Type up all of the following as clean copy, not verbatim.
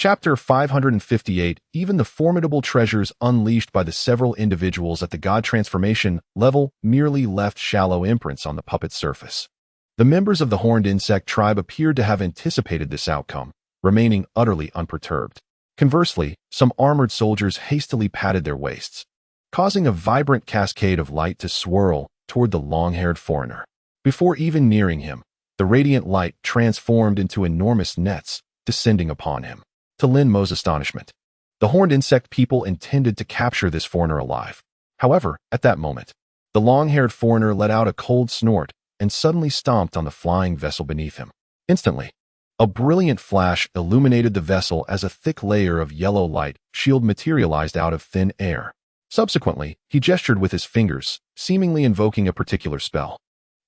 Chapter 558. Even the formidable treasures unleashed by the several individuals at the god transformation level merely left shallow imprints on the puppet's surface. The members of the horned insect tribe appeared to have anticipated this outcome, remaining utterly unperturbed. Conversely, some armored soldiers hastily patted their waists, causing a vibrant cascade of light to swirl toward the long-haired foreigner. Before even nearing him, the radiant light transformed into enormous nets, descending upon him. To Lin Mo's astonishment, the horned insect people intended to capture this foreigner alive. However, at that moment, the long-haired foreigner let out a cold snort and suddenly stomped on the flying vessel beneath him. Instantly, a brilliant flash illuminated the vessel as a thick layer of yellow light shield materialized out of thin air. Subsequently, he gestured with his fingers, seemingly invoking a particular spell.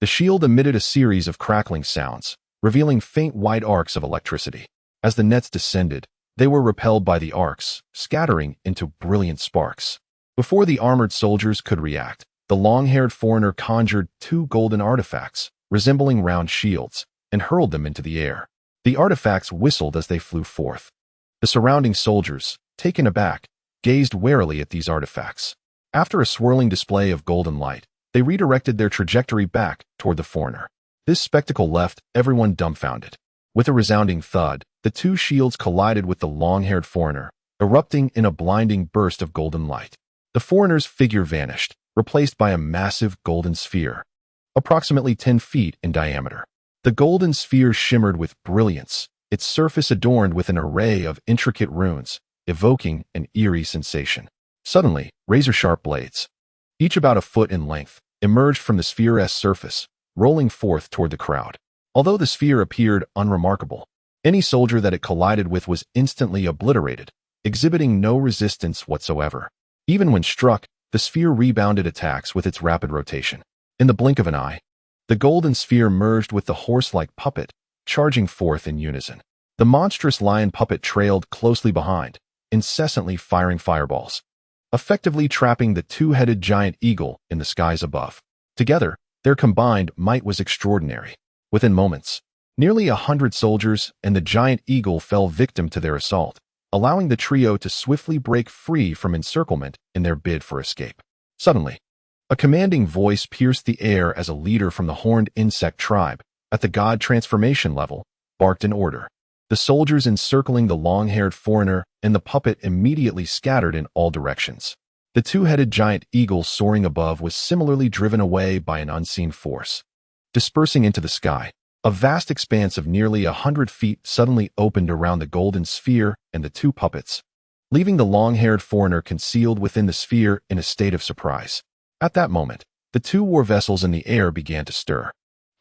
The shield emitted a series of crackling sounds, revealing faint white arcs of electricity. As the nets descended, they were repelled by the arcs, scattering into brilliant sparks. Before the armored soldiers could react, the long-haired foreigner conjured two golden artifacts, resembling round shields, and hurled them into the air. The artifacts whistled as they flew forth. The surrounding soldiers, taken aback, gazed warily at these artifacts. After a swirling display of golden light, they redirected their trajectory back toward the foreigner. This spectacle left everyone dumbfounded. With a resounding thud, the two shields collided with the long-haired foreigner, erupting in a blinding burst of golden light. The foreigner's figure vanished, replaced by a massive golden sphere, approximately 10 feet in diameter. The golden sphere shimmered with brilliance, its surface adorned with an array of intricate runes, evoking an eerie sensation. Suddenly, razor-sharp blades, each about a foot in length, emerged from the sphere's surface, rolling forth toward the crowd. Although the sphere appeared unremarkable, any soldier that it collided with was instantly obliterated, exhibiting no resistance whatsoever. Even when struck, the sphere rebounded attacks with its rapid rotation. In the blink of an eye, the golden sphere merged with the horse-like puppet, charging forth in unison. The monstrous lion puppet trailed closely behind, incessantly firing fireballs, effectively trapping the two-headed giant eagle in the skies above. Together, their combined might was extraordinary. Within moments, nearly 100 soldiers and the giant eagle fell victim to their assault, allowing the trio to swiftly break free from encirclement in their bid for escape. Suddenly, a commanding voice pierced the air as a leader from the horned insect tribe, at the god transformation level, barked an order. The soldiers encircling the long-haired foreigner and the puppet immediately scattered in all directions. The two-headed giant eagle soaring above was similarly driven away by an unseen force. Dispersing into the sky, a vast expanse of nearly 100 feet suddenly opened around the golden sphere and the two puppets, leaving the long-haired foreigner concealed within the sphere in a state of surprise. At that moment, the two war vessels in the air began to stir.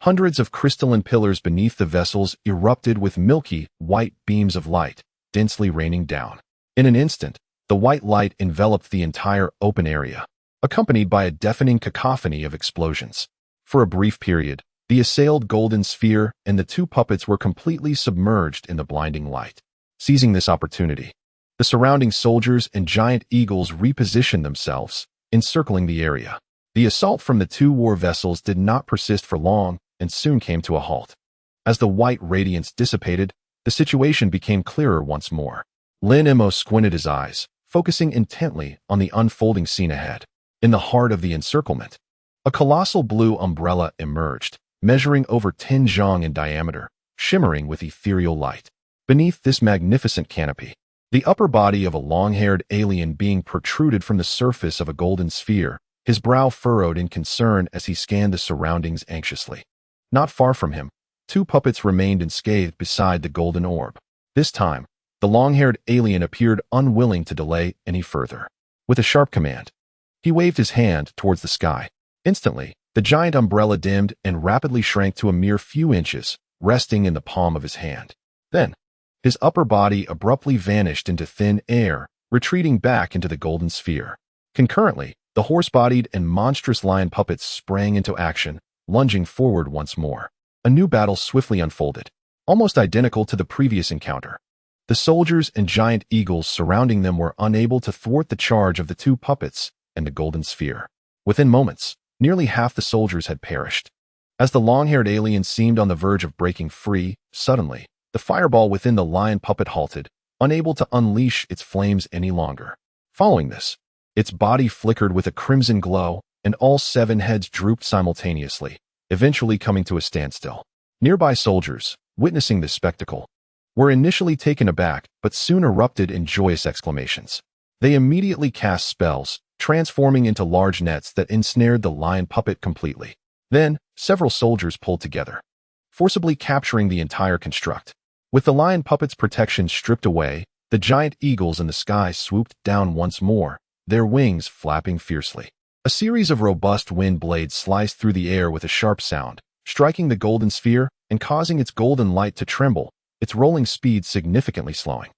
Hundreds of crystalline pillars beneath the vessels erupted with milky, white beams of light, densely raining down. In an instant, the white light enveloped the entire open area, accompanied by a deafening cacophony of explosions. For a brief period, the assailed golden sphere and the two puppets were completely submerged in the blinding light. Seizing this opportunity, the surrounding soldiers and giant eagles repositioned themselves, encircling the area. The assault from the two war vessels did not persist for long and soon came to a halt. As the white radiance dissipated, the situation became clearer once more. Lin Mo squinted his eyes, focusing intently on the unfolding scene ahead. In the heart of the encirclement, a colossal blue umbrella emerged, measuring over 10 zhang in diameter, shimmering with ethereal light. Beneath this magnificent canopy, the upper body of a long-haired alien being protruded from the surface of a golden sphere, his brow furrowed in concern as he scanned the surroundings anxiously. Not far from him, two puppets remained unscathed beside the golden orb. This time, the long-haired alien appeared unwilling to delay any further. With a sharp command, he waved his hand towards the sky. Instantly, the giant umbrella dimmed and rapidly shrank to a mere few inches, resting in the palm of his hand. Then, his upper body abruptly vanished into thin air, retreating back into the golden sphere. Concurrently, the horse-bodied and monstrous lion puppets sprang into action, lunging forward once more. A new battle swiftly unfolded, almost identical to the previous encounter. The soldiers and giant eagles surrounding them were unable to thwart the charge of the two puppets and the golden sphere. Within moments, nearly half the soldiers had perished. As the long-haired alien seemed on the verge of breaking free, suddenly, the fireball within the lion puppet halted, unable to unleash its flames any longer. Following this, its body flickered with a crimson glow, and all 7 heads drooped simultaneously, eventually coming to a standstill. Nearby soldiers, witnessing this spectacle, were initially taken aback but soon erupted in joyous exclamations. They immediately cast spells, transforming into large nets that ensnared the lion puppet completely. Then, several soldiers pulled together, forcibly capturing the entire construct. With the lion puppet's protection stripped away, the giant eagles in the sky swooped down once more, their wings flapping fiercely. A series of robust wind blades sliced through the air with a sharp sound, striking the golden sphere and causing its golden light to tremble, its rolling speed significantly slowing.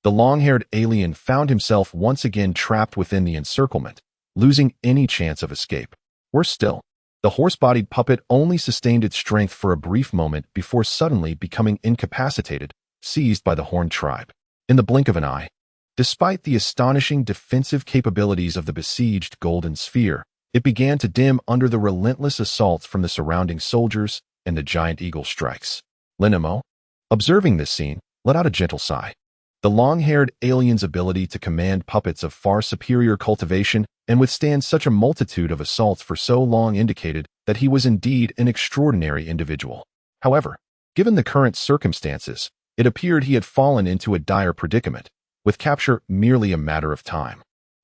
The long-haired alien found himself once again trapped within the encirclement, losing any chance of escape. Worse still, the horse-bodied puppet only sustained its strength for a brief moment before suddenly becoming incapacitated, seized by the horned tribe. In the blink of an eye, despite the astonishing defensive capabilities of the besieged golden sphere, it began to dim under the relentless assaults from the surrounding soldiers and the giant eagle strikes. Lin Mo, observing this scene, let out a gentle sigh. The long-haired alien's ability to command puppets of far superior cultivation and withstand such a multitude of assaults for so long indicated that he was indeed an extraordinary individual. However, given the current circumstances, it appeared he had fallen into a dire predicament, with capture merely a matter of time.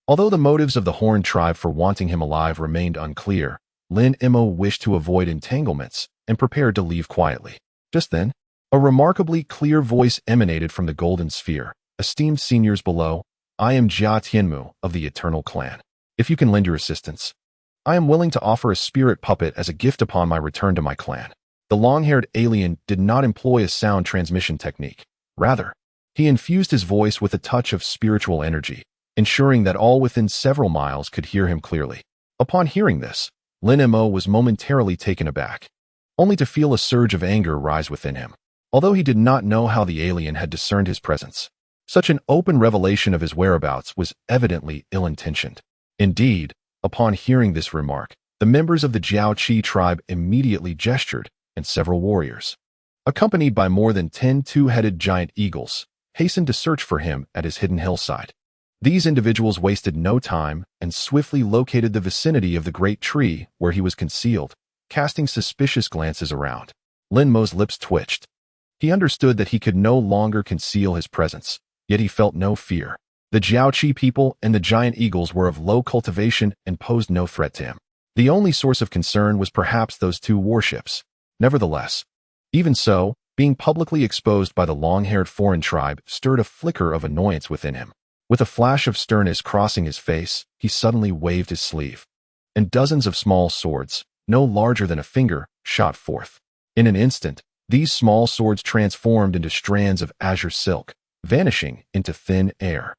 Although the motives of the horned tribe for wanting him alive remained unclear, Lin Mo wished to avoid entanglements and prepared to leave quietly. Just then, a remarkably clear voice emanated from the golden sphere. Esteemed seniors below, I am Jia Tianmu of the Eternal Clan. If you can lend your assistance, I am willing to offer a spirit puppet as a gift upon my return to my clan. The long-haired alien did not employ a sound transmission technique. Rather, he infused his voice with a touch of spiritual energy, ensuring that all within several miles could hear him clearly. Upon hearing this, Lin Mo was momentarily taken aback, only to feel a surge of anger rise within him. Although he did not know how the alien had discerned his presence, such an open revelation of his whereabouts was evidently ill-intentioned. Indeed, upon hearing this remark, the members of the Jiaoqi tribe immediately gestured, and several warriors, accompanied by more than 10 two-headed giant eagles, hastened to search for him at his hidden hillside. These individuals wasted no time and swiftly located the vicinity of the great tree where he was concealed, casting suspicious glances around. Lin Mo's lips twitched. He understood that he could no longer conceal his presence, yet he felt no fear. The Jiaoqi people and the giant eagles were of low cultivation and posed no threat to him. The only source of concern was perhaps those 2 warships. Nevertheless, even so, being publicly exposed by the long-haired foreign tribe stirred a flicker of annoyance within him. With a flash of sternness crossing his face, he suddenly waved his sleeve, and dozens of small swords, no larger than a finger, shot forth. In an instant, these small swords transformed into strands of azure silk, vanishing into thin air.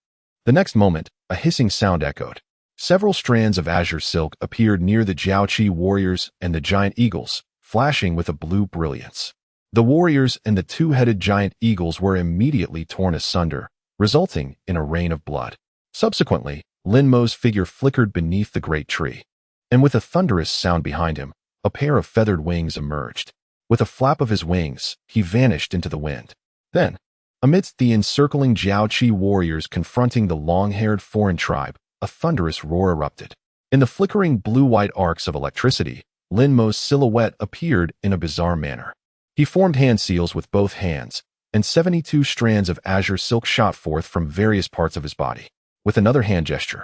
The next moment, a hissing sound echoed. Several strands of azure silk appeared near the Jiaoqi warriors and the giant eagles, flashing with a blue brilliance. The warriors and the 2-headed giant eagles were immediately torn asunder, resulting in a rain of blood. Subsequently, Lin Mo's figure flickered beneath the great tree, and with a thunderous sound behind him, a pair of feathered wings emerged. With a flap of his wings, he vanished into the wind. Then, amidst the encircling Jiaoqi warriors confronting the long-haired foreign tribe, a thunderous roar erupted. In the flickering blue-white arcs of electricity, Lin Mo's silhouette appeared in a bizarre manner. He formed hand seals with both hands, and 72 strands of azure silk shot forth from various parts of his body. With another hand gesture,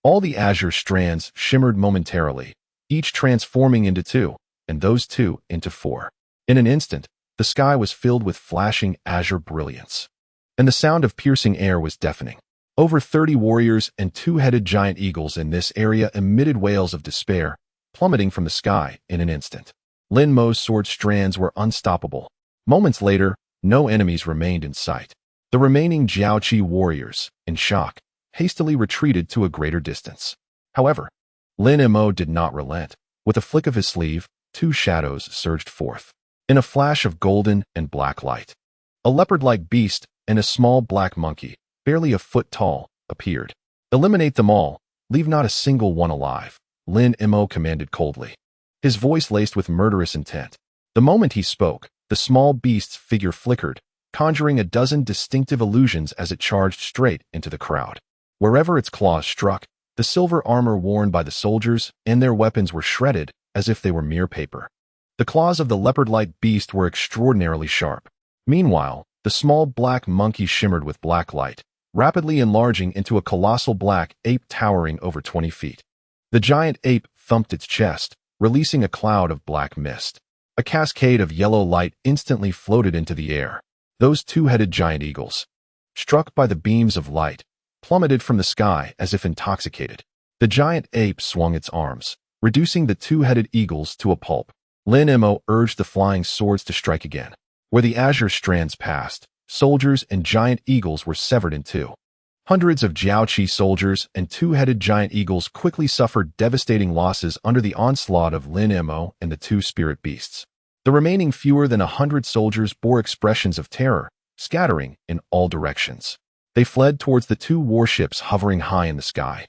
all the azure strands shimmered momentarily, each transforming into 2, and those 2 into 4. In an instant, the sky was filled with flashing azure brilliance, and the sound of piercing air was deafening. Over 30 warriors and 2-headed giant eagles in this area emitted wails of despair, plummeting from the sky in an instant. Lin Mo's sword strands were unstoppable. Moments later, no enemies remained in sight. The remaining Jiaoqi warriors, in shock, hastily retreated to a greater distance. However, Lin Mo did not relent. With a flick of his sleeve, 2 shadows surged forth. In a flash of golden and black light, a leopard-like beast and a small black monkey, barely a foot tall, appeared. Eliminate them all, leave not a single one alive, Lin Mo commanded coldly, his voice laced with murderous intent. The moment he spoke, the small beast's figure flickered, conjuring a dozen distinctive illusions as it charged straight into the crowd. Wherever its claws struck, the silver armor worn by the soldiers and their weapons were shredded as if they were mere paper. The claws of the leopard-like beast were extraordinarily sharp. Meanwhile, the small black monkey shimmered with black light, rapidly enlarging into a colossal black ape towering over 20 feet. The giant ape thumped its chest, releasing a cloud of black mist. A cascade of yellow light instantly floated into the air. Those two-headed giant eagles, struck by the beams of light, plummeted from the sky as if intoxicated. The giant ape swung its arms, reducing the two-headed eagles to a pulp. Lin Mo urged the flying swords to strike again. Where the azure strands passed, soldiers and giant eagles were severed in two. Hundreds of Jiaoqi soldiers and two-headed giant eagles quickly suffered devastating losses under the onslaught of Lin Mo and the two spirit beasts. The remaining fewer than 100 soldiers bore expressions of terror, scattering in all directions. They fled towards the two warships hovering high in the sky,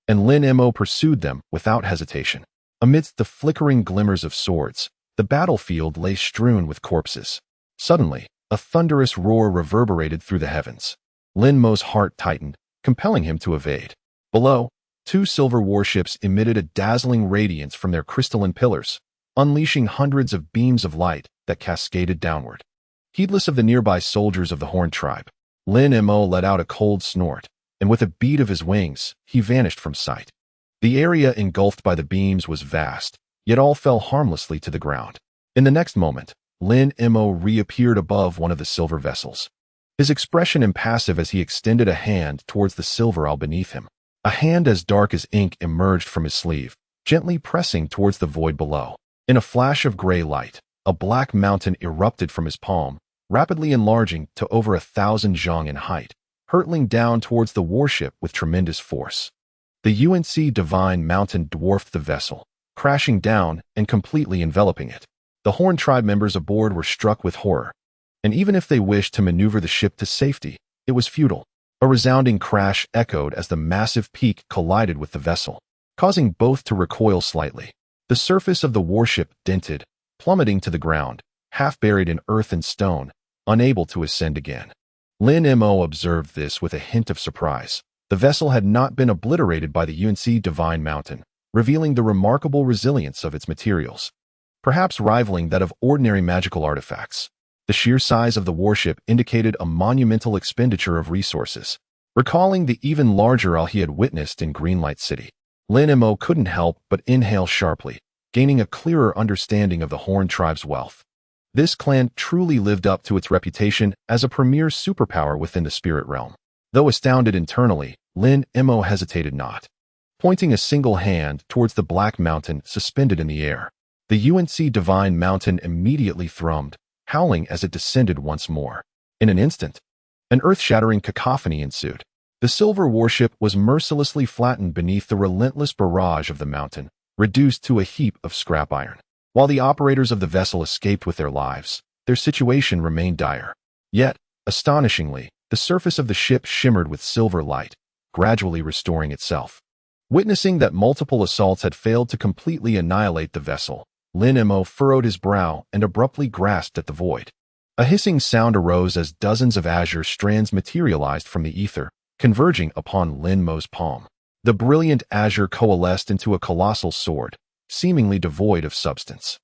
and Lin Mo pursued them without hesitation. Amidst the flickering glimmers of swords, the battlefield lay strewn with corpses. Suddenly, a thunderous roar reverberated through the heavens. Lin Mo's heart tightened, compelling him to evade. Below, two silver warships emitted a dazzling radiance from their crystalline pillars, unleashing hundreds of beams of light that cascaded downward. Heedless of the nearby soldiers of the Horn tribe, Lin Mo let out a cold snort, and with a beat of his wings, he vanished from sight. The area engulfed by the beams was vast, yet all fell harmlessly to the ground. In the next moment, Lin Mo reappeared above one of the silver vessels, his expression impassive as he extended a hand towards the silver owl beneath him. A hand as dark as ink emerged from his sleeve, gently pressing towards the void below. In a flash of gray light, a black mountain erupted from his palm, rapidly enlarging to over 1,000 zhang in height, hurtling down towards the warship with tremendous force. The UNC Divine Mountain dwarfed the vessel, crashing down and completely enveloping it. The Horn tribe members aboard were struck with horror, and even if they wished to maneuver the ship to safety, it was futile. A resounding crash echoed as the massive peak collided with the vessel, causing both to recoil slightly. The surface of the warship dented, plummeting to the ground, half buried in earth and stone, unable to ascend again. Lin Mo observed this with a hint of surprise. The vessel had not been obliterated by the UNC Divine Mountain, revealing the remarkable resilience of its materials, perhaps rivaling that of ordinary magical artifacts. The sheer size of the warship indicated a monumental expenditure of resources, recalling the even larger owl he had witnessed in Greenlight City. Lin Mo couldn't help but inhale sharply, gaining a clearer understanding of the Horn tribe's wealth. This clan truly lived up to its reputation as a premier superpower within the spirit realm. Though astounded internally, Lin Mo hesitated not, pointing a single hand towards the black mountain suspended in the air. The UNC Divine Mountain immediately thrummed, howling as it descended once more. In an instant, an earth-shattering cacophony ensued. The silver warship was mercilessly flattened beneath the relentless barrage of the mountain, reduced to a heap of scrap iron. While the operators of the vessel escaped with their lives, their situation remained dire. Yet, astonishingly, the surface of the ship shimmered with silver light, gradually restoring itself. Witnessing that multiple assaults had failed to completely annihilate the vessel, Lin Mo furrowed his brow and abruptly grasped at the void. A hissing sound arose as dozens of azure strands materialized from the ether, converging upon Lin Mo's palm. The brilliant azure coalesced into a colossal sword, seemingly devoid of substance.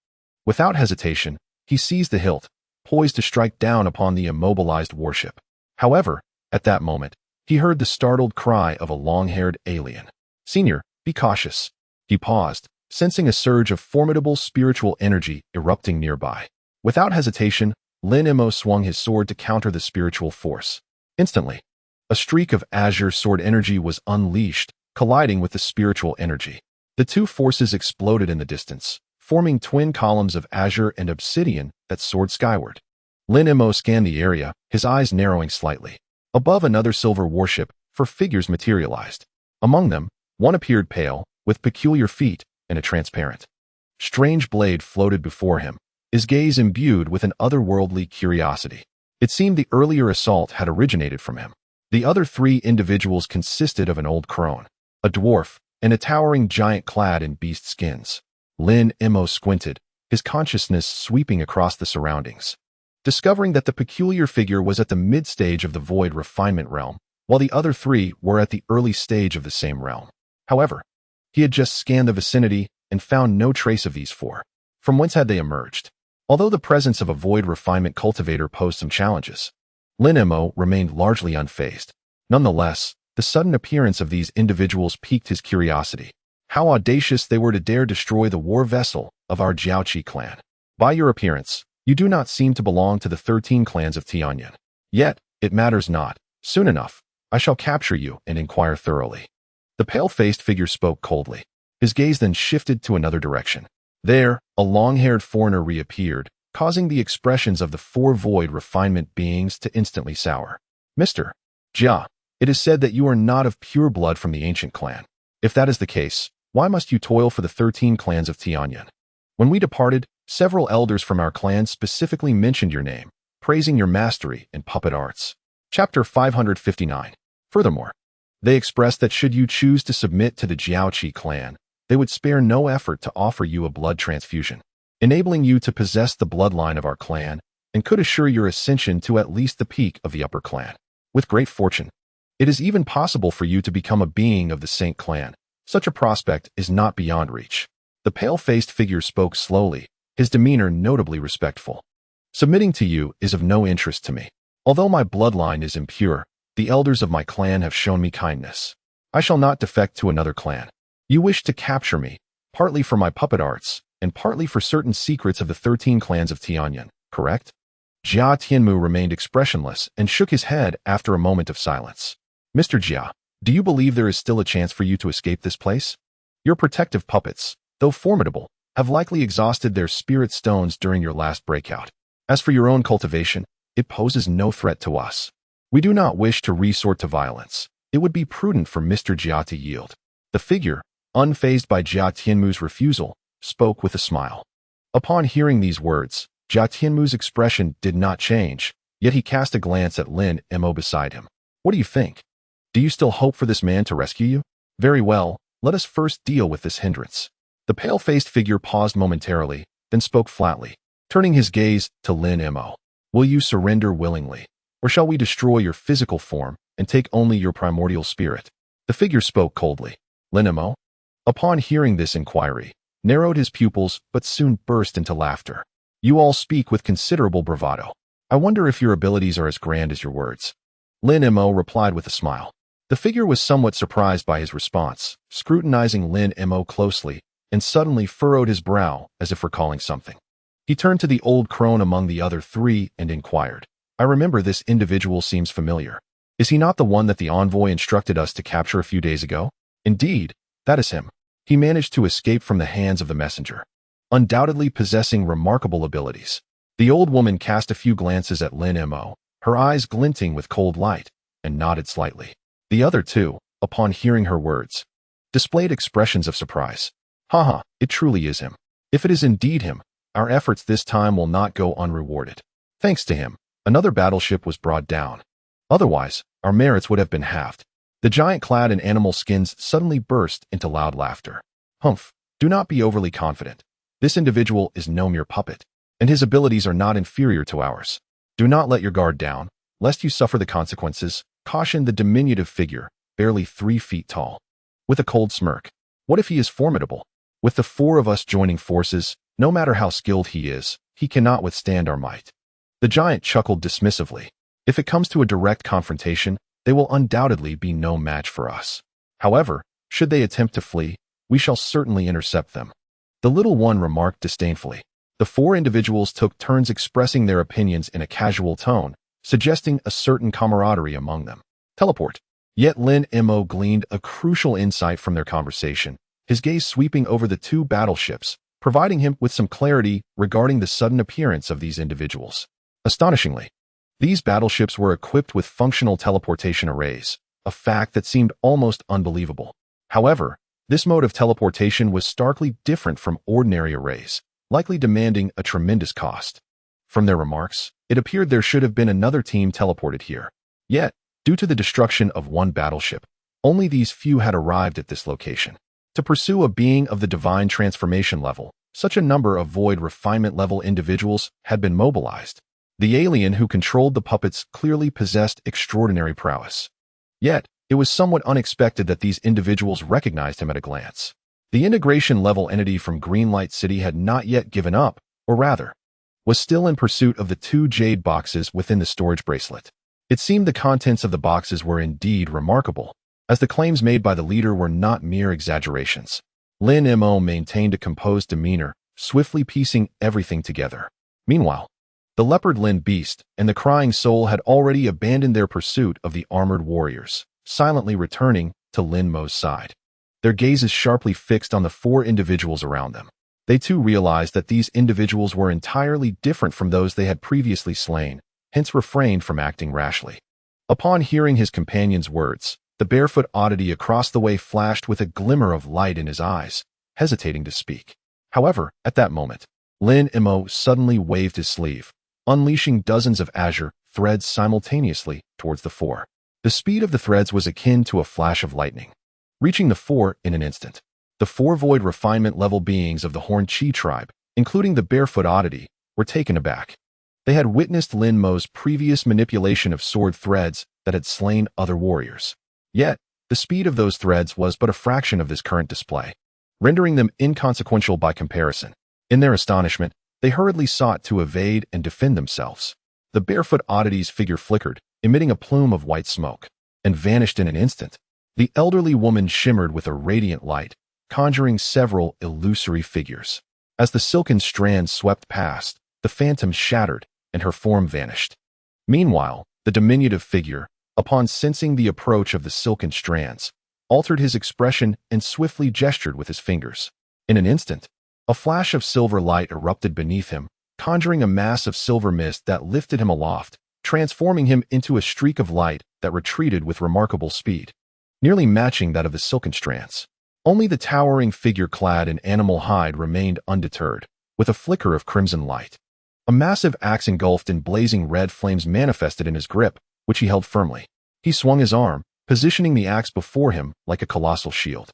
Without hesitation, he seized the hilt, poised to strike down upon the immobilized warship. However, at that moment, he heard the startled cry of a long-haired alien. "Senior, be cautious." He paused, sensing a surge of formidable spiritual energy erupting nearby. Without hesitation, Lin Mo swung his sword to counter the spiritual force. Instantly, a streak of azure sword energy was unleashed, colliding with the spiritual energy. The two forces exploded in the distance, forming twin columns of azure and obsidian that soared skyward. Lin Mo scanned the area, his eyes narrowing slightly. Above another silver warship, 4 figures materialized. Among them, one appeared pale, with peculiar feet and a transparent, strange blade floated before him, his gaze imbued with an otherworldly curiosity. It seemed the earlier assault had originated from him. The other 3 individuals consisted of an old crone, a dwarf, and a towering giant clad in beast skins. Lin Mo squinted, his consciousness sweeping across the surroundings. discovering that the peculiar figure was at the mid-stage of the void refinement realm, while the other three were at the early stage of the same realm. However, he had just scanned the vicinity and found no trace of these four. From whence had they emerged? Although the presence of a void refinement cultivator posed some challenges, Lin Mo remained largely unfazed. Nonetheless, the sudden appearance of these individuals piqued his curiosity. How audacious they were to dare destroy the war vessel of our Jiaoqi clan. By your appearance, you do not seem to belong to the 13 clans of Tianyan. Yet, it matters not. Soon enough, I shall capture you and inquire thoroughly. The pale-faced figure spoke coldly. His gaze then shifted to another direction. There, a long-haired foreigner reappeared, causing the expressions of the four void refinement beings to instantly sour. Mr. Jia, it is said that you are not of pure blood from the ancient clan. If that is the case, why must you toil for the 13 clans of Tianyan? When we departed, several elders from our clan specifically mentioned your name, praising your mastery in puppet arts. Chapter 559. Furthermore, they expressed that should you choose to submit to the Jiaoqi clan, they would spare no effort to offer you a blood transfusion, enabling you to possess the bloodline of our clan, and could assure your ascension to at least the peak of the upper clan. With great fortune, it is even possible for you to become a being of the Saint clan. Such a prospect is not beyond reach. The pale-faced figure spoke slowly, his demeanor notably respectful. Submitting to you is of no interest to me. Although my bloodline is impure, the elders of my clan have shown me kindness. I shall not defect to another clan. You wish to capture me, partly for my puppet arts, and partly for certain secrets of the 13 clans of Tianyan, correct? Jia Tianmu remained expressionless and shook his head after a moment of silence. Mr. Jia, do you believe there is still a chance for you to escape this place? Your protective puppets, though formidable, have likely exhausted their spirit stones during your last breakout. As for your own cultivation, it poses no threat to us. We do not wish to resort to violence. It would be prudent for Mr. Jia to yield. The figure, unfazed by Jia Tianmu's refusal, spoke with a smile. Upon hearing these words, Jia Tianmu's expression did not change, yet he cast a glance at Lin Mo beside him. What do you think? Do you still hope for this man to rescue you? Very well, let us first deal with this hindrance. The pale-faced figure paused momentarily, then spoke flatly, turning his gaze to Lin Mo. Will you surrender willingly, or shall we destroy your physical form and take only your primordial spirit? The figure spoke coldly. Lin Mo, upon hearing this inquiry, narrowed his pupils but soon burst into laughter. You all speak with considerable bravado. I wonder if your abilities are as grand as your words. Lin Mo replied with a smile. The figure was somewhat surprised by his response, scrutinizing Lin Mo closely, and suddenly furrowed his brow as if recalling something. He turned to the old crone among the other three and inquired, I remember this individual seems familiar. Is he not the one that the envoy instructed us to capture a few days ago? Indeed, that is him. He managed to escape from the hands of the messenger, undoubtedly possessing remarkable abilities. The old woman cast a few glances at Lin Mo, her eyes glinting with cold light, and nodded slightly. The other two, upon hearing her words, displayed expressions of surprise. Haha, it truly is him. If it is indeed him, our efforts this time will not go unrewarded. Thanks to him, another battleship was brought down. Otherwise, our merits would have been halved. The giant clad in animal skins suddenly burst into loud laughter. Humph, do not be overly confident. This individual is no mere puppet, and his abilities are not inferior to ours. Do not let your guard down, lest you suffer the consequences, cautioned the diminutive figure, barely 3 feet tall. With a cold smirk, what if he is formidable? With the four of us joining forces, no matter how skilled he is, he cannot withstand our might. The giant chuckled dismissively. If it comes to a direct confrontation, they will undoubtedly be no match for us. However, should they attempt to flee, we shall certainly intercept them. The little one remarked disdainfully. The four individuals took turns expressing their opinions in a casual tone, suggesting a certain camaraderie among them. Teleport. Yet Lin Mo gleaned a crucial insight from their conversation, his gaze sweeping over the 2 battleships, providing him with some clarity regarding the sudden appearance of these individuals. Astonishingly, these battleships were equipped with functional teleportation arrays, a fact that seemed almost unbelievable. However, this mode of teleportation was starkly different from ordinary arrays, likely demanding a tremendous cost. From their remarks, it appeared there should have been another team teleported here. Yet, due to the destruction of one battleship, only these few had arrived at this location. To pursue a being of the divine transformation level, such a number of void refinement level individuals had been mobilized. The alien who controlled the puppets clearly possessed extraordinary prowess. Yet, it was somewhat unexpected that these individuals recognized him at a glance. The integration-level entity from Greenlight City had not yet given up, or rather, was still in pursuit of the 2 jade boxes within the storage bracelet. It seemed the contents of the boxes were indeed remarkable, as the claims made by the leader were not mere exaggerations. Lin Mo maintained a composed demeanor, swiftly piecing everything together. Meanwhile, the leopard Lin Beast and the Crying Soul had already abandoned their pursuit of the armored warriors, silently returning to Lin Mo's side. Their gazes sharply fixed on the 4 individuals around them. They too realized that these individuals were entirely different from those they had previously slain, hence refrained from acting rashly. Upon hearing his companion's words, the barefoot oddity across the way flashed with a glimmer of light in his eyes, hesitating to speak. However, at that moment, Lin Mo suddenly waved his sleeve, unleashing dozens of azure threads simultaneously towards the 4. The speed of the threads was akin to a flash of lightning, reaching the 4 in an instant. The 4 void refinement level beings of the Horn Chi tribe, including the barefoot oddity, were taken aback. They had witnessed Lin Mo's previous manipulation of sword threads that had slain other warriors. Yet, the speed of those threads was but a fraction of this current display, rendering them inconsequential by comparison. In their astonishment, they hurriedly sought to evade and defend themselves. The barefoot oddity's figure flickered, emitting a plume of white smoke, and vanished in an instant. The elderly woman shimmered with a radiant light, conjuring several illusory figures. As the silken strands swept past, the phantom shattered, and her form vanished. Meanwhile, the diminutive figure, upon sensing the approach of the silken strands, altered his expression and swiftly gestured with his fingers. In an instant, a flash of silver light erupted beneath him, conjuring a mass of silver mist that lifted him aloft, transforming him into a streak of light that retreated with remarkable speed, nearly matching that of the silken strands. Only the towering figure clad in animal hide remained undeterred, with a flicker of crimson light. A massive axe engulfed in blazing red flames manifested in his grip, which he held firmly. He swung his arm, positioning the axe before him like a colossal shield.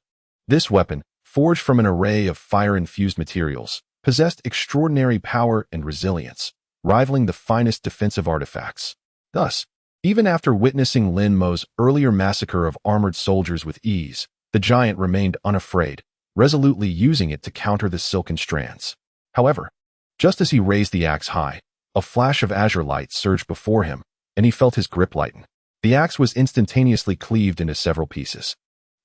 This weapon, forged from an array of fire-infused materials, possessed extraordinary power and resilience, rivaling the finest defensive artifacts. Thus, even after witnessing Lin Mo's earlier massacre of armored soldiers with ease, the giant remained unafraid, resolutely using it to counter the silken strands. However, just as he raised the axe high, a flash of azure light surged before him, and he felt his grip lighten. The axe was instantaneously cleaved into several pieces.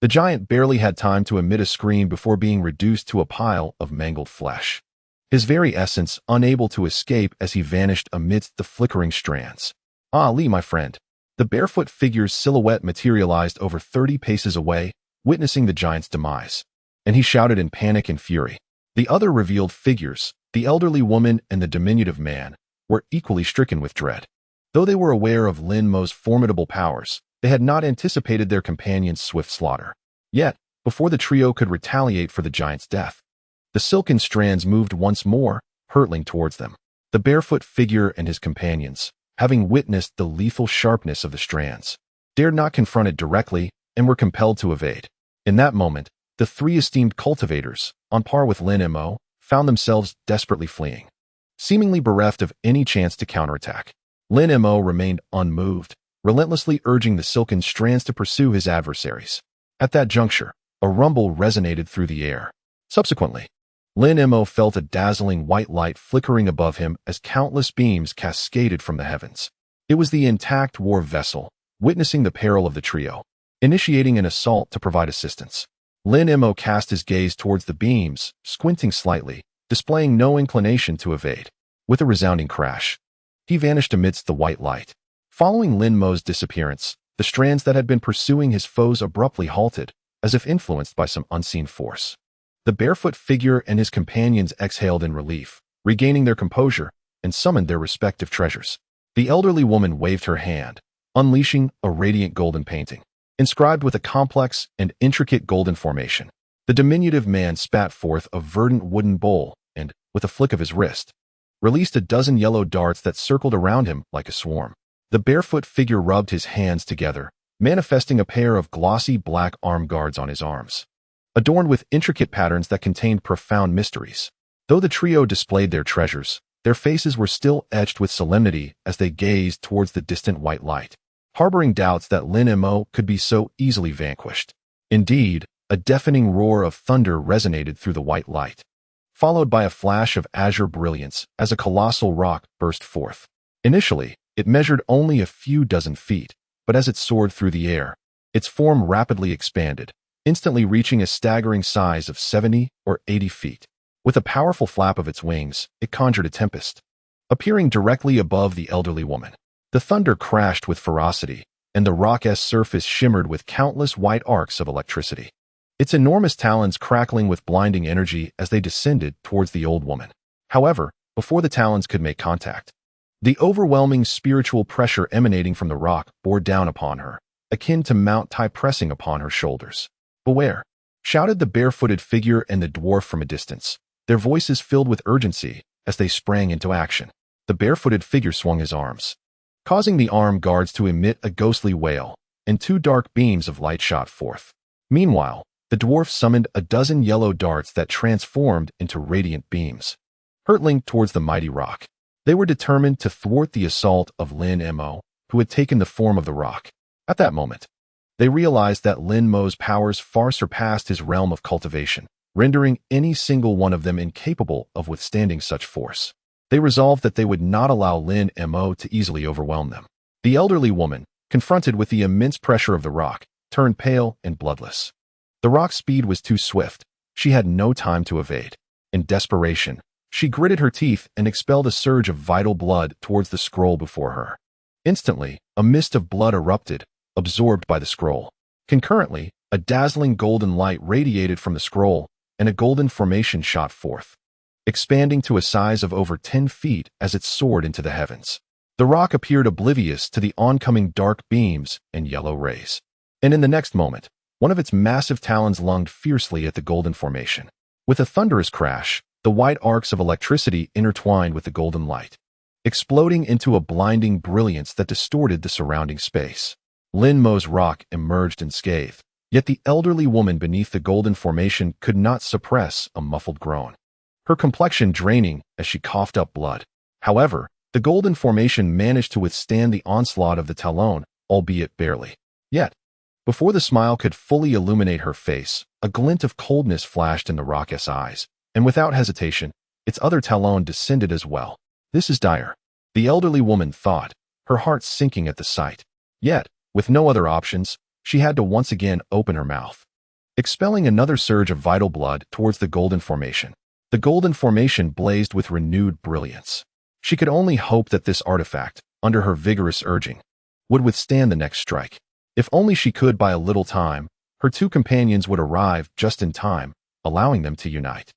The giant barely had time to emit a scream before being reduced to a pile of mangled flesh, his very essence unable to escape as he vanished amidst the flickering strands. "Ah, Li, my friend." The barefoot figure's silhouette materialized over 30 paces away, witnessing the giant's demise, and he shouted in panic and fury. The other revealed figures, the elderly woman and the diminutive man, were equally stricken with dread. Though they were aware of Lin Mo's formidable powers, they had not anticipated their companion's swift slaughter. Yet, before the trio could retaliate for the giant's death, the silken strands moved once more, hurtling towards them. The barefoot figure and his companions, having witnessed the lethal sharpness of the strands, dared not confront it directly and were compelled to evade. In that moment, the 3 esteemed cultivators, on par with Lin Mo, found themselves desperately fleeing. Seemingly bereft of any chance to counterattack, Lin Mo remained unmoved, relentlessly urging the silken strands to pursue his adversaries. At that juncture, a rumble resonated through the air. Subsequently, Lin Mo felt a dazzling white light flickering above him as countless beams cascaded from the heavens. It was the intact war vessel, witnessing the peril of the trio, initiating an assault to provide assistance. Lin Mo cast his gaze towards the beams, squinting slightly, displaying no inclination to evade. With a resounding crash, he vanished amidst the white light. Following Lin Mo's disappearance, the strands that had been pursuing his foes abruptly halted, as if influenced by some unseen force. The barefoot figure and his companions exhaled in relief, regaining their composure, and summoned their respective treasures. The elderly woman waved her hand, unleashing a radiant golden painting, inscribed with a complex and intricate golden formation. The diminutive man spat forth a verdant wooden bowl and, with a flick of his wrist, released a dozen yellow darts that circled around him like a swarm. The barefoot figure rubbed his hands together, manifesting a pair of glossy black arm guards on his arms, adorned with intricate patterns that contained profound mysteries. Though the trio displayed their treasures, Their faces were still etched with solemnity as they gazed towards the distant white light, harboring doubts that Lin Mo could be so easily vanquished. Indeed, a deafening roar of thunder resonated through the white light, followed by a flash of azure brilliance as a colossal rock burst forth. Initially, it measured only a few dozen feet, but as it soared through the air, its form rapidly expanded, instantly reaching a staggering size of 70 or 80 feet. With a powerful flap of its wings, it conjured a tempest. Appearing directly above the elderly woman, the thunder crashed with ferocity, and the rock's surface shimmered with countless white arcs of electricity, its enormous talons crackling with blinding energy as they descended towards the old woman. However, before the talons could make contact, the overwhelming spiritual pressure emanating from the rock bore down upon her, akin to Mount Tai pressing upon her shoulders. "Beware!" shouted the barefooted figure and the dwarf from a distance, their voices filled with urgency as they sprang into action. The barefooted figure swung his arms, causing the armed guards to emit a ghostly wail, and two dark beams of light shot forth. Meanwhile, the dwarf summoned a dozen yellow darts that transformed into radiant beams, hurtling towards the mighty rock. They were determined to thwart the assault of Lin Mo, who had taken the form of the rock. At that moment, they realized that Lin Mo's powers far surpassed his realm of cultivation, rendering any single one of them incapable of withstanding such force. They resolved that they would not allow Lin Mo to easily overwhelm them. The elderly woman, confronted with the immense pressure of the rock, turned pale and bloodless. The rock's speed was too swift. She had no time to evade. In desperation, she gritted her teeth and expelled a surge of vital blood towards the scroll before her. Instantly, a mist of blood erupted, absorbed by the scroll. Concurrently, a dazzling golden light radiated from the scroll, and a golden formation shot forth, expanding to a size of over 10 feet as it soared into the heavens. The rock appeared oblivious to the oncoming dark beams and yellow rays. And in the next moment, one of its massive talons lunged fiercely at the golden formation. With a thunderous crash, the white arcs of electricity intertwined with the golden light, exploding into a blinding brilliance that distorted the surrounding space. Lin Mo's rock emerged unscathed, yet the elderly woman beneath the golden formation could not suppress a muffled groan, her complexion draining as she coughed up blood. However, the golden formation managed to withstand the onslaught of the talon, albeit barely. Yet, before the smile could fully illuminate her face, a glint of coldness flashed in the rock's eyes, and without hesitation, its other talon descended as well. "This is dire," the elderly woman thought, her heart sinking at the sight. Yet, with no other options, she had to once again open her mouth, expelling another surge of vital blood towards the golden formation. The golden formation blazed with renewed brilliance. She could only hope that this artifact, under her vigorous urging, would withstand the next strike. If only she could buy a little time, her two companions would arrive just in time, allowing them to unite.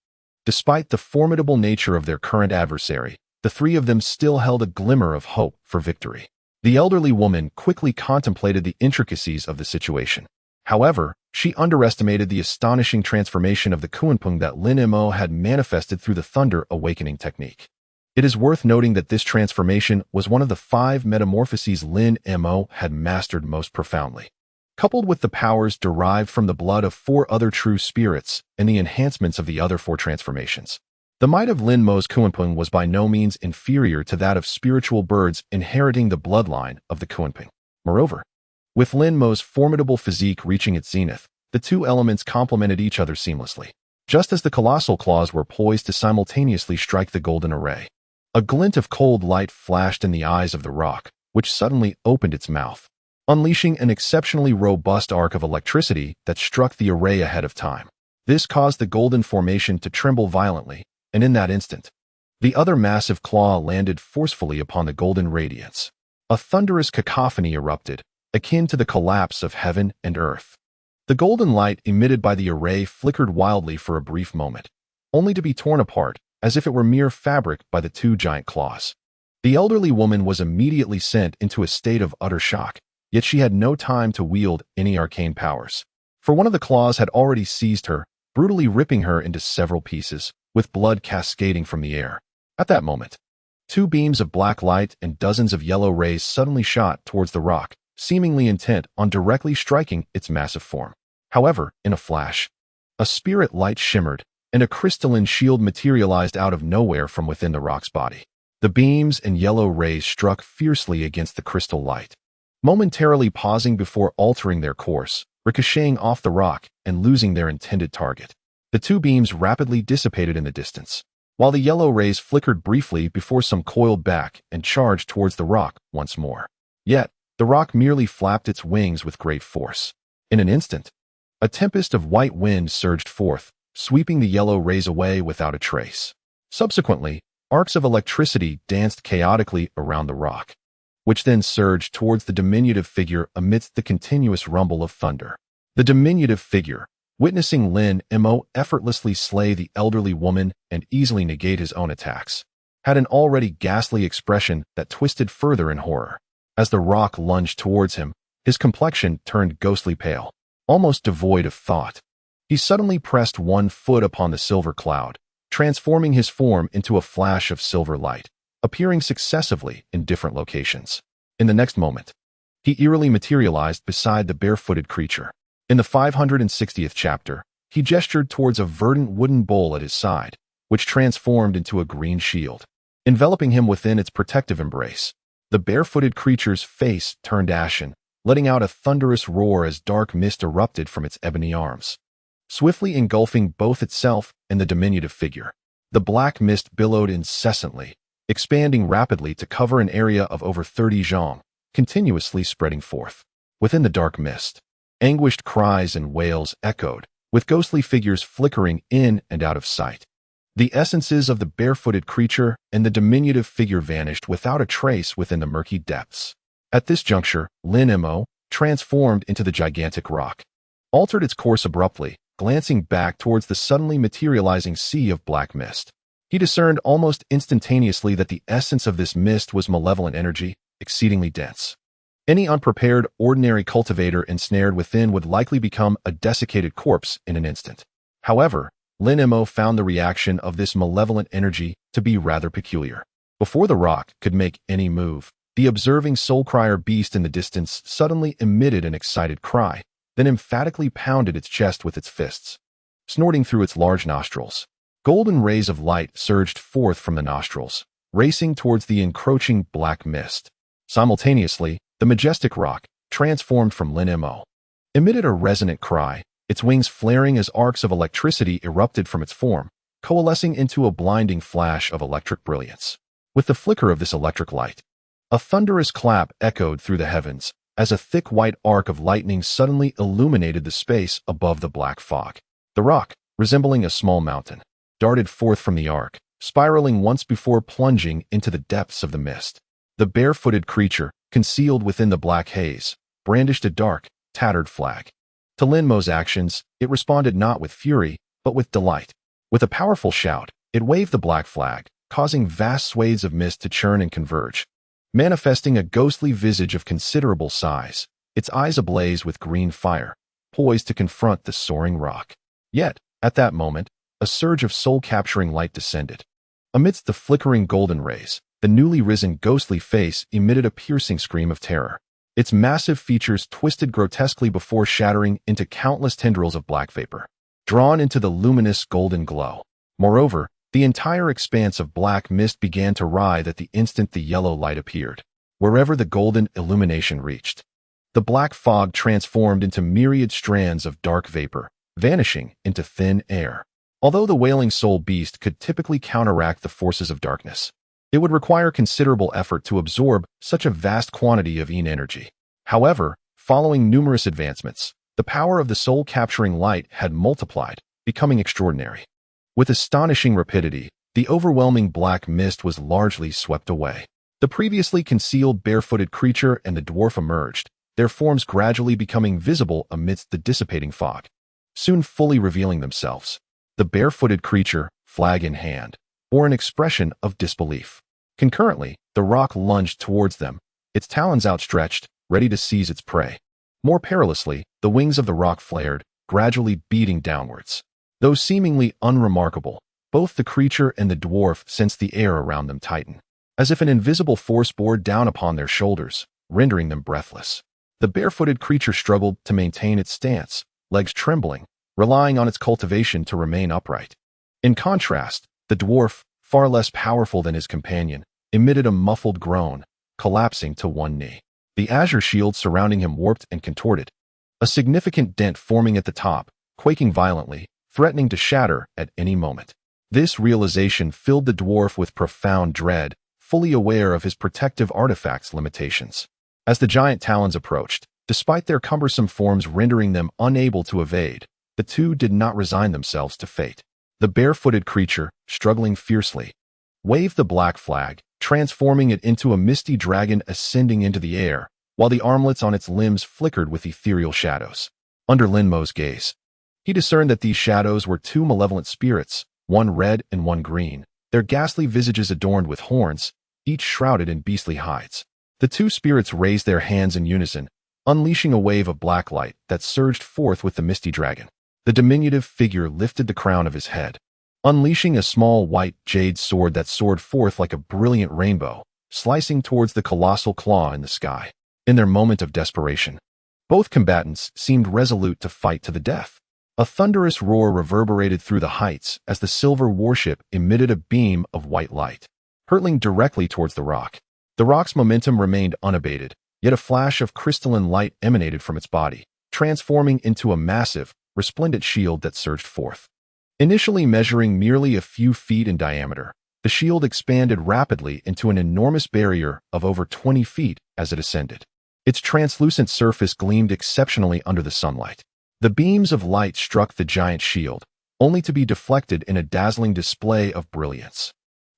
Despite the formidable nature of their current adversary, the three of them still held a glimmer of hope for victory. The elderly woman quickly contemplated the intricacies of the situation. However, she underestimated the astonishing transformation of the Kunpeng that Lin Mo had manifested through the Thunder Awakening technique. It is worth noting that this transformation was one of the 5 metamorphoses Lin Mo had mastered most profoundly. Coupled with the powers derived from the blood of 4 other true spirits and the enhancements of the other 4 transformations, the might of Lin Mo's Kunpeng was by no means inferior to that of spiritual birds inheriting the bloodline of the Kunpeng. Moreover, with Lin Mo's formidable physique reaching its zenith, the two elements complemented each other seamlessly. Just as the colossal claws were poised to simultaneously strike the golden array, a glint of cold light flashed in the eyes of the rock, which suddenly opened its mouth, unleashing an exceptionally robust arc of electricity that struck the array ahead of time. This caused the golden formation to tremble violently, and in that instant, the other massive claw landed forcefully upon the golden radiance. A thunderous cacophony erupted, akin to the collapse of heaven and earth. The golden light emitted by the array flickered wildly for a brief moment, only to be torn apart as if it were mere fabric by the 2 giant claws. The elderly woman was immediately sent into a state of utter shock, yet she had no time to wield any arcane powers, for one of the claws had already seized her, brutally ripping her into several pieces, with blood cascading from the air. At that moment, 2 beams of black light and dozens of yellow rays suddenly shot towards the rock, seemingly intent on directly striking its massive form. However, in a flash, a spirit light shimmered, and a crystalline shield materialized out of nowhere from within the rock's body. The beams and yellow rays struck fiercely against the crystal light, momentarily pausing before altering their course, ricocheting off the rock and losing their intended target. The two beams rapidly dissipated in the distance, while the yellow rays flickered briefly before some coiled back and charged towards the rock once more. Yet, the rock merely flapped its wings with great force. In an instant, a tempest of white wind surged forth, sweeping the yellow rays away without a trace. Subsequently, arcs of electricity danced chaotically around the rock, which then surged towards the diminutive figure amidst the continuous rumble of thunder. The diminutive figure, witnessing Lin Mo effortlessly slay the elderly woman and easily negate his own attacks, had an already ghastly expression that twisted further in horror. As the rock lunged towards him, his complexion turned ghostly pale, almost devoid of thought. He suddenly pressed one foot upon the silver cloud, transforming his form into a flash of silver light, appearing successively in different locations. In the next moment, he eerily materialized beside the barefooted creature. In the 560th chapter, he gestured towards a verdant wooden bowl at his side, which transformed into a green shield, enveloping him within its protective embrace. The barefooted creature's face turned ashen, letting out a thunderous roar as dark mist erupted from its ebony arms, swiftly engulfing both itself and the diminutive figure. The black mist billowed incessantly, expanding rapidly to cover an area of over 30 zhang, continuously spreading forth. Within the dark mist, anguished cries and wails echoed, with ghostly figures flickering in and out of sight. The essences of the barefooted creature and the diminutive figure vanished without a trace within the murky depths. At this juncture, Lin Mo, transformed into the gigantic rock, altered its course abruptly, glancing back towards the suddenly materializing sea of black mist. He discerned almost instantaneously that the essence of this mist was malevolent energy, exceedingly dense. Any unprepared, ordinary cultivator ensnared within would likely become a desiccated corpse in an instant. However, Lin Mo found the reaction of this malevolent energy to be rather peculiar. Before the rock could make any move, the observing soul-crier beast in the distance suddenly emitted an excited cry, then emphatically pounded its chest with its fists, snorting through its large nostrils. Golden rays of light surged forth from the nostrils, racing towards the encroaching black mist. Simultaneously, the majestic rock, transformed from Lin Mo, emitted a resonant cry, its wings flaring as arcs of electricity erupted from its form, coalescing into a blinding flash of electric brilliance. With the flicker of this electric light, a thunderous clap echoed through the heavens as a thick white arc of lightning suddenly illuminated the space above the black fog. The rock, resembling a small mountain, darted forth from the arc, spiraling once before plunging into the depths of the mist. The barefooted creature, concealed within the black haze, brandished a dark, tattered flag. To Lin Mo's actions, it responded not with fury, but with delight. With a powerful shout, it waved the black flag, causing vast swathes of mist to churn and converge, manifesting a ghostly visage of considerable size, its eyes ablaze with green fire, poised to confront the soaring rock. Yet, at that moment, a surge of soul-capturing light descended. Amidst the flickering golden rays, the newly risen ghostly face emitted a piercing scream of terror. Its massive features twisted grotesquely before shattering into countless tendrils of black vapor, drawn into the luminous golden glow. Moreover, the entire expanse of black mist began to writhe at the instant the yellow light appeared. Wherever the golden illumination reached, the black fog transformed into myriad strands of dark vapor, vanishing into thin air. Although the wailing soul beast could typically counteract the forces of darkness, it would require considerable effort to absorb such a vast quantity of energy. However, following numerous advancements, the power of the soul-capturing light had multiplied, becoming extraordinary. With astonishing rapidity, the overwhelming black mist was largely swept away. The previously concealed barefooted creature and the dwarf emerged, their forms gradually becoming visible amidst the dissipating fog, soon fully revealing themselves. The barefooted creature, flag in hand, bore an expression of disbelief. Concurrently, the rock lunged towards them, its talons outstretched, ready to seize its prey. More perilously, the wings of the rock flared, gradually beating downwards. Though seemingly unremarkable, both the creature and the dwarf sensed the air around them tighten, as if an invisible force bore down upon their shoulders, rendering them breathless. The barefooted creature struggled to maintain its stance, legs trembling, relying on its cultivation to remain upright. In contrast, the dwarf, far less powerful than his companion, emitted a muffled groan, collapsing to one knee. The azure shield surrounding him warped and contorted, a significant dent forming at the top, quaking violently, threatening to shatter at any moment. This realization filled the dwarf with profound dread, fully aware of his protective artifact's limitations. As the giant talons approached, despite their cumbersome forms rendering them unable to evade, the two did not resign themselves to fate. The barefooted creature, struggling fiercely, waved the black flag, transforming it into a misty dragon ascending into the air, while the armlets on its limbs flickered with ethereal shadows. Under Lin Mo's gaze, he discerned that these shadows were two malevolent spirits, one red and one green, their ghastly visages adorned with horns, each shrouded in beastly hides. The two spirits raised their hands in unison, unleashing a wave of black light that surged forth with the misty dragon. The diminutive figure lifted the crown of his head, unleashing a small white jade sword that soared forth like a brilliant rainbow, slicing towards the colossal claw in the sky. In their moment of desperation, both combatants seemed resolute to fight to the death. A thunderous roar reverberated through the heights as the silver warship emitted a beam of white light, hurtling directly towards the rock. The rock's momentum remained unabated, yet a flash of crystalline light emanated from its body, transforming into a massive, resplendent shield that surged forth. Initially measuring merely a few feet in diameter, the shield expanded rapidly into an enormous barrier of over 20 feet as it ascended. Its translucent surface gleamed exceptionally under the sunlight. The beams of light struck the giant shield, only to be deflected in a dazzling display of brilliance.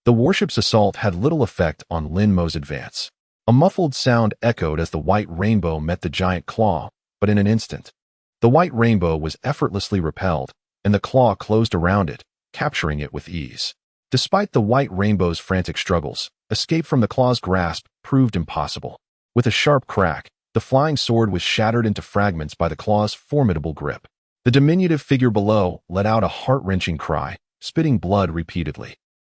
The warship's assault had little effect on Lin Mo's advance. A muffled sound echoed as the white rainbow met the giant claw, but in an instant, the white rainbow was effortlessly repelled, and the claw closed around it, capturing it with ease. Despite the white rainbow's frantic struggles, escape from the claw's grasp proved impossible. With a sharp crack, the flying sword was shattered into fragments by the claw's formidable grip. The diminutive figure below let out a heart-wrenching cry, spitting blood repeatedly.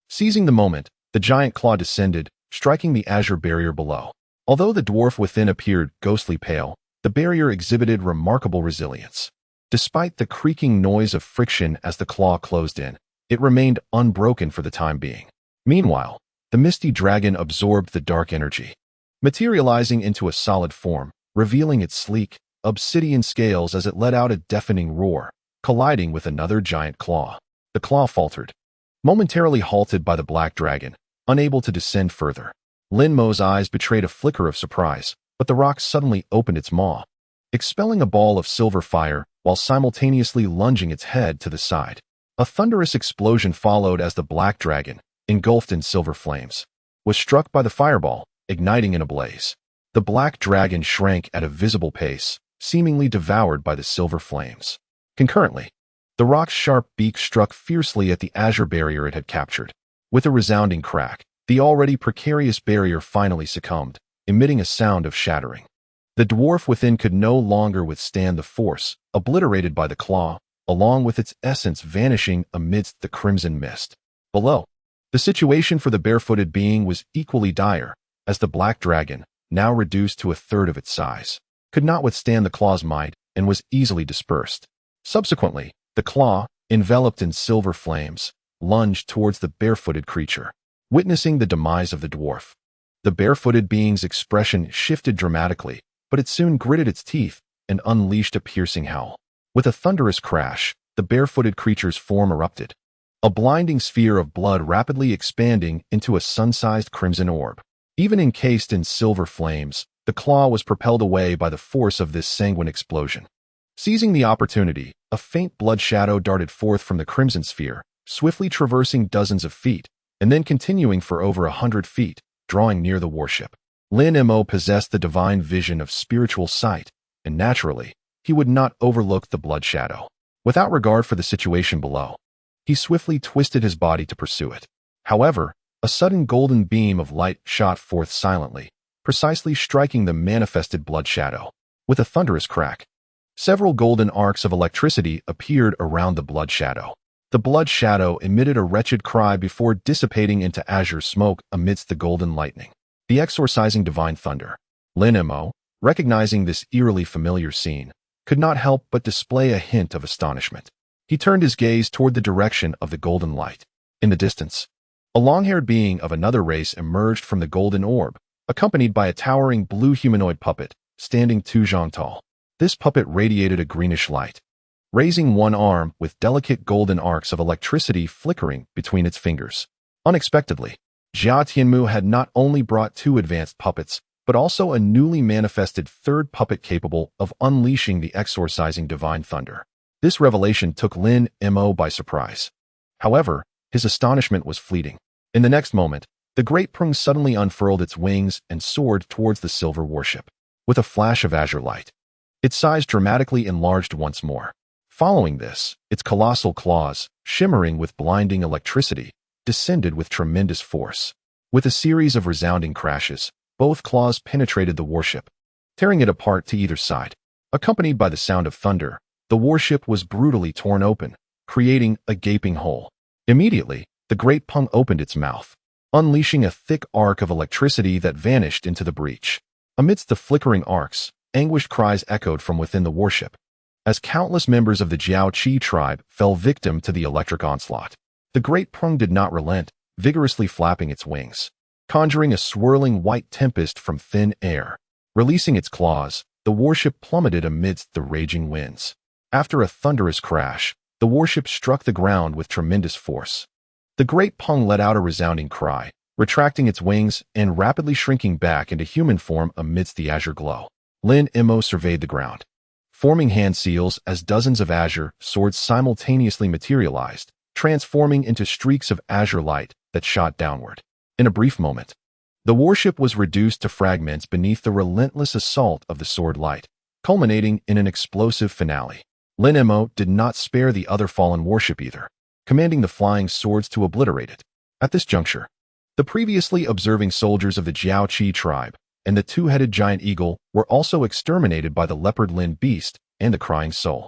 Seizing the moment, the giant claw descended, striking the azure barrier below. Although the dwarf within appeared ghostly pale, the barrier exhibited remarkable resilience. Despite the creaking noise of friction as the claw closed in, it remained unbroken for the time being. Meanwhile, the misty dragon absorbed the dark energy, materializing into a solid form, revealing its sleek, obsidian scales as it let out a deafening roar, colliding with another giant claw. The claw faltered, momentarily halted by the black dragon, unable to descend further. Lin Mo's eyes betrayed a flicker of surprise, but the rock suddenly opened its maw, expelling a ball of silver fire while simultaneously lunging its head to the side. A thunderous explosion followed as the black dragon, engulfed in silver flames, was struck by the fireball, igniting in a blaze. The black dragon shrank at a visible pace, seemingly devoured by the silver flames. Concurrently, the rock's sharp beak struck fiercely at the azure barrier it had captured. With a resounding crack, the already precarious barrier finally succumbed, emitting a sound of shattering. The dwarf within could no longer withstand the force, obliterated by the claw, along with its essence vanishing amidst the crimson mist. Below, the situation for the barefooted being was equally dire, as the black dragon, now reduced to a third of its size, could not withstand the claw's might and was easily dispersed. Subsequently, the claw, enveloped in silver flames, lunged towards the barefooted creature. Witnessing the demise of the dwarf, the barefooted being's expression shifted dramatically, but it soon gritted its teeth and unleashed a piercing howl. With a thunderous crash, the barefooted creature's form erupted, a blinding sphere of blood rapidly expanding into a sun-sized crimson orb. Even encased in silver flames, the claw was propelled away by the force of this sanguine explosion. Seizing the opportunity, a faint blood shadow darted forth from the crimson sphere, swiftly traversing dozens of feet, and then continuing for over 100 feet, drawing near the warship. Lin Mo possessed the divine vision of spiritual sight, and naturally, he would not overlook the blood shadow. Without regard for the situation below, he swiftly twisted his body to pursue it. However, a sudden golden beam of light shot forth silently, precisely striking the manifested blood shadow. With a thunderous crack, several golden arcs of electricity appeared around the blood shadow. The blood shadow emitted a wretched cry before dissipating into azure smoke amidst the golden lightning. The exorcising divine thunder. Lin Mo, recognizing this eerily familiar scene, could not help but display a hint of astonishment. He turned his gaze toward the direction of the golden light. In the distance, A long-haired being of another race emerged from the golden orb, accompanied by a towering blue humanoid puppet, standing 2 zhang tall. This puppet radiated a greenish light, raising one arm with delicate golden arcs of electricity flickering between its fingers. Unexpectedly, Jia Tianmu had not only brought 2 advanced puppets, but also a newly manifested third puppet capable of unleashing the exorcising divine thunder. This revelation took Lin Mo by surprise. However, his astonishment was fleeting. In the next moment, the great sprang suddenly unfurled its wings and soared towards the silver warship. With a flash of azure light, its size dramatically enlarged once more. Following this, its colossal claws, shimmering with blinding electricity, descended with tremendous force. With a series of resounding crashes, both claws penetrated the warship, tearing it apart to either side. Accompanied by the sound of thunder, the warship was brutally torn open, creating a gaping hole. Immediately, the great sprang opened its mouth, unleashing a thick arc of electricity that vanished into the breach. Amidst the flickering arcs, anguished cries echoed from within the warship, as countless members of the Jiao Qi tribe fell victim to the electric onslaught. The great sprang did not relent, vigorously flapping its wings, conjuring a swirling white tempest from thin air. Releasing its claws, the warship plummeted amidst the raging winds. After a thunderous crash, the warship struck the ground with tremendous force. The great sprang let out a resounding cry, retracting its wings and rapidly shrinking back into human form amidst the azure glow. Lin Mo surveyed the ground, forming hand seals as dozens of azure swords simultaneously materialized, transforming into streaks of azure light that shot downward. In a brief moment, the warship was reduced to fragments beneath the relentless assault of the sword light, culminating in an explosive finale. Lin Mo did not spare the other fallen warship either, commanding the flying swords to obliterate it. At this juncture, the previously observing soldiers of the Jiao Qi tribe and the 2-headed giant eagle were also exterminated by the leopard Lin beast and the crying soul.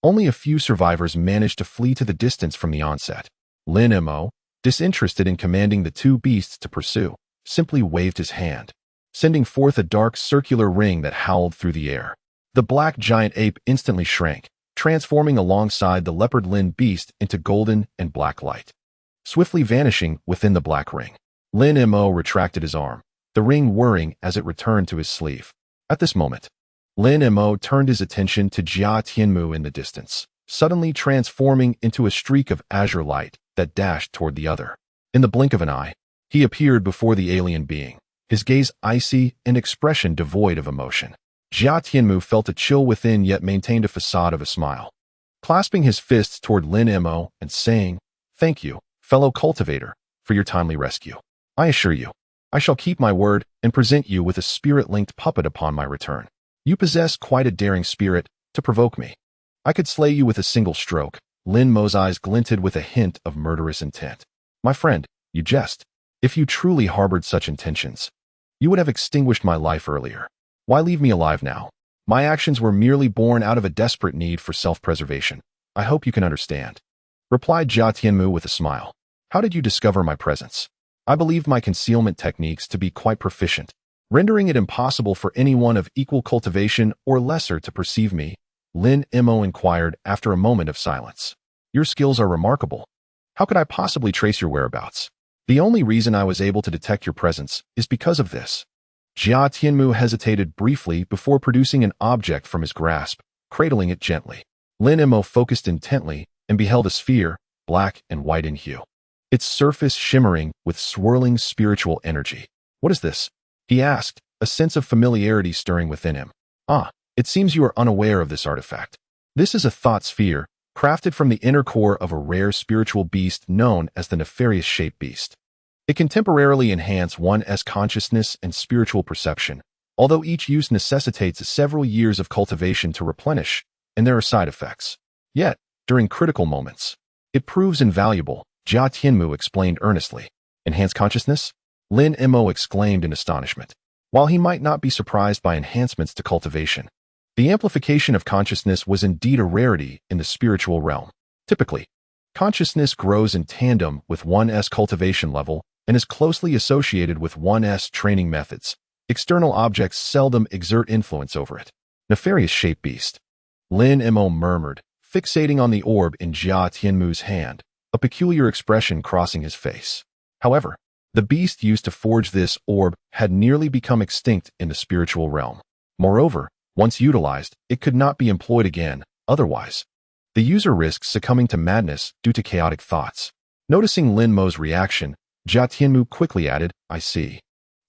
Only a few survivors managed to flee to the distance from the onset. Lin Mo, disinterested in commanding the 2 beasts to pursue, simply waved his hand, sending forth a dark circular ring that howled through the air. The black giant ape instantly shrank, transforming alongside the leopard Lin beast into golden and black light, swiftly vanishing within the black ring. Lin Mo retracted his arm, the ring whirring as it returned to his sleeve. At this moment, Lin Mo turned his attention to Jia Tianmu in the distance, suddenly transforming into a streak of azure light that dashed toward the other. In the blink of an eye, he appeared before the alien being, his gaze icy and expression devoid of emotion. Jia Tianmu felt a chill within yet maintained a facade of a smile, clasping his fists toward Lin Mo and saying, "Thank you, fellow cultivator, for your timely rescue. I assure you, I shall keep my word and present you with a spirit-linked puppet upon my return. You possess quite a daring spirit to provoke me. I could slay you with a single stroke." Lin Mo's eyes glinted with a hint of murderous intent. "My friend, you jest. If you truly harbored such intentions, you would have extinguished my life earlier. Why leave me alive now? My actions were merely born out of a desperate need for self-preservation. I hope you can understand," replied Jia Tianmu with a smile. "How did you discover my presence?" "I believed my concealment techniques to be quite proficient, rendering it impossible for anyone of equal cultivation or lesser to perceive me," Lin Mo inquired after a moment of silence. "Your skills are remarkable. How could I possibly trace your whereabouts? The only reason I was able to detect your presence is because of this." Jia Tianmu hesitated briefly before producing an object from his grasp, cradling it gently. Lin Mo focused intently and beheld a sphere, black and white in hue, its surface shimmering with swirling spiritual energy. "What is this?" he asked, a sense of familiarity stirring within him. "Ah, it seems you are unaware of this artifact. This is a thought sphere, crafted from the inner core of a rare spiritual beast known as the nefarious shape beast. It can temporarily enhance one's consciousness and spiritual perception, although each use necessitates several years of cultivation to replenish, and there are side effects. Yet, during critical moments, it proves invaluable," Jia Tianmu explained earnestly. "Enhance consciousness?" Lin Mo exclaimed in astonishment. While he might not be surprised by enhancements to cultivation, the amplification of consciousness was indeed a rarity in the spiritual realm. Typically, consciousness grows in tandem with one's cultivation level and is closely associated with one's training methods. External objects seldom exert influence over it. "Nefarious shape beast," Lin Mo murmured, fixating on the orb in Jia Tianmu's hand, a peculiar expression crossing his face. However, the beast used to forge this orb had nearly become extinct in the spiritual realm. Moreover, once utilized, it could not be employed again, otherwise. The user risks succumbing to madness due to chaotic thoughts. Noticing Lin Mo's reaction, Jia Tianmu quickly added, "I see."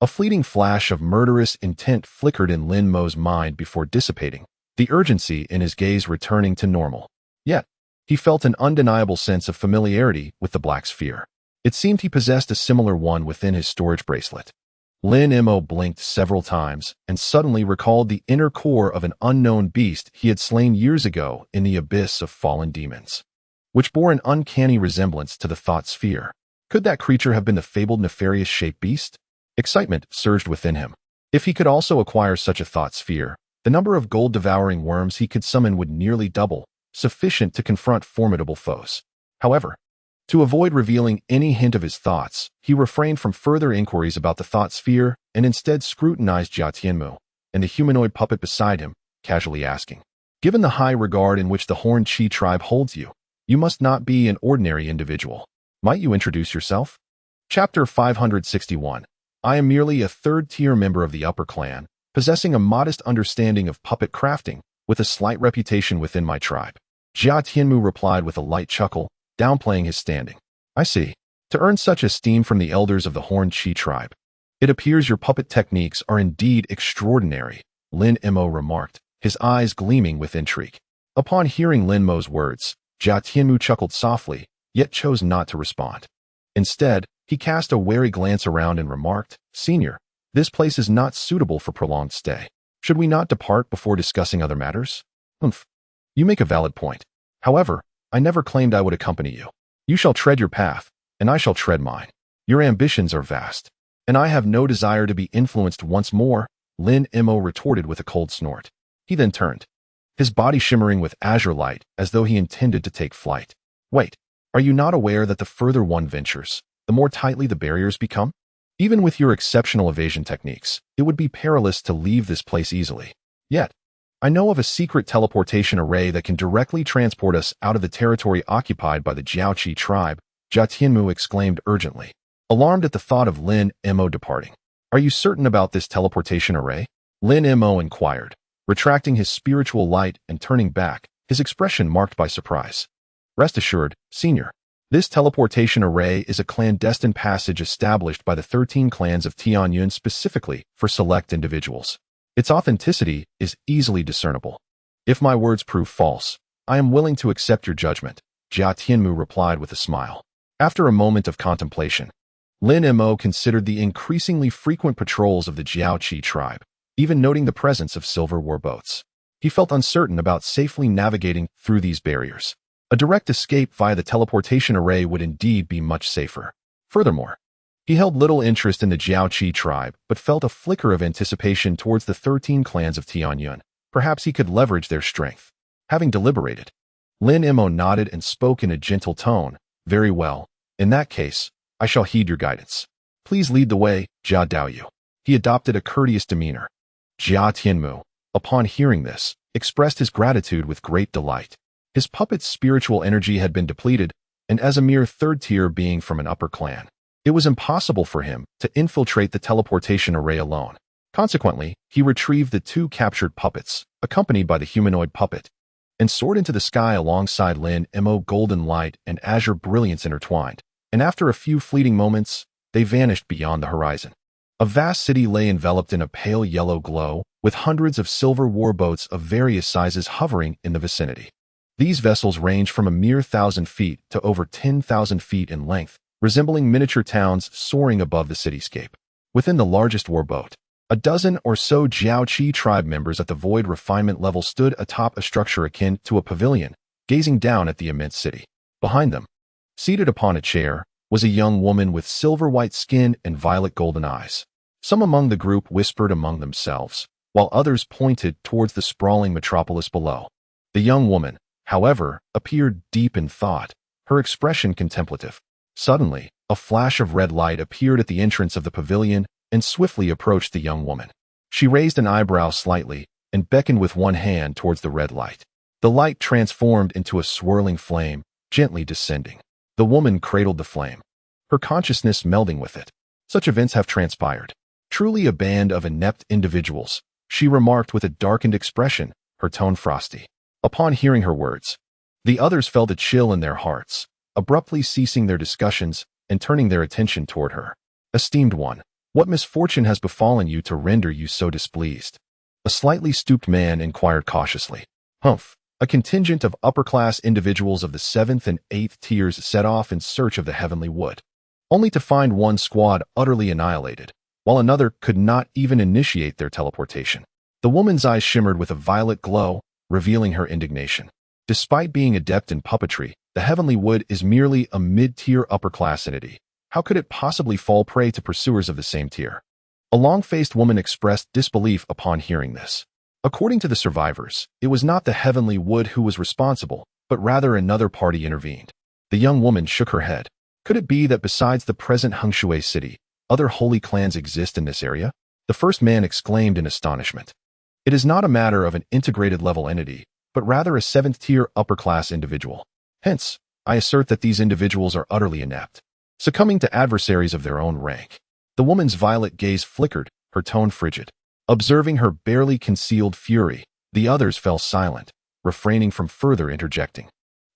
A fleeting flash of murderous intent flickered in Lin Mo's mind before dissipating, the urgency in his gaze returning to normal. Yet, he felt an undeniable sense of familiarity with the black sphere. It seemed he possessed a similar one within his storage bracelet. Lin Mo blinked several times and suddenly recalled the inner core of an unknown beast he had slain years ago in the abyss of fallen demons, which bore an uncanny resemblance to the thought sphere. Could that creature have been the fabled nefarious-shaped beast? Excitement surged within him. If he could also acquire such a thought sphere, the number of gold-devouring worms he could summon would nearly double, sufficient to confront formidable foes. However, to avoid revealing any hint of his thoughts, he refrained from further inquiries about the thought sphere and instead scrutinized Jia Tianmu and the humanoid puppet beside him, casually asking, "Given the high regard in which the Horned Chi tribe holds you, you must not be an ordinary individual. Might you introduce yourself?" Chapter 561. I am merely a third-tier member of the upper clan, possessing a modest understanding of puppet crafting, with a slight reputation within my tribe. Jia Tianmu replied with a light chuckle, downplaying his standing. "I see. To earn such esteem from the elders of the Horned Chi tribe, it appears your puppet techniques are indeed extraordinary," Lin Mo remarked, his eyes gleaming with intrigue. Upon hearing Lin Mo's words, Jia Tianmu chuckled softly, yet chose not to respond. Instead, he cast a wary glance around and remarked, "Senior, this place is not suitable for prolonged stay. Should we not depart before discussing other matters?" "Humph. You make a valid point. However, I never claimed I would accompany you. You shall tread your path, and I shall tread mine. Your ambitions are vast, and I have no desire to be influenced once more," Lin Mo retorted with a cold snort. He then turned, his body shimmering with azure light as though he intended to take flight. "Wait, are you not aware that the further one ventures, the more tightly the barriers become? Even with your exceptional evasion techniques, it would be perilous to leave this place easily. Yet, I know of a secret teleportation array that can directly transport us out of the territory occupied by the Jiaoqi tribe," Jia Tianmu exclaimed urgently, alarmed at the thought of Lin Mo departing. "Are you certain about this teleportation array?" Lin Mo inquired, retracting his spiritual light and turning back, his expression marked by surprise. "Rest assured, Senior. This teleportation array is a clandestine passage established by the 13 clans of Tianyun specifically for select individuals. Its authenticity is easily discernible. If my words prove false, I am willing to accept your judgment," Jia Tianmu replied with a smile. After a moment of contemplation, Lin Mo considered the increasingly frequent patrols of the Jiaoqi tribe, even noting the presence of silver war boats. He felt uncertain about safely navigating through these barriers. A direct escape via the teleportation array would indeed be much safer. Furthermore, he held little interest in the Jiaoqi tribe, but felt a flicker of anticipation towards the 13 clans of Tianyun. Perhaps he could leverage their strength. Having deliberated, Lin Mo nodded and spoke in a gentle tone. "Very well. In that case, I shall heed your guidance. Please lead the way, Jia Daoyu." He adopted a courteous demeanor. Jia Tianmu, upon hearing this, expressed his gratitude with great delight. His puppet's spiritual energy had been depleted, and as a mere third-tier being from an upper clan, it was impossible for him to infiltrate the teleportation array alone. Consequently, he retrieved the 2 captured puppets, accompanied by the humanoid puppet, and soared into the sky alongside Lin Mo. Golden light and azure brilliance intertwined, and after a few fleeting moments, they vanished beyond the horizon. A vast city lay enveloped in a pale yellow glow, with hundreds of silver warboats of various sizes hovering in the vicinity. These vessels range from a mere 1,000 feet to over 10,000 feet in length, resembling miniature towns soaring above the cityscape. Within the largest warboat, a dozen or so Jiaoqi tribe members at the void refinement level stood atop a structure akin to a pavilion, gazing down at the immense city. Behind them, seated upon a chair, was a young woman with silver-white skin and violet-golden eyes. Some among the group whispered among themselves, while others pointed towards the sprawling metropolis below. The young woman, however, appeared deep in thought, her expression contemplative. Suddenly, a flash of red light appeared at the entrance of the pavilion and swiftly approached the young woman. She raised an eyebrow slightly and beckoned with one hand towards the red light. The light transformed into a swirling flame, gently descending. The woman cradled the flame. her consciousness melding with it. Such events have transpired. Truly a band of inept individuals, she remarked with a darkened expression, her tone frosty. Upon hearing her words, the others felt a chill in their hearts, abruptly ceasing their discussions and turning their attention toward her. Esteemed one, what misfortune has befallen you to render you so displeased? A slightly stooped man inquired cautiously. Humph. A contingent of upper-class individuals of the 7th and 8th tiers set off in search of the heavenly wood, only to find one squad utterly annihilated, while another could not even initiate their teleportation. The woman's eyes shimmered with a violet glow, revealing her indignation. Despite being adept in puppetry, the heavenly wood is merely a mid-tier upper-class entity. How could it possibly fall prey to pursuers of the same tier? A long-faced woman expressed disbelief upon hearing this. According to the survivors, it was not the heavenly wood who was responsible, but rather another party intervened. The young woman shook her head. Could it be that besides the present Hengshui city, other holy clans exist in this area? The first man exclaimed in astonishment. It is not a matter of an integrated level entity, but rather a 7th-tier upper-class individual. Hence, I assert that these individuals are utterly inept, succumbing to adversaries of their own rank. The woman's violet gaze flickered, her tone frigid. Observing her barely concealed fury, the others fell silent, refraining from further interjecting.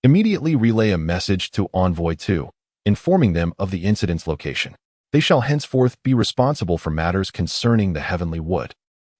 Immediately relay a message to Envoy 2, informing them of the incident's location. They shall henceforth be responsible for matters concerning the heavenly wood,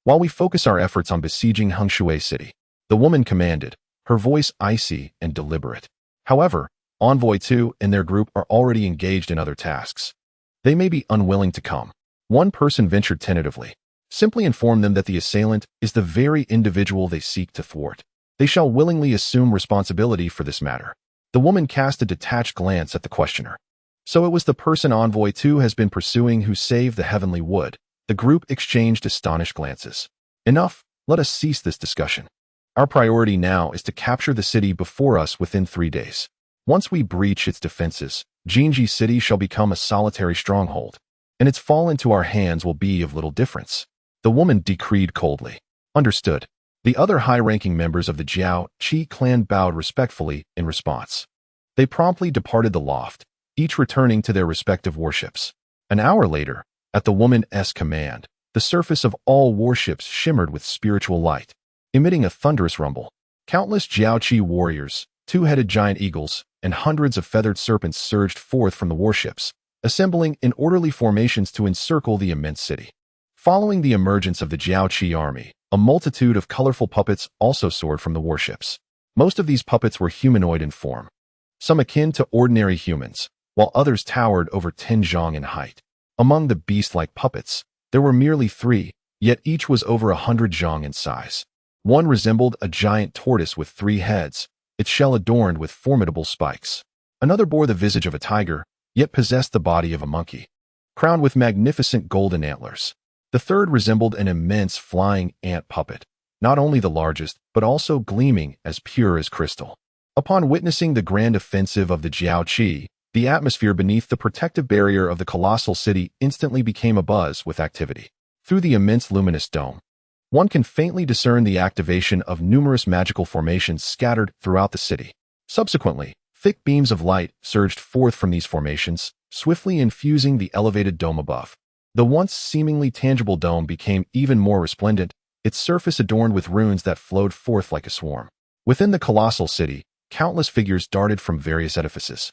while we focus our efforts on besieging Hengshui City. The woman commanded, her voice icy and deliberate. However, Envoy 2 and their group are already engaged in other tasks. They may be unwilling to come. One person ventured tentatively. Simply inform them that the assailant is the very individual they seek to thwart. They shall willingly assume responsibility for this matter. The woman cast a detached glance at the questioner. So it was the person Envoy 2 has been pursuing who saved the heavenly wood. The group exchanged astonished glances. Enough, let us cease this discussion. Our priority now is to capture the city before us within 3 days. Once we breach its defenses, Jinji City shall become a solitary stronghold, and its fall into our hands will be of little difference. The woman decreed coldly. Understood. The other high-ranking members of the Jiao Qi clan bowed respectfully in response. They promptly departed the loft, each returning to their respective warships. An hour later, at the woman's command, the surface of all warships shimmered with spiritual light, emitting a thunderous rumble. Countless Jiao Qi warriors, 2-headed giant eagles, and hundreds of feathered serpents surged forth from the warships, assembling in orderly formations to encircle the immense city. Following the emergence of the Jiao Qi army, a multitude of colorful puppets also soared from the warships. Most of these puppets were humanoid in form, some akin to ordinary humans, while others towered over 10 zhang in height. Among the beast-like puppets, there were merely 3, yet each was over 100 zhang in size. One resembled a giant tortoise with 3 heads, its shell adorned with formidable spikes. Another bore the visage of a tiger, yet possessed the body of a monkey, crowned with magnificent golden antlers. The third resembled an immense flying ant puppet, not only the largest, but also gleaming as pure as crystal. Upon witnessing the grand offensive of the Jiao Qi, the atmosphere beneath the protective barrier of the colossal city instantly became abuzz with activity. Through the immense luminous dome, one can faintly discern the activation of numerous magical formations scattered throughout the city. Subsequently, thick beams of light surged forth from these formations, swiftly infusing the elevated dome above. The once seemingly tangible dome became even more resplendent, its surface adorned with runes that flowed forth like a swarm. Within the colossal city, countless figures darted from various edifices,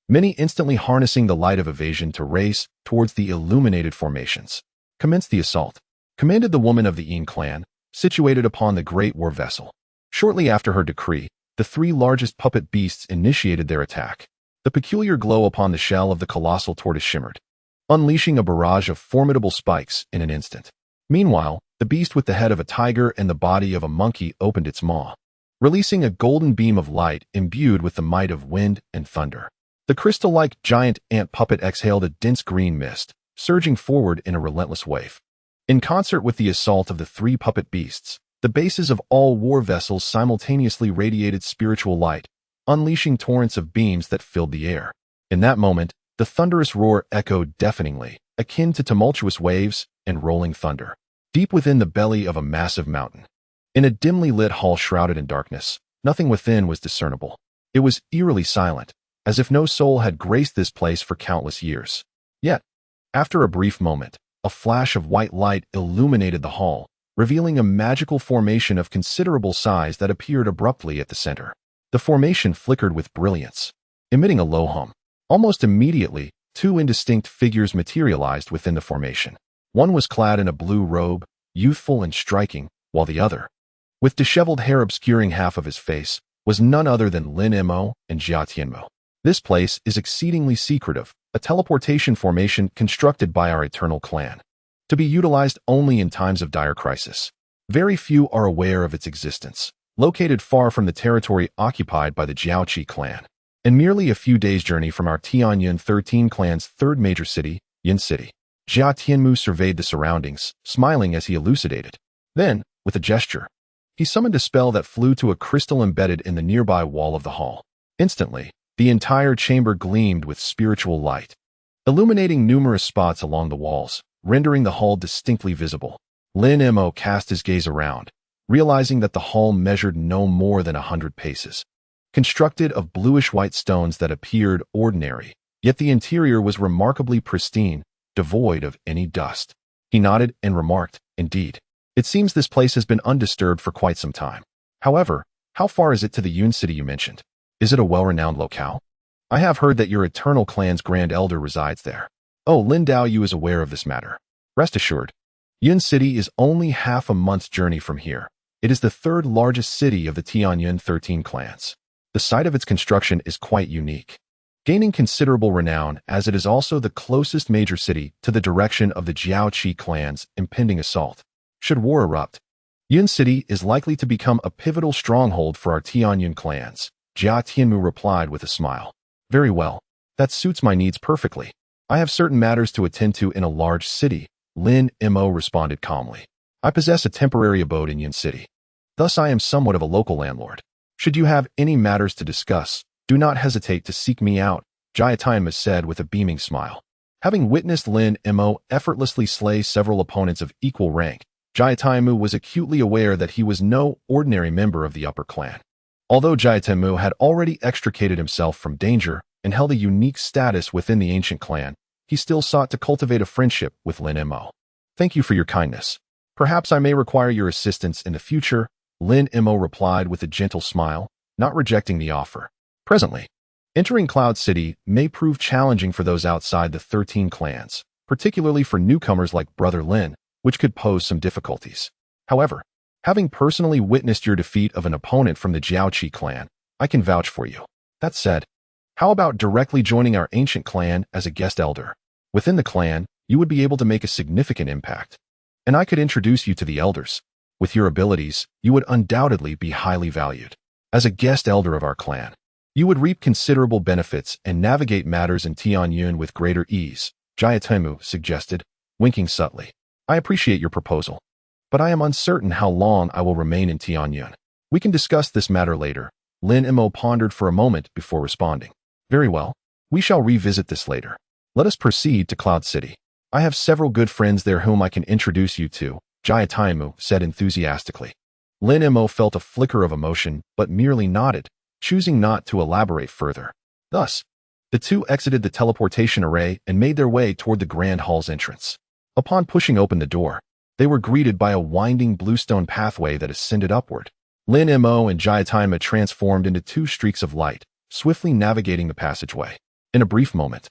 many instantly harnessing the light of evasion to race towards the illuminated formations. Commence the assault, commanded the woman of the Yin clan, situated upon the great war vessel. Shortly after her decree, the 3 largest puppet beasts initiated their attack. The peculiar glow upon the shell of the colossal tortoise shimmered, unleashing a barrage of formidable spikes in an instant. Meanwhile, the beast with the head of a tiger and the body of a monkey opened its maw, releasing a golden beam of light imbued with the might of wind and thunder. The crystal-like giant ant puppet exhaled a dense green mist, surging forward in a relentless wave. In concert with the assault of the 3 puppet beasts, the bases of all war vessels simultaneously radiated spiritual light, unleashing torrents of beams that filled the air. In that moment, the thunderous roar echoed deafeningly, akin to tumultuous waves and rolling thunder, deep within the belly of a massive mountain. In a dimly lit hall shrouded in darkness, nothing within was discernible. It was eerily silent, as if no soul had graced this place for countless years. Yet, after a brief moment, a flash of white light illuminated the hall, revealing a magical formation of considerable size that appeared abruptly at the center. The formation flickered with brilliance, emitting a low hum. Almost immediately, two indistinct figures materialized within the formation. One was clad in a blue robe, youthful and striking, while the other, with disheveled hair obscuring half of his face, was none other than Lin Mo and Jia Tianmu. This place is exceedingly secretive, a teleportation formation constructed by our eternal clan, to be utilized only in times of dire crisis. Very few are aware of its existence. Located far from the territory occupied by the Jiaoqi clan, and merely a few days' journey from our Tianyun 13 clan's third major city, Yin City. Jia Tianmu surveyed the surroundings, smiling as he elucidated. Then, with a gesture, he summoned a spell that flew to a crystal embedded in the nearby wall of the hall. Instantly, the entire chamber gleamed with spiritual light, illuminating numerous spots along the walls, rendering the hall distinctly visible. Lin Mo cast his gaze around, realizing that the hall measured no more than 100 paces. Constructed of bluish-white stones that appeared ordinary, yet the interior was remarkably pristine, devoid of any dust. He nodded and remarked, "Indeed, it seems this place has been undisturbed for quite some time. However, how far is it to the Yun city you mentioned? Is it a well-renowned locale? I have heard that your eternal clan's grand elder resides there." "Oh, Lin Dao Yu is aware of this matter. Rest assured, Yun city is only half a month's journey from here. It is the third largest city of the Tianyun 13 clans. The site of its construction is quite unique, gaining considerable renown as it is also the closest major city to the direction of the Jiaoqi clan's impending assault. Should war erupt, Yun city is likely to become a pivotal stronghold for our Tianyun clans." Jia Tianmu replied with a smile. "Very well, that suits my needs perfectly. I have certain matters to attend to in a large city," Lin Mo responded calmly. "I possess a temporary abode in Yin City. Thus I am somewhat of a local landlord. Should you have any matters to discuss, do not hesitate to seek me out," Jia Tianmu said with a beaming smile. Having witnessed Lin Mo effortlessly slay several opponents of equal rank, Jia Tianmu was acutely aware that he was no ordinary member of the upper clan. Although Jia Tianmu had already extricated himself from danger and held a unique status within the ancient clan, he still sought to cultivate a friendship with Lin Mo. "Thank you for your kindness. Perhaps I may require your assistance in the future," Lin Mo replied with a gentle smile, not rejecting the offer. Presently, entering Cloud City may prove challenging for those outside the 13 clans, particularly for newcomers like Brother Lin, which could pose some difficulties. However, having personally witnessed your defeat of an opponent from the Jiaoqi clan, I can vouch for you. That said, how about directly joining our ancient clan as a guest elder? Within the clan, you would be able to make a significant impact, and I could introduce you to the elders. With your abilities, you would undoubtedly be highly valued. As a guest elder of our clan, you would reap considerable benefits and navigate matters in Tianyun with greater ease," Jia Tianmu suggested, winking subtly. "I appreciate your proposal, but I am uncertain how long I will remain in Tianyun. We can discuss this matter later." Lin Mo pondered for a moment before responding. "Very well, we shall revisit this later. Let us proceed to Cloud City. I have several good friends there whom I can introduce you to," Jia Tianmu said enthusiastically. Lin Mo felt a flicker of emotion, but merely nodded, choosing not to elaborate further. Thus, the two exited the teleportation array and made their way toward the grand hall's entrance. Upon pushing open the door, they were greeted by a winding bluestone pathway that ascended upward. Lin Mo and Jia Tianmu transformed into two streaks of light, swiftly navigating the passageway. In a brief moment,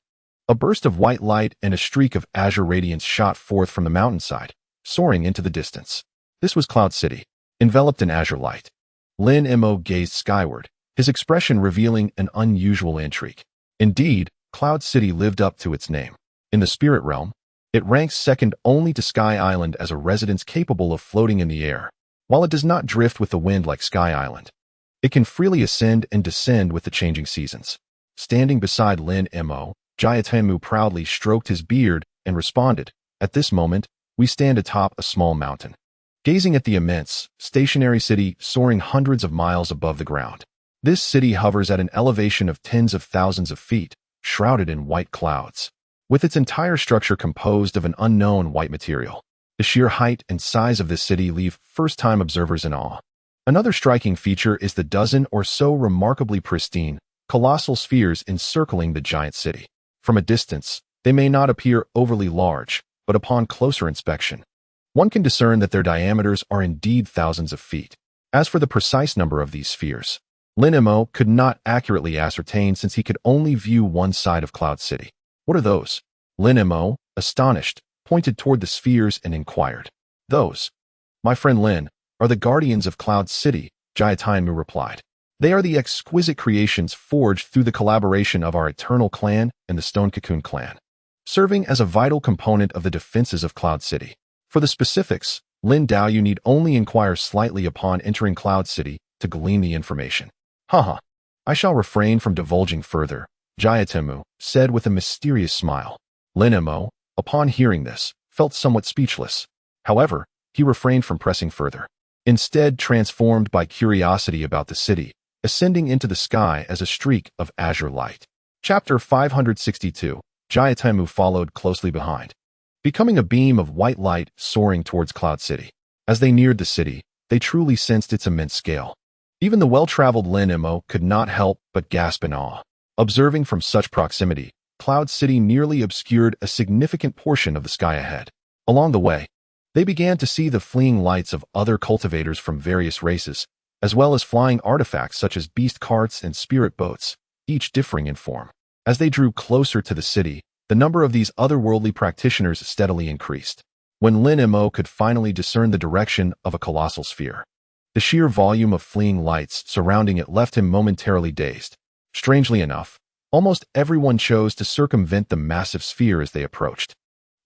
a burst of white light and a streak of azure radiance shot forth from the mountainside, soaring into the distance. This was Cloud City, enveloped in azure light. Lin Mo gazed skyward, his expression revealing an unusual intrigue. Indeed, Cloud City lived up to its name. In the spirit realm, it ranks second only to Sky Island as a residence capable of floating in the air. While it does not drift with the wind like Sky Island, it can freely ascend and descend with the changing seasons. Standing beside Lin Mo, Jia Tianmu proudly stroked his beard and responded, "At this moment, we stand atop a small mountain, gazing at the immense, stationary city soaring hundreds of miles above the ground. This city hovers at an elevation of tens of thousands of feet, shrouded in white clouds, with its entire structure composed of an unknown white material. The sheer height and size of this city leave first-time observers in awe. Another striking feature is the dozen or so remarkably pristine, colossal spheres encircling the giant city. From a distance, they may not appear overly large, but upon closer inspection, one can discern that their diameters are indeed thousands of feet. As for the precise number of these spheres, Lin Mo could not accurately ascertain since he could only view one side of Cloud City. What are those? Lin Mo, astonished, pointed toward the spheres and inquired. Those, my friend Lin, are the guardians of Cloud City, Jia Tianmu replied. They are the exquisite creations forged through the collaboration of our Eternal Clan and the Stone Cocoon Clan, serving as a vital component of the defenses of Cloud City. For the specifics, Lin Dao, you need only inquire slightly upon entering Cloud City to glean the information. Haha, I shall refrain from divulging further, Jia Tianmu said with a mysterious smile. Lin Mo, upon hearing this, felt somewhat speechless. However, he refrained from pressing further, instead transformed by curiosity about the city, ascending into the sky as a streak of azure light. Chapter 562, Jia Tianmu followed closely behind, becoming a beam of white light soaring towards Cloud City. As they neared the city, they truly sensed its immense scale. Even the well-traveled Lin Mo could not help but gasp in awe. Observing from such proximity, Cloud City nearly obscured a significant portion of the sky ahead. Along the way, they began to see the fleeing lights of other cultivators from various races, as well as flying artifacts such as beast carts and spirit boats, each differing in form. As they drew closer to the city, the number of these otherworldly practitioners steadily increased. When Lin Mo could finally discern the direction of a colossal sphere, the sheer volume of fleeing lights surrounding it left him momentarily dazed. Strangely enough, almost everyone chose to circumvent the massive sphere as they approached,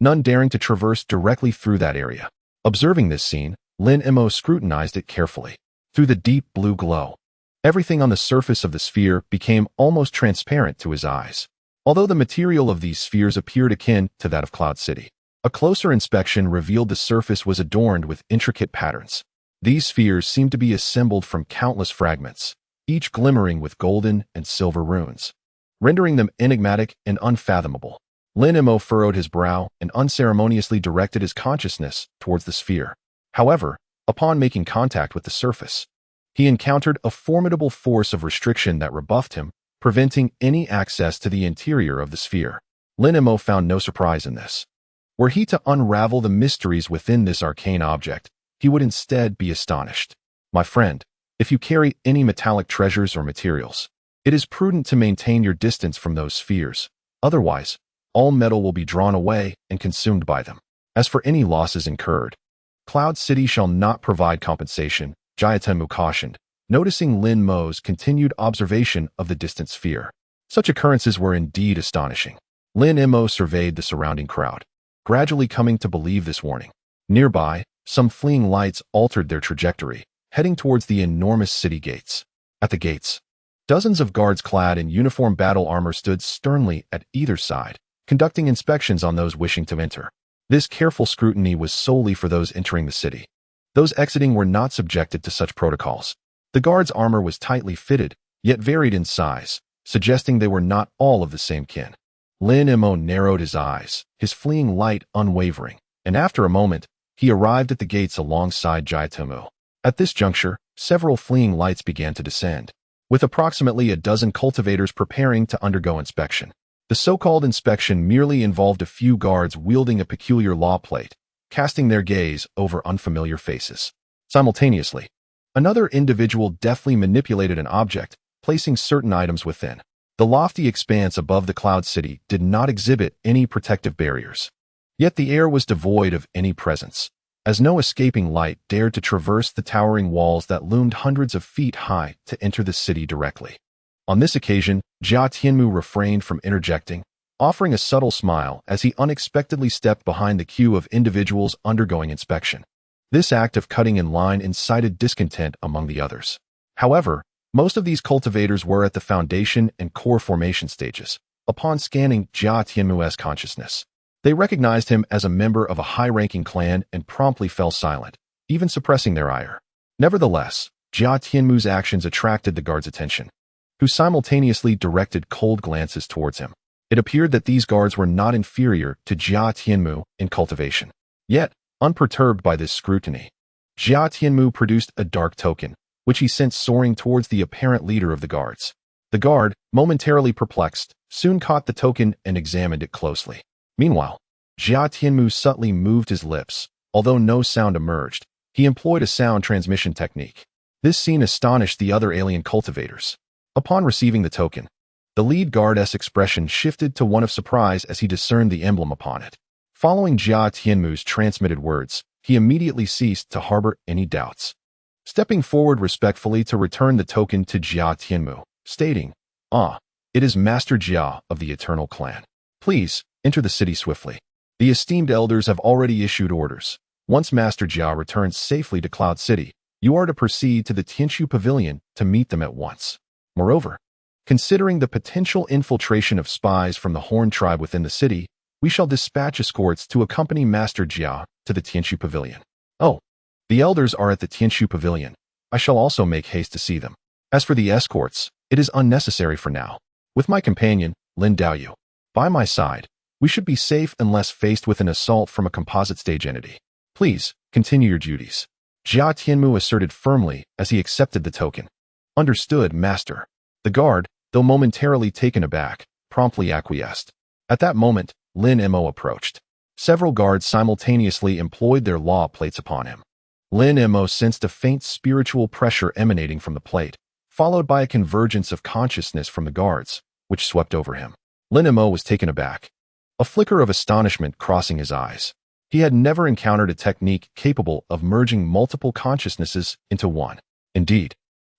none daring to traverse directly through that area. Observing this scene, Lin Mo scrutinized it carefully. Through the deep blue glow, everything on the surface of the sphere became almost transparent to his eyes. Although the material of these spheres appeared akin to that of Cloud City, a closer inspection revealed the surface was adorned with intricate patterns. These spheres seemed to be assembled from countless fragments, each glimmering with golden and silver runes, rendering them enigmatic and unfathomable. Lin Mo furrowed his brow and unceremoniously directed his consciousness towards the sphere. However, upon making contact with the surface, he encountered a formidable force of restriction that rebuffed him, preventing any access to the interior of the sphere. Lin Mo found no surprise in this. Were he to unravel the mysteries within this arcane object, he would instead be astonished. My friend, if you carry any metallic treasures or materials, it is prudent to maintain your distance from those spheres. Otherwise, all metal will be drawn away and consumed by them. As for any losses incurred, Cloud City shall not provide compensation, Jia Tianmu cautioned, noticing Lin Mo's continued observation of the distant sphere. Such occurrences were indeed astonishing. Lin Mo surveyed the surrounding crowd, gradually coming to believe this warning. Nearby, some fleeing lights altered their trajectory, heading towards the enormous city gates. At the gates, dozens of guards clad in uniform battle armor stood sternly at either side, conducting inspections on those wishing to enter. This careful scrutiny was solely for those entering the city. Those exiting were not subjected to such protocols. The guards' armor was tightly fitted, yet varied in size, suggesting they were not all of the same kin. Lin Mo narrowed his eyes, his fleeing light unwavering, and after a moment, he arrived at the gates alongside Jia Tianmu. At this juncture, several fleeing lights began to descend, with approximately a dozen cultivators preparing to undergo inspection. The so-called inspection merely involved a few guards wielding a peculiar law plate, casting their gaze over unfamiliar faces. Simultaneously, another individual deftly manipulated an object, placing certain items within. The lofty expanse above the Cloud City did not exhibit any protective barriers. Yet the air was devoid of any presence, as no escaping light dared to traverse the towering walls that loomed hundreds of feet high to enter the city directly. On this occasion, Jia Tianmu refrained from interjecting, offering a subtle smile as he unexpectedly stepped behind the queue of individuals undergoing inspection. This act of cutting in line incited discontent among the others. However, most of these cultivators were at the foundation and core formation stages. Upon scanning Jia Tianmu's consciousness, they recognized him as a member of a high-ranking clan and promptly fell silent, even suppressing their ire. Nevertheless, Jia Tianmu's actions attracted the guards' attention, who simultaneously directed cold glances towards him. It appeared that these guards were not inferior to Jia Tianmu in cultivation. Yet, unperturbed by this scrutiny, Jia Tianmu produced a dark token, which he sent soaring towards the apparent leader of the guards. The guard, momentarily perplexed, soon caught the token and examined it closely. Meanwhile, Jia Tianmu subtly moved his lips. Although no sound emerged, he employed a sound transmission technique. This scene astonished the other alien cultivators. Upon receiving the token, the lead guard's expression shifted to one of surprise as he discerned the emblem upon it. Following Jia Tianmu's transmitted words, he immediately ceased to harbor any doubts. Stepping forward respectfully to return the token to Jia Tianmu, stating, it is Master Jia of the Eternal Clan. Please, enter the city swiftly. The esteemed elders have already issued orders. Once Master Jia returns safely to Cloud City, you are to proceed to the Tianshu Pavilion to meet them at once. Moreover, considering the potential infiltration of spies from the Horn tribe within the city, we shall dispatch escorts to accompany Master Jia to the Tianshu Pavilion. Oh, the elders are at the Tianshu Pavilion. I shall also make haste to see them. As for the escorts, it is unnecessary for now. With my companion, Lin Daoyu, by my side, we should be safe unless faced with an assault from a composite stage entity. Please, continue your duties. Jia Tianmu asserted firmly as he accepted the token. Understood, Master. The guard, though momentarily taken aback, promptly acquiesced. At that moment, Lin Mo approached. Several guards simultaneously employed their law plates upon him. Lin Mo sensed a faint spiritual pressure emanating from the plate, followed by a convergence of consciousness from the guards, which swept over him. Lin Mo was taken aback, a flicker of astonishment crossing his eyes. He had never encountered a technique capable of merging multiple consciousnesses into one. Indeed,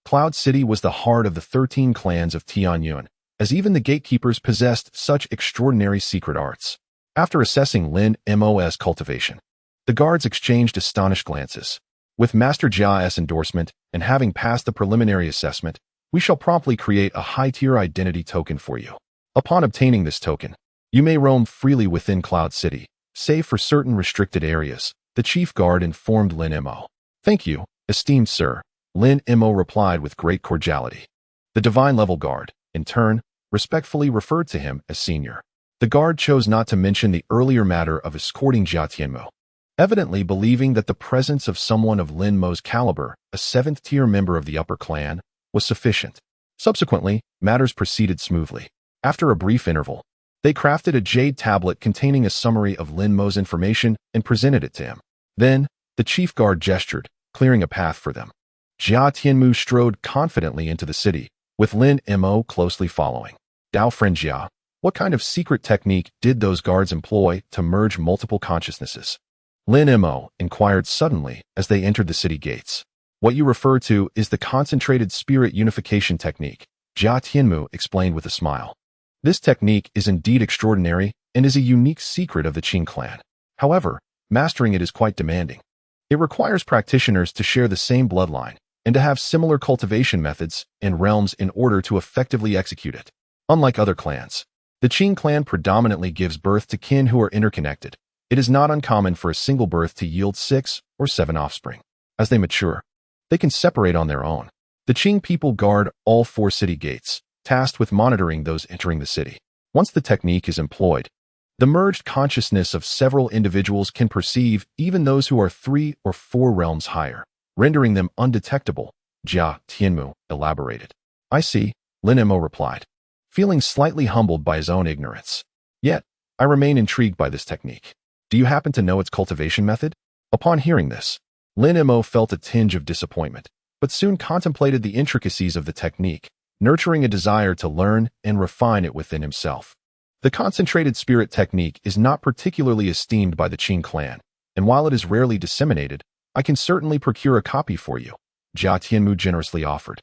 Cloud City was the heart of the 13 clans of Tianyun, as even the gatekeepers possessed such extraordinary secret arts. After assessing Lin Mo's cultivation, the guards exchanged astonished glances. With Master Jia's endorsement and having passed the preliminary assessment, we shall promptly create a high-tier identity token for you. Upon obtaining this token, you may roam freely within Cloud City, save for certain restricted areas, the chief guard informed Lin Mo. Thank you, esteemed sir, Lin Mo replied with great cordiality. The divine-level guard, in turn, respectfully referred to him as senior. The guard chose not to mention the earlier matter of escorting Jia Tianmu, evidently believing that the presence of someone of Lin Mo's caliber, a 7th-tier member of the upper clan, was sufficient. Subsequently, matters proceeded smoothly. After a brief interval, they crafted a jade tablet containing a summary of Lin Mo's information and presented it to him. Then, the chief guard gestured, clearing a path for them. Jia Tianmu strode confidently into the city, with Lin Mo closely following. Dao friend Jia, what kind of secret technique did those guards employ to merge multiple consciousnesses? Lin Mo inquired suddenly as they entered the city gates. What you refer to is the concentrated spirit unification technique, Jia Tianmu explained with a smile. This technique is indeed extraordinary and is a unique secret of the Qing clan. However, mastering it is quite demanding. It requires practitioners to share the same bloodline and to have similar cultivation methods and realms in order to effectively execute it. Unlike other clans, the Qing clan predominantly gives birth to kin who are interconnected. It is not uncommon for a single birth to yield 6 or 7 offspring. As they mature, they can separate on their own. The Qing people guard all 4 city gates, tasked with monitoring those entering the city. Once the technique is employed, the merged consciousness of several individuals can perceive even those who are 3 or 4 realms higher, rendering them undetectable, Jia Tianmu elaborated. I see, Lin Mo replied, feeling slightly humbled by his own ignorance. Yet, I remain intrigued by this technique. Do you happen to know its cultivation method? Upon hearing this, Lin Mo felt a tinge of disappointment, but soon contemplated the intricacies of the technique, nurturing a desire to learn and refine it within himself. The concentrated spirit technique is not particularly esteemed by the Qing clan, and while it is rarely disseminated, I can certainly procure a copy for you, Jia Tianmu generously offered.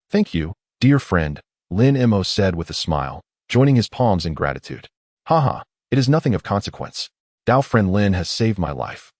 Thank you, dear friend, Lin Mo said with a smile, joining his palms in gratitude. Haha, it is nothing of consequence. Dao friend Lin has saved my life.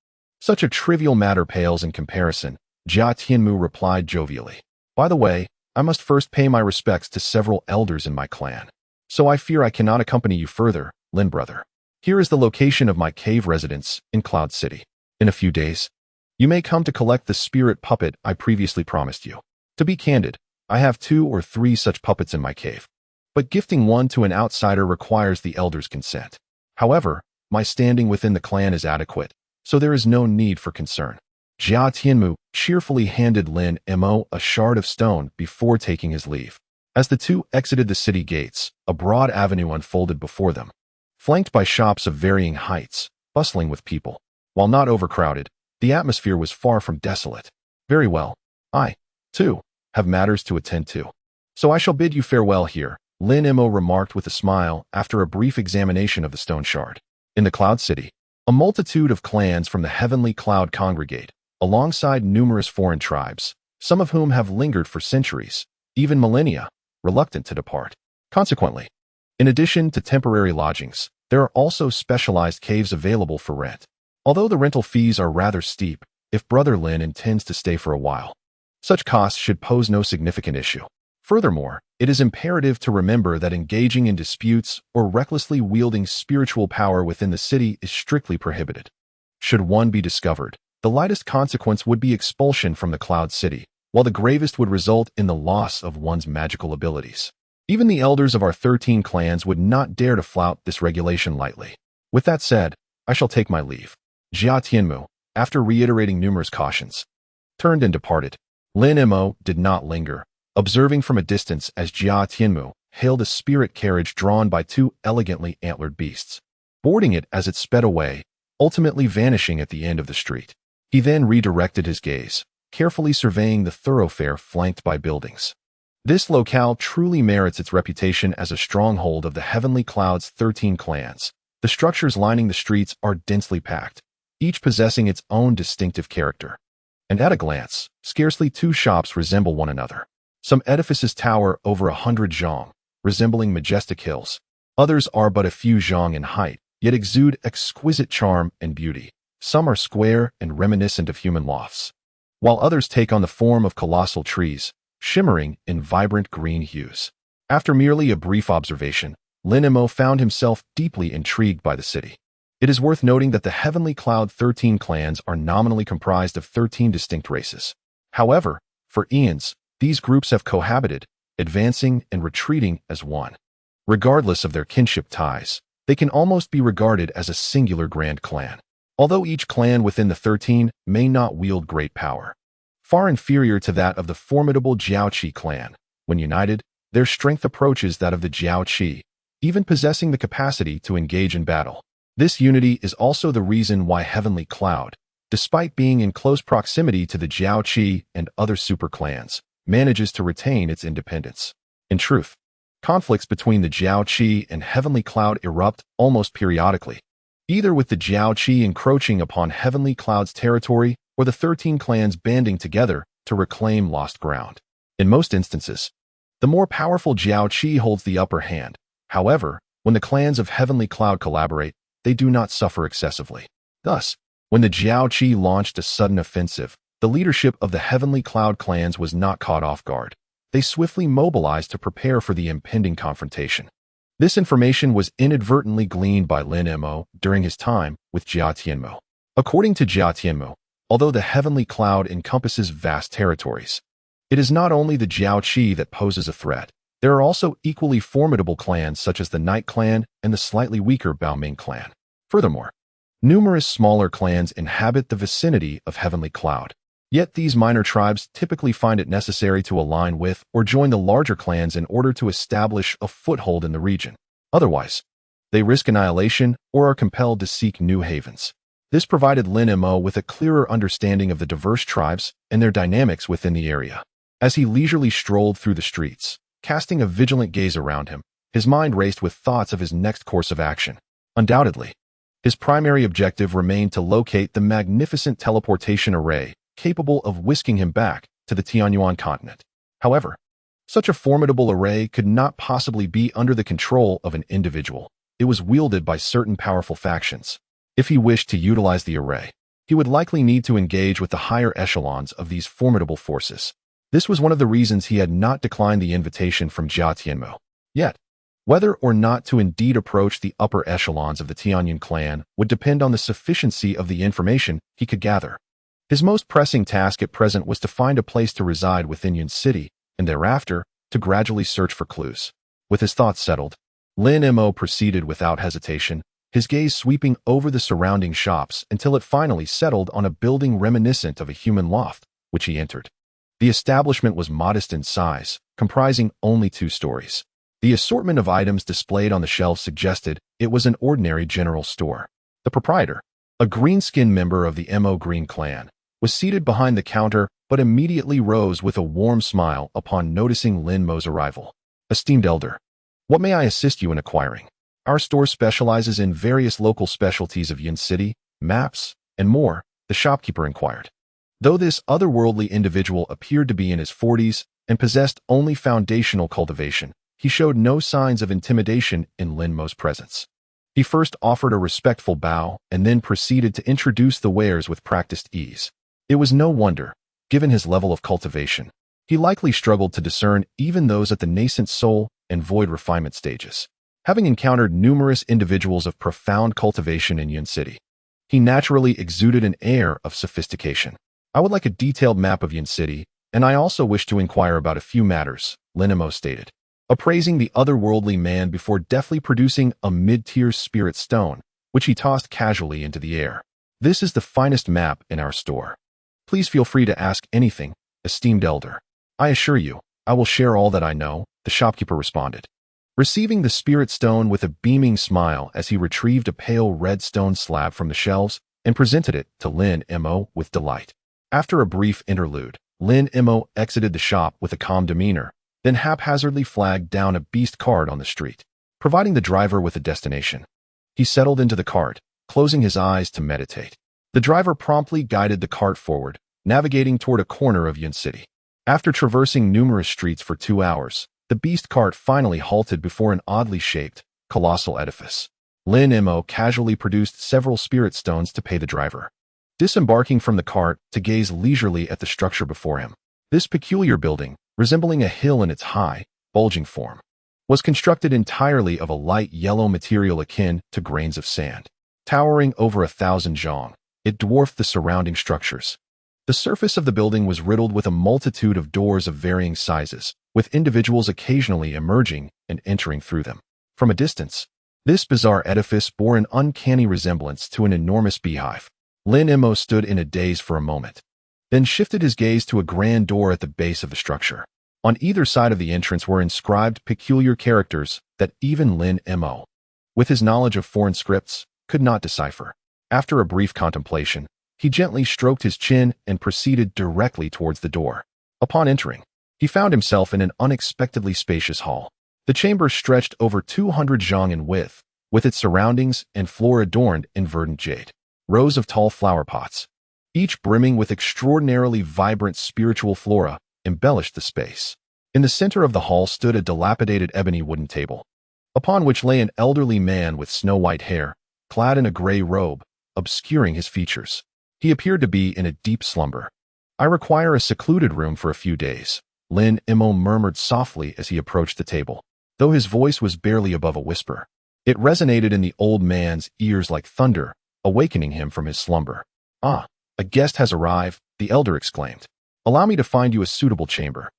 Such a trivial matter pales in comparison, Jia Tianmu replied jovially. By the way, I must first pay my respects to several elders in my clan. So I fear I cannot accompany you further, Lin brother. Here is the location of my cave residence in Cloud City. In a few days, you may come to collect the spirit puppet I previously promised you. To be candid, I have 2 or 3 such puppets in my cave, but gifting one to an outsider requires the elder's consent. However, my standing within the clan is adequate, so there is no need for concern. Jia Tianmu cheerfully handed Lin Mo a shard of stone before taking his leave. As the two exited the city gates, a broad avenue unfolded before them, flanked by shops of varying heights, bustling with people. While not overcrowded, the atmosphere was far from desolate. Very well. I, too, have matters to attend to. So I shall bid you farewell here, Lin Mo remarked with a smile after a brief examination of the stone shard. In the Cloud City, a multitude of clans from the heavenly cloud congregate, alongside numerous foreign tribes, some of whom have lingered for centuries, even millennia, reluctant to depart. Consequently, in addition to temporary lodgings, there are also specialized caves available for rent. Although the rental fees are rather steep, if Brother Lin intends to stay for a while, such costs should pose no significant issue. Furthermore, it is imperative to remember that engaging in disputes or recklessly wielding spiritual power within the city is strictly prohibited. Should one be discovered, the lightest consequence would be expulsion from the Cloud City, while the gravest would result in the loss of one's magical abilities. Even the elders of our 13 clans would not dare to flout this regulation lightly. With that said, I shall take my leave. Jia Tianmu, after reiterating numerous cautions, turned and departed. Lin Mo did not linger, observing from a distance as Jia Tianmu hailed a spirit carriage drawn by two elegantly antlered beasts, boarding it as it sped away, ultimately vanishing at the end of the street. He then redirected his gaze, carefully surveying the thoroughfare flanked by buildings. This locale truly merits its reputation as a stronghold of the Heavenly Cloud's 13 clans. The structures lining the streets are densely packed, each possessing its own distinctive character. And at a glance, scarcely two shops resemble one another. Some edifices tower over 100 zhang, resembling majestic hills. Others are but a few zhang in height, yet exude exquisite charm and beauty. Some are square and reminiscent of human lofts, while others take on the form of colossal trees, shimmering in vibrant green hues. After merely a brief observation, Lin Mo found himself deeply intrigued by the city. It is worth noting that the Heavenly Cloud 13 clans are nominally comprised of 13 distinct races. However, for eons, these groups have cohabited, advancing and retreating as one. Regardless of their kinship ties, they can almost be regarded as a singular grand clan. Although each clan within the 13 may not wield great power, far inferior to that of the formidable Jiaoqi clan, when united, their strength approaches that of the Jiaoqi, even possessing the capacity to engage in battle. This unity is also the reason why Heavenly Cloud, despite being in close proximity to the Jiaoqi and other super clans, manages to retain its independence. In truth, conflicts between the Jiaoqi and Heavenly Cloud erupt almost periodically, either with the Jiaoqi encroaching upon Heavenly Cloud's territory or the 13 clans banding together to reclaim lost ground. In most instances, the more powerful Jiaoqi holds the upper hand. However, when the clans of Heavenly Cloud collaborate, they do not suffer excessively. Thus, when the Jiaoqi launched a sudden offensive, the leadership of the Heavenly Cloud clans was not caught off guard. They swiftly mobilized to prepare for the impending confrontation. This information was inadvertently gleaned by Lin Mo during his time with Jia Tianmu. According to Jia Tianmu, although the Heavenly Cloud encompasses vast territories, it is not only the Jiaoqi that poses a threat. There are also equally formidable clans such as the Night Clan and the slightly weaker Baoming clan. Furthermore, numerous smaller clans inhabit the vicinity of Heavenly Cloud. Yet these minor tribes typically find it necessary to align with or join the larger clans in order to establish a foothold in the region. Otherwise, they risk annihilation or are compelled to seek new havens. This provided Lin Mo with a clearer understanding of the diverse tribes and their dynamics within the area. As he leisurely strolled through the streets, casting a vigilant gaze around him, his mind raced with thoughts of his next course of action. Undoubtedly, his primary objective remained to locate the magnificent teleportation array capable of whisking him back to the Tianyuan continent. However, such a formidable array could not possibly be under the control of an individual. It was wielded by certain powerful factions. If he wished to utilize the array, he would likely need to engage with the higher echelons of these formidable forces. This was one of the reasons he had not declined the invitation from Jia Tianmu. Yet, whether or not to indeed approach the upper echelons of the Tianyuan clan would depend on the sufficiency of the information he could gather. His most pressing task at present was to find a place to reside within Yun City, and thereafter, to gradually search for clues. With his thoughts settled, Lin Mo proceeded without hesitation, his gaze sweeping over the surrounding shops until it finally settled on a building reminiscent of a human loft, which he entered. The establishment was modest in size, comprising only 2 stories. The assortment of items displayed on the shelves suggested it was an ordinary general store. The proprietor, a green-skinned member of the Mo Green clan, was seated behind the counter but immediately rose with a warm smile upon noticing Lin Mo's arrival. Esteemed elder, what may I assist you in acquiring? Our store specializes in various local specialties of Yin City, maps, and more, the shopkeeper inquired. Though this otherworldly individual appeared to be in his 40s and possessed only foundational cultivation, he showed no signs of intimidation in Lin Mo's presence. He first offered a respectful bow and then proceeded to introduce the wares with practiced ease. It was no wonder, given his level of cultivation. He likely struggled to discern even those at the nascent soul and void refinement stages. Having encountered numerous individuals of profound cultivation in Yin City, he naturally exuded an air of sophistication. I would like a detailed map of Yin City, and I also wish to inquire about a few matters, Lin Mo stated, appraising the otherworldly man before deftly producing a mid-tier spirit stone, which he tossed casually into the air. This is the finest map in our store. Please feel free to ask anything, esteemed elder. I assure you, I will share all that I know, the shopkeeper responded, receiving the spirit stone with a beaming smile as he retrieved a pale red stone slab from the shelves and presented it to Lin Mo with delight. After a brief interlude, Lin Mo exited the shop with a calm demeanor, then haphazardly flagged down a beast cart on the street, providing the driver with a destination. He settled into the cart, closing his eyes to meditate. The driver promptly guided the cart forward, navigating toward a corner of Yin City. After traversing numerous streets for 2 hours, the beast cart finally halted before an oddly shaped, colossal edifice. Lin Mo casually produced several spirit stones to pay the driver, disembarking from the cart to gaze leisurely at the structure before him. This peculiar building, resembling a hill in its high, bulging form, was constructed entirely of a light yellow material akin to grains of sand. Towering over 1,000 zhang, it dwarfed the surrounding structures. The surface of the building was riddled with a multitude of doors of varying sizes, with individuals occasionally emerging and entering through them. From a distance, this bizarre edifice bore an uncanny resemblance to an enormous beehive. Lin Mo stood in a daze for a moment, then shifted his gaze to a grand door at the base of the structure. On either side of the entrance were inscribed peculiar characters that even Lin Mo, with his knowledge of foreign scripts, could not decipher. After a brief contemplation, he gently stroked his chin and proceeded directly towards the door. Upon entering, he found himself in an unexpectedly spacious hall. The chamber stretched over 200 zhang in width, with its surroundings and floor adorned in verdant jade. Rows of tall flower pots, each brimming with extraordinarily vibrant spiritual flora, embellished the space. In the center of the hall stood a dilapidated ebony wooden table, upon which lay an elderly man with snow-white hair, clad in a gray robe, obscuring his features. He appeared to be in a deep slumber. I require a secluded room for a few days, Lin Mo murmured softly as he approached the table, though his voice was barely above a whisper. It resonated in the old man's ears like thunder, awakening him from his slumber. Ah, a guest has arrived, the elder exclaimed. Allow me to find you a suitable chamber.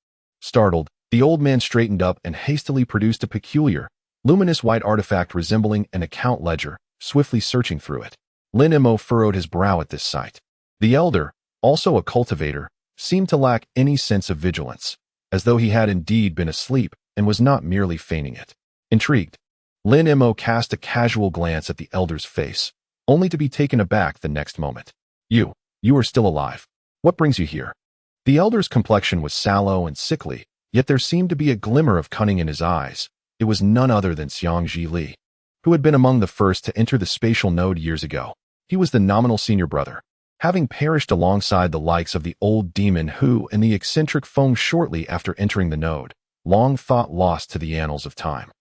Startled, the old man straightened up and hastily produced a peculiar, luminous white artifact resembling an account ledger, swiftly searching through it. Lin Mo furrowed his brow at this sight. The elder, also a cultivator, seemed to lack any sense of vigilance, as though he had indeed been asleep and was not merely feigning it. Intrigued, Lin Mo cast a casual glance at the elder's face, only to be taken aback the next moment. You are still alive. What brings you here? The elder's complexion was sallow and sickly, yet there seemed to be a glimmer of cunning in his eyes. It was none other than Xiang Li, who had been among the first to enter the spatial node years ago. He was the nominal senior brother, having perished alongside the likes of the old demon Hu and the eccentric Feng shortly after entering the node, long thought lost to the annals of time.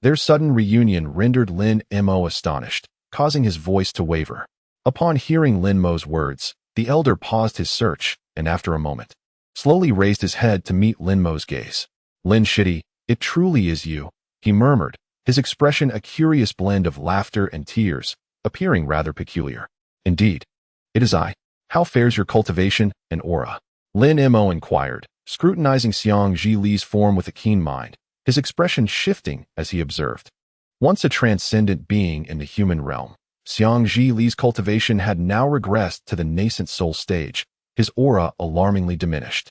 Their sudden reunion rendered Lin Mo astonished, causing his voice to waver. Upon hearing Lin Mo's words, the elder paused his search, and after a moment, slowly raised his head to meet Lin Mo's gaze. Lin Shitty, it truly is you, he murmured, his expression a curious blend of laughter and tears, appearing rather peculiar. Indeed, it is I. How fares your cultivation and aura? Lin Mo inquired, scrutinizing Xiang Li's form with a keen mind, his expression shifting as he observed. Once a transcendent being in the human realm, Xiang Li's cultivation had now regressed to the nascent soul stage, his aura alarmingly diminished,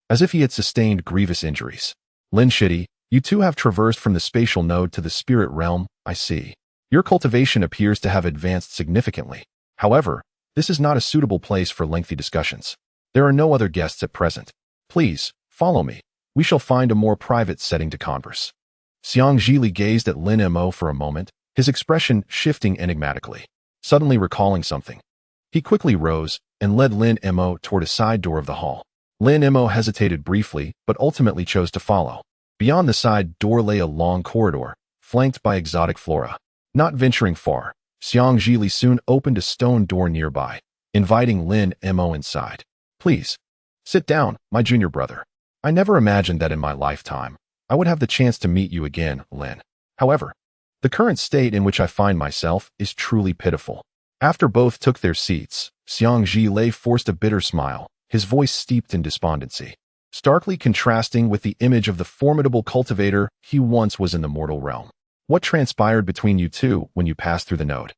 as if he had sustained grievous injuries. Lin Shitty, you two have traversed from the spatial node to the spirit realm, I see. Your cultivation appears to have advanced significantly. However, this is not a suitable place for lengthy discussions. There are no other guests at present. Please, follow me. We shall find a more private setting to converse. Xiang Zhili gazed at Lin Mo for a moment, his expression shifting enigmatically. Suddenly recalling something, he quickly rose and led Lin Mo toward a side door of the hall. Lin Mo hesitated briefly, but ultimately chose to follow. Beyond the side door lay a long corridor, flanked by exotic flora. Not venturing far, Xiang Zhili soon opened a stone door nearby, inviting Lin Mo inside. Please, sit down, my junior brother. I never imagined that in my lifetime, I would have the chance to meet you again, Lin. However, the current state in which I find myself is truly pitiful. After both took their seats, Xiang Zhili forced a bitter smile, his voice steeped in despondency, starkly contrasting with the image of the formidable cultivator he once was in the mortal realm. What transpired between you two when you passed through the node?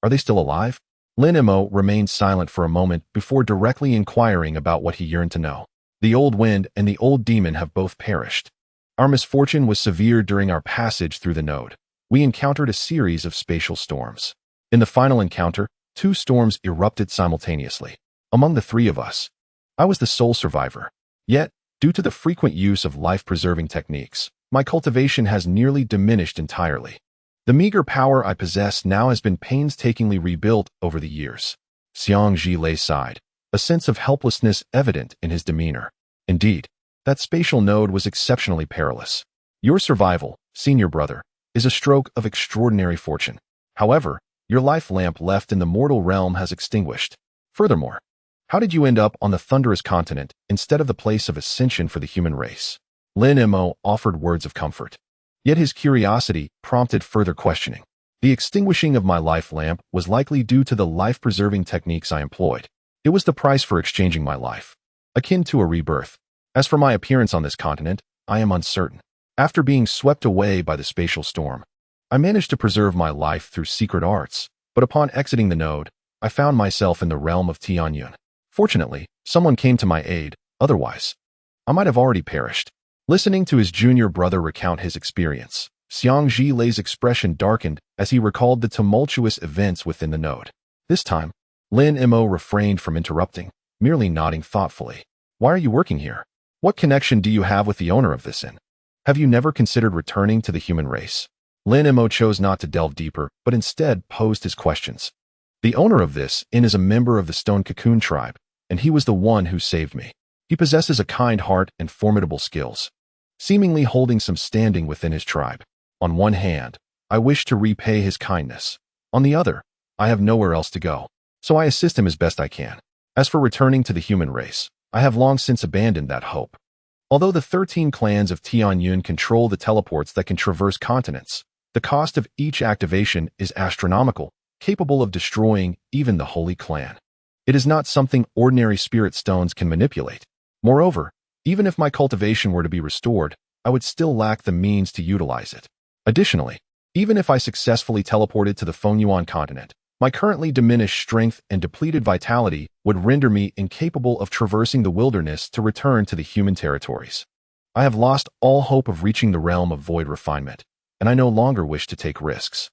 Are they still alive? Lin Mo remained silent for a moment before directly inquiring about what he yearned to know. The old wind and the old demon have both perished. Our misfortune was severe during our passage through the node. We encountered a series of spatial storms. In the final encounter, 2 storms erupted simultaneously. Among the 3 of us, I was the sole survivor. Yet, due to the frequent use of life-preserving techniques, my cultivation has nearly diminished entirely. The meager power I possess now has been painstakingly rebuilt over the years. Xiang Zhili sighed, a sense of helplessness evident in his demeanor. Indeed, that spatial node was exceptionally perilous. Your survival, senior brother, is a stroke of extraordinary fortune. However, your life lamp left in the mortal realm has extinguished. Furthermore, how did you end up on the thunderous continent instead of the place of ascension for the human race? Lin Mo offered words of comfort. Yet his curiosity prompted further questioning. The extinguishing of my life lamp was likely due to the life-preserving techniques I employed. It was the price for exchanging my life, akin to a rebirth. As for my appearance on this continent, I am uncertain. After being swept away by the spatial storm, I managed to preserve my life through secret arts, but upon exiting the node, I found myself in the realm of Tianyun. Fortunately, someone came to my aid, otherwise, I might have already perished. Listening to his junior brother recount his experience, Xiang Zhili's expression darkened as he recalled the tumultuous events within the node. This time, Lin Mo refrained from interrupting, merely nodding thoughtfully. Why are you working here? What connection do you have with the owner of this inn? Have you never considered returning to the human race? Lin Mo chose not to delve deeper, but instead posed his questions. The owner of this inn is a member of the Stone Cocoon tribe, and he was the one who saved me. He possesses a kind heart and formidable skills, seemingly holding some standing within his tribe. On one hand, I wish to repay his kindness. On the other, I have nowhere else to go, so I assist him as best I can. As for returning to the human race, I have long since abandoned that hope. Although the 13 clans of Tianyun control the teleports that can traverse continents, the cost of each activation is astronomical, capable of destroying even the Holy Clan. It is not something ordinary spirit stones can manipulate. Moreover, even if my cultivation were to be restored, I would still lack the means to utilize it. Additionally, even if I successfully teleported to the Fengyuan continent, my currently diminished strength and depleted vitality would render me incapable of traversing the wilderness to return to the human territories. I have lost all hope of reaching the realm of void refinement, and I no longer wish to take risks.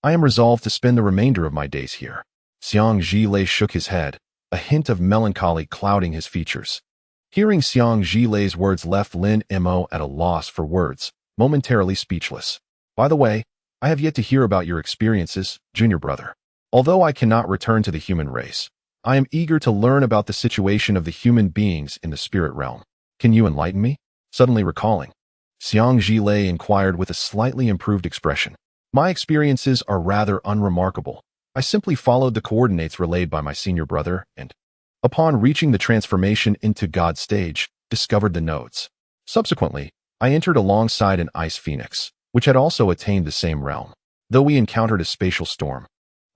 I am resolved to spend the remainder of my days here. Xiang Zhili shook his head, a hint of melancholy clouding his features. Hearing Xiang Zhili's words left Lin Mo at a loss for words, momentarily speechless. By the way, I have yet to hear about your experiences, junior brother. Although I cannot return to the human race, I am eager to learn about the situation of the human beings in the spirit realm. Can you enlighten me? Suddenly recalling, Xiang Zhili inquired with a slightly improved expression. My experiences are rather unremarkable. I simply followed the coordinates relayed by my senior brother and, upon reaching the transformation into God stage, discovered the nodes. Subsequently, I entered alongside an ice phoenix, which had also attained the same realm. Though we encountered a spatial storm,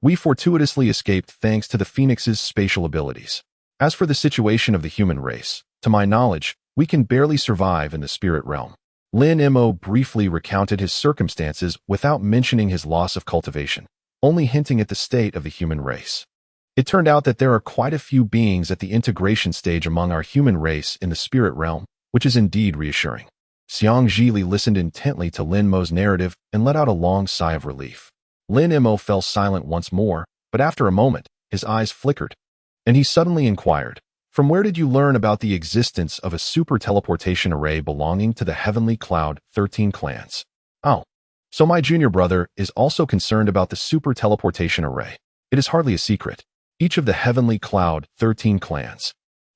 we fortuitously escaped thanks to the phoenix's spatial abilities. As for the situation of the human race, to my knowledge, we can barely survive in the spirit realm. Lin Mo briefly recounted his circumstances without mentioning his loss of cultivation, only hinting at the state of the human race. It turned out that there are quite a few beings at the integration stage among our human race in the spirit realm, which is indeed reassuring. Xiang Zhili listened intently to Lin Mo's narrative and let out a long sigh of relief. Lin Mo fell silent once more, but after a moment, his eyes flickered, and he suddenly inquired, "From where did you learn about the existence of a super teleportation array belonging to the Heavenly Cloud 13 clans?" "Oh, so my junior brother is also concerned about the super teleportation array. It is hardly a secret. Each of the Heavenly Cloud 13 clans,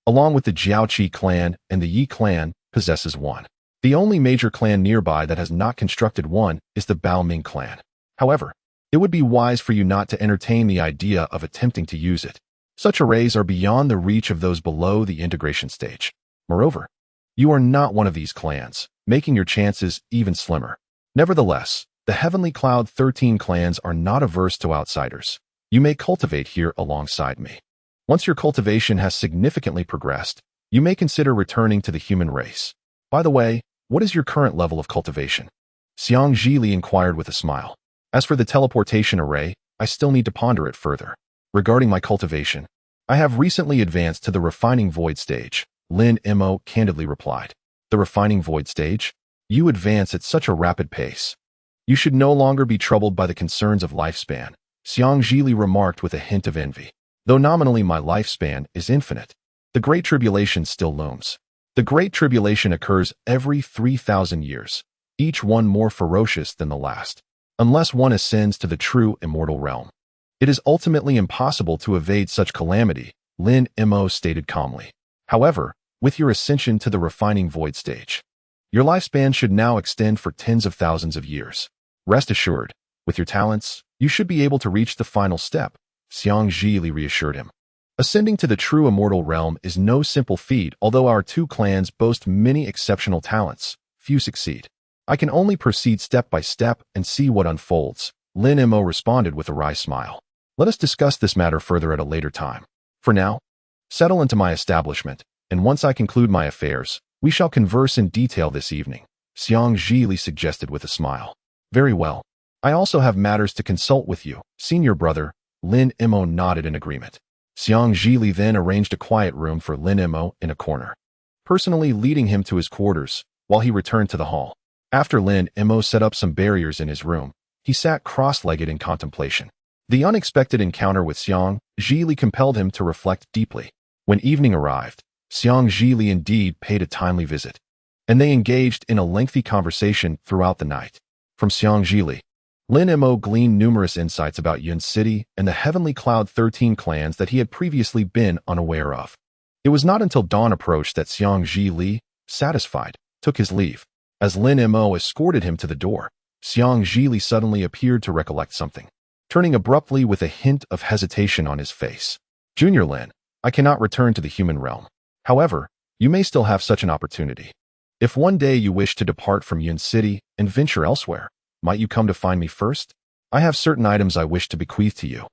along with the Jiaoqi clan and the Yi clan, possesses one. The only major clan nearby that has not constructed one is the Baoming clan. However, it would be wise for you not to entertain the idea of attempting to use it. Such arrays are beyond the reach of those below the integration stage. Moreover, you are not one of these clans, making your chances even slimmer. Nevertheless, the Heavenly Cloud 13 clans are not averse to outsiders. You may cultivate here alongside me. Once your cultivation has significantly progressed, you may consider returning to the human race. By the way, what is your current level of cultivation?" Xiang Zhili inquired with a smile. "As for the teleportation array, I still need to ponder it further. Regarding my cultivation, I have recently advanced to the refining void stage," Lin Mo candidly replied. "The refining void stage? You advance at such a rapid pace. You should no longer be troubled by the concerns of lifespan," Xiang Zhili remarked with a hint of envy. "Though nominally my lifespan is infinite, the Great Tribulation still looms. The Great Tribulation occurs every 3,000 years, each one more ferocious than the last. Unless one ascends to the true immortal realm, it is ultimately impossible to evade such calamity," Lin Mo stated calmly. "However, with your ascension to the refining void stage, your lifespan should now extend for tens of thousands of years. Rest assured, with your talents, you should be able to reach the final step," Xiang Zhili reassured him. "Ascending to the true immortal realm is no simple feat. Although our two clans boast many exceptional talents, few succeed. I can only proceed step by step and see what unfolds," Lin Mo responded with a wry smile. "Let us discuss this matter further at a later time. For now, settle into my establishment, and once I conclude my affairs, we shall converse in detail this evening," Xiang Zhili suggested with a smile. "Very well. I also have matters to consult with you, senior brother," Lin Mo nodded in agreement. Xiang Zhili then arranged a quiet room for Lin Mo in a corner, personally leading him to his quarters, while he returned to the hall. After Lin Mo set up some barriers in his room, he sat cross-legged in contemplation. The unexpected encounter with Xiang Zhili compelled him to reflect deeply. When evening arrived, Xiang Zhili indeed paid a timely visit, and they engaged in a lengthy conversation throughout the night. From Xiang Zhili, Lin Mo gleaned numerous insights about Yun City and the Heavenly Cloud 13 clans that he had previously been unaware of. It was not until dawn approached that Xiang Zhili, satisfied, took his leave. As Lin Mo escorted him to the door, Xiang Zhili suddenly appeared to recollect something, turning abruptly with a hint of hesitation on his face. "Junior Lin, I cannot return to the human realm. However, you may still have such an opportunity. If one day you wish to depart from Yun City and venture elsewhere, might you come to find me first? I have certain items I wish to bequeath to you,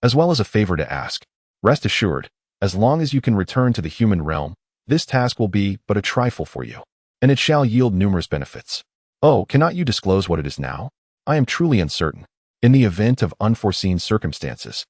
as well as a favor to ask. Rest assured, as long as you can return to the human realm, this task will be but a trifle for you, and it shall yield numerous benefits." "Oh, cannot you disclose what it is now? I am truly uncertain. In the event of unforeseen circumstances,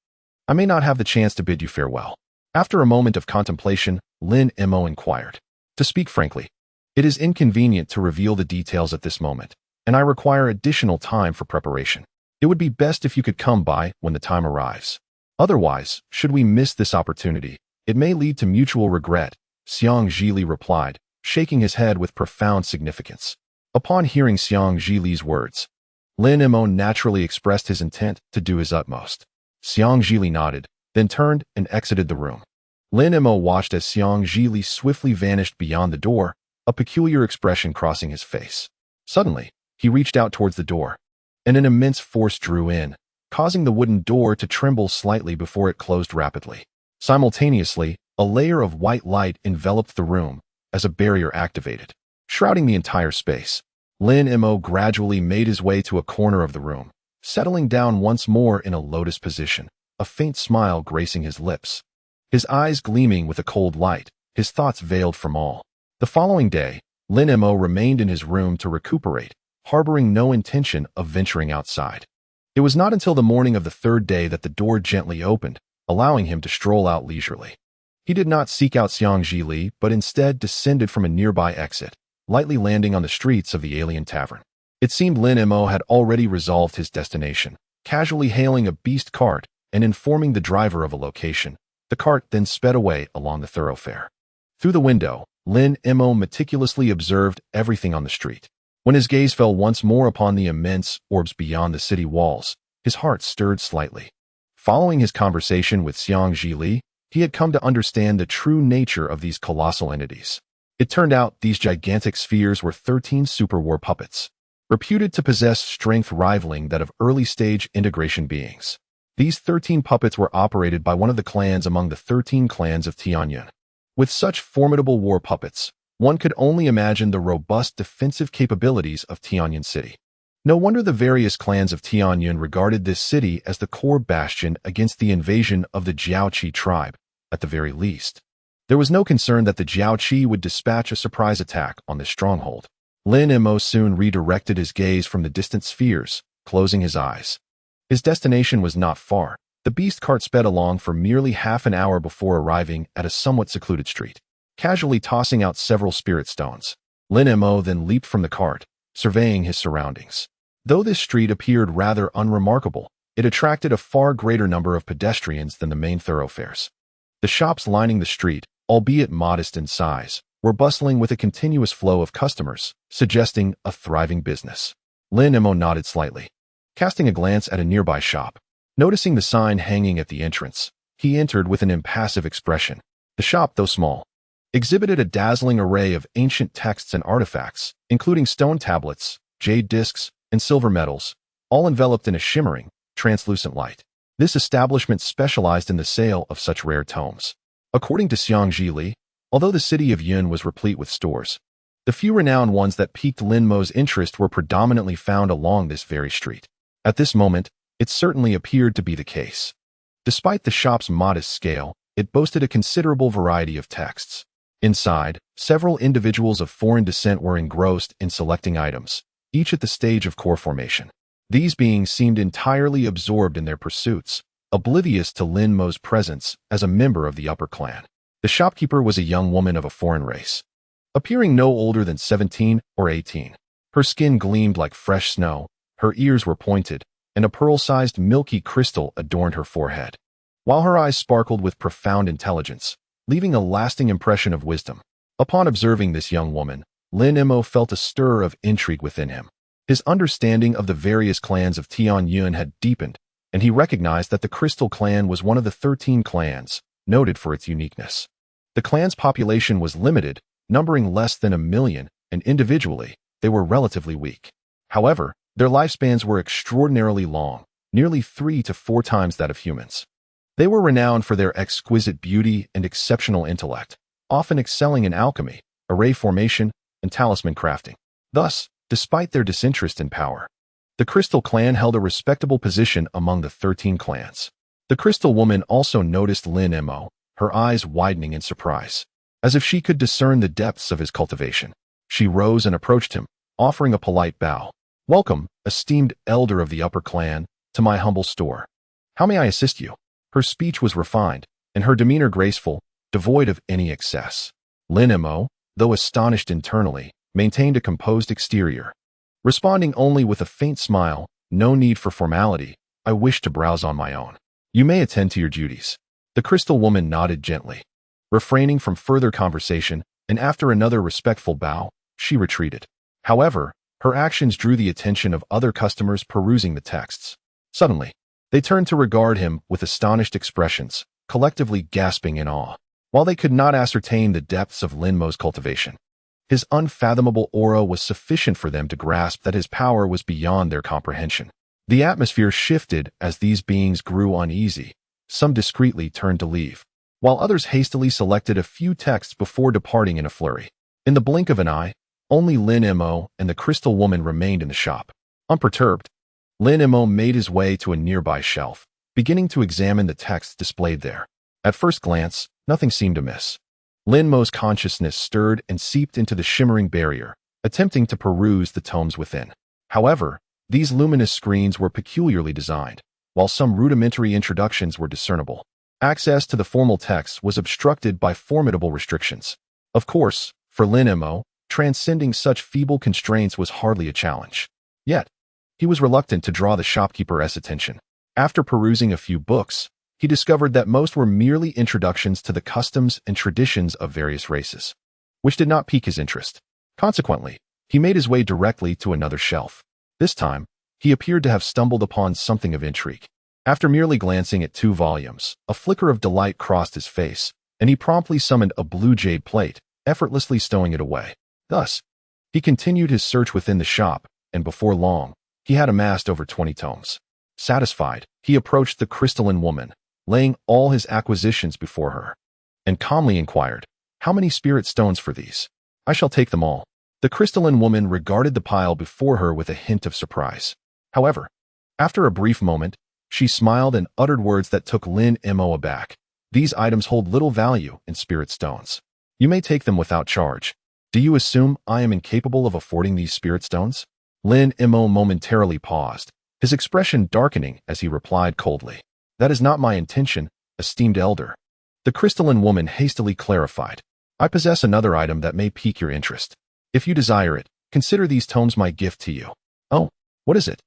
I may not have the chance to bid you farewell." After a moment of contemplation, Lin Mo inquired, "To speak frankly, it is inconvenient to reveal the details at this moment, and I require additional time for preparation. It would be best if you could come by when the time arrives. Otherwise, should we miss this opportunity, it may lead to mutual regret," Xiang Zhili replied, shaking his head with profound significance. Upon hearing Xiang Zhili's words, Lin Mo naturally expressed his intent to do his utmost. Xiang Zhili nodded, then turned and exited the room. Lin Mo watched as Xiang Zhili swiftly vanished beyond the door, a peculiar expression crossing his face. Suddenly, he reached out towards the door, and an immense force drew in, causing the wooden door to tremble slightly before it closed rapidly. Simultaneously, a layer of white light enveloped the room as a barrier activated, shrouding the entire space. Lin Mo gradually made his way to a corner of the room, settling down once more in a lotus position, a faint smile gracing his lips. His eyes gleaming with a cold light, his thoughts veiled from all. The following day, Lin Mo remained in his room to recuperate, harboring no intention of venturing outside. It was not until the morning of the third day that the door gently opened, allowing him to stroll out leisurely. He did not seek out Xiang Zhili, but instead descended from a nearby exit, lightly landing on the streets of the alien tavern. It seemed Lin Mo had already resolved his destination, casually hailing a beast cart and informing the driver of a location. The cart then sped away along the thoroughfare. Through the window, Lin Mo meticulously observed everything on the street. When his gaze fell once more upon the immense orbs beyond the city walls, his heart stirred slightly. Following his conversation with Xiang Zhili, he had come to understand the true nature of these colossal entities. It turned out these gigantic spheres were 13 super war puppets, reputed to possess strength rivaling that of early-stage integration beings. These 13 puppets were operated by one of the clans among the 13 clans of Tianyun. With such formidable war puppets, one could only imagine the robust defensive capabilities of Tianyun City. No wonder the various clans of Tianyun regarded this city as the core bastion against the invasion of the Jiaoqi tribe, at the very least. There was no concern that the Jiaoqi would dispatch a surprise attack on this stronghold. Lin Mo soon redirected his gaze from the distant spheres, closing his eyes. His destination was not far. The beast cart sped along for merely half an hour before arriving at a somewhat secluded street. Casually tossing out several spirit stones, Lin Mo then leaped from the cart, surveying his surroundings. Though this street appeared rather unremarkable, it attracted a far greater number of pedestrians than the main thoroughfares. The shops lining the street, albeit modest in size, were bustling with a continuous flow of customers, suggesting a thriving business. Lin Mo nodded slightly, casting a glance at a nearby shop. Noticing the sign hanging at the entrance, he entered with an impassive expression. The shop, though small, exhibited a dazzling array of ancient texts and artifacts, including stone tablets, jade discs, and silver medals, all enveloped in a shimmering, translucent light. This establishment specialized in the sale of such rare tomes. According to Xiang Zhili, although the city of Yun was replete with stores, the few renowned ones that piqued Lin Mo's interest were predominantly found along this very street. At this moment, it certainly appeared to be the case. Despite the shop's modest scale, it boasted a considerable variety of texts. Inside, several individuals of foreign descent were engrossed in selecting items, each at the stage of core formation. These beings seemed entirely absorbed in their pursuits, oblivious to Lin Mo's presence as a member of the upper clan. The shopkeeper was a young woman of a foreign race, appearing no older than 17 or 18. Her skin gleamed like fresh snow, her ears were pointed, and a pearl-sized milky crystal adorned her forehead, while her eyes sparkled with profound intelligence, leaving a lasting impression of wisdom. Upon observing this young woman, Lin Mo felt a stir of intrigue within him. His understanding of the various clans of Tianyun had deepened, and he recognized that the Crystal Clan was one of the 13 clans, noted for its uniqueness. The clan's population was limited, numbering less than 1 million, and individually, they were relatively weak. However, their lifespans were extraordinarily long, nearly 3 to 4 times that of humans. They were renowned for their exquisite beauty and exceptional intellect, often excelling in alchemy, array formation, and talisman crafting. Thus, despite their disinterest in power, the Crystal Clan held a respectable position among the 13 clans. The Crystal Woman also noticed Lin Mo, her eyes widening in surprise, as if she could discern the depths of his cultivation. She rose and approached him, offering a polite bow. "Welcome, esteemed elder of the upper clan, to my humble store. How may I assist you?" Her speech was refined, and her demeanor graceful, devoid of any excess. Lin Mo, though astonished internally, maintained a composed exterior, responding only with a faint smile. "No need for formality, I wish to browse on my own. You may attend to your duties." The Crystal Woman nodded gently, refraining from further conversation, and after another respectful bow, she retreated. However, her actions drew the attention of other customers perusing the texts. Suddenly, they turned to regard him with astonished expressions, collectively gasping in awe. While they could not ascertain the depths of Lin Mo's cultivation, his unfathomable aura was sufficient for them to grasp that his power was beyond their comprehension. The atmosphere shifted as these beings grew uneasy. Some discreetly turned to leave, while others hastily selected a few texts before departing in a flurry. In the blink of an eye, only Lin Mo and the Crystal Woman remained in the shop. Unperturbed, Lin Mo made his way to a nearby shelf, beginning to examine the texts displayed there. At first glance, nothing seemed amiss. Lin Mo's consciousness stirred and seeped into the shimmering barrier, attempting to peruse the tomes within. However, these luminous screens were peculiarly designed, while some rudimentary introductions were discernible. Access to the formal text was obstructed by formidable restrictions. Of course, for Lin Mo, transcending such feeble constraints was hardly a challenge. Yet, he was reluctant to draw the shopkeeper's attention. After perusing a few books, he discovered that most were merely introductions to the customs and traditions of various races, which did not pique his interest. Consequently, he made his way directly to another shelf. This time, he appeared to have stumbled upon something of intrigue. After merely glancing at 2 volumes, a flicker of delight crossed his face, and he promptly summoned a blue jade plate, effortlessly stowing it away. Thus, he continued his search within the shop, and before long, he had amassed over 20 tomes. Satisfied, he approached the crystalline woman, laying all his acquisitions before her, and calmly inquired, "How many spirit stones for these?" "I shall take them all." The crystalline woman regarded the pile before her with a hint of surprise. However, after a brief moment, she smiled and uttered words that took Lin Mo aback. "These items hold little value in spirit stones. You may take them without charge." "Do you assume I am incapable of affording these spirit stones?" Lin Mo momentarily paused, his expression darkening as he replied coldly. "That is not my intention, esteemed elder." The crystalline woman hastily clarified. "I possess another item that may pique your interest. If you desire it, consider these tomes my gift to you." "Oh, what is it?"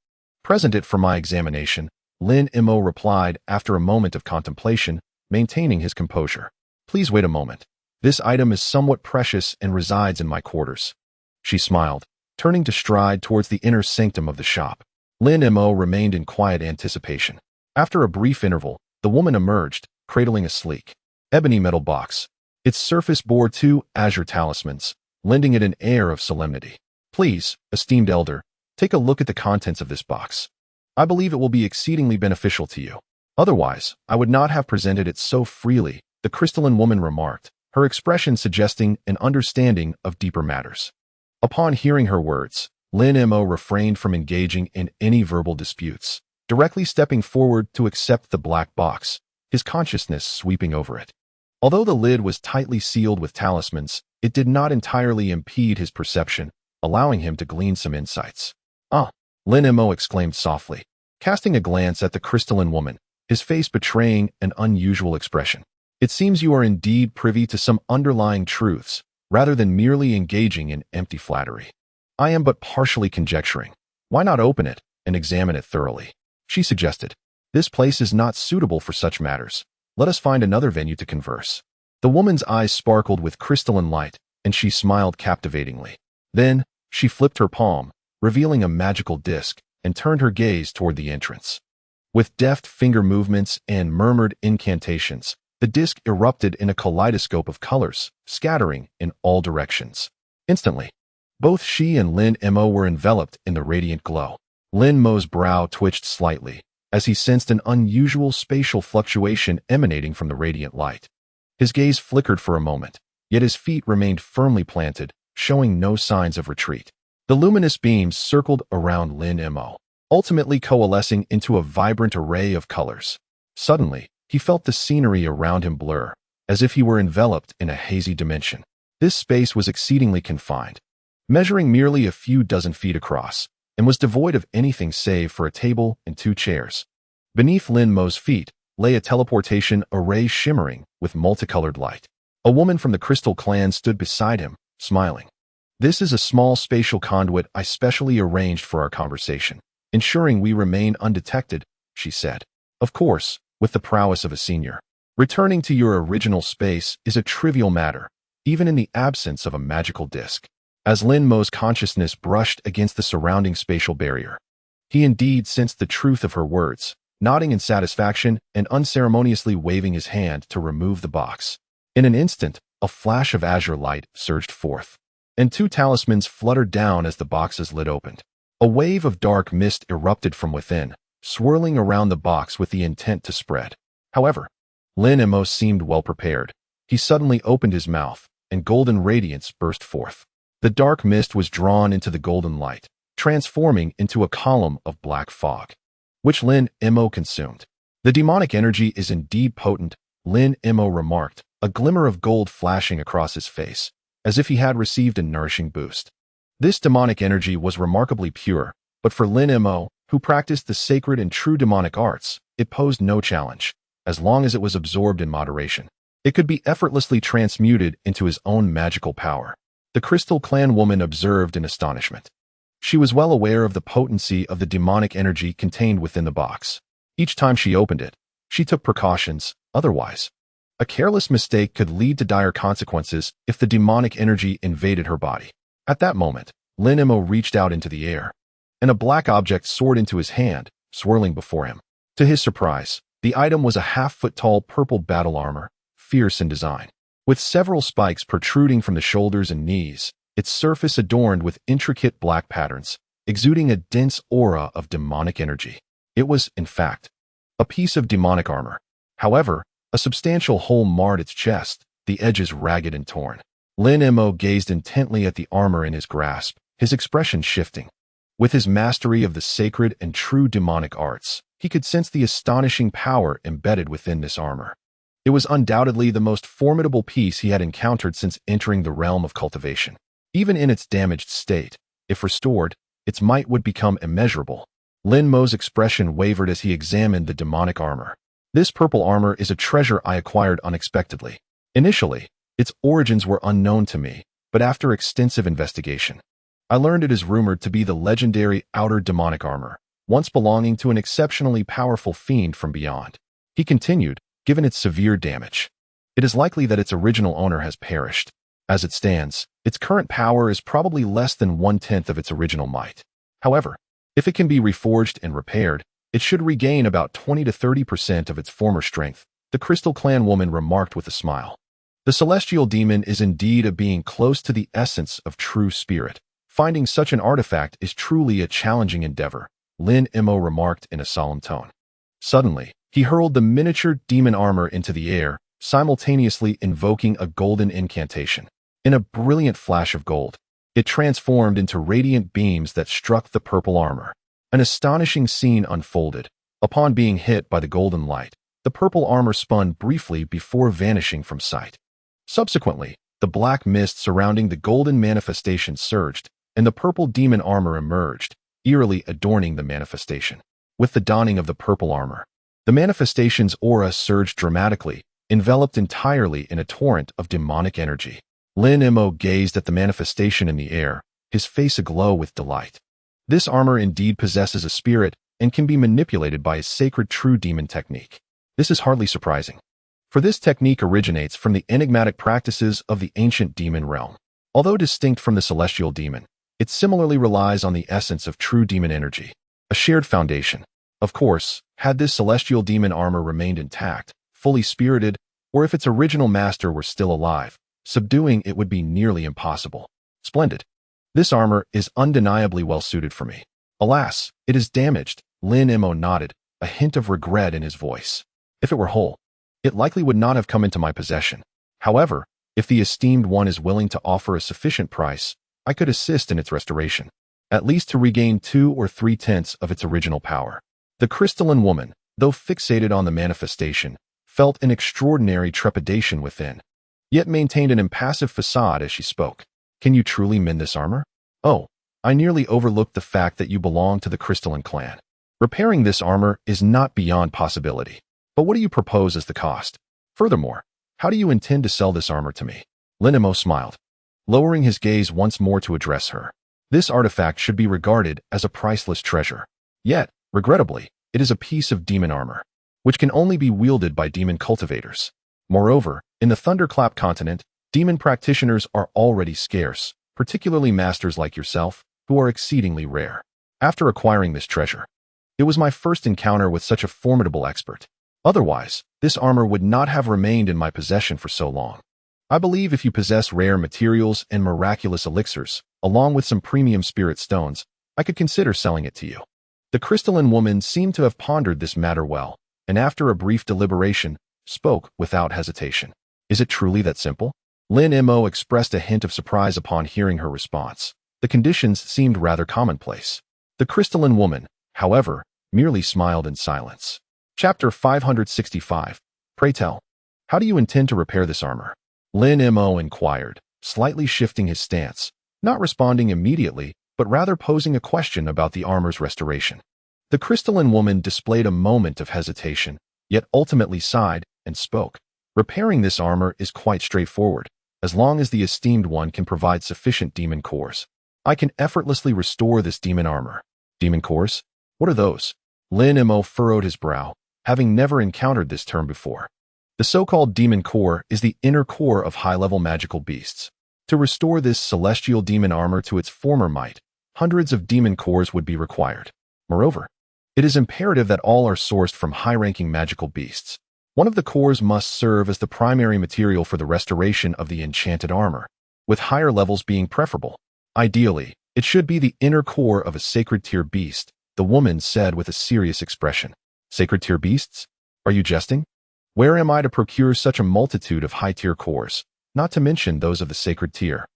"Present it for my examination," Lin Mo replied after a moment of contemplation, maintaining his composure. "Please wait a moment. This item is somewhat precious and resides in my quarters." She smiled, turning to stride towards the inner sanctum of the shop. Lin Mo remained in quiet anticipation. After a brief interval, the woman emerged, cradling a sleek, ebony metal box. Its surface bore 2 azure talismans, lending it an air of solemnity. "Please, esteemed elder, take a look at the contents of this box. I believe it will be exceedingly beneficial to you. Otherwise, I would not have presented it so freely," the crystalline woman remarked, her expression suggesting an understanding of deeper matters. Upon hearing her words, Lin Mo refrained from engaging in any verbal disputes, directly stepping forward to accept the black box, his consciousness sweeping over it. Although the lid was tightly sealed with talismans, it did not entirely impede his perception, allowing him to glean some insights. "Ah!" Lin Mo exclaimed softly, casting a glance at the crystalline woman, his face betraying an unusual expression. "It seems you are indeed privy to some underlying truths, rather than merely engaging in empty flattery." "I am but partially conjecturing. Why not open it and examine it thoroughly?" she suggested. "This place is not suitable for such matters. Let us find another venue to converse." The woman's eyes sparkled with crystalline light, and she smiled captivatingly. Then, she flipped her palm, revealing a magical disc, and turned her gaze toward the entrance. With deft finger movements and murmured incantations, the disc erupted in a kaleidoscope of colors, scattering in all directions. Instantly, both she and Lin Mo were enveloped in the radiant glow. Lin Mo's brow twitched slightly, as he sensed an unusual spatial fluctuation emanating from the radiant light. His gaze flickered for a moment, yet his feet remained firmly planted, showing no signs of retreat. The luminous beams circled around Lin Mo, ultimately coalescing into a vibrant array of colors. Suddenly, he felt the scenery around him blur, as if he were enveloped in a hazy dimension. This space was exceedingly confined, measuring merely a few dozen feet across, and was devoid of anything save for a table and 2 chairs. Beneath Lin Mo's feet lay a teleportation array shimmering with multicolored light. A woman from the Crystal Clan stood beside him, smiling. "This is a small spatial conduit I specially arranged for our conversation, ensuring we remain undetected," she said. "Of course, with the prowess of a senior. Returning to your original space is a trivial matter, even in the absence of a magical disc." As Lin Mo's consciousness brushed against the surrounding spatial barrier, he indeed sensed the truth of her words, nodding in satisfaction and unceremoniously waving his hand to remove the box. In an instant, a flash of azure light surged forth, and 2 talismans fluttered down as the box's lid opened. A wave of dark mist erupted from within, swirling around the box with the intent to spread. However, Lin Mo seemed well prepared. He suddenly opened his mouth, and golden radiance burst forth. The dark mist was drawn into the golden light, transforming into a column of black fog, which Lin Mo consumed. "The demonic energy is indeed potent," Lin Mo remarked, a glimmer of gold flashing across his face, as if he had received a nourishing boost. This demonic energy was remarkably pure, but for Lin Mo, who practiced the sacred and true demonic arts, it posed no challenge. As long as it was absorbed in moderation, it could be effortlessly transmuted into his own magical power. The Crystal Clan woman observed in astonishment. She was well aware of the potency of the demonic energy contained within the box. Each time she opened it, she took precautions, otherwise a careless mistake could lead to dire consequences if the demonic energy invaded her body. At that moment, Lin Mo reached out into the air, and a black object soared into his hand, swirling before him. To his surprise, the item was a half-foot-tall purple battle armor, fierce in design. With several spikes protruding from the shoulders and knees, its surface adorned with intricate black patterns, exuding a dense aura of demonic energy. It was, in fact, a piece of demonic armor. However, a substantial hole marred its chest, the edges ragged and torn. Lin Mo gazed intently at the armor in his grasp, his expression shifting. With his mastery of the sacred and true demonic arts, he could sense the astonishing power embedded within this armor. It was undoubtedly the most formidable piece he had encountered since entering the realm of cultivation. Even in its damaged state, if restored, its might would become immeasurable. Lin Mo's expression wavered as he examined the demonic armor. This purple armor is a treasure I acquired unexpectedly. Initially, its origins were unknown to me, but after extensive investigation, I learned it is rumored to be the legendary outer demonic armor, once belonging to an exceptionally powerful fiend from beyond. He continued, given its severe damage, it is likely that its original owner has perished. As it stands, its current power is probably less than 1/10 of its original might. However, if it can be reforged and repaired, it should regain about 20 to 30% of its former strength, the Crystal Clan woman remarked with a smile. The celestial demon is indeed a being close to the essence of true spirit. Finding such an artifact is truly a challenging endeavor, Lin Mo remarked in a solemn tone. Suddenly, he hurled the miniature demon armor into the air, simultaneously invoking a golden incantation. In a brilliant flash of gold, it transformed into radiant beams that struck the purple armor. An astonishing scene unfolded. Upon being hit by the golden light, the purple armor spun briefly before vanishing from sight. Subsequently, the black mist surrounding the golden manifestation surged, and the purple demon armor emerged, eerily adorning the manifestation. With the donning of the purple armor, the manifestation's aura surged dramatically, enveloped entirely in a torrent of demonic energy. Lin Mo gazed at the manifestation in the air, his face aglow with delight. This armor indeed possesses a spirit and can be manipulated by a sacred true demon technique. This is hardly surprising, for this technique originates from the enigmatic practices of the ancient demon realm. Although distinct from the celestial demon, it similarly relies on the essence of true demon energy, a shared foundation. Of course, had this celestial demon armor remained intact, fully spirited, or if its original master were still alive, subduing it would be nearly impossible. Splendid. This armor is undeniably well suited for me. Alas, it is damaged, Lin Mo nodded, a hint of regret in his voice. If it were whole, it likely would not have come into my possession. However, if the esteemed one is willing to offer a sufficient price, I could assist in its restoration, at least to regain 2 or 3/10 of its original power. The crystalline woman, though fixated on the manifestation, felt an extraordinary trepidation within, yet maintained an impassive facade as she spoke. Can you truly mend this armor? Oh, I nearly overlooked the fact that you belong to the crystalline clan. Repairing this armor is not beyond possibility. But what do you propose as the cost? Furthermore, how do you intend to sell this armor to me? Lin Mo smiled, lowering his gaze once more to address her. This artifact should be regarded as a priceless treasure. Yet, regrettably, it is a piece of demon armor, which can only be wielded by demon cultivators. Moreover, in the Thunderclap continent, demon practitioners are already scarce, particularly masters like yourself, who are exceedingly rare. After acquiring this treasure, it was my first encounter with such a formidable expert. Otherwise, this armor would not have remained in my possession for so long. I believe if you possess rare materials and miraculous elixirs, along with some premium spirit stones, I could consider selling it to you. The crystalline woman seemed to have pondered this matter well, and after a brief deliberation, spoke without hesitation. Is it truly that simple? Lin Mo expressed a hint of surprise upon hearing her response. The conditions seemed rather commonplace. The crystalline woman, however, merely smiled in silence. Chapter 565. Pray tell, how do you intend to repair this armor? Lin Mo inquired, slightly shifting his stance, not responding immediately, but rather posing a question about the armor's restoration. The crystalline woman displayed a moment of hesitation, yet ultimately sighed and spoke. Repairing this armor is quite straightforward. as long as the esteemed one can provide sufficient demon cores. I can effortlessly restore this demon armor. Demon cores? What are those? Lin Mo furrowed his brow, having never encountered this term before. The so-called demon core is the inner core of high-level magical beasts. To restore this celestial demon armor to its former might, hundreds of demon cores would be required. Moreover, it is imperative that all are sourced from high-ranking magical beasts. One of the cores must serve as the primary material for the restoration of the enchanted armor, with higher levels being preferable. Ideally, it should be the inner core of a sacred tier beast, the woman said with a serious expression. Sacred tier beasts? Are you jesting? Where am I to procure such a multitude of high-tier cores, not to mention those of the sacred tier?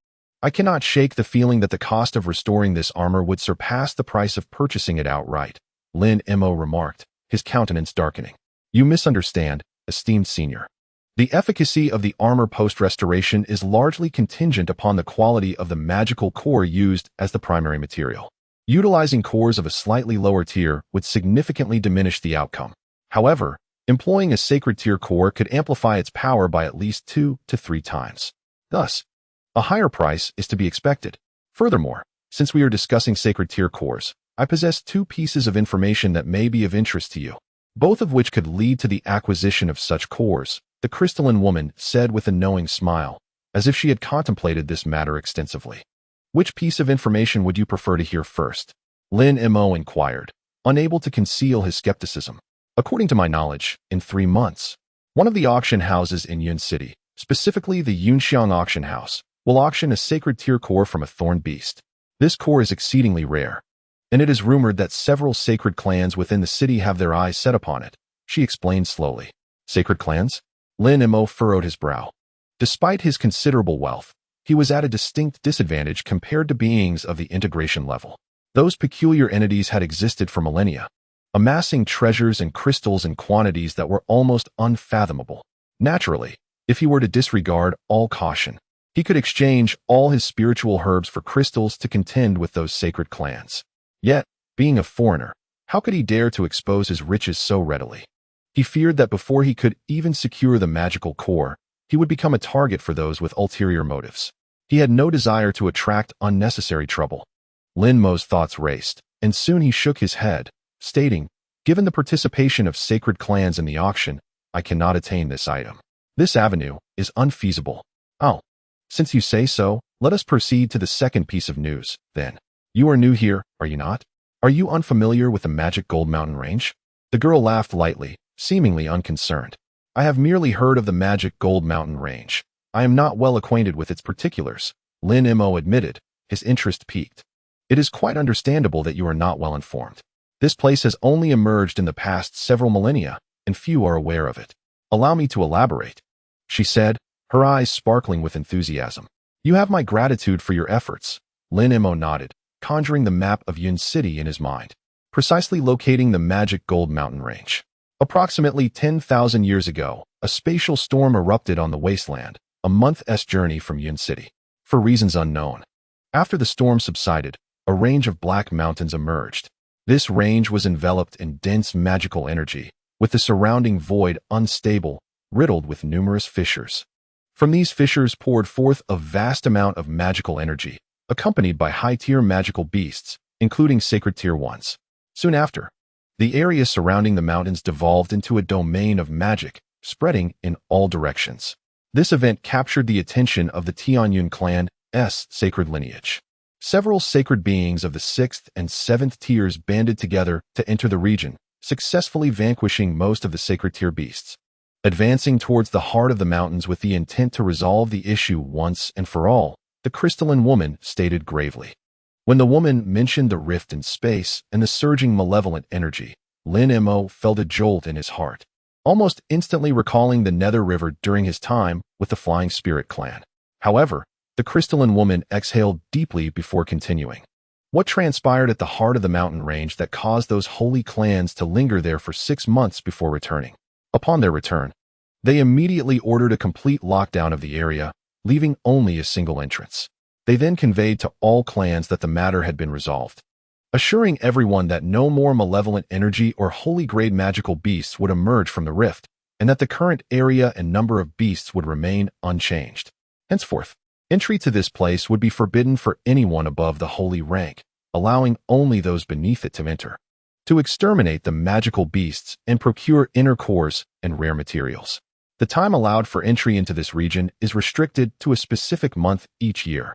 I cannot shake the feeling that the cost of restoring this armor would surpass the price of purchasing it outright, Lin Mo remarked, his countenance darkening. You misunderstand, esteemed senior. The efficacy of the armor post-restoration is largely contingent upon the quality of the magical core used as the primary material. Utilizing cores of a slightly lower tier would significantly diminish the outcome. However, employing a sacred tier core could amplify its power by at least 2 to 3 times. Thus, a higher price is to be expected. Furthermore, since we are discussing sacred tier cores, I possess 2 pieces of information that may be of interest to you, both of which could lead to the acquisition of such cores, the crystalline woman said with a knowing smile, as if she had contemplated this matter extensively. Which piece of information would you prefer to hear first? Lin Mo inquired, unable to conceal his skepticism. According to my knowledge, in 3 months, one of the auction houses in Yun City, specifically the Yunxiang auction house, will auction a sacred tier core from a thorn beast. This core is exceedingly rare, and it is rumored that several sacred clans within the city have their eyes set upon it, she explained slowly. Sacred clans? Lin Mo furrowed his brow. Despite his considerable wealth, he was at a distinct disadvantage compared to beings of the integration level. Those peculiar entities had existed for millennia, amassing treasures and crystals in quantities that were almost unfathomable. Naturally, if he were to disregard all caution, he could exchange all his spiritual herbs for crystals to contend with those sacred clans. Yet, being a foreigner, how could he dare to expose his riches so readily? He feared that before he could even secure the magical core, he would become a target for those with ulterior motives. He had no desire to attract unnecessary trouble. Lin Mo's thoughts raced, and soon he shook his head, stating, given the participation of sacred clans in the auction, I cannot attain this item. This avenue is unfeasible. Oh, since you say so, let us proceed to the second piece of news, then. You are new here, are you not? Are you unfamiliar with the magic gold mountain range? The girl laughed lightly, seemingly unconcerned. I have merely heard of the magic gold mountain range. I am not well acquainted with its particulars, Lin Mo admitted, his interest piqued. It is quite understandable that you are not well informed. This place has only emerged in the past several millennia, and few are aware of it. Allow me to elaborate, she said, her eyes sparkling with enthusiasm. You have my gratitude for your efforts. Lin Mo nodded, conjuring the map of Yun City in his mind, precisely locating the magic gold mountain range. Approximately 10,000 years ago, a spatial storm erupted on the wasteland, a month's journey from Yun City. For reasons unknown, after the storm subsided, a range of black mountains emerged. This range was enveloped in dense magical energy, with the surrounding void unstable, riddled with numerous fissures. From these fissures poured forth a vast amount of magical energy, accompanied by high-tier magical beasts, including sacred tier ones. Soon after, the area surrounding the mountains devolved into a domain of magic, spreading in all directions. This event captured the attention of the Tianyun clan's sacred lineage. Several sacred beings of the 6th and 7th tiers banded together to enter the region, successfully vanquishing most of the sacred tier beasts. Advancing towards the heart of the mountains with the intent to resolve the issue once and for all, the crystalline woman stated gravely. When the woman mentioned the rift in space and the surging malevolent energy, Lin Mo felt a jolt in his heart, almost instantly recalling the Nether River during his time with the Flying Spirit clan. However, the crystalline woman exhaled deeply before continuing. What transpired at the heart of the mountain range that caused those holy clans to linger there for 6 months before returning? Upon their return, they immediately ordered a complete lockdown of the area, leaving only a single entrance. They then conveyed to all clans that the matter had been resolved, assuring everyone that no more malevolent energy or holy-grade magical beasts would emerge from the rift, and that the current area and number of beasts would remain unchanged. Henceforth, entry to this place would be forbidden for anyone above the holy rank, allowing only those beneath it to enter. To exterminate the magical beasts and procure inner cores and rare materials. The time allowed for entry into this region is restricted to a specific month each year.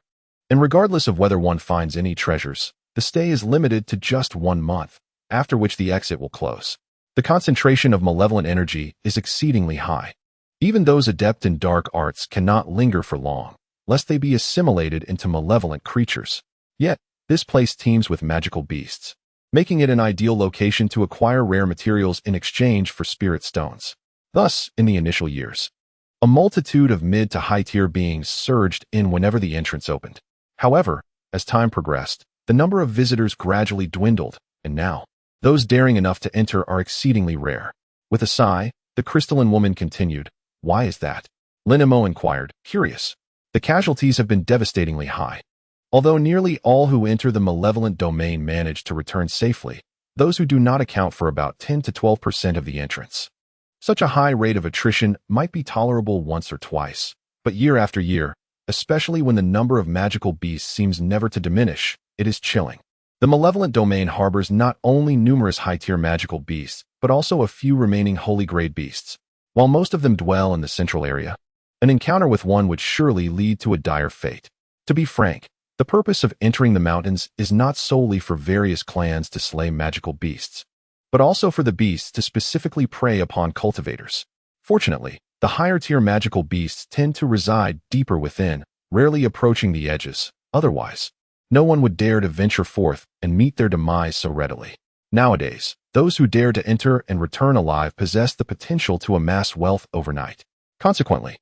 And regardless of whether one finds any treasures, the stay is limited to just 1 month, after which the exit will close. The concentration of malevolent energy is exceedingly high. Even those adept in dark arts cannot linger for long, lest they be assimilated into malevolent creatures. Yet, this place teems with magical beasts, making it an ideal location to acquire rare materials in exchange for spirit stones. Thus, in the initial years, a multitude of mid to high-tier beings surged in whenever the entrance opened. However, as time progressed, the number of visitors gradually dwindled, and now, those daring enough to enter are exceedingly rare. With a sigh, the crystalline woman continued, "Why is that?" Lin Mo inquired, curious. The casualties have been devastatingly high. Although nearly all who enter the malevolent domain manage to return safely, those who do not account for about 10 to 12% of the entrants. Such a high rate of attrition might be tolerable once or twice, but year after year, especially when the number of magical beasts seems never to diminish, it is chilling. The malevolent domain harbors not only numerous high-tier magical beasts, but also a few remaining holy-grade beasts. While most of them dwell in the central area, an encounter with one would surely lead to a dire fate. To be frank, the purpose of entering the mountains is not solely for various clans to slay magical beasts, but also for the beasts to specifically prey upon cultivators. Fortunately, the higher-tier magical beasts tend to reside deeper within, rarely approaching the edges. Otherwise, no one would dare to venture forth and meet their demise so readily. Nowadays, those who dare to enter and return alive possess the potential to amass wealth overnight. Consequently,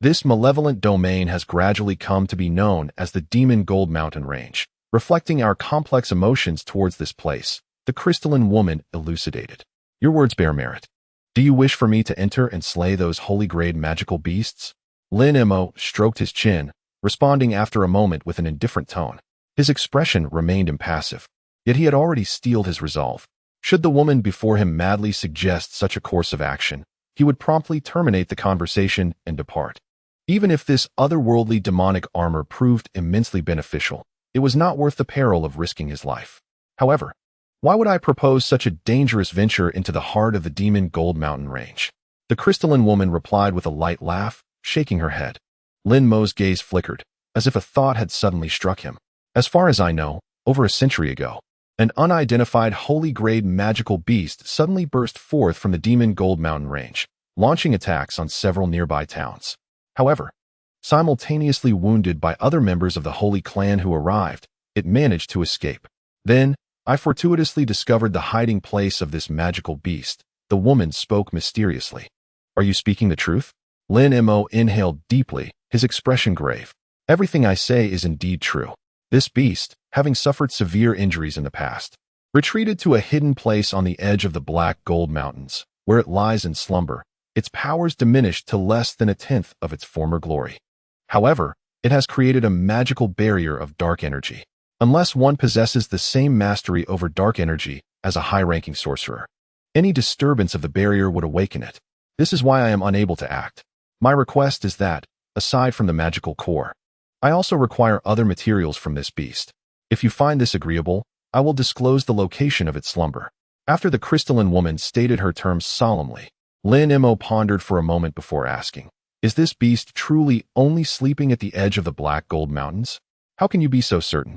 this malevolent domain has gradually come to be known as the Demon Gold Mountain Range. Reflecting our complex emotions towards this place, the crystalline woman elucidated. Your words bear merit. Do you wish for me to enter and slay those holy-grade magical beasts? Lin Mo stroked his chin, responding after a moment with an indifferent tone. His expression remained impassive, yet he had already steeled his resolve. Should the woman before him madly suggest such a course of action, he would promptly terminate the conversation and depart. Even if this otherworldly demonic armor proved immensely beneficial, it was not worth the peril of risking his life. However, why would I propose such a dangerous venture into the heart of the Demon Gold Mountain Range? The crystalline woman replied with a light laugh, shaking her head. Lin Mo's gaze flickered, as if a thought had suddenly struck him. As far as I know, over a century ago, an unidentified holy-grade magical beast suddenly burst forth from the Demon Gold Mountain Range, launching attacks on several nearby towns. However, simultaneously wounded by other members of the Holy Clan who arrived, it managed to escape. Then, I fortuitously discovered the hiding place of this magical beast. The woman spoke mysteriously. Are you speaking the truth? Lin Mo inhaled deeply, his expression grave. Everything I say is indeed true. This beast, having suffered severe injuries in the past, retreated to a hidden place on the edge of the Black Gold Mountains, where it lies in slumber, its powers diminished to less than 1/10 of its former glory. However, it has created a magical barrier of dark energy. Unless one possesses the same mastery over dark energy as a high-ranking sorcerer, any disturbance of the barrier would awaken it. This is why I am unable to act. My request is that, aside from the magical core, I also require other materials from this beast. If you find this agreeable, I will disclose the location of its slumber. After the crystalline woman stated her terms solemnly, Lin Mo pondered for a moment before asking, is this beast truly only sleeping at the edge of the Black Gold Mountains? How can you be so certain?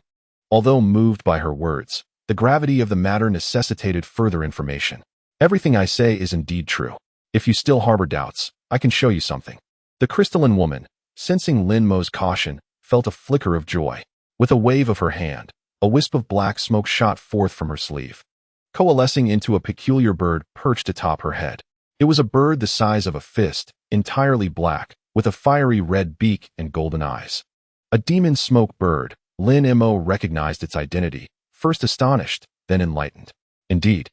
Although moved by her words, the gravity of the matter necessitated further information. Everything I say is indeed true. If you still harbor doubts, I can show you something. The crystalline woman, sensing Lin Mo's caution, felt a flicker of joy. With a wave of her hand, a wisp of black smoke shot forth from her sleeve, coalescing into a peculiar bird perched atop her head. It was a bird the size of a fist, entirely black, with a fiery red beak and golden eyes. A demon smoke bird. Lin Mo recognized its identity, first astonished, then enlightened. Indeed,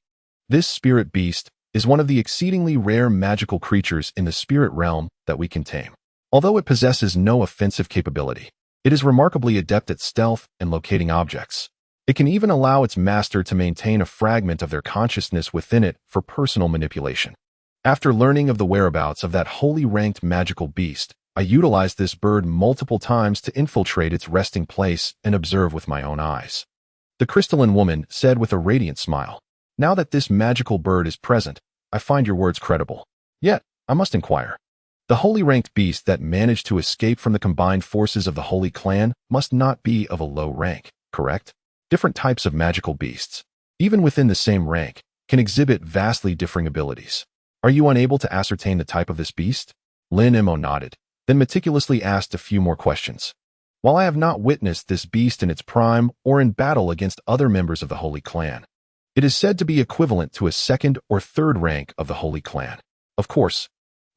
this spirit beast is one of the exceedingly rare magical creatures in the spirit realm that we can tame. Although it possesses no offensive capability, it is remarkably adept at stealth and locating objects. It can even allow its master to maintain a fragment of their consciousness within it for personal manipulation. After learning of the whereabouts of that holy ranked magical beast, I utilized this bird multiple times to infiltrate its resting place and observe with my own eyes. The crystalline woman said with a radiant smile. Now that this magical bird is present, I find your words credible. Yet, I must inquire. The holy ranked beast that managed to escape from the combined forces of the Holy Clan must not be of a low rank, correct? Different types of magical beasts, even within the same rank, can exhibit vastly differing abilities. Are you unable to ascertain the type of this beast? Lin Mo nodded, then meticulously asked a few more questions. While I have not witnessed this beast in its prime or in battle against other members of the Holy Clan, it is said to be equivalent to a second or third rank of the Holy Clan. Of course,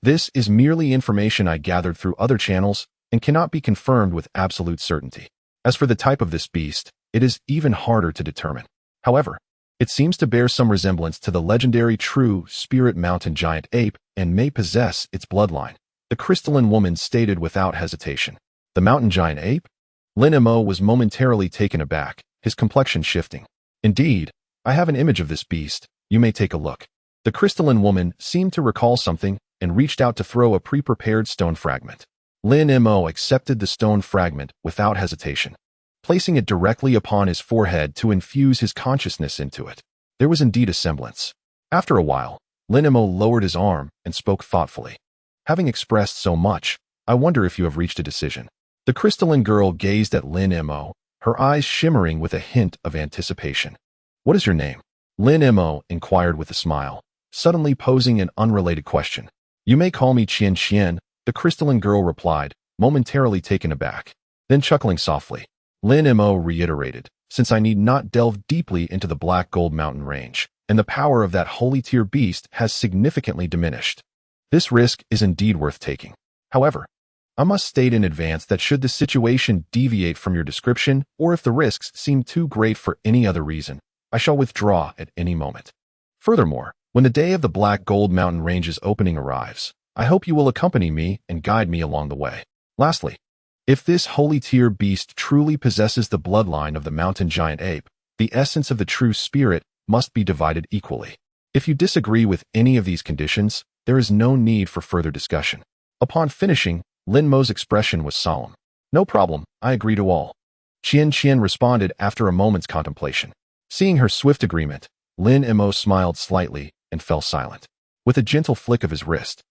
this is merely information I gathered through other channels and cannot be confirmed with absolute certainty. As for the type of this beast, it is even harder to determine. However, it seems to bear some resemblance to the legendary true spirit mountain giant ape and may possess its bloodline, the crystalline woman stated without hesitation. The mountain giant ape? Lin Mo was momentarily taken aback, his complexion shifting. Indeed, I have an image of this beast. You may take a look. The crystalline woman seemed to recall something and reached out to throw a pre-prepared stone fragment. Lin Mo accepted the stone fragment without hesitation, placing it directly upon his forehead to infuse his consciousness into it. There was indeed a semblance. After a while, Lin Mo lowered his arm and spoke thoughtfully. Having expressed so much, I wonder if you have reached a decision. The crystalline girl gazed at Lin Mo, her eyes shimmering with a hint of anticipation. What is your name? Lin Mo inquired with a smile, suddenly posing an unrelated question. You may call me Qian, the crystalline girl replied, momentarily taken aback. Then chuckling softly, Lin Mo reiterated, since I need not delve deeply into the Black Gold Mountain range, and the power of that holy tier beast has significantly diminished. This risk is indeed worth taking. However, I must state in advance that should the situation deviate from your description, or if the risks seem too great for any other reason, I shall withdraw at any moment. Furthermore, when the day of the Black Gold Mountain Range's opening arrives, I hope you will accompany me and guide me along the way. Lastly, if this holy tier beast truly possesses the bloodline of the mountain giant ape, the essence of the true spirit must be divided equally. If you disagree with any of these conditions, there is no need for further discussion. Upon finishing, Lin Mo's expression was solemn. No problem, I agree to all. Qian responded after a moment's contemplation. Seeing her swift agreement, Lin Mo smiled slightly and fell silent. With a gentle flick of his wrist,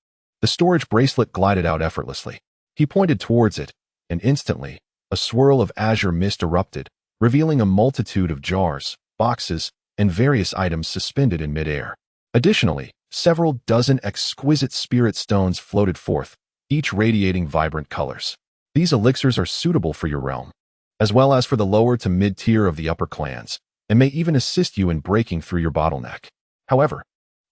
the storage bracelet glided out effortlessly. He pointed towards it, and instantly, a swirl of azure mist erupted, revealing a multitude of jars, boxes, and various items suspended in midair. Additionally, several dozen exquisite spirit stones floated forth, each radiating vibrant colors. These elixirs are suitable for your realm, as well as for the lower to mid-tier of the upper clans, and may even assist you in breaking through your bottleneck. However,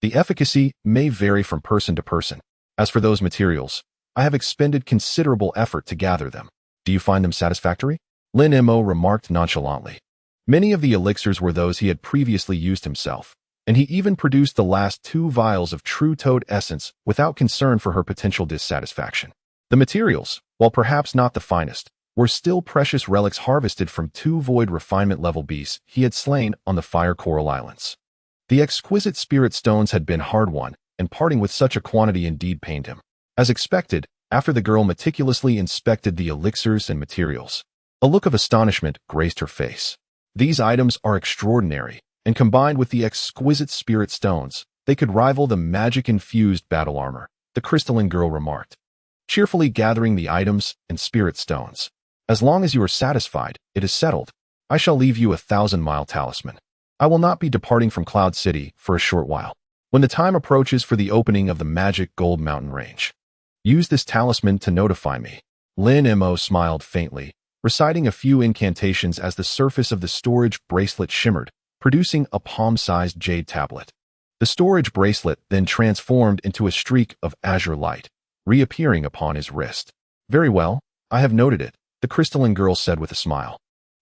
the efficacy may vary from person to person. As for those materials, I have expended considerable effort to gather them. Do you find them satisfactory? Lin Mo remarked nonchalantly. Many of the elixirs were those he had previously used himself, and he even produced the last 2 vials of true toad essence without concern for her potential dissatisfaction. The materials, while perhaps not the finest, were still precious relics harvested from 2 void refinement level beasts he had slain on the Fire Coral Islands. The exquisite spirit stones had been hard-won, and parting with such a quantity indeed pained him. As expected, after the girl meticulously inspected the elixirs and materials, a look of astonishment graced her face. These items are extraordinary, and combined with the exquisite spirit stones, they could rival the magic-infused battle armor, the crystalline girl remarked, cheerfully gathering the items and spirit stones. As long as you are satisfied, it is settled. I shall leave you a 1,000-mile talisman. I will not be departing from Cloud City for a short while. When the time approaches for the opening of the magic Gold Mountain Range, use this talisman to notify me. Lin Mo smiled faintly, reciting a few incantations as the surface of the storage bracelet shimmered, producing a palm-sized jade tablet. The storage bracelet then transformed into a streak of azure light, reappearing upon his wrist. Very well, I have noted it, the crystalline girl said with a smile.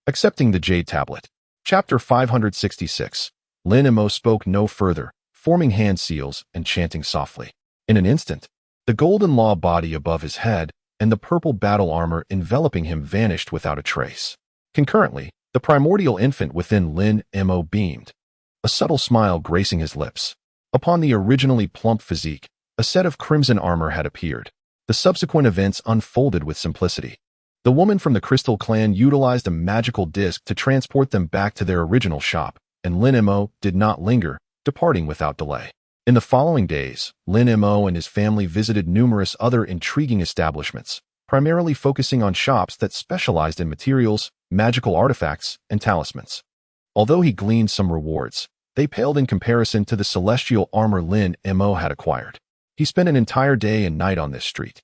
Accepting the jade tablet. Chapter 566. Lin Mo spoke no further, forming hand seals and chanting softly. In an instant, the golden law body above his head and the purple battle armor enveloping him vanished without a trace. Concurrently, the primordial infant within Lin Mo beamed, a subtle smile gracing his lips. Upon the originally plump physique, a set of crimson armor had appeared. The subsequent events unfolded with simplicity. The woman from the Crystal Clan utilized a magical disc to transport them back to their original shop, and Lin Mo did not linger, departing without delay. In the following days, Lin Mo and his family visited numerous other intriguing establishments, primarily focusing on shops that specialized in materials, magical artifacts, and talismans. Although he gleaned some rewards, they paled in comparison to the celestial armor Lin Mo had acquired. He spent an entire day and night on this street,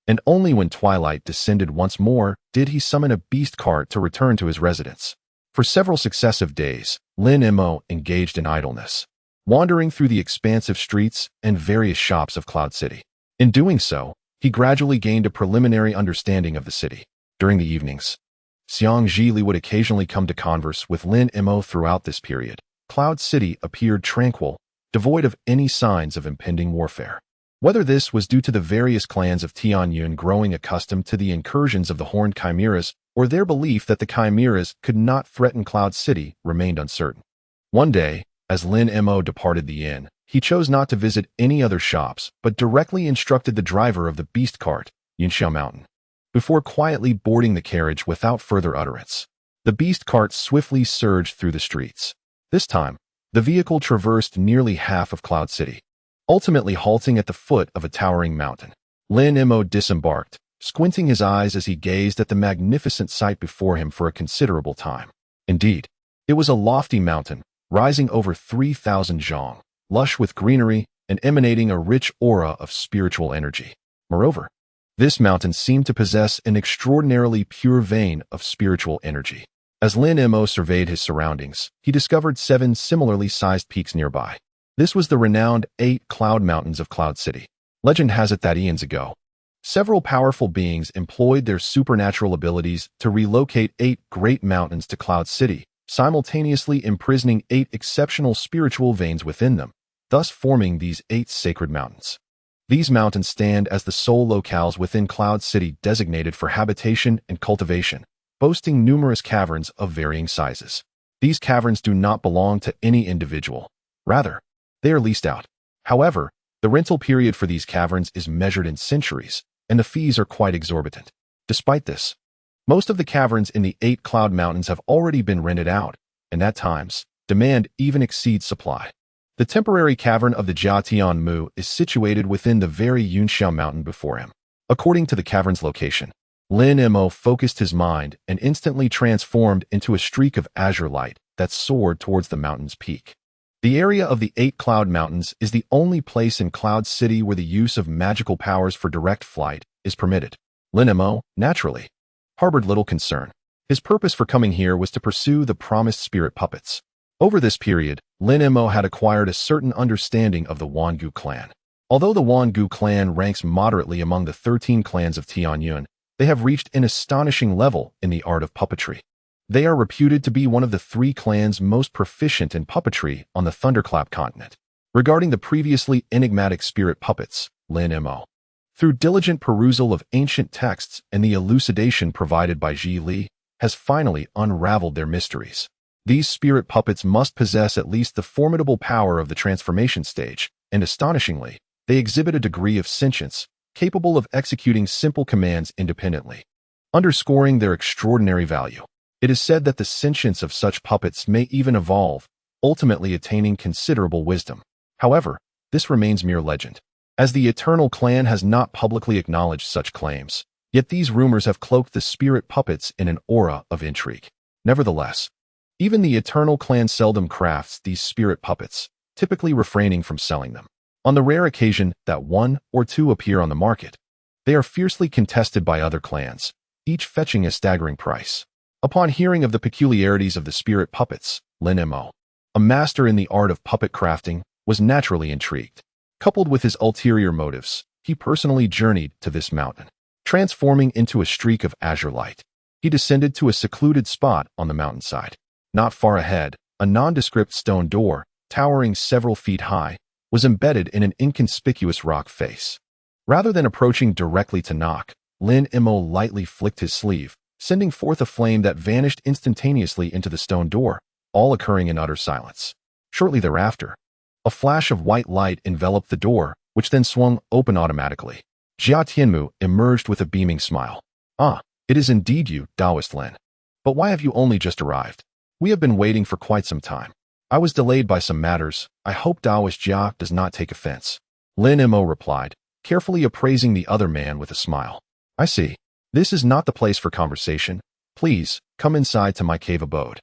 and only when twilight descended once more did he summon a beast cart to return to his residence. For several successive days, Lin Mo engaged in idleness, wandering through the expansive streets and various shops of Cloud City. In doing so, he gradually gained a preliminary understanding of the city. During the evenings, Xiang Zhili would occasionally come to converse with Lin Mo. Throughout this period, Cloud City appeared tranquil, devoid of any signs of impending warfare. Whether this was due to the various clans of Tianyun growing accustomed to the incursions of the horned chimeras, or their belief that the chimeras could not threaten Cloud City, remained uncertain. One day, as Lin Mo departed the inn, he chose not to visit any other shops, but directly instructed the driver of the beast cart, Yunxiao Mountain, before quietly boarding the carriage without further utterance. The beast cart swiftly surged through the streets. This time, the vehicle traversed nearly half of Cloud City, ultimately halting at the foot of a towering mountain. Lin Mo disembarked, squinting his eyes as he gazed at the magnificent sight before him for a considerable time. Indeed, it was a lofty mountain, rising over 3,000 zhang, lush with greenery and emanating a rich aura of spiritual energy. Moreover, this mountain seemed to possess an extraordinarily pure vein of spiritual energy. As Lin Mo surveyed his surroundings, he discovered 7 similarly sized peaks nearby. This was the renowned 8 Cloud Mountains of Cloud City. Legend has it that eons ago, several powerful beings employed their supernatural abilities to relocate 8 great mountains to Cloud City, simultaneously imprisoning 8 exceptional spiritual veins within them, thus forming these 8 sacred mountains. These mountains stand as the sole locales within Cloud City designated for habitation and cultivation, boasting numerous caverns of varying sizes. These caverns do not belong to any individual. Rather, they are leased out. However, the rental period for these caverns is measured in centuries, and the fees are quite exorbitant. Despite this, most of the caverns in the 8 Cloud Mountains have already been rented out, and at times, demand even exceeds supply. The temporary cavern of the Jia Tianmu is situated within the very Yunxiao Mountain before him. According to the cavern's location, Lin Mo focused his mind and instantly transformed into a streak of azure light that soared towards the mountain's peak. The area of the 8 Cloud Mountains is the only place in Cloud City where the use of magical powers for direct flight is permitted. Lin Mo, naturally, harbored little concern. His purpose for coming here was to pursue the promised spirit puppets. Over this period, Lin Mo had acquired a certain understanding of the Wangu clan. Although the Wangu clan ranks moderately among the 13 clans of Tianyun, they have reached an astonishing level in the art of puppetry. They are reputed to be one of the 3 clans most proficient in puppetry on the Thunderclap continent. Regarding the previously enigmatic spirit puppets, Lin Mo, through diligent perusal of ancient texts and the elucidation provided by Ji Li, has finally unraveled their mysteries. These spirit puppets must possess at least the formidable power of the transformation stage, and astonishingly, they exhibit a degree of sentience, capable of executing simple commands independently, underscoring their extraordinary value. It is said that the sentience of such puppets may even evolve, ultimately attaining considerable wisdom. However, this remains mere legend, as the Eternal Clan has not publicly acknowledged such claims, yet these rumors have cloaked the spirit puppets in an aura of intrigue. Nevertheless, even the Eternal Clan seldom crafts these spirit puppets, typically refraining from selling them. On the rare occasion that 1 or 2 appear on the market, they are fiercely contested by other clans, each fetching a staggering price. Upon hearing of the peculiarities of the spirit puppets, Lin Mo, a master in the art of puppet crafting, was naturally intrigued. Coupled with his ulterior motives, he personally journeyed to this mountain. Transforming into a streak of azure light, he descended to a secluded spot on the mountainside. Not far ahead, a nondescript stone door, towering several feet high, was embedded in an inconspicuous rock face. Rather than approaching directly to knock, Lin Mo lightly flicked his sleeve, sending forth a flame that vanished instantaneously into the stone door, all occurring in utter silence. Shortly thereafter, a flash of white light enveloped the door, which then swung open automatically. Jia Tianmu emerged with a beaming smile. Ah, it is indeed you, Taoist Lin. But why have you only just arrived? We have been waiting for quite some time. I was delayed by some matters. I hope Taoist Jia does not take offense. Lin Mo replied, carefully appraising the other man with a smile. I see. This is not the place for conversation. Please, come inside to my cave abode.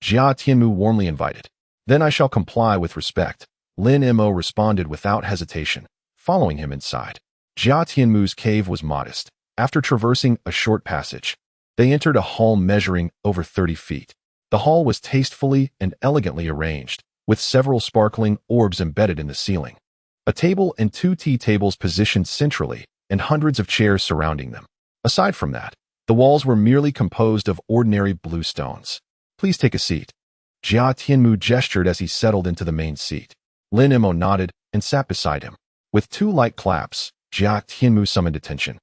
Jia Tianmu warmly invited. Then I shall comply with respect. Lin Mo responded without hesitation, following him inside. Jia Tianmu's cave was modest. After traversing a short passage, they entered a hall measuring over 30 feet. The hall was tastefully and elegantly arranged, with several sparkling orbs embedded in the ceiling. A table and 2 tea tables positioned centrally, and hundreds of chairs surrounding them. Aside from that, the walls were merely composed of ordinary blue stones. Please take a seat. Jia Tianmu gestured as he settled into the main seat. Lin Mo nodded and sat beside him. With 2 light claps, Jia Tianmu summoned attention,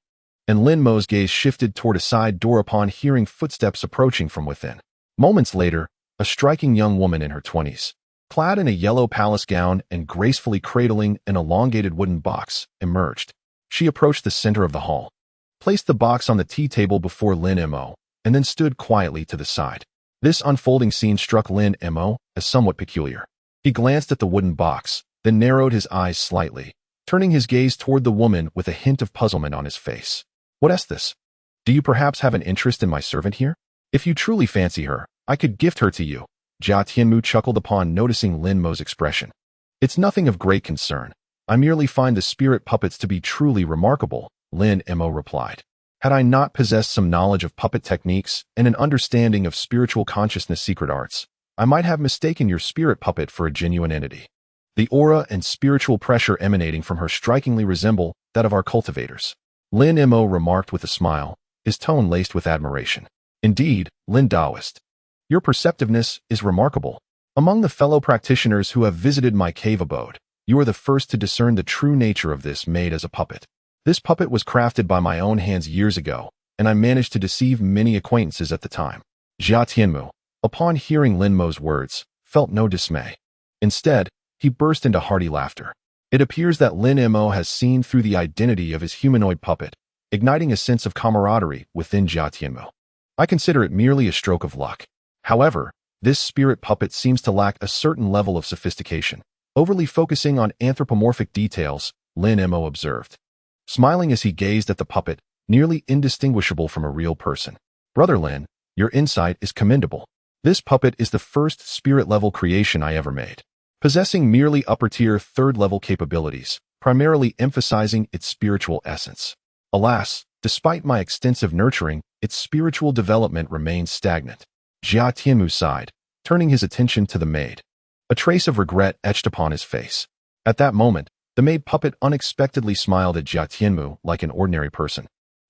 and Lin Mo's gaze shifted toward a side door upon hearing footsteps approaching from within. Moments later, a striking young woman in her 20s, clad in a yellow palace gown and gracefully cradling an elongated wooden box, emerged. She approached the center of the hall, placed the box on the tea table before Lin Mo, and then stood quietly to the side. This unfolding scene struck Lin Mo as somewhat peculiar. He glanced at the wooden box, then narrowed his eyes slightly, turning his gaze toward the woman with a hint of puzzlement on his face. What is this? Do you perhaps have an interest in my servant here? If you truly fancy her, I could gift her to you. Jia Tianmu chuckled upon noticing Lin Mo's expression. It's nothing of great concern. I merely find the spirit puppets to be truly remarkable, Lin Mo replied. Had I not possessed some knowledge of puppet techniques and an understanding of spiritual consciousness secret arts, I might have mistaken your spirit puppet for a genuine entity. The aura and spiritual pressure emanating from her strikingly resemble that of our cultivators. Lin Mo remarked with a smile, his tone laced with admiration. Indeed, Lin Taoist, your perceptiveness is remarkable. Among the fellow practitioners who have visited my cave abode, you are the first to discern the true nature of this made as a puppet. This puppet was crafted by my own hands years ago, and I managed to deceive many acquaintances at the time. Jia Tianmu, upon hearing Lin Mo's words, felt no dismay. Instead, he burst into hearty laughter. It appears that Lin Mo has seen through the identity of his humanoid puppet, igniting a sense of camaraderie within Jia Tianmu. I consider it merely a stroke of luck. However, this spirit puppet seems to lack a certain level of sophistication, overly focusing on anthropomorphic details, Lin Mo observed, smiling as he gazed at the puppet, nearly indistinguishable from a real person. Brother Lin, your insight is commendable. This puppet is the first spirit-level creation I ever made, possessing merely upper-tier third-level capabilities, primarily emphasizing its spiritual essence. Alas, despite my extensive nurturing, its spiritual development remains stagnant. Jia Tianmu sighed, turning his attention to the maid. A trace of regret etched upon his face. At that moment, the maid puppet unexpectedly smiled at Jia Tianmu like an ordinary person,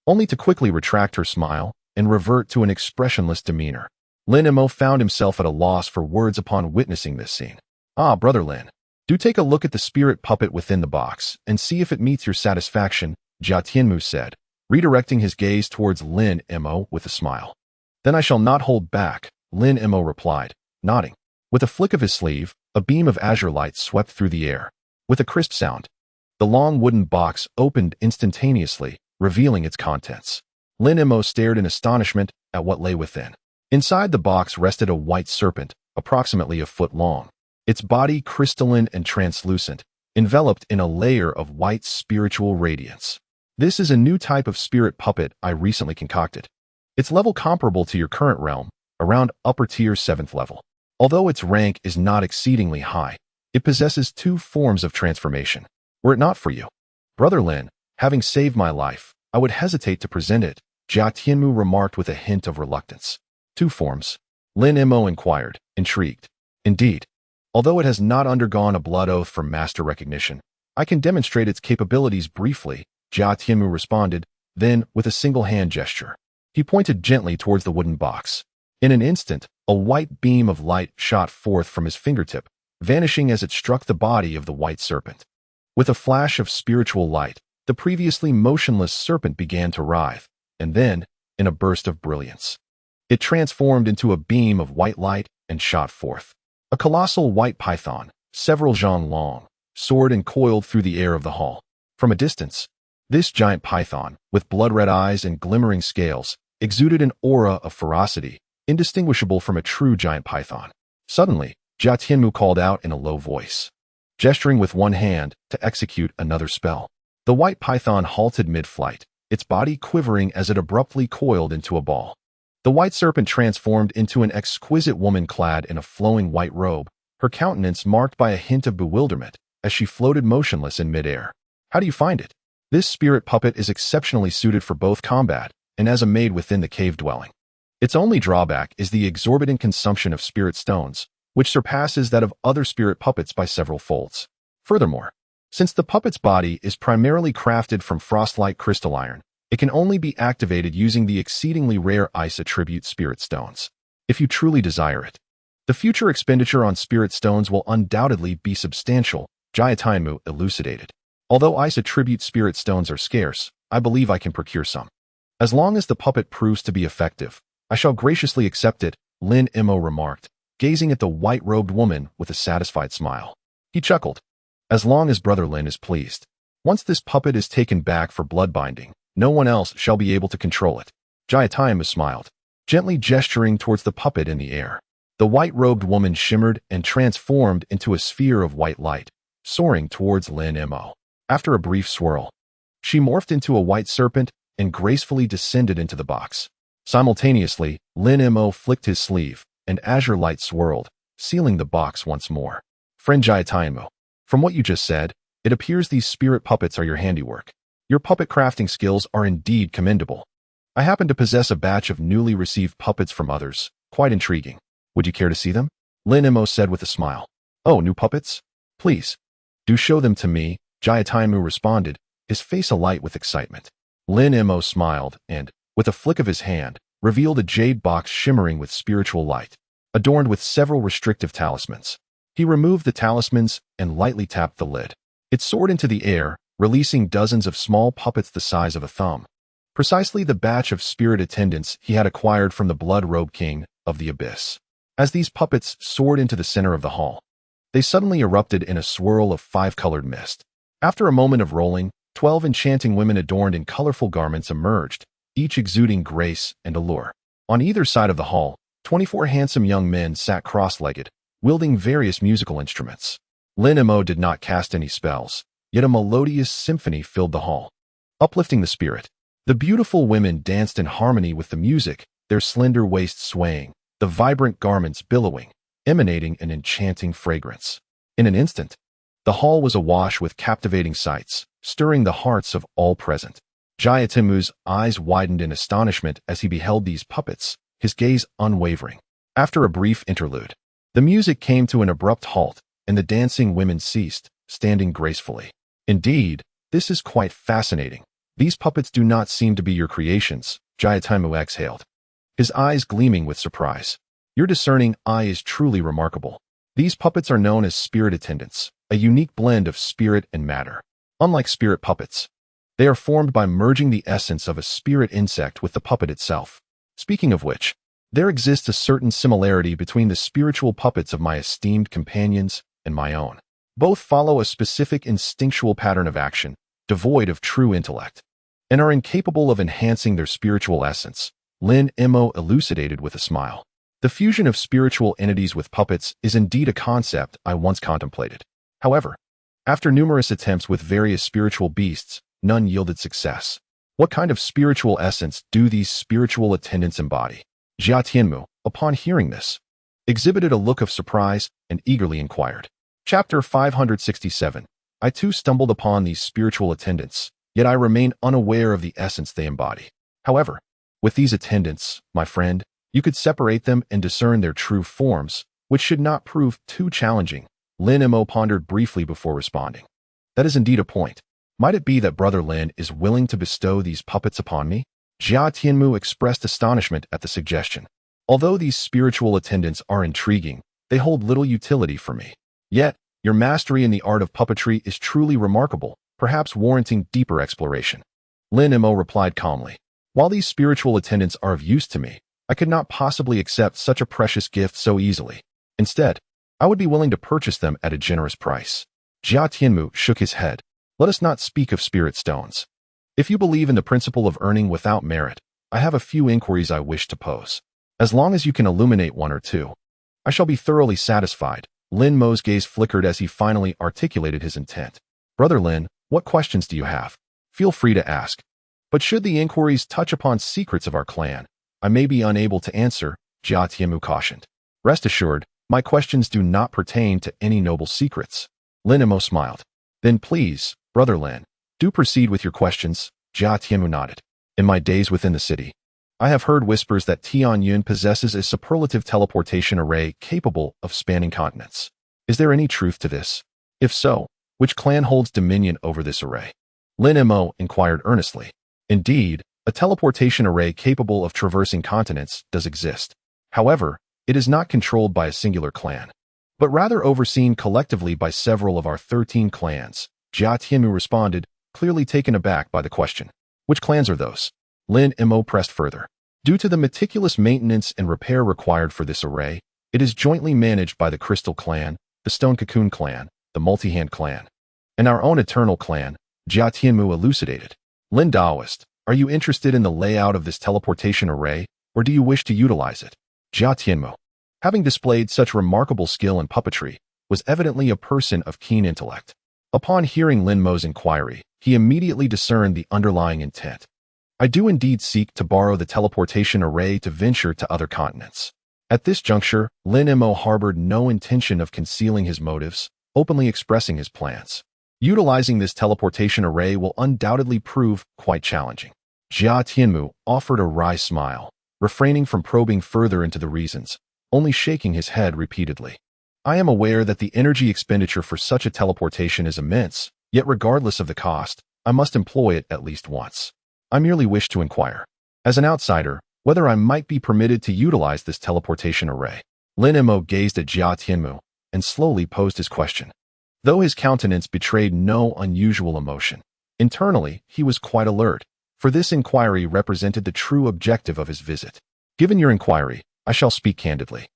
only to quickly retract her smile and revert to an expressionless demeanor. Lin Mo found himself at a loss for words upon witnessing this scene. Ah, Brother Lin, do take a look at the spirit puppet within the box and see if it meets your satisfaction, Jia Tianmu said, redirecting his gaze towards Lin Mo with a smile. Then I shall not hold back, Lin Mo replied, nodding. With a flick of his sleeve, a beam of azure light swept through the air. With a crisp sound, the long wooden box opened instantaneously, revealing its contents. Lin Mo stared in astonishment at what lay within. Inside the box rested a white serpent, approximately a foot long, its body crystalline and translucent, enveloped in a layer of white spiritual radiance. This is a new type of spirit puppet I recently concocted. Its level comparable to your current realm, around upper tier 7th level. Although its rank is not exceedingly high, it possesses 2 forms of transformation. Were it not for you, Brother Lin, having saved my life, I would hesitate to present it, Jia Tianmu remarked with a hint of reluctance. 2 forms? Lin Mo inquired, intrigued. Indeed. Although it has not undergone a blood oath for master recognition, I can demonstrate its capabilities briefly, Jia Tianmu responded, then, with a single hand gesture, he pointed gently towards the wooden box. In an instant, a white beam of light shot forth from his fingertip, vanishing as it struck the body of the white serpent. With a flash of spiritual light, the previously motionless serpent began to writhe, and then, in a burst of brilliance, it transformed into a beam of white light and shot forth. A colossal white python, several zhang long, soared and coiled through the air of the hall. From a distance, This giant python, with blood-red eyes and glimmering scales, exuded an aura of ferocity, indistinguishable from a true giant python. Suddenly, Jia Tianmu called out in a low voice, gesturing with one hand to execute another spell. The white python halted mid-flight, its body quivering as it abruptly coiled into a ball. The white serpent transformed into an exquisite woman clad in a flowing white robe, her countenance marked by a hint of bewilderment as she floated motionless in midair. How do you find it? This spirit puppet is exceptionally suited for both combat and as a maid within the cave dwelling. Its only drawback is the exorbitant consumption of spirit stones, which surpasses that of other spirit puppets by several folds. Furthermore, since the puppet's body is primarily crafted from frostlight crystal iron, it can only be activated using the exceedingly rare ice attribute spirit stones. If you truly desire it, the future expenditure on spirit stones will undoubtedly be substantial, Jia Tianmu elucidated. Although ice attribute spirit stones are scarce, I believe I can procure some. As long as the puppet proves to be effective, I shall graciously accept it, Lin Mo remarked, gazing at the white-robed woman with a satisfied smile. He chuckled. As long as Brother Lin is pleased. Once this puppet is taken back for blood binding, no one else shall be able to control it. Jia Tianmu smiled, gently gesturing towards the puppet in the air. The white-robed woman shimmered and transformed into a sphere of white light, soaring towards Lin Mo. After a brief swirl, she morphed into a white serpent and gracefully descended into the box. Simultaneously, Lin Mo flicked his sleeve, and azure light swirled, sealing the box once more. Friend Jia Tianmu, from what you just said, it appears these spirit puppets are your handiwork. Your puppet crafting skills are indeed commendable. I happen to possess a batch of newly received puppets from others, quite intriguing. Would you care to see them? Lin Mo said with a smile. Oh, new puppets? Please. Do show them to me, Jia Tianmu responded, his face alight with excitement. Lin Mo smiled and, with a flick of his hand, revealed a jade box shimmering with spiritual light, adorned with several restrictive talismans. He removed the talismans and lightly tapped the lid. It soared into the air, releasing dozens of small puppets the size of a thumb. Precisely the batch of spirit attendants he had acquired from the blood-robed king of the abyss. As these puppets soared into the center of the hall, they suddenly erupted in a swirl of five-colored mist. After a moment of rolling, 12 enchanting women adorned in colorful garments emerged, each exuding grace and allure. On either side of the hall, 24 handsome young men sat cross-legged, wielding various musical instruments. Lin Mo did not cast any spells, yet a melodious symphony filled the hall, uplifting the spirit. The beautiful women danced in harmony with the music, their slender waists swaying, the vibrant garments billowing, emanating an enchanting fragrance. In an instant, the hall was awash with captivating sights, stirring the hearts of all present. Jia Tianmu's eyes widened in astonishment as he beheld these puppets, his gaze unwavering. After a brief interlude, the music came to an abrupt halt, and the dancing women ceased, standing gracefully. Indeed, this is quite fascinating. These puppets do not seem to be your creations, Jia Tianmu exhaled, his eyes gleaming with surprise. Your discerning eye is truly remarkable. These puppets are known as spirit attendants, a unique blend of spirit and matter. Unlike spirit puppets, they are formed by merging the essence of a spirit insect with the puppet itself. Speaking of which, there exists a certain similarity between the spiritual puppets of my esteemed companions and my own. Both follow a specific instinctual pattern of action, devoid of true intellect, and are incapable of enhancing their spiritual essence, Lin Mo elucidated with a smile. The fusion of spiritual entities with puppets is indeed a concept I once contemplated. However, after numerous attempts with various spiritual beasts, none yielded success. What kind of spiritual essence do these spiritual attendants embody? Jia Tianmu, upon hearing this, exhibited a look of surprise and eagerly inquired. Chapter 567. I too stumbled upon these spiritual attendants, yet I remain unaware of the essence they embody. However, with these attendants, my friend, you could separate them and discern their true forms, which should not prove too challenging. Lin Mo pondered briefly before responding. That is indeed a point. Might it be that Brother Lin is willing to bestow these puppets upon me? Jia Tianmu expressed astonishment at the suggestion. Although these spiritual attendants are intriguing, they hold little utility for me. Yet, your mastery in the art of puppetry is truly remarkable, perhaps warranting deeper exploration. Lin Mo replied calmly. While these spiritual attendants are of use to me, I could not possibly accept such a precious gift so easily. Instead, I would be willing to purchase them at a generous price. Jia Tianmu shook his head. Let us not speak of spirit stones. If you believe in the principle of earning without merit, I have a few inquiries I wish to pose. As long as you can illuminate one or two, I shall be thoroughly satisfied. Lin Mo's gaze flickered as he finally articulated his intent. Brother Lin, what questions do you have? Feel free to ask. But should the inquiries touch upon secrets of our clan, I may be unable to answer, Jia Tianmu cautioned. Rest assured, my questions do not pertain to any noble secrets. Lin Mo smiled. Then please, Brother Lin, do proceed with your questions, Jia Tianmu nodded. In my days within the city, I have heard whispers that Tianyun possesses a superlative teleportation array capable of spanning continents. Is there any truth to this? If so, which clan holds dominion over this array? Lin Mo inquired earnestly. Indeed, a teleportation array capable of traversing continents does exist. However, it is not controlled by a singular clan, but rather overseen collectively by several of our 13 clans. Jia Tianmu responded, clearly taken aback by the question. Which clans are those? Lin Mo pressed further. Due to the meticulous maintenance and repair required for this array, it is jointly managed by the Crystal Clan, the Stone Cocoon Clan, the Multi-Hand Clan, and our own Eternal Clan, Jia Tianmu elucidated. Lin Daoist, are you interested in the layout of this teleportation array, or do you wish to utilize it? Jia Tianmu, having displayed such remarkable skill in puppetry, was evidently a person of keen intellect. Upon hearing Lin Mo's inquiry, he immediately discerned the underlying intent. I do indeed seek to borrow the teleportation array to venture to other continents. At this juncture, Lin Mo harbored no intention of concealing his motives, openly expressing his plans. Utilizing this teleportation array will undoubtedly prove quite challenging. Jia Tianmu offered a wry smile, refraining from probing further into the reasons, only shaking his head repeatedly. I am aware that the energy expenditure for such a teleportation is immense, yet regardless of the cost, I must employ it at least once. I merely wish to inquire, as an outsider, whether I might be permitted to utilize this teleportation array. Lin Mo gazed at Jia Tianmu and slowly posed his question. Though his countenance betrayed no unusual emotion, internally he was quite alert, for this inquiry represented the true objective of his visit. Given your inquiry, I shall speak candidly.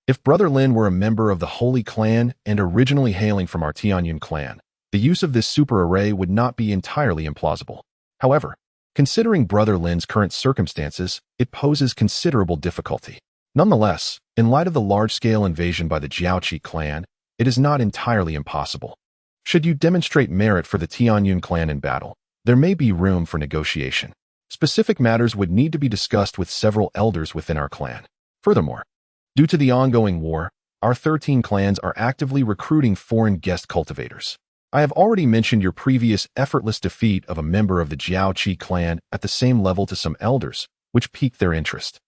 If Brother Lin were a member of the Holy Clan and originally hailing from our Tianyun clan, the use of this super array would not be entirely implausible. However, considering Brother Lin's current circumstances, it poses considerable difficulty. Nonetheless, in light of the large-scale invasion by the Jiaoqi clan, it is not entirely impossible. Should you demonstrate merit for the Tianyun clan in battle, there may be room for negotiation. Specific matters would need to be discussed with several elders within our clan. Furthermore, due to the ongoing war, our 13 clans are actively recruiting foreign guest cultivators. I have already mentioned your previous effortless defeat of a member of the Jiaoqi clan at the same level to some elders, which piqued their interest.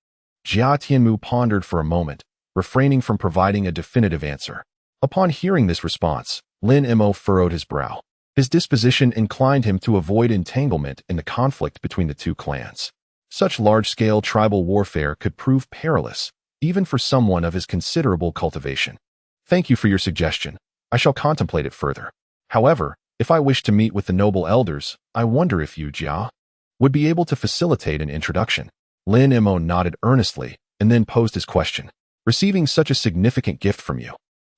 Jia Tianmu pondered for a moment, refraining from providing a definitive answer. Upon hearing this response, Lin Mo furrowed his brow. His disposition inclined him to avoid entanglement in the conflict between the two clans. Such large-scale tribal warfare could prove perilous, even for someone of his considerable cultivation. Thank you for your suggestion. I shall contemplate it further. However, if I wish to meet with the noble elders, I wonder if you, Jia, would be able to facilitate an introduction. Lin Mo nodded earnestly and then posed his question. Receiving such a significant gift from you,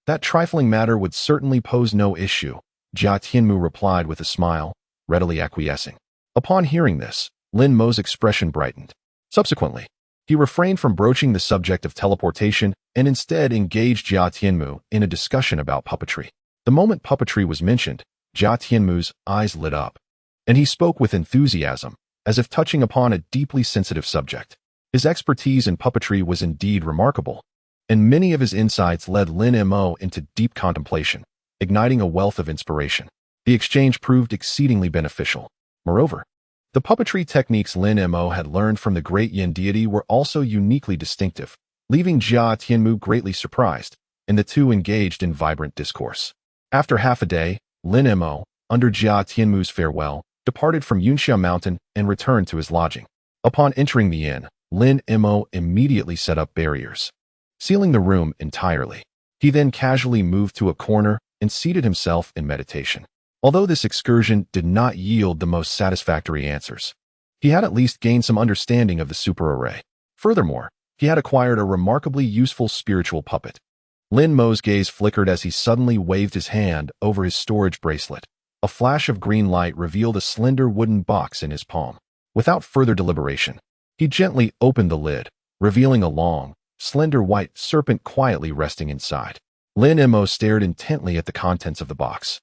that trifling matter would certainly pose no issue, Jia Tianmu replied with a smile, readily acquiescing. Upon hearing this, Lin Mo's expression brightened. Subsequently, he refrained from broaching the subject of teleportation and instead engaged Jia Tianmu in a discussion about puppetry. The moment puppetry was mentioned, Jia Tianmu's eyes lit up, and he spoke with enthusiasm, as if touching upon a deeply sensitive subject. His expertise in puppetry was indeed remarkable, and many of his insights led Lin Mo into deep contemplation, igniting a wealth of inspiration. The exchange proved exceedingly beneficial. Moreover, the puppetry techniques Lin Mo had learned from the great Yin deity were also uniquely distinctive, leaving Jia Tianmu greatly surprised, and the two engaged in vibrant discourse. After half a day, Lin Mo, under Jia Tianmu's farewell, departed from Yunxia Mountain and returned to his lodging. Upon entering the inn, Lin Mo immediately set up barriers, sealing the room entirely. He then casually moved to a corner and seated himself in meditation. Although this excursion did not yield the most satisfactory answers, he had at least gained some understanding of the super array. Furthermore, he had acquired a remarkably useful spiritual puppet. Lin Mo's gaze flickered as he suddenly waved his hand over his storage bracelet, A flash of green light revealed a slender wooden box in his palm. Without further deliberation, he gently opened the lid, revealing a long, slender white serpent quietly resting inside. Lin Mo stared intently at the contents of the box,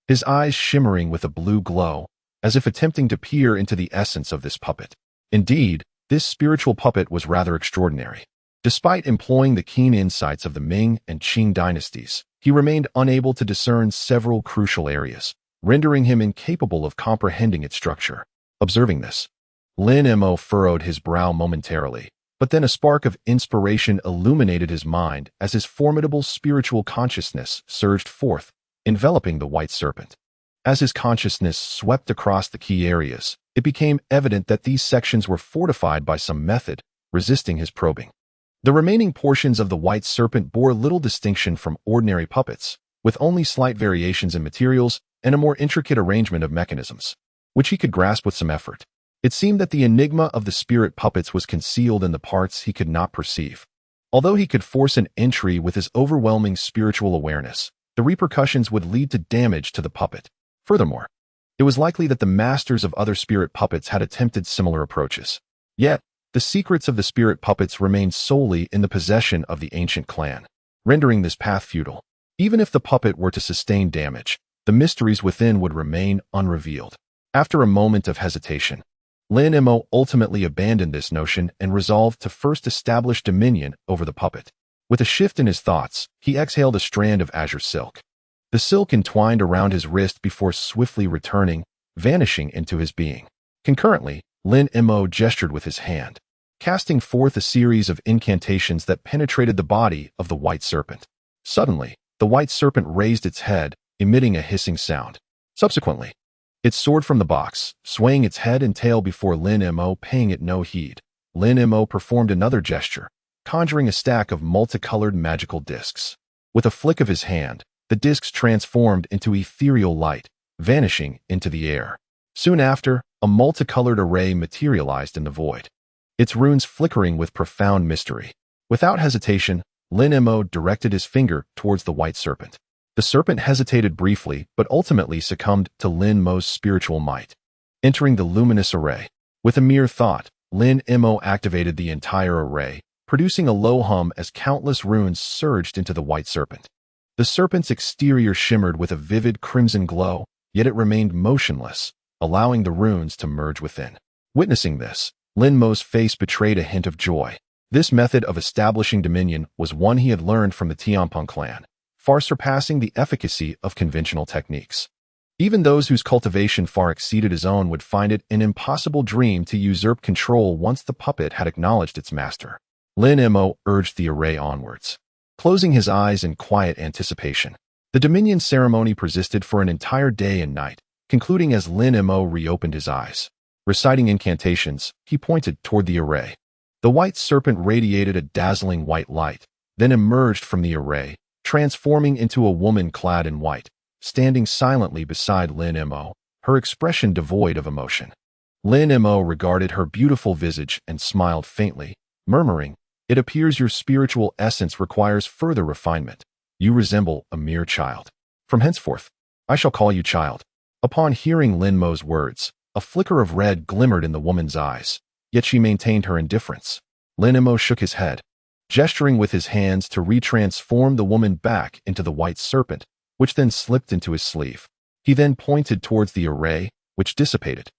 his eyes shimmering with a blue glow, as if attempting to peer into the essence of this puppet. Indeed, this spiritual puppet was rather extraordinary. Despite employing the keen insights of the Ming and Qing dynasties, he remained unable to discern several crucial areas, rendering him incapable of comprehending its structure. Observing this, Lin Mo furrowed his brow momentarily, but then a spark of inspiration illuminated his mind as his formidable spiritual consciousness surged forth, enveloping the white serpent. As his consciousness swept across the key areas, it became evident that these sections were fortified by some method, resisting his probing. The remaining portions of the white serpent bore little distinction from ordinary puppets, with only slight variations in materials and a more intricate arrangement of mechanisms, which he could grasp with some effort. It seemed that the enigma of the spirit puppets was concealed in the parts he could not perceive. Although he could force an entry with his overwhelming spiritual awareness, the repercussions would lead to damage to the puppet. Furthermore, it was likely that the masters of other spirit puppets had attempted similar approaches. Yet, the secrets of the spirit puppets remained solely in the possession of the ancient clan, rendering this path futile. Even if the puppet were to sustain damage, the mysteries within would remain unrevealed. After a moment of hesitation, Lin Mo ultimately abandoned this notion and resolved to first establish dominion over the puppet. With a shift in his thoughts, he exhaled a strand of azure silk. The silk entwined around his wrist before swiftly returning, vanishing into his being. Concurrently, Lin Mo gestured with his hand, casting forth a series of incantations that penetrated the body of the white serpent. Suddenly, the white serpent raised its head, emitting a hissing sound. Subsequently, it soared from the box, swaying its head and tail before Lin Mo paying it no heed. Lin Mo performed another gesture, conjuring a stack of multicolored magical discs. With a flick of his hand, the discs transformed into ethereal light, vanishing into the air. Soon after, a multicolored array materialized in the void, its runes flickering with profound mystery. Without hesitation, Lin Mo directed his finger towards the white serpent. The serpent hesitated briefly, but ultimately succumbed to Lin Mo's spiritual might, entering the luminous array. With a mere thought, Lin Mo activated the entire array, producing a low hum as countless runes surged into the white serpent. The serpent's exterior shimmered with a vivid crimson glow, yet it remained motionless, allowing the runes to merge within. Witnessing this, Lin Mo's face betrayed a hint of joy. This method of establishing dominion was one he had learned from the Tianmu clan, far surpassing the efficacy of conventional techniques. Even those whose cultivation far exceeded his own would find it an impossible dream to usurp control once the puppet had acknowledged its master. Lin Mo urged the array onwards, closing his eyes in quiet anticipation. The dominion ceremony persisted for an entire day and night, concluding as Lin Mo reopened his eyes. Reciting incantations, he pointed toward the array. The white serpent radiated a dazzling white light, then emerged from the array, transforming into a woman clad in white, standing silently beside Lin Mo, her expression devoid of emotion. Lin Mo regarded her beautiful visage and smiled faintly, murmuring, "It appears your spiritual essence requires further refinement. You resemble a mere child. From henceforth, I shall call you child." Upon hearing Lin Mo's words, a flicker of red glimmered in the woman's eyes, yet she maintained her indifference. Lin Mo shook his head, gesturing with his hands to retransform the woman back into the white serpent, which then slipped into his sleeve. He then pointed towards the array, which dissipated,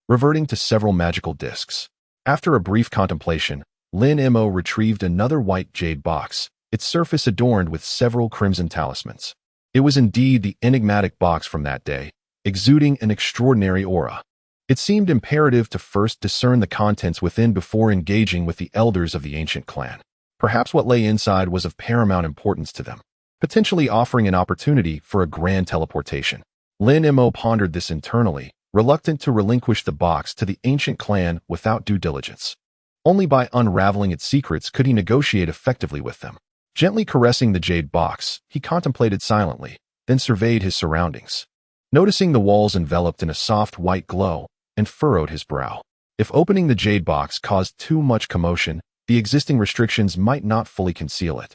reverting to several magical discs. After a brief contemplation, Lin Mo retrieved another white jade box, its surface adorned with several crimson talismans. It was indeed the enigmatic box from that day, exuding an extraordinary aura. It seemed imperative to first discern the contents within before engaging with the elders of the ancient clan. Perhaps what lay inside was of paramount importance to them, potentially offering an opportunity for a grand teleportation. Lin Mo pondered this internally, reluctant to relinquish the box to the ancient clan without due diligence. Only by unraveling its secrets could he negotiate effectively with them. Gently caressing the jade box, he contemplated silently, then surveyed his surroundings, noticing the walls enveloped in a soft white glow, and furrowed his brow. If opening the jade box caused too much commotion, the existing restrictions might not fully conceal it,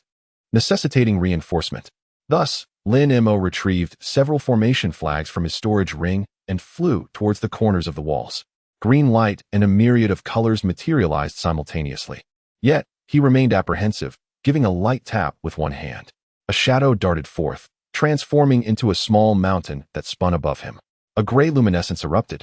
necessitating reinforcement. Thus, Lin Mo retrieved several formation flags from his storage ring and flew towards the corners of the walls. Green light and a myriad of colors materialized simultaneously. Yet, he remained apprehensive, giving a light tap with one hand. A shadow darted forth, transforming into a small mountain that spun above him. A gray luminescence erupted,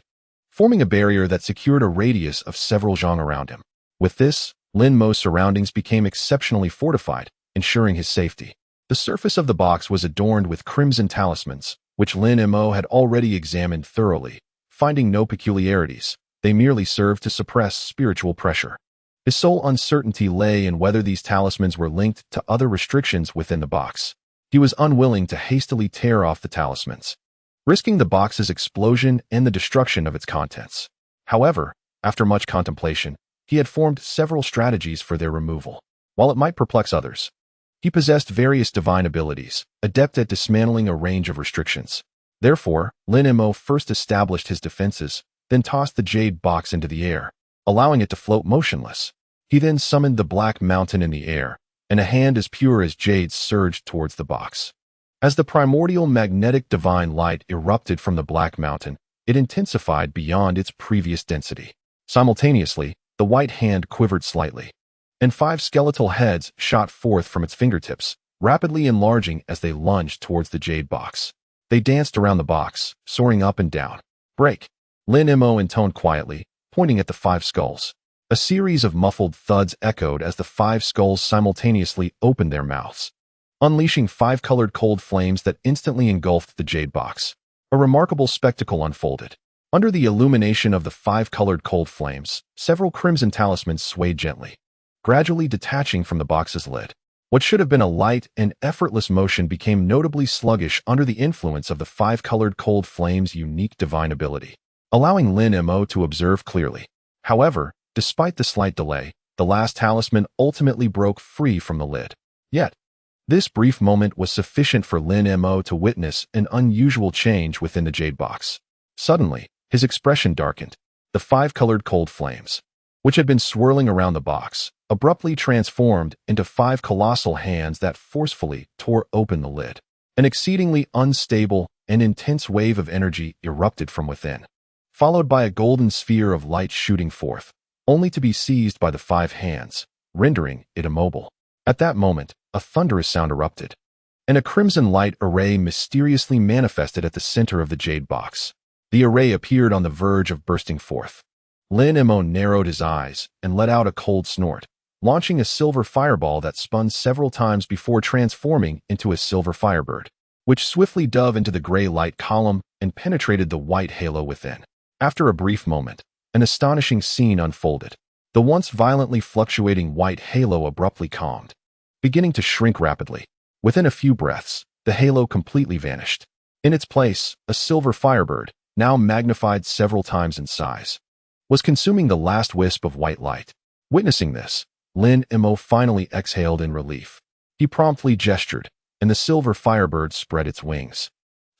forming a barrier that secured a radius of several zhang around him. With this, Lin Mo's surroundings became exceptionally fortified, ensuring his safety. The surface of the box was adorned with crimson talismans, which Lin Mo had already examined thoroughly. Finding no peculiarities, they merely served to suppress spiritual pressure. His sole uncertainty lay in whether these talismans were linked to other restrictions within the box. He was unwilling to hastily tear off the talismans, risking the box's explosion and the destruction of its contents. However, after much contemplation, he had formed several strategies for their removal. While it might perplex others, he possessed various divine abilities, adept at dismantling a range of restrictions. Therefore, Lin Mo first established his defenses, then tossed the jade box into the air, allowing it to float motionless. He then summoned the black mountain in the air, and a hand as pure as jade surged towards the box. As the primordial magnetic divine light erupted from the black mountain, it intensified beyond its previous density. Simultaneously, the white hand quivered slightly, and 5 skeletal heads shot forth from its fingertips, rapidly enlarging as they lunged towards the jade box. They danced around the box, soaring up and down. "Break!" Lin Mo intoned quietly, pointing at the 5 skulls. A series of muffled thuds echoed as the 5 skulls simultaneously opened their mouths, unleashing 5 colored cold flames that instantly engulfed the jade box. A remarkable spectacle unfolded. Under the illumination of the 5 colored cold flames, several crimson talismans swayed gently, gradually detaching from the box's lid. What should have been a light and effortless motion became notably sluggish under the influence of the 5 colored cold flames' unique divine ability, allowing Lin Mo to observe clearly. However, despite the slight delay, the last talisman ultimately broke free from the lid. Yet, this brief moment was sufficient for Lin Mo to witness an unusual change within the jade box. Suddenly, his expression darkened. The 5 colored cold flames, which had been swirling around the box, abruptly transformed into 5 colossal hands that forcefully tore open the lid. An exceedingly unstable and intense wave of energy erupted from within, followed by a golden sphere of light shooting forth, only to be seized by the 5 hands, rendering it immobile. At that moment, a thunderous sound erupted, and a crimson light array mysteriously manifested at the center of the jade box. The array appeared on the verge of bursting forth. Lin Mo narrowed his eyes and let out a cold snort, launching a silver fireball that spun several times before transforming into a silver firebird, which swiftly dove into the gray light column and penetrated the white halo within. After a brief moment, an astonishing scene unfolded. The once violently fluctuating white halo abruptly calmed, beginning to shrink rapidly. Within a few breaths, the halo completely vanished. In its place, a silver firebird, now magnified several times in size, was consuming the last wisp of white light. Witnessing this, Lin Mo finally exhaled in relief. He promptly gestured, and the silver firebird spread its wings,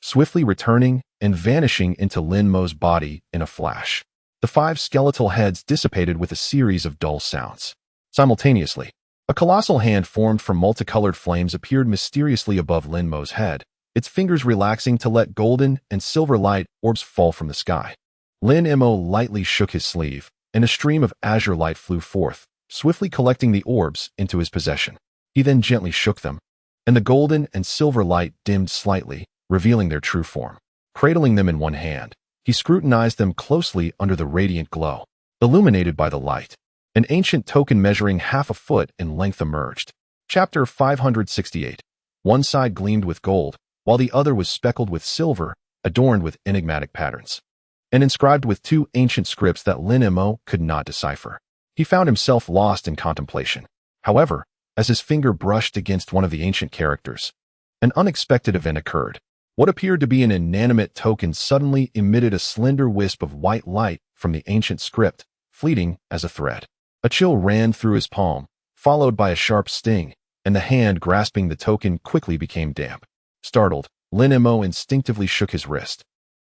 swiftly returning and vanishing into Lin Mo's body in a flash. The 5 skeletal heads dissipated with a series of dull sounds. Simultaneously, a colossal hand formed from multicolored flames appeared mysteriously above Lin Mo's head, its fingers relaxing to let golden and silver light orbs fall from the sky. Lin Mo lightly shook his sleeve, and a stream of azure light flew forth, swiftly collecting the orbs into his possession. He then gently shook them, and the golden and silver light dimmed slightly, revealing their true form. Cradling them in one hand, he scrutinized them closely under the radiant glow. Illuminated by the light, an ancient token measuring half a foot in length emerged. Chapter 568. One side gleamed with gold, while the other was speckled with silver, adorned with enigmatic patterns, and inscribed with 2 ancient scripts that Lin Mo could not decipher. He found himself lost in contemplation. However, as his finger brushed against one of the ancient characters, an unexpected event occurred. What appeared to be an inanimate token suddenly emitted a slender wisp of white light from the ancient script, fleeting as a thread. A chill ran through his palm, followed by a sharp sting, and the hand grasping the token quickly became damp. Startled, Lin Mo instinctively shook his wrist,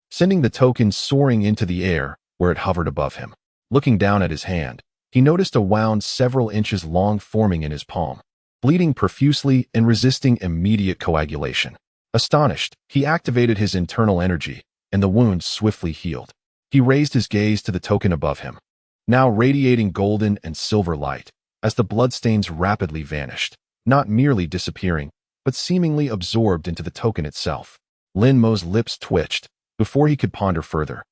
sending the token soaring into the air where it hovered above him. Looking down at his hand, he noticed a wound several inches long forming in his palm, bleeding profusely and resisting immediate coagulation. Astonished, he activated his internal energy, and the wound swiftly healed. He raised his gaze to the token above him, now radiating golden and silver light, as the bloodstains rapidly vanished, not merely disappearing, but seemingly absorbed into the token itself. Lin Mo's lips twitched before he could ponder further.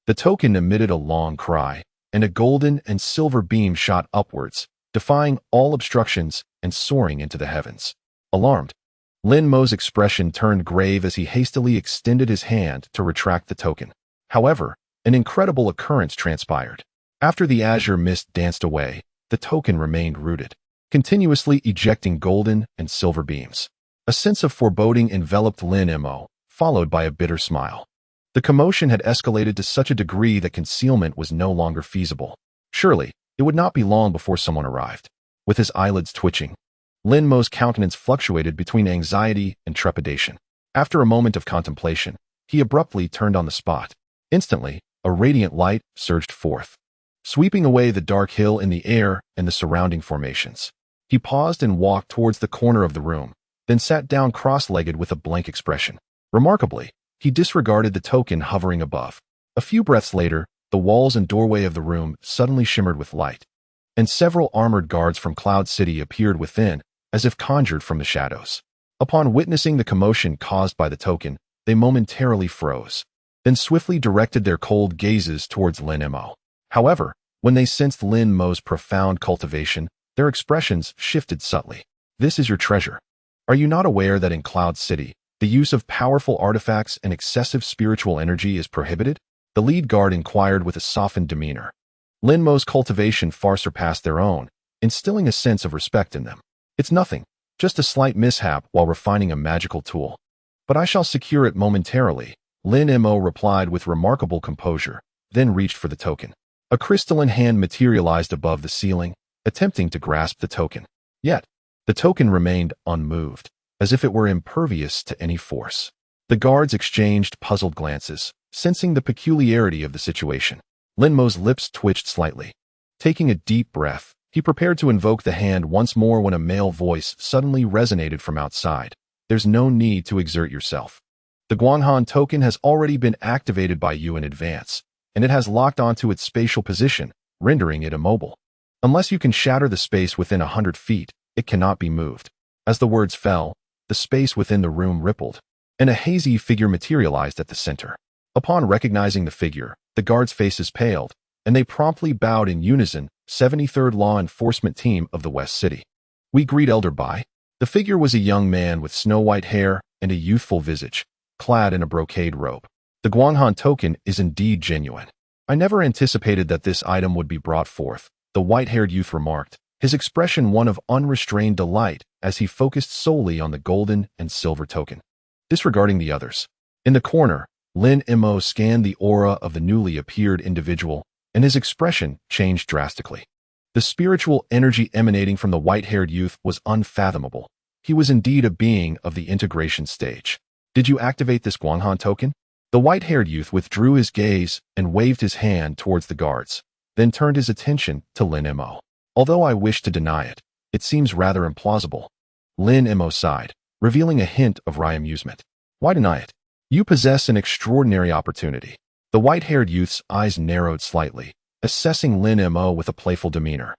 The token emitted a long cry, and a golden and silver beam shot upwards, defying all obstructions and soaring into the heavens. Alarmed, Lin Mo's expression turned grave as he hastily extended his hand to retract the token. However, an incredible occurrence transpired. After the azure mist danced away, the token remained rooted, continuously ejecting golden and silver beams. A sense of foreboding enveloped Lin Mo, followed by a bitter smile. The commotion had escalated to such a degree that concealment was no longer feasible. Surely, it would not be long before someone arrived. With his eyelids twitching, Lin Mo's countenance fluctuated between anxiety and trepidation. After a moment of contemplation, he abruptly turned on the spot. Instantly, a radiant light surged forth, sweeping away the dark hill in the air and the surrounding formations. He paused and walked towards the corner of the room, then sat down cross-legged with a blank expression. Remarkably, he disregarded the token hovering above. A few breaths later, the walls and doorway of the room suddenly shimmered with light, and several armored guards from Cloud City appeared within, as if conjured from the shadows. Upon witnessing the commotion caused by the token, they momentarily froze, then swiftly directed their cold gazes towards Lin Mo. However, when they sensed Lin Mo's profound cultivation, their expressions shifted subtly. This is your treasure. Are you not aware that in Cloud City, the use of powerful artifacts and excessive spiritual energy is prohibited? The lead guard inquired with a softened demeanor. Lin Mo's cultivation far surpassed their own, instilling a sense of respect in them. It's nothing, just a slight mishap while refining a magical tool. But I shall secure it momentarily, Lin Mo replied with remarkable composure, then reached for the token. A crystalline hand materialized above the ceiling, attempting to grasp the token. Yet, the token remained unmoved, as if it were impervious to any force. The guards exchanged puzzled glances, sensing the peculiarity of the situation. Lin Mo's lips twitched slightly. Taking a deep breath, he prepared to invoke the hand once more when a male voice suddenly resonated from outside. There's no need to exert yourself. The Guanghan token has already been activated by you in advance, and it has locked onto its spatial position, rendering it immobile. Unless you can shatter the space within 100 feet, it cannot be moved. As the words fell, the space within the room rippled, and a hazy figure materialized at the center. Upon recognizing the figure, the guards' faces paled, and they promptly bowed in unison. 73rd Law Enforcement Team of the West City. We greet Elder Bai. The figure was a young man with snow-white hair and a youthful visage, clad in a brocade robe. The Guanghan token is indeed genuine. I never anticipated that this item would be brought forth, the white-haired youth remarked, his expression one of unrestrained delight as he focused solely on the golden and silver token, disregarding the others. In the corner, Lin Mo scanned the aura of the newly appeared individual, and his expression changed drastically. The spiritual energy emanating from the white-haired youth was unfathomable. He was indeed a being of the integration stage. Did you activate this Guanghan token? The white-haired youth withdrew his gaze and waved his hand towards the guards, then turned his attention to Lin Mo. Although I wish to deny it, it seems rather implausible. Lin Mo sighed, revealing a hint of wry amusement. Why deny it? You possess an extraordinary opportunity. The white-haired youth's eyes narrowed slightly, assessing Lin Mo with a playful demeanor.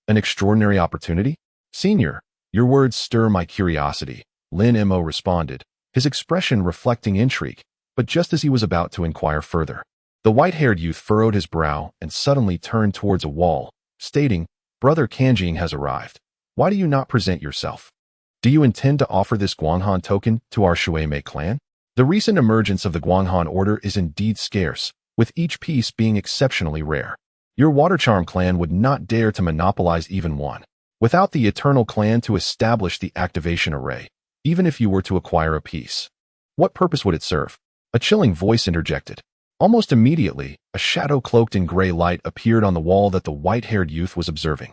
An extraordinary opportunity? Senior, your words stir my curiosity, Lin Mo responded, his expression reflecting intrigue, but just as he was about to inquire further, the white-haired youth furrowed his brow and suddenly turned towards a wall, stating, Brother Kanjing has arrived. Why do you not present yourself? Do you intend to offer this Guanghan token to our Shuai-mei clan? The recent emergence of the Guanghan order is indeed scarce, with each piece being exceptionally rare. Your Water Charm clan would not dare to monopolize even one. Without the Eternal clan to establish the activation array, even if you were to acquire a piece, what purpose would it serve? A chilling voice interjected. Almost immediately, a shadow cloaked in gray light appeared on the wall that the white-haired youth was observing,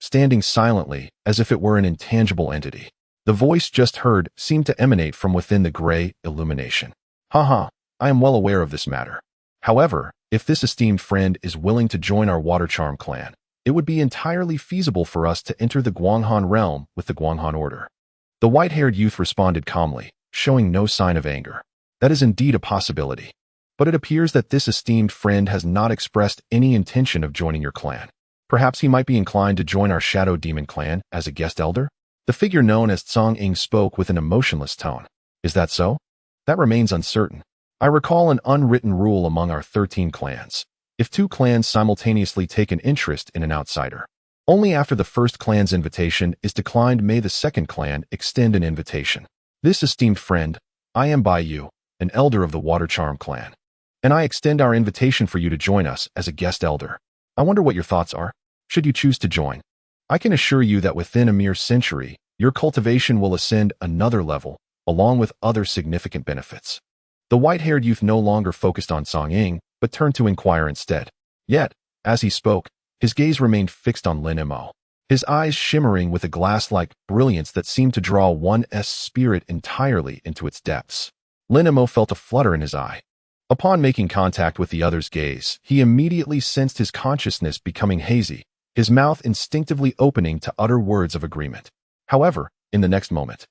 standing silently as if it were an intangible entity. The voice just heard seemed to emanate from within the gray illumination. Haha, I am well aware of this matter. However, if this esteemed friend is willing to join our Water Charm clan, it would be entirely feasible for us to enter the Guanghan realm with the Guanghan order. The white-haired youth responded calmly, showing no sign of anger. That is indeed a possibility. But it appears that this esteemed friend has not expressed any intention of joining your clan. Perhaps he might be inclined to join our Shadow Demon clan as a guest elder? The figure known as Zhang Ying spoke with an emotionless tone. Is that so? That remains uncertain. I recall an unwritten rule among our 13 clans. If 2 clans simultaneously take an interest in an outsider, only after the first clan's invitation is declined may the second clan extend an invitation. This esteemed friend, I am by you, an elder of the Water Charm clan, and I extend our invitation for you to join us as a guest elder. I wonder what your thoughts are, should you choose to join. I can assure you that within a mere century, your cultivation will ascend another level, along with other significant benefits. The white-haired youth no longer focused on Zhang Ying, but turned to inquire instead. Yet, as he spoke, his gaze remained fixed on Lin Mo, his eyes shimmering with a glass-like brilliance that seemed to draw one's spirit entirely into its depths. Lin Mo felt a flutter in his eye. Upon making contact with the other's gaze, he immediately sensed his consciousness becoming hazy, his mouth instinctively opening to utter words of agreement. However, in the next moment,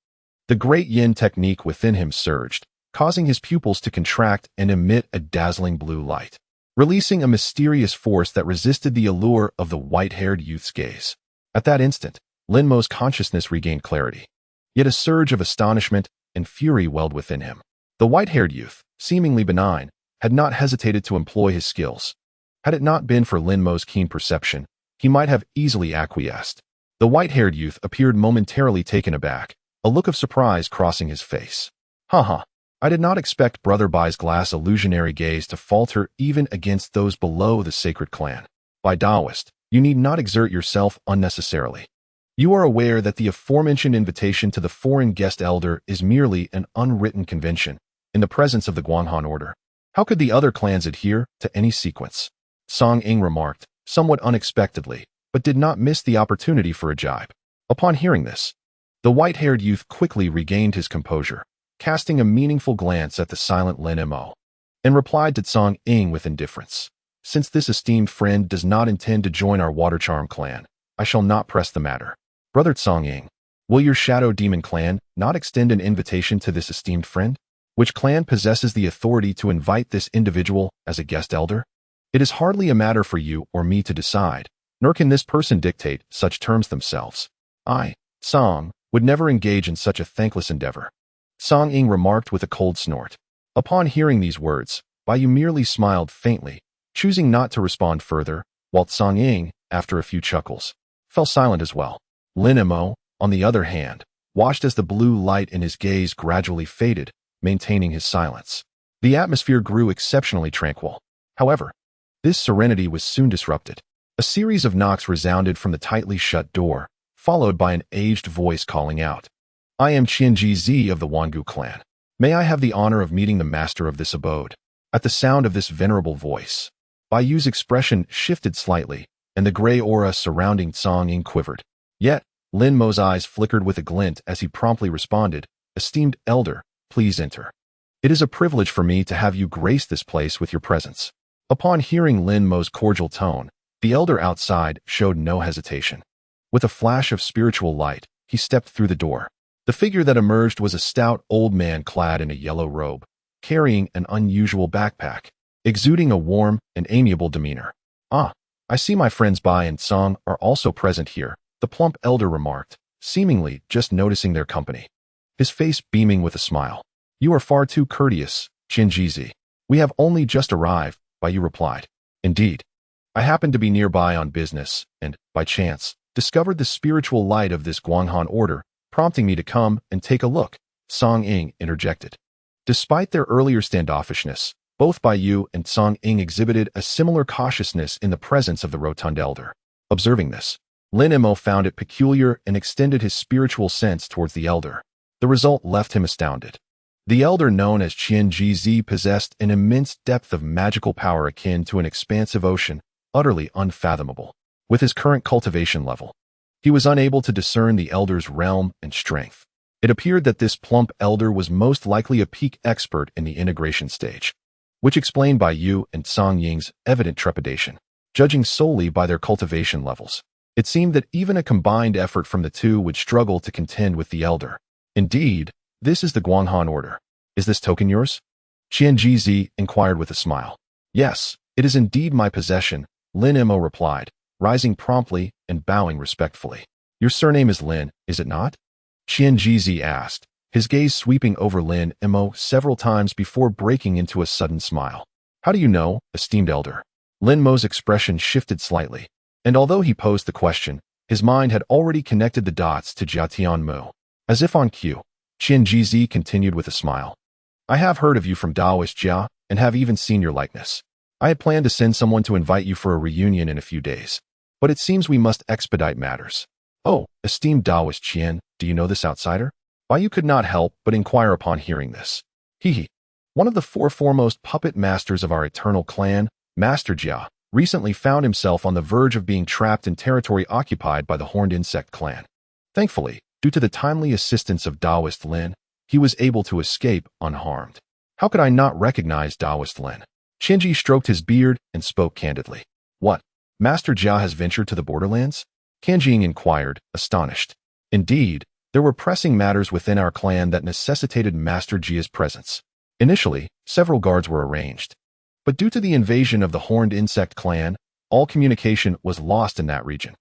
the great yin technique within him surged, causing his pupils to contract and emit a dazzling blue light, releasing a mysterious force that resisted the allure of the white-haired youth's gaze. At that instant, Lin Mo's consciousness regained clarity. Yet a surge of astonishment and fury welled within him. The white-haired youth, seemingly benign, had not hesitated to employ his skills. Had it not been for Lin Mo's keen perception, he might have easily acquiesced. The white-haired youth appeared momentarily taken aback, a look of surprise crossing his face. Haha. I did not expect Brother Bai's glass illusionary gaze to falter even against those below the sacred clan. By Taoist, you need not exert yourself unnecessarily. You are aware that the aforementioned invitation to the foreign guest elder is merely an unwritten convention in the presence of the Guanghan order. How could the other clans adhere to any sequence? Zhang Ying remarked, somewhat unexpectedly, but did not miss the opportunity for a jibe. Upon hearing this, the white-haired youth quickly regained his composure, casting a meaningful glance at the silent Lin Mo, and replied to Zhang Ying with indifference. Since this esteemed friend does not intend to join our Water Charm clan, I shall not press the matter. Brother Zhang Ying, will your Shadow Demon clan not extend an invitation to this esteemed friend? Which clan possesses the authority to invite this individual as a guest elder? It is hardly a matter for you or me to decide, nor can this person dictate such terms themselves. I, Zhang, would never engage in such a thankless endeavor. Zhang Ying remarked with a cold snort. Upon hearing these words, Baiyu merely smiled faintly, choosing not to respond further, while Zhang Ying, after a few chuckles, fell silent as well. Lin Mo, on the other hand, watched as the blue light in his gaze gradually faded, maintaining his silence. The atmosphere grew exceptionally tranquil. However, this serenity was soon disrupted. A series of knocks resounded from the tightly shut door, followed by an aged voice calling out, I am Qianji Zi of the Wangu clan. May I have the honor of meeting the master of this abode? At the sound of this venerable voice, Baiyu's expression shifted slightly, and the gray aura surrounding Zhang Ying quivered. Yet, Lin Mo's eyes flickered with a glint as he promptly responded, Esteemed elder, please enter. It is a privilege for me to have you grace this place with your presence. Upon hearing Lin Mo's cordial tone, the elder outside showed no hesitation. With a flash of spiritual light, he stepped through the door. The figure that emerged was a stout old man clad in a yellow robe, carrying an unusual backpack, exuding a warm and amiable demeanor. Ah, I see my friends Bai and Zhang are also present here, the plump elder remarked, seemingly just noticing their company. His face beaming with a smile. You are far too courteous, Qianji. We have only just arrived, Baiyu replied. Indeed. I happened to be nearby on business, and, by chance, discovered the spiritual light of this Guanghan order, prompting me to come and take a look, Zhang Ying interjected. Despite their earlier standoffishness, both Baiyu and Zhang Ying exhibited a similar cautiousness in the presence of the rotund elder. Observing this, Lin Mo found it peculiar and extended his spiritual sense towards the elder. The result left him astounded. The elder known as Qianji possessed an immense depth of magical power akin to an expansive ocean, utterly unfathomable. With his current cultivation level, he was unable to discern the elder's realm and strength. It appeared that this plump elder was most likely a peak expert in the integration stage, which explained Baiyu and Zhang Ying's evident trepidation. Judging solely by their cultivation levels, it seemed that even a combined effort from the two would struggle to contend with the elder. Indeed, This is the Guanghan order. Is this token yours? Qianji inquired with a smile. Yes, it is indeed my possession, Lin Mo replied, rising promptly and bowing respectfully. Your surname is Lin, is it not? Qianji asked, his gaze sweeping over Lin Mo several times before breaking into a sudden smile. How do you know, esteemed elder? Lin Mo's expression shifted slightly, and although he posed the question, his mind had already connected the dots to Jia Tianmu. As if on cue, Qianji continued with a smile. I have heard of you from Taoist Jia, and have even seen your likeness. I had planned to send someone to invite you for a reunion in a few days, but it seems we must expedite matters. Oh, esteemed Taoist Qian, do you know this outsider? Why you could not help but inquire upon hearing this. He, one of the four foremost puppet masters of our eternal clan, Master Jia, recently found himself on the verge of being trapped in territory occupied by the horned insect clan. Thankfully, due to the timely assistance of Taoist Lin, he was able to escape unharmed. How could I not recognize Taoist Lin? Qianji stroked his beard and spoke candidly. What? Master Jia has ventured to the borderlands? Kanjing inquired, astonished. Indeed, there were pressing matters within our clan that necessitated Master Jia's presence. Initially, several guards were arranged. But due to the invasion of the horned insect clan, all communication was lost in that region.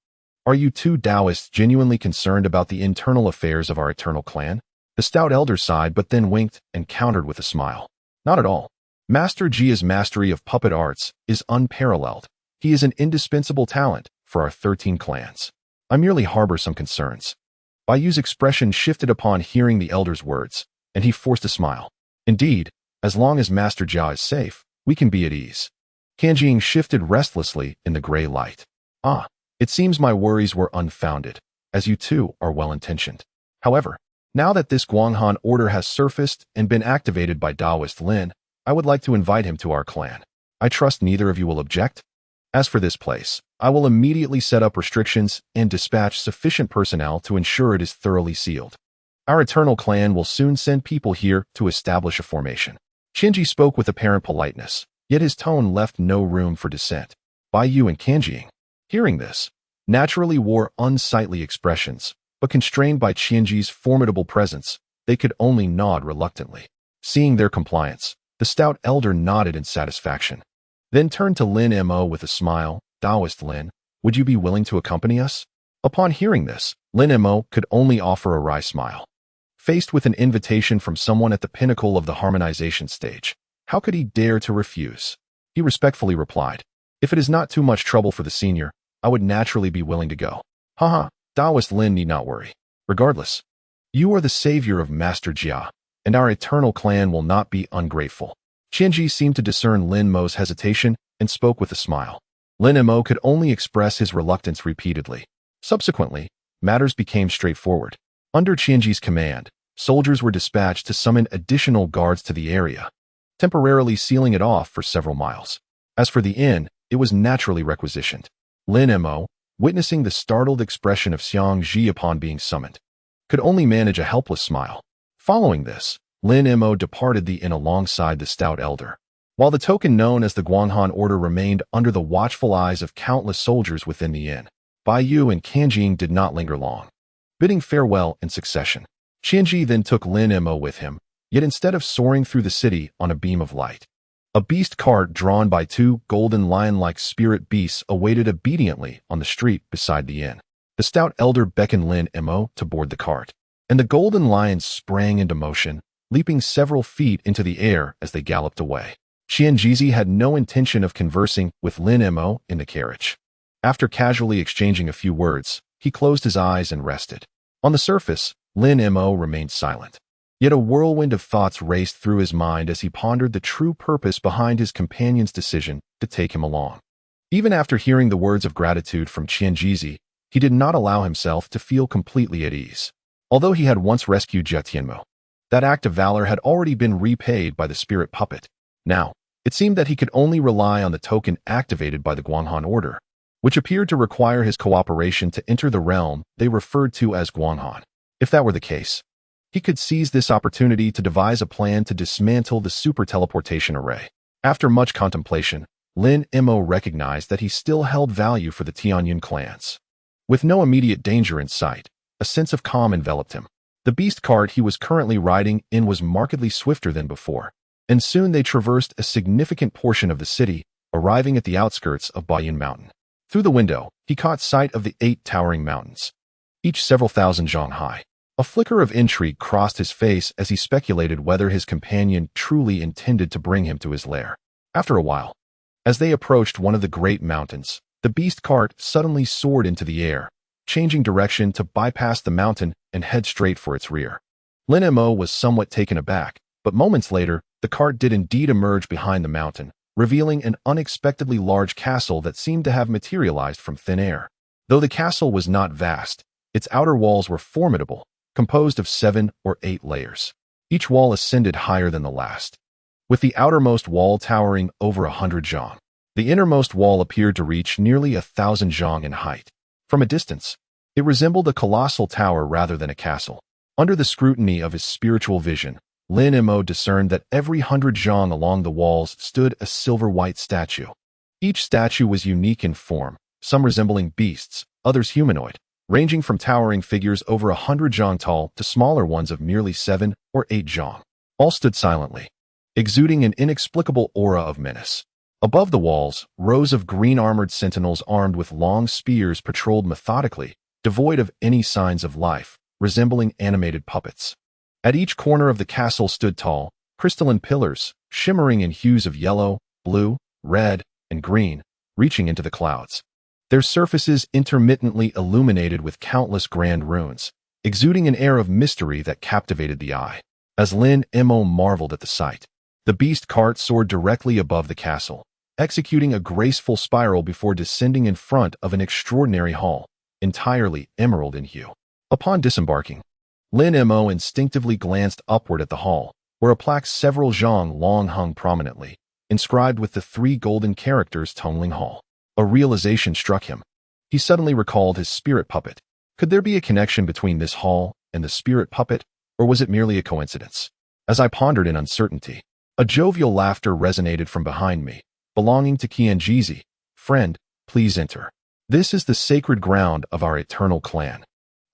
Are you two Taoists genuinely concerned about the internal affairs of our eternal clan? The stout elder sighed but then winked and countered with a smile. Not at all. Master Jia's mastery of puppet arts is unparalleled. He is an indispensable talent for our 13 clans. I merely harbor some concerns. Baiyu's expression shifted upon hearing the elder's words, and he forced a smile. Indeed, as long as Master Jia is safe, we can be at ease. Kanjing shifted restlessly in the gray light. Ah, it seems my worries were unfounded, as you two are well-intentioned. However, now that this Guanghan order has surfaced and been activated by Taoist Lin, I would like to invite him to our clan. I trust neither of you will object. As for this place, I will immediately set up restrictions and dispatch sufficient personnel to ensure it is thoroughly sealed. Our eternal clan will soon send people here to establish a formation. Qianji spoke with apparent politeness, yet his tone left no room for dissent. Baiyu and Kanjing, hearing this, naturally wore unsightly expressions, but constrained by Qianji's formidable presence, they could only nod reluctantly. Seeing their compliance, the stout elder nodded in satisfaction, then turned to Lin Mo with a smile. Taoist Lin, would you be willing to accompany us? Upon hearing this, Lin Mo could only offer a wry smile. Faced with an invitation from someone at the pinnacle of the harmonization stage, how could he dare to refuse? He respectfully replied, if it is not too much trouble for the senior, I would naturally be willing to go. Haha, Taoist Lin need not worry. Regardless, you are the savior of Master Jia, and our eternal clan will not be ungrateful. Qianji seemed to discern Lin Mo's hesitation and spoke with a smile. Lin Mo could only express his reluctance repeatedly. Subsequently, matters became straightforward. Under Qianji's command, soldiers were dispatched to summon additional guards to the area, temporarily sealing it off for several miles. As for the inn, it was naturally requisitioned. Lin Mo, witnessing the startled expression of Xiang Ji upon being summoned, could only manage a helpless smile. Following this, Lin Mo departed the inn alongside the stout elder, while the token known as the Guanghan order remained under the watchful eyes of countless soldiers within the inn. Baiyu and Kanjing did not linger long, bidding farewell in succession. Qianji then took Lin Mo with him, yet instead of soaring through the city on a beam of light, a beast cart drawn by two golden lion-like spirit beasts awaited obediently on the street beside the inn. The stout elder beckoned Lin Mo to board the cart, and the golden lions sprang into motion, leaping several feet into the air as they galloped away. Qianji had no intention of conversing with Lin Mo in the carriage. After casually exchanging a few words, he closed his eyes and rested. On the surface, Lin Mo remained silent. Yet a whirlwind of thoughts raced through his mind as he pondered the true purpose behind his companion's decision to take him along. Even after hearing the words of gratitude from Qianji, he did not allow himself to feel completely at ease. Although he had once rescued Jia Tianmu, that act of valor had already been repaid by the spirit puppet. Now, it seemed that he could only rely on the token activated by the Guanghan order, which appeared to require his cooperation to enter the realm they referred to as Guanghan. If that were the case, he could seize this opportunity to devise a plan to dismantle the super teleportation array. After much contemplation, Lin Mo recognized that he still held value for the Tianyun clans. With no immediate danger in sight, a sense of calm enveloped him. The beast cart he was currently riding in was markedly swifter than before, and soon they traversed a significant portion of the city, arriving at the outskirts of Bayan Mountain. Through the window, he caught sight of the 8 towering mountains, each several thousand zhang high. A flicker of intrigue crossed his face as he speculated whether his companion truly intended to bring him to his lair. After a while, as they approached one of the great mountains, the beast cart suddenly soared into the air, changing direction to bypass the mountain and head straight for its rear. Lin Mo was somewhat taken aback, but moments later, the cart did indeed emerge behind the mountain, revealing an unexpectedly large castle that seemed to have materialized from thin air. Though the castle was not vast, its outer walls were formidable, composed of 7 or 8 layers. Each wall ascended higher than the last, with the outermost wall towering over 100 zhang. The innermost wall appeared to reach nearly 1,000 zhang in height. From a distance, it resembled a colossal tower rather than a castle. Under the scrutiny of his spiritual vision, Lin Mo discerned that every 100 zhang along the walls stood a silver-white statue. Each statue was unique in form, some resembling beasts, others humanoid, ranging from towering figures over 100 zhang tall to smaller ones of merely 7 or 8 zhang. All stood silently, exuding an inexplicable aura of menace. Above the walls, rows of green-armored sentinels armed with long spears patrolled methodically, devoid of any signs of life, resembling animated puppets. At each corner of the castle stood tall, crystalline pillars, shimmering in hues of yellow, blue, red, and green, reaching into the clouds. Their surfaces intermittently illuminated with countless grand runes, exuding an air of mystery that captivated the eye. As Lin Mo marveled at the sight, the beast cart soared directly above the castle, executing a graceful spiral before descending in front of an extraordinary hall, entirely emerald in hue. Upon disembarking, Lin Mo instinctively glanced upward at the hall, where a plaque several zhang long hung prominently, inscribed with the 3 golden characters Tongling Hall. A realization struck him. He suddenly recalled his spirit puppet. Could there be a connection between this hall and the spirit puppet, or was it merely a coincidence? As I pondered in uncertainty, a jovial laughter resonated from behind me, belonging to Qianjizi. Friend, please enter. This is the sacred ground of our eternal clan,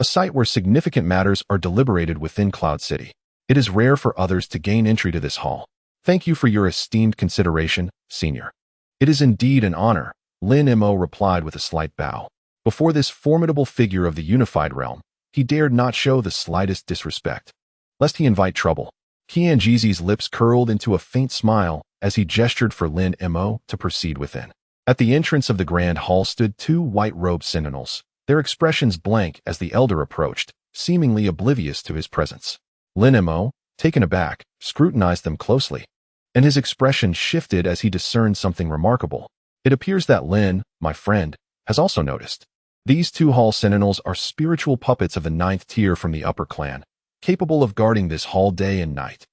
a site where significant matters are deliberated within Cloud City. It is rare for others to gain entry to this hall. Thank you for your esteemed consideration, Senior. It is indeed an honor, Lin Mo replied with a slight bow. Before this formidable figure of the unified realm, he dared not show the slightest disrespect, lest he invite trouble. Qianjizi's lips curled into a faint smile as he gestured for Lin Mo to proceed within. At the entrance of the grand hall stood 2 white-robed sentinels, their expressions blank as the elder approached, seemingly oblivious to his presence. Lin Mo, taken aback, scrutinized them closely, and his expression shifted as he discerned something remarkable. It appears that Lin, my friend, has also noticed. These 2 hall sentinels are spiritual puppets of the 9th tier from the upper clan, capable of guarding this hall day and night.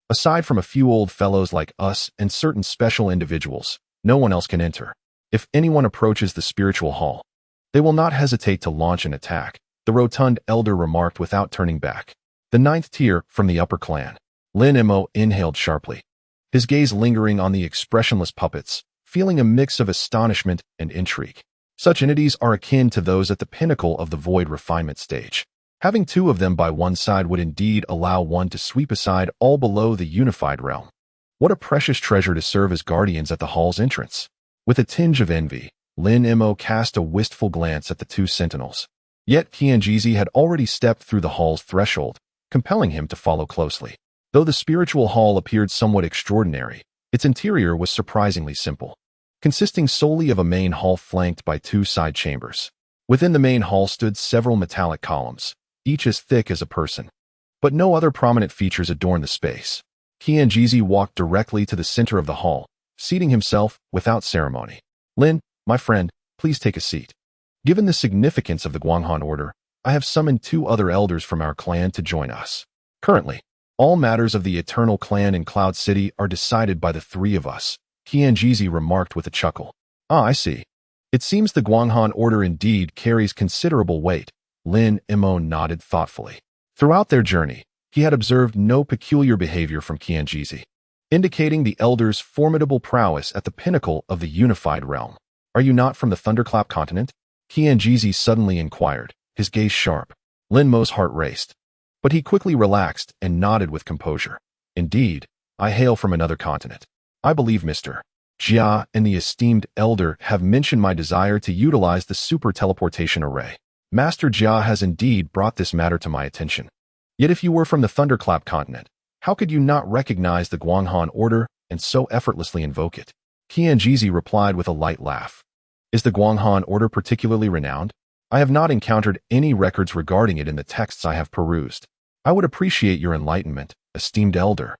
Aside from a few old fellows like us and certain special individuals, no one else can enter. If anyone approaches the spiritual hall, they will not hesitate to launch an attack, the rotund elder remarked without turning back. The 9th tier from the upper clan. Lin Mo inhaled sharply, his gaze lingering on the expressionless puppets, feeling a mix of astonishment and intrigue. Such entities are akin to those at the pinnacle of the void refinement stage. Having 2 of them by one side would indeed allow one to sweep aside all below the unified realm. What a precious treasure to serve as guardians at the hall's entrance. With a tinge of envy, Lin Mo cast a wistful glance at the 2 sentinels. Yet Qianjizi had already stepped through the hall's threshold, compelling him to follow closely. Though the spiritual hall appeared somewhat extraordinary, its interior was surprisingly simple, consisting solely of a main hall flanked by 2 side chambers. Within the main hall stood several metallic columns, each as thick as a person, but no other prominent features adorned the space. Qianjizi walked directly to the center of the hall, seating himself without ceremony. Lin, my friend, please take a seat. Given the significance of the Guanghan Order, I have summoned 2 other elders from our clan to join us. Currently, all matters of the Eternal Clan in Cloud City are decided by the 3 of us, Qianjizi remarked with a chuckle. Ah, I see. It seems the Guanghan Order indeed carries considerable weight. Lin Mo nodded thoughtfully. Throughout their journey, he had observed no peculiar behavior from Qianjizi, indicating the elder's formidable prowess at the pinnacle of the unified realm. Are you not from the Thunderclap continent? Qianjizi suddenly inquired, his gaze sharp. Lin Mo's heart raced. But he quickly relaxed and nodded with composure. Indeed, I hail from another continent. I believe Mr. Jia and the esteemed elder have mentioned my desire to utilize the super teleportation array. Master Jia has indeed brought this matter to my attention. Yet if you were from the Thunderclap continent, how could you not recognize the Guanghan order and so effortlessly invoke it? Qianjizi replied with a light laugh. Is the Guanghan order particularly renowned? I have not encountered any records regarding it in the texts I have perused. I would appreciate your enlightenment, esteemed elder.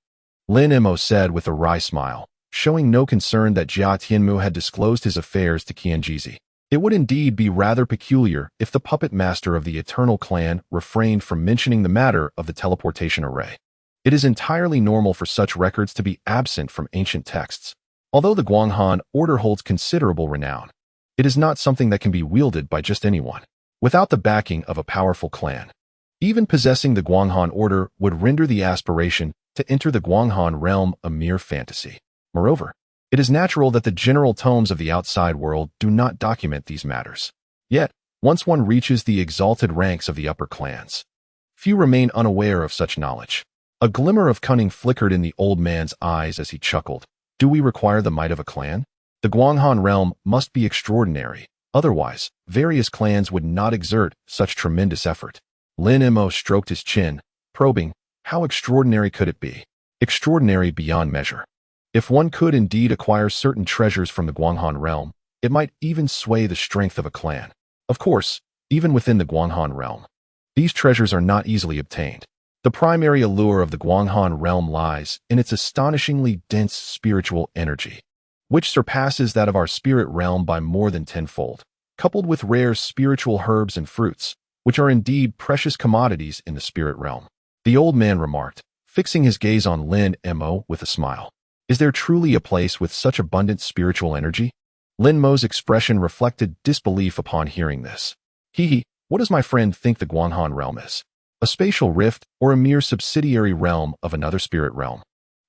Lin Mo said with a wry smile, showing no concern that Jia Tianmu had disclosed his affairs to Qianjizi. It would indeed be rather peculiar if the puppet master of the Eternal Clan refrained from mentioning the matter of the teleportation array. It is entirely normal for such records to be absent from ancient texts. Although the Guanghan order holds considerable renown, it is not something that can be wielded by just anyone, without the backing of a powerful clan. Even possessing the Guanghan order would render the aspiration to enter the Guanghan realm a mere fantasy. Moreover, it is natural that the general tomes of the outside world do not document these matters. Yet, once one reaches the exalted ranks of the upper clans, few remain unaware of such knowledge. A glimmer of cunning flickered in the old man's eyes as he chuckled. Do we require the might of a clan? The Guanghan realm must be extraordinary. Otherwise, various clans would not exert such tremendous effort. Lin Mo stroked his chin, probing, how extraordinary could it be? Extraordinary beyond measure. If one could indeed acquire certain treasures from the Guanghan realm, it might even sway the strength of a clan. Of course, even within the Guanghan realm, these treasures are not easily obtained. The primary allure of the Guanghan realm lies in its astonishingly dense spiritual energy, which surpasses that of our spirit realm by more than tenfold, coupled with rare spiritual herbs and fruits, which are indeed precious commodities in the spirit realm. The old man remarked, fixing his gaze on Lin Mo with a smile. Is there truly a place with such abundant spiritual energy? Lin Mo's expression reflected disbelief upon hearing this. What does my friend think the Guanghan realm is? A spatial rift or a mere subsidiary realm of another spirit realm?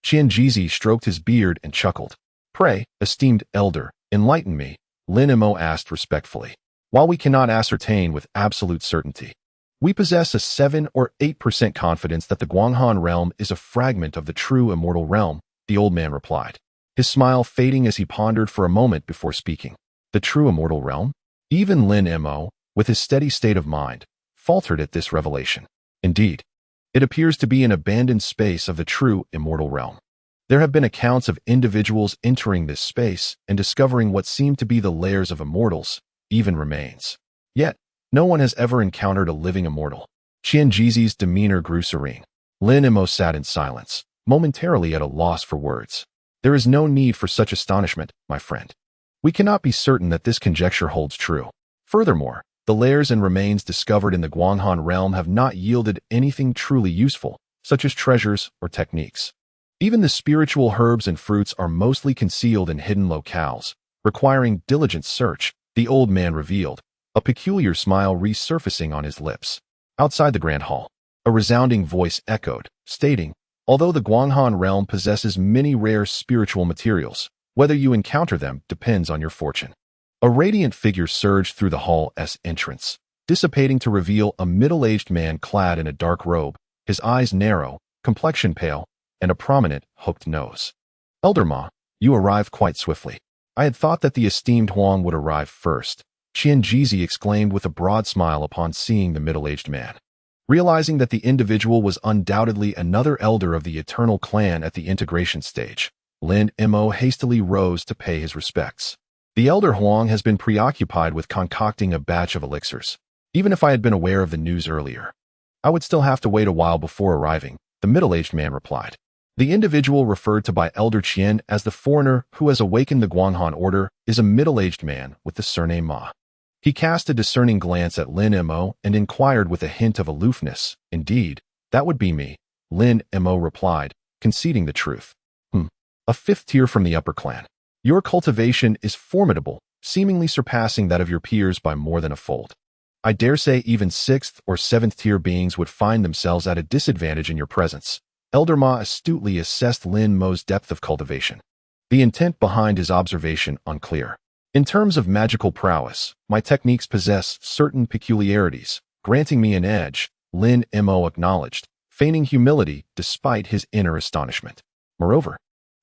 Qianjizi stroked his beard and chuckled. Pray, esteemed elder, enlighten me, Lin Mo asked respectfully. While we cannot ascertain with absolute certainty, we possess a 7 or 8% confidence that the Guanghan realm is a fragment of the true immortal realm, the old man replied, his smile fading as he pondered for a moment before speaking. The true immortal realm? Even Lin Mo, with his steady state of mind, faltered at this revelation. Indeed, it appears to be an abandoned space of the true immortal realm. There have been accounts of individuals entering this space and discovering what seemed to be the lairs of immortals, even remains. Yet, no one has ever encountered a living immortal. Qianjizi's demeanor grew serene. Lin Mo sat in silence, momentarily at a loss for words. There is no need for such astonishment, my friend. We cannot be certain that this conjecture holds true. Furthermore, the lairs and remains discovered in the Guanghan realm have not yielded anything truly useful, such as treasures or techniques. Even the spiritual herbs and fruits are mostly concealed in hidden locales, requiring diligent search, the old man revealed, a peculiar smile resurfacing on his lips. Outside the grand hall, a resounding voice echoed, stating, although the Guanghan realm possesses many rare spiritual materials, whether you encounter them depends on your fortune. A radiant figure surged through the hall's entrance, dissipating to reveal a middle-aged man clad in a dark robe, his eyes narrow, complexion pale, and a prominent, hooked nose. Elder Ma, you arrived quite swiftly. I had thought that the esteemed Huang would arrive first, Qianjizi exclaimed with a broad smile upon seeing the middle-aged man. Realizing that the individual was undoubtedly another elder of the Eternal Clan at the integration stage, Lin Mo hastily rose to pay his respects. The elder Huang has been preoccupied with concocting a batch of elixirs. Even if I had been aware of the news earlier, I would still have to wait a while before arriving, the middle-aged man replied. The individual referred to by Elder Qian as the foreigner who has awakened the Guanghan order is a middle-aged man with the surname Ma. He cast a discerning glance at Lin Mo and inquired with a hint of aloofness. Indeed, that would be me, Lin Mo replied, conceding the truth. A fifth tier from the upper clan. Your cultivation is formidable, seemingly surpassing that of your peers by more than a fold. I dare say even 6th or 7th tier beings would find themselves at a disadvantage in your presence. Elder Ma astutely assessed Lin Mo's depth of cultivation. The intent behind his observation unclear. In terms of magical prowess, my techniques possess certain peculiarities, granting me an edge, Lin Mo acknowledged, feigning humility despite his inner astonishment. Moreover,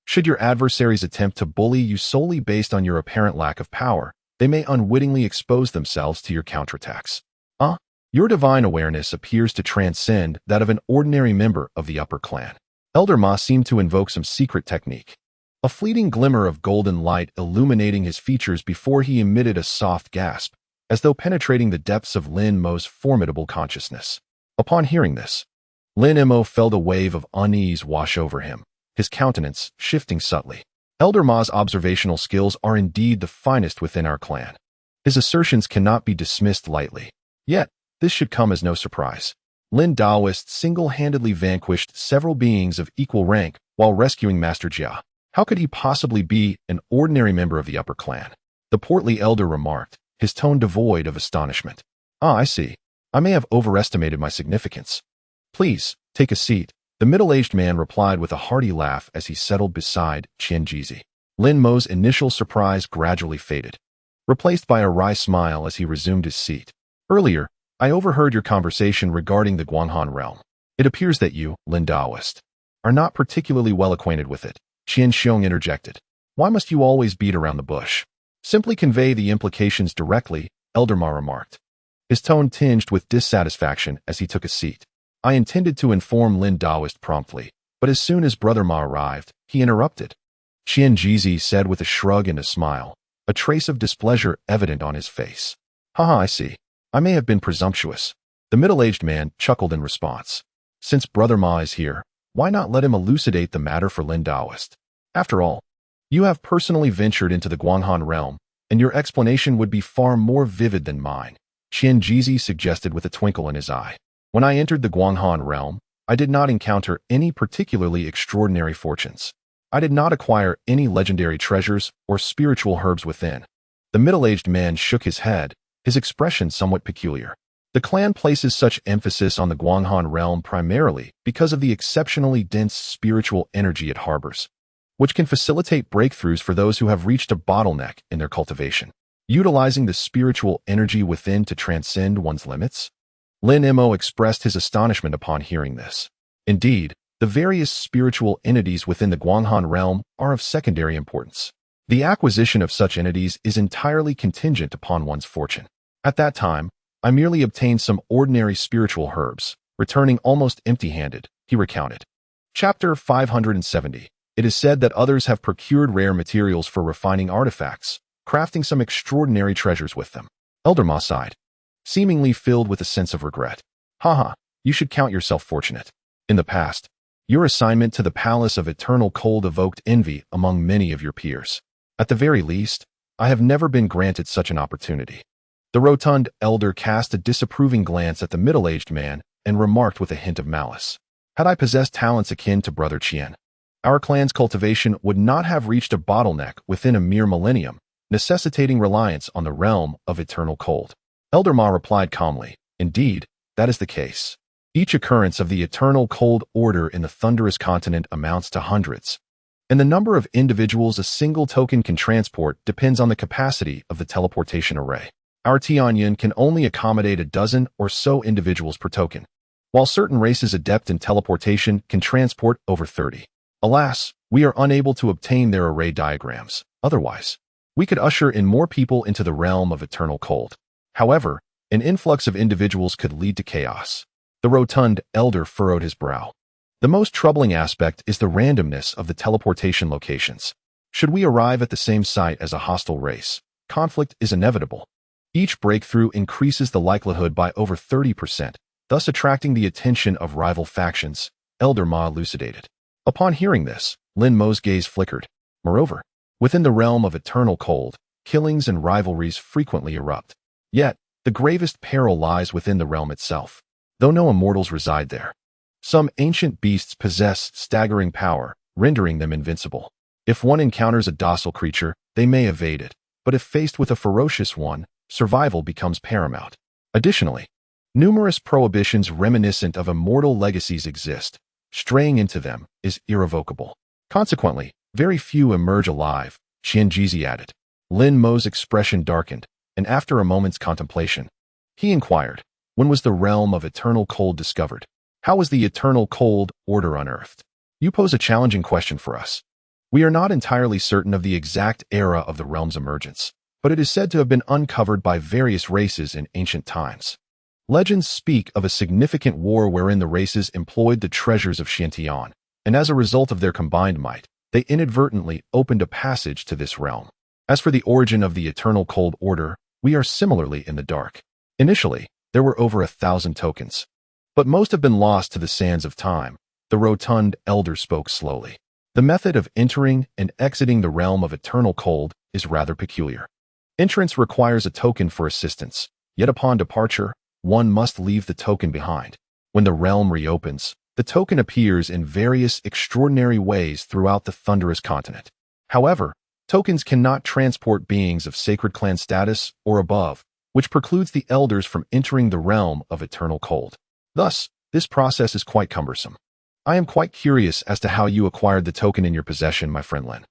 should your adversaries attempt to bully you solely based on your apparent lack of power, they may unwittingly expose themselves to your counterattacks. Your divine awareness appears to transcend that of an ordinary member of the upper clan. Elder Ma seemed to invoke some secret technique. A fleeting glimmer of golden light illuminating his features before he emitted a soft gasp, as though penetrating the depths of Lin Mo's formidable consciousness. Upon hearing this, Lin Mo felt a wave of unease wash over him, his countenance shifting subtly. Elder Ma's observational skills are indeed the finest within our clan. His assertions cannot be dismissed lightly. Yet, this should come as no surprise. Lin Daoist single-handedly vanquished several beings of equal rank while rescuing Master Jia. How could he possibly be an ordinary member of the upper clan? The portly elder remarked, his tone devoid of astonishment. I see. I may have overestimated my significance. Please, take a seat. The middle-aged man replied with a hearty laugh as he settled beside Qian Jizi. Lin Mo's initial surprise gradually faded, replaced by a wry smile as he resumed his seat. Earlier, I overheard your conversation regarding the Guanghan realm. It appears that you, Lin Daoist, are not particularly well acquainted with it. Qian Xiong interjected. Why must you always beat around the bush? Simply convey the implications directly, Elder Ma remarked, his tone tinged with dissatisfaction as he took a seat. I intended to inform Lin Daoist promptly, but as soon as Brother Ma arrived, he interrupted. Qian Jizi said with a shrug and a smile, a trace of displeasure evident on his face. I see. I may have been presumptuous. The middle-aged man chuckled in response. Since Brother Ma is here, why not let him elucidate the matter for Lin Daoist? After all, you have personally ventured into the Guanghan realm, and your explanation would be far more vivid than mine, Qian Jizi suggested with a twinkle in his eye. When I entered the Guanghan realm, I did not encounter any particularly extraordinary fortunes. I did not acquire any legendary treasures or spiritual herbs within. The middle-aged man shook his head, his expression somewhat peculiar. The clan places such emphasis on the Guanghan realm primarily because of the exceptionally dense spiritual energy it harbors, which can facilitate breakthroughs for those who have reached a bottleneck in their cultivation. Utilizing the spiritual energy within to transcend one's limits? Lin Mo expressed his astonishment upon hearing this. Indeed, the various spiritual entities within the Guanghan realm are of secondary importance. The acquisition of such entities is entirely contingent upon one's fortune. At that time, I merely obtained some ordinary spiritual herbs, returning almost empty-handed, he recounted. Chapter 570. It is said that others have procured rare materials for refining artifacts, crafting some extraordinary treasures with them. Elder Ma sighed, seemingly filled with a sense of regret. You should count yourself fortunate. In the past, your assignment to the Palace of Eternal Cold evoked envy among many of your peers. At the very least, I have never been granted such an opportunity. The rotund elder cast a disapproving glance at the middle-aged man and remarked with a hint of malice. Had I possessed talents akin to Brother Qian, our clan's cultivation would not have reached a bottleneck within a mere millennium, necessitating reliance on the realm of eternal cold. Elder Ma replied calmly, indeed, that is the case. Each occurrence of the eternal cold order in the thunderous continent amounts to hundreds, and the number of individuals a single token can transport depends on the capacity of the teleportation array. Our Tianyun can only accommodate a dozen or so individuals per token, while certain races adept in teleportation can transport over 30. Alas, we are unable to obtain their array diagrams. Otherwise, we could usher in more people into the realm of eternal cold. However, an influx of individuals could lead to chaos. The rotund elder furrowed his brow. The most troubling aspect is the randomness of the teleportation locations. Should we arrive at the same site as a hostile race, conflict is inevitable. Each breakthrough increases the likelihood by over 30%, thus attracting the attention of rival factions, Elder Ma elucidated. Upon hearing this, Lin Mo's gaze flickered. Moreover, within the realm of eternal cold, killings and rivalries frequently erupt. Yet, the gravest peril lies within the realm itself, though no immortals reside there. Some ancient beasts possess staggering power, rendering them invincible. If one encounters a docile creature, they may evade it, but if faced with a ferocious one, survival becomes paramount. Additionally, numerous prohibitions reminiscent of immortal legacies exist. Straying into them is irrevocable. Consequently, very few emerge alive, Qian Jizi added. Lin Mo's expression darkened, and after a moment's contemplation, he inquired, When was the realm of eternal cold discovered? How was the eternal cold order unearthed? You pose a challenging question for us. We are not entirely certain of the exact era of the realm's emergence, but it is said to have been uncovered by various races in ancient times. Legends speak of a significant war wherein the races employed the treasures of Xiantian, and as a result of their combined might, they inadvertently opened a passage to this realm. As for the origin of the eternal cold order, we are similarly in the dark. Initially, there were over 1,000 tokens, but most have been lost to the sands of time. The rotund elder spoke slowly. The method of entering and exiting the realm of eternal cold is rather peculiar. Entrance requires a token for assistance, yet upon departure, one must leave the token behind. When the realm reopens, the token appears in various extraordinary ways throughout the thunderous continent. However, tokens cannot transport beings of sacred clan status or above, which precludes the elders from entering the realm of eternal cold. Thus, this process is quite cumbersome. I am quite curious as to how you acquired the token in your possession, my friend Lin.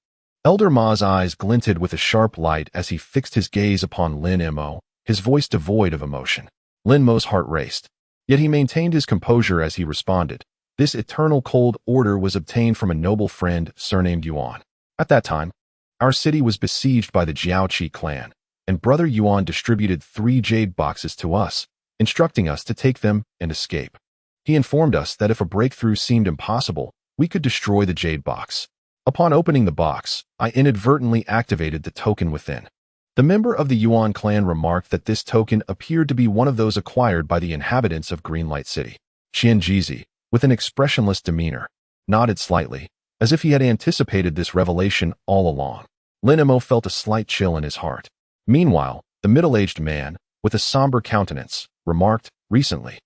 Elder Ma's eyes glinted with a sharp light as he fixed his gaze upon Lin Mo, his voice devoid of emotion. Lin Mo's heart raced, yet he maintained his composure as he responded. This eternal cold order was obtained from a noble friend surnamed Yuan. At that time, our city was besieged by the Jiaoqi clan, and Brother Yuan distributed 3 jade boxes to us, instructing us to take them and escape. He informed us that if a breakthrough seemed impossible, we could destroy the jade box. Upon opening the box, I inadvertently activated the token within. The member of the Yuan clan remarked that this token appeared to be one of those acquired by the inhabitants of Greenlight City. Qianjizi, with an expressionless demeanor, nodded slightly, as if he had anticipated this revelation all along. Lin Mo felt a slight chill in his heart. Meanwhile, the middle-aged man, with a somber countenance, remarked, recently,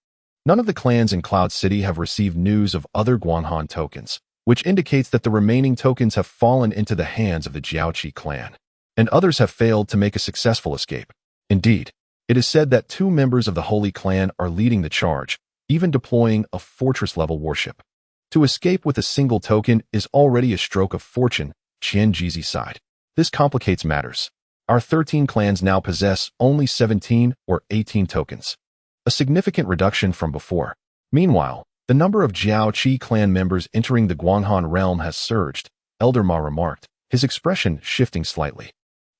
none of the clans in Cloud City have received news of other Guanhan tokens, which indicates that the remaining tokens have fallen into the hands of the Jiaoqi clan, and others have failed to make a successful escape. Indeed, it is said that 2 members of the Holy Clan are leading the charge, even deploying a fortress-level warship. To escape with a single token is already a stroke of fortune, Qianjizi sighed. This complicates matters. Our 13 clans now possess only 17 or 18 tokens, a significant reduction from before. Meanwhile, the number of Jiaoqi clan members entering the Guanhan realm has surged, Elder Ma remarked, his expression shifting slightly.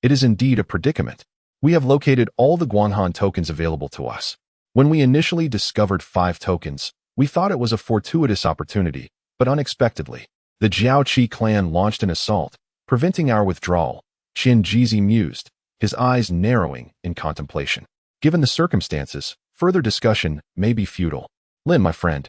It is indeed a predicament. We have located all the Guanhan tokens available to us. When we initially discovered 5 tokens, we thought it was a fortuitous opportunity, but unexpectedly, the Jiaoqi clan launched an assault, preventing our withdrawal. Qianjizi mused, his eyes narrowing in contemplation. Given the circumstances, further discussion may be futile. Lin, my friend,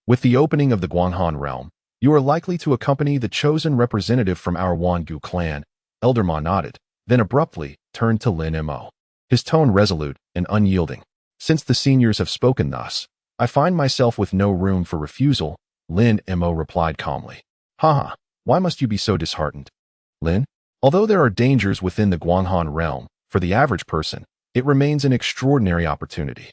with the opening of the Guanhan realm, you are likely to accompany the chosen representative from our Wangu clan. Elder Ma nodded, then abruptly turned to Lin Mo, his tone resolute and unyielding. Since the seniors have spoken thus, I find myself with no room for refusal, Lin Mo replied calmly. Haha, why must you be so disheartened? Lin, although there are dangers within the Guanhan realm, for the average person, it remains an extraordinary opportunity.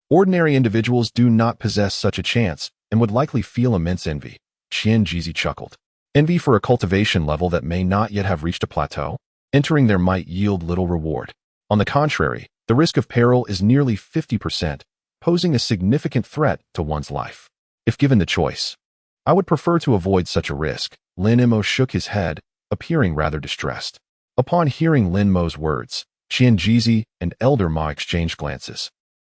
Ordinary individuals do not possess such a chance and would likely feel immense envy. Qianjizi chuckled. Envy for a cultivation level that may not yet have reached a plateau? Entering there might yield little reward. On the contrary, the risk of peril is nearly 50%, posing a significant threat to one's life. If given the choice, I would prefer to avoid such a risk. Lin Mo shook his head, appearing rather distressed. Upon hearing Lin Mo's words, Qianjizi and Elder Ma exchanged glances,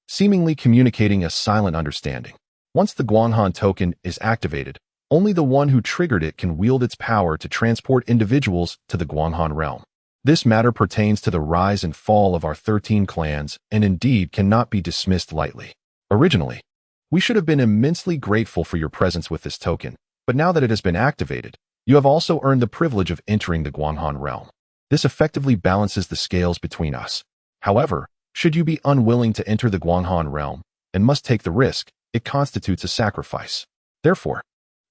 seemingly communicating a silent understanding. Once the Guanhan token is activated, only the one who triggered it can wield its power to transport individuals to the Guanhan realm. This matter pertains to the rise and fall of our 13 clans and indeed cannot be dismissed lightly. Originally, we should have been immensely grateful for your presence with this token, but now that it has been activated, you have also earned the privilege of entering the Guanhan realm. This effectively balances the scales between us. However, should you be unwilling to enter the Guanhan realm and must take the risk, it constitutes a sacrifice. Therefore,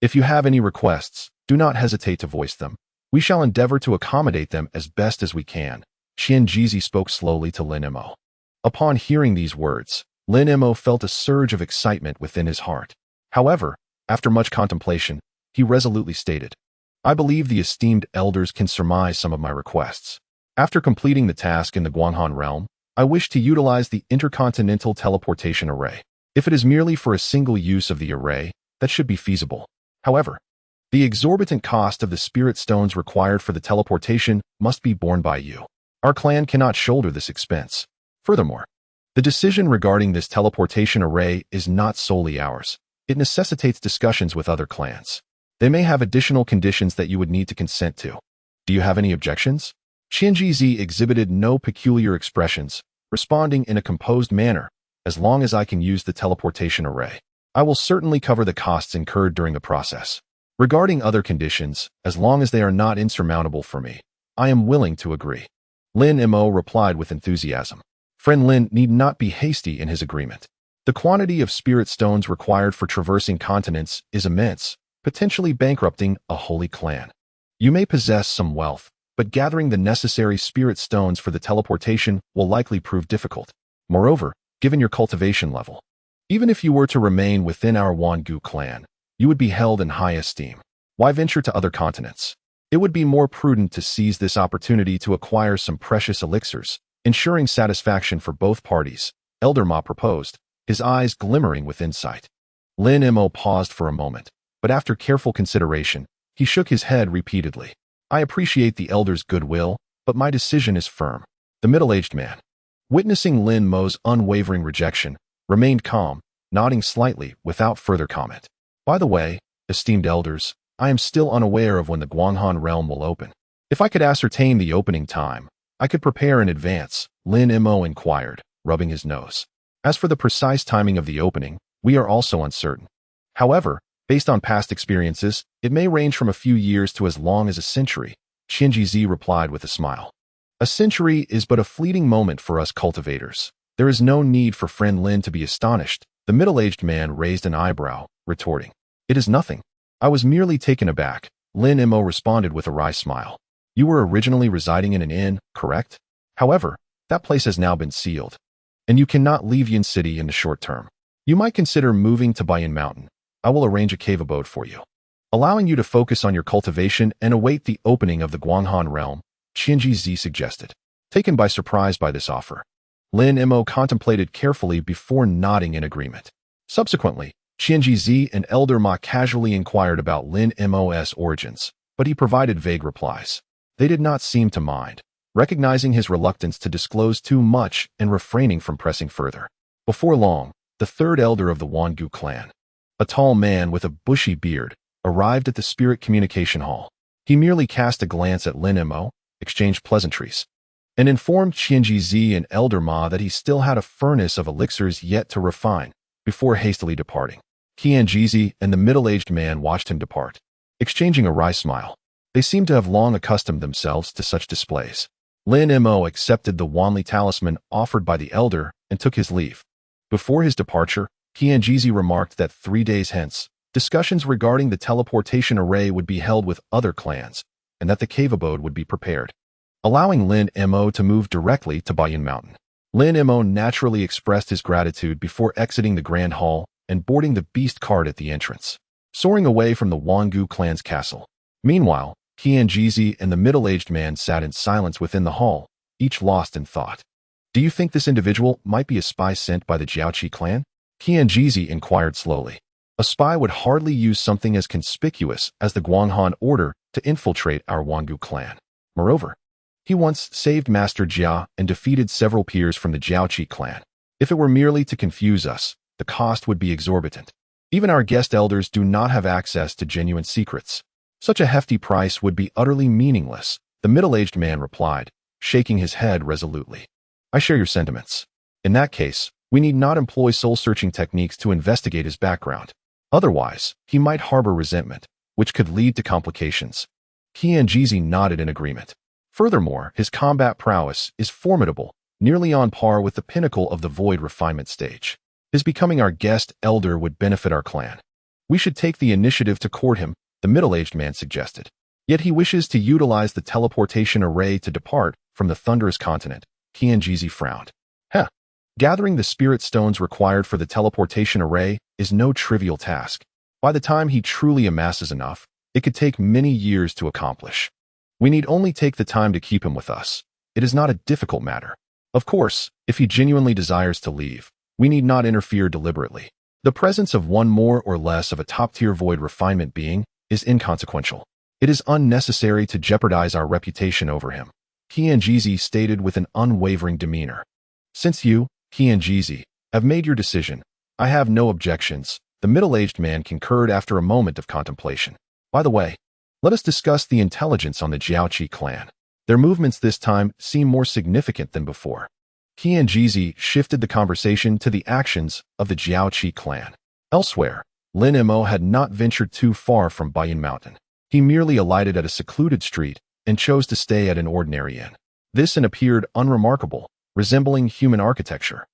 if you have any requests, do not hesitate to voice them. We shall endeavor to accommodate them as best as we can. Qianjizi spoke slowly to Lin Mo. Upon hearing these words, Lin Mo felt a surge of excitement within his heart. However, after much contemplation, he resolutely stated, I believe the esteemed elders can surmise some of my requests. After completing the task in the Guanhan realm, I wish to utilize the intercontinental teleportation array. If it is merely for a single use of the array, that should be feasible. However, the exorbitant cost of the spirit stones required for the teleportation must be borne by you. Our clan cannot shoulder this expense. Furthermore, the decision regarding this teleportation array is not solely ours. It necessitates discussions with other clans. They may have additional conditions that you would need to consent to. Do you have any objections? Qianjizi exhibited no peculiar expressions, responding in a composed manner. As long as I can use the teleportation array, I will certainly cover the costs incurred during the process. Regarding other conditions, as long as they are not insurmountable for me, I am willing to agree. Lin Mo replied with enthusiasm. Friend Lin need not be hasty in his agreement. The quantity of spirit stones required for traversing continents is immense, potentially bankrupting a holy clan. You may possess some wealth, but gathering the necessary spirit stones for the teleportation will likely prove difficult. Moreover, given your cultivation level, even if you were to remain within our Wangu clan, you would be held in high esteem. Why venture to other continents? It would be more prudent to seize this opportunity to acquire some precious elixirs, ensuring satisfaction for both parties, Elder Ma proposed, his eyes glimmering with insight. Lin Mo paused for a moment, but after careful consideration, he shook his head repeatedly. I appreciate the elder's goodwill, but my decision is firm. The middle-aged man, witnessing Lin Mo's unwavering rejection, remained calm, nodding slightly without further comment. By the way, esteemed elders, I am still unaware of when the Guanghan realm will open. If I could ascertain the opening time, I could prepare in advance, Lin Mo inquired, rubbing his nose. As for the precise timing of the opening, we are also uncertain. However, based on past experiences, it may range from a few years to as long as a century, Qianjizi replied with a smile. A century is but a fleeting moment for us cultivators. There is no need for friend Lin to be astonished. The middle-aged man raised an eyebrow, retorting. It is nothing. I was merely taken aback, Lin Mo responded with a wry smile. You were originally residing in an inn, correct? However, that place has now been sealed, and you cannot leave Yin City in the short term. You might consider moving to Baiyan Mountain. I will arrange a cave abode for you, allowing you to focus on your cultivation and await the opening of the Guanghan realm, Qianjizi suggested. Taken by surprise by this offer, Lin Mo contemplated carefully before nodding in agreement. Subsequently, Qianjizi and Elder Ma casually inquired about Lin Mo's origins, but he provided vague replies. They did not seem to mind, recognizing his reluctance to disclose too much and refraining from pressing further. Before long, the third elder of the Wangu clan, a tall man with a bushy beard, arrived at the spirit communication hall. He merely cast a glance at Lin Mo, exchanged pleasantries, and informed Qianjizi and Elder Ma that he still had a furnace of elixirs yet to refine, before hastily departing. Qianjizi and the middle-aged man watched him depart, exchanging a wry smile. They seemed to have long accustomed themselves to such displays. Lin Mo accepted the Wanli talisman offered by the elder and took his leave. Before his departure, Qianjizi remarked that 3 days hence, discussions regarding the teleportation array would be held with other clans, and that the cave abode would be prepared, allowing Lin Mo to move directly to Baiyan Mountain. Lin Mo naturally expressed his gratitude before exiting the grand hall and boarding the beast cart at the entrance, soaring away from the Wangu clan's castle. Meanwhile, Qianjizi and the middle-aged man sat in silence within the hall, each lost in thought. Do you think this individual might be a spy sent by the Jiaoqi clan? Qianjizi inquired slowly. A spy would hardly use something as conspicuous as the Guanghan order to infiltrate our Wangu clan. Moreover, he once saved Master Jia and defeated several peers from the Jiaoqi clan. If it were merely to confuse us, the cost would be exorbitant. Even our guest elders do not have access to genuine secrets. Such a hefty price would be utterly meaningless, the middle-aged man replied, shaking his head resolutely. I share your sentiments. In that case, we need not employ soul-searching techniques to investigate his background. Otherwise, he might harbor resentment, which could lead to complications. Qianjizi nodded in agreement. Furthermore, his combat prowess is formidable, nearly on par with the pinnacle of the void refinement stage. His becoming our guest elder would benefit our clan. We should take the initiative to court him, the middle-aged man suggested. Yet he wishes to utilize the teleportation array to depart from the thunderous continent. Qianjizi frowned. Gathering the spirit stones required for the teleportation array is no trivial task. By the time he truly amasses enough, it could take many years to accomplish. We need only take the time to keep him with us. It is not a difficult matter. Of course, if he genuinely desires to leave, We need not interfere deliberately. The presence of one more or less of a top-tier void refinement being is inconsequential. It is unnecessary to jeopardize our reputation over him, Qianjizi stated with an unwavering demeanor. Since you, Qianjizi, have made your decision, I have no objections, the middle-aged man concurred after a moment of contemplation. By the way, let us discuss the intelligence on the Jiaoqi clan. Their movements this time seem more significant than before. Qianjizi shifted the conversation to the actions of the Jiaoqi clan. Elsewhere, Lin Mo had not ventured too far from Bayan Mountain. He merely alighted at a secluded street and chose to stay at an ordinary inn. This inn appeared unremarkable, resembling human architecture.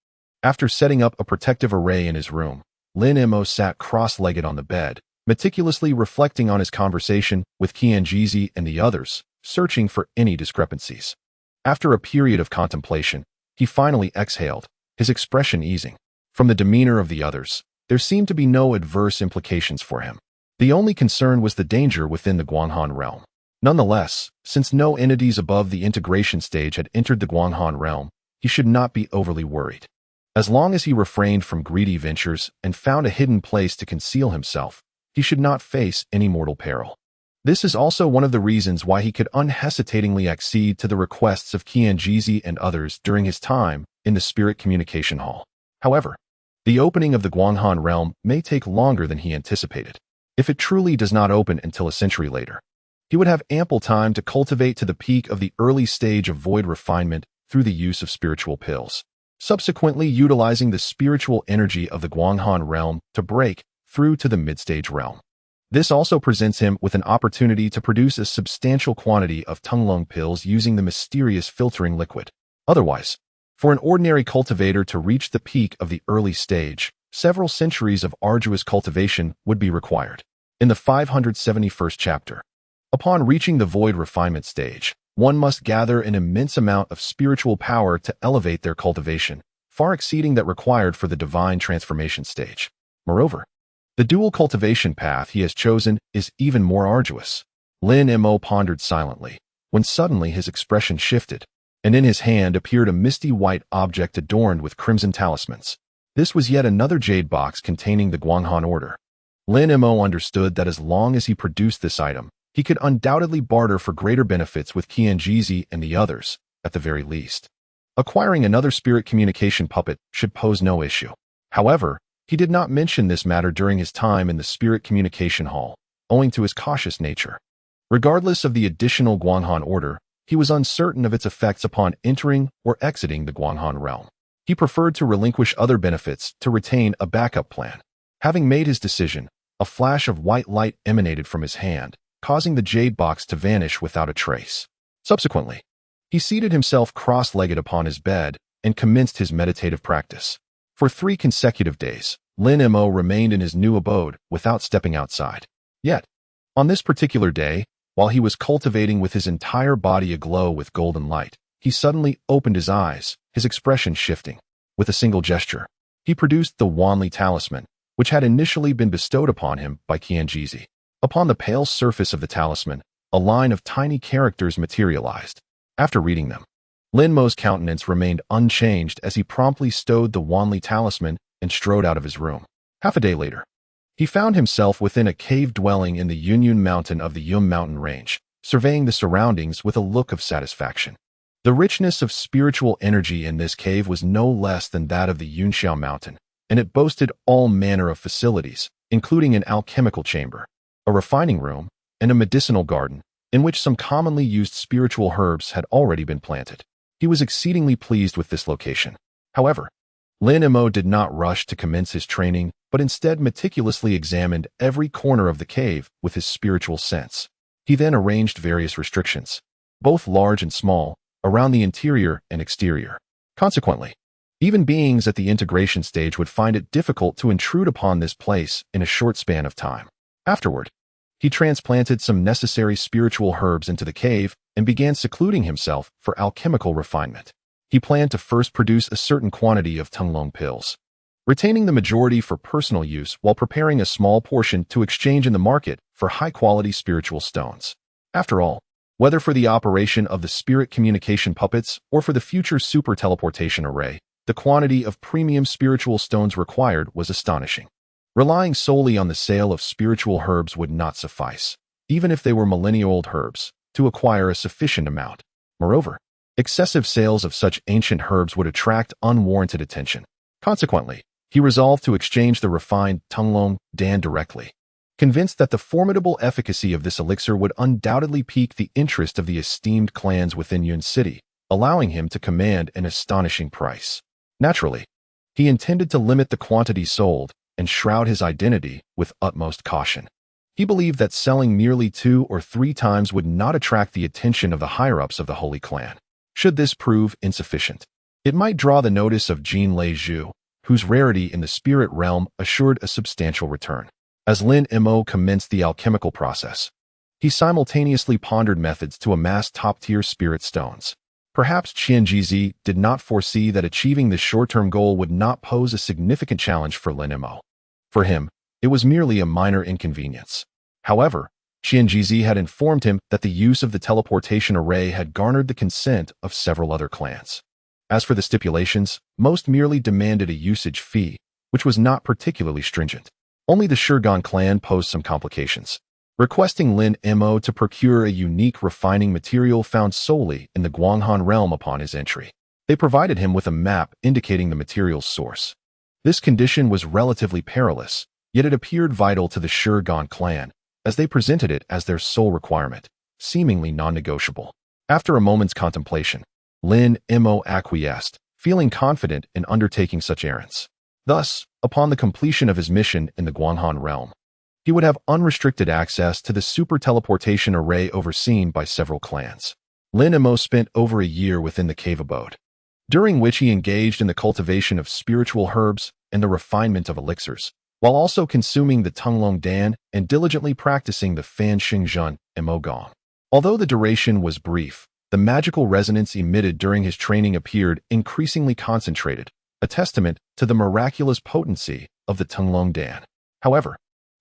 After setting up a protective array in his room, Lin Mo sat cross-legged on the bed, meticulously reflecting on his conversation with Qianjizi and the others, searching for any discrepancies. After a period of contemplation, he finally exhaled, his expression easing. From the demeanor of the others, there seemed to be no adverse implications for him. The only concern was the danger within the Guanghan realm. Nonetheless, since no entities above the integration stage had entered the Guanghan realm, he should not be overly worried. As long as he refrained from greedy ventures and found a hidden place to conceal himself, he should not face any mortal peril. This is also one of the reasons why he could unhesitatingly accede to the requests of Qianjizi and others during his time in the Spirit Communication Hall. However, the opening of the Guanghan realm may take longer than he anticipated. If it truly does not open until a century later, he would have ample time to cultivate to the peak of the early stage of void refinement through the use of spiritual pills, subsequently utilizing the spiritual energy of the Guanghan realm to break through to the mid-stage realm. This also presents him with an opportunity to produce a substantial quantity of Tunglong pills using the mysterious filtering liquid. Otherwise, for an ordinary cultivator to reach the peak of the early stage, several centuries of arduous cultivation would be required. In the 571st chapter, upon reaching the void refinement stage, one must gather an immense amount of spiritual power to elevate their cultivation, far exceeding that required for the divine transformation stage. Moreover, the dual cultivation path he has chosen is even more arduous. Lin Mo pondered silently, when suddenly his expression shifted, and in his hand appeared a misty white object adorned with crimson talismans. This was yet another jade box containing the Guanghan order. Lin Mo understood that as long as he produced this item, he could undoubtedly barter for greater benefits with Qianjizi and the others, at the very least. Acquiring another spirit communication puppet should pose no issue. However, he did not mention this matter during his time in the Spirit Communication Hall, owing to his cautious nature. Regardless of the additional Guanghan order, he was uncertain of its effects upon entering or exiting the Guanghan realm. He preferred to relinquish other benefits to retain a backup plan. Having made his decision, a flash of white light emanated from his hand, causing the jade box to vanish without a trace. Subsequently, he seated himself cross-legged upon his bed and commenced his meditative practice. For 3 consecutive days, Lin Mo remained in his new abode without stepping outside. Yet, on this particular day, while he was cultivating with his entire body aglow with golden light, he suddenly opened his eyes, his expression shifting. With a single gesture, he produced the Wanli talisman, which had initially been bestowed upon him by Qianjizi. Upon the pale surface of the talisman, a line of tiny characters materialized. After reading them, Lin Mo's countenance remained unchanged as he promptly stowed the Wanli talisman and strode out of his room. Half a day later, he found himself within a cave dwelling in the Yunyun mountain of the Yum mountain range, surveying the surroundings with a look of satisfaction. The richness of spiritual energy in this cave was no less than that of the Yunxiao mountain, and it boasted all manner of facilities, including an alchemical chamber, a refining room, and a medicinal garden, in which some commonly used spiritual herbs had already been planted. He was exceedingly pleased with this location. However, Lin Mo did not rush to commence his training, but instead meticulously examined every corner of the cave with his spiritual sense. He then arranged various restrictions, both large and small, around the interior and exterior. Consequently, even beings at the integration stage would find it difficult to intrude upon this place in a short span of time. Afterward, he transplanted some necessary spiritual herbs into the cave and began secluding himself for alchemical refinement. He planned to first produce a certain quantity of Tunglong pills, retaining the majority for personal use while preparing a small portion to exchange in the market for high-quality spiritual stones. After all, whether for the operation of the spirit communication puppets or for the future super teleportation array, The quantity of premium spiritual stones required was astonishing. Relying solely on the sale of spiritual herbs would not suffice, even if they were millennia-old herbs, to acquire a sufficient amount. Moreover, excessive sales of such ancient herbs would attract unwarranted attention. Consequently, he resolved to exchange the refined Tunglong Dan directly. Convinced that the formidable efficacy of this elixir would undoubtedly pique the interest of the esteemed clans within Yun City, allowing him to command an astonishing price. Naturally, he intended to limit the quantity sold and shroud his identity with utmost caution. He believed that selling merely 2 or 3 times would not attract the attention of the higher-ups of the Holy Clan. Should this prove insufficient, it might draw the notice of Jin Lei Zhu, whose rarity in the spirit realm assured a substantial return. As Lin Mo commenced the alchemical process, he simultaneously pondered methods to amass top-tier spirit stones. Perhaps Qian Jizi did not foresee that achieving this short-term goal would not pose a significant challenge for Lin Mo. For him, it was merely a minor inconvenience. However, Qian Jizi had informed him that the use of the teleportation array had garnered the consent of several other clans. As for the stipulations, most merely demanded a usage fee, which was not particularly stringent. Only the Shurgan clan posed some complications, requesting Lin Mo to procure a unique refining material found solely in the Guanghan realm upon his entry. They provided him with a map indicating the material's source. This condition was relatively perilous, yet it appeared vital to the Shurgan clan, as they presented it as their sole requirement, seemingly non-negotiable. After a moment's contemplation, Lin Mo acquiesced, feeling confident in undertaking such errands. Thus, upon the completion of his mission in the Guanghan realm, he would have unrestricted access to the super teleportation array overseen by several clans. Lin Mo spent over a year within the cave abode, during which he engaged in the cultivation of spiritual herbs and the refinement of elixirs, while also consuming the Tunglong Dan and diligently practicing the Fan Xingzhen Mo Gong. Although the duration was brief, the magical resonance emitted during his training appeared increasingly concentrated, a testament to the miraculous potency of the Tunglong Dan. However,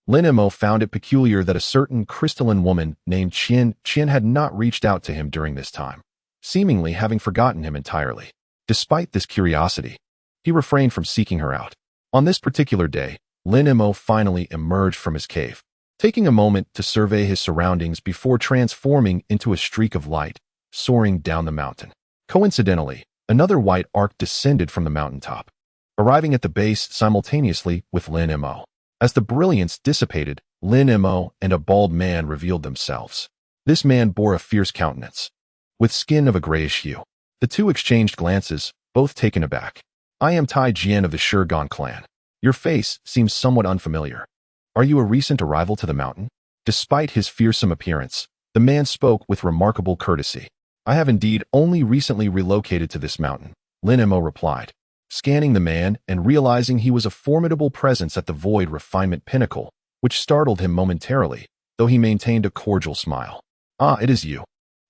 Lin Mo found it peculiar that a certain crystalline woman named Qian had not reached out to him during this time, seemingly having forgotten him entirely. Despite this curiosity, he refrained from seeking her out. On this particular day, Lin Mo finally emerged from his cave, taking a moment to survey his surroundings before transforming into a streak of light, soaring down the mountain. Coincidentally, another white arc descended from the mountaintop, arriving at the base simultaneously with Lin Mo. As the brilliance dissipated, Lin Mo and a bald man revealed themselves. This man bore a fierce countenance, with skin of a grayish hue. The two exchanged glances, both taken aback. "I am Tai Jian of the Shurgan clan. Your face seems somewhat unfamiliar. Are you a recent arrival to the mountain?" Despite his fearsome appearance, the man spoke with remarkable courtesy. "I have indeed only recently relocated to this mountain," Lin Mo replied, scanning the man and realizing he was a formidable presence at the void refinement pinnacle, which startled him momentarily, though he maintained a cordial smile. "Ah, it is you.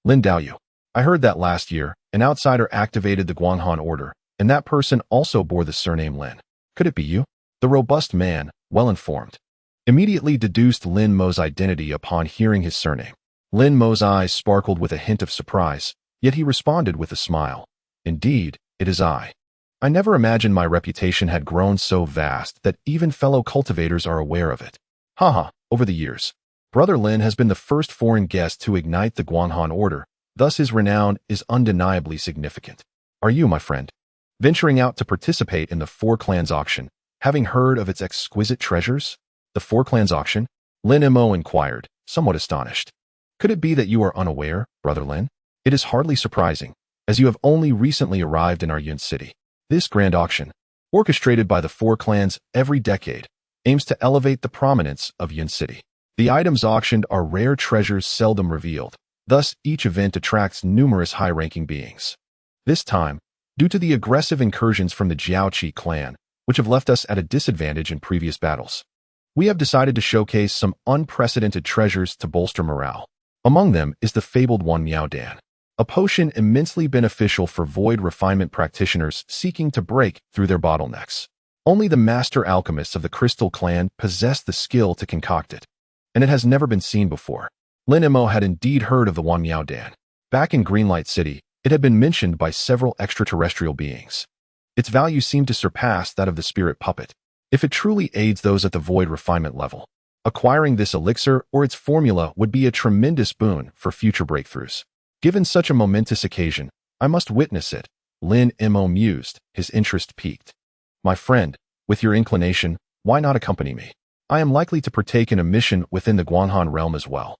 Lin Daoyu. I heard that last year, an outsider activated the Guanghan order, and that person also bore the surname Lin. Could it be you?" The robust man, well-informed, immediately deduced Lin Mo's identity upon hearing his surname. Lin Mo's eyes sparkled with a hint of surprise, yet he responded with a smile. "Indeed, it is I. I never imagined my reputation had grown so vast that even fellow cultivators are aware of it. Haha, over the years, Brother Lin has been the first foreign guest to ignite the Guanghan order, thus his renown is undeniably significant. Are you, my friend, venturing out to participate in the Four Clans auction, having heard of its exquisite treasures?" "The Four Clans auction?" Lin Mo inquired, somewhat astonished. "Could it be that you are unaware, Brother Lin? It is hardly surprising, as you have only recently arrived in our Yun City. This grand auction, orchestrated by the Four Clans every decade, aims to elevate the prominence of Yun City. The items auctioned are rare treasures seldom revealed, thus each event attracts numerous high-ranking beings. This time, due to the aggressive incursions from the Jiaoqi clan, which have left us at a disadvantage in previous battles, we have decided to showcase some unprecedented treasures to bolster morale. Among them is the fabled One Miao Dan, a potion immensely beneficial for void refinement practitioners seeking to break through their bottlenecks. Only the master alchemists of the Crystal Clan possess the skill to concoct it, and it has never been seen before. Lin Mo had indeed heard of the One Miao Dan. Back in Greenlight City, it had been mentioned by several extraterrestrial beings. Its value seemed to surpass that of the spirit puppet. If it truly aids those at the void refinement level, acquiring this elixir or its formula would be a tremendous boon for future breakthroughs. Given such a momentous occasion, I must witness it, Lin Mo mused, his interest piqued. My friend, with your inclination, why not accompany me? I am likely to partake in a mission within the Guanhan realm as well.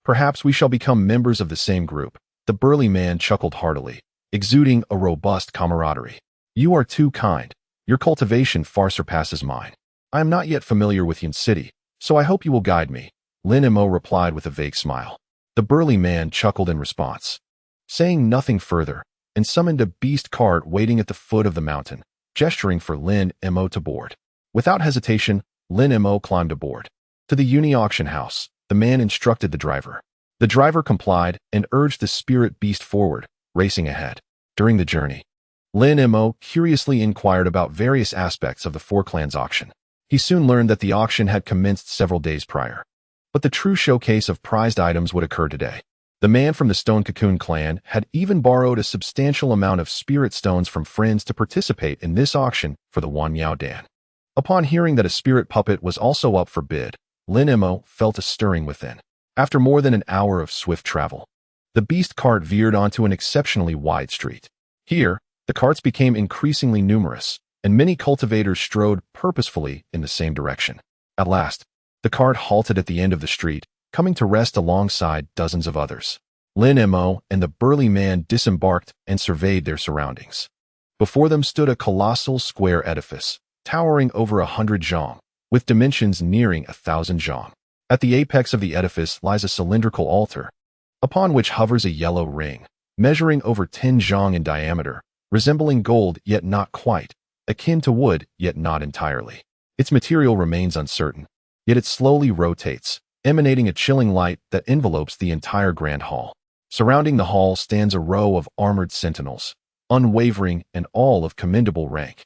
Perhaps we shall become members of the same group. The burly man chuckled heartily, exuding a robust camaraderie. You are too kind. Your cultivation far surpasses mine. I am not yet familiar with Yin City, so I hope you will guide me, Lin Mo replied with a vague smile. The burly man chuckled in response, saying nothing further, and summoned a beast cart waiting at the foot of the mountain, gesturing for Lin Mo to board. Without hesitation, Lin Mo climbed aboard. To the uni auction house, the man instructed the driver. The driver complied and urged the spirit beast forward, racing ahead. During the journey, Lin Mo curiously inquired about various aspects of the Four Clans auction. He soon learned that the auction had commenced several days prior. But the true showcase of prized items would occur today. The man from the Stone Cocoon clan had even borrowed a substantial amount of spirit stones from friends to participate in this auction for the Wan Yao Dan. Upon hearing that a spirit puppet was also up for bid, Lin Mo felt a stirring within. After more than an hour of swift travel, the beast cart veered onto an exceptionally wide street. Here, the carts became increasingly numerous, and many cultivators strode purposefully in the same direction. At last, the cart halted at the end of the street, coming to rest alongside dozens of others. Lin Mo and the burly man disembarked and surveyed their surroundings. Before them stood a colossal square edifice, towering over 100 zhang, with dimensions nearing 1,000 zhang. At the apex of the edifice lies a cylindrical altar, upon which hovers a yellow ring, measuring over 10 zhang in diameter, resembling gold yet not quite, akin to wood yet not entirely. Its material remains uncertain, yet it slowly rotates, emanating a chilling light that envelopes the entire grand hall. Surrounding the hall stands a row of armored sentinels, unwavering and all of commendable rank.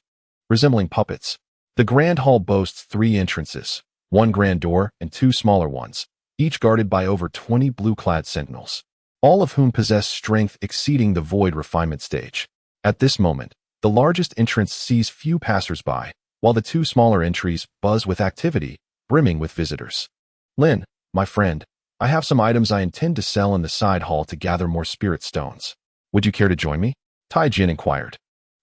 Resembling puppets, the grand hall boasts 3 entrances, 1 grand door and 2 smaller ones, each guarded by over 20 blue-clad sentinels, all of whom possess strength exceeding the void refinement stage. At this moment, the largest entrance sees few passers-by, while the 2 smaller entries buzz with activity, brimming with visitors. Lin, my friend, I have some items I intend to sell in the side hall to gather more spirit stones. Would you care to join me? Tai Jin inquired.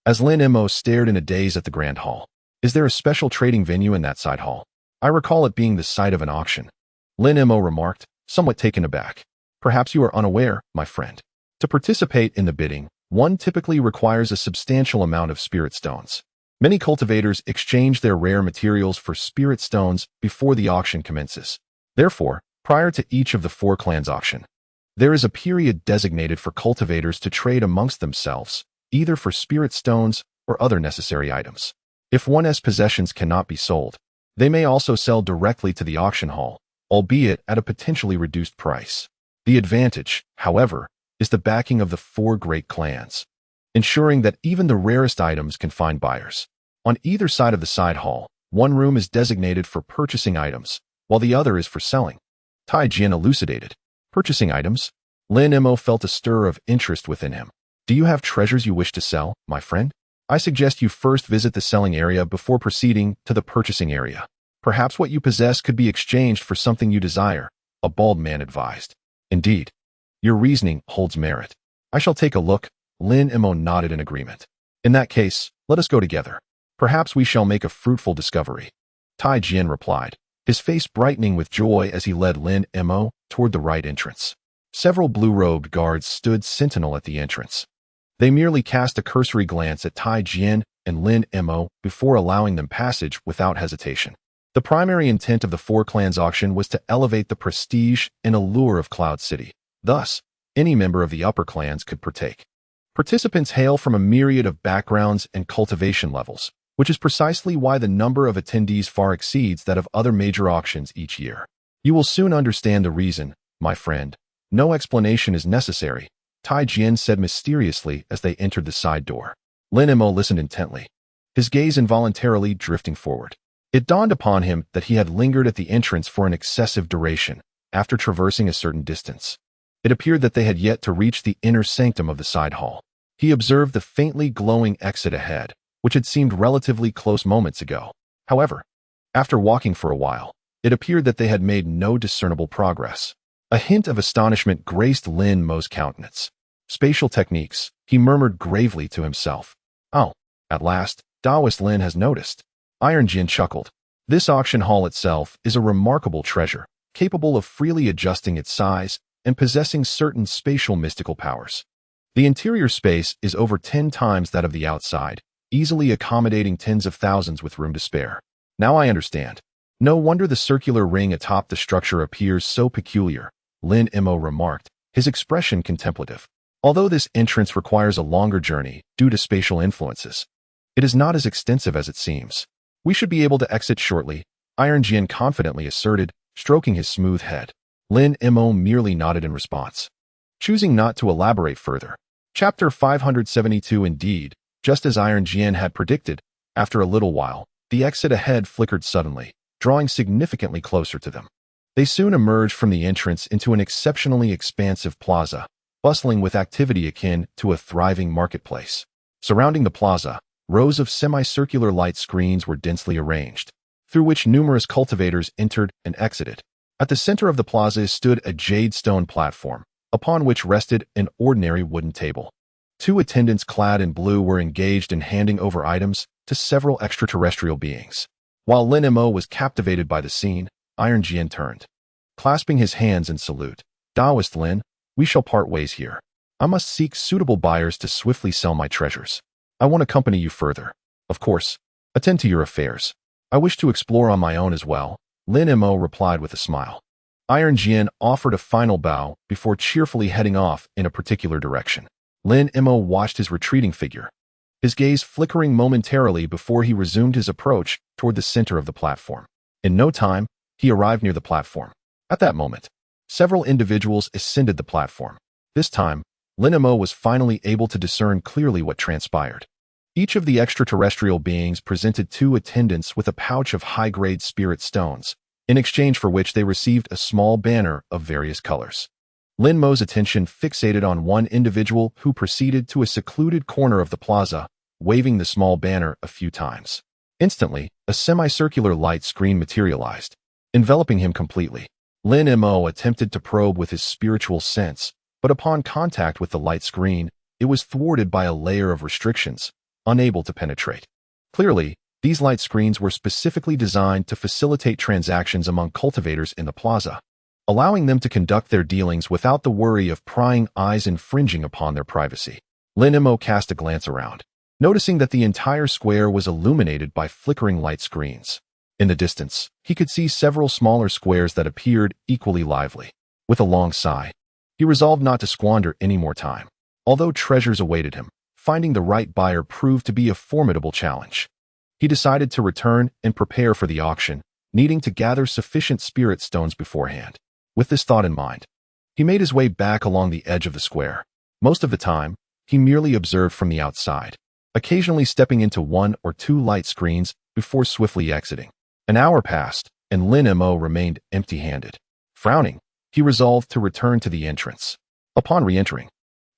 As Lin Mo stared in a daze at the grand hall. Is there a special trading venue in that side hall? I recall it being the site of an auction. Lin Mo remarked, somewhat taken aback. Perhaps you are unaware, my friend. To participate in the bidding, one typically requires a substantial amount of spirit stones. Many cultivators exchange their rare materials for spirit stones before the auction commences. Therefore, prior to each of the 4 clans auction, there is a period designated for cultivators to trade amongst themselves, either for spirit stones or other necessary items. If one's possessions cannot be sold, they may also sell directly to the auction hall, albeit at a potentially reduced price. The advantage, however, is the backing of the 4 great clans, ensuring that even the rarest items can find buyers. On either side of the side hall, one room is designated for purchasing items, while the other is for selling. Tai Jin elucidated. Purchasing items? Lin Mo felt a stir of interest within him. Do you have treasures you wish to sell, my friend? I suggest you first visit the selling area before proceeding to the purchasing area. Perhaps what you possess could be exchanged for something you desire, a bald man advised. Indeed, your reasoning holds merit. I shall take a look. Lin Mo nodded in agreement. In that case, let us go together. Perhaps we shall make a fruitful discovery. Tai Jin replied, his face brightening with joy as he led Lin Mo toward the right entrance. Several blue-robed guards stood sentinel at the entrance. They merely cast a cursory glance at Tai Jin and Lin Mo before allowing them passage without hesitation. The primary intent of the 4 clans auction was to elevate the prestige and allure of Cloud City. Thus, any member of the upper clans could partake. Participants hail from a myriad of backgrounds and cultivation levels, which is precisely why the number of attendees far exceeds that of other major auctions each year. You will soon understand the reason, my friend. No explanation is necessary, Tai Jin said mysteriously as they entered the side door. Lin Mo listened intently, his gaze involuntarily drifting forward. It dawned upon him that he had lingered at the entrance for an excessive duration, after traversing a certain distance. It appeared that they had yet to reach the inner sanctum of the side hall. He observed the faintly glowing exit ahead, which had seemed relatively close moments ago. However, after walking for a while, it appeared that they had made no discernible progress. A hint of astonishment graced Lin Mo's countenance. Spatial techniques, he murmured gravely to himself. Oh, at last, Taoist Lin has noticed. Iron Jin chuckled. This auction hall itself is a remarkable treasure, capable of freely adjusting its size and possessing certain spatial mystical powers. The interior space is over 10 times that of the outside, easily accommodating tens of thousands with room to spare. Now I understand. No wonder the circular ring atop the structure appears so peculiar, Lin Mo remarked, his expression contemplative. Although this entrance requires a longer journey due to spatial influences, it is not as extensive as it seems. We should be able to exit shortly, Iron Jin confidently asserted, stroking his smooth head. Lin Mo merely nodded in response, choosing not to elaborate further. Chapter 572. Indeed, just as Iron Jin had predicted, after a little while, the exit ahead flickered suddenly, drawing significantly closer to them. They soon emerged from the entrance into an exceptionally expansive plaza, bustling with activity akin to a thriving marketplace. Surrounding the plaza, rows of semicircular light screens were densely arranged, through which numerous cultivators entered and exited. At the center of the plaza stood a jade stone platform, upon which rested an ordinary wooden table. Two attendants clad in blue were engaged in handing over items to several extraterrestrial beings. While Lin Mo was captivated by the scene, Iron Jin turned, clasping his hands in salute. Taoist Lin, we shall part ways here. I must seek suitable buyers to swiftly sell my treasures. I won't accompany you further. Of course, attend to your affairs. I wish to explore on my own as well, Lin Mo replied with a smile. Iron Jin offered a final bow before cheerfully heading off in a particular direction. Lin Mo watched his retreating figure, his gaze flickering momentarily before he resumed his approach toward the center of the platform. In no time, he arrived near the platform. At that moment, several individuals ascended the platform. This time, Lin Mo was finally able to discern clearly what transpired. Each of the extraterrestrial beings presented two attendants with a pouch of high-grade spirit stones, in exchange for which they received a small banner of various colors. Lin Mo's attention fixated on one individual who proceeded to a secluded corner of the plaza, waving the small banner a few times. Instantly, a semicircular light screen materialized, enveloping him completely. Lin Mo attempted to probe with his spiritual sense, but upon contact with the light screen, it was thwarted by a layer of restrictions, unable to penetrate. Clearly, these light screens were specifically designed to facilitate transactions among cultivators in the plaza, allowing them to conduct their dealings without the worry of prying eyes infringing upon their privacy. Lin Mo cast a glance around, noticing that the entire square was illuminated by flickering light screens. In the distance, he could see several smaller squares that appeared equally lively. With a long sigh, he resolved not to squander any more time. Although treasures awaited him, finding the right buyer proved to be a formidable challenge. He decided to return and prepare for the auction, needing to gather sufficient spirit stones beforehand. With this thought in mind, he made his way back along the edge of the square. Most of the time, he merely observed from the outside, occasionally stepping into one or two light screens before swiftly exiting. An hour passed, and Lin Mo remained empty-handed. Frowning, he resolved to return to the entrance. Upon re-entering,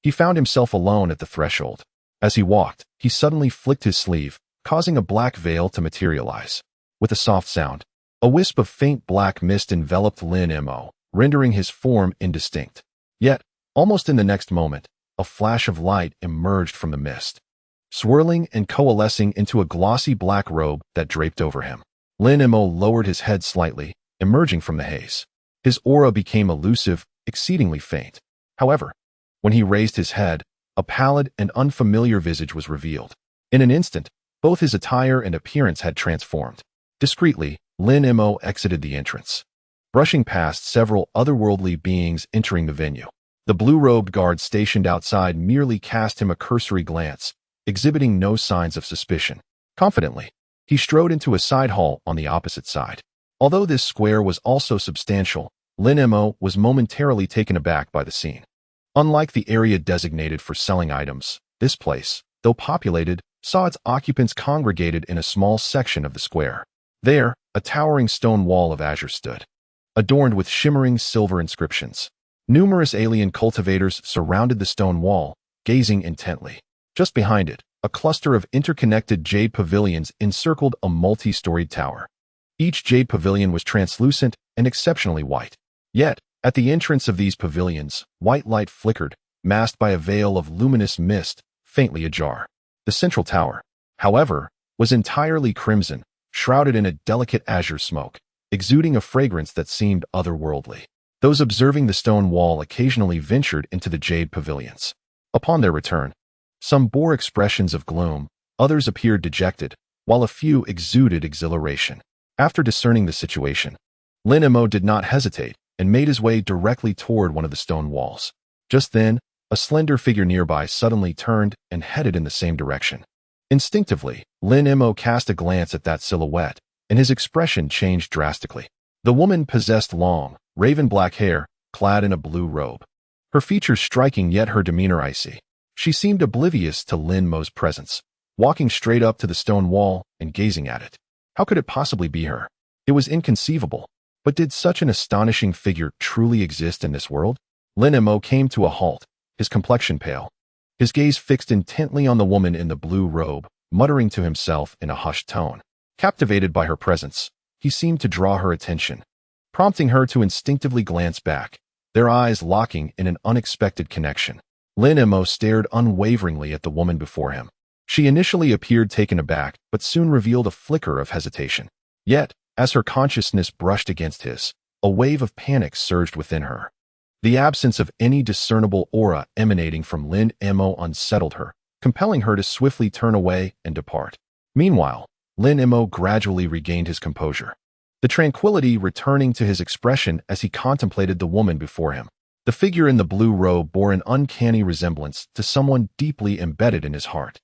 he found himself alone at the threshold. As he walked, he suddenly flicked his sleeve, causing a black veil to materialize. With a soft sound, a wisp of faint black mist enveloped Lin Mo, rendering his form indistinct. Yet, almost in the next moment, a flash of light emerged from the mist, swirling and coalescing into a glossy black robe that draped over him. Lin Mo lowered his head slightly, emerging from the haze. His aura became elusive, exceedingly faint. However, when he raised his head, a pallid and unfamiliar visage was revealed. In an instant, both his attire and appearance had transformed. Discreetly, Lin Mo exited the entrance, brushing past several otherworldly beings entering the venue. The blue-robed guards stationed outside merely cast him a cursory glance, exhibiting no signs of suspicion. Confidently, he strode into a side hall on the opposite side. Although this square was also substantial, Lin Mo was momentarily taken aback by the scene. Unlike the area designated for selling items, this place, though populated, saw its occupants congregated in a small section of the square. There, a towering stone wall of azure stood, adorned with shimmering silver inscriptions. Numerous alien cultivators surrounded the stone wall, gazing intently. Just behind it, a cluster of interconnected jade pavilions encircled a multi-storied tower. Each jade pavilion was translucent and exceptionally white. Yet, at the entrance of these pavilions, white light flickered, masked by a veil of luminous mist, faintly ajar. The central tower, however, was entirely crimson, shrouded in a delicate azure smoke, exuding a fragrance that seemed otherworldly. Those observing the stone wall occasionally ventured into the jade pavilions. Upon their return, some bore expressions of gloom, others appeared dejected, while a few exuded exhilaration. After discerning the situation, Lin Mo did not hesitate and made his way directly toward one of the stone walls. Just then, a slender figure nearby suddenly turned and headed in the same direction. Instinctively, Lin Mo cast a glance at that silhouette, and his expression changed drastically. The woman possessed long, raven-black hair, clad in a blue robe. Her features striking, yet her demeanor icy. She seemed oblivious to Lin Mo's presence, walking straight up to the stone wall and gazing at it. How could it possibly be her? It was inconceivable. But did such an astonishing figure truly exist in this world? Lin Mo came to a halt, his complexion pale. His gaze fixed intently on the woman in the blue robe, muttering to himself in a hushed tone. Captivated by her presence, he seemed to draw her attention, prompting her to instinctively glance back, their eyes locking in an unexpected connection. Lin Mo stared unwaveringly at the woman before him. She initially appeared taken aback, but soon revealed a flicker of hesitation. Yet, as her consciousness brushed against his, a wave of panic surged within her. The absence of any discernible aura emanating from Lin Mo unsettled her, compelling her to swiftly turn away and depart. Meanwhile, Lin Mo gradually regained his composure, the tranquility returning to his expression as he contemplated the woman before him. The figure in the blue robe bore an uncanny resemblance to someone deeply embedded in his heart,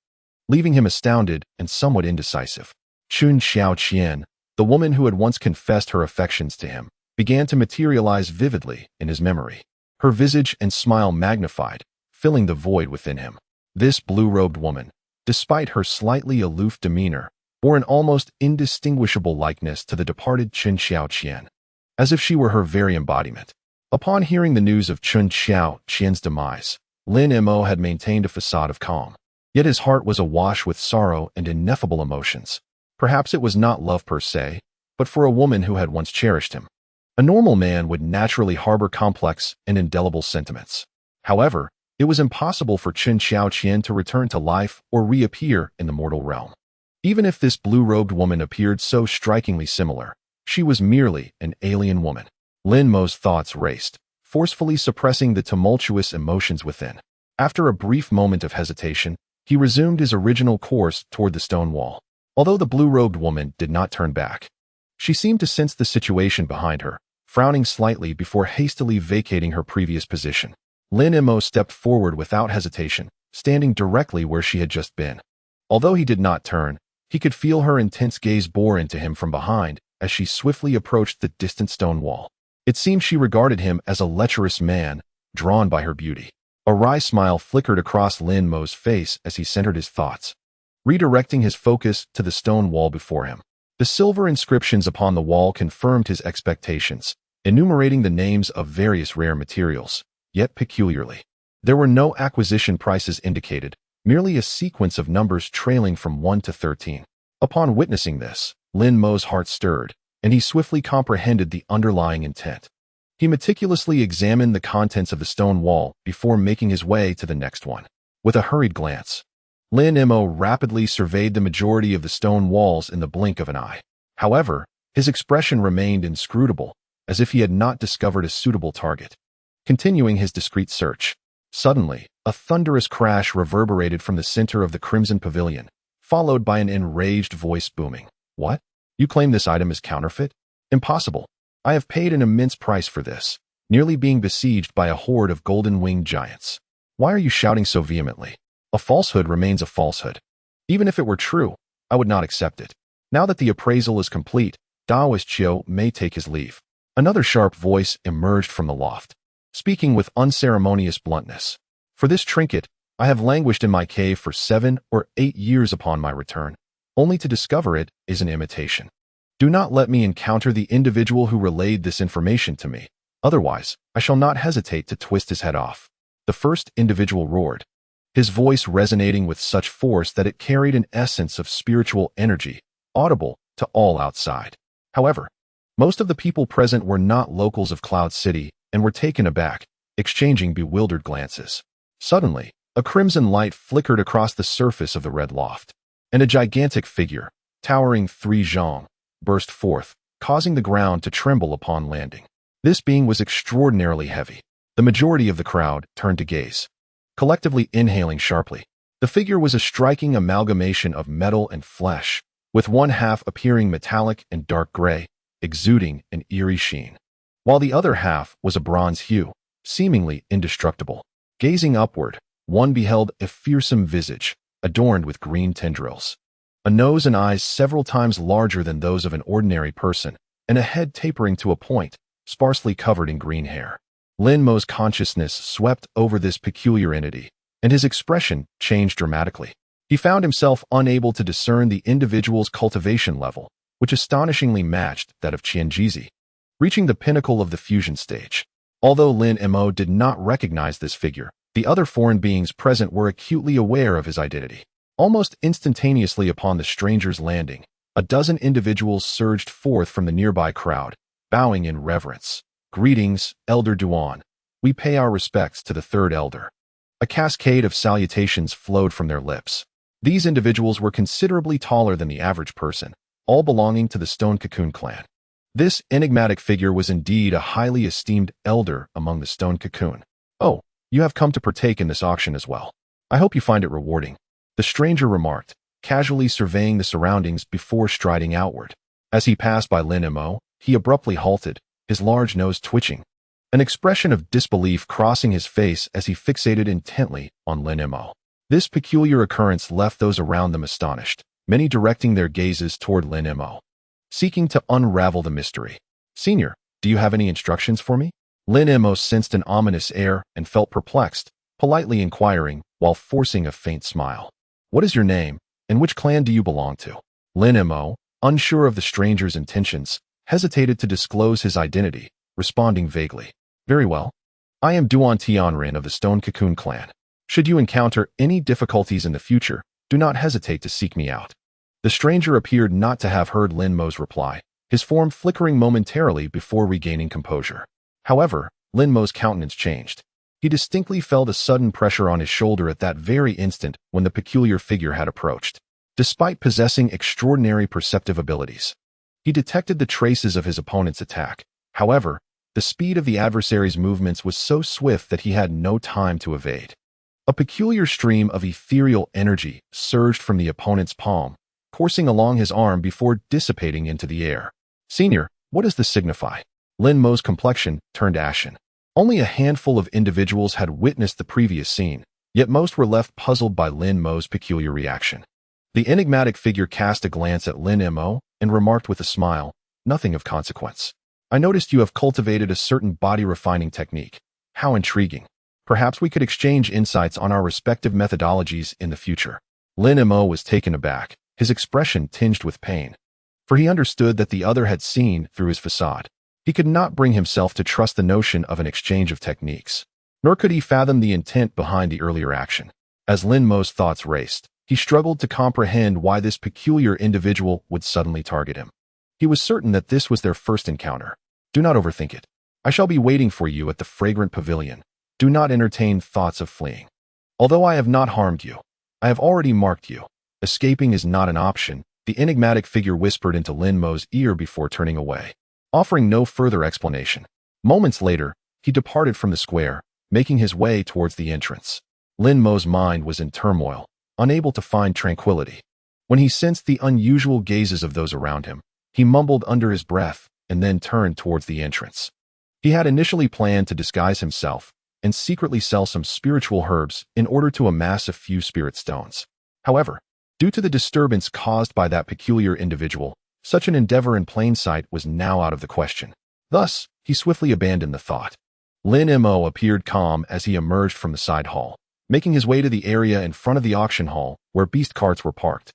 leaving him astounded and somewhat indecisive. Chun Xiaoqian, the woman who had once confessed her affections to him, began to materialize vividly in his memory. Her visage and smile magnified, filling the void within him. This blue-robed woman, despite her slightly aloof demeanor, bore an almost indistinguishable likeness to the departed Chun Xiaoqian, as if she were her very embodiment. Upon hearing the news of Chun Xiaoqian's demise, Lin Mo had maintained a facade of calm. Yet his heart was awash with sorrow and ineffable emotions. Perhaps it was not love per se, but for a woman who had once cherished him. A normal man would naturally harbor complex and indelible sentiments. However, it was impossible for Chun Xiaoqian to return to life or reappear in the mortal realm. Even if this blue-robed woman appeared so strikingly similar, she was merely an alien woman. Lin Mo's thoughts raced, forcefully suppressing the tumultuous emotions within. After a brief moment of hesitation, he resumed his original course toward the stone wall. Although the blue-robed woman did not turn back, she seemed to sense the situation behind her, frowning slightly before hastily vacating her previous position. Lin Mo stepped forward without hesitation, standing directly where she had just been. Although he did not turn, he could feel her intense gaze bore into him from behind as she swiftly approached the distant stone wall. It seemed she regarded him as a lecherous man, drawn by her beauty. A wry smile flickered across Lin Mo's face as he centered his thoughts, redirecting his focus to the stone wall before him. The silver inscriptions upon the wall confirmed his expectations, enumerating the names of various rare materials, yet peculiarly. There were no acquisition prices indicated, merely a sequence of numbers trailing from 1 to 13. Upon witnessing this, Lin Mo's heart stirred, and he swiftly comprehended the underlying intent. He meticulously examined the contents of the stone wall before making his way to the next one. With a hurried glance, Lin Mo rapidly surveyed the majority of the stone walls in the blink of an eye. However, his expression remained inscrutable, as if he had not discovered a suitable target. Continuing his discreet search, suddenly, a thunderous crash reverberated from the center of the crimson pavilion, followed by an enraged voice booming. "What? You claim this item is counterfeit? Impossible. I have paid an immense price for this, nearly being besieged by a horde of golden-winged giants. Why are you shouting so vehemently? A falsehood remains a falsehood. Even if it were true, I would not accept it. Now that the appraisal is complete, Daoist Chiu may take his leave." Another sharp voice emerged from the loft, speaking with unceremonious bluntness. "For this trinket, I have languished in my cave for 7 or 8 years. Upon my return, only to discover it is an imitation. Do not let me encounter the individual who relayed this information to me. Otherwise, I shall not hesitate to twist his head off." The first individual roared, his voice resonating with such force that it carried an essence of spiritual energy, audible to all outside. However, most of the people present were not locals of Cloud City and were taken aback, exchanging bewildered glances. Suddenly, a crimson light flickered across the surface of the red loft, and a gigantic figure, towering 3 zhang, burst forth, causing the ground to tremble upon landing. This being was extraordinarily heavy. The majority of the crowd turned to gaze, collectively inhaling sharply. The figure was a striking amalgamation of metal and flesh, with one half appearing metallic and dark gray, exuding an eerie sheen, while the other half was a bronze hue, seemingly indestructible. Gazing upward, one beheld a fearsome visage, adorned with green tendrils, a nose and eyes several times larger than those of an ordinary person, and a head tapering to a point, sparsely covered in green hair. Lin Mo's consciousness swept over this peculiar entity, and his expression changed dramatically. He found himself unable to discern the individual's cultivation level, which astonishingly matched that of Qianjizi, reaching the pinnacle of the fusion stage. Although Lin Mo did not recognize this figure, the other foreign beings present were acutely aware of his identity. Almost instantaneously upon the stranger's landing, a dozen individuals surged forth from the nearby crowd, bowing in reverence. "Greetings, Elder Duan. We pay our respects to the third elder." A cascade of salutations flowed from their lips. These individuals were considerably taller than the average person, all belonging to the Stone Cocoon clan. This enigmatic figure was indeed a highly esteemed elder among the Stone Cocoon. "Oh, you have come to partake in this auction as well. I hope you find it rewarding," the stranger remarked, casually surveying the surroundings before striding outward. As he passed by Lin Mo, he abruptly halted, his large nose twitching, an expression of disbelief crossing his face as he fixated intently on Lin Mo. This peculiar occurrence left those around them astonished, many directing their gazes toward Lin Mo, seeking to unravel the mystery. "Senior, do you have any instructions for me?" Lin Mo sensed an ominous air and felt perplexed, politely inquiring while forcing a faint smile. "What is your name, and which clan do you belong to?" Lin Mo, unsure of the stranger's intentions, hesitated to disclose his identity, responding vaguely. "Very well. I am Duan Tianren of the Stone Cocoon clan. Should you encounter any difficulties in the future, do not hesitate to seek me out." The stranger appeared not to have heard Lin Mo's reply, his form flickering momentarily before regaining composure. However, Lin Mo's countenance changed. He distinctly felt a sudden pressure on his shoulder at that very instant when the peculiar figure had approached. Despite possessing extraordinary perceptive abilities, he detected the traces of his opponent's attack. However, the speed of the adversary's movements was so swift that he had no time to evade. A peculiar stream of ethereal energy surged from the opponent's palm, coursing along his arm before dissipating into the air. "Senior, what does this signify?" Lin Mo's complexion turned ashen. Only a handful of individuals had witnessed the previous scene, yet most were left puzzled by Lin Mo's peculiar reaction. The enigmatic figure cast a glance at Lin Mo and remarked with a smile, "Nothing of consequence. I noticed you have cultivated a certain body-refining technique. How intriguing. Perhaps we could exchange insights on our respective methodologies in the future." Lin Mo was taken aback, his expression tinged with pain, for he understood that the other had seen through his facade. He could not bring himself to trust the notion of an exchange of techniques, nor could he fathom the intent behind the earlier action. As Lin Mo's thoughts raced, he struggled to comprehend why this peculiar individual would suddenly target him. He was certain that this was their first encounter. "Do not overthink it. I shall be waiting for you at the fragrant pavilion. Do not entertain thoughts of fleeing. Although I have not harmed you, I have already marked you. Escaping is not an option," the enigmatic figure whispered into Lin Mo's ear before turning away, offering no further explanation. Moments later, he departed from the square, making his way towards the entrance. Lin Mo's mind was in turmoil, unable to find tranquility. When he sensed the unusual gazes of those around him, he mumbled under his breath and then turned towards the entrance. He had initially planned to disguise himself and secretly sell some spiritual herbs in order to amass a few spirit stones. However, due to the disturbance caused by that peculiar individual, such an endeavor in plain sight was now out of the question. Thus, he swiftly abandoned the thought. Lin Mo appeared calm as he emerged from the side hall, making his way to the area in front of the auction hall where beast carts were parked,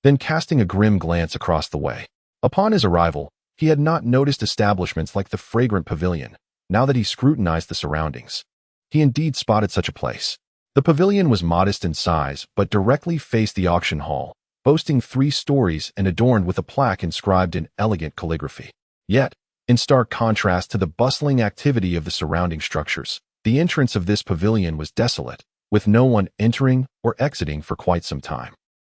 then casting a grim glance across the way. Upon his arrival, he had not noticed establishments like the fragrant pavilion. Now that he scrutinized the surroundings, he indeed spotted such a place. The pavilion was modest in size, but directly faced the auction hall, boasting 3 stories and adorned with a plaque inscribed in elegant calligraphy. Yet, in stark contrast to the bustling activity of the surrounding structures, the entrance of this pavilion was desolate, with no one entering or exiting for quite some time.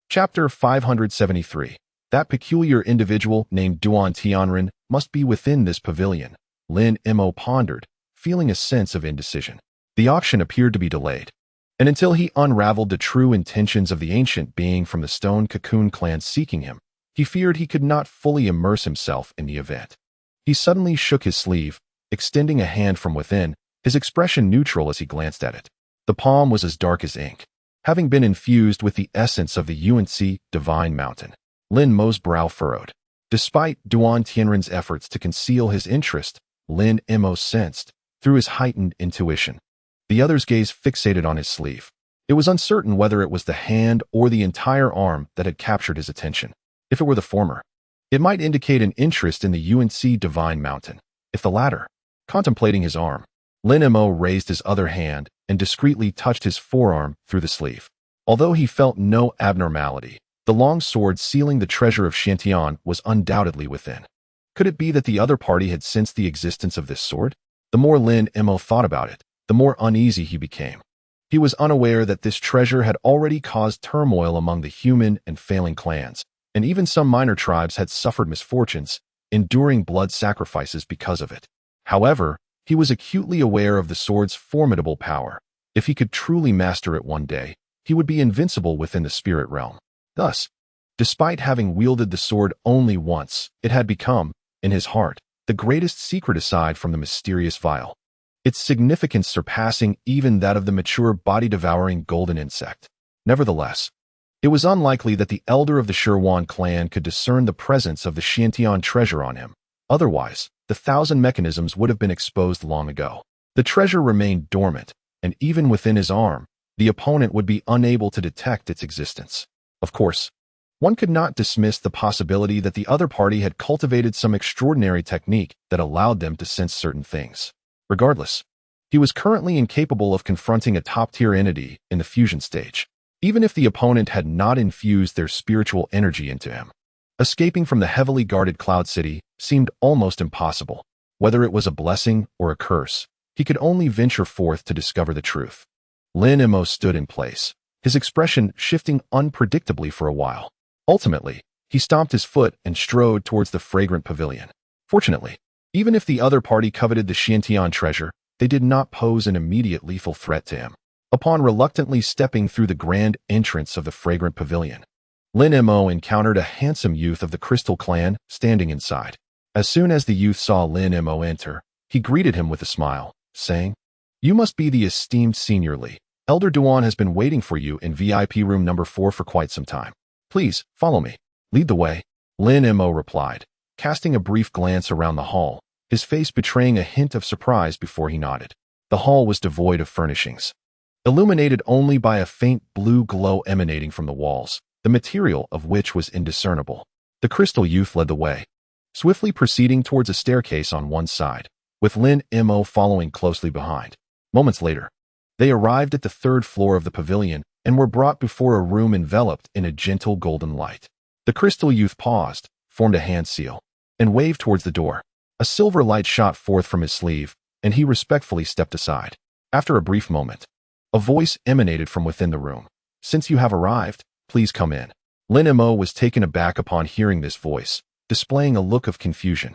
Chapter 573. That peculiar individual named Duan Tianren must be within this pavilion, Lin Mo pondered, feeling a sense of indecision. The auction appeared to be delayed, and until he unraveled the true intentions of the ancient being from the Stone Cocoon clan seeking him, he feared he could not fully immerse himself in the event. He suddenly shook his sleeve, extending a hand from within, his expression neutral as he glanced at it. The palm was as dark as ink, having been infused with the essence of the UNC divine mountain. Lin Mo's brow furrowed. Despite Duan Tianren's efforts to conceal his interest, Lin Mo sensed, through his heightened intuition, the other's gaze fixated on his sleeve. It was uncertain whether it was the hand or the entire arm that had captured his attention. If it were the former, it might indicate an interest in the UNC divine mountain. If the latter, contemplating his arm, Lin Mo raised his other hand and discreetly touched his forearm through the sleeve. Although he felt no abnormality, the long sword sealing the treasure of Xiantian was undoubtedly within. Could it be that the other party had sensed the existence of this sword? The more Lin Mo thought about it, the more uneasy he became. He was unaware that this treasure had already caused turmoil among the human and failing clans, and even some minor tribes had suffered misfortunes, enduring blood sacrifices because of it. However, he was acutely aware of the sword's formidable power. If he could truly master it one day, he would be invincible within the spirit realm. Thus, despite having wielded the sword only once, it had become, in his heart, the greatest secret aside from the mysterious vial, its significance surpassing even that of the mature body-devouring golden insect. Nevertheless, it was unlikely that the elder of the Shirwan clan could discern the presence of the Xiantian treasure on him. Otherwise, the 1,000 mechanisms would have been exposed long ago. The treasure remained dormant, and even within his arm, the opponent would be unable to detect its existence. Of course, one could not dismiss the possibility that the other party had cultivated some extraordinary technique that allowed them to sense certain things. Regardless, he was currently incapable of confronting a top-tier entity in the fusion stage, even if the opponent had not infused their spiritual energy into him. Escaping from the heavily guarded Cloud City seemed almost impossible. Whether it was a blessing or a curse, he could only venture forth to discover the truth. Lin Mo stood in place, his expression shifting unpredictably for a while. Ultimately, he stomped his foot and strode towards the fragrant pavilion. Fortunately, even if the other party coveted the Xiantian treasure, they did not pose an immediate lethal threat to him. Upon reluctantly stepping through the grand entrance of the fragrant pavilion, Lin Mo encountered a handsome youth of the Crystal clan standing inside. As soon as the youth saw Lin Mo enter, he greeted him with a smile, saying, "You must be the esteemed Senior Li. Elder Duan has been waiting for you in VIP room number 4 for quite some time. Please, follow me. Lead the way." Lin Mo replied, casting a brief glance around the hall, his face betraying a hint of surprise before he nodded. The hall was devoid of furnishings, illuminated only by a faint blue glow emanating from the walls, the material of which was indiscernible. The crystal youth led the way, swiftly proceeding towards a staircase on one side, with Lin Mo following closely behind. Moments later, they arrived at the 3rd floor of the pavilion and were brought before a room enveloped in a gentle golden light. The crystal youth paused, formed a hand seal, and waved towards the door. A silver light shot forth from his sleeve, and he respectfully stepped aside. After a brief moment, a voice emanated from within the room. "Since you have arrived, please come in." Lin Mo was taken aback upon hearing this voice, displaying a look of confusion.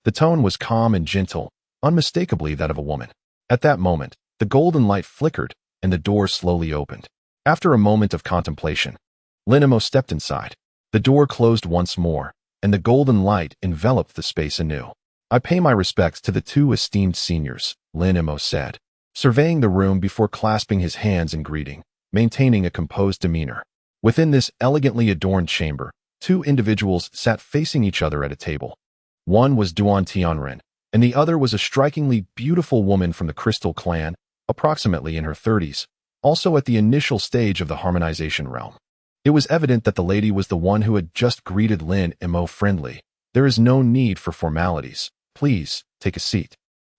The tone was calm and gentle, unmistakably that of a woman. At that moment, the golden light flickered, and the door slowly opened. After a moment of contemplation, Lin Mo stepped inside. The door closed once more, and the golden light enveloped the space anew. "I pay my respects to the 2 esteemed seniors," Lin Mo said, surveying the room before clasping his hands in greeting, maintaining a composed demeanor. Within this elegantly adorned chamber, 2 individuals sat facing each other at a table. One was Duan Tianren, and the other was a strikingly beautiful woman from the Crystal clan, approximately in her 30s, also at the initial stage of the harmonization realm. It was evident that the lady was the one who had just greeted Lin Mo friendly. "There is no need for formalities. Please, take a seat,"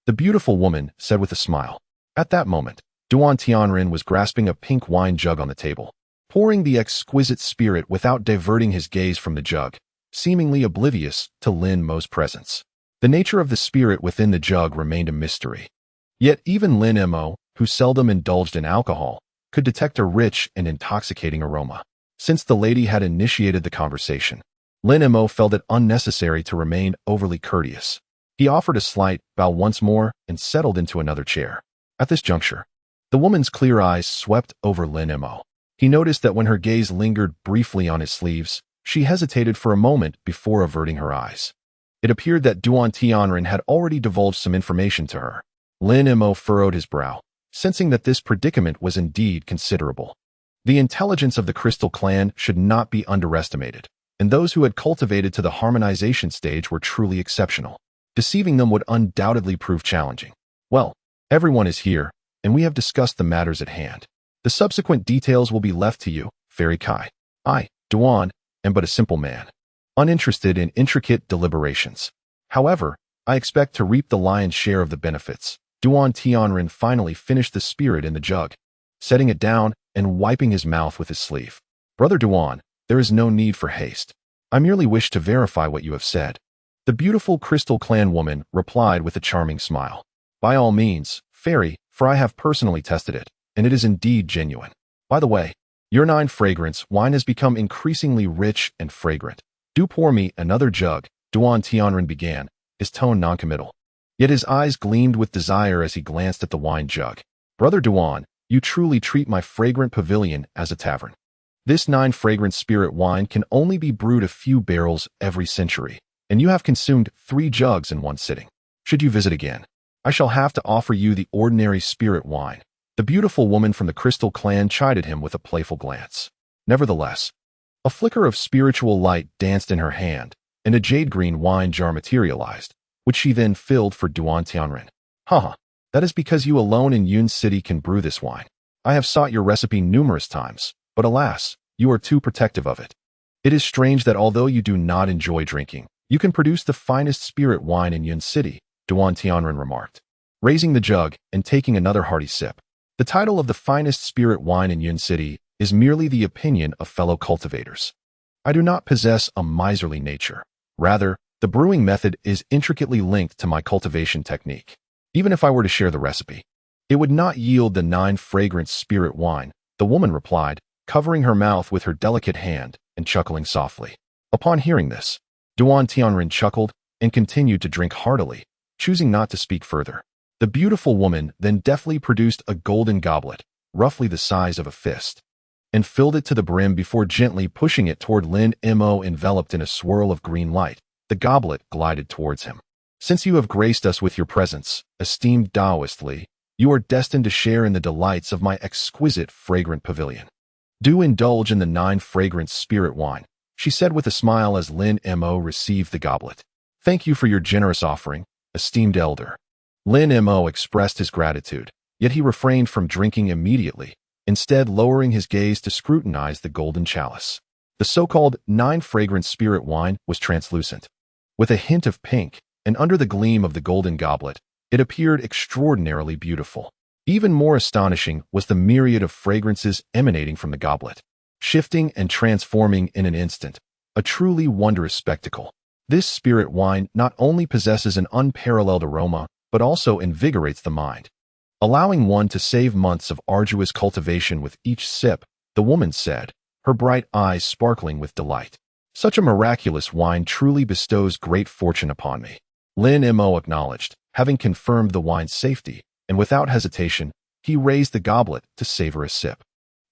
the beautiful woman said with a smile. At that moment, Duan Tianren was grasping a pink wine jug on the table, pouring the exquisite spirit without diverting his gaze from the jug, seemingly oblivious to Lin Mo's presence. The nature of the spirit within the jug remained a mystery. Yet even Lin Mo, who seldom indulged in alcohol, could detect a rich and intoxicating aroma. Since the lady had initiated the conversation, Lin Mo felt it unnecessary to remain overly courteous. He offered a slight bow once more and settled into another chair. At this juncture, the woman's clear eyes swept over Lin Mo. He noticed that when her gaze lingered briefly on his sleeves, she hesitated for a moment before averting her eyes. It appeared that Duan Tianren had already divulged some information to her. Lin Mo furrowed his brow, sensing that this predicament was indeed considerable. The intelligence of the Crystal Clan should not be underestimated, and those who had cultivated to the harmonization stage were truly exceptional. Deceiving them would undoubtedly prove challenging. Well, everyone is here, and we have discussed the matters at hand. The subsequent details will be left to you, Fairy Kai. I, Duan, am but a simple man, uninterested in intricate deliberations. However, I expect to reap the lion's share of the benefits. Duan Tianren finally finished the spirit in the jug, setting it down and wiping his mouth with his sleeve. Brother Duan, there is no need for haste. I merely wish to verify what you have said. The beautiful Crystal Clan woman replied with a charming smile. By all means, Fairy, for I have personally tested it, and it is indeed genuine. By the way, your 9 fragrance wine has become increasingly rich and fragrant. Do pour me another jug, Duan Tianren began, his tone noncommittal. Yet his eyes gleamed with desire as he glanced at the wine jug. Brother Duan, you truly treat my fragrant pavilion as a tavern. This 9 fragrant spirit wine can only be brewed a few barrels every century, and you have consumed 3 jugs in one sitting. Should you visit again, I shall have to offer you the ordinary spirit wine. The beautiful woman from the Crystal Clan chided him with a playful glance. Nevertheless, a flicker of spiritual light danced in her hand, and a jade-green wine jar materialized, which she then filled for Duan Tianren. Haha, that is because you alone in Yun City can brew this wine. I have sought your recipe numerous times, but alas, you are too protective of it. It is strange that although you do not enjoy drinking, you can produce the finest spirit wine in Yun City, Duan Tianren remarked, raising the jug and taking another hearty sip. The title of the finest spirit wine in Yun City is merely the opinion of fellow cultivators. I do not possess a miserly nature. Rather, the brewing method is intricately linked to my cultivation technique. Even if I were to share the recipe, it would not yield the 9 fragrant spirit wine, the woman replied, covering her mouth with her delicate hand and chuckling softly. Upon hearing this, Duan Tianren chuckled and continued to drink heartily, choosing not to speak further. The beautiful woman then deftly produced a golden goblet, roughly the size of a fist, and filled it to the brim before gently pushing it toward Lin Mo. Enveloped in a swirl of green light, the goblet glided towards him. Since you have graced us with your presence, esteemed Taoist Li, you are destined to share in the delights of my exquisite fragrant pavilion. Do indulge in the 9 fragrant spirit wine, she said with a smile as Lin Mo received the goblet. Thank you for your generous offering, esteemed elder. Lin Mo expressed his gratitude, yet he refrained from drinking immediately, instead lowering his gaze to scrutinize the golden chalice. The so-called 9 fragrant spirit wine was translucent, with a hint of pink, and under the gleam of the golden goblet, it appeared extraordinarily beautiful. Even more astonishing was the myriad of fragrances emanating from the goblet, shifting and transforming in an instant, a truly wondrous spectacle. This spirit wine not only possesses an unparalleled aroma, but also invigorates the mind, allowing one to save months of arduous cultivation with each sip, the woman said, her bright eyes sparkling with delight. Such a miraculous wine truly bestows great fortune upon me. Lin Mo acknowledged, having confirmed the wine's safety, and without hesitation, he raised the goblet to savor a sip.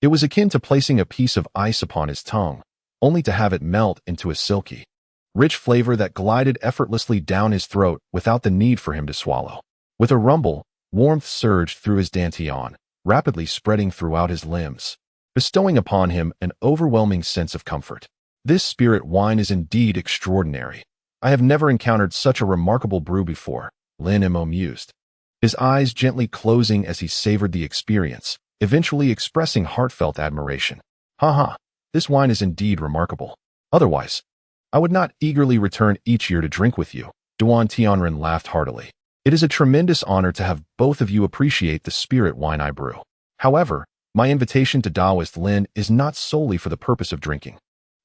It was akin to placing a piece of ice upon his tongue, only to have it melt into a silky, rich flavor that glided effortlessly down his throat without the need for him to swallow. With a rumble, warmth surged through his dantian, rapidly spreading throughout his limbs, bestowing upon him an overwhelming sense of comfort. This spirit wine is indeed extraordinary. I have never encountered such a remarkable brew before, Lin Mo mused, his eyes gently closing as he savored the experience, eventually expressing heartfelt admiration. Haha, this wine is indeed remarkable. Otherwise, I would not eagerly return each year to drink with you. Duan Tianren laughed heartily. It is a tremendous honor to have both of you appreciate the spirit wine I brew. However, my invitation to Taoist Lin is not solely for the purpose of drinking.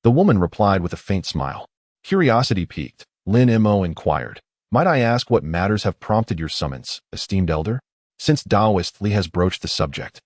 The woman replied with a faint smile. Curiosity piqued, Lin Mo inquired, "Might I ask what matters have prompted your summons, esteemed elder? Since Taoist Li has broached the subject,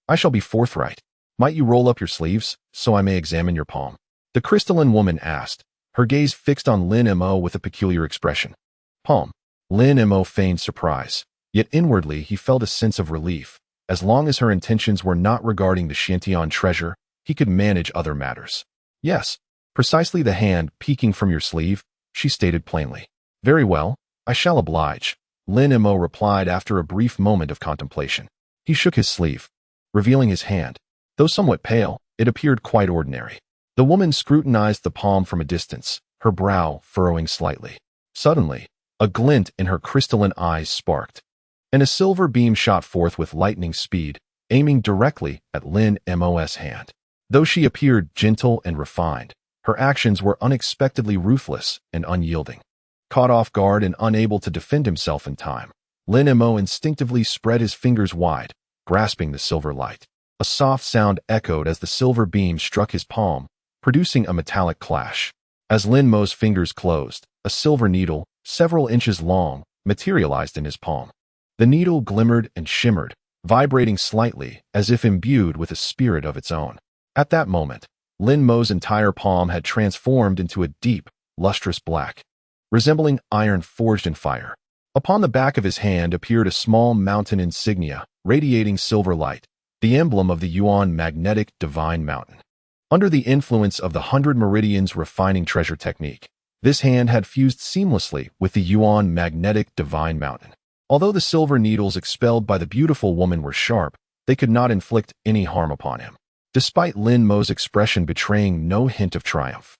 I shall be forthright. Might you roll up your sleeves, so I may examine your palm?" The crystalline woman asked, her gaze fixed on Lin Mo with a peculiar expression. Palm. Lin Mo feigned surprise, yet inwardly he felt a sense of relief. As long as her intentions were not regarding the Shantian treasure, he could manage other matters. "Yes, precisely the hand peeking from your sleeve," she stated plainly. "Very well, I shall oblige," Lin Mo replied after a brief moment of contemplation. He shook his sleeve, revealing his hand. Though somewhat pale, it appeared quite ordinary. The woman scrutinized the palm from a distance, her brow furrowing slightly. Suddenly, a glint in her crystalline eyes sparked, and a silver beam shot forth with lightning speed, aiming directly at Lin Mo's hand. Though she appeared gentle and refined, her actions were unexpectedly ruthless and unyielding. Caught off guard and unable to defend himself in time, Lin Mo instinctively spread his fingers wide, grasping the silver light. A soft sound echoed as the silver beam struck his palm, producing a metallic clash. As Lin Mo's fingers closed, a silver needle, several inches long, materialized in his palm. The needle glimmered and shimmered, vibrating slightly as if imbued with a spirit of its own. At that moment, Lin Mo's entire palm had transformed into a deep, lustrous black, resembling iron forged in fire. Upon the back of his hand appeared a small mountain insignia, radiating silver light, the emblem of the Yuan magnetic divine mountain. Under the influence of the 100 Meridians refining treasure technique, this hand had fused seamlessly with the Yuan magnetic divine mountain. Although the silver needles expelled by the beautiful woman were sharp, they could not inflict any harm upon him. Despite Lin Mo's expression betraying no hint of triumph,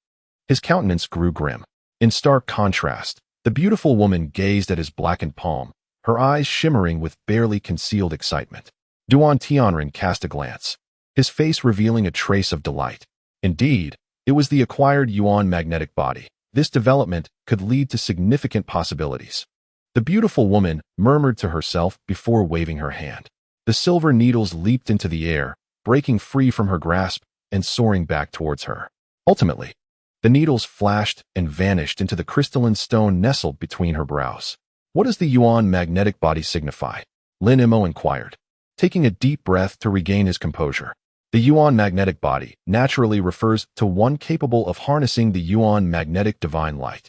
his countenance grew grim. In stark contrast, the beautiful woman gazed at his blackened palm, her eyes shimmering with barely concealed excitement. Duan Tianren cast a glance, his face revealing a trace of delight. Indeed, it was the acquired Yuan magnetic body. This development could lead to significant possibilities. The beautiful woman murmured to herself before waving her hand. The silver needles leaped into the air, breaking free from her grasp and soaring back towards her. Ultimately, the needles flashed and vanished into the crystalline stone nestled between her brows. "What does the Yuan magnetic body signify?" Lin Mo inquired, taking a deep breath to regain his composure. The Yuan magnetic body naturally refers to one capable of harnessing the Yuan magnetic divine light.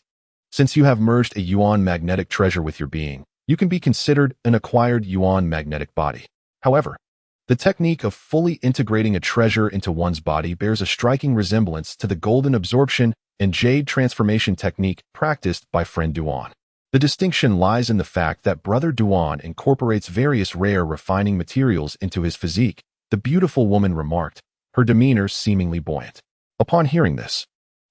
Since you have merged a Yuan magnetic treasure with your being, you can be considered an acquired Yuan magnetic body. However, the technique of fully integrating a treasure into one's body bears a striking resemblance to the golden absorption and jade transformation technique practiced by friend Duan. The distinction lies in the fact that Brother Duan incorporates various rare refining materials into his physique, the beautiful woman remarked, her demeanor seemingly buoyant. Upon hearing this,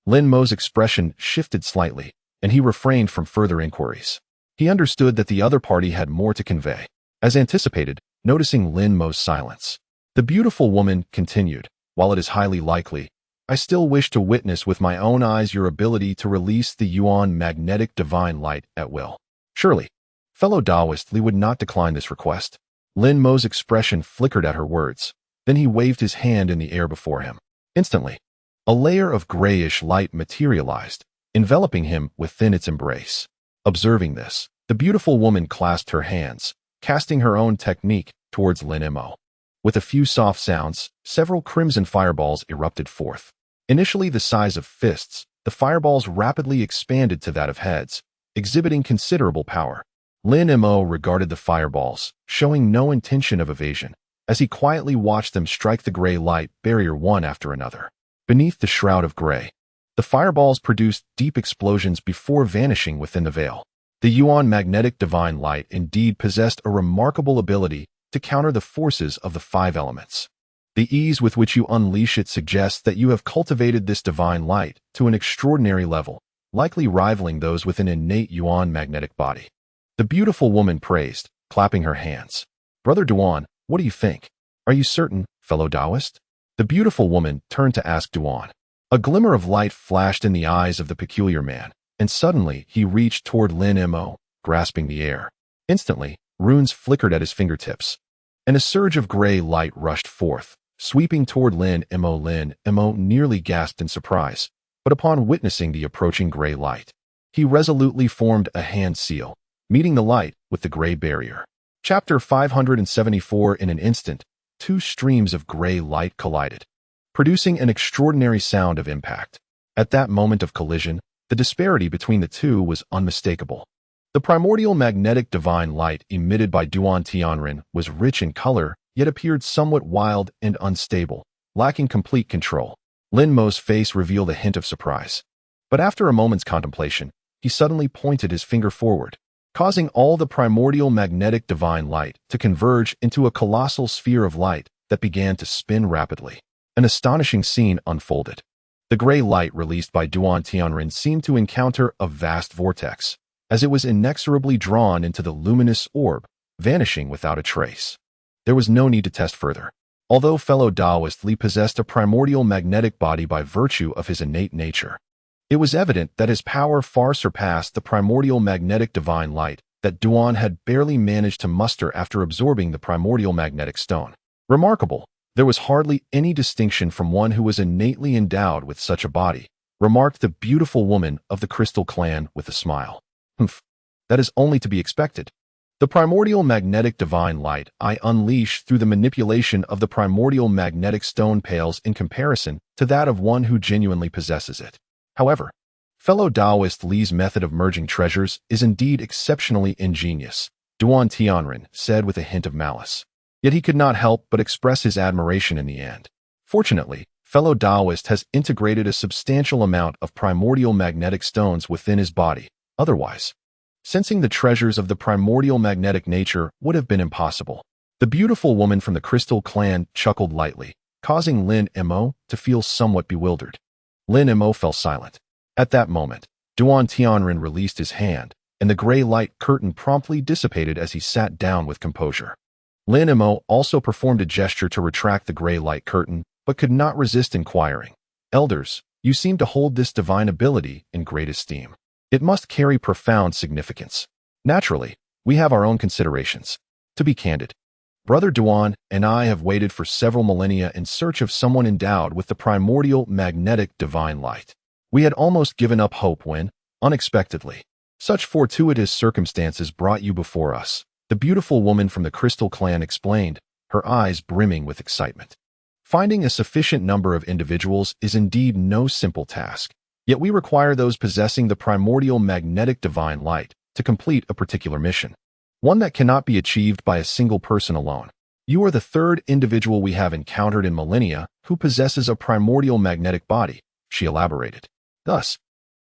Lin Mo's expression shifted slightly, and he refrained from further inquiries. He understood that the other party had more to convey. As anticipated, noticing Lin Mo's silence, the beautiful woman continued, "While it is highly likely, I still wish to witness with my own eyes your ability to release the Yuan magnetic divine light at will." Surely, fellow Taoist Li would not decline this request. Lin Mo's expression flickered at her words. Then he waved his hand in the air before him. Instantly, a layer of grayish light materialized, enveloping him within its embrace. Observing this, the beautiful woman clasped her hands, casting her own technique towards Lin Mo. With a few soft sounds, several crimson fireballs erupted forth. Initially the size of fists, the fireballs rapidly expanded to that of heads, exhibiting considerable power. Lin Mo regarded the fireballs, showing no intention of evasion, as he quietly watched them strike the gray light barrier one after another. Beneath the shroud of gray, the fireballs produced deep explosions before vanishing within the veil. The Yuan magnetic divine light indeed possessed a remarkable ability to counter the forces of the 5 elements. The ease with which you unleash it suggests that you have cultivated this divine light to an extraordinary level, likely rivaling those with an innate Yuan magnetic body. The beautiful woman praised, clapping her hands. "Brother Duan, what do you think? Are you certain, fellow Taoist?" The beautiful woman turned to ask Duan. A glimmer of light flashed in the eyes of the peculiar man, and suddenly he reached toward Lin Mo, grasping the air. Instantly, runes flickered at his fingertips, and a surge of gray light rushed forth, sweeping toward Lin Mo. Lin Mo nearly gasped in surprise, but upon witnessing the approaching gray light, he resolutely formed a hand seal, meeting the light with the gray barrier. Chapter 574. In an instant, two streams of gray light collided, producing an extraordinary sound of impact. At that moment of collision, the disparity between the two was unmistakable. The primordial magnetic divine light emitted by Duan Tianren was rich in color, yet appeared somewhat wild and unstable, lacking complete control. Lin Mo's face revealed a hint of surprise. But after a moment's contemplation, he suddenly pointed his finger forward, causing all the primordial magnetic divine light to converge into a colossal sphere of light that began to spin rapidly. An astonishing scene unfolded. The gray light released by Duan Tianren seemed to encounter a vast vortex, as it was inexorably drawn into the luminous orb, vanishing without a trace. There was no need to test further. Although fellow Taoist Li possessed a primordial magnetic body by virtue of his innate nature, it was evident that his power far surpassed the primordial magnetic divine light that Duan had barely managed to muster after absorbing the primordial magnetic stone. Remarkable, there was hardly any distinction from one who was innately endowed with such a body, remarked the beautiful woman of the Crystal Clan with a smile. Humph, that is only to be expected. The primordial magnetic divine light I unleash through the manipulation of the primordial magnetic stone pales in comparison to that of one who genuinely possesses it. However, fellow Taoist Li's method of merging treasures is indeed exceptionally ingenious, Duan Tianren said with a hint of malice. Yet he could not help but express his admiration in the end. Fortunately, fellow Taoist has integrated a substantial amount of primordial magnetic stones within his body. Otherwise, sensing the treasures of the primordial magnetic nature would have been impossible. The beautiful woman from the Crystal Clan chuckled lightly, causing Lin Mo to feel somewhat bewildered. Lin Mo fell silent. At that moment, Duan Tianren released his hand, and the gray light curtain promptly dissipated as he sat down with composure. Lin Mo also performed a gesture to retract the gray light curtain, but could not resist inquiring, "Elders, you seem to hold this divine ability in great esteem. It must carry profound significance. Naturally, we have our own considerations. To be candid, Brother Duan and I have waited for several millennia in search of someone endowed with the primordial magnetic divine light. We had almost given up hope when, unexpectedly, such fortuitous circumstances brought you before us," the beautiful woman from the Crystal Clan explained, her eyes brimming with excitement. Finding a sufficient number of individuals is indeed no simple task, yet we require those possessing the primordial magnetic divine light to complete a particular mission, one that cannot be achieved by a single person alone. You are the third individual we have encountered in millennia who possesses a primordial magnetic body, she elaborated. Thus,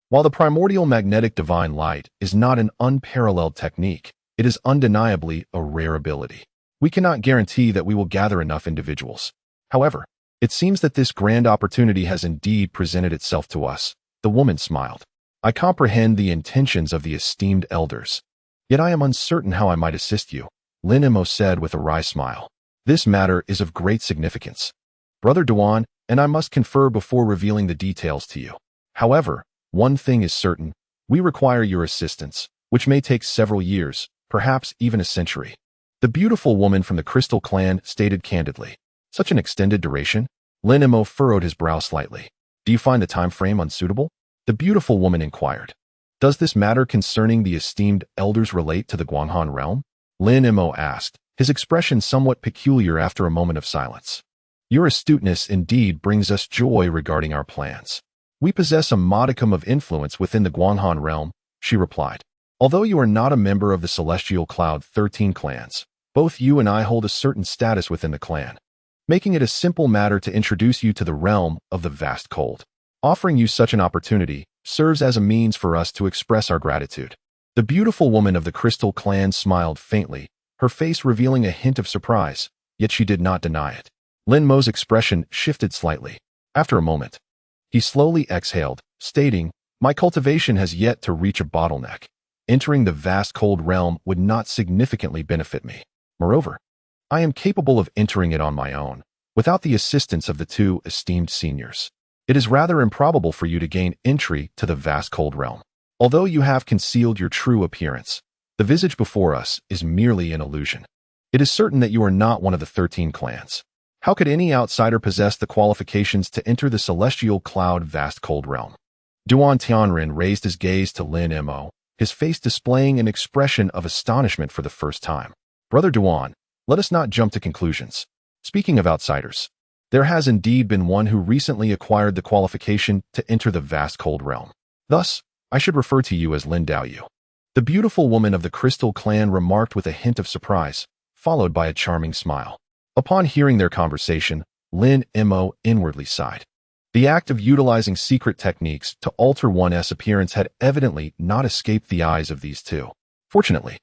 while the primordial magnetic divine light is not an unparalleled technique, it is undeniably a rare ability. We cannot guarantee that we will gather enough individuals. However, it seems that this grand opportunity has indeed presented itself to us. The woman smiled. I comprehend the intentions of the esteemed elders, yet I am uncertain how I might assist you, Lin Mo said with a wry smile. This matter is of great significance, Brother Duan, and I must confer before revealing the details to you. However, one thing is certain, we require your assistance, which may take several years, perhaps even a century. The beautiful woman from the Crystal Clan stated candidly. Such an extended duration? Lin Mo furrowed his brow slightly. Do you find the time frame unsuitable? The beautiful woman inquired. Does this matter concerning the esteemed elders relate to the Guanghan realm? Lin Mo asked, his expression somewhat peculiar after a moment of silence. Your astuteness indeed brings us joy regarding our plans. We possess a modicum of influence within the Guanghan realm, she replied. Although you are not a member of the Celestial Cloud 13 clans, both you and I hold a certain status within the clan, making it a simple matter to introduce you to the realm of the vast cold. Offering you such an opportunity serves as a means for us to express our gratitude. The beautiful woman of the Crystal Clan smiled faintly, her face revealing a hint of surprise, yet she did not deny it. Lin Mo's expression shifted slightly. After a moment, he slowly exhaled, stating, My cultivation has yet to reach a bottleneck. Entering the vast cold realm would not significantly benefit me. Moreover, I am capable of entering it on my own, without the assistance of the two esteemed seniors. It is rather improbable for you to gain entry to the vast cold realm. Although you have concealed your true appearance, the visage before us is merely an illusion. It is certain that you are not one of the 13 clans. How could any outsider possess the qualifications to enter the celestial cloud vast cold realm? Duan Tianren raised his gaze to Lin Mo, his face displaying an expression of astonishment for the first time. Brother Duan, let us not jump to conclusions. Speaking of outsiders, there has indeed been one who recently acquired the qualification to enter the vast cold realm. Thus, I should refer to you as Lin Daoyu. The beautiful woman of the Crystal Clan remarked with a hint of surprise, followed by a charming smile. Upon hearing their conversation, Lin Mo inwardly sighed. The act of utilizing secret techniques to alter one's appearance had evidently not escaped the eyes of these two. Fortunately,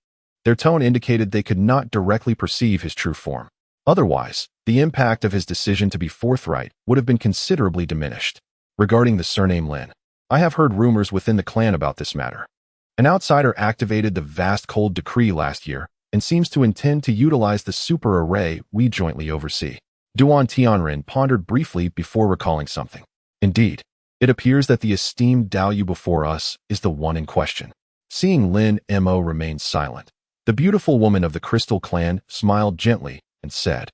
their tone indicated they could not directly perceive his true form. Otherwise, the impact of his decision to be forthright would have been considerably diminished. Regarding the surname Lin, I have heard rumors within the clan about this matter. An outsider activated the vast cold decree last year and seems to intend to utilize the super array we jointly oversee. Duan Tianren pondered briefly before recalling something. Indeed, it appears that the esteemed Daoyu before us is the one in question. Seeing Lin Mo remain silent, the beautiful woman of the Crystal Clan smiled gently and said,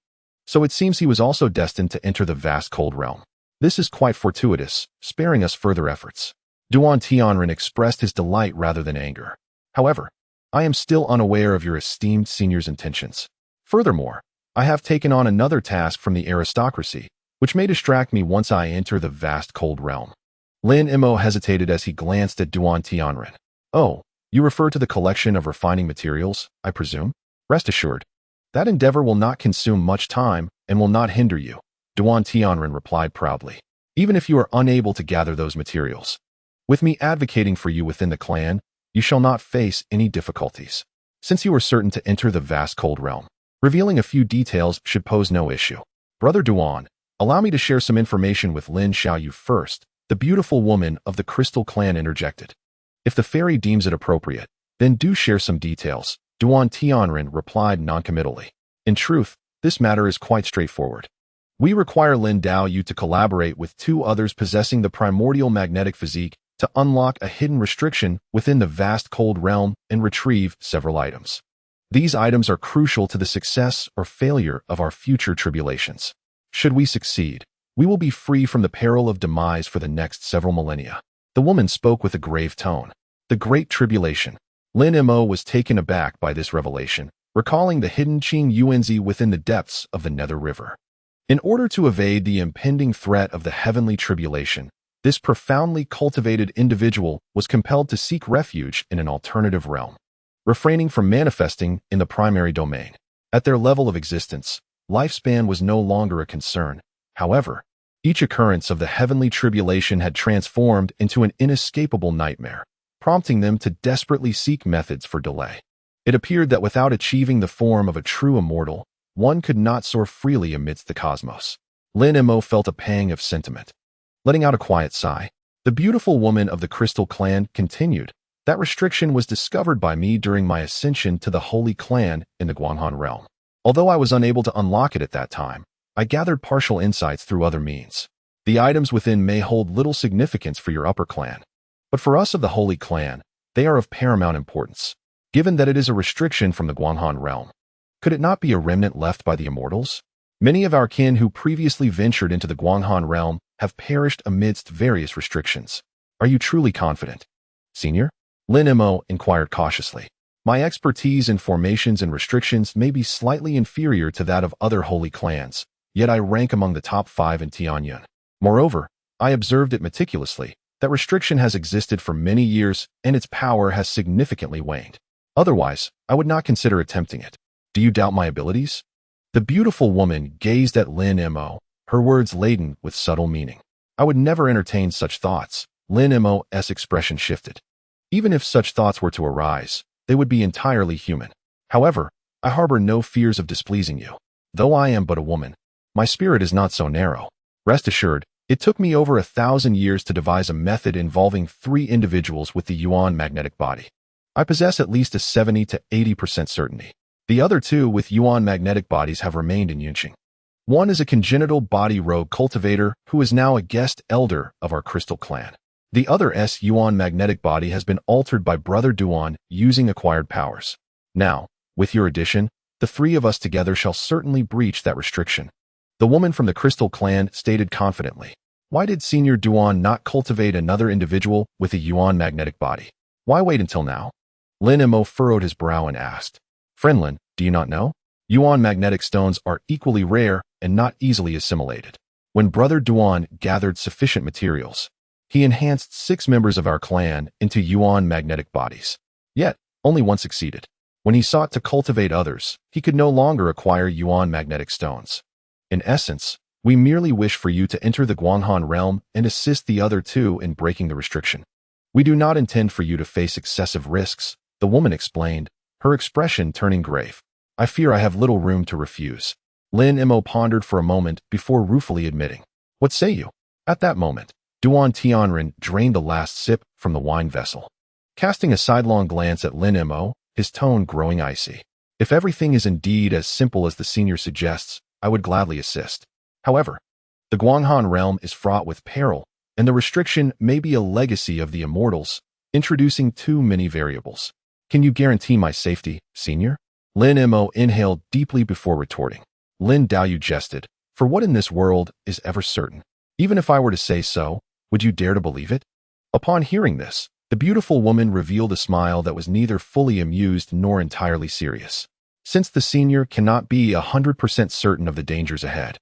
"So it seems he was also destined to enter the vast cold realm. This is quite fortuitous, sparing us further efforts." Duan Tianren expressed his delight rather than anger. "However, I am still unaware of your esteemed senior's intentions. Furthermore, I have taken on another task from the aristocracy, which may distract me once I enter the vast cold realm." Lin Mo hesitated as he glanced at Duan Tianren. "Oh, you refer to the collection of refining materials, I presume? Rest assured, that endeavor will not consume much time and will not hinder you," Duan Tianren replied proudly. "Even if you are unable to gather those materials, with me advocating for you within the clan, you shall not face any difficulties. Since you are certain to enter the vast cold realm, revealing a few details should pose no issue. Brother Duan, allow me to share some information with Lin Xiaoyu first," the beautiful woman of the Crystal Clan interjected. "If the fairy deems it appropriate, then do share some details," Duan Tianren replied noncommittally. "In truth, this matter is quite straightforward. We require Lin Daoyu to collaborate with two others possessing the primordial magnetic physique to unlock a hidden restriction within the vast cold realm and retrieve several items. These items are crucial to the success or failure of our future tribulations. Should we succeed, we will be free from the peril of demise for the next several millennia." The woman spoke with a grave tone. The Great Tribulation. Lin Mo was taken aback by this revelation, recalling the hidden Qing Yuanzi within the depths of the Nether River. In order to evade the impending threat of the heavenly tribulation, this profoundly cultivated individual was compelled to seek refuge in an alternative realm, refraining from manifesting in the primary domain. At their level of existence, lifespan was no longer a concern. However, each occurrence of the heavenly tribulation had transformed into an inescapable nightmare, prompting them to desperately seek methods for delay. It appeared that without achieving the form of a true immortal, one could not soar freely amidst the cosmos. Lin Mo felt a pang of sentiment. Letting out a quiet sigh, the beautiful woman of the Crystal Clan continued, "That restriction was discovered by me during my ascension to the Holy Clan in the Guanghan realm. Although I was unable to unlock it at that time, I gathered partial insights through other means. The items within may hold little significance for your upper clan, but for us of the Holy Clan, they are of paramount importance, given that it is a restriction from the Guanghan realm. Could it not be a remnant left by the immortals? Many of our kin who previously ventured into the Guanghan realm have perished amidst various restrictions. Are you truly confident, Senior?" Lin Mo inquired cautiously. "My expertise in formations and restrictions may be slightly inferior to that of other holy clans, yet I rank among the top 5 in Tianyun. Moreover, I observed it meticulously. That restriction has existed for many years, and its power has significantly waned. Otherwise, I would not consider attempting it. Do you doubt my abilities?" The beautiful woman gazed at Lin Mo, her words laden with subtle meaning. "I would never entertain such thoughts." Lin Mo's expression shifted. "Even if such thoughts were to arise, they would be entirely human. However, I harbor no fears of displeasing you. Though I am but a woman, my spirit is not so narrow. Rest assured, it took me over 1,000 years to devise a method involving 3 individuals with the Yuan magnetic body. I possess at least a 70 to 80% certainty. The other 2 with Yuan magnetic bodies have remained in Yunqing. One is a congenital body rogue cultivator who is now a guest elder of our Crystal Clan. The other's Yuan magnetic body has been altered by Brother Duan using acquired powers. Now, with your addition, The three of us together shall certainly breach that restriction. The woman from the Crystal Clan stated confidently. Why did Senior Duan not cultivate another individual with a Yuan magnetic body? Why wait until now? Lin Mo furrowed his brow and asked. Friend Lin, do you not know? Yuan magnetic stones are equally rare and not easily assimilated. When Brother Duan gathered sufficient materials, he enhanced 6 members of our clan into Yuan magnetic bodies. Yet, only one succeeded. When he sought to cultivate others, he could no longer acquire Yuan magnetic stones. In essence, we merely wish for you to enter the Guanghan realm and assist the other 2 in breaking the restriction. We do not intend for you to face excessive risks, the woman explained, her expression turning grave. I fear I have little room to refuse. Lin Mo pondered for a moment before ruefully admitting. What say you? At that moment, Duan Tianren drained the last sip from the wine vessel. Casting a sidelong glance at Lin Mo, his tone growing icy. If everything is indeed as simple as the senior suggests, I would gladly assist. However, the Guanghan realm is fraught with peril, and the restriction may be a legacy of the immortals, introducing too many variables. Can you guarantee my safety, senior? Lin Mo inhaled deeply before retorting. Lin Daoyu jested, for what in this world is ever certain? Even if I were to say so, would you dare to believe it? Upon hearing this, the beautiful woman revealed a smile that was neither fully amused nor entirely serious. Since the senior cannot be 100% certain of the dangers ahead,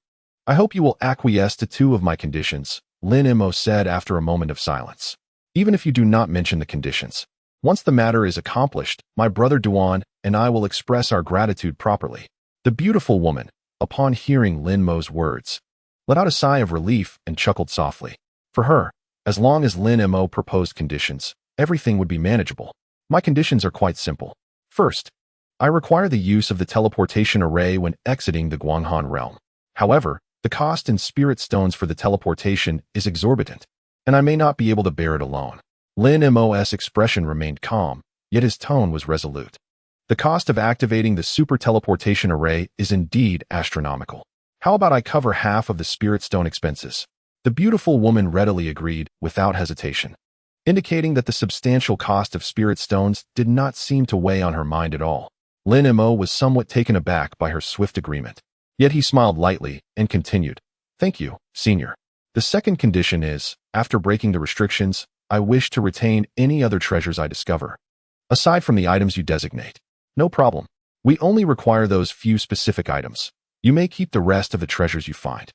I hope you will acquiesce to 2 of my conditions, Lin Mo said after a moment of silence. Even if you do not mention the conditions, once the matter is accomplished, my brother Duan and I will express our gratitude properly. The beautiful woman, upon hearing Lin Mo's words, let out a sigh of relief and chuckled softly. For her, as long as Lin Mo proposed conditions, everything would be manageable. My conditions are quite simple. First, I require the use of the teleportation array when exiting the Guanghan realm. However, the cost in spirit stones for the teleportation is exorbitant, and I may not be able to bear it alone. Lin Mo's expression remained calm, yet his tone was resolute. The cost of activating the super teleportation array is indeed astronomical. How about I cover half of the spirit stone expenses? The beautiful woman readily agreed without hesitation, indicating that the substantial cost of spirit stones did not seem to weigh on her mind at all. Lin Mo was somewhat taken aback by her swift agreement. Yet he smiled lightly and continued, Thank you, senior. The second condition is, after breaking the restrictions, I wish to retain any other treasures I discover. Aside from the items you designate. No problem. We only require those few specific items. You may keep the rest of the treasures you find.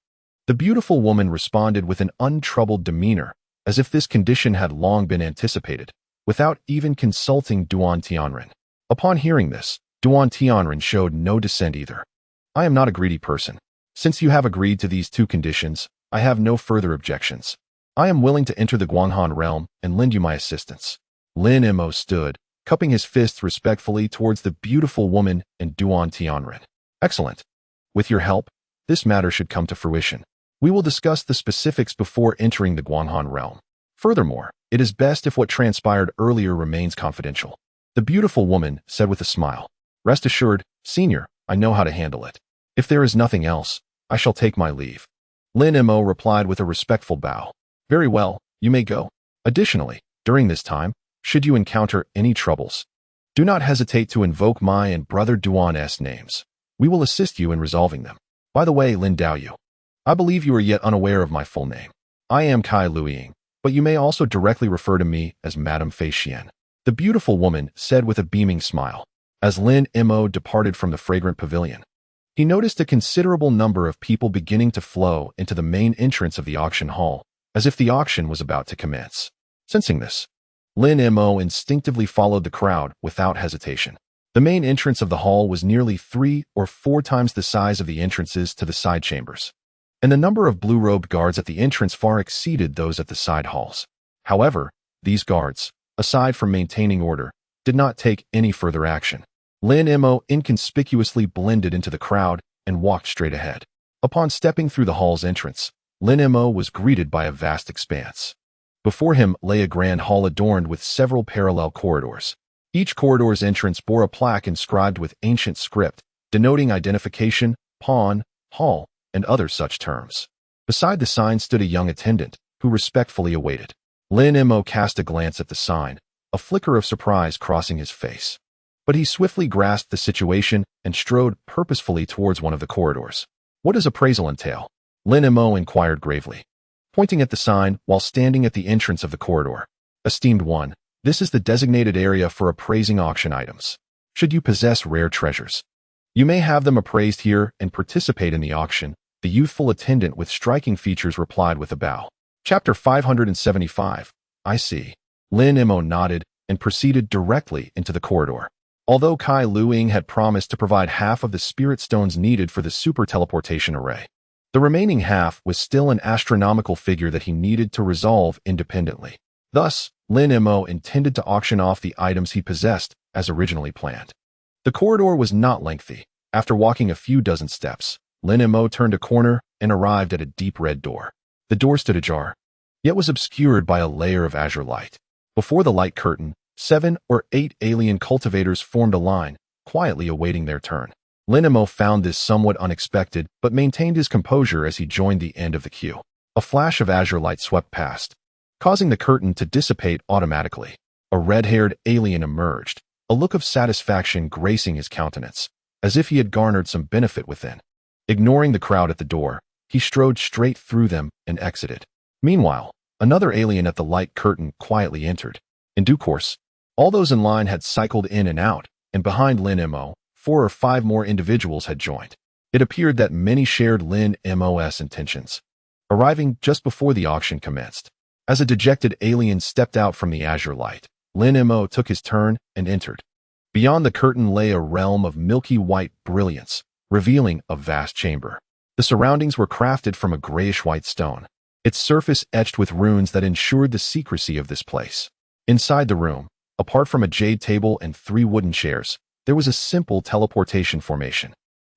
The beautiful woman responded with an untroubled demeanor, as if this condition had long been anticipated, without even consulting Duan Tianren. Upon hearing this, Duan Tianren showed no dissent either. I am not a greedy person. Since you have agreed to these 2 conditions, I have no further objections. I am willing to enter the Guanghan realm and lend you my assistance. Lin Mo stood, cupping his fists respectfully towards the beautiful woman and Duan Tianren. Excellent. With your help, this matter should come to fruition. We will discuss the specifics before entering the Guanghan realm. Furthermore, it is best if what transpired earlier remains confidential. The beautiful woman said with a smile. Rest assured, senior, I know how to handle it. If there is nothing else, I shall take my leave. Lin Mo replied with a respectful bow. Very well, you may go. Additionally, during this time, should you encounter any troubles, do not hesitate to invoke my and Brother Duan's names. We will assist you in resolving them. By the way, Lin Daoyu, I believe you are yet unaware of my full name. I am Kai Luiying, but you may also directly refer to me as Madame Fei Xian. The beautiful woman said with a beaming smile. As Lin Mo departed from the fragrant pavilion, he noticed a considerable number of people beginning to flow into the main entrance of the auction hall, as if the auction was about to commence. Sensing this, Lin Mo instinctively followed the crowd without hesitation. The main entrance of the hall was nearly 3 or 4 times the size of the entrances to the side chambers, and the number of blue-robed guards at the entrance far exceeded those at the side halls. However, these guards, aside from maintaining order, did not take any further action. Lin Mo inconspicuously blended into the crowd and walked straight ahead. Upon stepping through the hall's entrance, Lin Mo was greeted by a vast expanse. Before him lay a grand hall adorned with several parallel corridors. Each corridor's entrance bore a plaque inscribed with ancient script, denoting identification, pawn, hall, and other such terms. Beside the sign stood a young attendant, who respectfully awaited. Lin Mo cast a glance at the sign, a flicker of surprise crossing his face. But he swiftly grasped the situation and strode purposefully towards one of the corridors. What does appraisal entail? Lin Mo inquired gravely, pointing at the sign while standing at the entrance of the corridor. Esteemed one, this is the designated area for appraising auction items. Should you possess rare treasures, you may have them appraised here and participate in the auction, the youthful attendant with striking features replied with a bow. Chapter 575. I see. Lin Mo nodded and proceeded directly into the corridor. Although Kai Luing had promised to provide half of the spirit stones needed for the super teleportation array, the remaining half was still an astronomical figure that he needed to resolve independently. Thus, Lin Mo intended to auction off the items he possessed as originally planned. The corridor was not lengthy. After walking a few dozen steps, Lin Mo turned a corner and arrived at a deep red door. The door stood ajar, yet was obscured by a layer of azure light. Before the light curtain, 7 or 8 alien cultivators formed a line, quietly awaiting their turn. Lin Mo found this somewhat unexpected, but maintained his composure as he joined the end of the queue. A flash of azure light swept past, causing the curtain to dissipate automatically. A red-haired alien emerged, a look of satisfaction gracing his countenance, as if he had garnered some benefit within. Ignoring the crowd at the door, he strode straight through them and exited. Meanwhile, another alien at the light curtain quietly entered. In due course, all those in line had cycled in and out, and behind Lin Mo, 4 or 5 more individuals had joined. It appeared that many shared Lin Mo's intentions, arriving just before the auction commenced. As a dejected alien stepped out from the azure light, Lin Mo took his turn and entered. Beyond the curtain lay a realm of milky white brilliance, revealing a vast chamber. The surroundings were crafted from a grayish-white stone, its surface etched with runes that ensured the secrecy of this place. Inside the room, apart from a jade table and 3 wooden chairs, there was a simple teleportation formation.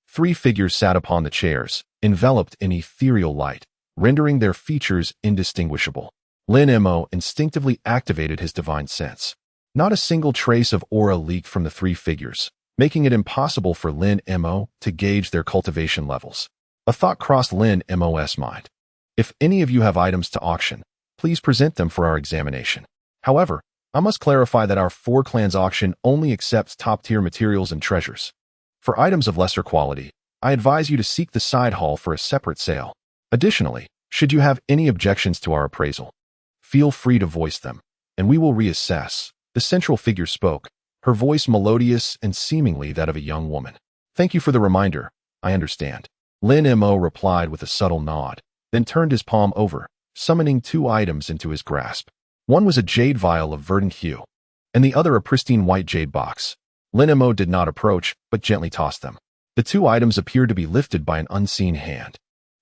3 figures sat upon the chairs, enveloped in ethereal light, rendering their features indistinguishable. Lin Mo instinctively activated his divine sense. Not a single trace of aura leaked from the 3 figures, making it impossible for Lin Mo to gauge their cultivation levels. A thought crossed Lin Mo's mind. If any of you have items to auction, please present them for our examination. However, I must clarify that our 4 clans auction only accepts top-tier materials and treasures. For items of lesser quality, I advise you to seek the side hall for a separate sale. Additionally, should you have any objections to our appraisal, feel free to voice them, and we will reassess. The central figure spoke, her voice melodious and seemingly that of a young woman. Thank you for the reminder. I understand. Lin Mo replied with a subtle nod, then turned his palm over, summoning 2 items into his grasp. One was a jade vial of verdant hue, and the other a pristine white jade box. Lin Mo did not approach, but gently tossed them. The 2 items appeared to be lifted by an unseen hand,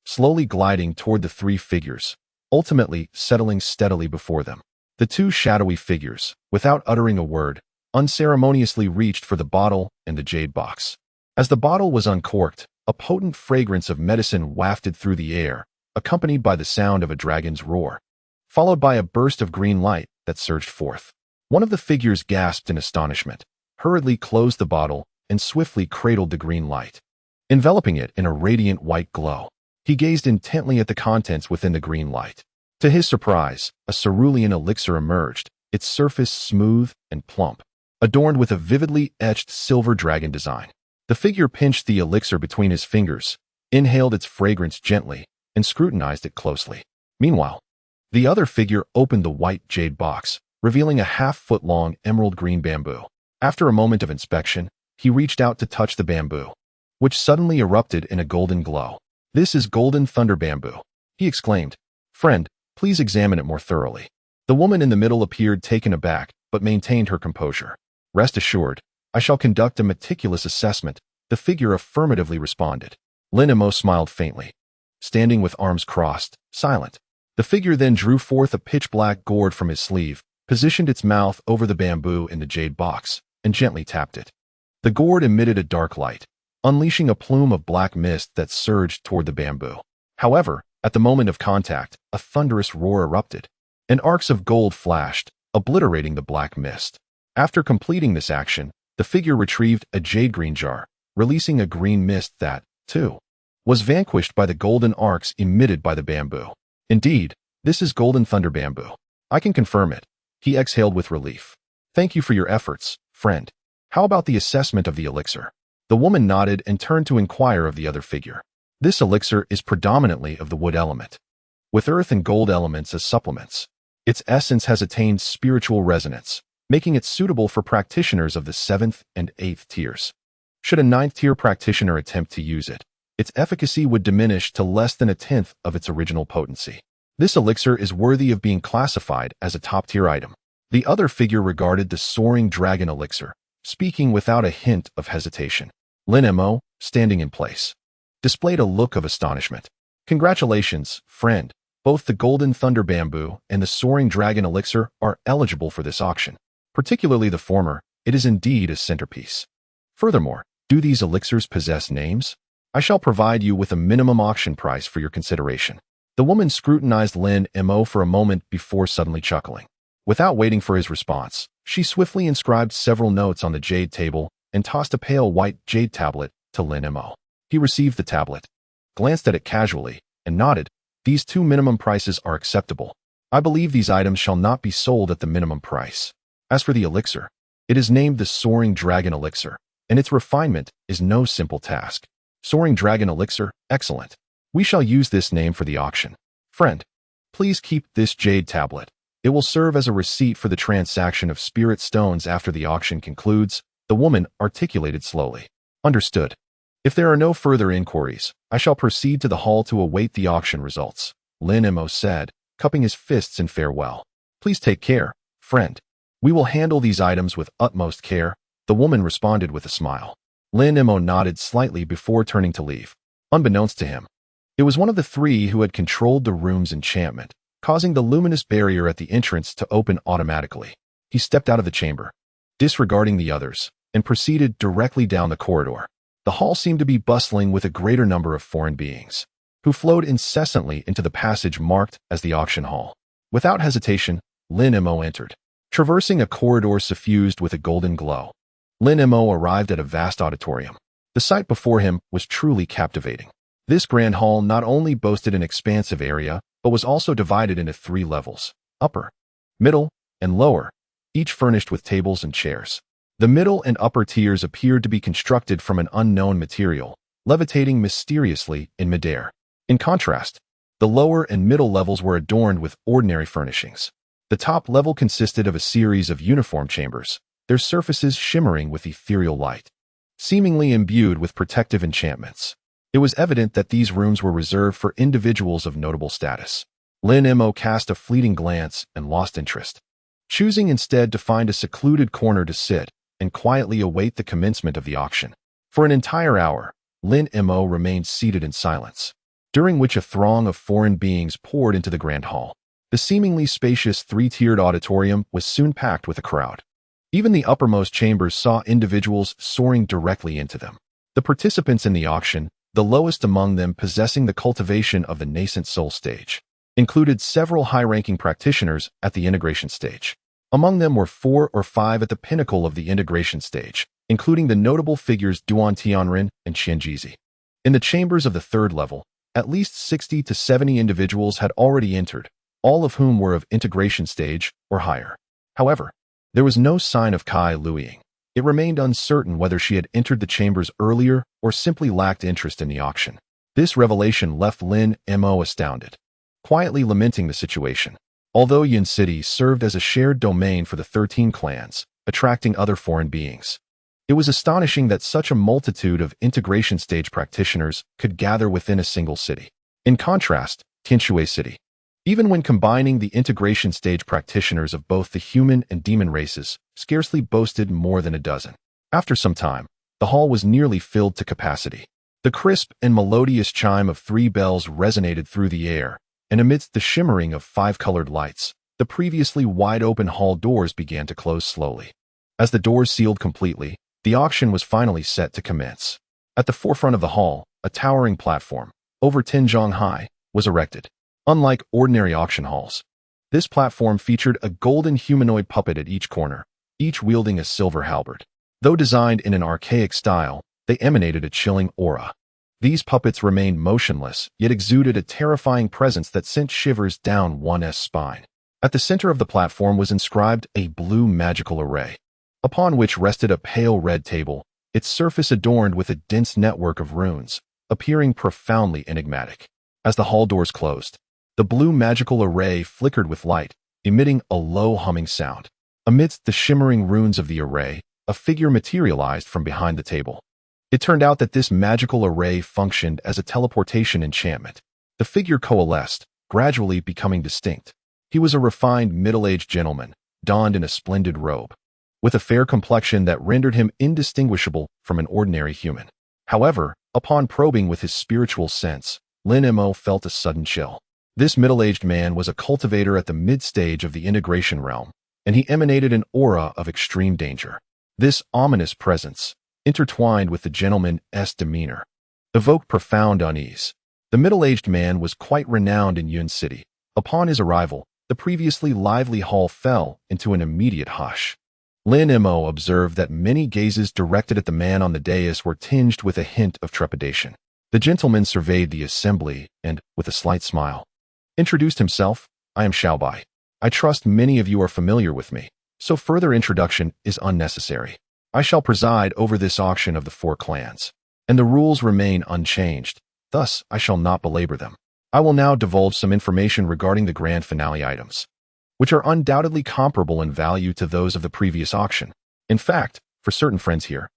slowly gliding toward the 3 figures, ultimately settling steadily before them. The 2 shadowy figures, without uttering a word, unceremoniously reached for the bottle and the jade box. As the bottle was uncorked, a potent fragrance of medicine wafted through the air, accompanied by the sound of a dragon's roar, followed by a burst of green light that surged forth. One of the figures gasped in astonishment, hurriedly closed the bottle, and swiftly cradled the green light, enveloping it in a radiant white glow. He gazed intently at the contents within the green light. To his surprise, a cerulean elixir emerged, its surface smooth and plump, adorned with a vividly etched silver dragon design. The figure pinched the elixir between his fingers, inhaled its fragrance gently, and scrutinized it closely. Meanwhile, the other figure opened the white jade box, revealing a half-foot-long emerald green bamboo. After a moment of inspection, he reached out to touch the bamboo, which suddenly erupted in a golden glow. "This is golden thunder bamboo," he exclaimed. "Friend, please examine it more thoroughly." The woman in the middle appeared taken aback, but maintained her composure. "Rest assured, I shall conduct a meticulous assessment," the figure affirmatively responded. Lin Mo smiled faintly, standing with arms crossed, silent. The figure then drew forth a pitch-black gourd from his sleeve, positioned its mouth over the bamboo in the jade box, and gently tapped it. The gourd emitted a dark light, unleashing a plume of black mist that surged toward the bamboo. However, at the moment of contact, a thunderous roar erupted, and arcs of gold flashed, obliterating the black mist. After completing this action, the figure retrieved a jade green jar, releasing a green mist that, too, was vanquished by the golden arcs emitted by the bamboo. "Indeed, this is golden thunder bamboo. I can confirm it," he exhaled with relief. "Thank you for your efforts, friend." How about the assessment of the elixir? The woman nodded and turned to inquire of the other figure. This elixir is predominantly of the wood element, with earth and gold elements as supplements. Its essence has attained spiritual resonance, making it suitable for practitioners of the 7th and 8th tiers. Should a 9th tier practitioner attempt to use it, its efficacy would diminish to less than 1/10 of its original potency. This elixir is worthy of being classified as a top-tier item. The other figure regarded the soaring dragon elixir, speaking without a hint of hesitation. Lin Mo, standing in place, displayed a look of astonishment. Congratulations, friend. Both the golden thunder bamboo and the soaring dragon elixir are eligible for this auction. Particularly the former, it is indeed a centerpiece. Furthermore, do these elixirs possess names? I shall provide you with a minimum auction price for your consideration. The woman scrutinized Lin Mo for a moment before suddenly chuckling. Without waiting for his response, she swiftly inscribed several notes on the jade table and tossed a pale white jade tablet to Lin Mo. He received the tablet, glanced at it casually, and nodded. These 2 minimum prices are acceptable. I believe these items shall not be sold at the minimum price. As for the elixir, it is named the Soaring Dragon Elixir, and its refinement is no simple task. Soaring Dragon Elixir, excellent. We shall use this name for the auction. Friend, please keep this jade tablet. It will serve as a receipt for the transaction of spirit stones after the auction concludes, the woman articulated slowly. Understood. If there are no further inquiries, I shall proceed to the hall to await the auction results, Lin Mo said, cupping his fists in farewell. Please take care, friend. We will handle these items with utmost care, the woman responded with a smile. Lin Mo nodded slightly before turning to leave. Unbeknownst to him, it was one of the 3 who had controlled the room's enchantment, causing the luminous barrier at the entrance to open automatically. He stepped out of the chamber, disregarding the others, and proceeded directly down the corridor. The hall seemed to be bustling with a greater number of foreign beings, who flowed incessantly into the passage marked as the auction hall. Without hesitation, Lin Mo entered, traversing a corridor suffused with a golden glow. Lin Mo arrived at a vast auditorium. The sight before him was truly captivating. This grand hall not only boasted an expansive area, but was also divided into 3 levels, upper, middle, and lower, each furnished with tables and chairs. The middle and upper tiers appeared to be constructed from an unknown material, levitating mysteriously in midair. In contrast, the lower and middle levels were adorned with ordinary furnishings. The top level consisted of a series of uniform chambers, their surfaces shimmering with ethereal light, seemingly imbued with protective enchantments. It was evident that these rooms were reserved for individuals of notable status. Lin Mo cast a fleeting glance and lost interest, choosing instead to find a secluded corner to sit and quietly await the commencement of the auction. For an entire hour, Lin Mo remained seated in silence, during which a throng of foreign beings poured into the grand hall. The seemingly spacious 3-tiered auditorium was soon packed with a crowd. Even the uppermost chambers saw individuals soaring directly into them. The participants in the auction, the lowest among them possessing the cultivation of the nascent soul stage, included several high-ranking practitioners at the integration stage. Among them were 4 or 5 at the pinnacle of the integration stage, including the notable figures Duan Tianren and Qianjizi. In the chambers of the 3rd level, at least 60 to 70 individuals had already entered, all of whom were of integration stage or higher. However, there was no sign of Kai Luiying. It remained uncertain whether she had entered the chambers earlier or simply lacked interest in the auction. This revelation left Lin Mo astounded, quietly lamenting the situation. Although Yin City served as a shared domain for the 13 clans, attracting other foreign beings, it was astonishing that such a multitude of integration stage practitioners could gather within a single city. In contrast, Tianshui City, even when combining the integration stage practitioners of both the human and demon races, scarcely boasted more than a dozen. After some time, the hall was nearly filled to capacity. The crisp and melodious chime of 3 bells resonated through the air, and amidst the shimmering of 5 colored lights, the previously wide-open hall doors began to close slowly. As the doors sealed completely, the auction was finally set to commence. At the forefront of the hall, a towering platform, over 10 zhang high, was erected. Unlike ordinary auction halls, this platform featured a golden humanoid puppet at each corner, each wielding a silver halberd. Though designed in an archaic style, they emanated a chilling aura. These puppets remained motionless, yet exuded a terrifying presence that sent shivers down one's spine. At the center of the platform was inscribed a blue magical array. upon which rested a pale red table, its surface adorned with a dense network of runes, appearing profoundly enigmatic. As the hall doors closed, the blue magical array flickered with light, emitting a low humming sound. Amidst the shimmering runes of the array, a figure materialized from behind the table. It turned out that this magical array functioned as a teleportation enchantment. The figure coalesced, gradually becoming distinct. He was a refined middle-aged gentleman, donned in a splendid robe, with a fair complexion that rendered him indistinguishable from an ordinary human. However, upon probing with his spiritual sense, Lin Mo felt a sudden chill. This middle-aged man was a cultivator at the mid-stage of the integration realm, and he emanated an aura of extreme danger. This ominous presence, intertwined with the gentleman's demeanor, evoked profound unease. The middle-aged man was quite renowned in Yun City. Upon his arrival, the previously lively hall fell into an immediate hush. Lin Mo observed that many gazes directed at the man on the dais were tinged with a hint of trepidation. The gentleman surveyed the assembly and, with a slight smile, introduced himself. "I am Xiaobai. I trust many of you are familiar with me, so further introduction is unnecessary. I shall preside over this auction of the 4 clans, and the rules remain unchanged, thus I shall not belabor them. I will now divulge some information regarding the grand finale items, which are undoubtedly comparable in value to those of the previous auction. In fact, for certain friends here,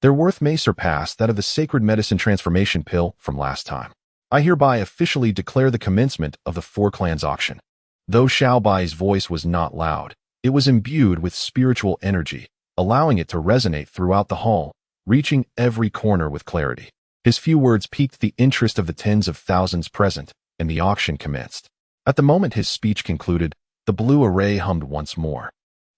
their worth may surpass that of the sacred medicine transformation pill from last time. I hereby officially declare the commencement of the 4 clans auction." Though Xiaobai's voice was not loud, it was imbued with spiritual energy, allowing it to resonate throughout the hall, reaching every corner with clarity. His few words piqued the interest of the tens of thousands present, and the auction commenced. At the moment his speech concluded, the blue array hummed once more,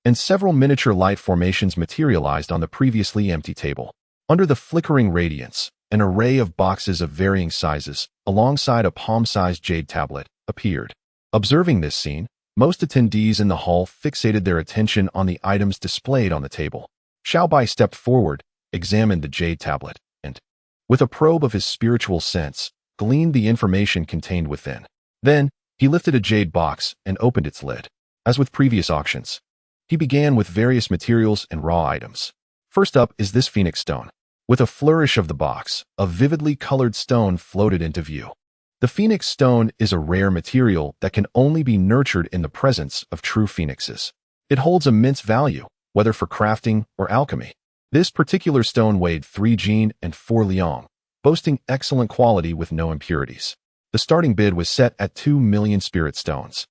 and several miniature light formations materialized on the previously empty table. Under the flickering radiance, an array of boxes of varying sizes, alongside a palm-sized jade tablet, appeared. Observing this scene, most attendees in the hall fixated their attention on the items displayed on the table. Xiaobai stepped forward, examined the jade tablet, and, with a probe of his spiritual sense, gleaned the information contained within. Then, he lifted a jade box and opened its lid. As with previous auctions, he began with various materials and raw items. First up is this phoenix stone. With a flourish of the box, a vividly colored stone floated into view. The phoenix stone is a rare material that can only be nurtured in the presence of true phoenixes. It holds immense value, whether for crafting or alchemy. This particular stone weighed 3 jin and 4 liang, boasting excellent quality with no impurities. The starting bid was set at 2 million spirit stones.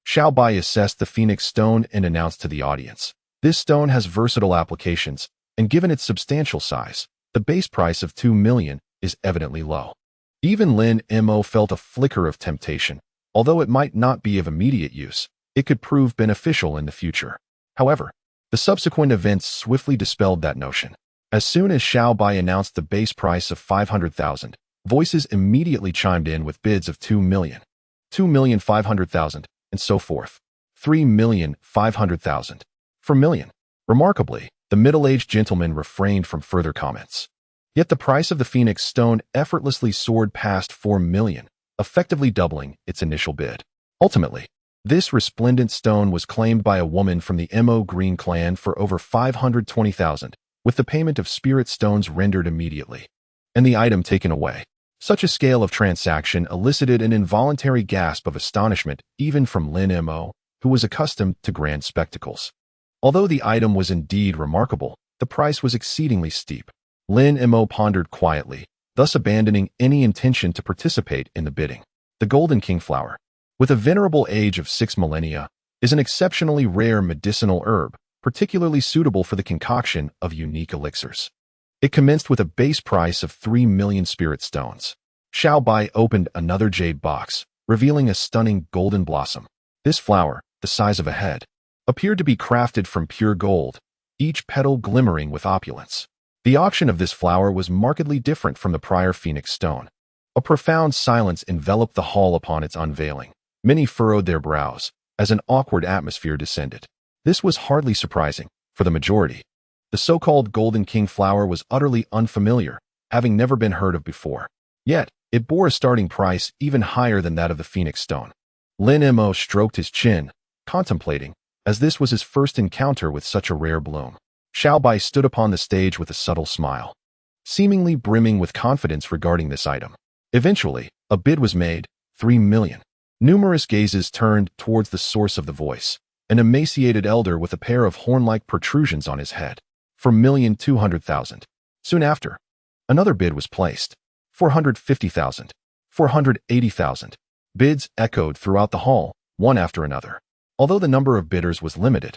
Xiaobai assessed the phoenix stone and announced to the audience, "This stone has versatile applications, and given its substantial size, the base price of 2 million is evidently low." Even Lin Mo felt a flicker of temptation. Although it might not be of immediate use, it could prove beneficial in the future. However, the subsequent events swiftly dispelled that notion. As soon as Xiaobai announced the base price of 500,000, voices immediately chimed in with bids of 2 million, 2,500,000, and so forth. 3,500,000. For million. Remarkably, the middle-aged gentleman refrained from further comments. Yet the price of the phoenix stone effortlessly soared past 4 million, effectively doubling its initial bid. Ultimately, this resplendent stone was claimed by a woman from the Mo Green clan for over 520,000, with the payment of spirit stones rendered immediately, and the item taken away. Such a scale of transaction elicited an involuntary gasp of astonishment even from Lin Mo, who was accustomed to grand spectacles. Although the item was indeed remarkable, the price was exceedingly steep. Lin Mo pondered quietly, thus abandoning any intention to participate in the bidding. The golden kingflower, with a venerable age of 6 millennia, is an exceptionally rare medicinal herb, particularly suitable for the concoction of unique elixirs. It commenced with a base price of 3 million spirit stones. Xiaobai opened another jade box, revealing a stunning golden blossom. This flower, the size of a head, appeared to be crafted from pure gold, each petal glimmering with opulence. The auction of this flower was markedly different from the prior phoenix stone. A profound silence enveloped the hall upon its unveiling. Many furrowed their brows, as an awkward atmosphere descended. This was hardly surprising, for the majority. The so-called Golden King flower was utterly unfamiliar, having never been heard of before. Yet, it bore a starting price even higher than that of the phoenix stone. Lin Mo stroked his chin, contemplating, as this was his first encounter with such a rare bloom. Xiao Bai stood upon the stage with a subtle smile, seemingly brimming with confidence regarding this item. Eventually, a bid was made, 3 million. Numerous gazes turned towards the source of the voice, an emaciated elder with a pair of horn-like protrusions on his head, for 1,200,000. Soon after, another bid was placed, 450,000, 480,000. Bids echoed throughout the hall, one after another. Although the number of bidders was limited,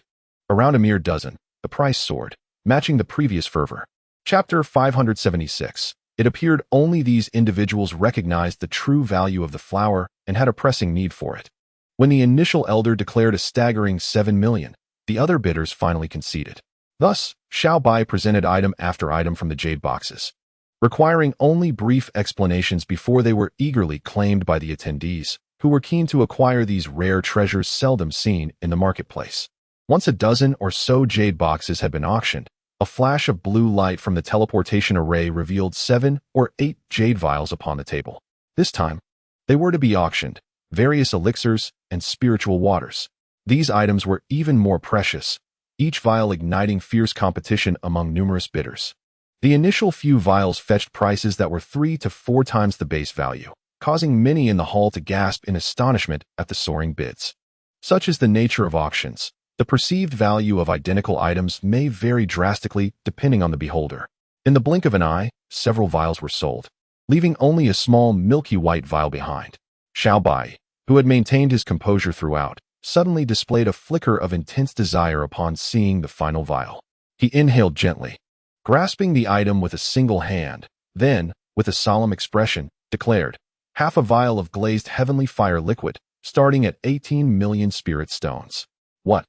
around a mere dozen, the price soared, matching the previous fervor. Chapter 576. It appeared only these individuals recognized the true value of the flower and had a pressing need for it. When the initial elder declared a staggering 7 million, the other bidders finally conceded. Thus, Xiao Bai presented item after item from the jade boxes, requiring only brief explanations before they were eagerly claimed by the attendees, who were keen to acquire these rare treasures seldom seen in the marketplace. Once a dozen or so jade boxes had been auctioned, a flash of blue light from the teleportation array revealed 7 or 8 jade vials upon the table. This time, they were to be auctioned, various elixirs and spiritual waters. These items were even more precious, each vial igniting fierce competition among numerous bidders. The initial few vials fetched prices that were 3 to 4 times the base value, causing many in the hall to gasp in astonishment at the soaring bids. Such is the nature of auctions. The perceived value of identical items may vary drastically depending on the beholder. In the blink of an eye, several vials were sold, leaving only a small milky white vial behind. Xiao Bai, who had maintained his composure throughout, suddenly displayed a flicker of intense desire upon seeing the final vial. He inhaled gently, grasping the item with a single hand, then, with a solemn expression, declared, half a vial of glazed heavenly fire liquid, starting at 18 million spirit stones. What?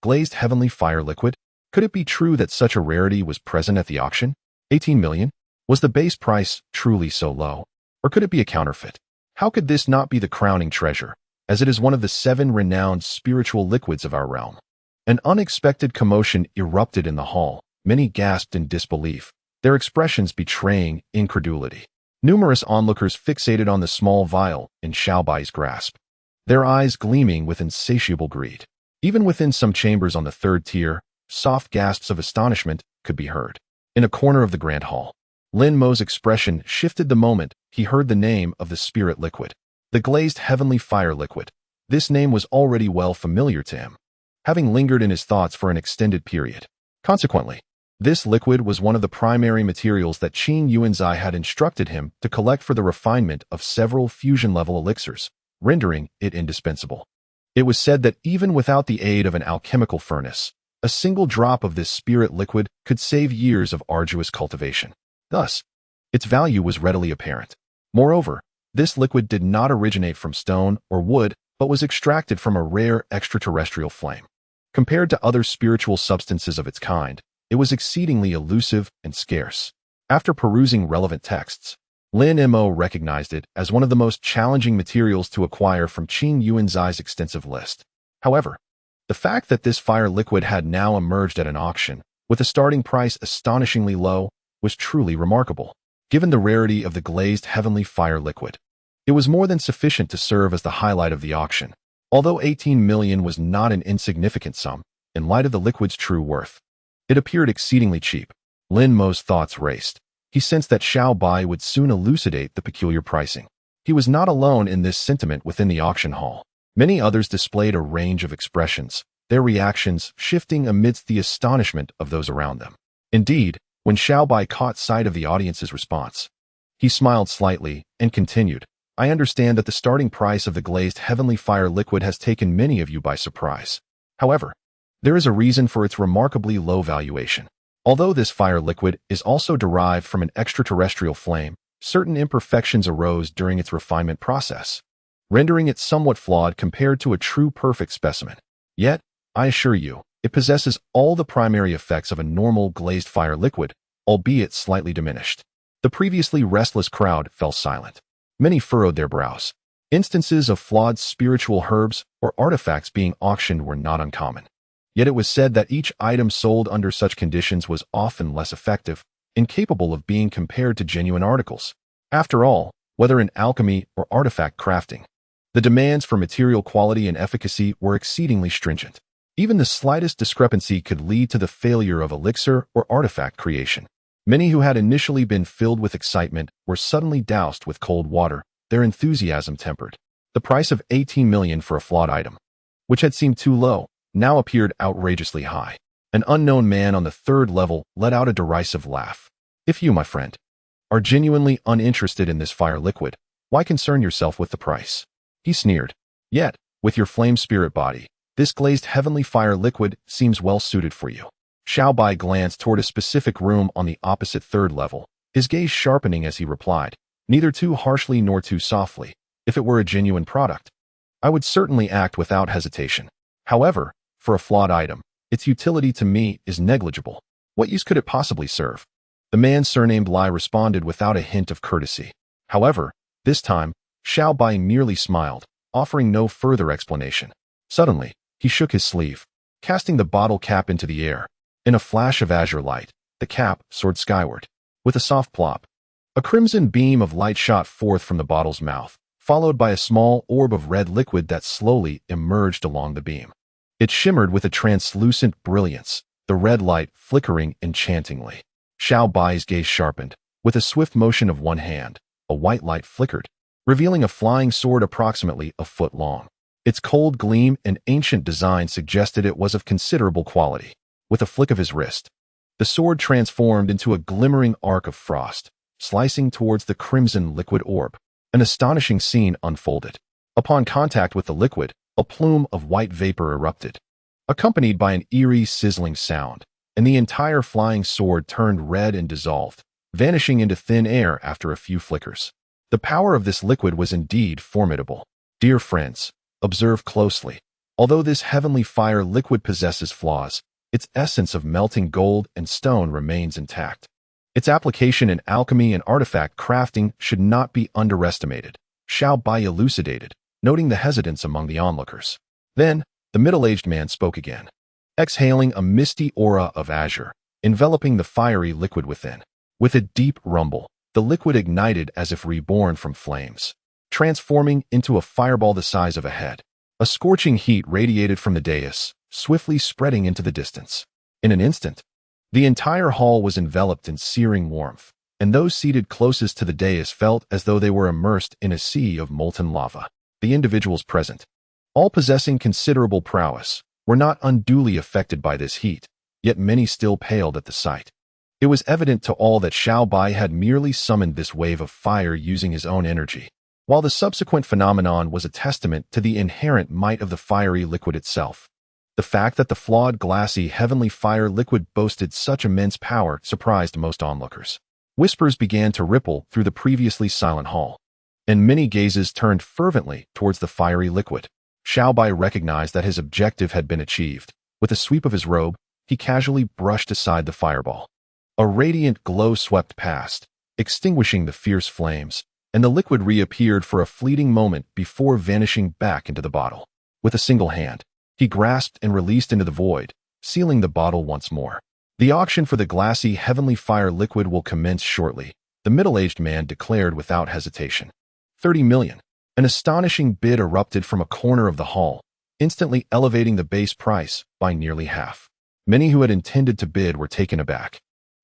Glazed heavenly fire liquid? Could it be true that such a rarity was present at the auction? 18 million? Was the base price truly so low? Or could it be a counterfeit? How could this not be the crowning treasure, as it is one of the 7 renowned spiritual liquids of our realm? An unexpected commotion erupted in the hall. Many gasped in disbelief, their expressions betraying incredulity. Numerous onlookers fixated on the small vial in Xiao Bai's grasp, their eyes gleaming with insatiable greed. Even within some chambers on the 3rd tier, soft gasps of astonishment could be heard. In a corner of the grand hall, Lin Mo's expression shifted the moment he heard the name of the spirit liquid. The glazed heavenly fire liquid. This name was already well familiar to him, having lingered in his thoughts for an extended period. Consequently, this liquid was one of the primary materials that Qin Yuanzai had instructed him to collect for the refinement of several fusion-level elixirs, rendering it indispensable. It was said that even without the aid of an alchemical furnace, a single drop of this spirit liquid could save years of arduous cultivation. Thus, its value was readily apparent. Moreover, this liquid did not originate from stone or wood, but was extracted from a rare extraterrestrial flame. Compared to other spiritual substances of its kind, it was exceedingly elusive and scarce. After perusing relevant texts, Lin Mo recognized it as one of the most challenging materials to acquire from Qin Yuanzai's extensive list. However, the fact that this fire liquid had now emerged at an auction, with a starting price astonishingly low, was truly remarkable. Given the rarity of the glazed heavenly fire liquid, it was more than sufficient to serve as the highlight of the auction. Although 18 million was not an insignificant sum, in light of the liquid's true worth, it appeared exceedingly cheap. Lin Mo's thoughts raced. He sensed that Xiao Bai would soon elucidate the peculiar pricing. He was not alone in this sentiment within the auction hall. Many others displayed a range of expressions, their reactions shifting amidst the astonishment of those around them. Indeed, when Xiao Bai caught sight of the audience's response, he smiled slightly and continued, I understand that the starting price of the glazed heavenly fire liquid has taken many of you by surprise. However, there is a reason for its remarkably low valuation. Although this fire liquid is also derived from an extraterrestrial flame, certain imperfections arose during its refinement process, rendering it somewhat flawed compared to a true perfect specimen. Yet, I assure you, it possesses all the primary effects of a normal glazed fire liquid, albeit slightly diminished. The previously restless crowd fell silent. Many furrowed their brows. Instances of flawed spiritual herbs or artifacts being auctioned were not uncommon. Yet it was said that each item sold under such conditions was often less effective, incapable of being compared to genuine articles. After all, whether in alchemy or artifact crafting, the demands for material quality and efficacy were exceedingly stringent. Even the slightest discrepancy could lead to the failure of elixir or artifact creation. Many who had initially been filled with excitement were suddenly doused with cold water, their enthusiasm tempered. The price of 18 million for a flawed item, which had seemed too low, now appeared outrageously high. An unknown man on the third level let out a derisive laugh. If you, my friend, are genuinely uninterested in this fire liquid, why concern yourself with the price? He sneered. Yet, with your flame spirit body, this glazed heavenly fire liquid seems well suited for you. Xiao Bai glanced toward a specific room on the opposite third level, his gaze sharpening as he replied, neither too harshly nor too softly. If it were a genuine product, I would certainly act without hesitation. However, for a flawed item, its utility to me is negligible. What use could it possibly serve? The man surnamed Lai responded without a hint of courtesy. However, this time, Xiao Bai merely smiled, offering no further explanation. Suddenly, he shook his sleeve, casting the bottle cap into the air. In a flash of azure light, the cap soared skyward. With a soft plop, a crimson beam of light shot forth from the bottle's mouth, followed by a small orb of red liquid that slowly emerged along the beam. It shimmered with a translucent brilliance, the red light flickering enchantingly. Xiao Bai's gaze sharpened. With a swift motion of one hand, a white light flickered, revealing a flying sword approximately a foot long. Its cold gleam and ancient design suggested it was of considerable quality. With a flick of his wrist, the sword transformed into a glimmering arc of frost, slicing towards the crimson liquid orb. An astonishing scene unfolded. Upon contact with the liquid, a plume of white vapor erupted, accompanied by an eerie sizzling sound, and the entire flying sword turned red and dissolved, vanishing into thin air after a few flickers. The power of this liquid was indeed formidable. Dear friends, observe closely. Although this heavenly fire liquid possesses flaws, its essence of melting gold and stone remains intact. Its application in alchemy and artifact crafting should not be underestimated, Xiao Bai elucidated, noting the hesitance among the onlookers. Then, the middle-aged man spoke again, exhaling a misty aura of azure, enveloping the fiery liquid within. With a deep rumble, the liquid ignited as if reborn from flames, transforming into a fireball the size of a head. A scorching heat radiated from the dais, swiftly spreading into the distance. In an instant, the entire hall was enveloped in searing warmth, and those seated closest to the dais felt as though they were immersed in a sea of molten lava. The individuals present, all possessing considerable prowess, were not unduly affected by this heat, yet many still paled at the sight. It was evident to all that Xiao Bai had merely summoned this wave of fire using his own energy, while the subsequent phenomenon was a testament to the inherent might of the fiery liquid itself. The fact that the flawed, glassy, heavenly fire liquid boasted such immense power surprised most onlookers. Whispers began to ripple through the previously silent hall, and many gazes turned fervently towards the fiery liquid. Xiao Bai recognized that his objective had been achieved. With a sweep of his robe, he casually brushed aside the fireball. A radiant glow swept past, extinguishing the fierce flames, and the liquid reappeared for a fleeting moment before vanishing back into the bottle. With a single hand, he grasped and released into the void, sealing the bottle once more. The auction for the glassy heavenly fire liquid will commence shortly, the middle-aged man declared without hesitation. 30 million. An astonishing bid erupted from a corner of the hall, instantly elevating the base price by nearly half. Many who had intended to bid were taken aback,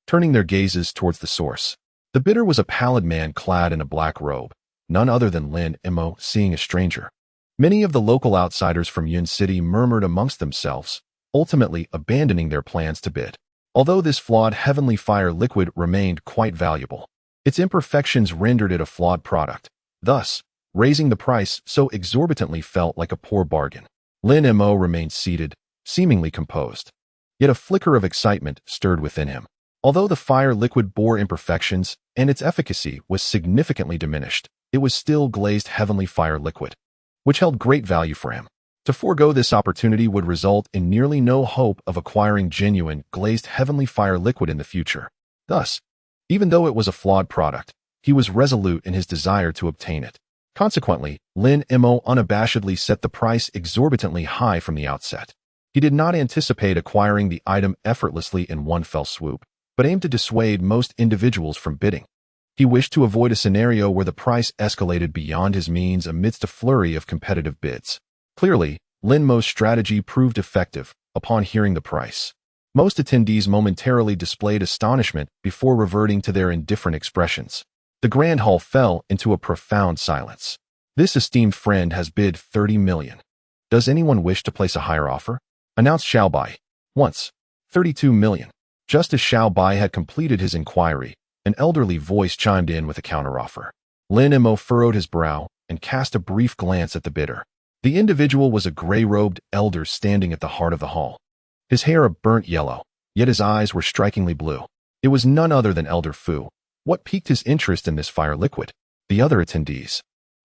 turning their gazes towards the source. The bidder was a pallid man clad in a black robe, none other than Lin Mo, seeing a stranger. Many of the local outsiders from Yun City murmured amongst themselves, ultimately abandoning their plans to bid. Although this flawed heavenly fire liquid remained quite valuable, its imperfections rendered it a flawed product. Thus, raising the price so exorbitantly felt like a poor bargain. Lin Mo remained seated, seemingly composed. Yet a flicker of excitement stirred within him. Although the fire liquid bore imperfections and its efficacy was significantly diminished, it was still glazed heavenly fire liquid, which held great value for him. To forego this opportunity would result in nearly no hope of acquiring genuine, glazed heavenly fire liquid in the future. Thus, even though it was a flawed product, he was resolute in his desire to obtain it. Consequently, Lin Mo unabashedly set the price exorbitantly high from the outset. He did not anticipate acquiring the item effortlessly in one fell swoop, but aimed to dissuade most individuals from bidding. He wished to avoid a scenario where the price escalated beyond his means amidst a flurry of competitive bids. Clearly, Lin Mo's strategy proved effective, upon hearing the price. Most attendees momentarily displayed astonishment before reverting to their indifferent expressions. The grand hall fell into a profound silence. This esteemed friend has bid 30 million. Does anyone wish to place a higher offer? Announced Xiao Bai. Once. 32 million. Just as Xiao Bai had completed his inquiry, an elderly voice chimed in with a counteroffer. Lin Mo furrowed his brow and cast a brief glance at the bidder. The individual was a gray-robed elder standing at the heart of the hall. His hair a burnt yellow, yet his eyes were strikingly blue. It was none other than Elder Fu. What piqued his interest in this fire liquid? The other attendees,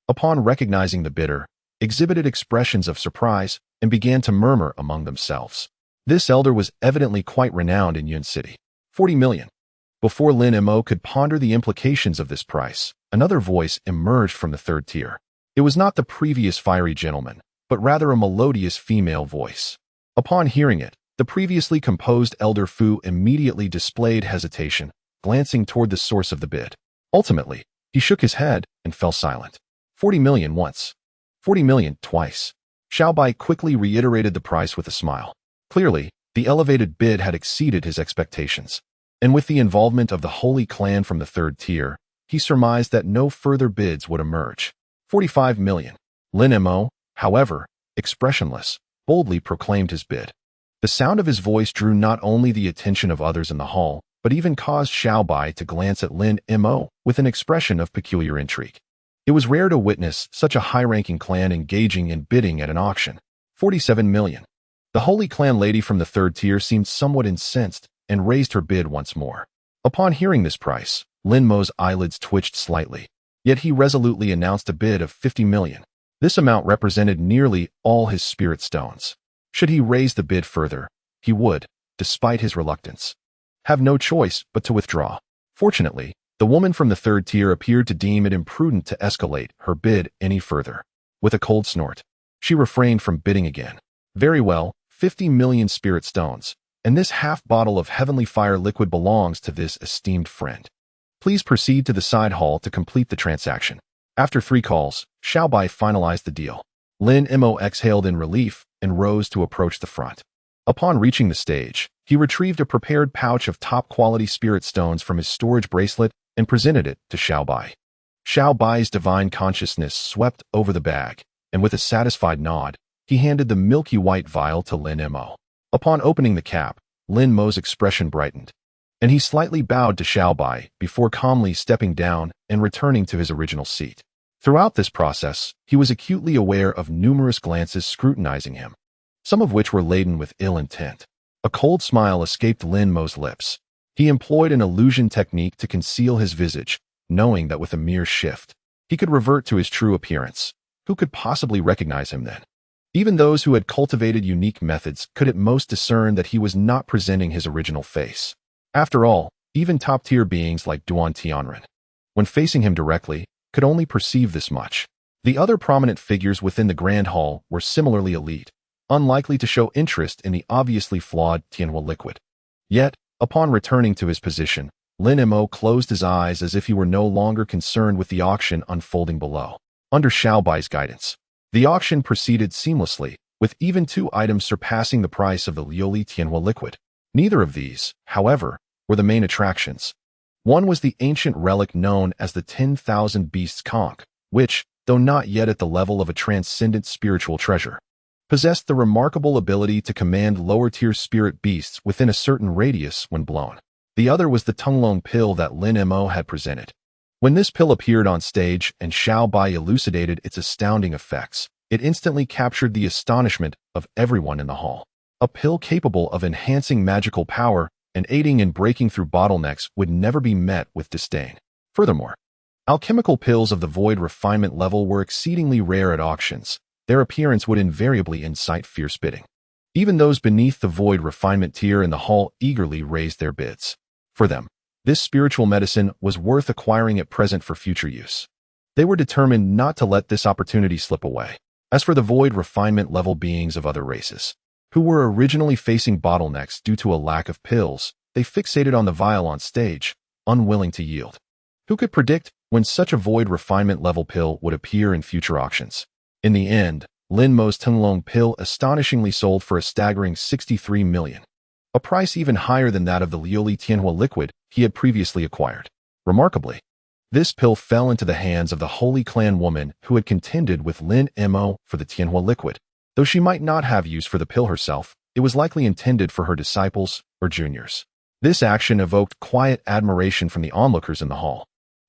upon recognizing the bidder, exhibited expressions of surprise and began to murmur among themselves. This elder was evidently quite renowned in Yun City. 40 million. Before Lin Mo could ponder the implications of this price, another voice emerged from the third tier. It was not the previous fiery gentleman, but rather a melodious female voice. Upon hearing it, the previously composed Elder Fu immediately displayed hesitation, glancing toward the source of the bid. Ultimately, he shook his head and fell silent. 40 million once. 40 million twice. Xiao Bai quickly reiterated the price with a smile. Clearly, the elevated bid had exceeded his expectations. And with the involvement of the Holy Clan from the third tier, he surmised that no further bids would emerge. 45 million. Lin Mo, however, expressionless, boldly proclaimed his bid. The sound of his voice drew not only the attention of others in the hall, but even caused Xiao Bai to glance at Lin Mo with an expression of peculiar intrigue. It was rare to witness such a high-ranking clan engaging in bidding at an auction. 47 million. The Holy Clan lady from the third tier seemed somewhat incensed and raised her bid once more. Upon hearing this price, Lin Mo's eyelids twitched slightly, yet he resolutely announced a bid of 50 million. This amount represented nearly all his spirit stones. Should he raise the bid further, he would, despite his reluctance, have no choice but to withdraw. Fortunately, the woman from the third tier appeared to deem it imprudent to escalate her bid any further. With a cold snort, she refrained from bidding again. Very well, 50 million spirit stones, and this half bottle of heavenly fire liquid belongs to this esteemed friend. Please proceed to the side hall to complete the transaction. After 3 calls, Xiao Bai finalized the deal. Lin Mo exhaled in relief and rose to approach the front. Upon reaching the stage, he retrieved a prepared pouch of top-quality spirit stones from his storage bracelet and presented it to Xiao Bai. Xiao Bai's divine consciousness swept over the bag, and with a satisfied nod, he handed the milky white vial to Lin Mo. Upon opening the cap, Lin Mo's expression brightened, and he slightly bowed to Xiao Bai before calmly stepping down and returning to his original seat. Throughout this process, he was acutely aware of numerous glances scrutinizing him, some of which were laden with ill intent. A cold smile escaped Lin Mo's lips. He employed an illusion technique to conceal his visage, knowing that with a mere shift, he could revert to his true appearance. Who could possibly recognize him then? Even those who had cultivated unique methods could at most discern that he was not presenting his original face. After all, even top-tier beings like Duan Tianren, when facing him directly, could only perceive this much. The other prominent figures within the Grand Hall were similarly elite, unlikely to show interest in the obviously flawed Tianhua liquid. Yet, upon returning to his position, Lin Mo closed his eyes as if he were no longer concerned with the auction unfolding below. Under Xiao Bai's guidance, the auction proceeded seamlessly, with even 2 items surpassing the price of the Liuli Tianhua liquid. Neither of these, however, were the main attractions. One was the ancient relic known as the 10,000 Beasts Conch, which, though not yet at the level of a transcendent spiritual treasure, possessed the remarkable ability to command lower-tier spirit beasts within a certain radius when blown. The other was the Tunglong pill that Lin Mo had presented. When this pill appeared on stage and Xiao Bai elucidated its astounding effects, it instantly captured the astonishment of everyone in the hall. A pill capable of enhancing magical power and aiding in breaking through bottlenecks would never be met with disdain. Furthermore, alchemical pills of the void refinement level were exceedingly rare at auctions. Their appearance would invariably incite fierce bidding. Even those beneath the void refinement tier in the hall eagerly raised their bids. For them, this spiritual medicine was worth acquiring at present for future use. They were determined not to let this opportunity slip away. As for the void refinement level beings of other races, who were originally facing bottlenecks due to a lack of pills, they fixated on the vial on stage, unwilling to yield. Who could predict when such a void refinement level pill would appear in future auctions? In the end, Lin Mo's Tenglong pill astonishingly sold for a staggering 63 million, a price even higher than that of the Liuli Tianhua liquid he had previously acquired. Remarkably, this pill fell into the hands of the Holy Clan woman who had contended with Lin Mo for the Tianhua liquid. Though she might not have use for the pill herself, it was likely intended for her disciples or juniors. This action evoked quiet admiration from the onlookers in the hall.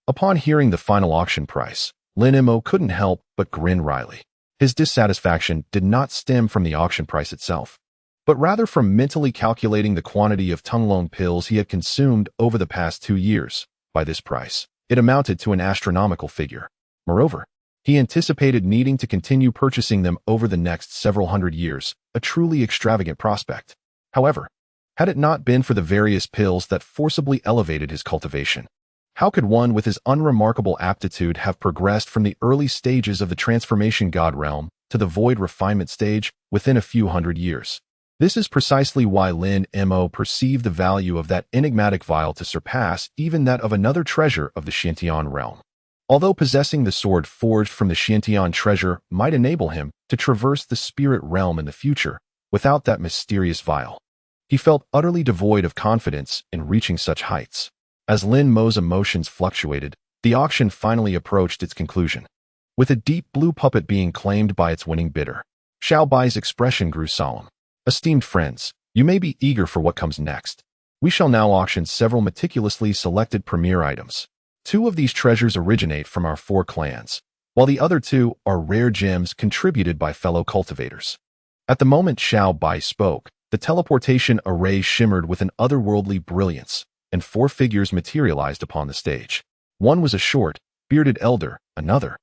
Upon hearing the final auction price, Lin Mo couldn't help but grin wryly. His dissatisfaction did not stem from the auction price itself, but rather from mentally calculating the quantity of Tenglong pills he had consumed over the past 2 years. By this price, it amounted to an astronomical figure. Moreover, he anticipated needing to continue purchasing them over the next several hundred years, a truly extravagant prospect. However, had it not been for the various pills that forcibly elevated his cultivation, how could one with his unremarkable aptitude have progressed from the early stages of the transformation god realm to the void refinement stage within a few hundred years? This is precisely why Lin Mo perceived the value of that enigmatic vial to surpass even that of another treasure of the Xiantian realm. Although possessing the sword forged from the Xiantian treasure might enable him to traverse the spirit realm in the future, without that mysterious vial, he felt utterly devoid of confidence in reaching such heights. As Lin Mo's emotions fluctuated, the auction finally approached its conclusion. With a deep blue puppet being claimed by its winning bidder, Xiao Bai's expression grew solemn. Esteemed friends, you may be eager for what comes next. We shall now auction several meticulously selected premier items. 2 of these treasures originate from our 4 clans, while the other 2 are rare gems contributed by fellow cultivators. At the moment Xiao Bai spoke, the teleportation array shimmered with an otherworldly brilliance, and 4 figures materialized upon the stage. One was a short, bearded elder, another,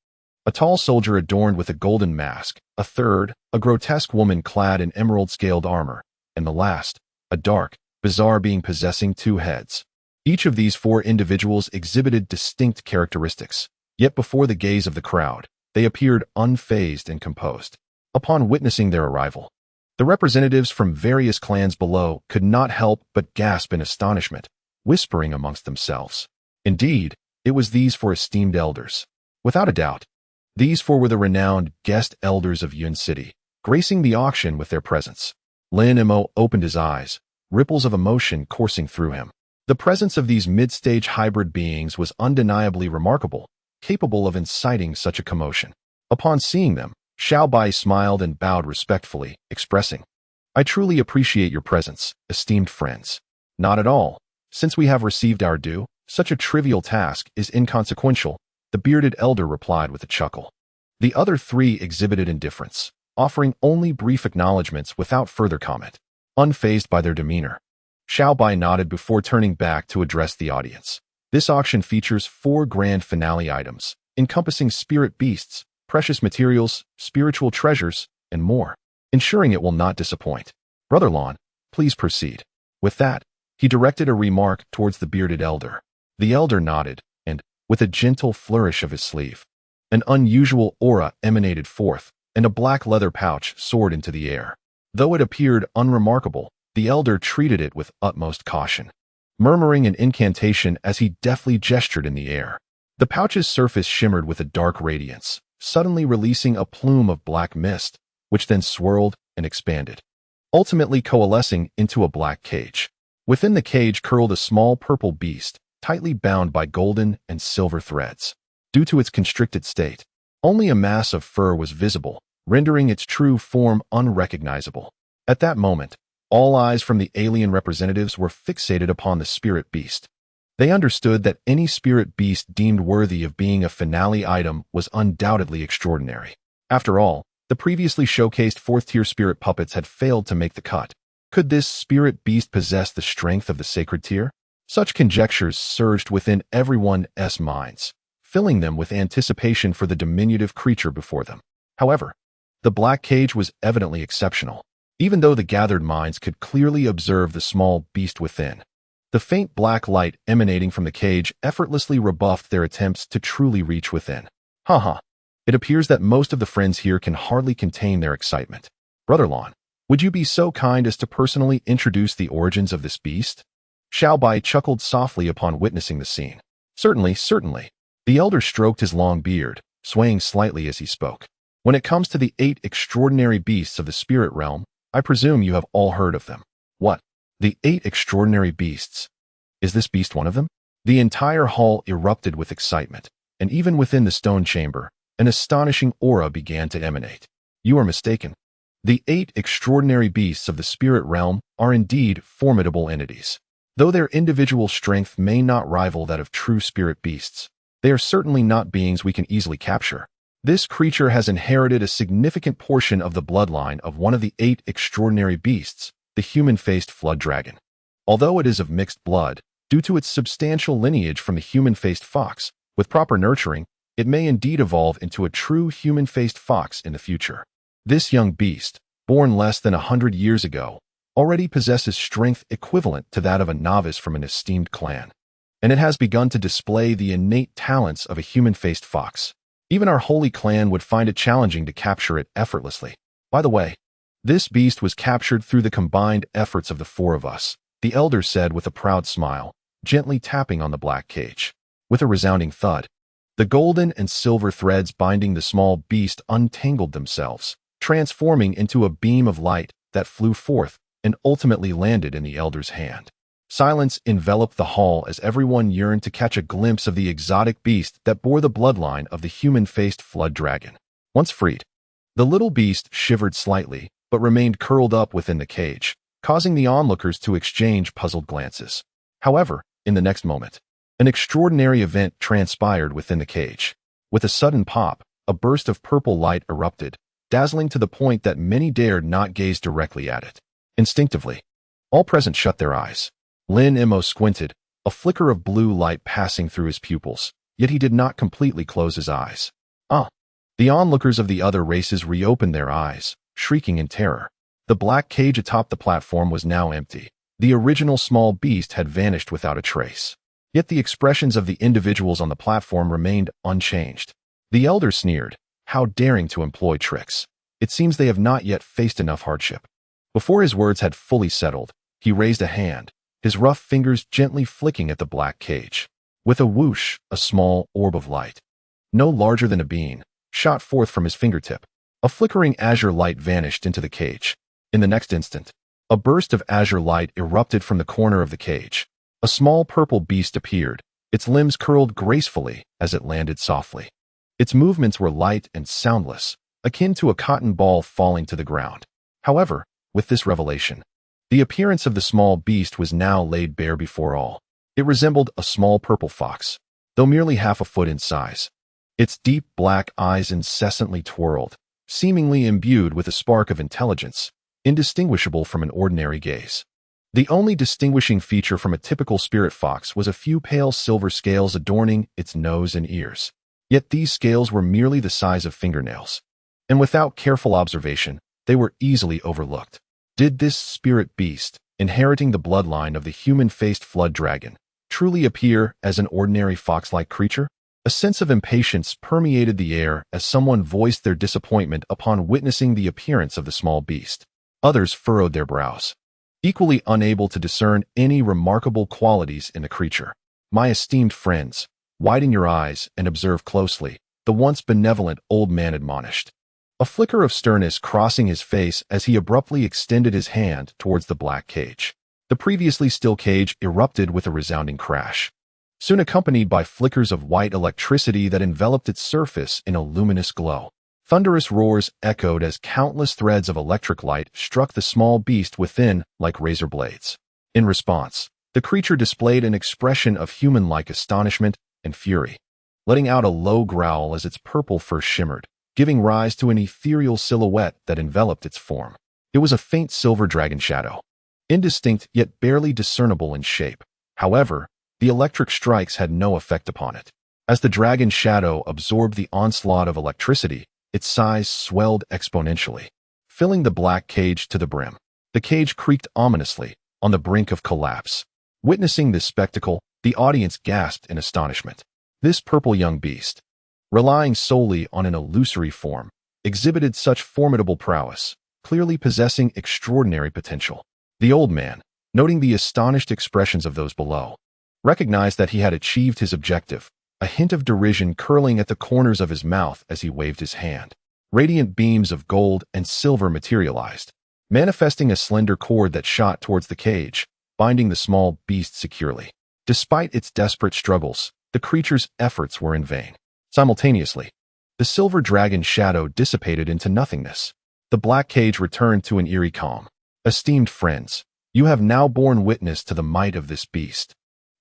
a tall soldier adorned with a golden mask, a third, a grotesque woman clad in emerald-scaled armor, and the last, a dark, bizarre being possessing 2 heads. Each of these 4 individuals exhibited distinct characteristics, yet before the gaze of the crowd, they appeared unfazed and composed. Upon witnessing their arrival, the representatives from various clans below could not help but gasp in astonishment, whispering amongst themselves. Indeed, it was these 4 esteemed elders. Without a doubt, these 4 were the renowned guest elders of Yun City, gracing the auction with their presence. Lin Mo opened his eyes, ripples of emotion coursing through him. The presence of these mid-stage hybrid beings was undeniably remarkable, capable of inciting such a commotion. Upon seeing them, Xiao Bai smiled and bowed respectfully, expressing, "I truly appreciate your presence, esteemed friends." "Not at all. Since we have received our due, such a trivial task is inconsequential," the bearded elder replied with a chuckle. The other 3 exhibited indifference, offering only brief acknowledgments without further comment. Unfazed by their demeanor, Xiao Bai nodded before turning back to address the audience. This auction features 4 grand finale items, encompassing spirit beasts, precious materials, spiritual treasures, and more, ensuring it will not disappoint. Brother Lon, please proceed. With that, he directed a remark towards the bearded elder. The elder nodded, and, with a gentle flourish of his sleeve, an unusual aura emanated forth, and a black leather pouch soared into the air. Though it appeared unremarkable, the elder treated it with utmost caution, murmuring an incantation as he deftly gestured in the air. The pouch's surface shimmered with a dark radiance, suddenly releasing a plume of black mist, which then swirled and expanded, ultimately coalescing into a black cage. Within the cage curled a small purple beast, tightly bound by golden and silver threads. Due to its constricted state, only a mass of fur was visible, rendering its true form unrecognizable. At that moment, all eyes from the alien representatives were fixated upon the spirit beast. They understood that any spirit beast deemed worthy of being a finale item was undoubtedly extraordinary. After all, the previously showcased 4th-tier spirit puppets had failed to make the cut. Could this spirit beast possess the strength of the sacred tier? Such conjectures surged within everyone's minds, filling them with anticipation for the diminutive creature before them. However, the black cage was evidently exceptional, even though the gathered minds could clearly observe the small beast within. The faint black light emanating from the cage effortlessly rebuffed their attempts to truly reach within. Haha, it appears that most of the friends here can hardly contain their excitement. Brother Lon, would you be so kind as to personally introduce the origins of this beast? Xiao Bai chuckled softly upon witnessing the scene. Certainly, certainly. The elder stroked his long beard, swaying slightly as he spoke. When it comes to the 8 extraordinary beasts of the spirit realm, I presume you have all heard of them. What? The 8 extraordinary beasts. Is this beast one of them? The entire hall erupted with excitement, and even within the stone chamber, an astonishing aura began to emanate. You are mistaken. The 8 extraordinary beasts of the spirit realm are indeed formidable entities. Though their individual strength may not rival that of true spirit beasts, they are certainly not beings we can easily capture. This creature has inherited a significant portion of the bloodline of one of the 8 extraordinary beasts, the human-faced flood dragon. Although it is of mixed blood, due to its substantial lineage from the human-faced fox, with proper nurturing, it may indeed evolve into a true human-faced fox in the future. This young beast, born less than 100 years ago, already possesses strength equivalent to that of a novice from an esteemed clan, and it has begun to display the innate talents of a human-faced fox. Even our holy clan would find it challenging to capture it effortlessly. By the way, this beast was captured through the combined efforts of the 4 of us, the elder said with a proud smile, gently tapping on the black cage. With a resounding thud, the golden and silver threads binding the small beast untangled themselves, transforming into a beam of light that flew forth and ultimately landed in the elder's hand. Silence enveloped the hall as everyone yearned to catch a glimpse of the exotic beast that bore the bloodline of the human-faced flood dragon. Once freed, the little beast shivered slightly but remained curled up within the cage, causing the onlookers to exchange puzzled glances. However, in the next moment, an extraordinary event transpired within the cage. With a sudden pop, a burst of purple light erupted, dazzling to the point that many dared not gaze directly at it. Instinctively, all present shut their eyes. Lin Mo squinted, a flicker of blue light passing through his pupils, yet he did not completely close his eyes. The onlookers of the other races reopened their eyes, shrieking in terror. The black cage atop the platform was now empty. The original small beast had vanished without a trace. Yet the expressions of the individuals on the platform remained unchanged. The elder sneered, "How daring to employ tricks. It seems they have not yet faced enough hardship." Before his words had fully settled, he raised a hand, his rough fingers gently flicking at the black cage. With a whoosh, a small orb of light, no larger than a bean, shot forth from his fingertip. A flickering azure light vanished into the cage. In the next instant, a burst of azure light erupted from the corner of the cage. A small purple beast appeared, its limbs curled gracefully as it landed softly. Its movements were light and soundless, akin to a cotton ball falling to the ground. However, with this revelation, the appearance of the small beast was now laid bare before all. It resembled a small purple fox, though merely half a foot in size. Its deep black eyes incessantly twirled, seemingly imbued with a spark of intelligence, indistinguishable from an ordinary gaze. The only distinguishing feature from a typical spirit fox was a few pale silver scales adorning its nose and ears. Yet these scales were merely the size of fingernails, and without careful observation, they were easily overlooked. Did this spirit beast, inheriting the bloodline of the human-faced flood dragon, truly appear as an ordinary fox-like creature? A sense of impatience permeated the air as someone voiced their disappointment upon witnessing the appearance of the small beast. Others furrowed their brows, equally unable to discern any remarkable qualities in the creature. "My esteemed friends, widen your eyes and observe closely," the once benevolent old man admonished, a flicker of sternness crossing his face as he abruptly extended his hand towards the black cage. The previously still cage erupted with a resounding crash, soon accompanied by flickers of white electricity that enveloped its surface in a luminous glow. Thunderous roars echoed as countless threads of electric light struck the small beast within like razor blades. In response, the creature displayed an expression of human-like astonishment and fury, letting out a low growl as its purple fur shimmered, giving rise to an ethereal silhouette that enveloped its form. It was a faint silver dragon shadow, indistinct yet barely discernible in shape. However, the electric strikes had no effect upon it. As the dragon shadow absorbed the onslaught of electricity, its size swelled exponentially, filling the black cage to the brim. The cage creaked ominously, on the brink of collapse. Witnessing this spectacle, the audience gasped in astonishment. This purple young beast, relying solely on an illusory form, exhibited such formidable prowess, clearly possessing extraordinary potential. The old man, noting the astonished expressions of those below, recognized that he had achieved his objective, a hint of derision curling at the corners of his mouth as he waved his hand. Radiant beams of gold and silver materialized, manifesting a slender cord that shot towards the cage, binding the small beast securely. Despite its desperate struggles, the creature's efforts were in vain. Simultaneously, the silver dragon's shadow dissipated into nothingness. The black cage returned to an eerie calm. Esteemed friends, you have now borne witness to the might of this beast.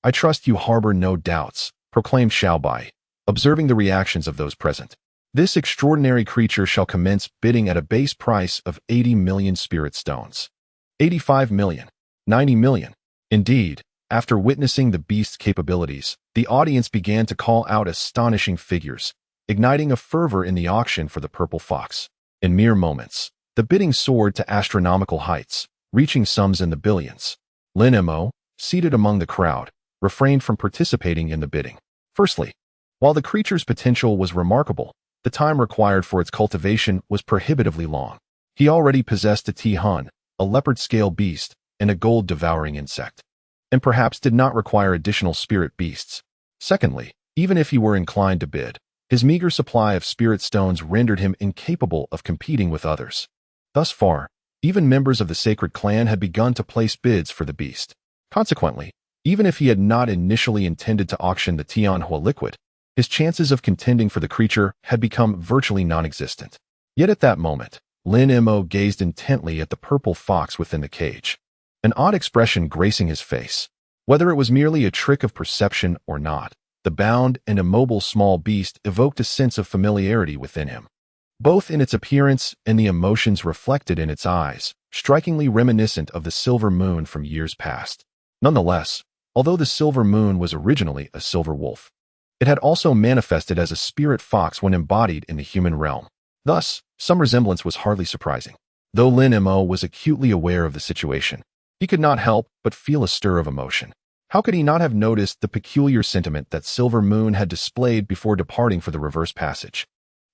I trust you harbor no doubts, proclaimed Xiaobai, observing the reactions of those present. This extraordinary creature shall commence bidding at a base price of 80 million spirit stones. 85 million. 90 million. Indeed, after witnessing the beast's capabilities, the audience began to call out astonishing figures, igniting a fervor in the auction for the purple fox. In mere moments, the bidding soared to astronomical heights, reaching sums in the billions. Lin Mo, seated among the crowd, refrained from participating in the bidding. Firstly, while the creature's potential was remarkable, the time required for its cultivation was prohibitively long. He already possessed a Tihun, a leopard-scale beast, and a gold-devouring insect, and perhaps did not require additional spirit beasts. Secondly, even if he were inclined to bid, his meager supply of spirit stones rendered him incapable of competing with others. Thus far, even members of the sacred clan had begun to place bids for the beast. Consequently, even if he had not initially intended to auction the Tianhua liquid, his chances of contending for the creature had become virtually non-existent. Yet at that moment, Lin Mo gazed intently at the purple fox within the cage, an odd expression gracing his face. Whether it was merely a trick of perception or not, the bound and immobile small beast evoked a sense of familiarity within him, both in its appearance and the emotions reflected in its eyes, strikingly reminiscent of the silver moon from years past. Nonetheless, although the silver moon was originally a silver wolf, it had also manifested as a spirit fox when embodied in the human realm. Thus, some resemblance was hardly surprising. Though Lin Mo was acutely aware of the situation, he could not help but feel a stir of emotion. How could he not have noticed the peculiar sentiment that Silver Moon had displayed before departing for the reverse passage?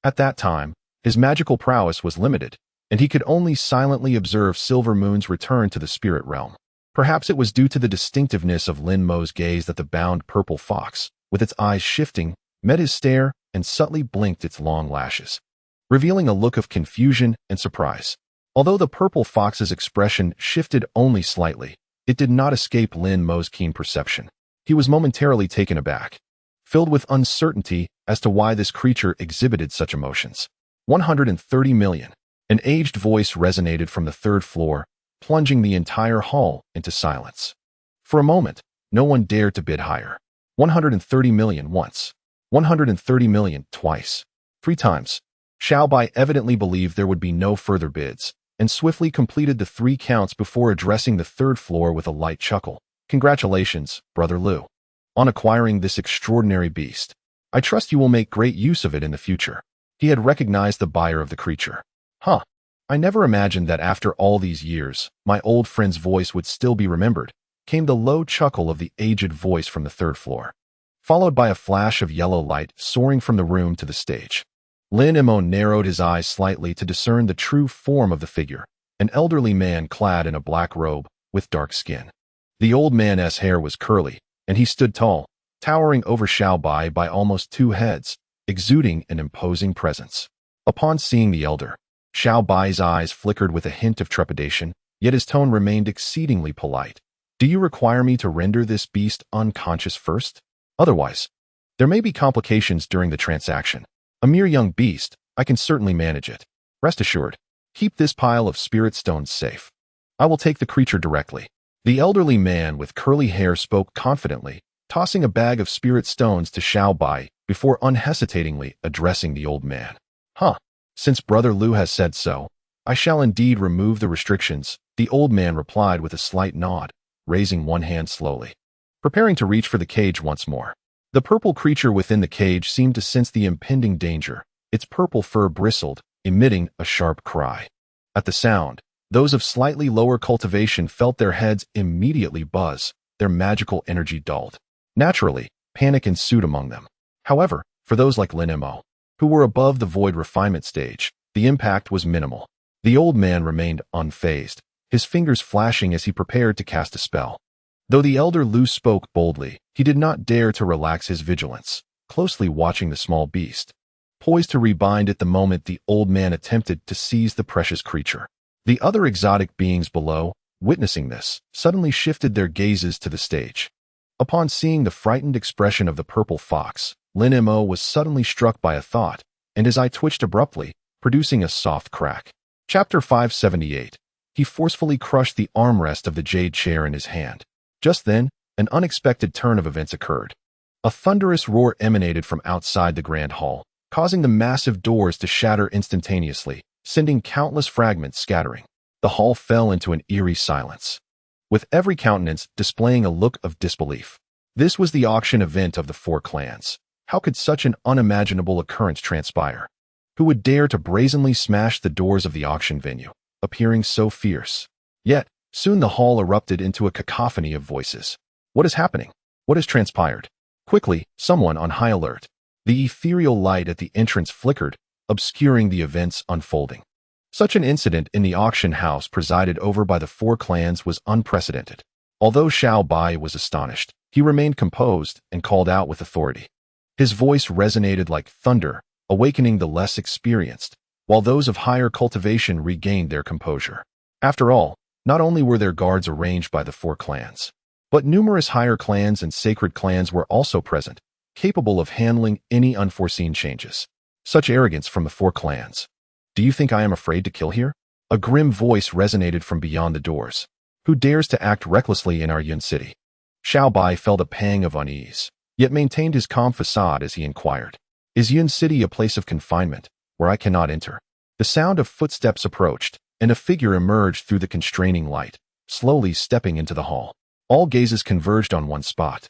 At that time, his magical prowess was limited, and he could only silently observe Silver Moon's return to the spirit realm. Perhaps it was due to the distinctiveness of Lin Mo's gaze that the bound purple fox, with its eyes shifting, met his stare and subtly blinked its long lashes, revealing a look of confusion and surprise. Although the purple fox's expression shifted only slightly, it did not escape Lin Mo's keen perception. He was momentarily taken aback, filled with uncertainty as to why this creature exhibited such emotions. 130 million. An aged voice resonated from the third floor, plunging the entire hall into silence. For a moment, no one dared to bid higher. 130 million once. 130 million twice. 3 times. Xiaobai evidently believed there would be no further bids, and swiftly completed the 3 counts before addressing the third floor with a light chuckle. Congratulations, Brother Liu, on acquiring this extraordinary beast. I trust you will make great use of it in the future. He had recognized the buyer of the creature. Huh. I never imagined that after all these years, my old friend's voice would still be remembered, came the low chuckle of the aged voice from the third floor, followed by a flash of yellow light soaring from the room to the stage. Lin Mo narrowed his eyes slightly to discern the true form of the figure, an elderly man clad in a black robe, with dark skin. The old man's hair was curly, and he stood tall, towering over Xiaobai by almost 2 heads, exuding an imposing presence. Upon seeing the elder, Xiaobai's eyes flickered with a hint of trepidation, yet his tone remained exceedingly polite. Do you require me to render this beast unconscious first? Otherwise, there may be complications during the transaction. A mere young beast, I can certainly manage it. Rest assured, keep this pile of spirit stones safe. I will take the creature directly. The elderly man with curly hair spoke confidently, tossing a bag of spirit stones to Xiaobai before unhesitatingly addressing the old man. Huh. Since Brother Liu has said so, I shall indeed remove the restrictions, the old man replied with a slight nod, raising one hand slowly, preparing to reach for the cage once more. The purple creature within the cage seemed to sense the impending danger. Its purple fur bristled, emitting a sharp cry. At the sound, those of slightly lower cultivation felt their heads immediately buzz, their magical energy dulled. Naturally, panic ensued among them. However, for those like Lin Mo, who were above the void refinement stage, the impact was minimal. The old man remained unfazed, his fingers flashing as he prepared to cast a spell. Though the elder Liu spoke boldly, he did not dare to relax his vigilance, closely watching the small beast. poised to rebind at the moment the old man attempted to seize the precious creature. The other exotic beings below, witnessing this, suddenly shifted their gazes to the stage. Upon seeing the frightened expression of the purple fox, Lin Mo was suddenly struck by a thought, and his eye twitched abruptly, producing a soft crack. Chapter 578. He forcefully crushed the armrest of the jade chair in his hand. Just then, an unexpected turn of events occurred. A thunderous roar emanated from outside the grand hall, causing the massive doors to shatter instantaneously, sending countless fragments scattering. The hall fell into an eerie silence, with every countenance displaying a look of disbelief. This was the auction event of the four clans. How could such an unimaginable occurrence transpire? Who would dare to brazenly smash the doors of the auction venue, appearing so fierce? Yet, soon the hall erupted into a cacophony of voices. What is happening? What has transpired? Quickly, someone on high alert. The ethereal light at the entrance flickered, obscuring the events unfolding. Such an incident in the auction house presided over by the four clans was unprecedented. Although Xiao Bai was astonished, he remained composed and called out with authority. His voice resonated like thunder, awakening the less experienced, while those of higher cultivation regained their composure. After all, not only were there guards arranged by the four clans, but numerous higher clans and sacred clans were also present, capable of handling any unforeseen changes. Such arrogance from the four clans. Do you think I am afraid to kill here? A grim voice resonated from beyond the doors. Who dares to act recklessly in our Yun city? Xiao Bai felt a pang of unease, yet maintained his calm facade as he inquired. Is Yun city a place of confinement, where I cannot enter? The sound of footsteps approached, and a figure emerged through the constraining light, slowly stepping into the hall. All gazes converged on one spot,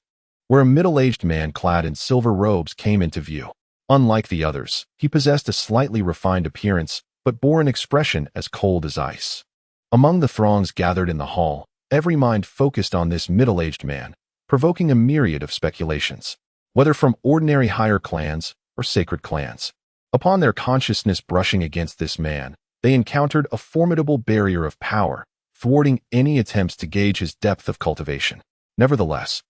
where a middle-aged man clad in silver robes came into view. Unlike the others, he possessed a slightly refined appearance, but bore an expression as cold as ice. Among the throngs gathered in the hall, every mind focused on this middle-aged man, provoking a myriad of speculations, whether from ordinary higher clans or sacred clans. Upon their consciousness brushing against this man, they encountered a formidable barrier of power, thwarting any attempts to gauge his depth of cultivation. Nevertheless,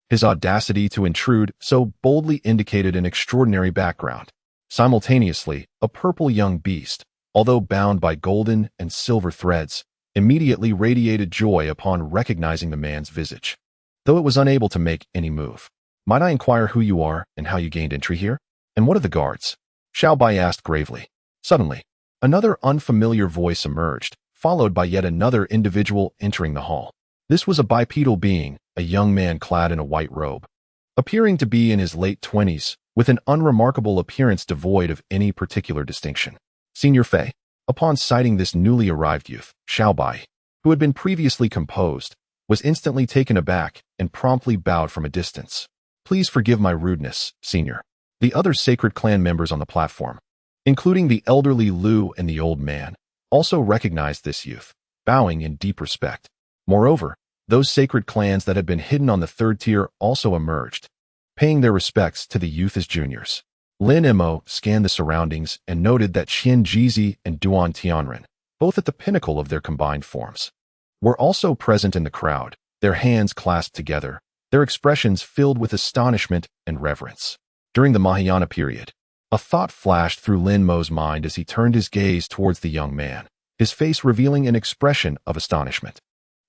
his audacity to intrude so boldly indicated an extraordinary background. Simultaneously, a purple young beast, although bound by golden and silver threads, immediately radiated joy upon recognizing the man's visage, though it was unable to make any move. Might I inquire who you are and how you gained entry here? And what of the guards? Xiao Bai asked gravely. Suddenly, another unfamiliar voice emerged, followed by yet another individual entering the hall. This was a bipedal being, a young man clad in a white robe, appearing to be in his late 20s, with an unremarkable appearance devoid of any particular distinction. Senior Fei. Upon sighting this newly arrived youth, Xiao Bai, who had been previously composed, was instantly taken aback and promptly bowed from a distance. Please forgive my rudeness, senior. The other sacred clan members on the platform, including the elderly Lu and the old man, also recognized this youth, bowing in deep respect. Moreover, those sacred clans that had been hidden on the third tier also emerged, paying their respects to the youth as juniors. Lin Mo scanned the surroundings and noted that Qian Jizi and Duan Tianren, both at the pinnacle of their combined forms, were also present in the crowd, their hands clasped together, their expressions filled with astonishment and reverence. During the Mahayana period, a thought flashed through Lin Mo's mind as he turned his gaze towards the young man, his face revealing an expression of astonishment.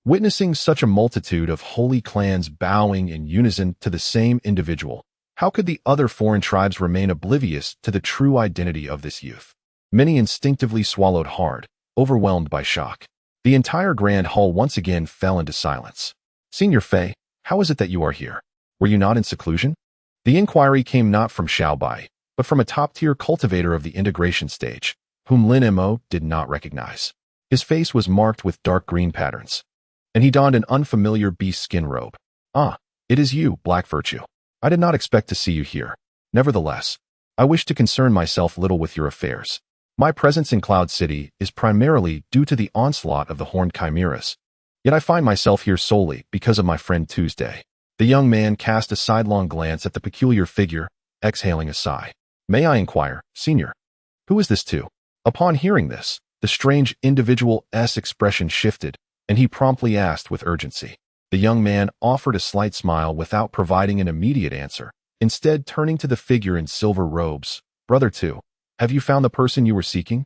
Witnessing such a multitude of holy clans bowing in unison to the same individual, how could the other foreign tribes remain oblivious to the true identity of this youth? Many instinctively swallowed hard, overwhelmed by shock. The entire grand hall once again fell into silence. Senior Fei, how is it that you are here? Were you not in seclusion? The inquiry came not from Xiao Bai, but from a top-tier cultivator of the integration stage, whom Lin Mo did not recognize. His face was marked with dark green patterns, and he donned an unfamiliar beast skin robe. Ah, it is you, Black Virtue. I did not expect to see you here. Nevertheless, I wish to concern myself little with your affairs. My presence in Cloud City is primarily due to the onslaught of the horned chimeras, yet I find myself here solely because of my friend Tuesday. The young man cast a sidelong glance at the peculiar figure, exhaling a sigh. May I inquire, senior, who is this too? Upon hearing this, the strange individual's expression shifted, and he promptly asked with urgency. The young man offered a slight smile without providing an immediate answer, instead turning to the figure in silver robes. Brother two, Have you found the person you were seeking?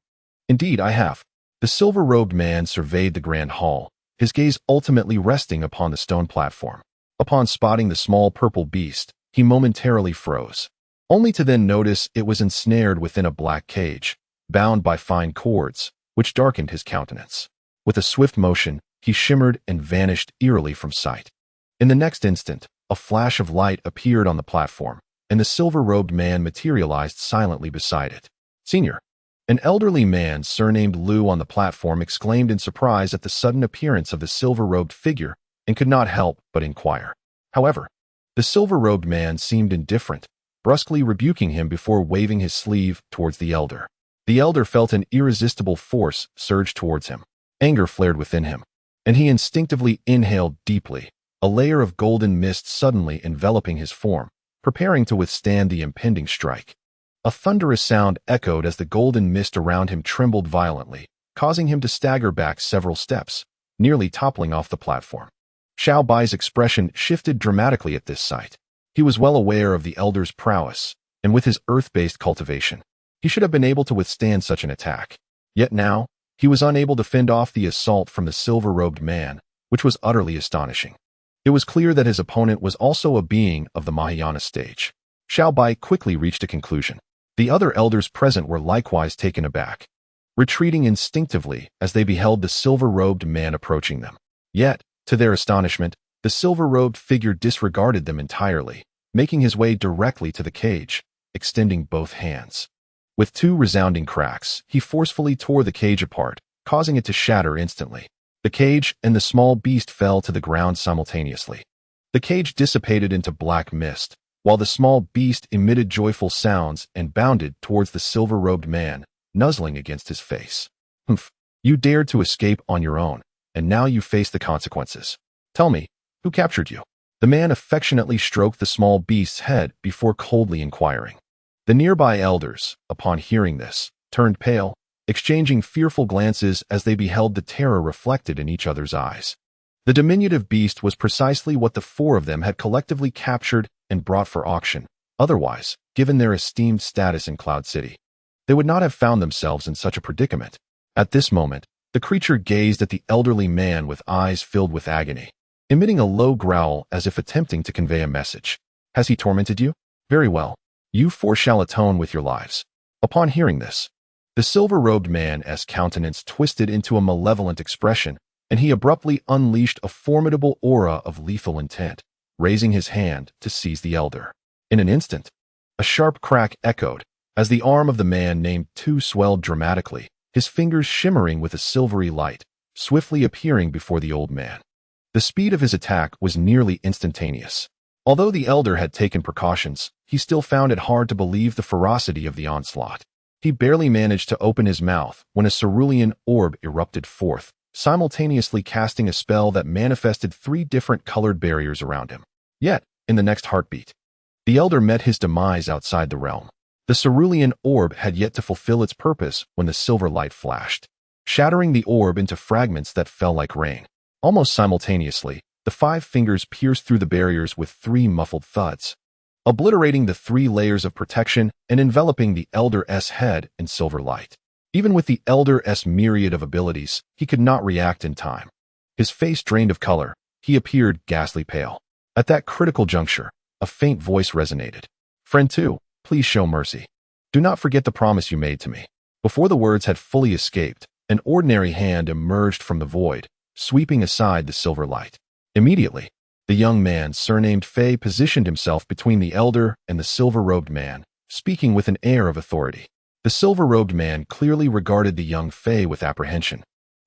Indeed, I have. The silver-robed man surveyed the grand hall, his gaze ultimately resting upon the stone platform. Upon spotting the small purple beast, he momentarily froze, only to then notice it was ensnared within a black cage, bound by fine cords, which darkened his countenance. With a swift motion, he shimmered and vanished eerily from sight. In the next instant, a flash of light appeared on the platform, and the silver-robed man materialized silently beside it. Senior. An elderly man surnamed Liu on the platform exclaimed in surprise at the sudden appearance of the silver-robed figure and could not help but inquire. However, the silver-robed man seemed indifferent, brusquely rebuking him before waving his sleeve towards the elder. The elder felt an irresistible force surge towards him. Anger flared within him, and he instinctively inhaled deeply, a layer of golden mist suddenly enveloping his form, preparing to withstand the impending strike. A thunderous sound echoed as the golden mist around him trembled violently, causing him to stagger back several steps, nearly toppling off the platform. Xiao Bai's expression shifted dramatically at this sight. He was well aware of the elder's prowess, and with his earth-based cultivation, he should have been able to withstand such an attack. Yet now, he was unable to fend off the assault from the silver-robed man, which was utterly astonishing. It was clear that his opponent was also a being of the Mahayana stage. Xiao Bai quickly reached a conclusion. The other elders present were likewise taken aback, retreating instinctively as they beheld the silver-robed man approaching them. Yet, to their astonishment, the silver-robed figure disregarded them entirely, making his way directly to the cage, extending both hands. With two resounding cracks, he forcefully tore the cage apart, causing it to shatter instantly. The cage and the small beast fell to the ground simultaneously. The cage dissipated into black mist, while the small beast emitted joyful sounds and bounded towards the silver-robed man, nuzzling against his face. Humph, you dared to escape on your own, and now you face the consequences. Tell me, who captured you? The man affectionately stroked the small beast's head before coldly inquiring. The nearby elders, upon hearing this, turned pale, exchanging fearful glances as they beheld the terror reflected in each other's eyes. The diminutive beast was precisely what the four of them had collectively captured and brought for auction. Otherwise, given their esteemed status in Cloud City, they would not have found themselves in such a predicament. At this moment, the creature gazed at the elderly man with eyes filled with agony, emitting a low growl as if attempting to convey a message. Has he tormented you? Very well. You four shall atone with your lives. Upon hearing this, the silver-robed man's countenance twisted into a malevolent expression, and he abruptly unleashed a formidable aura of lethal intent, raising his hand to seize the elder. In an instant, a sharp crack echoed as the arm of the man named Tu swelled dramatically, his fingers shimmering with a silvery light, swiftly appearing before the old man. The speed of his attack was nearly instantaneous. Although the elder had taken precautions, he still found it hard to believe the ferocity of the onslaught. He barely managed to open his mouth when a cerulean orb erupted forth, simultaneously casting a spell that manifested 3 different colored barriers around him. Yet, in the next heartbeat, the elder met his demise outside the realm. The cerulean orb had yet to fulfill its purpose when the silver light flashed, shattering the orb into fragments that fell like rain. Almost simultaneously, the 5 fingers pierced through the barriers with 3 muffled thuds, obliterating the 3 layers of protection and enveloping the elder's head in silver light. Even with the elder's myriad of abilities, he could not react in time. His face drained of color, he appeared ghastly pale. At that critical juncture, a faint voice resonated. Friend 2, please show mercy. Do not forget the promise you made to me. Before the words had fully escaped, an ordinary hand emerged from the void, sweeping aside the silver light. Immediately, the young man, surnamed Fei, positioned himself between the elder and the silver-robed man, speaking with an air of authority. The silver-robed man clearly regarded the young Fei with apprehension,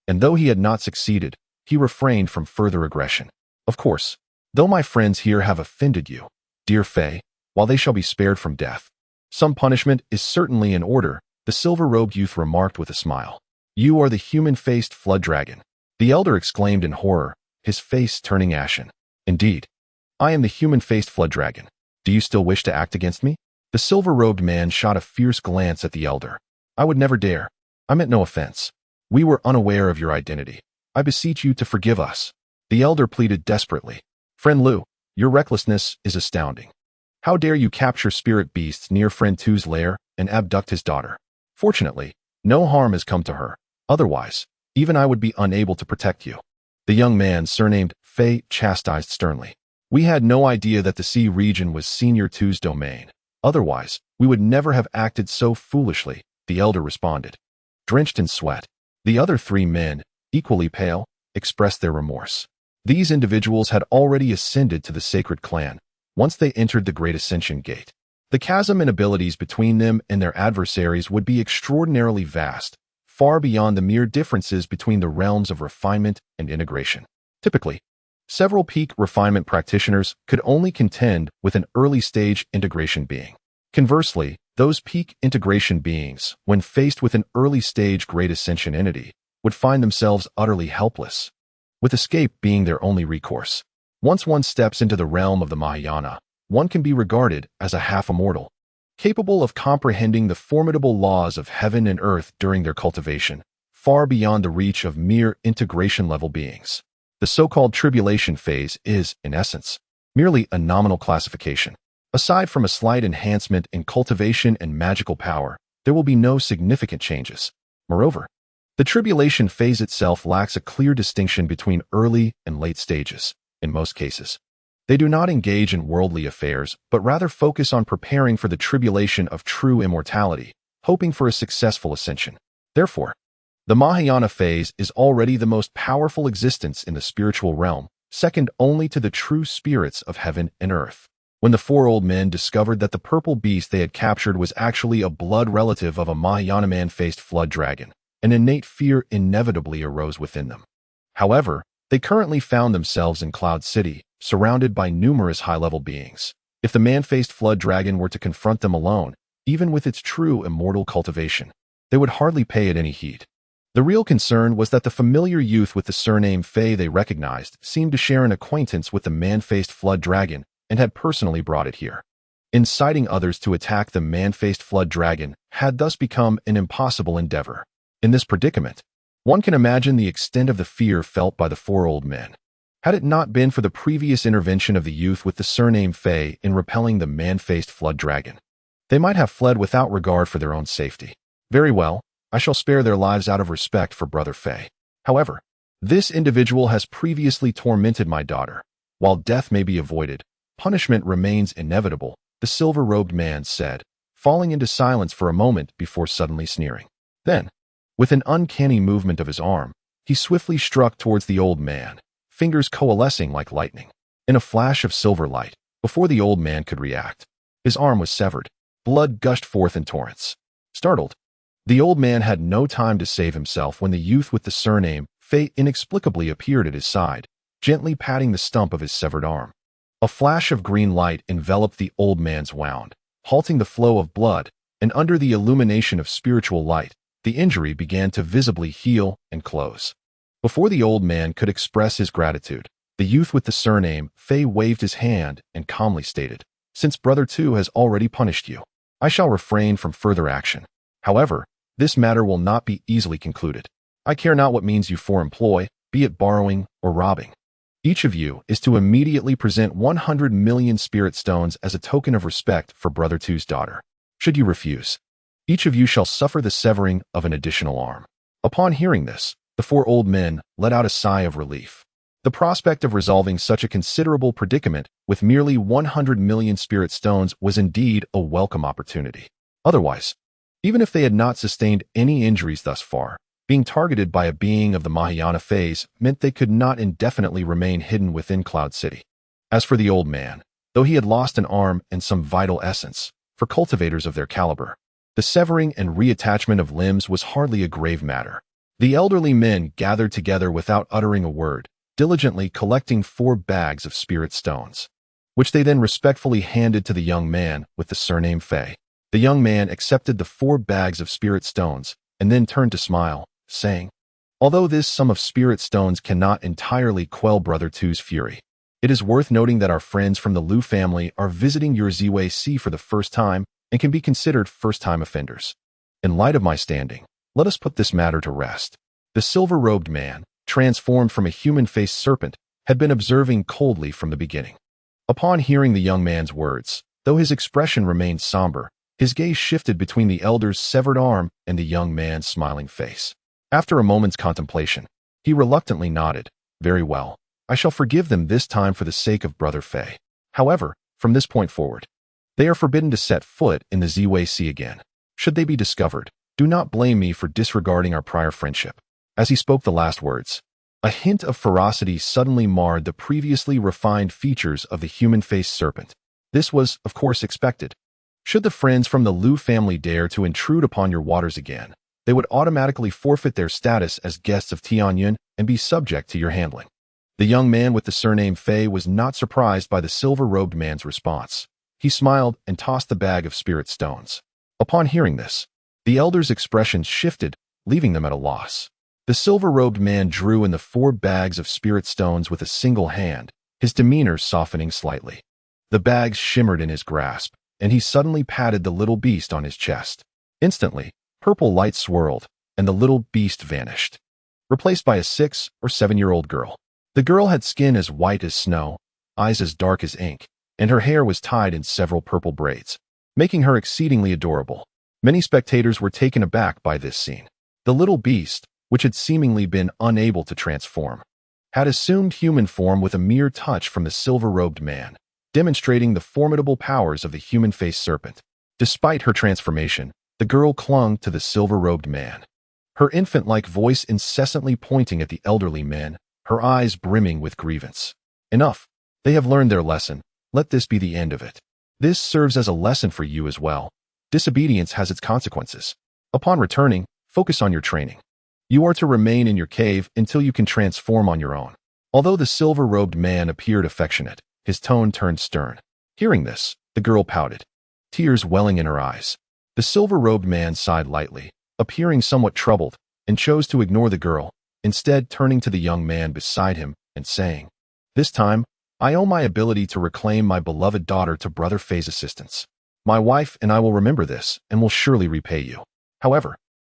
and though he had not succeeded, he refrained from further aggression. Of course, though my friends here have offended you, dear Fei, while they shall be spared from death, some punishment is certainly in order, the silver-robed youth remarked with a smile. You are the human-faced flood dragon. The elder exclaimed in horror, his face turning ashen. Indeed, I am the human-faced flood dragon. Do you still wish to act against me? The silver-robed man shot a fierce glance at the elder. I would never dare. I meant no offense. We were unaware of your identity. I beseech you to forgive us. The elder pleaded desperately. Friend Liu, your recklessness is astounding. How dare you capture spirit beasts near Friend Tu's lair and abduct his daughter? Fortunately, no harm has come to her. Otherwise, even I would be unable to protect you. The young man, surnamed Fei, chastised sternly. We had no idea that the sea region was Senior Two's domain. Otherwise, we would never have acted so foolishly, the elder responded. Drenched in sweat, the other three men, equally pale, expressed their remorse. These individuals had already ascended to the sacred clan once they entered the Great Ascension Gate. The chasm in abilities between them and their adversaries would be extraordinarily vast, far beyond the mere differences between the realms of refinement and integration. Typically, several peak refinement practitioners could only contend with an early-stage integration being. Conversely, those peak integration beings, when faced with an early-stage Great Ascension entity, would find themselves utterly helpless, with escape being their only recourse. Once one steps into the realm of the Mahayana, one can be regarded as a half-immortal, capable of comprehending the formidable laws of heaven and earth during their cultivation, far beyond the reach of mere integration-level beings. The so-called tribulation phase is, in essence, merely a nominal classification. Aside from a slight enhancement in cultivation and magical power, there will be no significant changes. Moreover, the tribulation phase itself lacks a clear distinction between early and late stages. In most cases, they do not engage in worldly affairs, but rather focus on preparing for the tribulation of true immortality, hoping for a successful ascension. Therefore, the Mahayana phase is already the most powerful existence in the spiritual realm, second only to the true spirits of heaven and earth. When the four old men discovered that the purple beast they had captured was actually a blood relative of a Mahayana man-faced flood dragon, an innate fear inevitably arose within them. However, they currently found themselves in Cloud City, surrounded by numerous high-level beings. If the man-faced flood dragon were to confront them alone, even with its true immortal cultivation, they would hardly pay it any heed. The real concern was that the familiar youth with the surname Fei they recognized seemed to share an acquaintance with the man-faced flood dragon and had personally brought it here. Inciting others to attack the man-faced flood dragon had thus become an impossible endeavor. In this predicament, one can imagine the extent of the fear felt by the four old men. Had it not been for the previous intervention of the youth with the surname Fei in repelling the man-faced flood dragon, they might have fled without regard for their own safety. Very well, I shall spare their lives out of respect for Brother Fei. However, this individual has previously tormented my daughter. While death may be avoided, punishment remains inevitable, the silver-robed man said, falling into silence for a moment before suddenly sneering. Then, with an uncanny movement of his arm, he swiftly struck towards the old man, fingers coalescing like lightning. In a flash of silver light, before the old man could react, his arm was severed. Blood gushed forth in torrents. Startled, the old man had no time to save himself when the youth with the surname Fei inexplicably appeared at his side, gently patting the stump of his severed arm. A flash of green light enveloped the old man's wound, halting the flow of blood, and under the illumination of spiritual light, the injury began to visibly heal and close. Before the old man could express his gratitude, the youth with the surname Fei waved his hand and calmly stated, "Since Brother Two has already punished you, I shall refrain from further action. However, this matter will not be easily concluded. I care not what means you four employ, be it borrowing or robbing. Each of you is to immediately present 100 million spirit stones as a token of respect for Brother Two's daughter. Should you refuse, each of you shall suffer the severing of an additional arm." Upon hearing this, the four old men let out a sigh of relief. The prospect of resolving such a considerable predicament with merely 100 million spirit stones was indeed a welcome opportunity. Otherwise, even if they had not sustained any injuries thus far, being targeted by a being of the Mahayana phase meant they could not indefinitely remain hidden within Cloud City. As for the old man, though he had lost an arm and some vital essence, for cultivators of their caliber, the severing and reattachment of limbs was hardly a grave matter. The elderly men gathered together without uttering a word, diligently collecting 4 bags of spirit stones, which they then respectfully handed to the young man with the surname Fei. The young man accepted the 4 bags of spirit stones and then turned to smile, saying, "Although this sum of spirit stones cannot entirely quell Brother Two's fury, it is worth noting that our friends from the Liu family are visiting your Ziwei Sea for the first time and can be considered first-time offenders. In light of my standing, let us put this matter to rest." The silver-robed man, transformed from a human-faced serpent, had been observing coldly from the beginning. Upon hearing the young man's words, though his expression remained somber, His gaze shifted between the elder's severed arm and the young man's smiling face. After a moment's contemplation, he reluctantly nodded. Very well. I shall forgive them this time for the sake of Brother Fei. However, from this point forward, they are forbidden to set foot in the Ziwei Sea again. Should they be discovered, do not blame me for disregarding our prior friendship. As he spoke the last words, a hint of ferocity suddenly marred the previously refined features of the human-faced serpent. This was, of course, expected. Should the friends from the Liu family dare to intrude upon your waters again, they would automatically forfeit their status as guests of Tianyun and be subject to your handling. The young man with the surname Fei was not surprised by the silver-robed man's response. He smiled and tossed the bag of spirit stones. Upon hearing this, the elder's expressions shifted, leaving them at a loss. The silver-robed man drew in the 4 bags of spirit stones with a single hand, his demeanor softening slightly. The bags shimmered in his grasp, and he suddenly patted the little beast on his chest. Instantly, purple light swirled, and the little beast vanished, replaced by a 6 or 7-year-old girl. The girl had skin as white as snow, eyes as dark as ink, and her hair was tied in several purple braids, making her exceedingly adorable. Many spectators were taken aback by this scene. The little beast, which had seemingly been unable to transform, had assumed human form with a mere touch from the silver-robed man, demonstrating the formidable powers of the human-faced serpent. Despite her transformation, the girl clung to the silver-robed man, her infant-like voice incessantly pointing at the elderly men, her eyes brimming with grievance. Enough. They have learned their lesson. Let this be the end of it. This serves as a lesson for you as well. Disobedience has its consequences. Upon returning, focus on your training. You are to remain in your cave until you can transform on your own. Although the silver-robed man appeared affectionate, his tone turned stern. Hearing this, the girl pouted, tears welling in her eyes. The silver-robed man sighed lightly, appearing somewhat troubled, and chose to ignore the girl, instead turning to the young man beside him and saying, "This time, I owe my ability to reclaim my beloved daughter to Brother Fei's assistance. My wife and I will remember this and will surely repay you. However,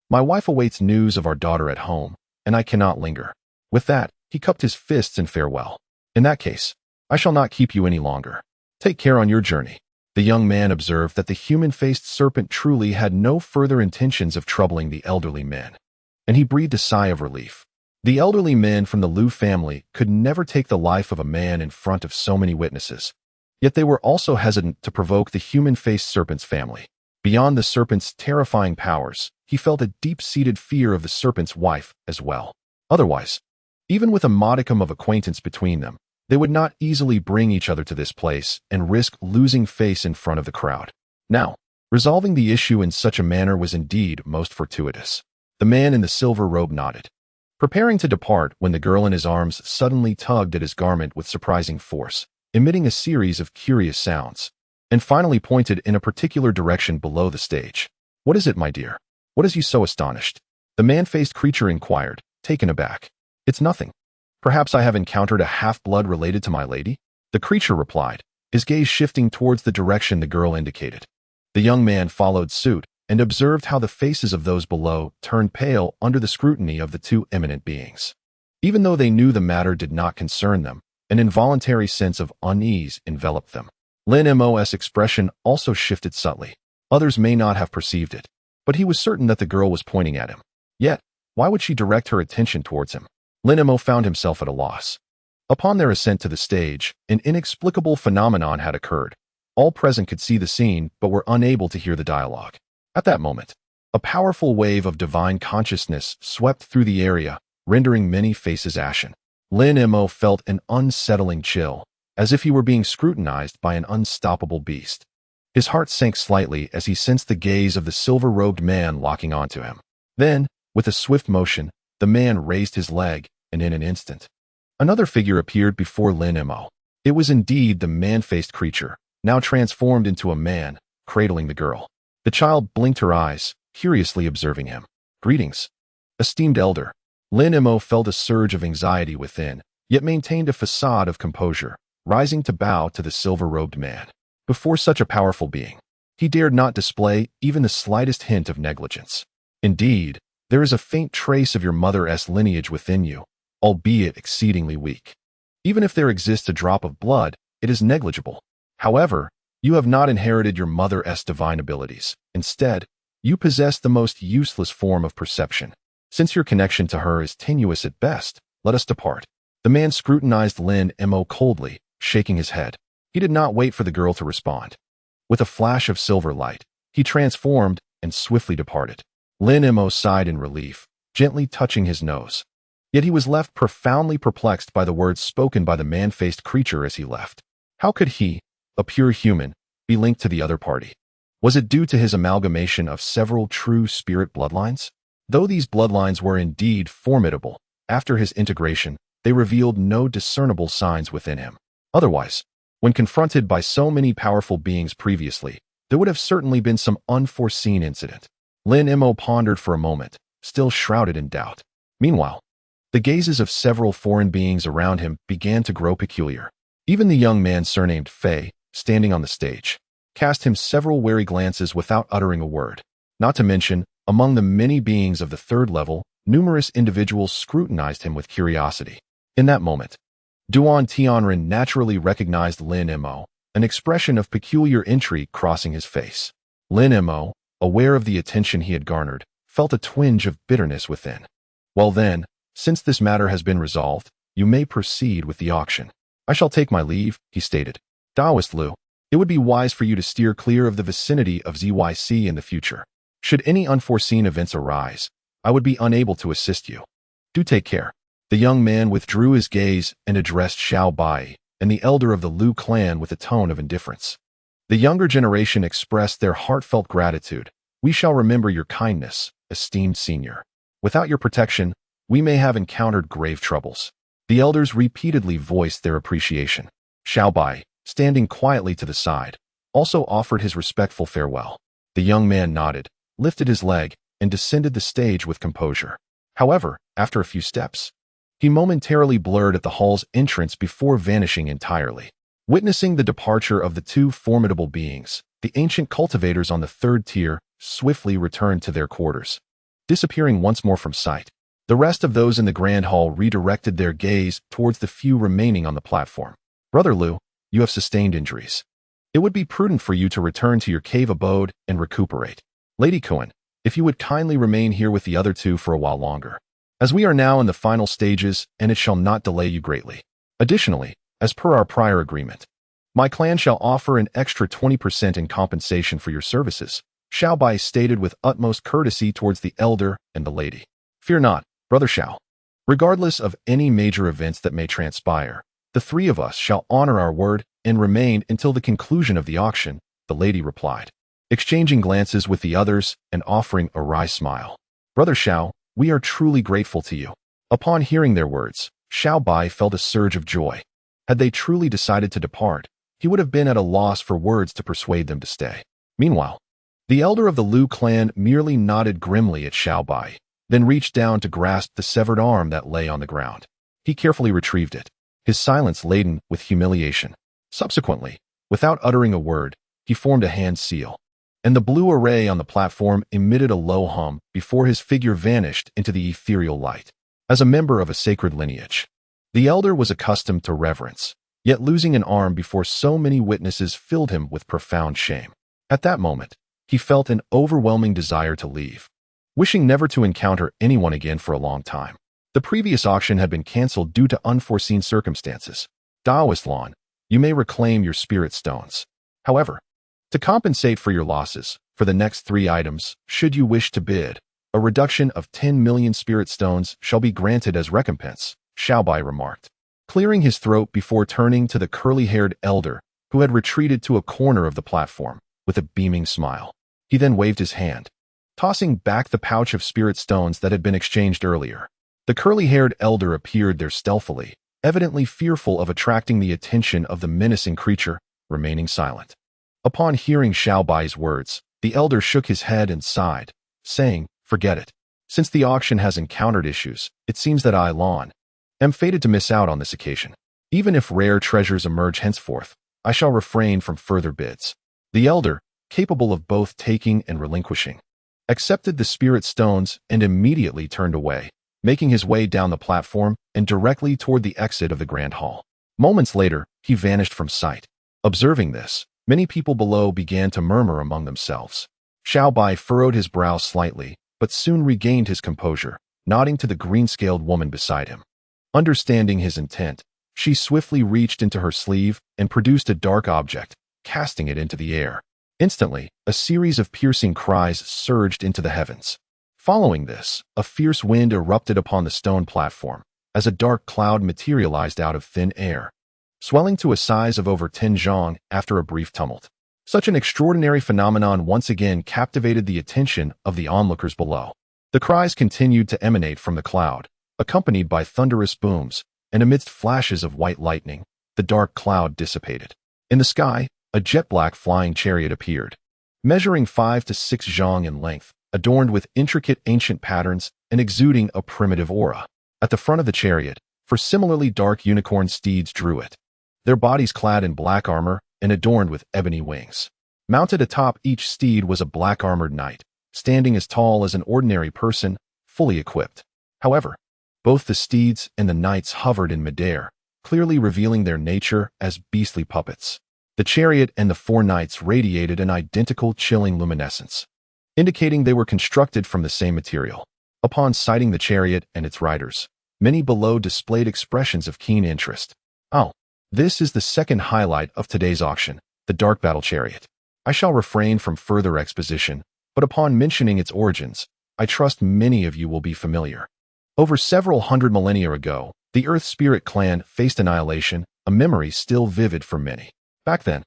my wife awaits news of our daughter at home, and I cannot linger." With that, he cupped his fists in farewell. "In that case, I shall not keep you any longer. Take care on your journey." The young man observed that the human-faced serpent truly had no further intentions of troubling the elderly men, and he breathed a sigh of relief. The elderly men from the Liu family could never take the life of a man in front of so many witnesses. Yet they were also hesitant to provoke the human-faced serpent's family. Beyond the serpent's terrifying powers, he felt a deep-seated fear of the serpent's wife as well. Otherwise, even with a modicum of acquaintance between them, they would not easily bring each other to this place and risk losing face in front of the crowd. Now, resolving the issue in such a manner was indeed most fortuitous. The man in the silver robe nodded, preparing to depart when the girl in his arms suddenly tugged at his garment with surprising force, emitting a series of curious sounds, and finally pointed in a particular direction below the stage. "What is it, my dear? What has you so astonished?" The man-faced creature inquired, taken aback. "It's nothing. Perhaps I have encountered a half-blood related to my lady?" The creature replied, his gaze shifting towards the direction the girl indicated. The young man followed suit and observed how the faces of those below turned pale under the scrutiny of the 2 eminent beings. Even though they knew the matter did not concern them, an involuntary sense of unease enveloped them. Lin Mo's expression also shifted subtly. Others may not have perceived it, but he was certain that the girl was pointing at him. Yet, why would she direct her attention towards him? Lin Mo found himself at a loss. Upon their ascent to the stage, an inexplicable phenomenon had occurred. All present could see the scene, but were unable to hear the dialogue. At that moment, a powerful wave of divine consciousness swept through the area, rendering many faces ashen. Lin Mo felt an unsettling chill, as if he were being scrutinized by an unstoppable beast. His heart sank slightly as he sensed the gaze of the silver-robed man locking onto him. Then, with a swift motion, the man raised his leg, and in an instant, another figure appeared before Lin Mo. It was indeed the man-faced creature, now transformed into a man, cradling the girl. The child blinked her eyes, curiously observing him. "Greetings, esteemed elder." Lin Mo felt a surge of anxiety within, yet maintained a facade of composure, rising to bow to the silver-robed man. Before such a powerful being, he dared not display even the slightest hint of negligence. "Indeed, there is a faint trace of your mother's lineage within you, albeit exceedingly weak. Even if there exists a drop of blood, it is negligible. However, You have not inherited your mother's divine abilities. Instead, you possess the most useless form of perception. Since your connection to her is tenuous at best, let us depart." The man scrutinized Lin Mo coldly, shaking his head. He did not wait for the girl to respond. With a flash of silver light, he transformed and swiftly departed. Lin Mo sighed in relief, gently touching his nose. Yet he was left profoundly perplexed by the words spoken by the man-faced creature as he left. How could he, a pure human, be linked to the other party? Was it due to his amalgamation of several true spirit bloodlines? Though these bloodlines were indeed formidable, after his integration, they revealed no discernible signs within him. Otherwise, when confronted by so many powerful beings previously, there would have certainly been some unforeseen incident. Lin Mo pondered for a moment, still shrouded in doubt. Meanwhile, the gazes of several foreign beings around him began to grow peculiar. Even the young man surnamed Fei, standing on the stage, cast him several wary glances without uttering a word. Not to mention, among the many beings of the third level, numerous individuals scrutinized him with curiosity. In that moment, Duan Tianren naturally recognized Lin Mo, an expression of peculiar intrigue crossing his face. Lin Mo, aware of the attention he had garnered, felt a twinge of bitterness within. "Well then, since this matter has been resolved, you may proceed with the auction." "I shall take my leave," he stated. "Taoist Lu, it would be wise for you to steer clear of the vicinity of ZYC in the future. Should any unforeseen events arise, I would be unable to assist you. Do take care." The young man withdrew his gaze and addressed Xiao Bai, and the elder of the Lu clan with a tone of indifference. The younger generation expressed their heartfelt gratitude. "We shall remember your kindness, esteemed senior. Without your protection, we may have encountered grave troubles." The elders repeatedly voiced their appreciation. Xiao Bai, standing quietly to the side, also offered his respectful farewell. The young man nodded, lifted his leg, and descended the stage with composure. However, after a few steps, he momentarily blurred at the hall's entrance before vanishing entirely. Witnessing the departure of the two formidable beings, the ancient cultivators on the third tier swiftly returned to their quarters, disappearing once more from sight. The rest of those in the grand hall redirected their gaze towards the few remaining on the platform. "Brother Lu, you have sustained injuries. It would be prudent for you to return to your cave abode and recuperate. Lady Kuan, if you would kindly remain here with the other two for a while longer, as we are now in the final stages and it shall not delay you greatly. Additionally, as per our prior agreement, my clan shall offer an extra 20% in compensation for your services," Xiao Bai stated with utmost courtesy towards the elder and the lady. "Fear not, Brother Xiao. Regardless of any major events that may transpire, the three of us shall honor our word and remain until the conclusion of the auction," the lady replied, exchanging glances with the others and offering a wry smile. "Brother Xiao, we are truly grateful to you." Upon hearing their words, Xiao Bai felt a surge of joy. Had they truly decided to depart, he would have been at a loss for words to persuade them to stay. Meanwhile, the elder of the Lu clan merely nodded grimly at Xiao Bai, then reached down to grasp the severed arm that lay on the ground. He carefully retrieved it, his silence laden with humiliation. Subsequently, without uttering a word, he formed a hand seal, and the blue array on the platform emitted a low hum before his figure vanished into the ethereal light. As a member of a sacred lineage, the elder was accustomed to reverence, yet losing an arm before so many witnesses filled him with profound shame. At that moment, he felt an overwhelming desire to leave, wishing never to encounter anyone again for a long time. The previous auction had been cancelled due to unforeseen circumstances. "Taoist Lan, you may reclaim your spirit stones. However, to compensate for your losses, for the next 3 items, should you wish to bid, a reduction of 10 million spirit stones shall be granted as recompense," Xiao Bai remarked, clearing his throat before turning to the curly-haired elder, who had retreated to a corner of the platform, with a beaming smile. He then waved his hand, tossing back the pouch of spirit stones that had been exchanged earlier. The curly-haired elder appeared there stealthily, evidently fearful of attracting the attention of the menacing creature, remaining silent. Upon hearing Xiao Bai's words, the elder shook his head and sighed, saying, "Forget it. Since the auction has encountered issues, it seems that I, Lan, am fated to miss out on this occasion. Even if rare treasures emerge henceforth, I shall refrain from further bids." The elder, capable of both taking and relinquishing, accepted the spirit stones and immediately turned away, making his way down the platform and directly toward the exit of the grand hall. Moments later, he vanished from sight. Observing this, Many people below began to murmur among themselves. Xiao Bai furrowed his brow slightly, but soon regained his composure, nodding to the green-scaled woman beside him. Understanding his intent, she swiftly reached into her sleeve and produced a dark object, casting it into the air. Instantly, a series of piercing cries surged into the heavens. Following this, a fierce wind erupted upon the stone platform, as a dark cloud materialized out of thin air, swelling to a size of over 10 zhang after a brief tumult. Such an extraordinary phenomenon once again captivated the attention of the onlookers below. The cries continued to emanate from the cloud, accompanied by thunderous booms, and amidst flashes of white lightning, the dark cloud dissipated. In the sky, a jet-black flying chariot appeared, measuring 5 to 6 zhang in length, adorned with intricate ancient patterns and exuding a primitive aura. At the front of the chariot, four similarly dark unicorn steeds drew it, their bodies clad in black armor and adorned with ebony wings. Mounted atop each steed was a black-armored knight, standing as tall as an ordinary person, fully equipped. However, both the steeds and the knights hovered in midair, clearly revealing their nature as beastly puppets. The chariot and the four knights radiated an identical chilling luminescence, indicating they were constructed from the same material. Upon sighting the chariot and its riders, many below displayed expressions of keen interest. Oh, this is the second highlight of today's auction, the Dark Battle Chariot. I shall refrain from further exposition, but upon mentioning its origins, I trust many of you will be familiar. Over several hundred millennia ago, the Earth Spirit clan faced annihilation, a memory still vivid for many. Back then,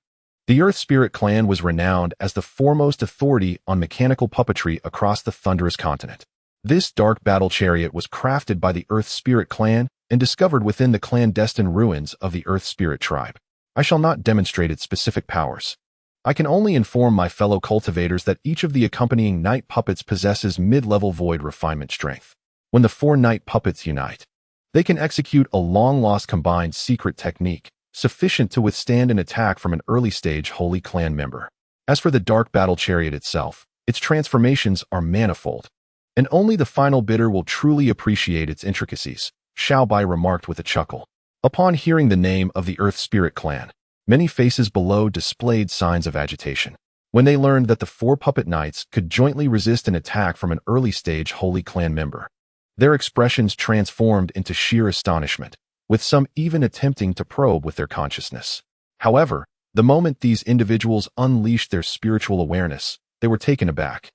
the Earth Spirit clan was renowned as the foremost authority on mechanical puppetry across the thunderous continent. This Dark Battle Chariot was crafted by the Earth Spirit clan and discovered within the clandestine ruins of the Earth Spirit tribe. I shall not demonstrate its specific powers. I can only inform my fellow cultivators that each of the accompanying night puppets possesses mid-level void refinement strength. When the four night puppets unite, they can execute a long-lost combined secret technique, sufficient to withstand an attack from an early-stage Holy Clan member. As for the Dark Battle Chariot itself, its transformations are manifold, and only the final bidder will truly appreciate its intricacies, Xiao Bai remarked with a chuckle. Upon hearing the name of the Earth Spirit clan, many faces below displayed signs of agitation. When they learned that the four puppet knights could jointly resist an attack from an early-stage Holy Clan member, their expressions transformed into sheer astonishment, with some even attempting to probe with their consciousness. However, the moment these individuals unleashed their spiritual awareness, they were taken aback,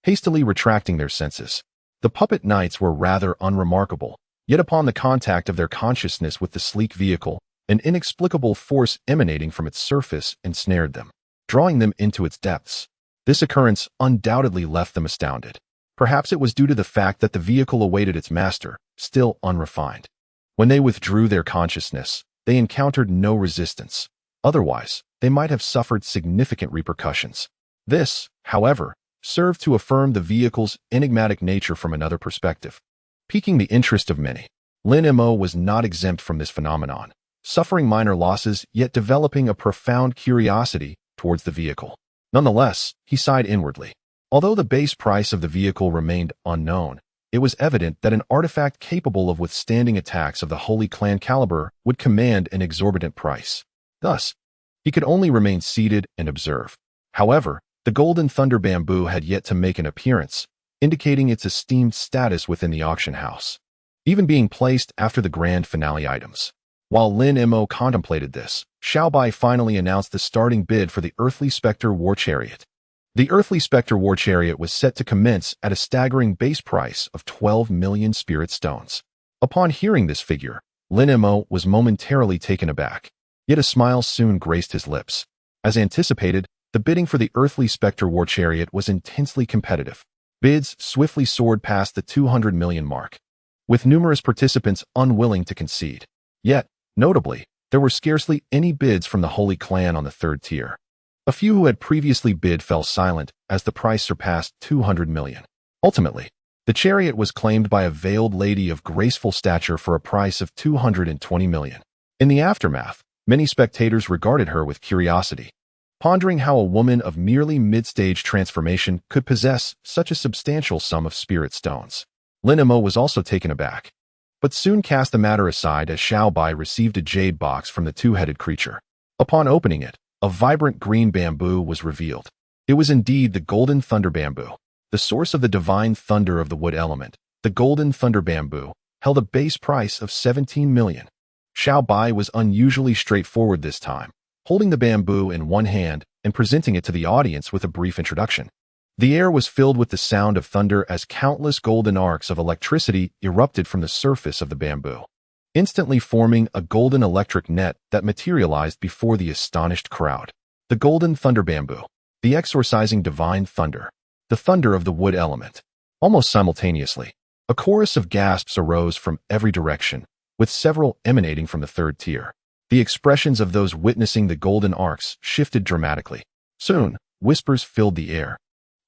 hastily retracting their senses. The puppet knights were rather unremarkable, yet upon the contact of their consciousness with the sleek vehicle, an inexplicable force emanating from its surface ensnared them, drawing them into its depths. This occurrence undoubtedly left them astounded. Perhaps it was due to the fact that the vehicle awaited its master, still unrefined. When they withdrew their consciousness, they encountered no resistance. Otherwise, they might have suffered significant repercussions. This, however, served to affirm the vehicle's enigmatic nature from another perspective, piquing the interest of many. Lin Mo was not exempt from this phenomenon, suffering minor losses yet developing a profound curiosity towards the vehicle. Nonetheless, he sighed inwardly. Although the base price of the vehicle remained unknown, it was evident that an artifact capable of withstanding attacks of the Holy Clan caliber would command an exorbitant price. Thus, he could only remain seated and observe. However, the golden thunder bamboo had yet to make an appearance, indicating its esteemed status within the auction house, even being placed after the grand finale items. While Lin Mo contemplated this, Xiao Bai finally announced the starting bid for the Earthly Spectre War Chariot. The Earthly Spectre War Chariot was set to commence at a staggering base price of 12 million spirit stones. Upon hearing this figure, Lin Mo was momentarily taken aback, yet a smile soon graced his lips. As anticipated, the bidding for the Earthly Spectre War Chariot was intensely competitive. Bids swiftly soared past the 200 million mark, with numerous participants unwilling to concede. Yet, notably, there were scarcely any bids from the Holy Clan on the third tier. A few who had previously bid fell silent as the price surpassed 200 million. Ultimately, the chariot was claimed by a veiled lady of graceful stature for a price of 220 million. In the aftermath, many spectators regarded her with curiosity, pondering how a woman of merely mid-stage transformation could possess such a substantial sum of spirit stones. Lin Mo was also taken aback, but soon cast the matter aside as Xiao Bai received a jade box from the two-headed creature. Upon opening it, a vibrant green bamboo was revealed. It was indeed the golden thunder bamboo. The source of the divine thunder of the wood element, the golden thunder bamboo, held a base price of 17 million. Xiao Bai was unusually straightforward this time, holding the bamboo in one hand and presenting it to the audience with a brief introduction. The air was filled with the sound of thunder as countless golden arcs of electricity erupted from the surface of the bamboo, instantly forming a golden electric net that materialized before the astonished crowd. The golden thunder bamboo, the exorcising divine thunder, the thunder of the wood element. Almost simultaneously, a chorus of gasps arose from every direction, with several emanating from the third tier. The expressions of those witnessing the golden arcs shifted dramatically. Soon, whispers filled the air.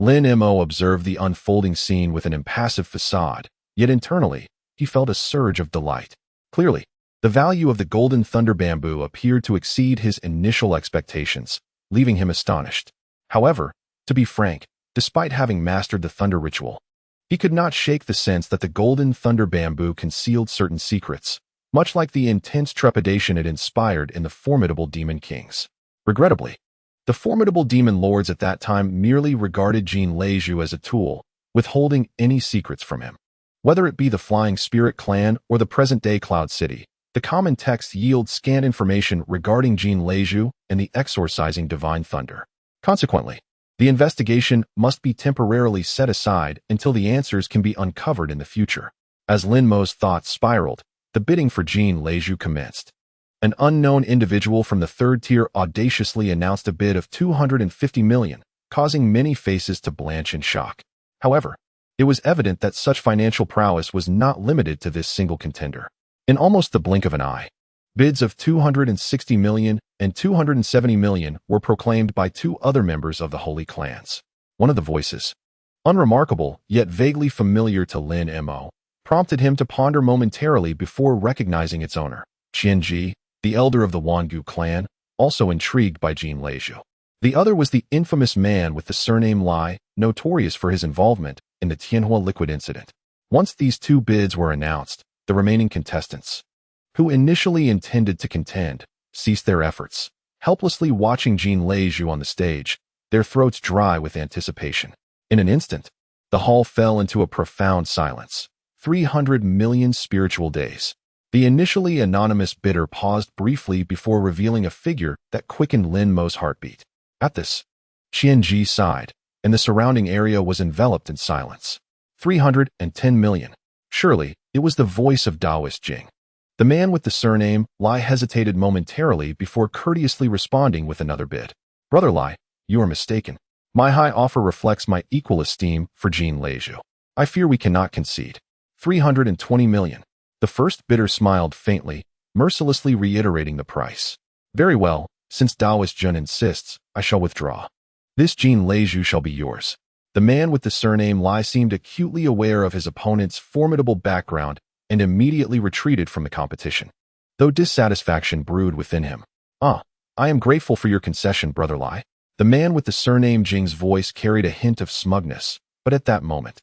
Lin Mo observed the unfolding scene with an impassive facade, yet internally, he felt a surge of delight. Clearly, the value of the golden thunder bamboo appeared to exceed his initial expectations, leaving him astonished. However, to be frank, despite having mastered the thunder ritual, he could not shake the sense that the golden thunder bamboo concealed certain secrets, much like the intense trepidation it inspired in the formidable demon kings. Regrettably, the formidable demon lords at that time merely regarded Jin Leiju as a tool, withholding any secrets from him. Whether it be the Flying Spirit clan or the present-day Cloud City, the common text yields scant information regarding Jin Leiju and the exorcising divine thunder. Consequently, the investigation must be temporarily set aside until the answers can be uncovered in the future. As Lin Mo's thoughts spiraled, the bidding for Jin Leiju commenced. An unknown individual from the third tier audaciously announced a bid of 250 million, causing many faces to blanch in shock. However, it was evident that such financial prowess was not limited to this single contender. In almost the blink of an eye, bids of 260 million and 270 million were proclaimed by two other members of the Holy Clans. One of the voices, unremarkable yet vaguely familiar to Lin Mo, prompted him to ponder momentarily before recognizing its owner. Qianji, the elder of the Wangu clan, also intrigued by Jin Leiju. The other was the infamous man with the surname Lai, notorious for his involvement in the Tianhua liquid incident. Once these two bids were announced, the remaining contestants, who initially intended to contend, ceased their efforts, helplessly watching Jin Leiju on the stage, their throats dry with anticipation. In an instant, the hall fell into a profound silence. 300 million spiritual days. The initially anonymous bidder paused briefly before revealing a figure that quickened Lin Mo's heartbeat. At this, Qianji sighed, and the surrounding area was enveloped in silence. 310 million. Surely, it was the voice of Taoist Jing. The man with the surname Lai hesitated momentarily before courteously responding with another bid. Brother Lai, you are mistaken. My high offer reflects my equal esteem for Jin Leiju. I fear we cannot concede. 320 million. The first bidder smiled faintly, mercilessly reiterating the price. Very well, since Taoist Jun insists, I shall withdraw. This Jin Leiju shall be yours. The man with the surname Lai seemed acutely aware of his opponent's formidable background and immediately retreated from the competition, though dissatisfaction brewed within him. I am grateful for your concession, Brother Lai. The man with the surname Jing's voice carried a hint of smugness, but at that moment,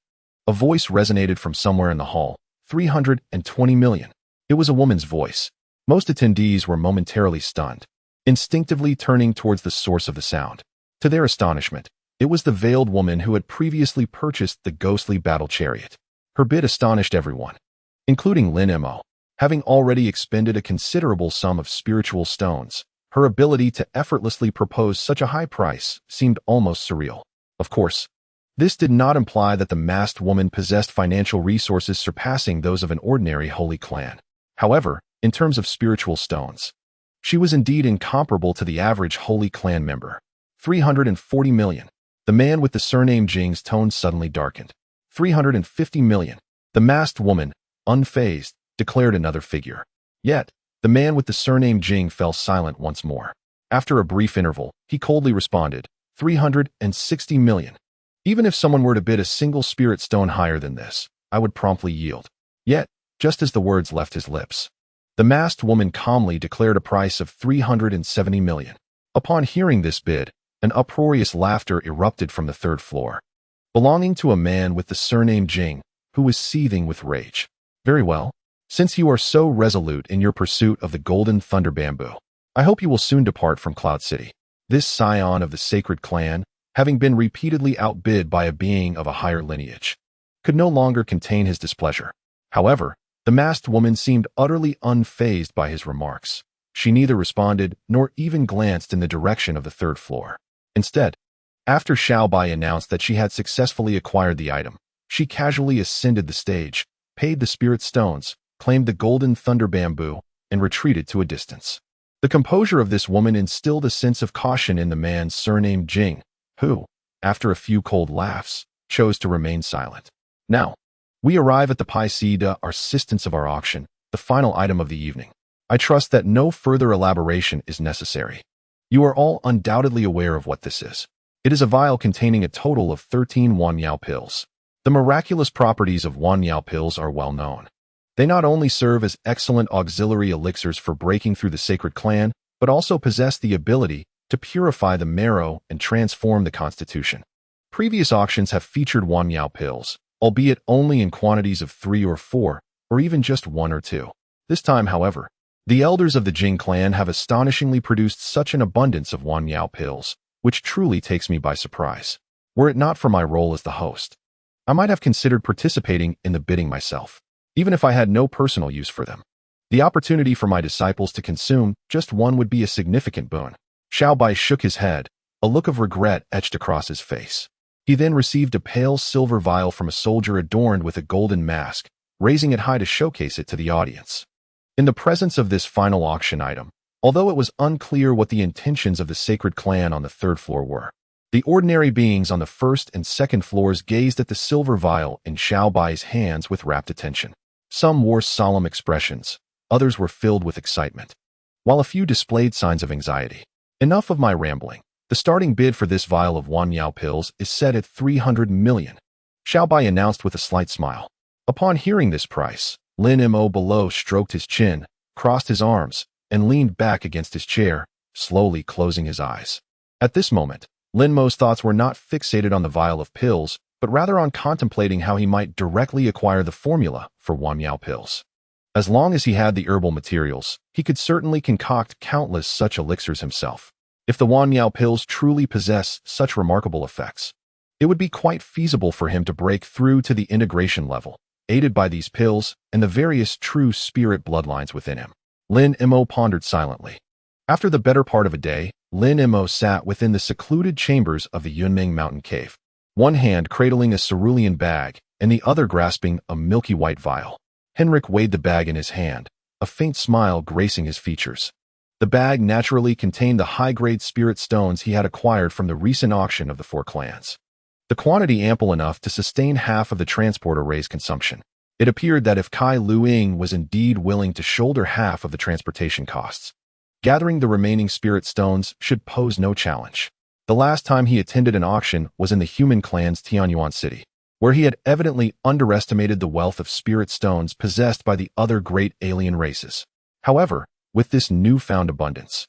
a voice resonated from somewhere in the hall. 320 million. It was a woman's voice. Most attendees were momentarily stunned, instinctively turning towards the source of the sound. To their astonishment, it was the veiled woman who had previously purchased the ghostly battle chariot. Her bid astonished everyone, including Lin Mo. Having already expended a considerable sum of spiritual stones, her ability to effortlessly propose such a high price seemed almost surreal. Of course, this did not imply that the masked woman possessed financial resources surpassing those of an ordinary holy clan. However, in terms of spiritual stones, she was indeed incomparable to the average holy clan member. 340 million. The man with the surname Jing's tone suddenly darkened. 350 million. The masked woman, unfazed, declared another figure. Yet, the man with the surname Jing fell silent once more. After a brief interval, he coldly responded, 360 million. Even if someone were to bid a single spirit stone higher than this, I would promptly yield. Yet, just as the words left his lips, the masked woman calmly declared a price of 370 million. Upon hearing this bid, an uproarious laughter erupted from the third floor, belonging to a man with the surname Jing, who was seething with rage. Very well. Since you are so resolute in your pursuit of the golden thunder bamboo, I hope you will soon depart from Cloud City. This scion of the sacred clan, having been repeatedly outbid by a being of a higher lineage, could no longer contain his displeasure. However, the masked woman seemed utterly unfazed by his remarks. She neither responded nor even glanced in the direction of the third floor. Instead, after Xiao Bai announced that she had successfully acquired the item, she casually ascended the stage, paid the spirit stones, claimed the golden thunder bamboo, and retreated to a distance. The composure of this woman instilled a sense of caution in the man surnamed Jing, who, after a few cold laughs, chose to remain silent. Now, we arrive at the pièce d'argent of our auction, the final item of the evening. I trust that no further elaboration is necessary. You are all undoubtedly aware of what this is. It is a vial containing a total of 13 Wanyao pills. The miraculous properties of Wanyao pills are well known. They not only serve as excellent auxiliary elixirs for breaking through the sacred clan, but also possess the ability to purify the marrow and transform the constitution. Previous auctions have featured Wanyao pills, albeit only in quantities of 3 or 4, or even just 1 or 2. This time, however, the elders of the Jing clan have astonishingly produced such an abundance of Wanyao pills, which truly takes me by surprise. Were it not for my role as the host, I might have considered participating in the bidding myself, even if I had no personal use for them. The opportunity for my disciples to consume just one would be a significant boon. Xiao Bai shook his head, a look of regret etched across his face. He then received a pale silver vial from a soldier adorned with a golden mask, raising it high to showcase it to the audience. In the presence of this final auction item, although it was unclear what the intentions of the sacred clan on the third floor were, the ordinary beings on the first and second floors gazed at the silver vial in Xiao Bai's hands with rapt attention. Some wore solemn expressions, others were filled with excitement, while a few displayed signs of anxiety. Enough of my rambling. The starting bid for this vial of Wanyao pills is set at 300 million. Xiao Bai announced with a slight smile. Upon hearing this price, Lin Mo below stroked his chin, crossed his arms, and leaned back against his chair, slowly closing his eyes. At this moment, Lin Mo's thoughts were not fixated on the vial of pills, but rather on contemplating how he might directly acquire the formula for Wanyao pills. As long as he had the herbal materials, he could certainly concoct countless such elixirs himself. If the Wanyao pills truly possess such remarkable effects, it would be quite feasible for him to break through to the integration level, aided by these pills and the various true spirit bloodlines within him. Lin Mo pondered silently. After the better part of a day, Lin Mo sat within the secluded chambers of the Yunming mountain cave, one hand cradling a cerulean bag and the other grasping a milky white vial. Henrik weighed the bag in his hand, a faint smile gracing his features. The bag naturally contained the high-grade spirit stones he had acquired from the recent auction of the 4 clans. The quantity ample enough to sustain half of the transport array's consumption. It appeared that if Kai Luing was indeed willing to shoulder half of the transportation costs, gathering the remaining spirit stones should pose no challenge. The last time he attended an auction was in the human clan's Tianyuan city, where he had evidently underestimated the wealth of spirit stones possessed by the other great alien races. However, with this newfound abundance,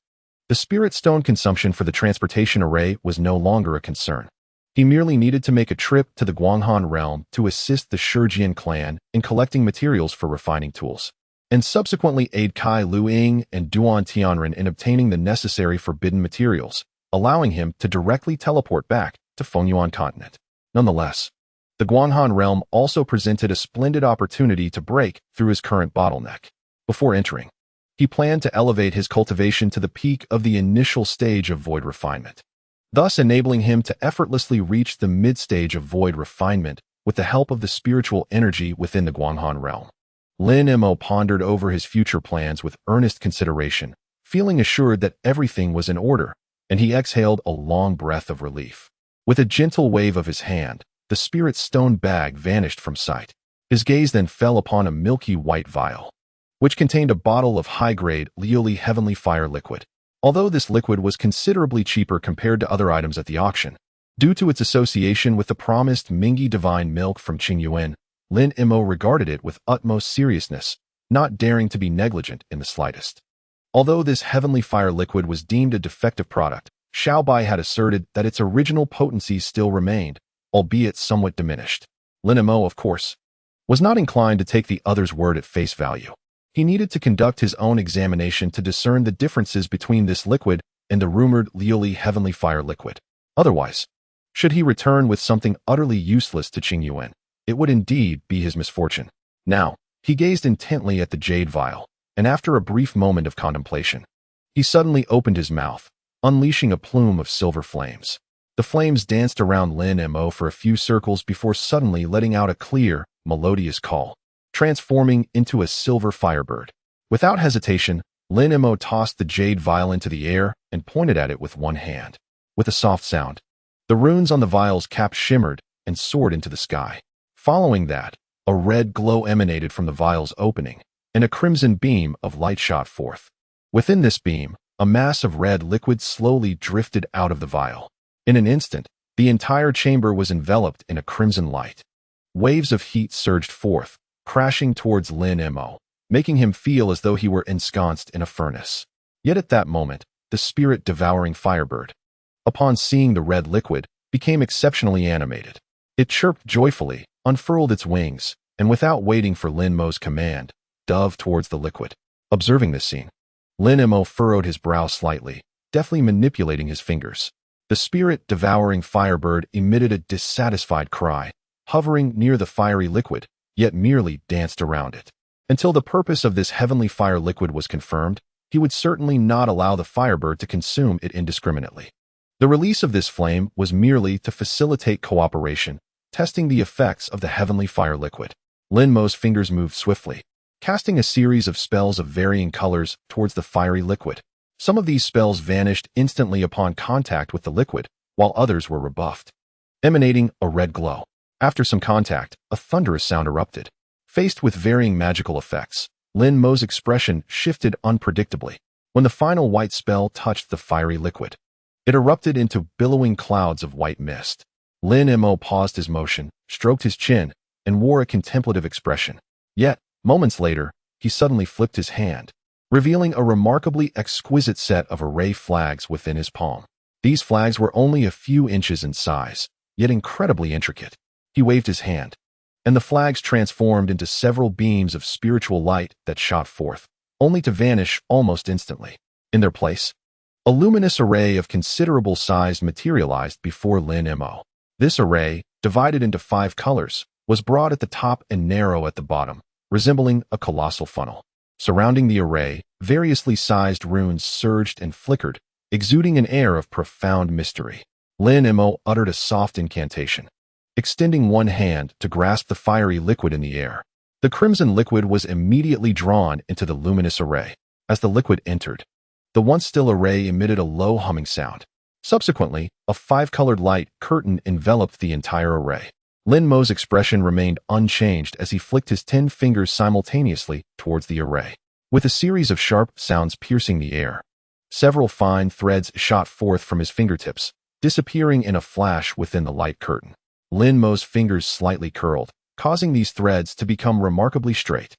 the spirit stone consumption for the transportation array was no longer a concern. He merely needed to make a trip to the Guanghan realm to assist the Shijian clan in collecting materials for refining tools, and subsequently aid Kai Luing and Duan Tianren in obtaining the necessary forbidden materials, allowing him to directly teleport back to Fengyuan continent. Nonetheless, the Guanghan realm also presented a splendid opportunity to break through his current bottleneck. Before entering, he planned to elevate his cultivation to the peak of the initial stage of void refinement, thus enabling him to effortlessly reach the mid-stage of void refinement with the help of the spiritual energy within the Guanghan realm. Lin Mo pondered over his future plans with earnest consideration, feeling assured that everything was in order, and he exhaled a long breath of relief. With a gentle wave of his hand, the spirit stone bag vanished from sight. His gaze then fell upon a milky white vial, which contained a bottle of high-grade Liuli Heavenly Fire liquid. Although this liquid was considerably cheaper compared to other items at the auction, due to its association with the promised Mingi divine milk from Qingyuan, Lin Mo regarded it with utmost seriousness, not daring to be negligent in the slightest. Although this Heavenly Fire liquid was deemed a defective product, Xiao Bai had asserted that its original potency still remained, albeit somewhat diminished. Lin Mo, of course, was not inclined to take the other's word at face value. He needed to conduct his own examination to discern the differences between this liquid and the rumored Liuli heavenly fire liquid. Otherwise, should he return with something utterly useless to Qingyuan, it would indeed be his misfortune. Now, he gazed intently at the jade vial, and after a brief moment of contemplation, he suddenly opened his mouth, unleashing a plume of silver flames. The flames danced around Lin Mo for a few circles before suddenly letting out a clear, melodious call, transforming into a silver firebird. Without hesitation, Lin Mo tossed the jade vial into the air and pointed at it with one hand. With a soft sound, the runes on the vial's cap shimmered and soared into the sky. Following that, a red glow emanated from the vial's opening, and a crimson beam of light shot forth. Within this beam, a mass of red liquid slowly drifted out of the vial. In an instant, the entire chamber was enveloped in a crimson light. Waves of heat surged forth, crashing towards Lin Mo, making him feel as though he were ensconced in a furnace. Yet at that moment, the spirit-devouring firebird, upon seeing the red liquid, became exceptionally animated. It chirped joyfully, unfurled its wings, and without waiting for Lin Mo's command, dove towards the liquid. Observing this scene, Lin Mo furrowed his brow slightly, deftly manipulating his fingers. The spirit-devouring firebird emitted a dissatisfied cry, hovering near the fiery liquid, yet merely danced around it. Until the purpose of this heavenly fire liquid was confirmed, he would certainly not allow the firebird to consume it indiscriminately. The release of this flame was merely to facilitate cooperation, testing the effects of the heavenly fire liquid. Lin Mo's fingers moved swiftly, casting a series of spells of varying colors towards the fiery liquid. Some of these spells vanished instantly upon contact with the liquid, while others were rebuffed, emanating a red glow. After some contact, a thunderous sound erupted. Faced with varying magical effects, Lin Mo's expression shifted unpredictably. When the final white spell touched the fiery liquid, it erupted into billowing clouds of white mist. Lin Mo paused his motion, stroked his chin, and wore a contemplative expression. Yet, moments later, he suddenly flipped his hand, revealing a remarkably exquisite set of array flags within his palm. These flags were only a few inches in size, yet incredibly intricate. He waved his hand, and the flags transformed into several beams of spiritual light that shot forth, only to vanish almost instantly. In their place, a luminous array of considerable size materialized before Lin Mo. This array, divided into 5 colors, was broad at the top and narrow at the bottom, resembling a colossal funnel. Surrounding the array, variously sized runes surged and flickered, exuding an air of profound mystery. Lin Mo uttered a soft incantation, extending one hand to grasp the fiery liquid in the air. The crimson liquid was immediately drawn into the luminous array. As the liquid entered, the once still array emitted a low humming sound. Subsequently, a 5-colored light curtain enveloped the entire array. Lin Mo's expression remained unchanged as he flicked his 10 fingers simultaneously towards the array. With a series of sharp sounds piercing the air, several fine threads shot forth from his fingertips, disappearing in a flash within the light curtain. Lin Mo's fingers slightly curled, causing these threads to become remarkably straight.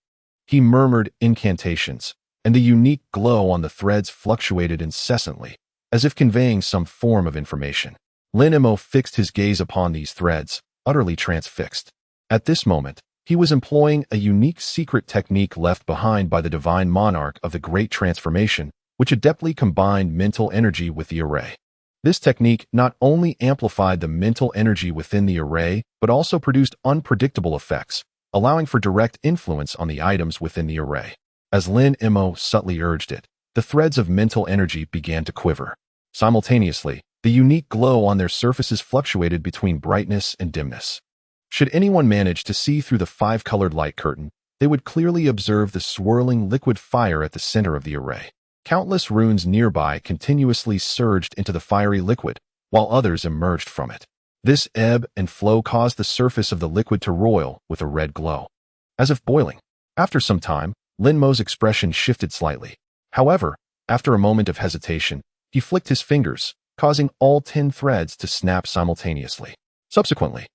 He murmured incantations, and the unique glow on the threads fluctuated incessantly, as if conveying some form of information. Lin Mo fixed his gaze upon these threads, utterly transfixed. At this moment, he was employing a unique secret technique left behind by the divine monarch of the Great Transformation, which adeptly combined mental energy with the array. This technique not only amplified the mental energy within the array, but also produced unpredictable effects, allowing for direct influence on the items within the array. As Lin Mo subtly urged it, the threads of mental energy began to quiver. Simultaneously, the unique glow on their surfaces fluctuated between brightness and dimness. Should anyone manage to see through the 5-colored light curtain, they would clearly observe the swirling liquid fire at the center of the array. Countless runes nearby continuously surged into the fiery liquid, while others emerged from it. This ebb and flow caused the surface of the liquid to roil with a red glow, as if boiling. After some time, Lin Mo's expression shifted slightly. However, after a moment of hesitation, he flicked his fingers, causing all 10 threads to snap simultaneously. Subsequently,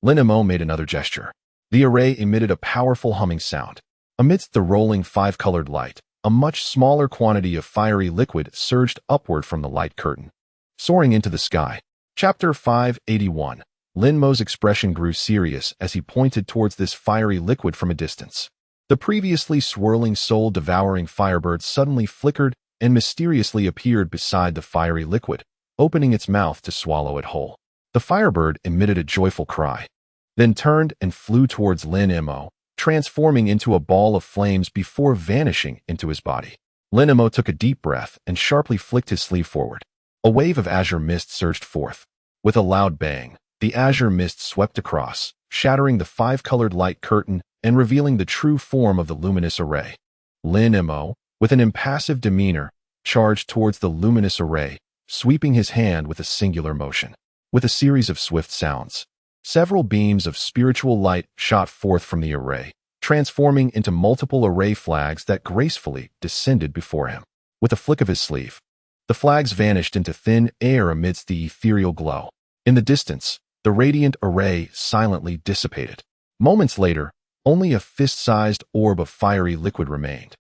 Lin Mo made another gesture. The array emitted a powerful humming sound. Amidst the rolling 5-colored light, a much smaller quantity of fiery liquid surged upward from the light curtain, soaring into the sky. Chapter 581. Lin Mo's expression grew serious as he pointed towards this fiery liquid from a distance. The previously swirling soul-devouring firebird suddenly flickered and mysteriously appeared beside the fiery liquid, opening its mouth to swallow it whole. The firebird emitted a joyful cry, then turned and flew towards Lin Mo, transforming into a ball of flames before vanishing into his body. Lin Mo took a deep breath and sharply flicked his sleeve forward. A wave of azure mist surged forth. With a loud bang, the azure mist swept across, shattering the five-colored light curtain and revealing the true form of the luminous array. Lin Mo, with an impassive demeanor, charged towards the luminous array, sweeping his hand with a singular motion. With a series of swift sounds, several beams of spiritual light shot forth from the array, transforming into multiple array flags that gracefully descended before him. With a flick of his sleeve, the flags vanished into thin air amidst the ethereal glow. In the distance, the radiant array silently dissipated. Moments later, only a fist-sized orb of fiery liquid remained,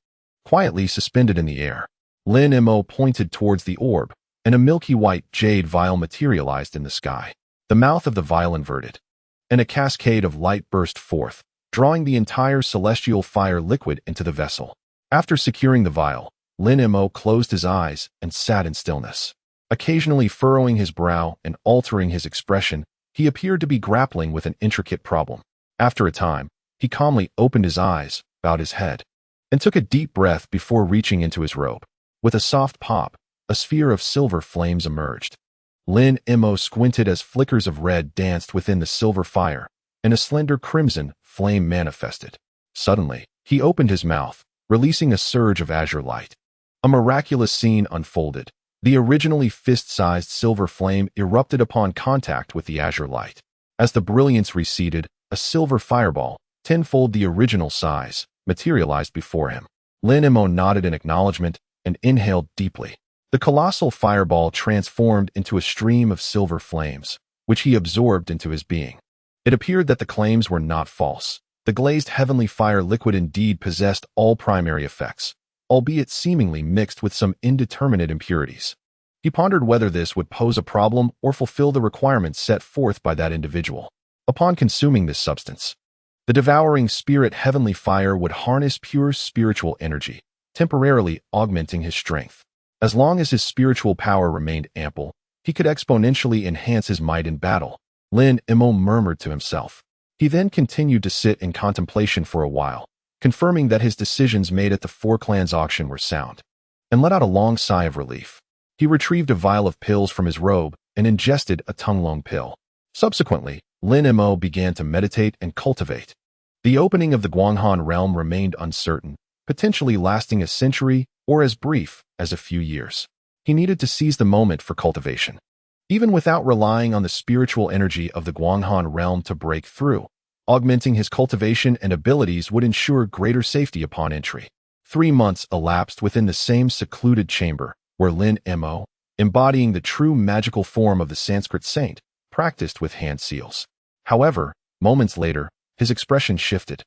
quietly suspended in the air. Lin Mo pointed towards the orb, and a milky white jade vial materialized in the sky. The mouth of the vial inverted, and a cascade of light burst forth, drawing the entire celestial fire liquid into the vessel. After securing the vial, Lin Mo closed his eyes and sat in stillness. Occasionally furrowing his brow and altering his expression, he appeared to be grappling with an intricate problem. After a time, he calmly opened his eyes, bowed his head, and took a deep breath before reaching into his robe. With a soft pop, a sphere of silver flames emerged. Lin Mo squinted as flickers of red danced within the silver fire, and a slender crimson flame manifested. Suddenly, he opened his mouth, releasing a surge of azure light. A miraculous scene unfolded. The originally fist-sized silver flame erupted upon contact with the azure light. As the brilliance receded, a silver fireball, tenfold the original size, materialized before him. Lin Mo nodded in acknowledgement and inhaled deeply. The colossal fireball transformed into a stream of silver flames, which he absorbed into his being. It appeared that the claims were not false. The glazed heavenly fire liquid indeed possessed all primary effects, albeit seemingly mixed with some indeterminate impurities. He pondered whether this would pose a problem or fulfill the requirements set forth by that individual. Upon consuming this substance, the devouring spirit heavenly fire would harness pure spiritual energy, temporarily augmenting his strength. As long as his spiritual power remained ample, he could exponentially enhance his might in battle. Lin Mo murmured to himself. He then continued to sit in contemplation for a while, confirming that his decisions made at the Four Clans auction were sound, and let out a long sigh of relief. He retrieved a vial of pills from his robe and ingested a tongue-long pill. Subsequently, Lin Mo began to meditate and cultivate. The opening of the Guanghan realm remained uncertain, potentially lasting a century or as brief as a few years. He needed to seize the moment for cultivation. Even without relying on the spiritual energy of the Guanghan realm to break through, augmenting his cultivation and abilities would ensure greater safety upon entry. 3 months elapsed within the same secluded chamber, where Lin Mo, embodying the true magical form of the Sanskrit saint, practiced with hand seals. However, moments later, his expression shifted,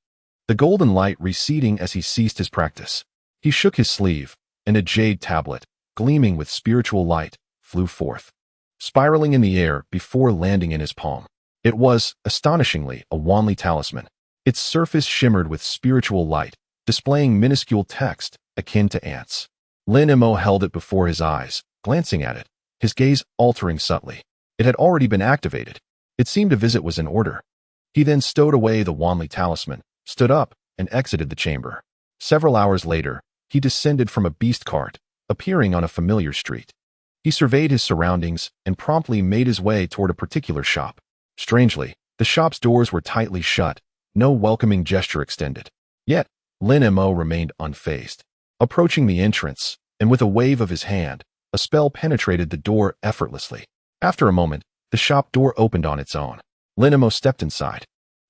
the golden light receding as he ceased his practice. He shook his sleeve, and a jade tablet, gleaming with spiritual light, flew forth, spiraling in the air before landing in his palm. It was, astonishingly, a wanli talisman. Its surface shimmered with spiritual light, displaying minuscule text akin to ants. Lin Mo held it before his eyes, glancing at it, his gaze altering subtly. It had already been activated. It seemed a visit was in order. He then stowed away the wanli talisman, stood up, and exited the chamber. Several hours later, he descended from a beast cart, appearing on a familiar street. He surveyed his surroundings and promptly made his way toward a particular shop. Strangely, the shop's doors were tightly shut, no welcoming gesture extended. Yet, Lin Mo remained unfazed. Approaching the entrance, and with a wave of his hand, a spell penetrated the door effortlessly. After a moment, the shop door opened on its own. Lin Mo stepped inside.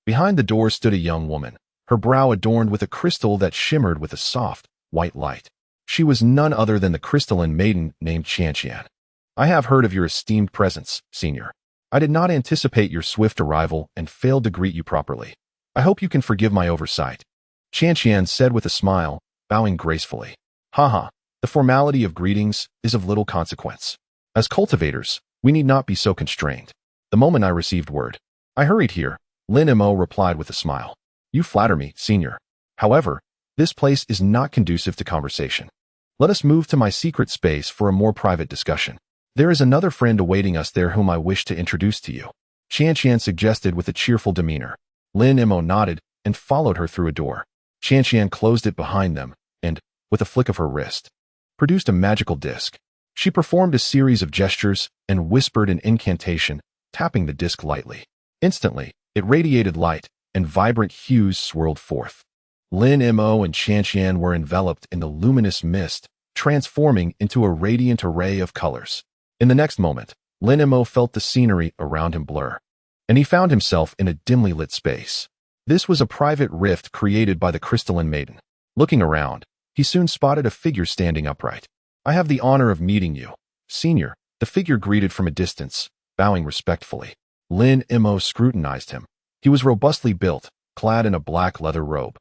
Behind the door stood a young woman, her brow adorned with a crystal that shimmered with a soft, white light. She was none other than the crystalline maiden named Qianqian. "I have heard of your esteemed presence, Senior. I did not anticipate your swift arrival and failed to greet you properly. I hope you can forgive my oversight," Qianqian said with a smile, bowing gracefully. "Haha, the formality of greetings is of little consequence. As cultivators, we need not be so constrained. The moment I received word, I hurried here," Lin Mo replied with a smile. "You flatter me, Senior. However, this place is not conducive to conversation. Let us move to my secret space for a more private discussion. There is another friend awaiting us there whom I wish to introduce to you, Qian suggested with a cheerful demeanor. Lin Mo nodded and followed her through a door. Qian closed it behind them and, with a flick of her wrist, produced a magical disc. She performed a series of gestures and whispered an incantation, tapping the disc lightly. Instantly, it radiated light, and vibrant hues swirled forth. Lin Mo and Qian were enveloped in the luminous mist, transforming into a radiant array of colors. In the next moment, Lin Mo felt the scenery around him blur, and he found himself in a dimly lit space. This was a private rift created by the crystalline maiden. Looking around, he soon spotted a figure standing upright. "I have the honor of meeting you, Senior," the figure greeted from a distance, bowing respectfully. Lin Mo scrutinized him. He was robustly built, clad in a black leather robe,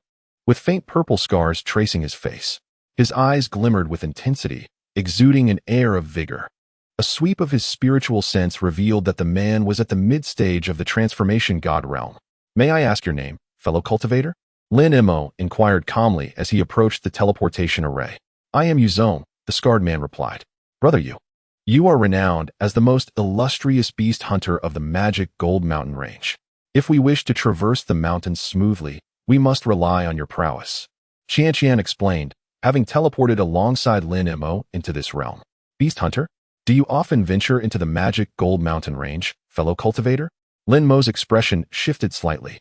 with faint purple scars tracing his face. His eyes glimmered with intensity, exuding an air of vigor. A sweep of his spiritual sense revealed that the man was at the mid-stage of the transformation god realm. "May I ask your name, fellow cultivator?" Lin Mo inquired calmly as he approached the teleportation array. "I am Yuzong," the scarred man replied. "Brother Yu, you are renowned as the most illustrious beast hunter of the magic Gold Mountain range. If we wish to traverse the mountains smoothly, we must rely on your prowess," Qian explained, having teleported alongside Lin Mo into this realm. "Beast hunter? Do you often venture into the magic Gold Mountain range, fellow cultivator?" Lin Mo's expression shifted slightly.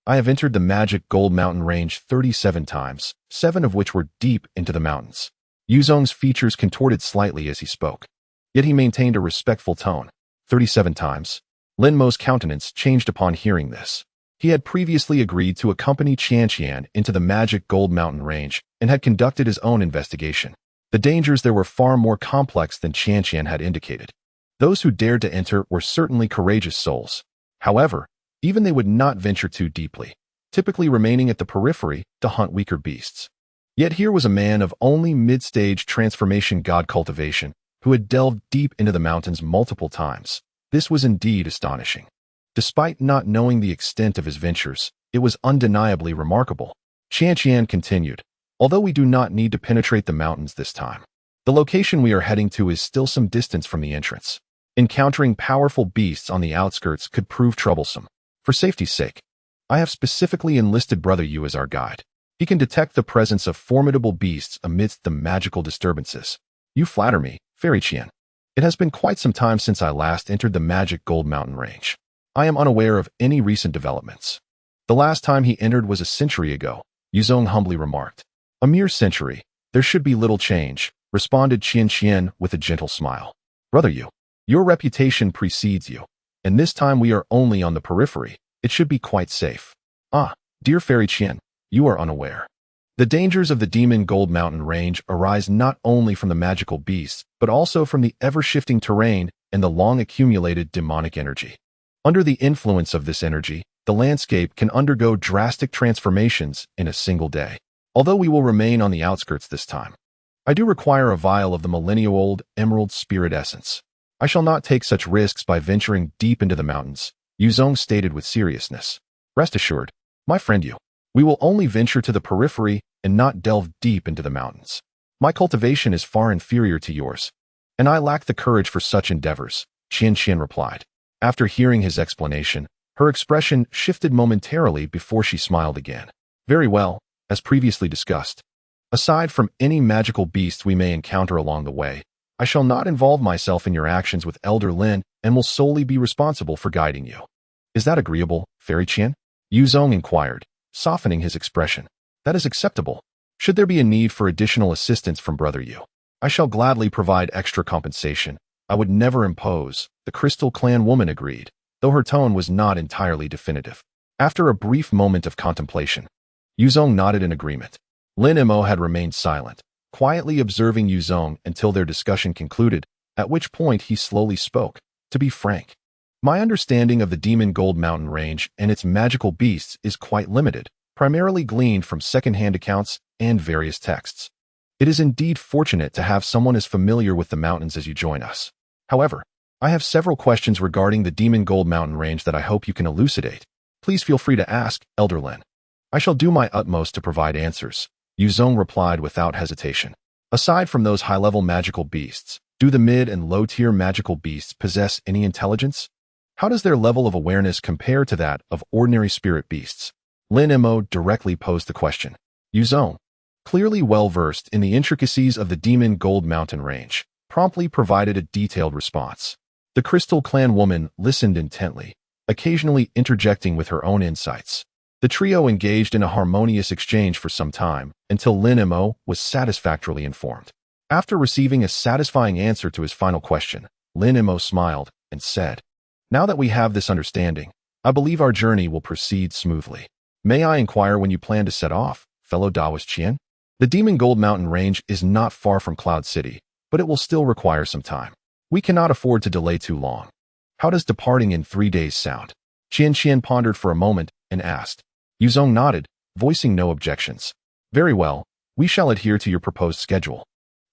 "I have entered the magic Gold Mountain range 37 times, 7 of which were deep into the mountains." Yuzong's features contorted slightly as he spoke, yet he maintained a respectful tone. 37 times. Lin Mo's countenance changed upon hearing this. He had previously agreed to accompany Qian into the magic Gold Mountain range and had conducted his own investigation. The dangers there were far more complex than Qian had indicated. Those who dared to enter were certainly courageous souls. However, even they would not venture too deeply, typically remaining at the periphery to hunt weaker beasts. Yet here was a man of only mid-stage transformation god cultivation who had delved deep into the mountains multiple times. This was indeed astonishing. Despite not knowing the extent of his ventures, it was undeniably remarkable. Qian continued, "Although we do not need to penetrate the mountains this time, the location we are heading to is still some distance from the entrance. Encountering powerful beasts on the outskirts could prove troublesome. For safety's sake, I have specifically enlisted Brother Yu as our guide. He can detect the presence of formidable beasts amidst the magical disturbances." "You flatter me, Fairy Qian. It has been quite some time since I last entered the magic Gold Mountain range. I am unaware of any recent developments." "The last time he entered was a century ago," Yuzong humbly remarked. "A mere century. There should be little change," responded Qian with a gentle smile. "Brother Yu, your reputation precedes you, and this time we are only on the periphery. It should be quite safe." "Ah, dear Fairy Qian, you are unaware. The dangers of the Demon Gold Mountain range arise not only from the magical beasts, but also from the ever-shifting terrain and the long-accumulated demonic energy. Under the influence of this energy, the landscape can undergo drastic transformations in a single day. Although we will remain on the outskirts this time, I do require a vial of the millennial-old emerald spirit essence. I shall not take such risks by venturing deep into the mountains," Yuzong stated with seriousness. "Rest assured, my friend Yu, we will only venture to the periphery and not delve deep into the mountains. My cultivation is far inferior to yours, and I lack the courage for such endeavors," Qian replied. After hearing his explanation, her expression shifted momentarily before she smiled again. "Very well, as previously discussed. Aside from any magical beasts we may encounter along the way, I shall not involve myself in your actions with Elder Lin and will solely be responsible for guiding you. Is that agreeable, Fairy Qian?" Yuzong inquired, softening his expression. "That is acceptable. Should there be a need for additional assistance from Brother Yu, I shall gladly provide extra compensation. I would never impose," the Crystal Clan woman agreed, though her tone was not entirely definitive. After a brief moment of contemplation, Yuzong nodded in agreement. Lin Mo had remained silent, quietly observing Yuzong until their discussion concluded, at which point he slowly spoke. "To be frank, my understanding of the Demon Gold Mountain range and its magical beasts is quite limited, primarily gleaned from second-hand accounts and various texts. It is indeed fortunate to have someone as familiar with the mountains as you join us. However, I have several questions regarding the Demon Gold Mountain range that I hope you can elucidate. Please feel free to ask, Elder Lin. I shall do my utmost to provide answers," Yuzong replied without hesitation. Aside from those high-level magical beasts, do the mid- and low-tier magical beasts possess any intelligence? How does their level of awareness compare to that of ordinary spirit beasts? Lin Mo directly posed the question. Yuzong, clearly well-versed in the intricacies of the Demon Gold Mountain range, promptly provided a detailed response. The Crystal Clan woman listened intently, occasionally interjecting with her own insights. The trio engaged in a harmonious exchange for some time, until Lin Mo was satisfactorily informed. After receiving a satisfying answer to his final question, Lin Mo smiled and said, "Now that we have this understanding, I believe our journey will proceed smoothly. May I inquire when you plan to set off, fellow Taoist Qian?" The Demon Gold Mountain range is not far from Cloud City, but it will still require some time. We cannot afford to delay too long. How does departing in 3 days sound? Qian pondered for a moment and asked. Yuzong nodded, voicing no objections. Very well, we shall adhere to your proposed schedule.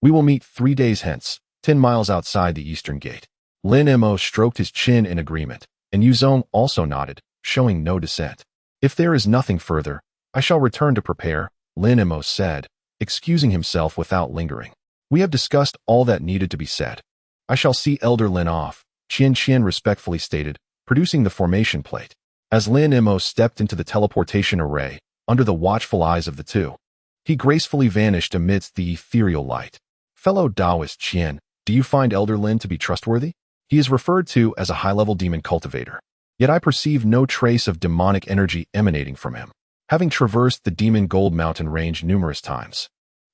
We will meet 3 days hence, 10 miles outside the eastern gate. Lin Mo stroked his chin in agreement, and Yuzong also nodded, showing no dissent. If there is nothing further, I shall return to prepare, Lin Mo said, excusing himself without lingering. We have discussed all that needed to be said. I shall see Elder Lin off, Qian respectfully stated, producing the formation plate. As Lin Mo stepped into the teleportation array, under the watchful eyes of the two, he gracefully vanished amidst the ethereal light. Fellow Taoist Qian, do you find Elder Lin to be trustworthy? He is referred to as a high-level demon cultivator. Yet I perceive no trace of demonic energy emanating from him. Having traversed the Demon Gold Mountain range numerous times,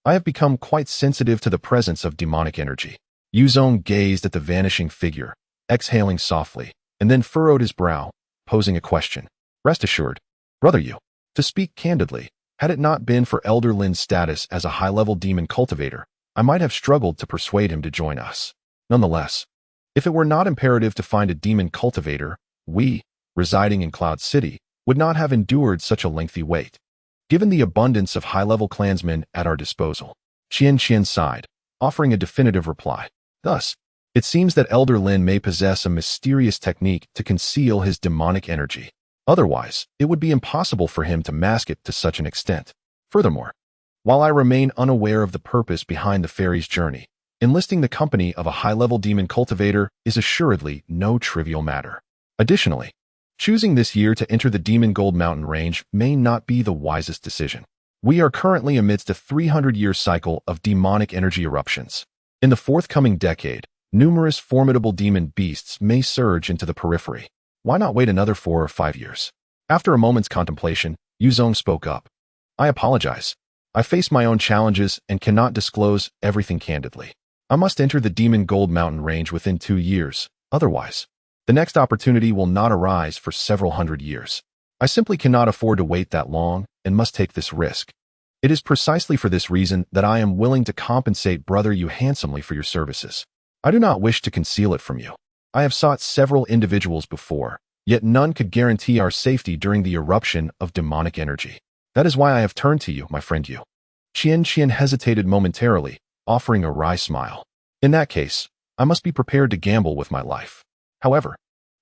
I have become quite sensitive to the presence of demonic energy. Yuzong gazed at the vanishing figure, exhaling softly, and then furrowed his brow, posing a question. Rest assured, brother Yu, to speak candidly, had it not been for Elder Lin's status as a high-level demon cultivator, I might have struggled to persuade him to join us. Nonetheless, if it were not imperative to find a demon cultivator, we, residing in Cloud City, would not have endured such a lengthy wait. Given the abundance of high-level clansmen at our disposal, Qian sighed, offering a definitive reply. Thus, it seems that Elder Lin may possess a mysterious technique to conceal his demonic energy. Otherwise, it would be impossible for him to mask it to such an extent. Furthermore, while I remain unaware of the purpose behind the fairy's journey, enlisting the company of a high-level demon cultivator is assuredly no trivial matter. Additionally, choosing this year to enter the Demon Gold Mountain range may not be the wisest decision. We are currently amidst a 300-year cycle of demonic energy eruptions. In the forthcoming decade, numerous formidable demon beasts may surge into the periphery. Why not wait another 4 or 5 years? After a moment's contemplation, Yuzong spoke up. I apologize. I face my own challenges and cannot disclose everything candidly. I must enter the Demon Gold Mountain range within 2 years. Otherwise, the next opportunity will not arise for several hundred years. I simply cannot afford to wait that long and must take this risk. It is precisely for this reason that I am willing to compensate brother Yu handsomely for your services. I do not wish to conceal it from you. I have sought several individuals before, yet none could guarantee our safety during the eruption of demonic energy. That is why I have turned to you, my friend Yu. Qian hesitated momentarily, offering a wry smile. In that case, I must be prepared to gamble with my life. However,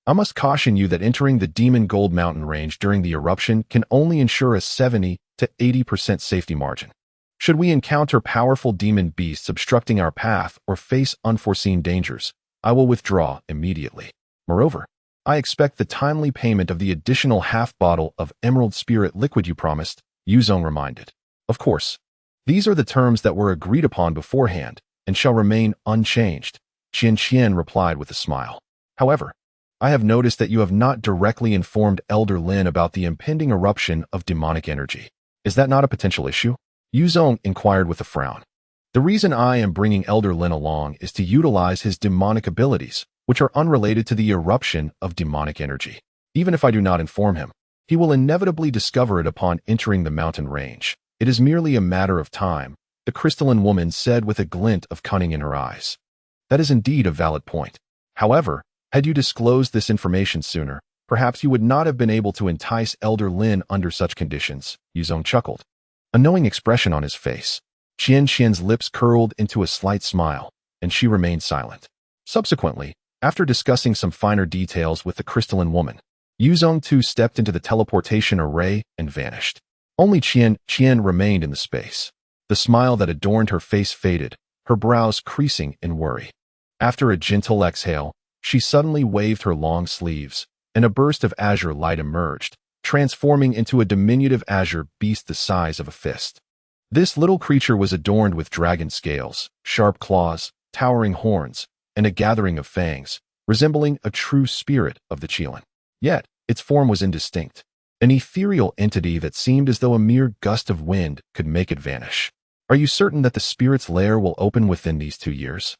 I must caution you that entering the Demon Gold Mountain range during the eruption can only ensure a 70 to 80% safety margin. Should we encounter powerful demon beasts obstructing our path or face unforeseen dangers, I will withdraw immediately. Moreover, I expect the timely payment of the additional half-bottle of Emerald Spirit liquid you promised, Yuzong reminded. Of course, these are the terms that were agreed upon beforehand and shall remain unchanged, Qian replied with a smile. However, I have noticed that you have not directly informed Elder Lin about the impending eruption of demonic energy. Is that not a potential issue? Yuzong inquired with a frown. The reason I am bringing Elder Lin along is to utilize his demonic abilities, which are unrelated to the eruption of demonic energy. Even if I do not inform him, he will inevitably discover it upon entering the mountain range. It is merely a matter of time, the crystalline woman said with a glint of cunning in her eyes. That is indeed a valid point. However, had you disclosed this information sooner, perhaps you would not have been able to entice Elder Lin under such conditions, Yuzong chuckled. A knowing expression on his face. Qian's lips curled into a slight smile, and she remained silent. Subsequently, after discussing some finer details with the crystalline woman, Yuzong too stepped into the teleportation array and vanished. Only Qian remained in the space. The smile that adorned her face faded, her brows creasing in worry. After a gentle exhale, she suddenly waved her long sleeves, and a burst of azure light emerged, transforming into a diminutive azure beast the size of a fist. This little creature was adorned with dragon scales, sharp claws, towering horns, and a gathering of fangs, resembling a true spirit of the Qilin. Yet, its form was indistinct, an ethereal entity that seemed as though a mere gust of wind could make it vanish. Are you certain that the spirit's lair will open within these 2 years?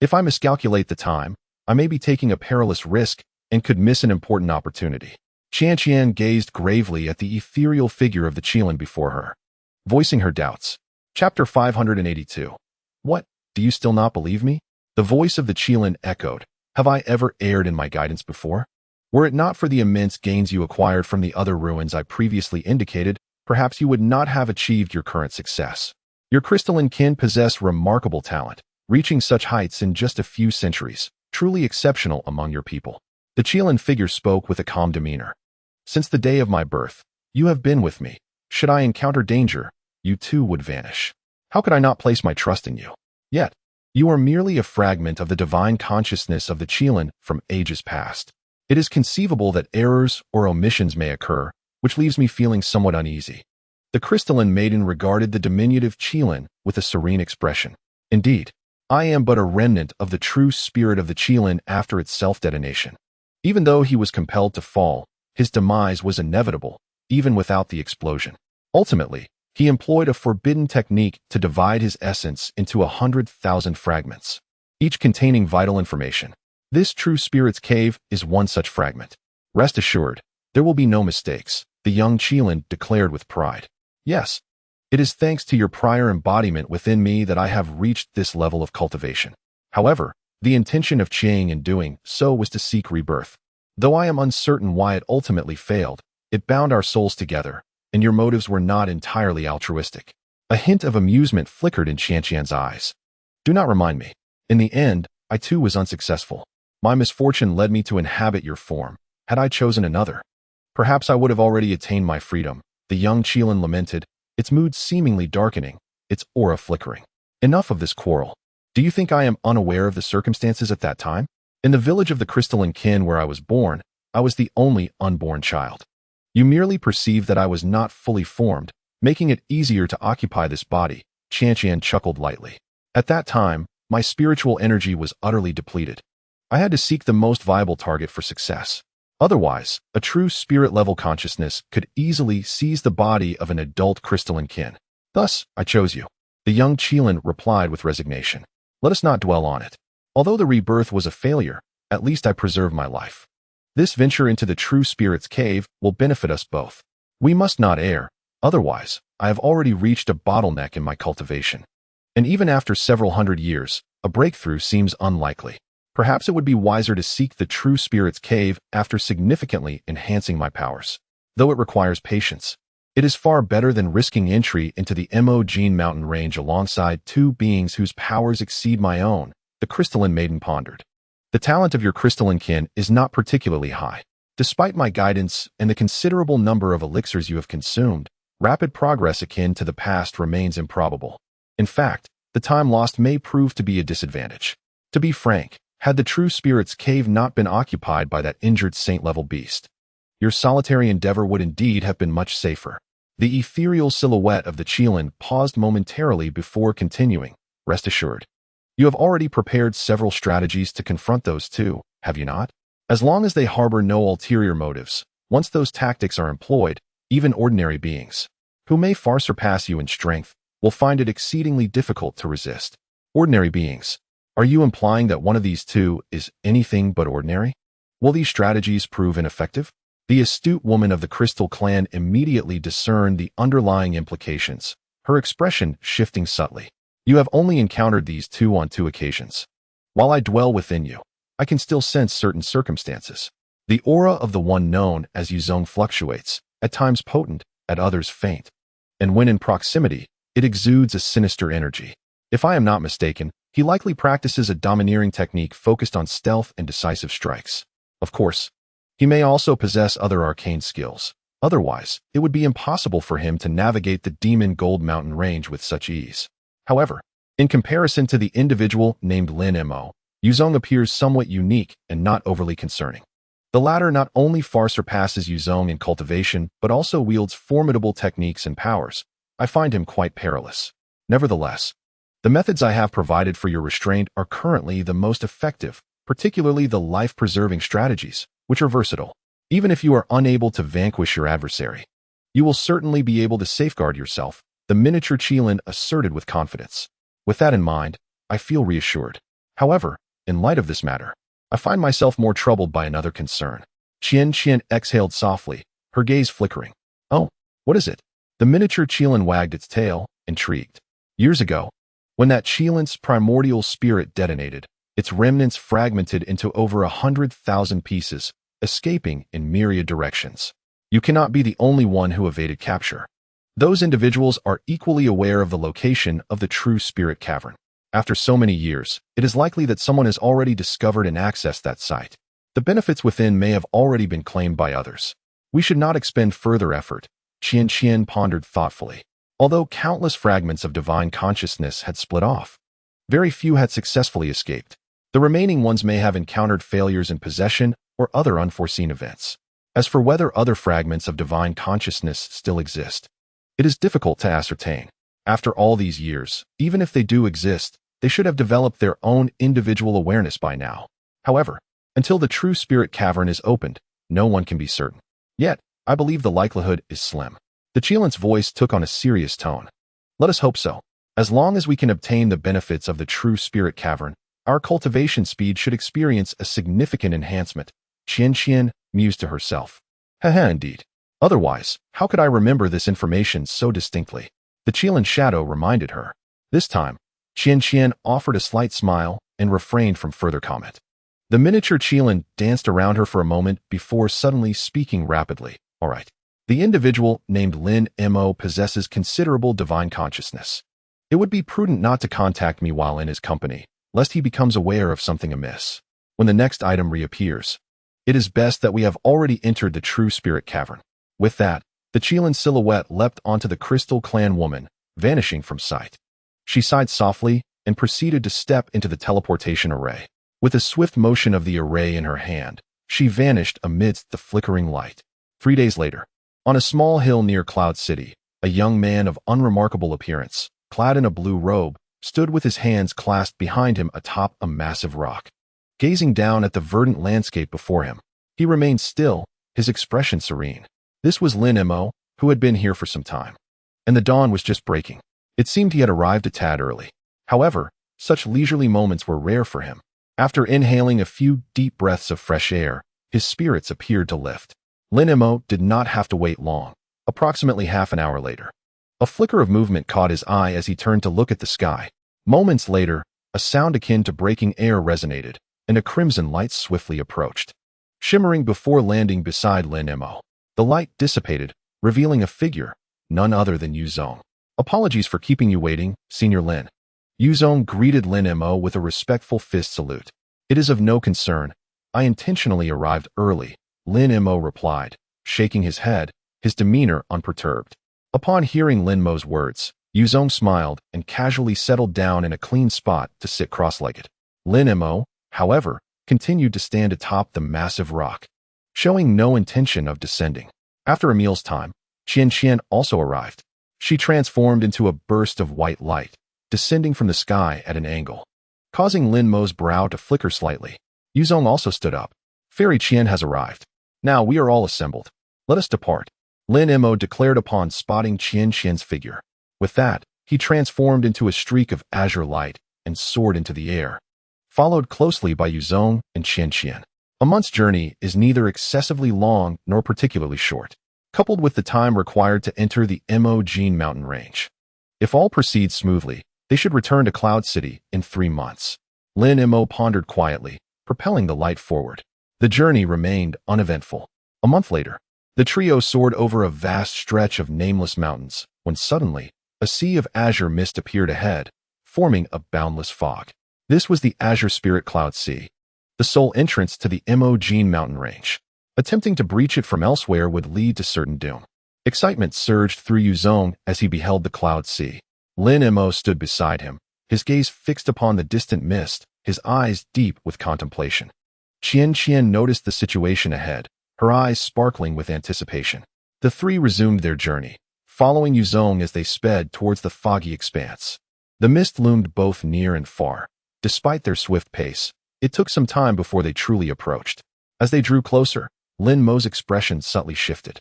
If I miscalculate the time, I may be taking a perilous risk and could miss an important opportunity. Qianqian gazed gravely at the ethereal figure of the Qilin before her, voicing her doubts. Chapter 582. What? Do you still not believe me? The voice of the Qilin echoed. Have I ever erred in my guidance before? Were it not for the immense gains you acquired from the other ruins I previously indicated, perhaps you would not have achieved your current success. Your crystalline kin possess remarkable talent, reaching such heights in just a few centuries, truly exceptional among your people. The Qilin figure spoke with a calm demeanor. Since the day of my birth, you have been with me. Should I encounter danger, you too would vanish. How could I not place my trust in you? Yet, you are merely a fragment of the divine consciousness of the Qilin from ages past. It is conceivable that errors or omissions may occur, which leaves me feeling somewhat uneasy. The crystalline maiden regarded the diminutive Qilin with a serene expression. Indeed, I am but a remnant of the true spirit of the Qilin after its self-detonation. Even though he was compelled to fall, his demise was inevitable, even without the explosion. Ultimately, he employed a forbidden technique to divide his essence into 100,000 fragments, each containing vital information. This true spirit's cave is one such fragment. Rest assured, there will be no mistakes, the young Qilin declared with pride. Yes, it is thanks to your prior embodiment within me that I have reached this level of cultivation. However, the intention of Qiang in doing so was to seek rebirth. Though I am uncertain why it ultimately failed, it bound our souls together, and your motives were not entirely altruistic. A hint of amusement flickered in Qianqian's eyes. Do not remind me. In the end, I too was unsuccessful. My misfortune led me to inhabit your form. Had I chosen another, perhaps I would have already attained my freedom. The young Qilin lamented, its mood seemingly darkening, its aura flickering. Enough of this quarrel. Do you think I am unaware of the circumstances at that time? In the village of the crystalline kin where I was born, I was the only unborn child. You merely perceived that I was not fully formed, making it easier to occupy this body. Qianqian chuckled lightly. At that time, my spiritual energy was utterly depleted. I had to seek the most viable target for success. Otherwise, a true spirit-level consciousness could easily seize the body of an adult crystalline kin. Thus, I chose you. The young Qilin replied with resignation. Let us not dwell on it. Although the rebirth was a failure, at least I preserved my life. This venture into the true spirit's cave will benefit us both. We must not err, otherwise, I have already reached a bottleneck in my cultivation. And even after several hundred years, a breakthrough seems unlikely. Perhaps it would be wiser to seek the true spirit's cave after significantly enhancing my powers. Though it requires patience, it is far better than risking entry into the Mo mountain range alongside two beings whose powers exceed my own, the crystalline maiden pondered. The talent of your crystalline kin is not particularly high. Despite my guidance and the considerable number of elixirs you have consumed, rapid progress akin to the past remains improbable. In fact, the time lost may prove to be a disadvantage. To be frank, had the true spirit's cave not been occupied by that injured saint-level beast, your solitary endeavor would indeed have been much safer. The ethereal silhouette of the Qilin paused momentarily before continuing. Rest assured, you have already prepared several strategies to confront those two, have you not? As long as they harbor no ulterior motives, once those tactics are employed, even ordinary beings, who may far surpass you in strength, will find it exceedingly difficult to resist. Ordinary beings. Are you implying that one of these two is anything but ordinary? Will these strategies prove ineffective? The astute woman of the Crystal Clan immediately discerned the underlying implications, her expression shifting subtly. You have only encountered these two on 2 occasions. While I dwell within you, I can still sense certain circumstances. The aura of the one known as Yuzong fluctuates, at times potent, at others faint. And when in proximity, it exudes a sinister energy. If I am not mistaken, he likely practices a domineering technique focused on stealth and decisive strikes. Of course, he may also possess other arcane skills, Otherwise, it would be impossible for him to navigate the Demon Gold Mountain range with such ease. However, in comparison to the individual named Lin Mo, Yuzong appears somewhat unique and not overly concerning. The latter not only far surpasses Yuzong in cultivation, but also wields formidable techniques and powers. I find him quite perilous. Nevertheless, the methods I have provided for your restraint are currently the most effective, particularly the life-preserving strategies, which are versatile. Even if you are unable to vanquish your adversary, you will certainly be able to safeguard yourself, the miniature Qilin asserted with confidence. With that in mind, I feel reassured. However, in light of this matter, I find myself more troubled by another concern. Qian exhaled softly, her gaze flickering. Oh, what is it? The miniature Qilin wagged its tail, intrigued. Years ago, when that Qilin's primordial spirit detonated, its remnants fragmented into over 100,000 pieces, escaping in myriad directions. You cannot be the only one who evaded capture. Those individuals are equally aware of the location of the true spirit cavern. After so many years, it is likely that someone has already discovered and accessed that site. The benefits within may have already been claimed by others. We should not expend further effort, Qian pondered thoughtfully. Although countless fragments of divine consciousness had split off, very few had successfully escaped. The remaining ones may have encountered failures in possession or other unforeseen events. As for whether other fragments of divine consciousness still exist, it is difficult to ascertain. After all these years, even if they do exist, they should have developed their own individual awareness by now. However, until the true spirit cavern is opened, no one can be certain. Yet, I believe the likelihood is slim. The Qilin's voice took on a serious tone. Let us hope so. As long as we can obtain the benefits of the true spirit cavern, our cultivation speed should experience a significant enhancement. Qian mused to herself. Haha, indeed. Otherwise, how could I remember this information so distinctly? The Qilin shadow reminded her. This time, Qian offered a slight smile and refrained from further comment. The miniature Qilin danced around her for a moment before suddenly speaking rapidly. All right. The individual named Lin Mo possesses considerable divine consciousness. It would be prudent not to contact me while in his company, lest he becomes aware of something amiss. When the next item reappears, it is best that we have already entered the true spirit cavern. With that, the Qilin silhouette leapt onto the Crystal Clan woman, vanishing from sight. She sighed softly and proceeded to step into the teleportation array. With a swift motion of the array in her hand, she vanished amidst the flickering light. 3 days later, on a small hill near Cloud City, a young man of unremarkable appearance, clad in a blue robe, stood with his hands clasped behind him atop a massive rock. Gazing down at the verdant landscape before him, he remained still, his expression serene. This was Lin Mo, who had been here for some time. And the dawn was just breaking. It seemed he had arrived a tad early. However, such leisurely moments were rare for him. After inhaling a few deep breaths of fresh air, his spirits appeared to lift. Lin Mo did not have to wait long. Approximately half an hour later, a flicker of movement caught his eye as he turned to look at the sky. Moments later, a sound akin to breaking air resonated, and a crimson light swiftly approached. Shimmering before landing beside Lin Mo, the light dissipated, revealing a figure, none other than Yuzong. Apologies for keeping you waiting, Senior Lin. Yuzong greeted Lin Mo with a respectful fist salute. It is of no concern. I intentionally arrived early, Lin Mo replied, shaking his head, his demeanor unperturbed. Upon hearing Lin Mo's words, Yuzong smiled and casually settled down in a clean spot to sit cross-legged. Lin Mo, however, continued to stand atop the massive rock, showing no intention of descending. After a meal's time, Qian also arrived. She transformed into a burst of white light, descending from the sky at an angle, causing Lin Mo's brow to flicker slightly. Yuzong also stood up. Fairy Qian has arrived. Now we are all assembled. Let us depart, Lin Mo declared upon spotting Qian's figure. With that, he transformed into a streak of azure light and soared into the air, followed closely by Yuzong and Qian. A month's journey is neither excessively long nor particularly short, coupled with the time required to enter the Mo mountain range. If all proceeds smoothly, they should return to Cloud City in 3 months. Lin Mo pondered quietly, propelling the light forward. The journey remained uneventful. A month later, the trio soared over a vast stretch of nameless mountains, when suddenly, a sea of azure mist appeared ahead, forming a boundless fog. This was the Azure Spirit Cloud Sea, the sole entrance to the Mo mountain range. Attempting to breach it from elsewhere would lead to certain doom. Excitement surged through Yuzong as he beheld the cloud sea. Lin Mo stood beside him, his gaze fixed upon the distant mist, his eyes deep with contemplation. Qian noticed the situation ahead, her eyes sparkling with anticipation. The three resumed their journey, following Yuzong as they sped towards the foggy expanse. The mist loomed both near and far. Despite their swift pace, it took some time before they truly approached. As they drew closer, Lin Mo's expression subtly shifted.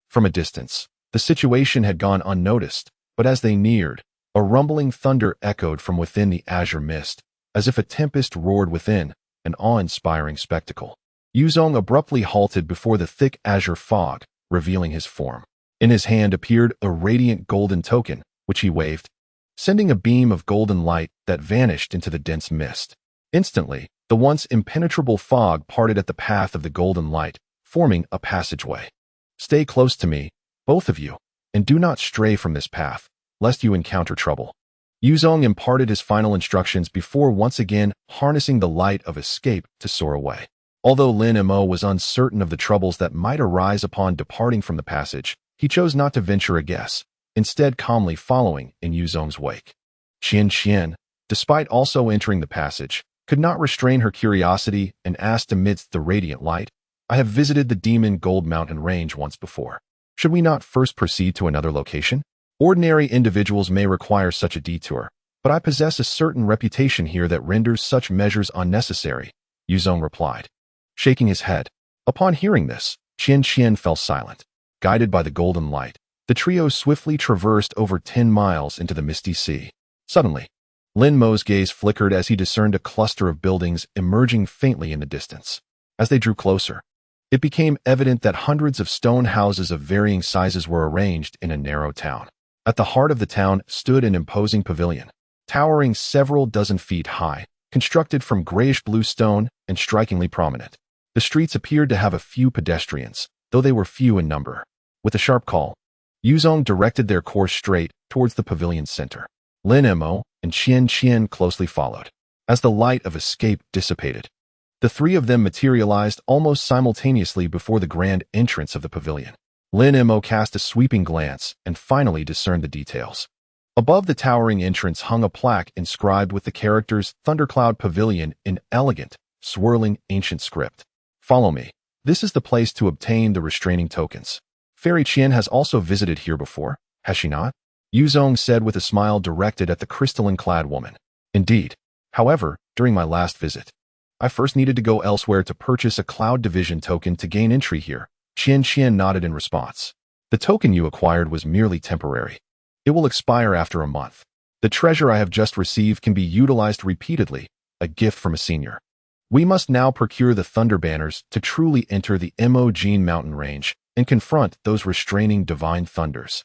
From a distance, the situation had gone unnoticed, but as they neared, a rumbling thunder echoed from within the azure mist, as if a tempest roared within, an awe-inspiring spectacle. Yuzong abruptly halted before the thick azure fog, revealing his form. In his hand appeared a radiant golden token, which he waved, sending a beam of golden light that vanished into the dense mist. Instantly, the once impenetrable fog parted at the path of the golden light, forming a passageway. "Stay close to me, both of you, and do not stray from this path, lest you encounter trouble." Yuzong imparted his final instructions before once again harnessing the light of escape to soar away. Although Lin Mo was uncertain of the troubles that might arise upon departing from the passage, he chose not to venture a guess, instead calmly following in Yuzong's wake. Qian, despite also entering the passage, could not restrain her curiosity and asked amidst the radiant light, "I have visited the Demon Gold Mountain Range once before. Should we not first proceed to another location? Ordinary individuals may require such a detour, but I possess a certain reputation here that renders such measures unnecessary," Yuzong replied, shaking his head. Upon hearing this, Qian fell silent. Guided by the golden light, the trio swiftly traversed over 10 miles into the misty sea. Suddenly, Lin Mo's gaze flickered as he discerned a cluster of buildings emerging faintly in the distance. As they drew closer, it became evident that hundreds of stone houses of varying sizes were arranged in a narrow town. At the heart of the town stood an imposing pavilion, towering several dozen feet high, constructed from grayish-blue stone and strikingly prominent. The streets appeared to have a few pedestrians, though they were few in number. With a sharp call, Yuzong directed their course straight towards the pavilion's center. Lin Mo and Qian closely followed. As the light of escape dissipated, the three of them materialized almost simultaneously before the grand entrance of the pavilion. Lin Mo cast a sweeping glance and finally discerned the details. Above the towering entrance hung a plaque inscribed with the characters "Thundercloud Pavilion" in elegant, swirling ancient script. "Follow me. This is the place to obtain the restraining tokens. Fairy Qian has also visited here before, has she not?" Yuzong said with a smile directed at the crystalline-clad woman. "Indeed. However, during my last visit, I first needed to go elsewhere to purchase a Cloud Division token to gain entry here." Qian nodded in response. "The token you acquired was merely temporary. It will expire after a month. The treasure I have just received can be utilized repeatedly, a gift from a senior. We must now procure the Thunder Banners to truly enter the Mogene Mountain Range and confront those restraining divine thunders."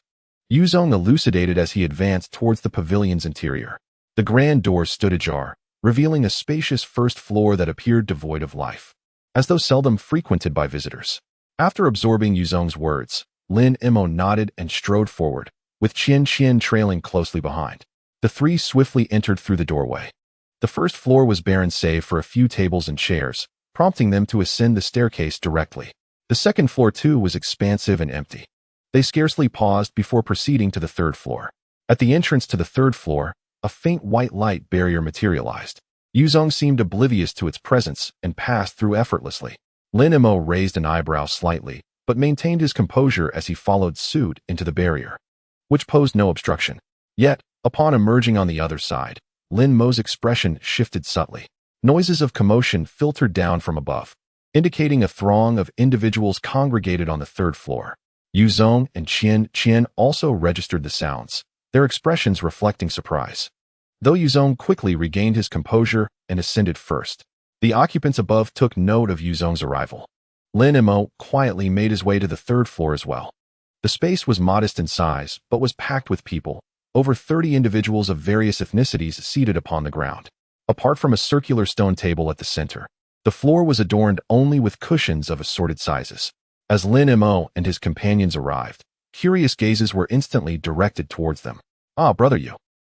Yuzong elucidated as he advanced towards the pavilion's interior. The grand doors stood ajar, revealing a spacious first floor that appeared devoid of life, as though seldom frequented by visitors. After absorbing Yuzong's words, Lin Mo nodded and strode forward, with Qian trailing closely behind. The three swiftly entered through the doorway. The first floor was barren save for a few tables and chairs, prompting them to ascend the staircase directly. The second floor, too, was expansive and empty. They scarcely paused before proceeding to the third floor. At the entrance to the third floor, a faint white light barrier materialized. Yuzong seemed oblivious to its presence and passed through effortlessly. Lin Mo raised an eyebrow slightly, but maintained his composure as he followed suit into the barrier, which posed no obstruction. Yet, upon emerging on the other side, Lin Mo's expression shifted subtly. Noises of commotion filtered down from above, indicating a throng of individuals congregated on the third floor. Yuzong and Qian also registered the sounds, their expressions reflecting surprise. Though Yuzong quickly regained his composure and ascended first, the occupants above took note of Yuzong's arrival. Lin Mo quietly made his way to the third floor as well. The space was modest in size, but was packed with people, over 30 individuals of various ethnicities seated upon the ground. Apart from a circular stone table at the center, the floor was adorned only with cushions of assorted sizes. As Lin Mo and his companions arrived, curious gazes were instantly directed towards them. "Ah, brother Yu.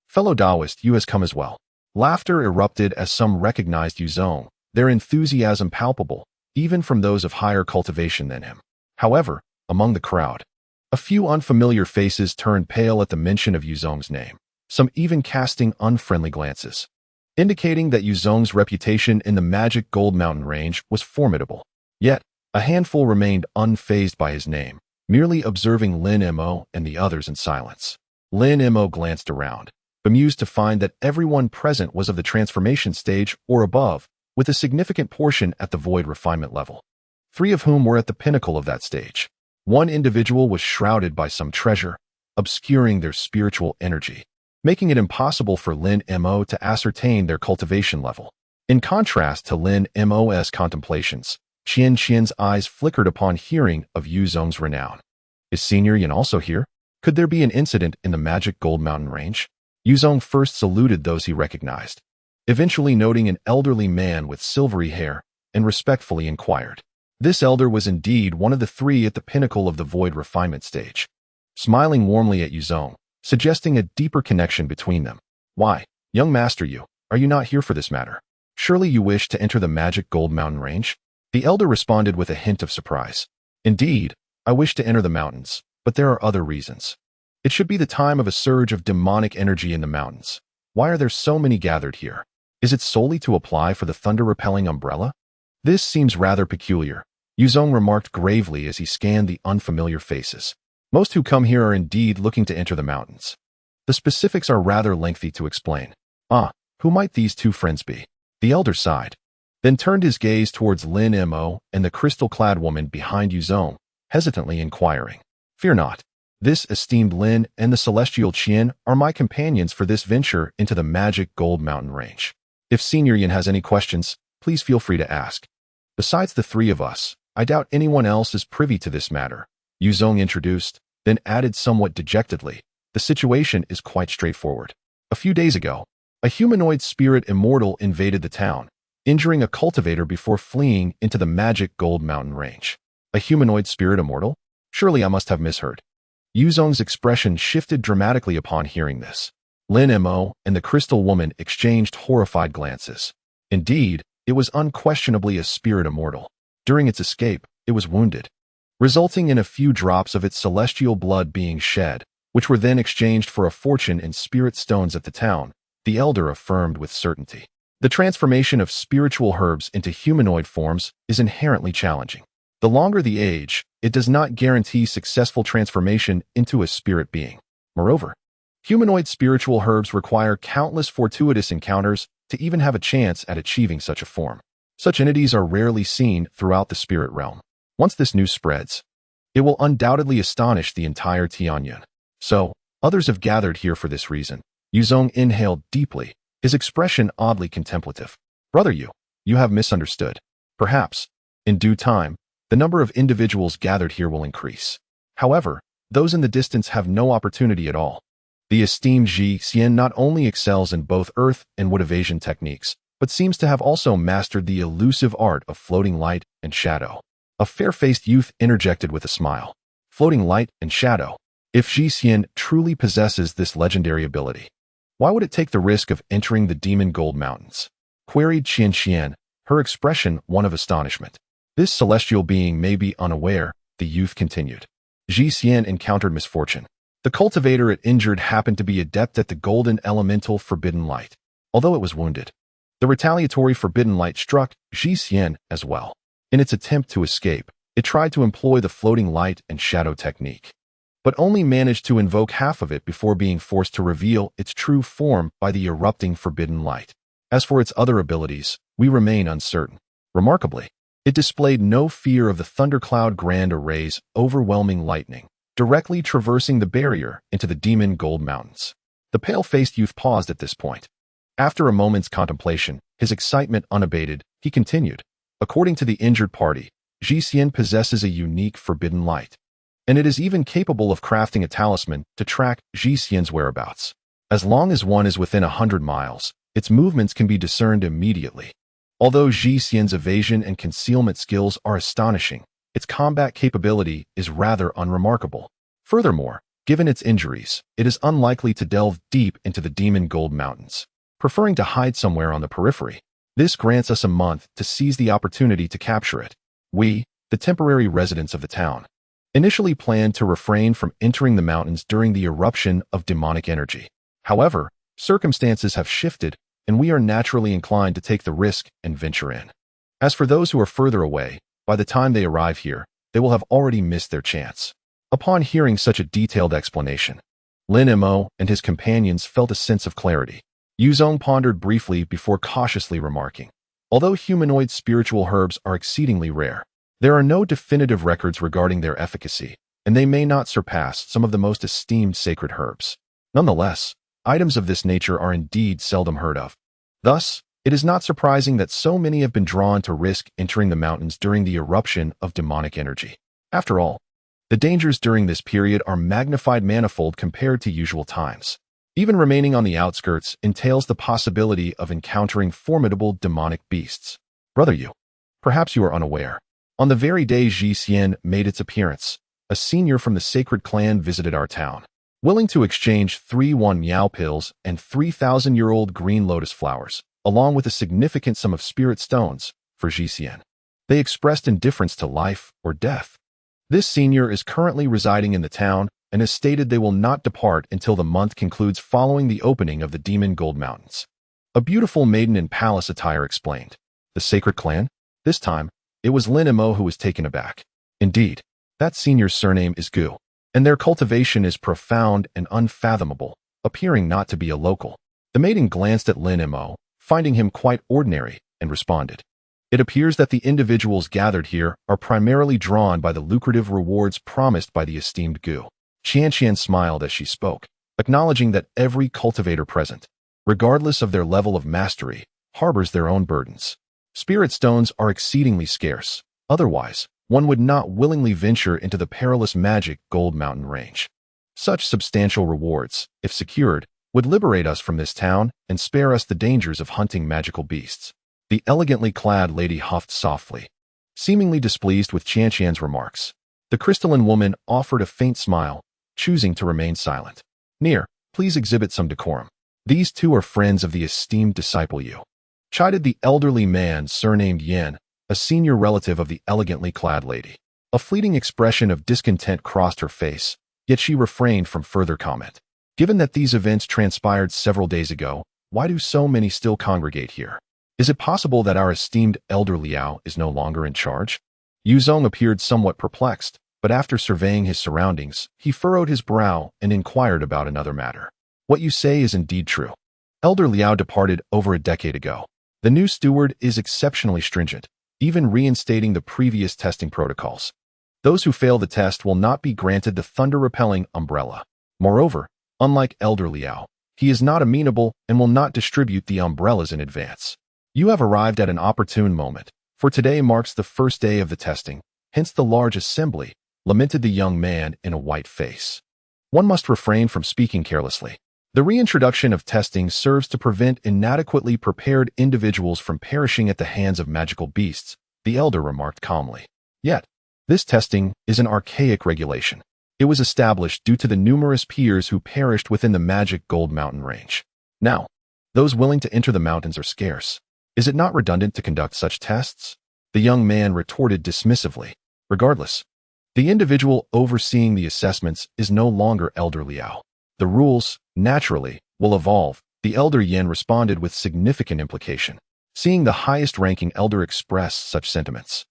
Fellow Taoist, you has come as well." Laughter erupted as some recognized Yuzong, their enthusiasm palpable, even from those of higher cultivation than him. However, among the crowd, a few unfamiliar faces turned pale at the mention of Yuzong's name, some even casting unfriendly glances, indicating that Yuzong's reputation in the magic Gold Mountain range was formidable. Yet, a handful remained unfazed by his name, merely observing Lin Mo and the others in silence. Lin Mo glanced around, bemused to find that everyone present was of the transformation stage or above, with a significant portion at the void refinement level, 3 of whom were at the pinnacle of that stage. One individual was shrouded by some treasure, obscuring their spiritual energy, making it impossible for Lin Mo to ascertain their cultivation level. In contrast to Lin Mo's contemplations, Qian's eyes flickered upon hearing of Yuzong's renown. Is Senior Yan also here? Could there be an incident in the magic Gold Mountain range? Yuzong first saluted those he recognized, eventually noting an elderly man with silvery hair, and respectfully inquired. This elder was indeed one of the 3 at the pinnacle of the void refinement stage, smiling warmly at Yuzong, suggesting a deeper connection between them. Why, young master, are you not here for this matter? Surely you wish to enter the magic Gold Mountain range? The elder responded with a hint of surprise. Indeed, I wish to enter the mountains, but there are other reasons. It should be the time of a surge of demonic energy in the mountains. Why are there so many gathered here? Is it solely to apply for the thunder-repelling umbrella? This seems rather peculiar, Yuzong remarked gravely as he scanned the unfamiliar faces. Most who come here are indeed looking to enter the mountains. The specifics are rather lengthy to explain. Who might these 2 friends be? The elder sighed, then turned his gaze towards Lin Mo and the crystal-clad woman behind Yuzong, hesitantly inquiring. Fear not. This esteemed Lin and the celestial Qian are my companions for this venture into the magic Gold Mountain range. If Senior Yan has any questions, please feel free to ask. Besides the 3 of us, I doubt anyone else is privy to this matter, Yuzong introduced, then added somewhat dejectedly. The situation is quite straightforward. A few days ago, a humanoid spirit immortal invaded the town, injuring a cultivator before fleeing into the magic Gold Mountain range. A humanoid spirit immortal? Surely I must have misheard. Yuzong's expression shifted dramatically upon hearing this. Lin Mo and the crystal woman exchanged horrified glances. Indeed, it was unquestionably a spirit immortal. During its escape, it was wounded, resulting in a few drops of its celestial blood being shed, which were then exchanged for a fortune in spirit stones at the town, the elder affirmed with certainty. The transformation of spiritual herbs into humanoid forms is inherently challenging. The longer the age, it does not guarantee successful transformation into a spirit being. Moreover, humanoid spiritual herbs require countless fortuitous encounters to even have a chance at achieving such a form. Such entities are rarely seen throughout the spirit realm. Once this news spreads, it will undoubtedly astonish the entire Tianyan. So, others have gathered here for this reason. Yuzong inhaled deeply, his expression oddly contemplative. Brother, you have misunderstood. Perhaps, in due time, the number of individuals gathered here will increase. However, those in the distance have no opportunity at all. The esteemed Jia Tianmu not only excels in both earth and wood evasion techniques, but seems to have also mastered the elusive art of floating light and shadow. A fair-faced youth interjected with a smile. Floating light and shadow. If Jia Tianmu truly possesses this legendary ability, why would it take the risk of entering the Demon Gold Mountains? Queried Qian, her expression one of astonishment. This celestial being may be unaware, the youth continued. Jia Tianmu encountered misfortune. The cultivator it injured happened to be adept at the golden elemental forbidden light. Although it was wounded, the retaliatory forbidden light struck Jia Tianmu as well. In its attempt to escape, it tried to employ the floating light and shadow technique, but only managed to invoke half of it before being forced to reveal its true form by the erupting forbidden light. As for its other abilities, we remain uncertain. Remarkably, it displayed no fear of the thundercloud grand array's overwhelming lightning, directly traversing the barrier into the Demon Gold Mountains. The pale-faced youth paused at this point. After a moment's contemplation, his excitement unabated, he continued. According to the injured party, Jia Tianmu possesses a unique forbidden light, and it is even capable of crafting a talisman to track Jia Tianmu's whereabouts. As long as one is within 100 miles, its movements can be discerned immediately. Although Jia Tianmu's evasion and concealment skills are astonishing, its combat capability is rather unremarkable. Furthermore, given its injuries, it is unlikely to delve deep into the Demon Gold Mountains, preferring to hide somewhere on the periphery. This grants us a month to seize the opportunity to capture it. We, the temporary residents of the town, initially planned to refrain from entering the mountains during the eruption of demonic energy. However, circumstances have shifted, and we are naturally inclined to take the risk and venture in. As for those who are further away, by the time they arrive here, they will have already missed their chance. Upon hearing such a detailed explanation, Lin Mo and his companions felt a sense of clarity. Yuzong pondered briefly before cautiously remarking, although humanoid spiritual herbs are exceedingly rare, there are no definitive records regarding their efficacy, and they may not surpass some of the most esteemed sacred herbs. Nonetheless, items of this nature are indeed seldom heard of. Thus, it is not surprising that so many have been drawn to risk entering the mountains during the eruption of demonic energy. After all, the dangers during this period are magnified manifold compared to usual times. Even remaining on the outskirts entails the possibility of encountering formidable demonic beasts. Brother Yu, perhaps you are unaware. On the very day Xian made its appearance, a senior from the sacred clan visited our town, willing to exchange 3 Miao pills and 3,000-year-old green lotus flowers, along with a significant sum of spirit stones, for Xian. They expressed indifference to life or death. This senior is currently residing in the town and has stated they will not depart until the month concludes following the opening of the Demon Gold Mountains. A beautiful maiden in palace attire explained. The sacred clan? This time, it was Lin Mo who was taken aback. Indeed, that senior's surname is Gu, and their cultivation is profound and unfathomable, appearing not to be a local. The maiden glanced at Lin Mo, finding him quite ordinary, and responded. It appears that the individuals gathered here are primarily drawn by the lucrative rewards promised by the esteemed Gu. Qian smiled as she spoke, acknowledging that every cultivator present, regardless of their level of mastery, harbors their own burdens. Spirit stones are exceedingly scarce. Otherwise, one would not willingly venture into the perilous magic Gold Mountain range. Such substantial rewards, if secured, would liberate us from this town and spare us the dangers of hunting magical beasts. The elegantly clad lady huffed softly, seemingly displeased with Qian's remarks. The crystalline woman offered a faint smile, choosing to remain silent. Near, please exhibit some decorum. These two are friends of the esteemed disciple Yu. Chided the elderly man surnamed Yan, a senior relative of the elegantly clad lady. A fleeting expression of discontent crossed her face, yet she refrained from further comment. Given that these events transpired several days ago, why do so many still congregate here? Is it possible that our esteemed elder Liao is no longer in charge? Yuzong appeared somewhat perplexed, but after surveying his surroundings, he furrowed his brow and inquired about another matter. What you say is indeed true. Elder Liao departed over a decade ago. The new steward is exceptionally stringent, even reinstating the previous testing protocols. Those who fail the test will not be granted the thunder-repelling umbrella. Moreover, unlike Elder Liao, he is not amenable and will not distribute the umbrellas in advance. You have arrived at an opportune moment, for today marks the first day of the testing, hence the large assembly, lamented the young man in a white face. One must refrain from speaking carelessly. The reintroduction of testing serves to prevent inadequately prepared individuals from perishing at the hands of magical beasts, the elder remarked calmly. Yet, this testing is an archaic regulation. It was established due to the numerous peers who perished within the magic Gold Mountain range. Now, those willing to enter the mountains are scarce. Is it not redundant to conduct such tests? The young man retorted dismissively. Regardless, the individual overseeing the assessments is no longer Elder Liao. The rules, naturally, will evolve, the Elder Yan responded with significant implication. Seeing the highest-ranking elder express such sentiments,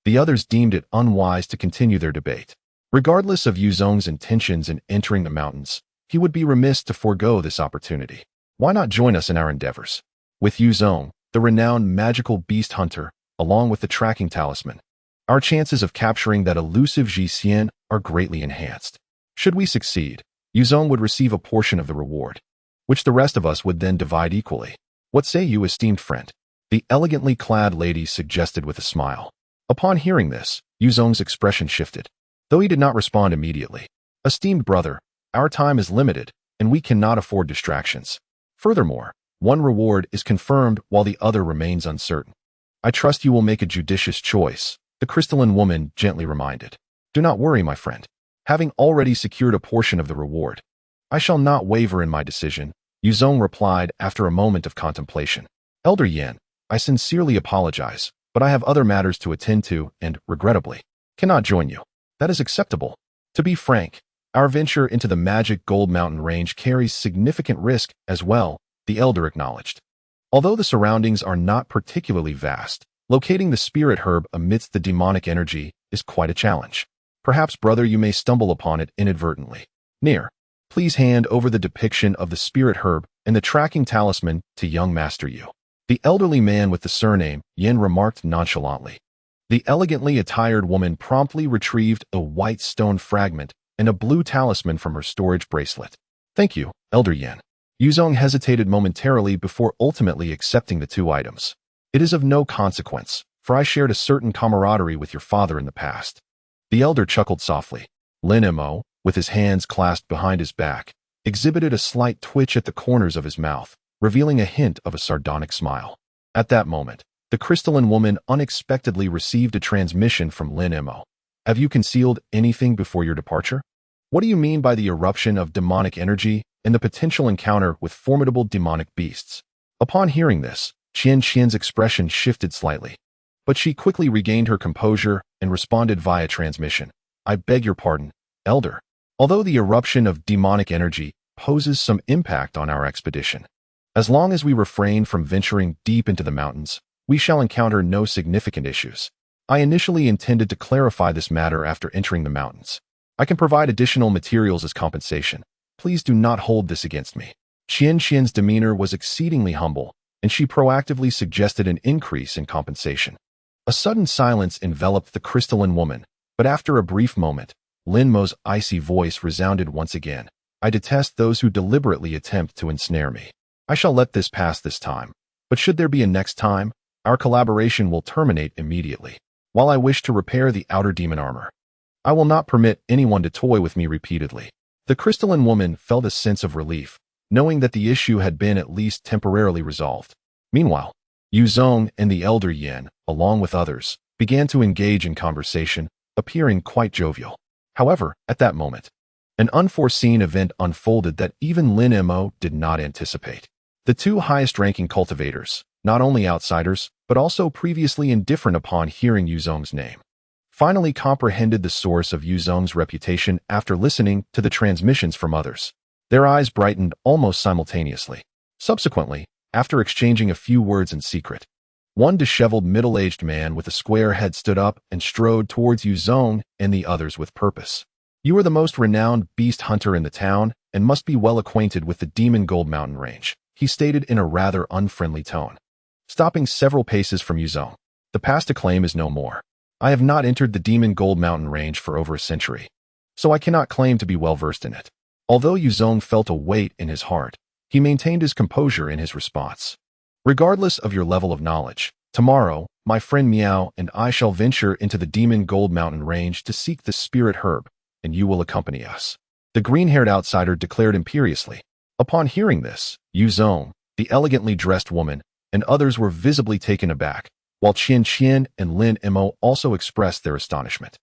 the others deemed it unwise to continue their debate. Regardless of Yuzong's intentions in entering the mountains, he would be remiss to forego this opportunity. Why not join us in our endeavors? With Yuzong, the renowned magical beast hunter, along with the tracking talisman, our chances of capturing that elusive Xian are greatly enhanced. Should we succeed, Yuzong would receive a portion of the reward, which the rest of us would then divide equally. What say you, esteemed friend? The elegantly clad lady suggested with a smile. Upon hearing this, Yuzong's expression shifted, though he did not respond immediately. Esteemed brother, our time is limited, and we cannot afford distractions. Furthermore, one reward is confirmed while the other remains uncertain. I trust you will make a judicious choice, the crystalline woman gently reminded. Do not worry, my friend. Having already secured a portion of the reward, I shall not waver in my decision, Yuzong replied after a moment of contemplation. Elder Yan, I sincerely apologize, but I have other matters to attend to and, regrettably, cannot join you. That is acceptable. To be frank, our venture into the magic Gold Mountain range carries significant risk as well, the elder acknowledged. Although the surroundings are not particularly vast, locating the spirit herb amidst the demonic energy is quite a challenge. Perhaps, brother, you may stumble upon it inadvertently. Near. Please hand over the depiction of the spirit herb and the tracking talisman to young Master Yu. The elderly man with the surname Yin remarked nonchalantly. The elegantly attired woman promptly retrieved a white stone fragment and a blue talisman from her storage bracelet. Thank you, Elder Yin. Yuzong hesitated momentarily before ultimately accepting the two items. It is of no consequence, for I shared a certain camaraderie with your father in the past. The elder chuckled softly. Lin Mo, with his hands clasped behind his back, exhibited a slight twitch at the corners of his mouth, revealing a hint of a sardonic smile. At that moment, the crystalline woman unexpectedly received a transmission from Lin Mo. Have you concealed anything before your departure? What do you mean by the eruption of demonic energy and the potential encounter with formidable demonic beasts? Upon hearing this, Qian's expression shifted slightly, but she quickly regained her composure and responded via transmission. I beg your pardon, Elder. Although the eruption of demonic energy poses some impact on our expedition, as long as we refrain from venturing deep into the mountains, we shall encounter no significant issues. I initially intended to clarify this matter after entering the mountains. I can provide additional materials as compensation. Please do not hold this against me. Qian's demeanor was exceedingly humble, and she proactively suggested an increase in compensation. A sudden silence enveloped the crystalline woman, but after a brief moment, Lin Mo's icy voice resounded once again. I detest those who deliberately attempt to ensnare me. I shall let this pass this time, but should there be a next time, our collaboration will terminate immediately. While I wish to repair the outer demon armor, I will not permit anyone to toy with me repeatedly. The crystalline woman felt a sense of relief, knowing that the issue had been at least temporarily resolved. Meanwhile, Yuzong and the elder Yin, along with others, began to engage in conversation, appearing quite jovial. However, at that moment, an unforeseen event unfolded that even Lin Mo did not anticipate. The two highest-ranking cultivators, not only outsiders, but also previously indifferent upon hearing Yuzong's name, finally comprehended the source of Yuzong's reputation after listening to the transmissions from others. Their eyes brightened almost simultaneously. Subsequently, after exchanging a few words in secret, one disheveled middle-aged man with a square head stood up and strode towards Yuzong and the others with purpose. You are the most renowned beast hunter in the town and must be well acquainted with the Demon Gold Mountain range, he stated in a rather unfriendly tone. Stopping several paces from Yuzong, the past acclaim is no more. I have not entered the Demon Gold Mountain range for over a century, so I cannot claim to be well versed in it. Although Yuzong felt a weight in his heart, he maintained his composure in his response. Regardless of your level of knowledge, tomorrow, my friend Miao and I shall venture into the Demon Gold Mountain range to seek the spirit herb, and you will accompany us. The green-haired outsider declared imperiously. Upon hearing this, Yuzong, the elegantly dressed woman, and others were visibly taken aback, while Qian and Lin Mo also expressed their astonishment.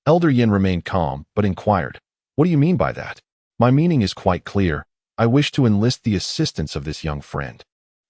Elder Yin remained calm, but inquired, "What do you mean by that?" "My meaning is quite clear. I wish to enlist the assistance of this young friend.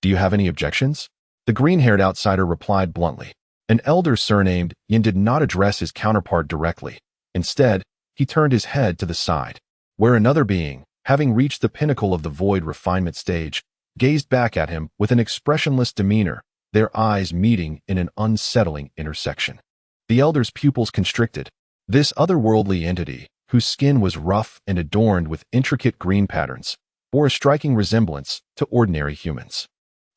Do you have any objections?" The green-haired outsider replied bluntly. An elder surnamed Yin did not address his counterpart directly. Instead, he turned his head to the side, where another being, having reached the pinnacle of the void refinement stage, gazed back at him with an expressionless demeanor, their eyes meeting in an unsettling intersection. The elder's pupils constricted. This otherworldly entity, whose skin was rough and adorned with intricate green patterns, bore a striking resemblance to ordinary humans.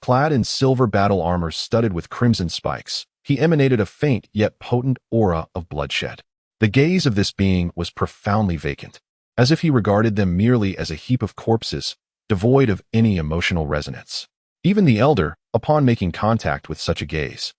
Clad in silver battle armor studded with crimson spikes, he emanated a faint yet potent aura of bloodshed. The gaze of this being was profoundly vacant, as if he regarded them merely as a heap of corpses, devoid of any emotional resonance. Even the elder, upon making contact with such a gaze,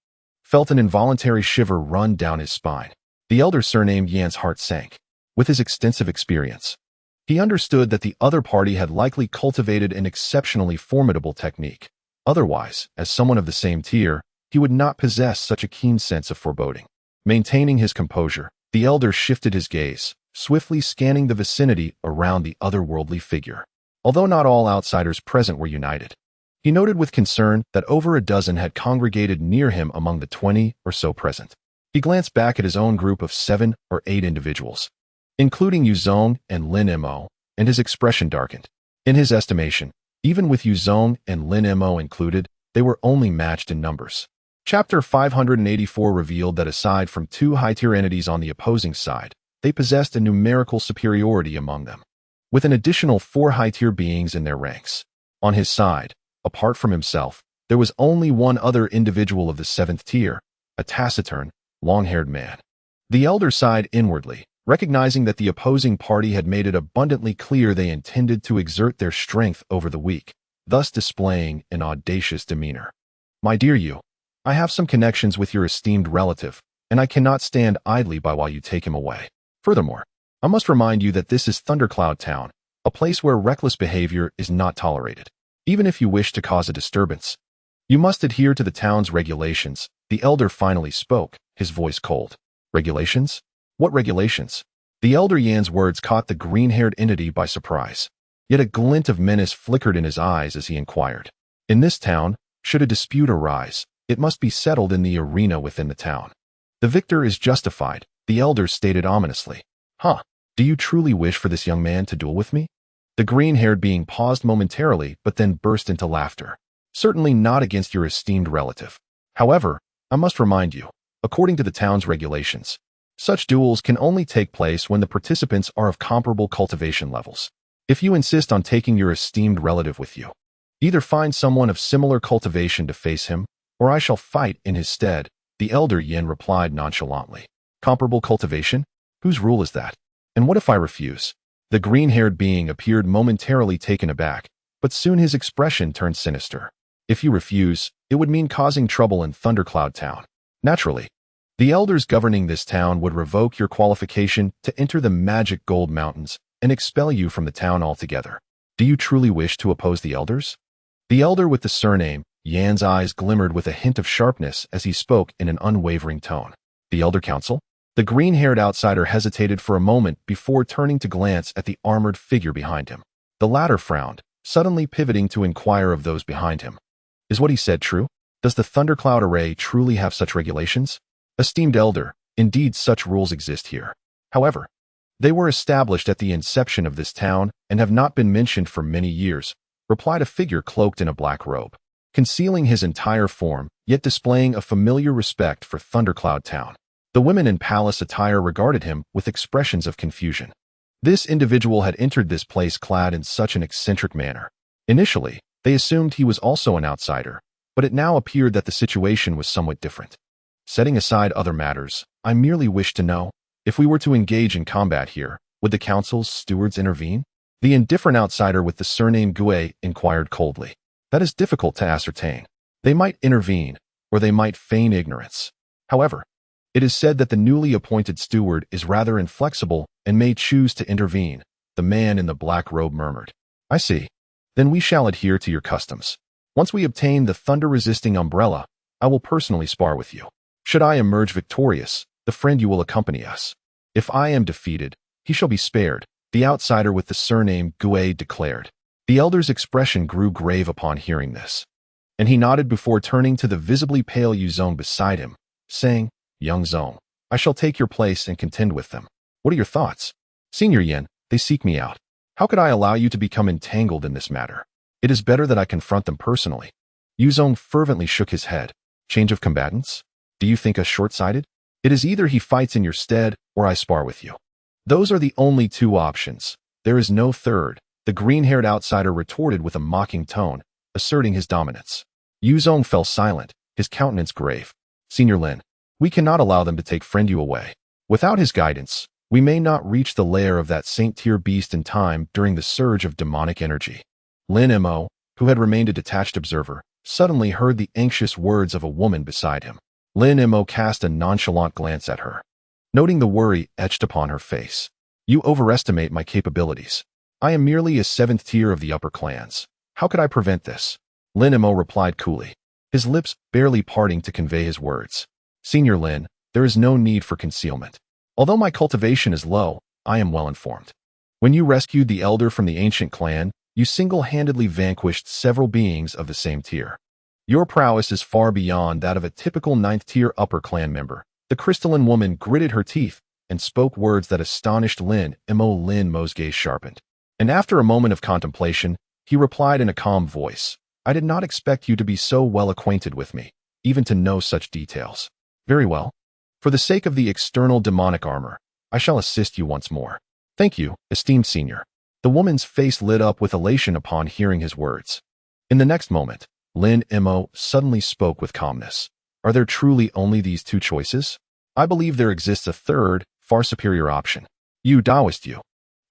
felt an involuntary shiver run down his spine. The elder surnamed Yan's heart sank. With his extensive experience, he understood that the other party had likely cultivated an exceptionally formidable technique. Otherwise, as someone of the same tier, he would not possess such a keen sense of foreboding. Maintaining his composure, the elder shifted his gaze, swiftly scanning the vicinity around the otherworldly figure. Although not all outsiders present were united, He noted with concern that over a dozen had congregated near him among the 20 or so present. He glanced back at his own group of 7 or 8 individuals, including Yuzong and Lin Mo, and his expression darkened. In his estimation, even with Yuzong and Lin Mo included, they were only matched in numbers. Chapter 584 revealed that aside from 2 high-tier entities on the opposing side, they possessed a numerical superiority among them, with an additional 4 high-tier beings in their ranks. On his side, apart from himself, there was only one other individual of the 7th tier, a taciturn, long-haired man. The elder sighed inwardly, recognizing that the opposing party had made it abundantly clear they intended to exert their strength over the weak, thus displaying an audacious demeanor. My dear you, I have some connections with your esteemed relative, and I cannot stand idly by while you take him away. Furthermore, I must remind you that this is Thundercloud Town, a place where reckless behavior is not tolerated. Even if you wish to cause a disturbance, you must adhere to the town's regulations. The elder finally spoke, his voice cold. Regulations? What regulations? The elder Yan's words caught the green-haired entity by surprise. Yet a glint of menace flickered in his eyes as he inquired. In this town, should a dispute arise, it must be settled in the arena within the town. The victor is justified, the elder stated ominously. Huh, do you truly wish for this young man to duel with me? The green-haired being paused momentarily but then burst into laughter. Certainly not against your esteemed relative. However, I must remind you, according to the town's regulations, such duels can only take place when the participants are of comparable cultivation levels. If you insist on taking your esteemed relative with you, either find someone of similar cultivation to face him, or I shall fight in his stead, the elder Yin replied nonchalantly. Comparable cultivation? Whose rule is that? And what if I refuse? The green-haired being appeared momentarily taken aback, but soon his expression turned sinister. If you refuse, it would mean causing trouble in Thundercloud Town. Naturally, the elders governing this town would revoke your qualification to enter the magic gold mountains and expel you from the town altogether. Do you truly wish to oppose the elders? The elder with the surname, Yan's eyes glimmered with a hint of sharpness as he spoke in an unwavering tone. The elder council? The green-haired outsider hesitated for a moment before turning to glance at the armored figure behind him. The latter frowned, suddenly pivoting to inquire of those behind him. Is what he said true? Does the Thundercloud Array truly have such regulations? Esteemed elder, indeed such rules exist here. However, they were established at the inception of this town and have not been mentioned for many years, replied a figure cloaked in a black robe, concealing his entire form, yet displaying a familiar respect for Thundercloud Town. The women in palace attire regarded him with expressions of confusion. This individual had entered this place clad in such an eccentric manner. Initially, they assumed he was also an outsider, but it now appeared that the situation was somewhat different. Setting aside other matters, I merely wish to know, if we were to engage in combat here, would the council's stewards intervene? The indifferent outsider with the surname Gue inquired coldly. That is difficult to ascertain. They might intervene, or they might feign ignorance. However, it is said that the newly appointed steward is rather inflexible and may choose to intervene, the man in the black robe murmured. I see. Then we shall adhere to your customs. Once we obtain the thunder-resisting umbrella, I will personally spar with you. Should I emerge victorious, the friend you will accompany us. If I am defeated, he shall be spared, the outsider with the surname Gue declared. The elder's expression grew grave upon hearing this, and he nodded before turning to the visibly pale Yuzong beside him, saying, Young Zong, I shall take your place and contend with them. What are your thoughts? Senior Yin, they seek me out. How could I allow you to become entangled in this matter? It is better that I confront them personally. Yuzong fervently shook his head. Change of combatants? Do you think us short-sighted? It is either he fights in your stead, or I spar with you. Those are the only two options. There is no third, the green-haired outsider retorted with a mocking tone, asserting his dominance. Yuzong fell silent, his countenance grave. Senior Lin, we cannot allow them to take friend you away. Without his guidance, we may not reach the lair of that saint-tier beast in time during the surge of demonic energy. Lin Mo, who had remained a detached observer, suddenly heard the anxious words of a woman beside him. Lin Mo cast a nonchalant glance at her, noting the worry etched upon her face. You overestimate my capabilities. I am merely a 7th tier of the upper clans. How could I prevent this? Lin Mo replied coolly, his lips barely parting to convey his words. Senior Lin, there is no need for concealment. Although my cultivation is low, I am well informed. When you rescued the elder from the ancient clan, You single-handedly vanquished several beings of the same tier. Your prowess is far beyond that of a typical 9th-tier upper clan member. The crystalline woman gritted her teeth and spoke words that astonished Lin Mo. Lin Mo's gaze sharpened. And after a moment of contemplation, he replied in a calm voice, I did not expect you to be so well acquainted with me, even to know such details. Very well. For the sake of the external demonic armor, I shall assist you once more. Thank you, esteemed senior. The woman's face lit up with elation upon hearing his words. In the next moment, Lin Mo suddenly spoke with calmness. Are there truly only these two choices? I believe there exists a third, far superior option. You Taoist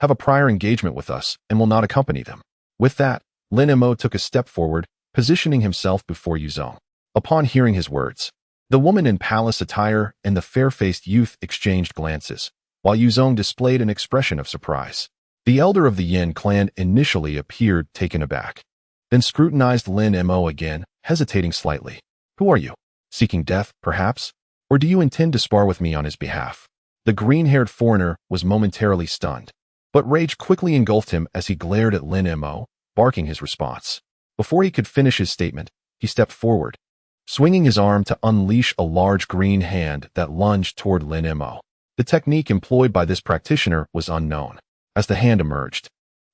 have a prior engagement with us and will not accompany them. With that, Lin Mo took a step forward, positioning himself before Yuzong. Upon hearing his words, the woman in palace attire and the fair-faced youth exchanged glances, while Yuzong displayed an expression of surprise. The elder of the Yin clan initially appeared taken aback, then scrutinized Lin Mo again, hesitating slightly. Who are you? Seeking death, perhaps? Or do you intend to spar with me on his behalf? The green-haired foreigner was momentarily stunned, but rage quickly engulfed him as he glared at Lin Mo, barking his response. Before he could finish his statement, he stepped forward, swinging his arm to unleash a large green hand that lunged toward Lin Mo. The technique employed by this practitioner was unknown. As the hand emerged,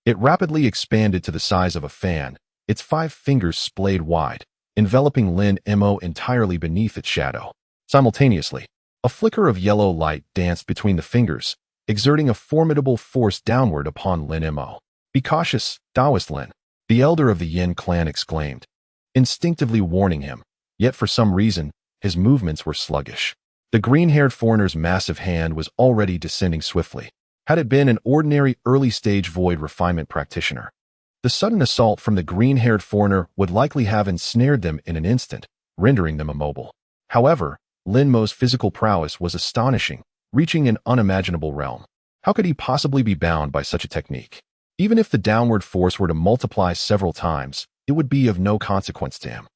it rapidly expanded to the size of a fan, its 5 fingers splayed wide, enveloping Lin Mo entirely beneath its shadow. Simultaneously, a flicker of yellow light danced between the fingers, exerting a formidable force downward upon Lin Mo. Be cautious, Taoist Lin, the elder of the Yin clan exclaimed, instinctively warning him, yet for some reason, his movements were sluggish. The green-haired foreigner's massive hand was already descending swiftly. Had it been an ordinary early-stage void refinement practitioner, the sudden assault from the green-haired foreigner would likely have ensnared them in an instant, rendering them immobile. However, Lin Mo's physical prowess was astonishing, reaching an unimaginable realm. How could he possibly be bound by such a technique? Even if the downward force were to multiply several times, it would be of no consequence to him.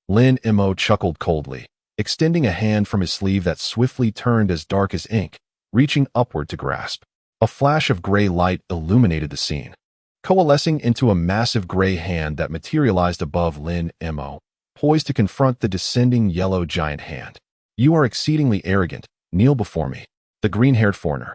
Lin Mo chuckled coldly, extending a hand from his sleeve that swiftly turned as dark as ink, reaching upward to grasp. A flash of gray light illuminated the scene, coalescing into a massive gray hand that materialized above Lin Mo, poised to confront the descending yellow giant hand. You are exceedingly arrogant. Kneel before me. The green-haired foreigner,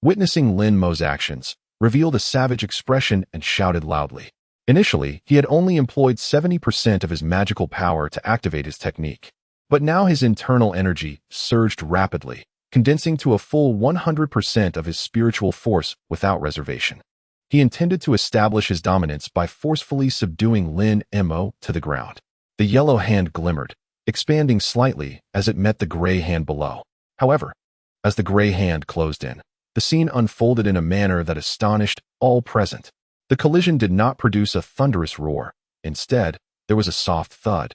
witnessing Lin Mo's actions, revealed a savage expression and shouted loudly. Initially, he had only employed 70% of his magical power to activate his technique, but now his internal energy surged rapidly, condensing to a full 100% of his spiritual force without reservation. He intended to establish his dominance by forcefully subduing Lin Mo to the ground. The yellow hand glimmered, expanding slightly as it met the gray hand below. However, as the gray hand closed in, the scene unfolded in a manner that astonished all present. The collision did not produce a thunderous roar. Instead, there was a soft thud,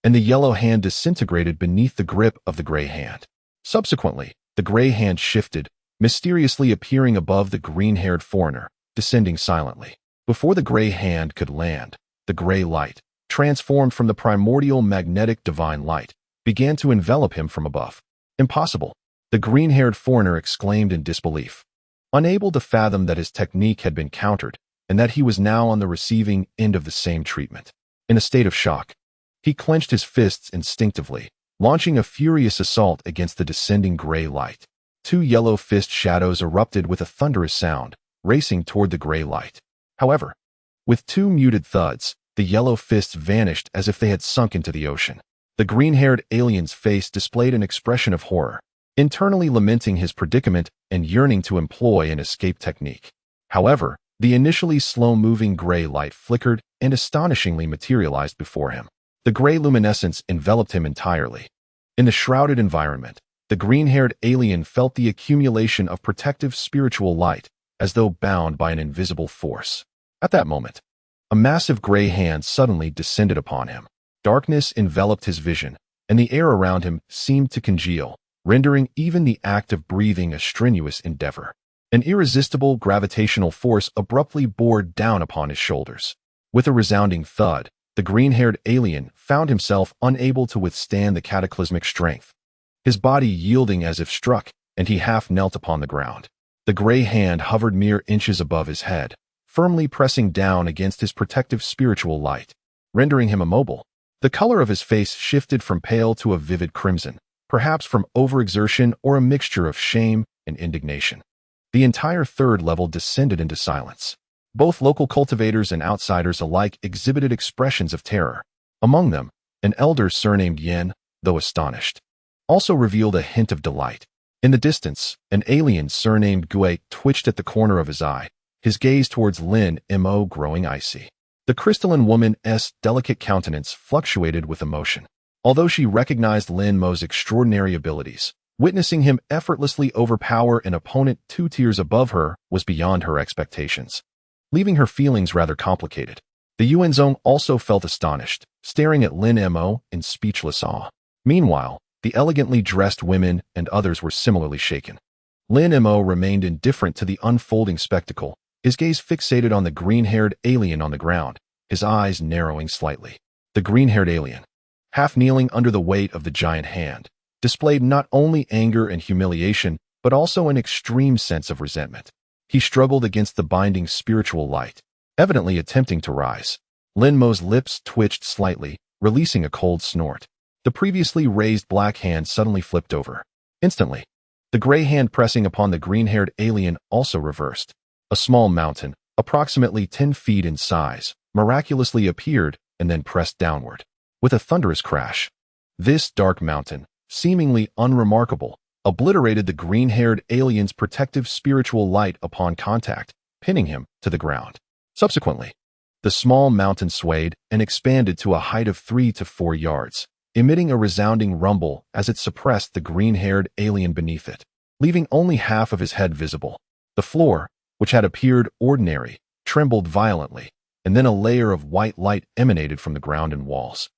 and the yellow hand disintegrated beneath the grip of the gray hand. Subsequently, the gray hand shifted, mysteriously appearing above the green-haired foreigner, descending silently. Before the gray hand could land, the gray light, transformed from the primordial magnetic divine light, began to envelop him from above. Impossible! The green-haired foreigner exclaimed in disbelief, unable to fathom that his technique had been countered and that he was now on the receiving end of the same treatment. In a state of shock, he clenched his fists instinctively, launching a furious assault against the descending gray light. 2 yellow fist shadows erupted with a thunderous sound, racing toward the gray light. However, with 2 muted thuds, the yellow fists vanished as if they had sunk into the ocean. The green-haired alien's face displayed an expression of horror, internally lamenting his predicament and yearning to employ an escape technique. However, the initially slow-moving gray light flickered and astonishingly materialized before him. The gray luminescence enveloped him entirely. In the shrouded environment, the green-haired alien felt the accumulation of protective spiritual light, as though bound by an invisible force. At that moment, a massive gray hand suddenly descended upon him. Darkness enveloped his vision, and the air around him seemed to congeal, rendering even the act of breathing a strenuous endeavor. An irresistible gravitational force abruptly bore down upon his shoulders. With a resounding thud, the green-haired alien found himself unable to withstand the cataclysmic strength, his body yielding as if struck, and he half knelt upon the ground. The gray hand hovered mere inches above his head, firmly pressing down against his protective spiritual light, rendering him immobile. The color of his face shifted from pale to a vivid crimson, perhaps from overexertion or a mixture of shame and indignation. The entire third level descended into silence. Both local cultivators and outsiders alike exhibited expressions of terror. Among them, an elder surnamed Yin, though astonished, also revealed a hint of delight. In the distance, an alien surnamed Gui twitched at the corner of his eye, his gaze towards Lin Mo growing icy. The crystalline woman's delicate countenance fluctuated with emotion. Although she recognized Lin Mo's extraordinary abilities, witnessing him effortlessly overpower an opponent 2 tiers above her was beyond her expectations, leaving her feelings rather complicated. The Yuanzong also felt astonished, staring at Lin Mo in speechless awe. Meanwhile, the elegantly dressed women and others were similarly shaken. Lin Mo remained indifferent to the unfolding spectacle, his gaze fixated on the green-haired alien on the ground, his eyes narrowing slightly. The green-haired alien, half kneeling under the weight of the giant hand, displayed not only anger and humiliation, but also an extreme sense of resentment. He struggled against the binding spiritual light, evidently attempting to rise. Lin Mo's lips twitched slightly, releasing a cold snort. The previously raised black hand suddenly flipped over. Instantly, the gray hand pressing upon the green-haired alien also reversed. A small mountain, approximately 10 feet in size, miraculously appeared and then pressed downward. With a thunderous crash, this dark mountain, seemingly unremarkable, obliterated the green-haired alien's protective spiritual light upon contact, pinning him to the ground. Subsequently, the small mountain swayed and expanded to a height of 3 to 4 yards, emitting a resounding rumble as it suppressed the green-haired alien beneath it, leaving only half of his head visible. The floor, which had appeared ordinary, trembled violently, and then a layer of white light emanated from the ground and walls,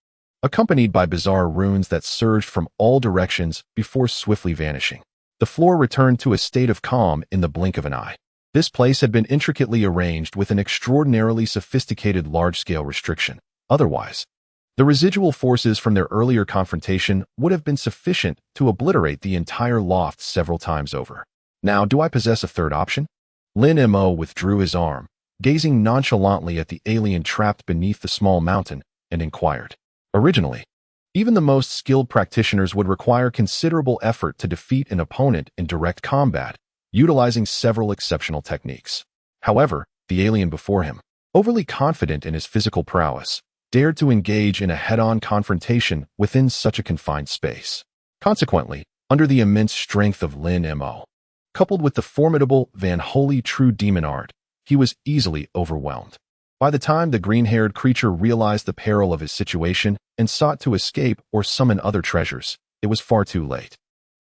accompanied by bizarre runes that surged from all directions before swiftly vanishing. The floor returned to a state of calm in the blink of an eye. This place had been intricately arranged with an extraordinarily sophisticated large-scale restriction. Otherwise, the residual forces from their earlier confrontation would have been sufficient to obliterate the entire loft several times over. Now, do I possess a third option? Lin Mo withdrew his arm, gazing nonchalantly at the alien trapped beneath the small mountain, and inquired. Originally, even the most skilled practitioners would require considerable effort to defeat an opponent in direct combat, utilizing several exceptional techniques. However, the alien before him, overly confident in his physical prowess, dared to engage in a head-on confrontation within such a confined space. Consequently, under the immense strength of Lin Mo, coupled with the formidable Van Holy True Demon Art, he was easily overwhelmed. By the time the green-haired creature realized the peril of his situation and sought to escape or summon other treasures, it was far too late.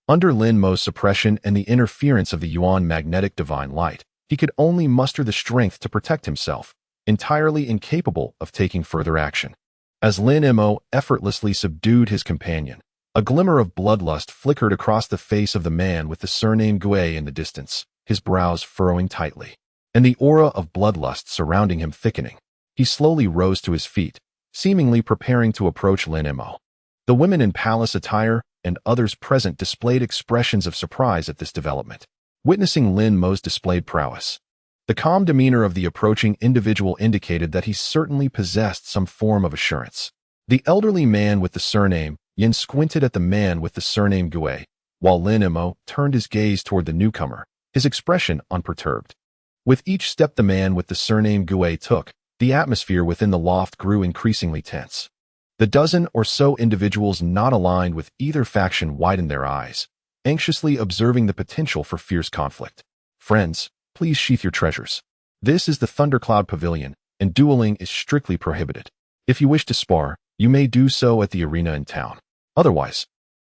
Under Lin Mo's suppression and the interference of the Yuan magnetic divine light, he could only muster the strength to protect himself, entirely incapable of taking further action. As Lin Mo effortlessly subdued his companion, a glimmer of bloodlust flickered across the face of the man with the surname Gui in the distance, his brows furrowing tightly, and the aura of bloodlust surrounding him thickening. He slowly rose to his feet, seemingly preparing to approach Lin Mo. The women in palace attire and others present displayed expressions of surprise at this development, witnessing Lin Mo's displayed prowess. The calm demeanor of the approaching individual indicated that he certainly possessed some form of assurance. The elderly man with the surname Yin squinted at the man with the surname Gui, while Lin Mo turned his gaze toward the newcomer, his expression unperturbed. With each step the man with the surname Gui took, the atmosphere within the loft grew increasingly tense. The dozen or so individuals not aligned with either faction widened their eyes, anxiously observing the potential for fierce conflict. Friends, please sheath your treasures. This is the Thundercloud Pavilion, and dueling is strictly prohibited. If you wish to spar, you may do so at the arena in town. Otherwise,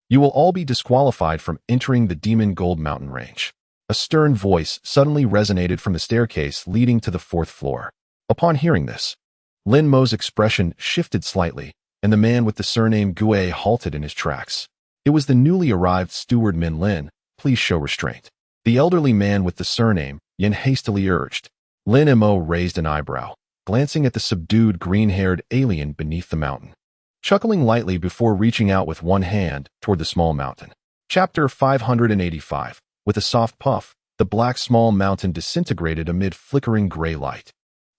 you will all be disqualified from entering the Demon Gold Mountain Range. A stern voice suddenly resonated from the staircase leading to the 4th floor. Upon hearing this, Lin Mo's expression shifted slightly, and the man with the surname Gui halted in his tracks. It was the newly arrived steward Min Lin. Please show restraint. The elderly man with the surname Yin hastily urged. Lin Mo raised an eyebrow, glancing at the subdued green-haired alien beneath the mountain, chuckling lightly before reaching out with one hand toward the small mountain. Chapter 585. With a soft puff, the black small mountain disintegrated amid flickering gray light.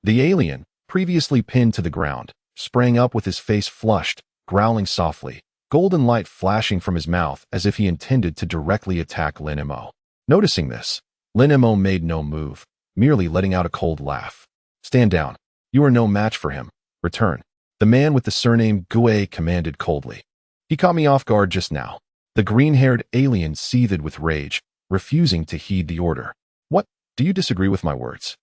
The alien, previously pinned to the ground, sprang up with his face flushed, growling softly, golden light flashing from his mouth as if he intended to directly attack Lin Mo. Noticing this, Lin Mo made no move, merely letting out a cold laugh. "Stand down. You are no match for him. Return." The man with the surname Gui commanded coldly. "He caught me off guard just now." The green-haired alien seethed with rage, refusing to heed the order. "What? Do you disagree with my words?"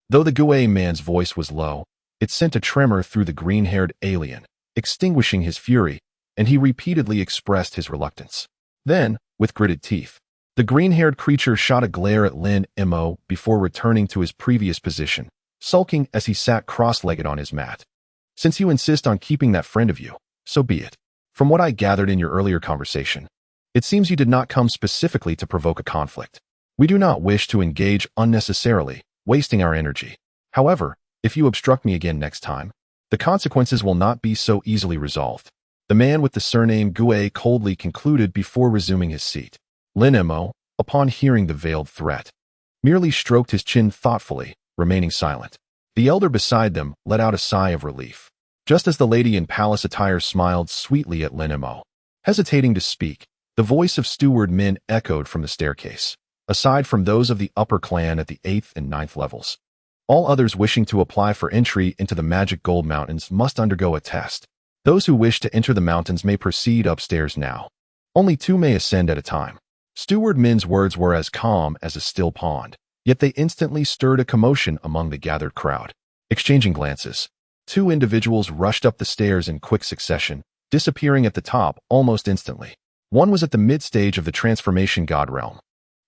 Though the Gui man's voice was low, it sent a tremor through the green-haired alien, extinguishing his fury, and he repeatedly expressed his reluctance. Then, with gritted teeth, the green-haired creature shot a glare at Lin Mo before returning to his previous position, sulking as he sat cross-legged on his mat. "Since you insist on keeping that friend of you, so be it. From what I gathered in your earlier conversation, it seems you did not come specifically to provoke a conflict. We do not wish to engage unnecessarily, wasting our energy. However, if you obstruct me again next time, the consequences will not be so easily resolved." The man with the surname Gui coldly concluded before resuming his seat. Lin Mo, upon hearing the veiled threat, merely stroked his chin thoughtfully, remaining silent. The elder beside them let out a sigh of relief, just as the lady in palace attire smiled sweetly at Lin Mo. Hesitating to speak, the voice of steward Min echoed from the staircase. Aside from those of the upper clan at the 8th and 9th levels, all others wishing to apply for entry into the magic gold mountains must undergo a test. Those who wish to enter the mountains may proceed upstairs now. Only 2 may ascend at a time. Steward Min's words were as calm as a still pond, yet they instantly stirred a commotion among the gathered crowd. Exchanging glances, 2 individuals rushed up the stairs in quick succession, disappearing at the top almost instantly. One was at the mid-stage of the transformation god realm,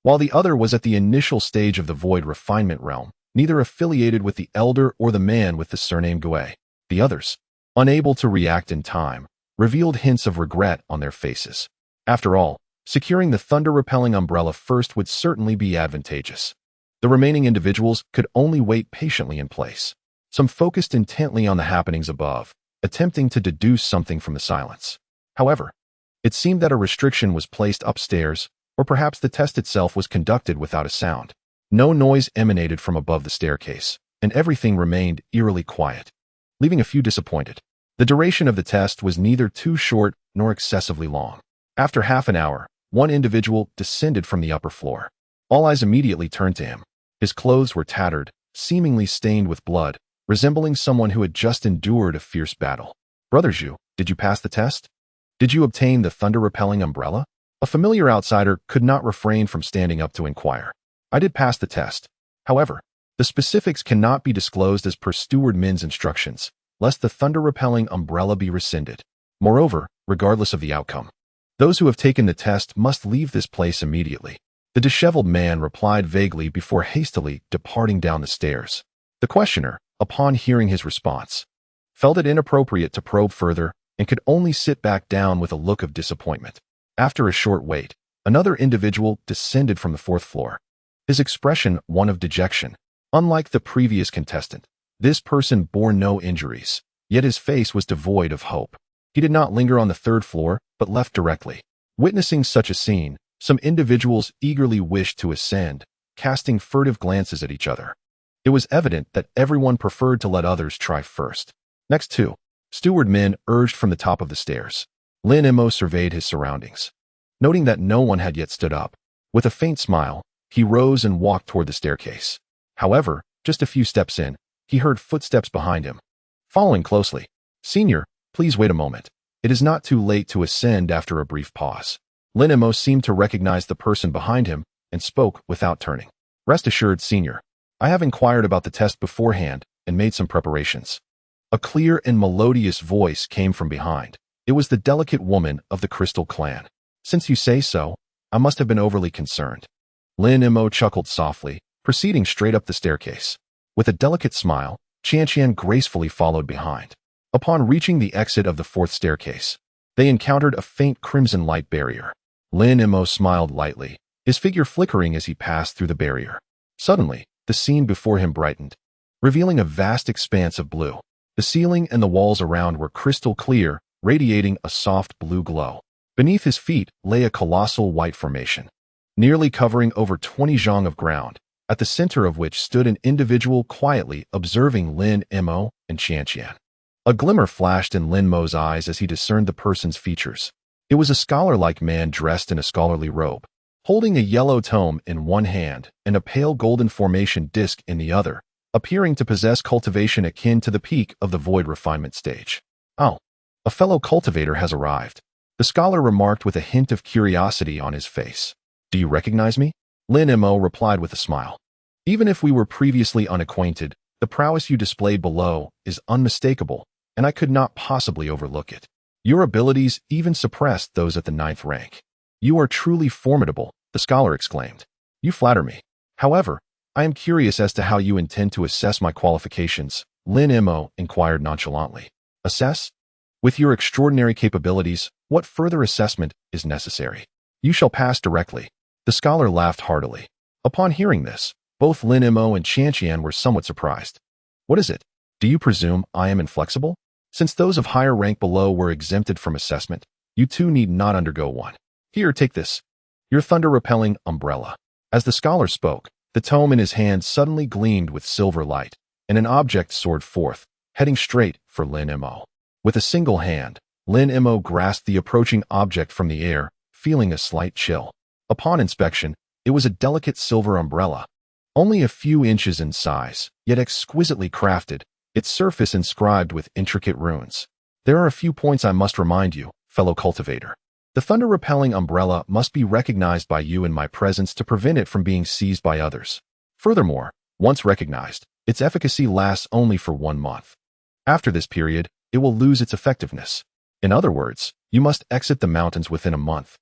while the other was at the initial stage of the void refinement realm, neither affiliated with the elder or the man with the surname Gui. The others, unable to react in time, revealed hints of regret on their faces. After all, securing the thunder-repelling umbrella first would certainly be advantageous. The remaining individuals could only wait patiently in place. Some focused intently on the happenings above, attempting to deduce something from the silence. However, it seemed that a restriction was placed upstairs, or perhaps the test itself was conducted without a sound. No noise emanated from above the staircase, and everything remained eerily quiet, leaving a few disappointed. The duration of the test was neither too short nor excessively long. After half an hour, one individual descended from the upper floor. All eyes immediately turned to him. His clothes were tattered, seemingly stained with blood, resembling someone who had just endured a fierce battle. "Brother Zhu, did you pass the test? Did you obtain the thunder-repelling umbrella?" A familiar outsider could not refrain from standing up to inquire. "I did pass the test. However, the specifics cannot be disclosed as per Steward Min's instructions, lest the thunder-repelling umbrella be rescinded. Moreover, regardless of the outcome, those who have taken the test must leave this place immediately." The disheveled man replied vaguely before hastily departing down the stairs. The questioner, upon hearing his response, felt it inappropriate to probe further and could only sit back down with a look of disappointment. After a short wait, another individual descended from the 4th floor. His expression one of dejection. Unlike the previous contestant, this person bore no injuries, yet his face was devoid of hope. He did not linger on the 3rd floor, but left directly. Witnessing such a scene, some individuals eagerly wished to ascend, casting furtive glances at each other. It was evident that everyone preferred to let others try first. Next to Steward Min urged from the top of the stairs. Lin Mo surveyed his surroundings. Noting that no one had yet stood up, with a faint smile, he rose and walked toward the staircase. However, just a few steps in, he heard footsteps behind him. Following closely, "Senior, please wait a moment. It is not too late to ascend." After a brief pause, Lin Mo seemed to recognize the person behind him and spoke without turning. "Rest assured, Senior, I have inquired about the test beforehand and made some preparations." A clear and melodious voice came from behind. It was the delicate woman of the Crystal Clan. "Since you say so, I must have been overly concerned." Lin Mo chuckled softly, proceeding straight up the staircase. With a delicate smile, Qian gracefully followed behind. Upon reaching the exit of the 4th staircase, they encountered a faint crimson light barrier. Lin Mo smiled lightly, his figure flickering as he passed through the barrier. Suddenly, the scene before him brightened, revealing a vast expanse of blue. The ceiling and the walls around were crystal clear, radiating a soft blue glow. Beneath his feet lay a colossal white formation, nearly covering over 20 zhang of ground, at the center of which stood an individual quietly observing Lin Mo and Qianqian. A glimmer flashed in Lin Mo's eyes as he discerned the person's features. It was a scholar-like man dressed in a scholarly robe, holding a yellow tome in one hand and a pale golden formation disc in the other, appearing to possess cultivation akin to the peak of the void refinement stage. "Oh, a fellow cultivator has arrived," the scholar remarked with a hint of curiosity on his face. "Do you recognize me?" Lin Mo replied with a smile. "Even if we were previously unacquainted, the prowess you displayed below is unmistakable, and I could not possibly overlook it. Your abilities even suppressed those at the 9th rank. You are truly formidable," the scholar exclaimed. "You flatter me. However, I am curious as to how you intend to assess my qualifications," Lin Mo inquired nonchalantly. "Assess? With your extraordinary capabilities, what further assessment is necessary? You shall pass directly." The scholar laughed heartily. Upon hearing this, both Lin Mo and Qianqian were somewhat surprised. "What is it? Do you presume I am inflexible? Since those of higher rank below were exempted from assessment, you too need not undergo one. Here, take this. Your thunder-repelling umbrella." As the scholar spoke, the tome in his hand suddenly gleamed with silver light, and an object soared forth, heading straight for Lin Mo. With a single hand, Lin Mo grasped the approaching object from the air, feeling a slight chill. Upon inspection, it was a delicate silver umbrella. Only a few inches in size, yet exquisitely crafted, its surface inscribed with intricate runes. "There are a few points I must remind you, fellow cultivator. The thunder-repelling umbrella must be recognized by you in my presence to prevent it from being seized by others. Furthermore, once recognized, its efficacy lasts only for 1 month. After this period, it will lose its effectiveness. In other words, you must exit the mountains within a month,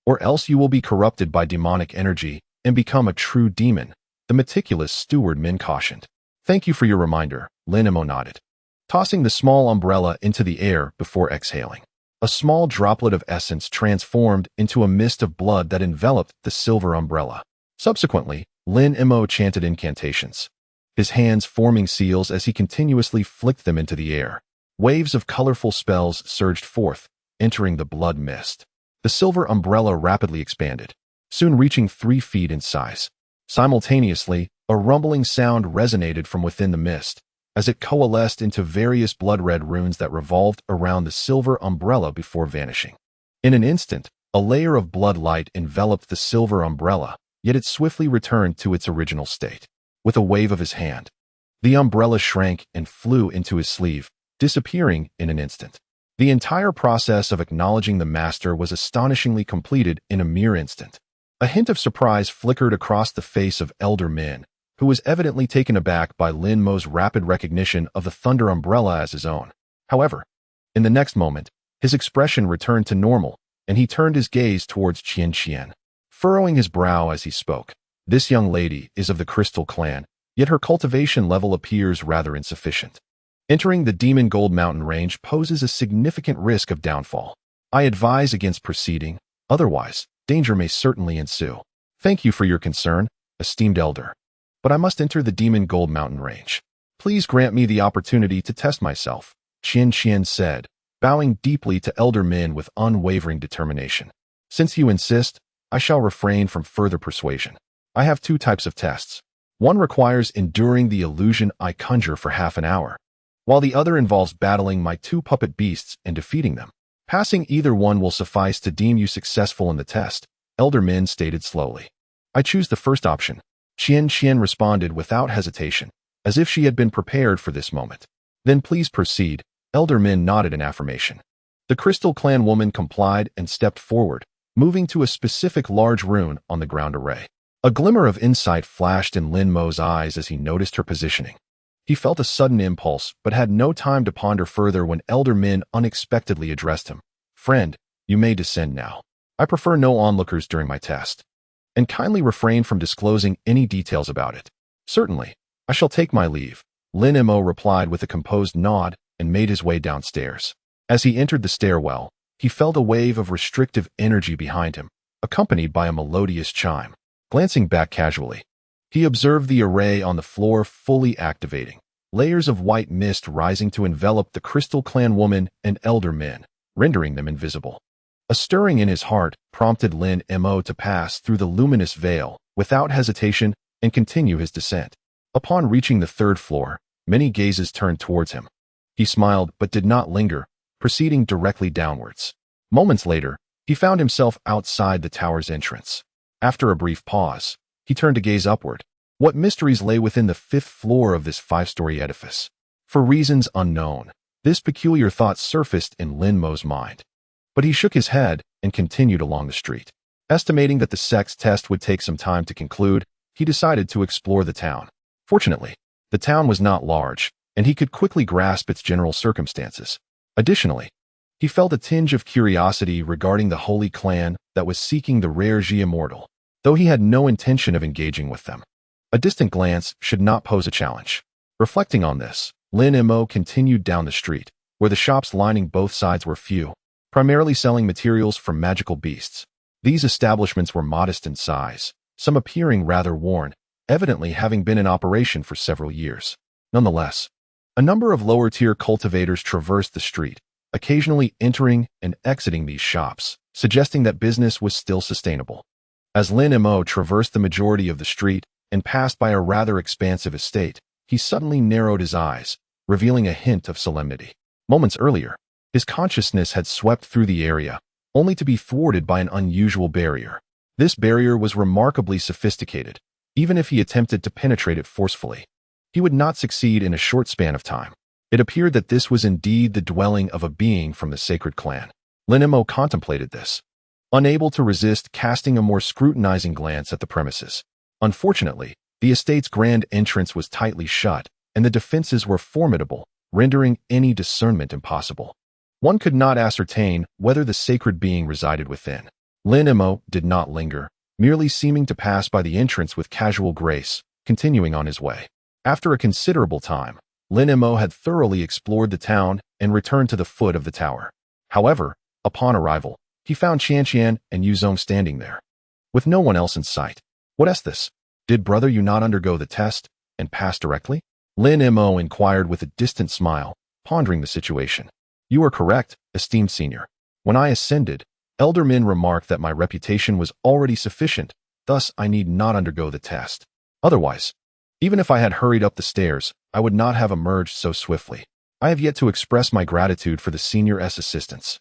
or else you will be corrupted by demonic energy and become a true demon," the meticulous steward Min cautioned. "Thank you for your reminder," Lin Mo nodded, tossing the small umbrella into the air before exhaling. A small droplet of essence transformed into a mist of blood that enveloped the silver umbrella. Subsequently, Lin Mo chanted incantations, his hands forming seals as he continuously flicked them into the air. Waves of colorful spells surged forth, entering the blood mist. The silver umbrella rapidly expanded, soon reaching 3 feet in size. Simultaneously, a rumbling sound resonated from within the mist, as it coalesced into various blood-red runes that revolved around the silver umbrella before vanishing. In an instant, a layer of blood light enveloped the silver umbrella, yet it swiftly returned to its original state. With a wave of his hand, the umbrella shrank and flew into his sleeve, disappearing in an instant. The entire process of acknowledging the master was astonishingly completed in a mere instant. A hint of surprise flickered across the face of Elder Min, who was evidently taken aback by Lin Mo's rapid recognition of the thunder umbrella as his own. However, in the next moment, his expression returned to normal, and he turned his gaze towards Qianqian, furrowing his brow as he spoke. "This young lady is of the Crystal Clan, yet her cultivation level appears rather insufficient. Entering the Demon Gold Mountain range poses a significant risk of downfall. I advise against proceeding, otherwise, danger may certainly ensue. Thank you for your concern, esteemed elder. But I must enter the Demon Gold Mountain range. Please grant me the opportunity to test myself," Qianqian said, bowing deeply to Elder Min with unwavering determination. "Since you insist, I shall refrain from further persuasion. I have 2 types of tests. One requires enduring the illusion I conjure for half an hour, while the other involves battling my 2 puppet beasts and defeating them. Passing either one will suffice to deem you successful in the test," Elder Min stated slowly. "I choose the first option," Qianqian responded without hesitation, as if she had been prepared for this moment. "Then please proceed," Elder Min nodded in affirmation. The Crystal Clan woman complied and stepped forward, moving to a specific large rune on the ground array. A glimmer of insight flashed in Lin Mo's eyes as he noticed her positioning. He felt a sudden impulse, but had no time to ponder further when Elder Min unexpectedly addressed him. "Friend, you may descend now. I prefer no onlookers during my test, and kindly refrain from disclosing any details about it." "Certainly, I shall take my leave," Lin Mo replied with a composed nod and made his way downstairs. As he entered the stairwell, he felt a wave of restrictive energy behind him, accompanied by a melodious chime. Glancing back casually, he observed the array on the floor fully activating, layers of white mist rising to envelop the Crystal Clan woman and Elder Min, rendering them invisible. A stirring in his heart prompted Lin Mo to pass through the luminous veil. Without hesitation, and continue his descent. Upon reaching the third floor, many gazes turned towards him. He smiled but did not linger, proceeding directly downwards. Moments later, he found himself outside the tower's entrance. After a brief pause, he turned to gaze upward. What mysteries lay within the fifth floor of this five-story edifice? For reasons unknown, this peculiar thought surfaced in Lin Mo's mind. But he shook his head and continued along the street. Estimating that the sex test would take some time to conclude, he decided to explore the town. Fortunately, the town was not large, and he could quickly grasp its general circumstances. Additionally, he felt a tinge of curiosity regarding the holy clan that was seeking the rare Jia mortal, though he had no intention of engaging with them. A distant glance should not pose a challenge. Reflecting on this, Lin Mo continued down the street, where the shops lining both sides were few, primarily selling materials from magical beasts. These establishments were modest in size, some appearing rather worn, evidently having been in operation for several years. Nonetheless, a number of lower-tier cultivators traversed the street, occasionally entering and exiting these shops, suggesting that business was still sustainable. As Lin Mo traversed the majority of the street and passed by a rather expansive estate, he suddenly narrowed his eyes, revealing a hint of solemnity. Moments earlier, his consciousness had swept through the area, only to be thwarted by an unusual barrier. This barrier was remarkably sophisticated. Even if he attempted to penetrate it forcefully, he would not succeed in a short span of time. It appeared that this was indeed the dwelling of a being from the sacred clan. Lin Mo contemplated this, unable to resist casting a more scrutinizing glance at the premises. Unfortunately, the estate's grand entrance was tightly shut, and the defenses were formidable, rendering any discernment impossible. One could not ascertain whether the sacred being resided within. Lin Mo did not linger, merely seeming to pass by the entrance with casual grace, continuing on his way. After a considerable time, Lin Mo had thoroughly explored the town and returned to the foot of the tower. However, upon arrival, he found Qian and Yuzong standing there, with no one else in sight. "What is this? Did brother you not undergo the test and pass directly?" Lin Mo inquired with a distant smile, pondering the situation. "You are correct, esteemed senior. When I ascended, elder men remarked that my reputation was already sufficient, thus I need not undergo the test. Otherwise, even if I had hurried up the stairs, I would not have emerged so swiftly. I have yet to express my gratitude for the senior's assistance."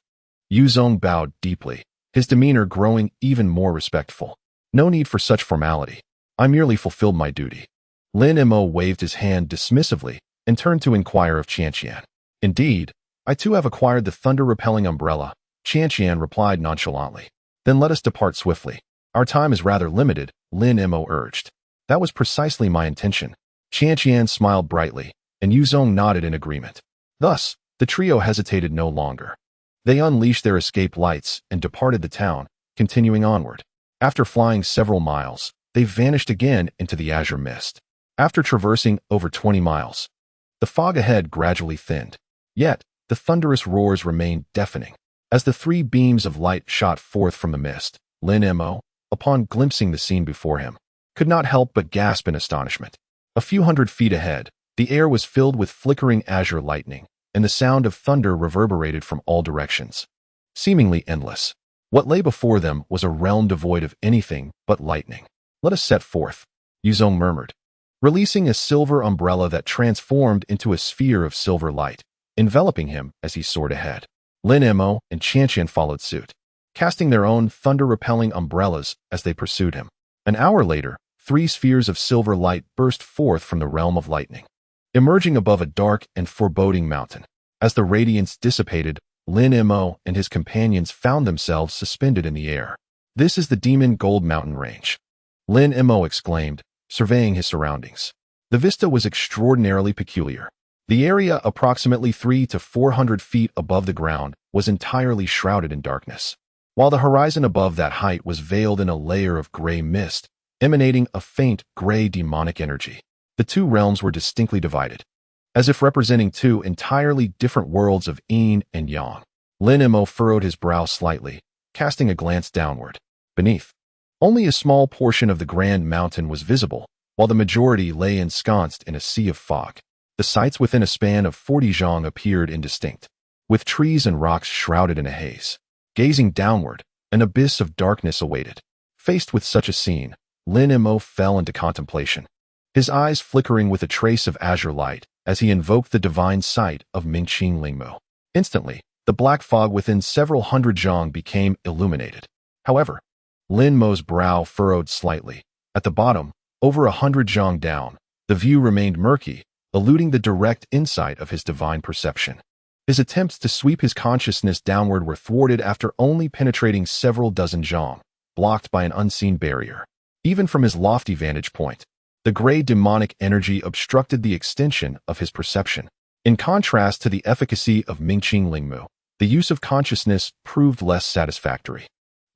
Yuzong bowed deeply, his demeanor growing even more respectful. "No need for such formality. I merely fulfilled my duty." Lin Mo waved his hand dismissively and turned to inquire of Qian. "Indeed, I too have acquired the thunder-repelling umbrella," Qian replied nonchalantly. "Then let us depart swiftly. Our time is rather limited," Lin Mo urged. "That was precisely my intention." Qian smiled brightly, and Yuzong nodded in agreement. Thus, the trio hesitated no longer. They unleashed their escape lights and departed the town, continuing onward. After flying several miles, they vanished again into the azure mist. After traversing over 20 miles, the fog ahead gradually thinned. Yet, the thunderous roars remained deafening. As the three beams of light shot forth from the mist, Lin Mo, upon glimpsing the scene before him, could not help but gasp in astonishment. A few hundred feet ahead, the air was filled with flickering azure lightning, and the sound of thunder reverberated from all directions. Seemingly endless, what lay before them was a realm devoid of anything but lightning. "Let us set forth," Yuzong murmured, releasing a silver umbrella that transformed into a sphere of silver light, enveloping him as he soared ahead. Lin Mo and Qian followed suit, casting their own thunder-repelling umbrellas as they pursued him. An hour later, 3 spheres of silver light burst forth from the realm of lightning, emerging above a dark and foreboding mountain. As the radiance dissipated, Lin Mo and his companions found themselves suspended in the air. "This is the Demon Gold Mountain Range," Lin Mo exclaimed, surveying his surroundings. The vista was extraordinarily peculiar. The area, approximately 300 to 400 feet above the ground, was entirely shrouded in darkness, while the horizon above that height was veiled in a layer of gray mist, emanating a faint gray demonic energy. The two realms were distinctly divided, as if representing two entirely different worlds of yin and yang. Lin Mo furrowed his brow slightly, casting a glance downward. Beneath, only a small portion of the grand mountain was visible, while the majority lay ensconced in a sea of fog. The sights within a span of 40 zhang appeared indistinct, with trees and rocks shrouded in a haze. Gazing downward, an abyss of darkness awaited. Faced with such a scene, Lin Mo fell into contemplation, his eyes flickering with a trace of azure light as he invoked the divine sight of Lin Mo. Instantly, the black fog within several hundred zhang became illuminated. However, Lin Mo's brow furrowed slightly. At the bottom, over 100 zhang down, the view remained murky, eluding the direct insight of his divine perception. His attempts to sweep his consciousness downward were thwarted after only penetrating several dozen zhang, blocked by an unseen barrier. Even from his lofty vantage point, the gray demonic energy obstructed the extension of his perception. In contrast to the efficacy of Lin Mo, the use of consciousness proved less satisfactory.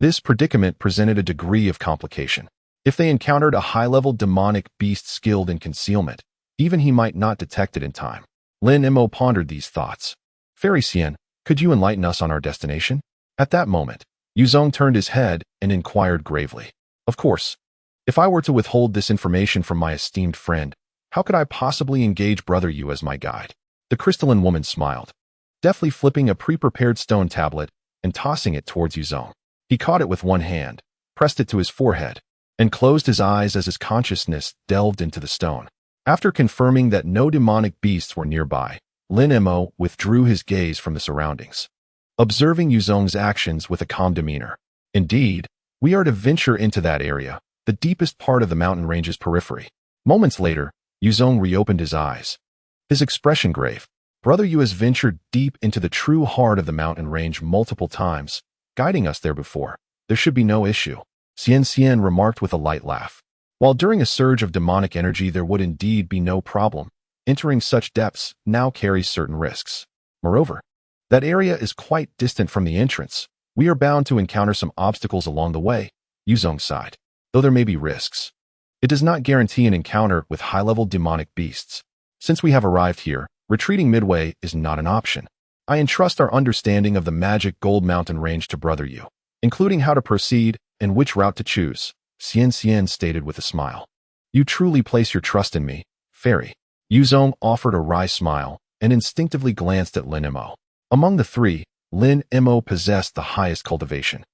This predicament presented a degree of complication. If they encountered a high-level demonic beast skilled in concealment, even he might not detect it in time. Lin Mo pondered these thoughts. Fairy Xian, could you enlighten us on our destination? At that moment, Yuzong turned his head and inquired gravely. Of course. If I were to withhold this information from my esteemed friend, how could I possibly engage Brother Yu as my guide? The crystalline woman smiled, deftly flipping a pre-prepared stone tablet and tossing it towards Yuzong. He caught it with one hand, pressed it to his forehead, and closed his eyes as his consciousness delved into the stone. After confirming that no demonic beasts were nearby, Lin Mo withdrew his gaze from the surroundings, observing Yuzong's actions with a calm demeanor. Indeed, we are to venture into that area, the deepest part of the mountain range's periphery. Moments later, Yuzong reopened his eyes, his expression grave. Brother Yu has ventured deep into the true heart of the mountain range multiple times, guiding us there before. There should be no issue, Xian remarked with a light laugh. While during a surge of demonic energy there would indeed be no problem, entering such depths now carries certain risks. Moreover, that area is quite distant from the entrance. We are bound to encounter some obstacles along the way, Yuzong sighed. Though there may be risks, it does not guarantee an encounter with high-level demonic beasts. Since we have arrived here, retreating midway is not an option. I entrust our understanding of the magic Gold Mountain range to Brother Yu, including how to proceed and which route to choose, Xian stated with a smile. You truly place your trust in me, Fairy. Yuzong offered a wry smile and instinctively glanced at Lin Mo. Among the three, Lin Mo possessed the highest cultivation,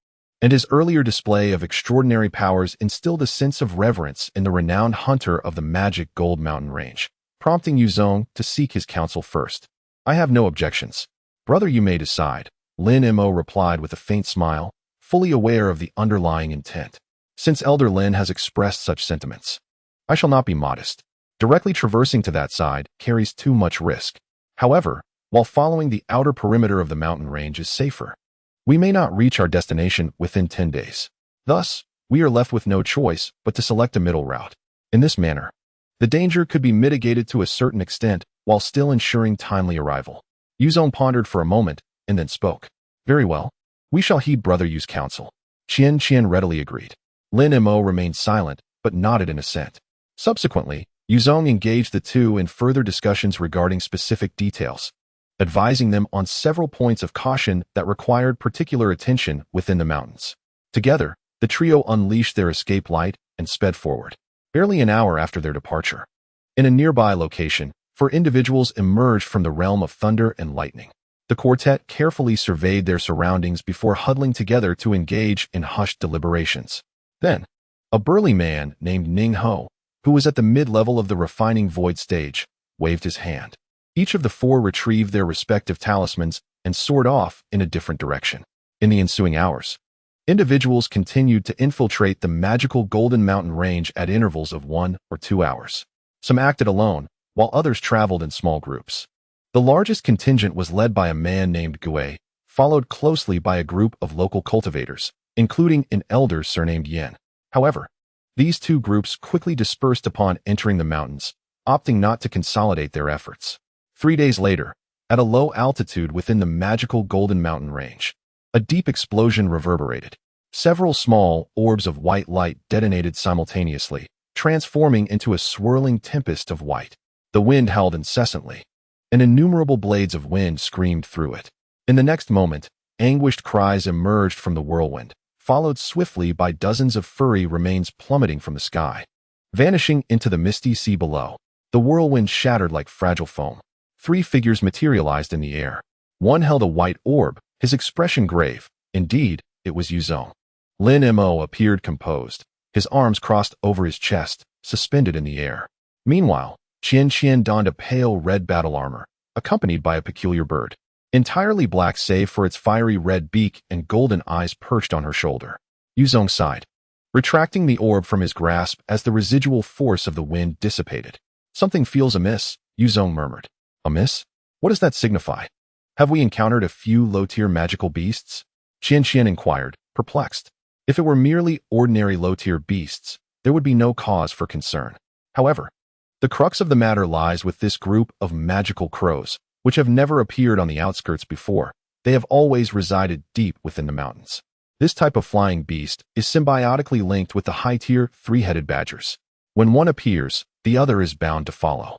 and his earlier display of extraordinary powers instilled a sense of reverence in the renowned hunter of the magic Gold Mountain range, prompting Yuzong to seek his counsel first. I have no objections. Brother, you may decide, Lin Mo replied with a faint smile, fully aware of the underlying intent. Since Elder Lin has expressed such sentiments, I shall not be modest. Directly traversing to that side carries too much risk. However, while following the outer perimeter of the mountain range is safer, we may not reach our destination within 10 days. Thus, we are left with no choice but to select a middle route. In this manner, the danger could be mitigated to a certain extent while still ensuring timely arrival. Yuzong pondered for a moment and then spoke. Very well. We shall heed Brother Yu's counsel. Qian readily agreed. Lin Mo remained silent but nodded in assent. Subsequently, Yuzong engaged the two in further discussions regarding specific details, advising them on several points of caution that required particular attention within the mountains. Together, the trio unleashed their escape light and sped forward, barely an hour after their departure. In a nearby location, four individuals emerged from the realm of thunder and lightning. The quartet carefully surveyed their surroundings before huddling together to engage in hushed deliberations. Then, a burly man named Ning Ho, who was at the mid-level of the refining void stage, waved his hand. Each of the four retrieved their respective talismans and soared off in a different direction. In the ensuing hours, individuals continued to infiltrate the magical Golden Mountain range at intervals of 1 or 2 hours. Some acted alone, while others traveled in small groups. The largest contingent was led by a man named Gui, followed closely by a group of local cultivators, including an elder surnamed Yen. However, these two groups quickly dispersed upon entering the mountains, opting not to consolidate their efforts. 3 days later, at a low altitude within the magical Golden Mountain range, a deep explosion reverberated. Several small orbs of white light detonated simultaneously, transforming into a swirling tempest of white. The wind howled incessantly, and innumerable blades of wind screamed through it. In the next moment, anguished cries emerged from the whirlwind, followed swiftly by dozens of furry remains plummeting from the sky, vanishing into the misty sea below. The whirlwind shattered like fragile foam. 3 figures materialized in the air. One held a white orb, his expression grave. Indeed, it was Yuzong. Lin Mo appeared composed, his arms crossed over his chest, suspended in the air. Meanwhile, Qian donned a pale red battle armor, accompanied by a peculiar bird, entirely black save for its fiery red beak and golden eyes perched on her shoulder. Yuzong sighed, retracting the orb from his grasp as the residual force of the wind dissipated. Something feels amiss, Yuzong murmured. Amiss? What does that signify? Have we encountered a few low-tier magical beasts? Qian inquired, perplexed. If it were merely ordinary low-tier beasts, there would be no cause for concern. However, the crux of the matter lies with this group of magical crows, which have never appeared on the outskirts before. They have always resided deep within the mountains. This type of flying beast is symbiotically linked with the high-tier three-headed badgers. When one appears, the other is bound to follow.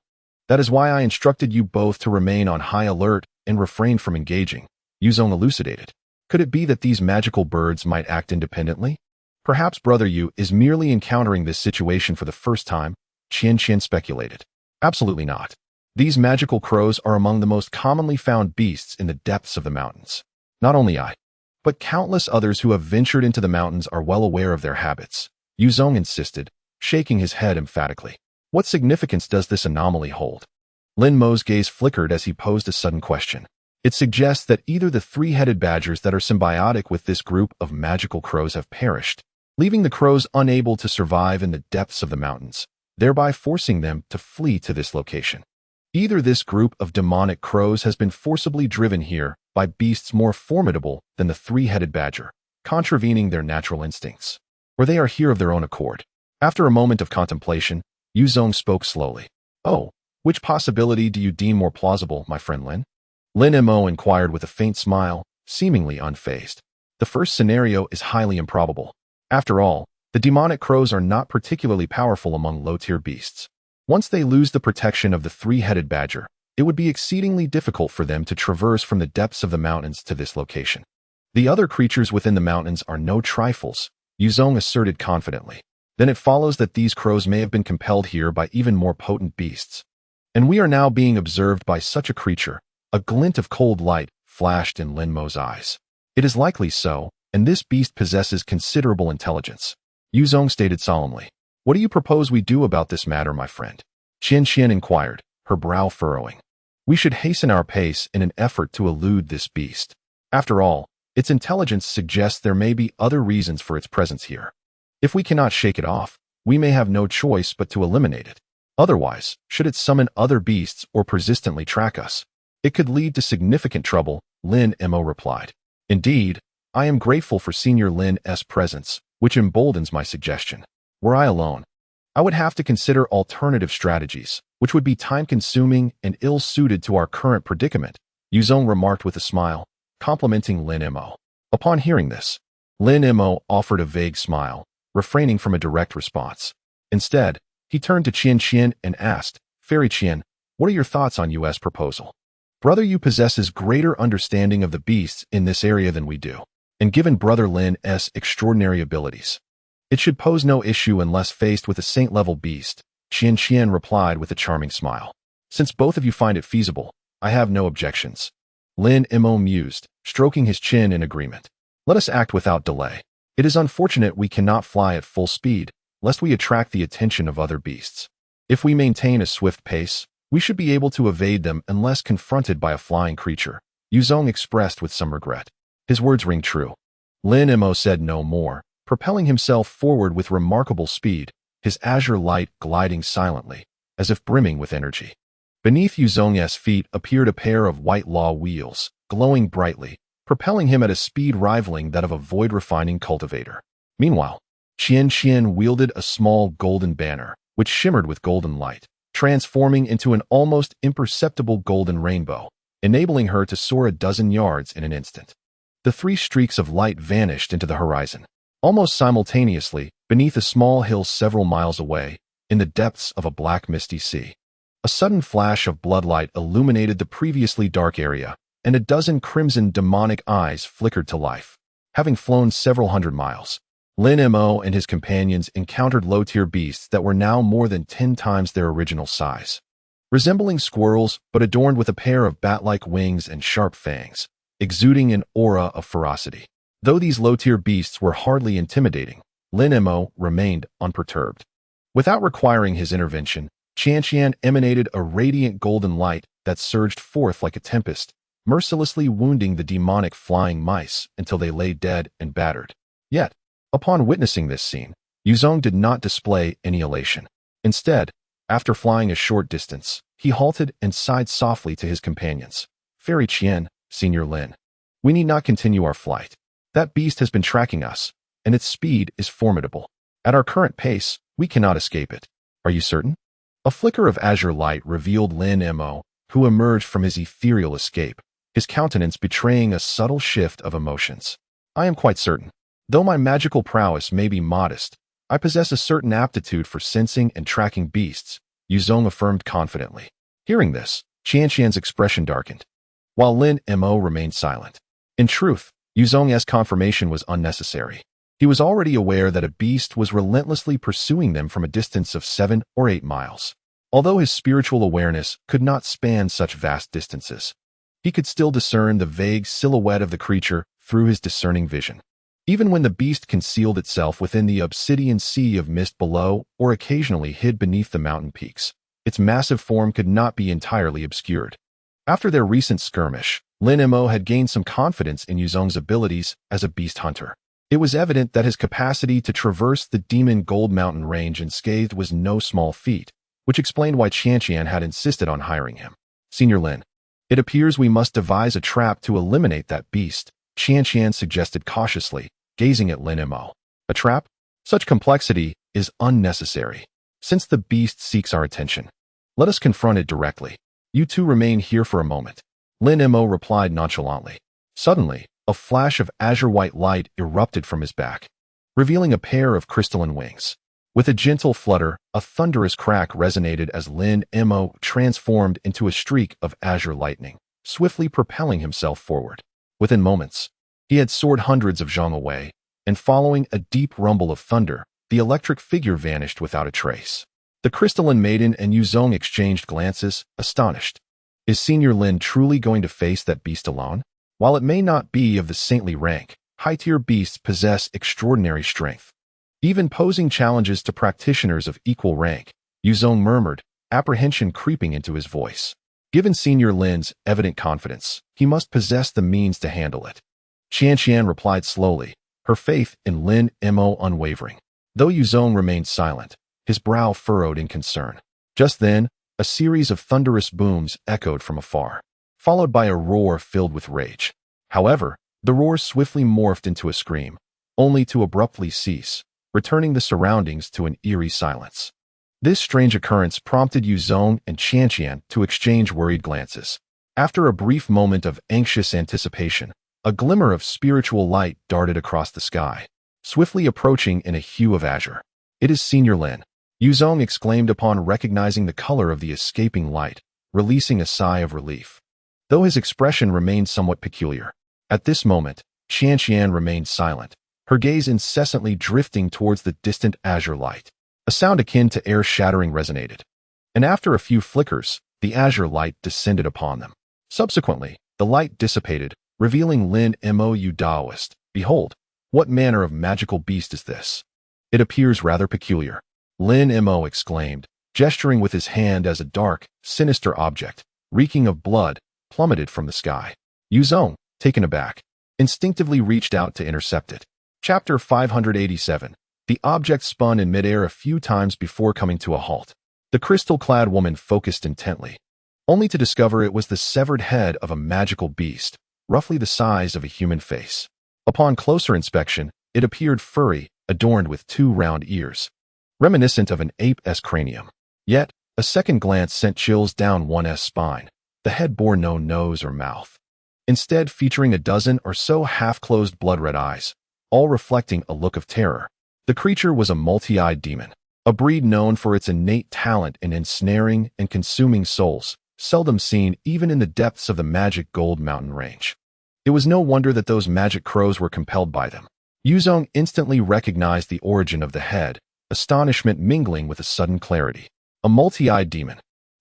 That is why I instructed you both to remain on high alert and refrain from engaging, Yuzong elucidated. Could it be that these magical birds might act independently? Perhaps Brother Yu is merely encountering this situation for the first time, Qian speculated. Absolutely not. These magical crows are among the most commonly found beasts in the depths of the mountains. Not only I, but countless others who have ventured into the mountains are well aware of their habits, Yuzong insisted, shaking his head emphatically. What significance does this anomaly hold? Lin Mo's gaze flickered as he posed a sudden question. It suggests that either the three-headed badgers that are symbiotic with this group of magical crows have perished, leaving the crows unable to survive in the depths of the mountains, thereby forcing them to flee to this location. Either this group of demonic crows has been forcibly driven here by beasts more formidable than the three-headed badger, contravening their natural instincts, or they are here of their own accord. After a moment of contemplation, Yuzong spoke slowly. Oh, which possibility do you deem more plausible, my friend Lin? Lin Mo inquired with a faint smile, seemingly unfazed. The first scenario is highly improbable. After all, the demonic crows are not particularly powerful among low-tier beasts. Once they lose the protection of the three-headed badger, it would be exceedingly difficult for them to traverse from the depths of the mountains to this location. The other creatures within the mountains are no trifles, Yuzong asserted confidently. Then it follows that these crows may have been compelled here by even more potent beasts. And we are now being observed by such a creature. A glint of cold light flashed in Lin Mo's eyes. It is likely so, and this beast possesses considerable intelligence. Yuzong stated solemnly. What do you propose we do about this matter, my friend? Qian inquired, her brow furrowing. We should hasten our pace in an effort to elude this beast. After all, its intelligence suggests there may be other reasons for its presence here. If we cannot shake it off, we may have no choice but to eliminate it. Otherwise, should it summon other beasts or persistently track us, it could lead to significant trouble, Lin Mo replied. Indeed, I am grateful for Senior Lin's presence, which emboldens my suggestion. Were I alone, I would have to consider alternative strategies, which would be time-consuming and ill-suited to our current predicament, Yuzong remarked with a smile, complimenting Lin Mo. Upon hearing this, Lin Mo offered a vague smile, refraining from a direct response. Instead, he turned to Qian and asked, Fairy Qian, what are your thoughts on U.S. proposal? Brother Yu possesses greater understanding of the beasts in this area than we do, and given Brother Lin's extraordinary abilities, it should pose no issue unless faced with a saint-level beast, Qian replied with a charming smile. Since both of you find it feasible, I have no objections. Lin Mo mused, stroking his chin in agreement. Let us act without delay. It is unfortunate we cannot fly at full speed, lest we attract the attention of other beasts. If we maintain a swift pace, we should be able to evade them unless confronted by a flying creature, Yuzong expressed with some regret. His words ring true. Lin Mo said no more, propelling himself forward with remarkable speed, his azure light gliding silently, as if brimming with energy. Beneath Yuzong's feet appeared a pair of white law wheels, glowing brightly, propelling him at a speed rivaling that of a void-refining cultivator. Meanwhile, Qian wielded a small golden banner, which shimmered with golden light, transforming into an almost imperceptible golden rainbow, enabling her to soar a dozen yards in an instant. The three streaks of light vanished into the horizon, almost simultaneously, beneath a small hill several miles away, in the depths of a black misty sea. A sudden flash of bloodlight illuminated the previously dark area, and a dozen crimson demonic eyes flickered to life. Having flown several hundred miles, Lin Mo and his companions encountered low-tier beasts that were now more than 10 times their original size. Resembling squirrels, but adorned with a pair of bat-like wings and sharp fangs, exuding an aura of ferocity. Though these low-tier beasts were hardly intimidating, Lin Mo remained unperturbed. Without requiring his intervention, Qianqian emanated a radiant golden light that surged forth like a tempest, mercilessly wounding the demonic flying mice until they lay dead and battered. Yet, upon witnessing this scene, Yuzong did not display any elation. Instead, after flying a short distance, he halted and sighed softly to his companions. Fairy Qian, Senior Lin. We need not continue our flight. That beast has been tracking us, and its speed is formidable. At our current pace, we cannot escape it. Are you certain? A flicker of azure light revealed Lin Mo, who emerged from his ethereal escape, his countenance betraying a subtle shift of emotions. I am quite certain. Though my magical prowess may be modest, I possess a certain aptitude for sensing and tracking beasts, Yuzong affirmed confidently. Hearing this, Qianqian's expression darkened, while Lin Mo remained silent. In truth, Yuzong's confirmation was unnecessary. He was already aware that a beast was relentlessly pursuing them from a distance of 7 or 8 miles. Although his spiritual awareness could not span such vast distances, he could still discern the vague silhouette of the creature through his discerning vision. Even when the beast concealed itself within the obsidian sea of mist below or occasionally hid beneath the mountain peaks, its massive form could not be entirely obscured. After their recent skirmish, Lin Mo had gained some confidence in Yuzong's abilities as a beast hunter. It was evident that his capacity to traverse the Demon Gold Mountain range unscathed was no small feat, which explained why Qianqian had insisted on hiring him. Senior Lin, it appears we must devise a trap to eliminate that beast, Qianqian suggested cautiously, gazing at Lin Mo. A trap? Such complexity is unnecessary. Since the beast seeks our attention, let us confront it directly. You two remain here for a moment. Lin Mo replied nonchalantly. Suddenly, a flash of azure-white light erupted from his back, revealing a pair of crystalline wings. With a gentle flutter, a thunderous crack resonated as Lin Mo transformed into a streak of azure lightning, swiftly propelling himself forward. Within moments, he had soared hundreds of zhang away, and following a deep rumble of thunder, the electric figure vanished without a trace. The crystalline maiden and Yuzong exchanged glances, astonished. Is Senior Lin truly going to face that beast alone? While it may not be of the saintly rank, high-tier beasts possess extraordinary strength. Even posing challenges to practitioners of equal rank, Yuzong murmured, apprehension creeping into his voice. Given Senior Lin's evident confidence, he must possess the means to handle it. Qianqian replied slowly, her faith in Lin Mo unwavering. Though Yuzong remained silent, his brow furrowed in concern. Just then, a series of thunderous booms echoed from afar, followed by a roar filled with rage. However, the roar swiftly morphed into a scream, only to abruptly cease, returning the surroundings to an eerie silence. This strange occurrence prompted Yuzong and Qianqian to exchange worried glances. After a brief moment of anxious anticipation, a glimmer of spiritual light darted across the sky, swiftly approaching in a hue of azure. It is Senior Lin, Yuzong exclaimed upon recognizing the color of the escaping light, releasing a sigh of relief. Though his expression remained somewhat peculiar, at this moment, Qianqian remained silent, her gaze incessantly drifting towards the distant azure light. A sound akin to air-shattering resonated, and after a few flickers, the azure light descended upon them. Subsequently, the light dissipated, revealing Lin Mo Daoist. Behold, what manner of magical beast is this? It appears rather peculiar. Lin Mo exclaimed, gesturing with his hand as a dark, sinister object, reeking of blood, plummeted from the sky. Yuzong, taken aback, instinctively reached out to intercept it. Chapter 587. The object spun in midair a few times before coming to a halt. The crystal-clad woman focused intently, only to discover it was the severed head of a magical beast, roughly the size of a human face. Upon closer inspection, it appeared furry, adorned with 2 round ears, reminiscent of an ape's cranium. Yet, a second glance sent chills down one's spine. The head bore no nose or mouth, instead featuring a dozen or so half-closed blood-red eyes, all reflecting a look of terror. The creature was a multi-eyed demon, a breed known for its innate talent in ensnaring and consuming souls, seldom seen even in the depths of the magic Gold Mountain range. It was no wonder that those magic crows were compelled by them. Yuzong instantly recognized the origin of the head, astonishment mingling with a sudden clarity. A multi-eyed demon.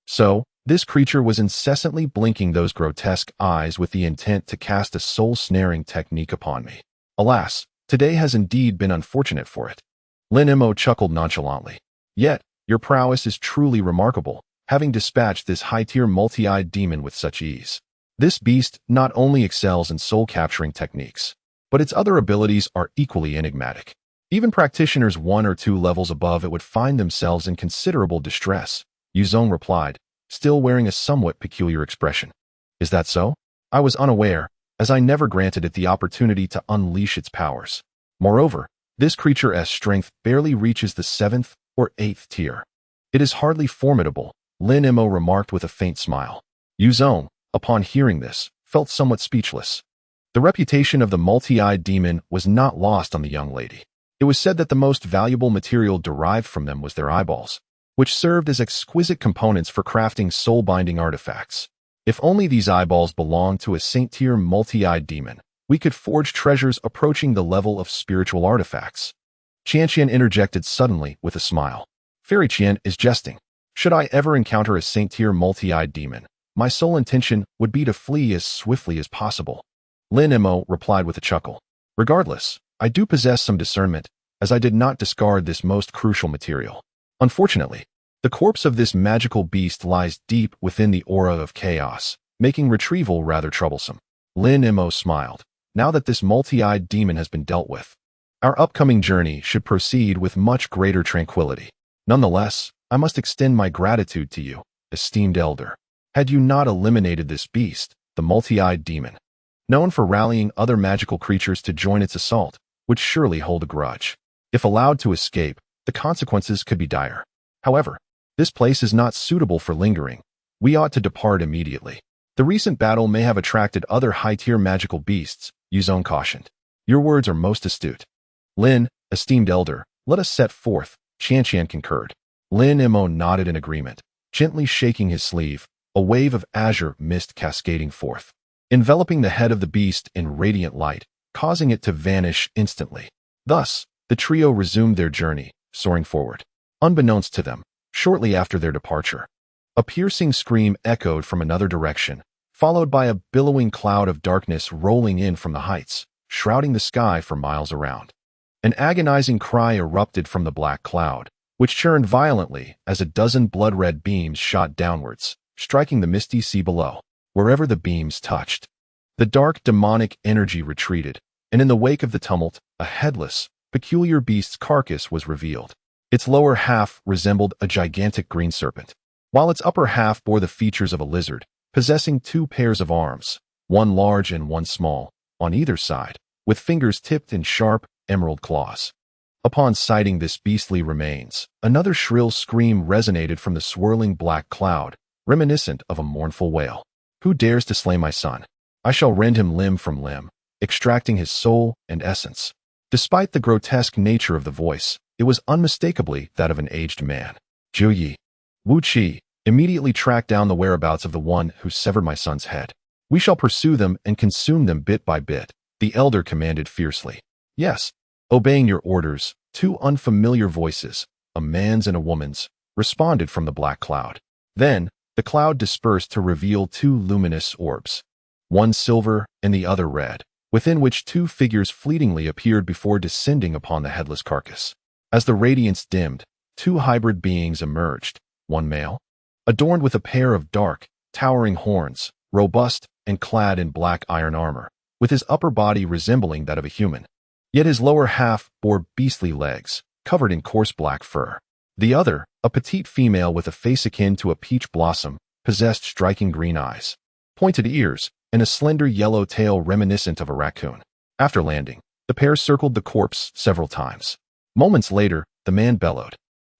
So, this creature was incessantly blinking those grotesque eyes with the intent to cast a soul-snaring technique upon me. Alas, today has indeed been unfortunate for it. Lin Mo chuckled nonchalantly. Yet, your prowess is truly remarkable, having dispatched this high-tier multi-eyed demon with such ease. This beast not only excels in soul-capturing techniques, but its other abilities are equally enigmatic. Even practitioners 1 or 2 levels above it would find themselves in considerable distress, Yuzong replied, still wearing a somewhat peculiar expression. Is that so? I was unaware, as I never granted it the opportunity to unleash its powers. Moreover, this creature's strength barely reaches the 7th or 8th tier. It is hardly formidable, Lin Mo remarked with a faint smile. Yuzong, upon hearing this, felt somewhat speechless. The reputation of the multi-eyed demon was not lost on the young lady. It was said that the most valuable material derived from them was their eyeballs, which served as exquisite components for crafting soul-binding artifacts. If only these eyeballs belonged to a saint-tier multi-eyed demon, we could forge treasures approaching the level of spiritual artifacts. Qian interjected suddenly with a smile. Fairy Qian is jesting. Should I ever encounter a saint-tier multi-eyed demon, my sole intention would be to flee as swiftly as possible. Lin Mo replied with a chuckle. Regardless, I do possess some discernment, as I did not discard this most crucial material. Unfortunately, the corpse of this magical beast lies deep within the aura of chaos, making retrieval rather troublesome. Lin Mo smiled. Now that this multi-eyed demon has been dealt with, our upcoming journey should proceed with much greater tranquility. Nonetheless, I must extend my gratitude to you, esteemed elder. Had you not eliminated this beast, the multi-eyed demon, known for rallying other magical creatures to join its assault, would surely hold a grudge. If allowed to escape, the consequences could be dire. However, this place is not suitable for lingering. We ought to depart immediately. The recent battle may have attracted other high-tier magical beasts, Yuzong cautioned. Your words are most astute. Lin, esteemed elder, let us set forth, Qian concurred. Lin Mo nodded in agreement, gently shaking his sleeve, a wave of azure mist cascading forth, enveloping the head of the beast in radiant light, causing it to vanish instantly. Thus, the trio resumed their journey, soaring forward. Unbeknownst to them, shortly after their departure, a piercing scream echoed from another direction, followed by a billowing cloud of darkness rolling in from the heights, shrouding the sky for miles around. An agonizing cry erupted from the black cloud, which churned violently as a dozen blood-red beams shot downwards, striking the misty sea below. Wherever the beams touched, the dark demonic energy retreated, and in the wake of the tumult, a headless, peculiar beast's carcass was revealed. Its lower half resembled a gigantic green serpent, while its upper half bore the features of a lizard, possessing 2 pairs of arms, one large and one small, on either side, with fingers tipped in sharp, emerald claws. Upon sighting this beastly remains, another shrill scream resonated from the swirling black cloud, reminiscent of a mournful wail. Who dares to slay my son? I shall rend him limb from limb, extracting his soul and essence. Despite the grotesque nature of the voice, it was unmistakably that of an aged man. Zhu Yi. Wu Qi, immediately tracked down the whereabouts of the one who severed my son's head. We shall pursue them and consume them bit by bit, the elder commanded fiercely. Yes, obeying your orders, 2 unfamiliar voices, a man's and a woman's, responded from the black cloud. Then, the cloud dispersed to reveal 2 luminous orbs, one silver and the other red, within which 2 figures fleetingly appeared before descending upon the headless carcass. As the radiance dimmed, 2 hybrid beings emerged, one male, adorned with a pair of dark, towering horns, robust and clad in black iron armor, with his upper body resembling that of a human. Yet his lower half bore beastly legs, covered in coarse black fur. The other, a petite female with a face akin to a peach blossom, possessed striking green eyes, pointed ears, and a slender yellow tail reminiscent of a raccoon. After landing, the pair circled the corpse several times. Moments later, the man bellowed,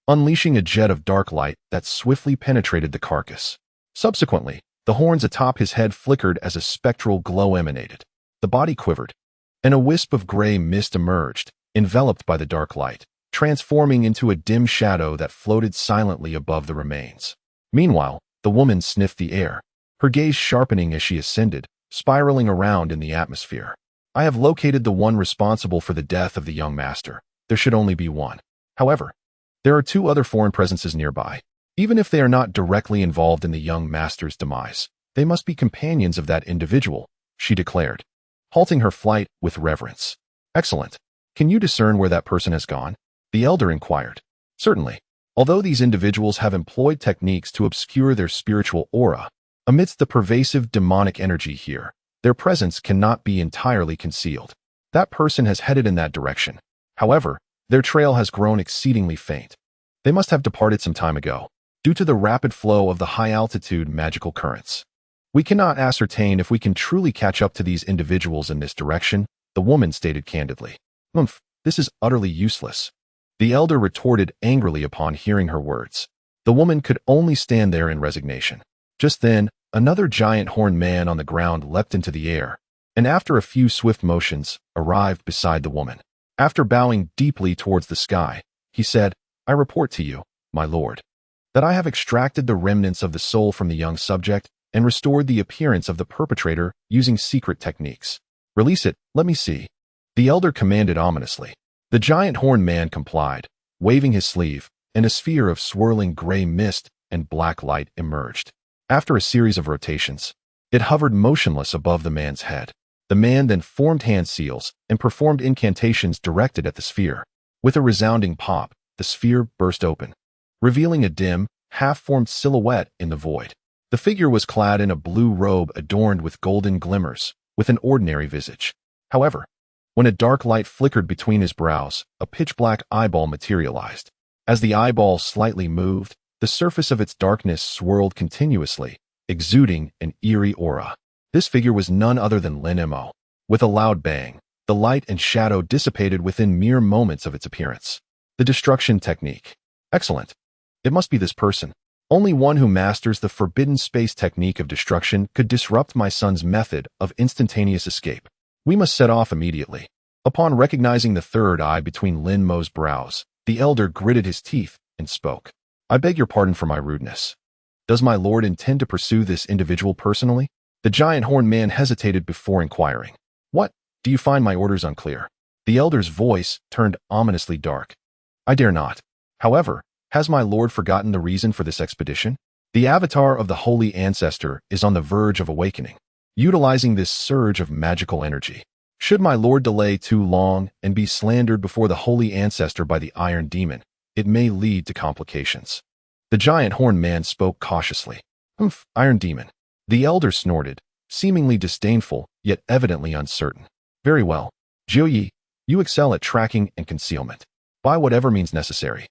unleashing a jet of dark light that swiftly penetrated the carcass. Subsequently, the horns atop his head flickered as a spectral glow emanated. The body quivered, and a wisp of gray mist emerged, enveloped by the dark light, transforming into a dim shadow that floated silently above the remains. Meanwhile, the woman sniffed the air, her gaze sharpening as she ascended, spiraling around in the atmosphere. I have located the one responsible for the death of the young master. There should only be one. However, there are 2 other foreign presences nearby. Even if they are not directly involved in the young master's demise, they must be companions of that individual, she declared, halting her flight with reverence. Excellent. Can you discern where that person has gone? The elder inquired. Certainly. Although these individuals have employed techniques to obscure their spiritual aura, amidst the pervasive demonic energy here, their presence cannot be entirely concealed. That person has headed in that direction. However, their trail has grown exceedingly faint. They must have departed some time ago, due to the rapid flow of the high-altitude magical currents. We cannot ascertain if we can truly catch up to these individuals in this direction, the woman stated candidly. This is utterly useless. The elder retorted angrily upon hearing her words. The woman could only stand there in resignation. Just then, another giant horned man on the ground leapt into the air, and after a few swift motions, arrived beside the woman. After bowing deeply towards the sky, he said, I report to you, my lord, that I have extracted the remnants of the soul from the young subject and restored the appearance of the perpetrator using secret techniques. Release it, let me see. The elder commanded ominously. The giant horned man complied, waving his sleeve, and a sphere of swirling gray mist and black light emerged. After a series of rotations, it hovered motionless above the man's head. The man then formed hand seals and performed incantations directed at the sphere. With a resounding pop, the sphere burst open, revealing a dim, half-formed silhouette in the void. The figure was clad in a blue robe adorned with golden glimmers, with an ordinary visage. However, when a dark light flickered between his brows, a pitch-black eyeball materialized. As the eyeball slightly moved, the surface of its darkness swirled continuously, exuding an eerie aura. This figure was none other than Lin Mo. With a loud bang, the light and shadow dissipated within mere moments of its appearance. The destruction technique. Excellent. It must be this person. Only one who masters the forbidden space technique of destruction could disrupt my son's method of instantaneous escape. We must set off immediately. Upon recognizing the third eye between Lin Mo's brows, the elder gritted his teeth and spoke. I beg your pardon for my rudeness. Does my lord intend to pursue this individual personally? The giant horned man hesitated before inquiring. What? Do you find my orders unclear? The elder's voice turned ominously dark. I dare not. However, has my lord forgotten the reason for this expedition? The avatar of the holy ancestor is on the verge of awakening, utilizing this surge of magical energy. Should my lord delay too long and be slandered before the holy ancestor by the iron demon, it may lead to complications. The giant horned man spoke cautiously. Iron demon. The elder snorted, seemingly disdainful, yet evidently uncertain. Very well. Joyous, you excel at tracking and concealment. By whatever means necessary,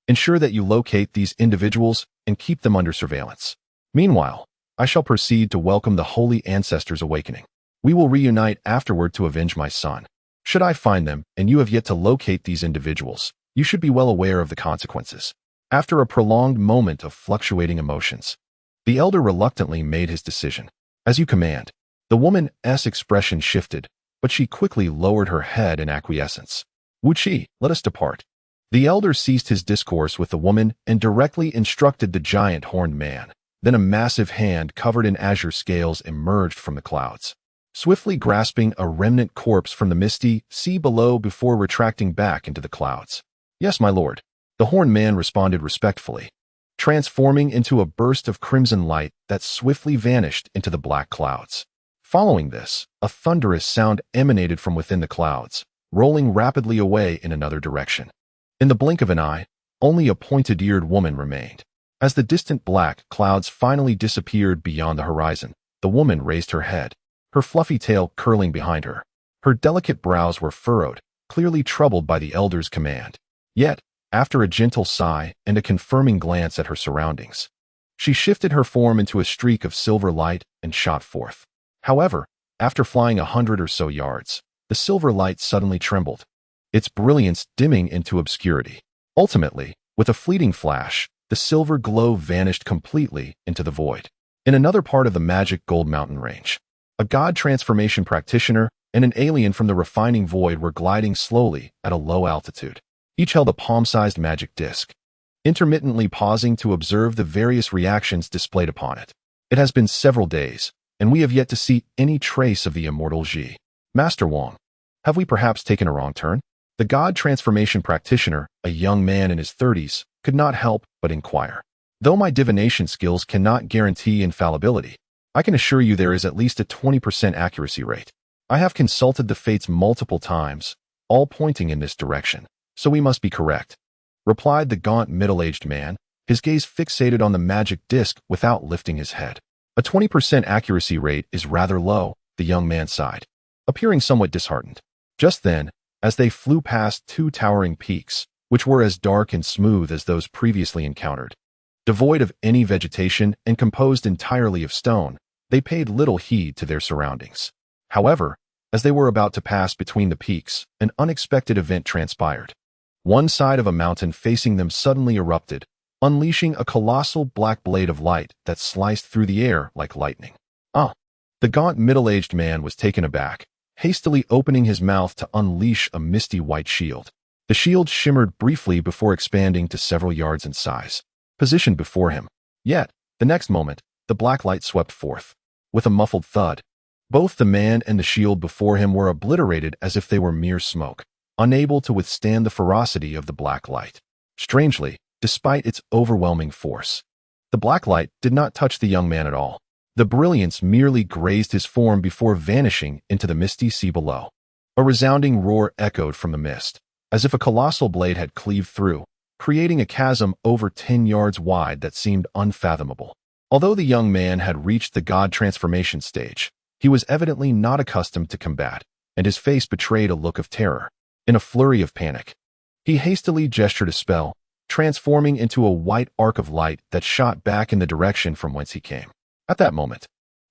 ensure that you locate these individuals and keep them under surveillance. Meanwhile, I shall proceed to welcome the holy ancestor's awakening. We will reunite afterward to avenge my son. Should I find them and you have yet to locate these individuals, you should be well aware of the consequences. After a prolonged moment of fluctuating emotions, the elder reluctantly made his decision. As you command. The woman's expression shifted, but she quickly lowered her head in acquiescence. Wu Qi, let us depart. The elder ceased his discourse with the woman and directly instructed the giant horned man. Then a massive hand covered in azure scales emerged from the clouds, swiftly grasping a remnant corpse from the misty sea below before retracting back into the clouds. Yes, my lord. The horned man responded respectfully, transforming into a burst of crimson light that swiftly vanished into the black clouds. Following this, a thunderous sound emanated from within the clouds, rolling rapidly away in another direction. In the blink of an eye, only a pointed-eared woman remained. As the distant black clouds finally disappeared beyond the horizon, the woman raised her head, her fluffy tail curling behind her. Her delicate brows were furrowed, clearly troubled by the elder's command. Yet, after a gentle sigh and a confirming glance at her surroundings, she shifted her form into a streak of silver light and shot forth. However, after flying 100 or so yards, the silver light suddenly trembled, its brilliance dimming into obscurity. Ultimately, with a fleeting flash, the silver glow vanished completely into the void. In another part of the magic Gold Mountain range, a god transformation practitioner and an alien from the refining void were gliding slowly at a low altitude. Each held a palm-sized magic disc, intermittently pausing to observe the various reactions displayed upon it. It has been several days, and we have yet to see any trace of the immortal Xi. Master Wang, have we perhaps taken a wrong turn? The god transformation practitioner, a young man in his 30s, could not help but inquire. Though my divination skills cannot guarantee infallibility, I can assure you there is at least a 20% accuracy rate. I have consulted the fates multiple times, all pointing in this direction. "So we must be correct," replied the gaunt middle-aged man, his gaze fixated on the magic disc without lifting his head. "A 20% accuracy rate is rather low," the young man sighed, appearing somewhat disheartened. Just then, as they flew past two towering peaks, which were as dark and smooth as those previously encountered, devoid of any vegetation and composed entirely of stone, they paid little heed to their surroundings. However, as they were about to pass between the peaks, an unexpected event transpired. One side of a mountain facing them suddenly erupted, unleashing a colossal black blade of light that sliced through the air like lightning. "Ah!" The gaunt middle-aged man was taken aback, hastily opening his mouth to unleash a misty white shield. The shield shimmered briefly before expanding to several yards in size, positioned before him. Yet, the next moment, the black light swept forth. With a muffled thud, both the man and the shield before him were obliterated as if they were mere smoke, unable to withstand the ferocity of the black light. Strangely, despite its overwhelming force, the black light did not touch the young man at all. The brilliance merely grazed his form before vanishing into the misty sea below. A resounding roar echoed from the mist, as if a colossal blade had cleaved through, creating a chasm over 10 yards wide that seemed unfathomable. Although the young man had reached the god transformation stage, he was evidently not accustomed to combat, and his face betrayed a look of terror. In a flurry of panic, he hastily gestured a spell, transforming into a white arc of light that shot back in the direction from whence he came. At that moment,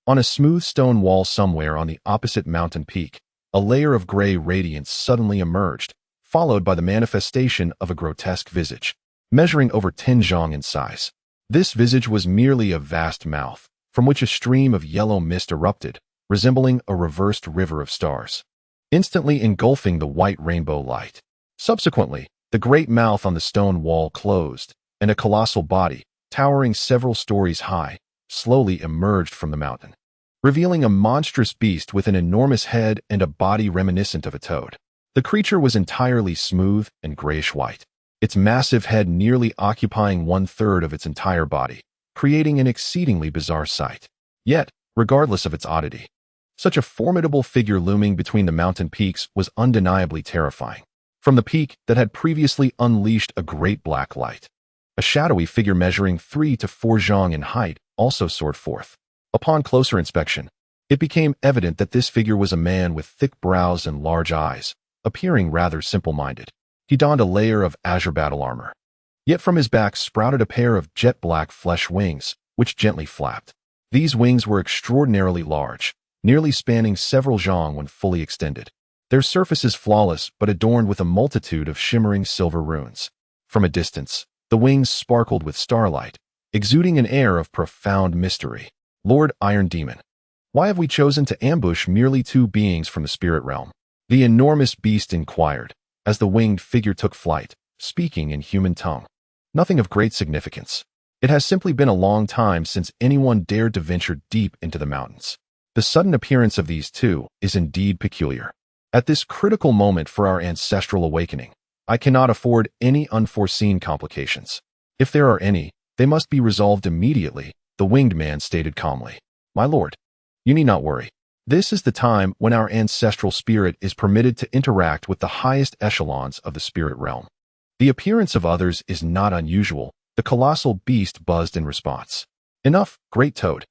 on a smooth stone wall somewhere on the opposite mountain peak, a layer of gray radiance suddenly emerged, followed by the manifestation of a grotesque visage, measuring over 10 zhang in size. This visage was merely a vast mouth, from which a stream of yellow mist erupted, resembling a reversed river of stars, instantly engulfing the white rainbow light. Subsequently, the great mouth on the stone wall closed, and a colossal body, towering several stories high, slowly emerged from the mountain, revealing a monstrous beast with an enormous head and a body reminiscent of a toad. The creature was entirely smooth and grayish-white, its massive head nearly occupying 1/3 of its entire body, creating an exceedingly bizarre sight. Yet, regardless of its oddity, such a formidable figure looming between the mountain peaks was undeniably terrifying. From the peak that had previously unleashed a great black light, a shadowy figure measuring 3 to 4 zhang in height also soared forth. Upon closer inspection, it became evident that this figure was a man with thick brows and large eyes, appearing rather simple-minded. He donned a layer of azure battle armor. Yet from his back sprouted a pair of jet-black flesh wings, which gently flapped. These wings were extraordinarily large, nearly spanning several zhang when fully extended. Their surfaces flawless but adorned with a multitude of shimmering silver runes. From a distance, the wings sparkled with starlight, exuding an air of profound mystery. "Lord Iron Demon, why have we chosen to ambush merely 2 beings from the spirit realm?" the enormous beast inquired, as the winged figure took flight, speaking in human tongue. "Nothing of great significance. It has simply been a long time since anyone dared to venture deep into the mountains. The sudden appearance of these 2 is indeed peculiar. At this critical moment for our ancestral awakening, I cannot afford any unforeseen complications. If there are any, they must be resolved immediately," the winged man stated calmly. "My lord, you need not worry. This is the time when our ancestral spirit is permitted to interact with the highest echelons of the spirit realm. The appearance of others is not unusual," the colossal beast buzzed in response. "Enough, great toad.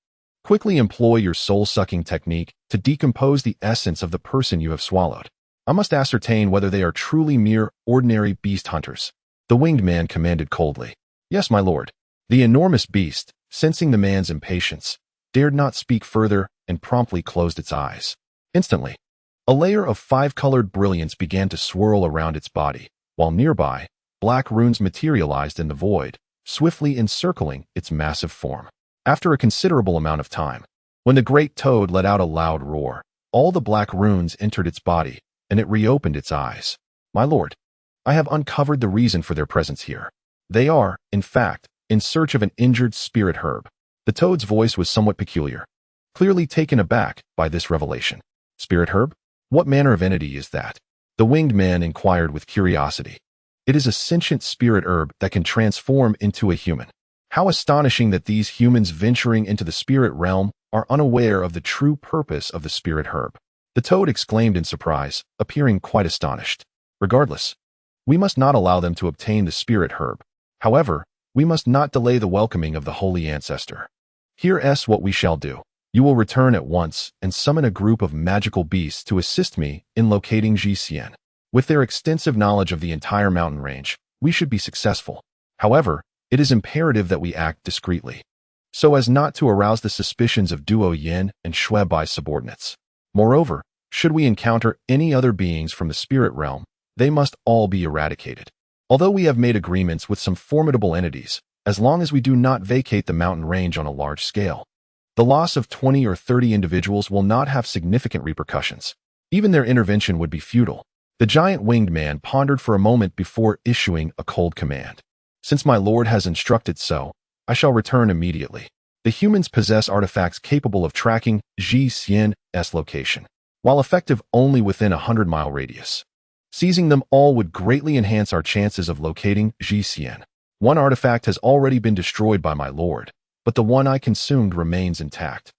Quickly employ your soul-sucking technique to decompose the essence of the person you have swallowed. I must ascertain whether they are truly mere ordinary beast hunters," the winged man commanded coldly. "Yes, my lord." The enormous beast, sensing the man's impatience, dared not speak further and promptly closed its eyes. Instantly, a layer of 5-colored brilliance began to swirl around its body, while nearby, black runes materialized in the void, swiftly encircling its massive form. After a considerable amount of time, when the great toad let out a loud roar, all the black runes entered its body, and it reopened its eyes. "My lord, I have uncovered the reason for their presence here. They are, in fact, in search of an injured spirit herb." The toad's voice was somewhat peculiar, clearly taken aback by this revelation. "Spirit herb? What manner of entity is that?" the winged man inquired with curiosity. "It is a sentient spirit herb that can transform into a human. How astonishing that these humans venturing into the spirit realm are unaware of the true purpose of the spirit herb," the toad exclaimed in surprise, appearing quite astonished. "Regardless, We must not allow them to obtain the spirit herb. However, we must not delay the welcoming of the holy ancestor. Here's what we shall do. You will return at once and summon a group of magical beasts to assist me in locating Jia. With their extensive knowledge of the entire mountain range, we should be successful. However, it is imperative that we act discreetly, so as not to arouse the suspicions of Duo Yin and Shui Bai's subordinates. Moreover, should we encounter any other beings from the spirit realm, they must all be eradicated. Although we have made agreements with some formidable entities, as long as we do not vacate the mountain range on a large scale, the loss of 20 or 30 individuals will not have significant repercussions. Even their intervention would be futile. The giant winged man pondered for a moment before issuing a cold command. Since my lord has instructed so, I shall return immediately. The humans possess artifacts capable of tracking Ji's location, while effective only within a 100-mile radius. Seizing them all would greatly enhance our chances of locating Ji's. One artifact has already been destroyed by my lord, but the one I consumed remains intact.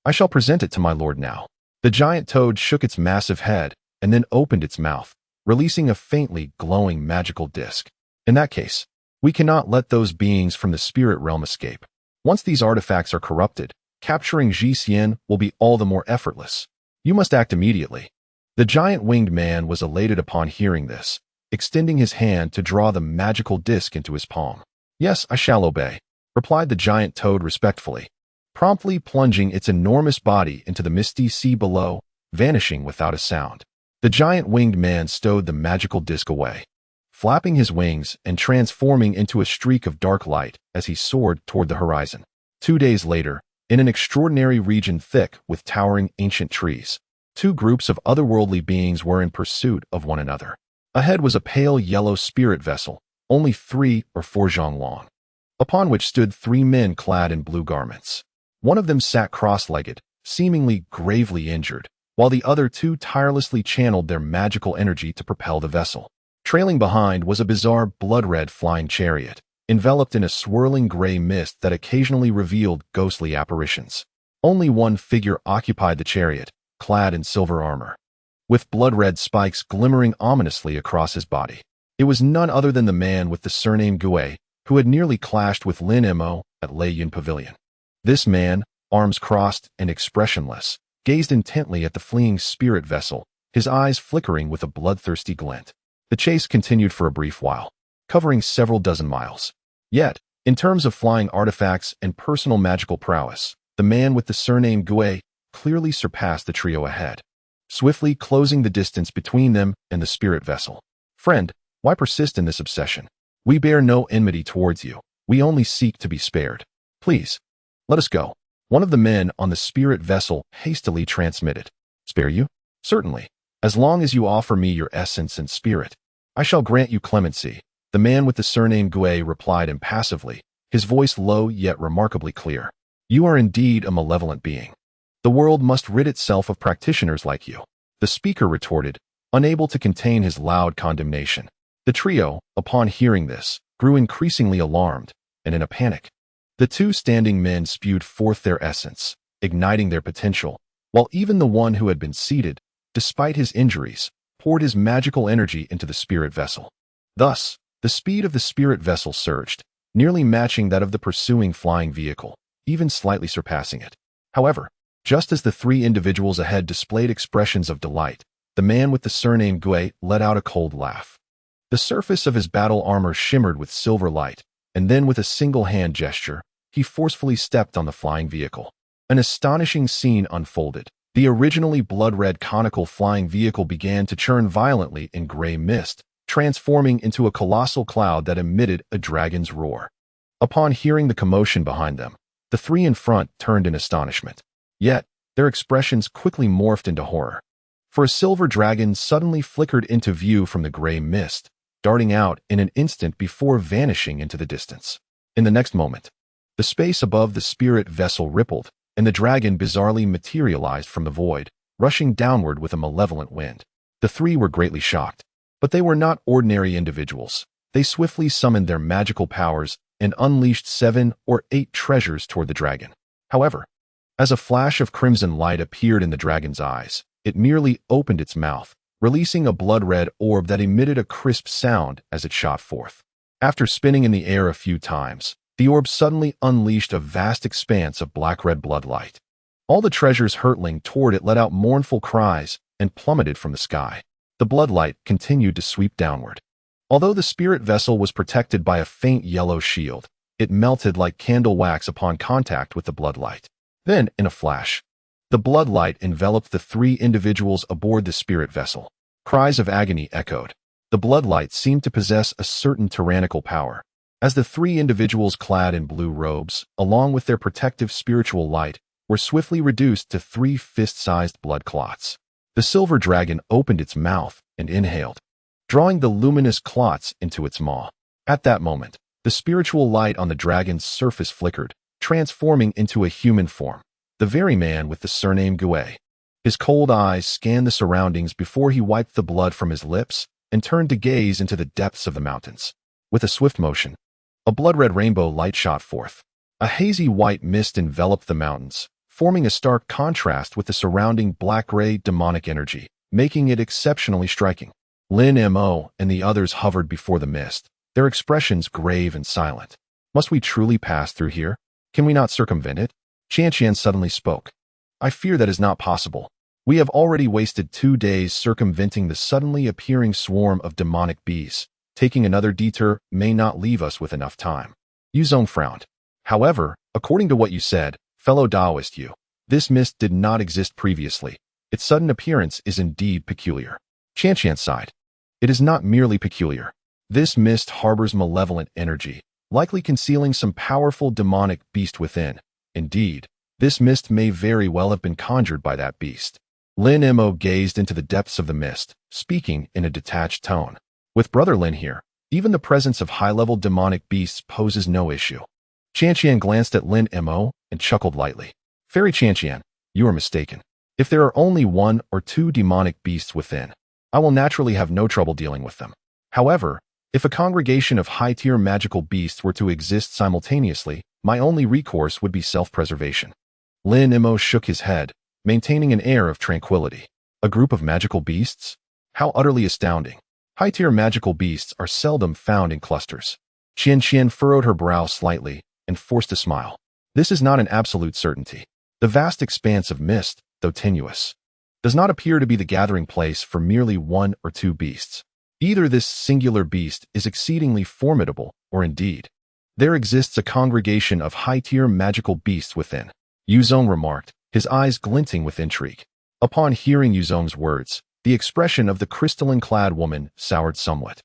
I shall present it to my lord now. The giant toad shook its massive head and then opened its mouth, releasing a faintly glowing magical disc. In that case, we cannot let those beings from the spirit realm escape. Once these artifacts are corrupted, capturing Ji's will be all the more effortless. You must act immediately. The giant winged man was elated upon hearing this, extending his hand to draw the magical disc into his palm. Yes, I shall obey, replied the giant toad respectfully, promptly plunging its enormous body into the misty sea below, vanishing without a sound. The giant winged man stowed the magical disc away, flapping his wings and transforming into a streak of dark light as he soared toward the horizon. 2 days later, in an extraordinary region thick with towering ancient trees, two groups of otherworldly beings were in pursuit of one another. Ahead was a pale yellow spirit vessel, only 3 or 4 zhang long, upon which stood 3 men clad in blue garments. One of them sat cross-legged, seemingly gravely injured, while the other 2 tirelessly channeled their magical energy to propel the vessel. Trailing behind was a bizarre blood-red flying chariot, enveloped in a swirling gray mist that occasionally revealed ghostly apparitions. Only one figure occupied the chariot, clad in silver armor, with blood-red spikes glimmering ominously across his body. It was none other than the man with the surname Gui, who had nearly clashed with Lin Mo at Lei Yun Pavilion. This man, arms crossed and expressionless, gazed intently at the fleeing spirit vessel, his eyes flickering with a bloodthirsty glint. The chase continued for a brief while, covering several dozen miles. Yet, in terms of flying artifacts and personal magical prowess, the man with the surname Gui clearly surpassed the trio ahead, swiftly closing the distance between them and the spirit vessel. Friend, why persist in this obsession? We bear no enmity towards you. We only seek to be spared. Please, let us go. One of the men on the spirit vessel hastily transmitted. Spare you? Certainly. As long as you offer me your essence and spirit, I shall grant you clemency. The man with the surname Gui replied impassively, his voice low yet remarkably clear. You are indeed a malevolent being. The world must rid itself of practitioners like you. The speaker retorted, unable to contain his loud condemnation. The trio, upon hearing this, grew increasingly alarmed and in a panic. The 2 standing men spewed forth their essence, igniting their potential, while even the one who had been seated, despite his injuries, poured his magical energy into the spirit vessel. Thus, the speed of the spirit vessel surged, nearly matching that of the pursuing flying vehicle, even slightly surpassing it. However, just as the 3 individuals ahead displayed expressions of delight, the man with the surname Gui let out a cold laugh. The surface of his battle armor shimmered with silver light, and then with a single hand gesture, he forcefully stepped on the flying vehicle. An astonishing scene unfolded. The originally blood-red conical flying vehicle began to churn violently in gray mist, transforming into a colossal cloud that emitted a dragon's roar. Upon hearing the commotion behind them, the 3 in front turned in astonishment. Yet, their expressions quickly morphed into horror. For a silver dragon suddenly flickered into view from the gray mist, darting out in an instant before vanishing into the distance. In the next moment, the space above the spirit vessel rippled, and the dragon bizarrely materialized from the void, rushing downward with a malevolent wind. The 3 were greatly shocked, but they were not ordinary individuals. They swiftly summoned their magical powers and unleashed 7 or 8 treasures toward the dragon. However, as a flash of crimson light appeared in the dragon's eyes, it merely opened its mouth, releasing a blood-red orb that emitted a crisp sound as it shot forth. After spinning in the air a few times, the orb suddenly unleashed a vast expanse of black-red bloodlight. All the treasures hurtling toward it let out mournful cries and plummeted from the sky. The bloodlight continued to sweep downward. Although the spirit vessel was protected by a faint yellow shield, it melted like candle wax upon contact with the bloodlight. Then, in a flash, the bloodlight enveloped the 3 individuals aboard the spirit vessel. Cries of agony echoed. The bloodlight seemed to possess a certain tyrannical power. As the 3 individuals clad in blue robes, along with their protective spiritual light, were swiftly reduced to 3 fist-sized blood clots. The silver dragon opened its mouth and inhaled, drawing the luminous clots into its maw. At that moment, the spiritual light on the dragon's surface flickered, transforming into a human form, the very man with the surname Gui. His cold eyes scanned the surroundings before he wiped the blood from his lips and turned to gaze into the depths of the mountains. With a swift motion, a blood-red rainbow light shot forth. A hazy white mist enveloped the mountains, forming a stark contrast with the surrounding black-gray demonic energy, making it exceptionally striking. Lin Mo and the others hovered before the mist, their expressions grave and silent. Must we truly pass through here? Can we not circumvent it? Qian suddenly spoke. I fear that is not possible. We have already wasted 2 days circumventing the suddenly appearing swarm of demonic bees. Taking another detour may not leave us with enough time. Yuzong frowned. However, according to what you said, fellow Taoist Yu, this mist did not exist previously. Its sudden appearance is indeed peculiar. Qian sighed. It is not merely peculiar. This mist harbors malevolent energy, likely concealing some powerful demonic beast within. Indeed, this mist may very well have been conjured by that beast. Lin Mo gazed into the depths of the mist, speaking in a detached tone. With Brother Lin here, even the presence of high-level demonic beasts poses no issue. Qian glanced at Lin Mo and chuckled lightly. Fairy Qian, you are mistaken. If there are only 1 or 2 demonic beasts within, I will naturally have no trouble dealing with them. However, if a congregation of high-tier magical beasts were to exist simultaneously, my only recourse would be self-preservation. Lin Mo shook his head, maintaining an air of tranquility. A group of magical beasts? How utterly astounding. High-tier magical beasts are seldom found in clusters. Qian furrowed her brow slightly and forced a smile. This is not an absolute certainty. The vast expanse of mist, though tenuous, does not appear to be the gathering place for merely 1 or 2 beasts. Either this singular beast is exceedingly formidable, or indeed, there exists a congregation of high-tier magical beasts within. Yuzong remarked, his eyes glinting with intrigue. Upon hearing Yuzong's words, the expression of the crystalline-clad woman soured somewhat.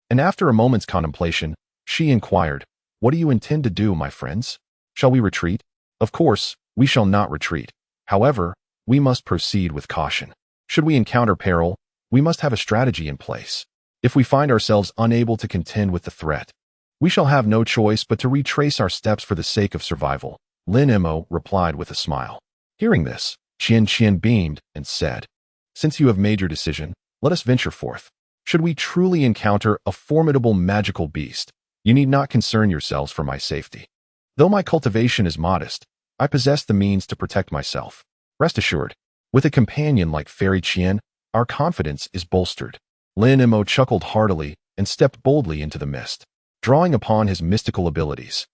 And after a moment's contemplation, she inquired, What do you intend to do, my friends? Shall we retreat? Of course, we shall not retreat. However, we must proceed with caution. Should we encounter peril, we must have a strategy in place. If we find ourselves unable to contend with the threat, we shall have no choice but to retrace our steps for the sake of survival. Lin Mo replied with a smile. Hearing this, Qian beamed and said, Since you have made your decision, let us venture forth. Should we truly encounter a formidable magical beast, you need not concern yourselves for my safety. Though my cultivation is modest, I possess the means to protect myself. Rest assured, with a companion like Fairy Qian, our confidence is bolstered. Lin Mo chuckled heartily and stepped boldly into the mist, drawing upon his mystical abilities.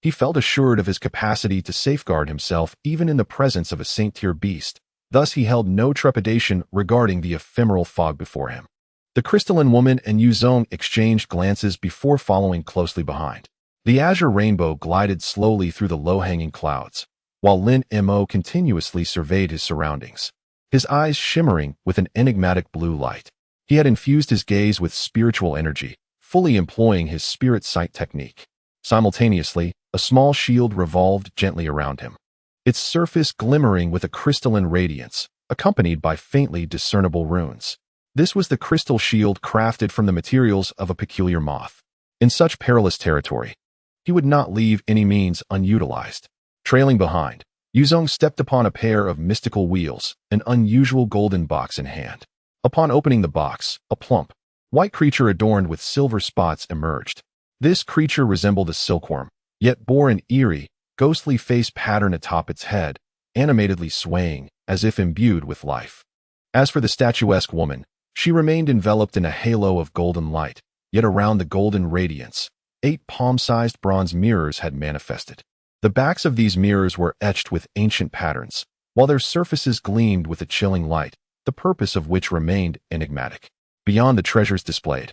He felt assured of his capacity to safeguard himself even in the presence of a saint-tier beast. Thus he held no trepidation regarding the ephemeral fog before him. The crystalline woman and Yuzong exchanged glances before following closely behind. The azure rainbow glided slowly through the low-hanging clouds, while Lin Mo continuously surveyed his surroundings, his eyes shimmering with an enigmatic blue light. He had infused his gaze with spiritual energy, fully employing his spirit sight technique. Simultaneously, a small shield revolved gently around him, its surface glimmering with a crystalline radiance, accompanied by faintly discernible runes. This was the crystal shield crafted from the materials of a peculiar moth. In such perilous territory, he would not leave any means unutilized. Trailing behind, Yuzong stepped upon a pair of mystical wheels, an unusual golden box in hand. Upon opening the box, a plump, white creature adorned with silver spots emerged. This creature resembled a silkworm, yet bore an eerie, ghostly face pattern atop its head, animatedly swaying, as if imbued with life. As for the statuesque woman, She remained enveloped in a halo of golden light, yet around the golden radiance, 8 palm-sized bronze mirrors had manifested. The backs of these mirrors were etched with ancient patterns, while their surfaces gleamed with a chilling light, the purpose of which remained enigmatic. Beyond the treasures displayed,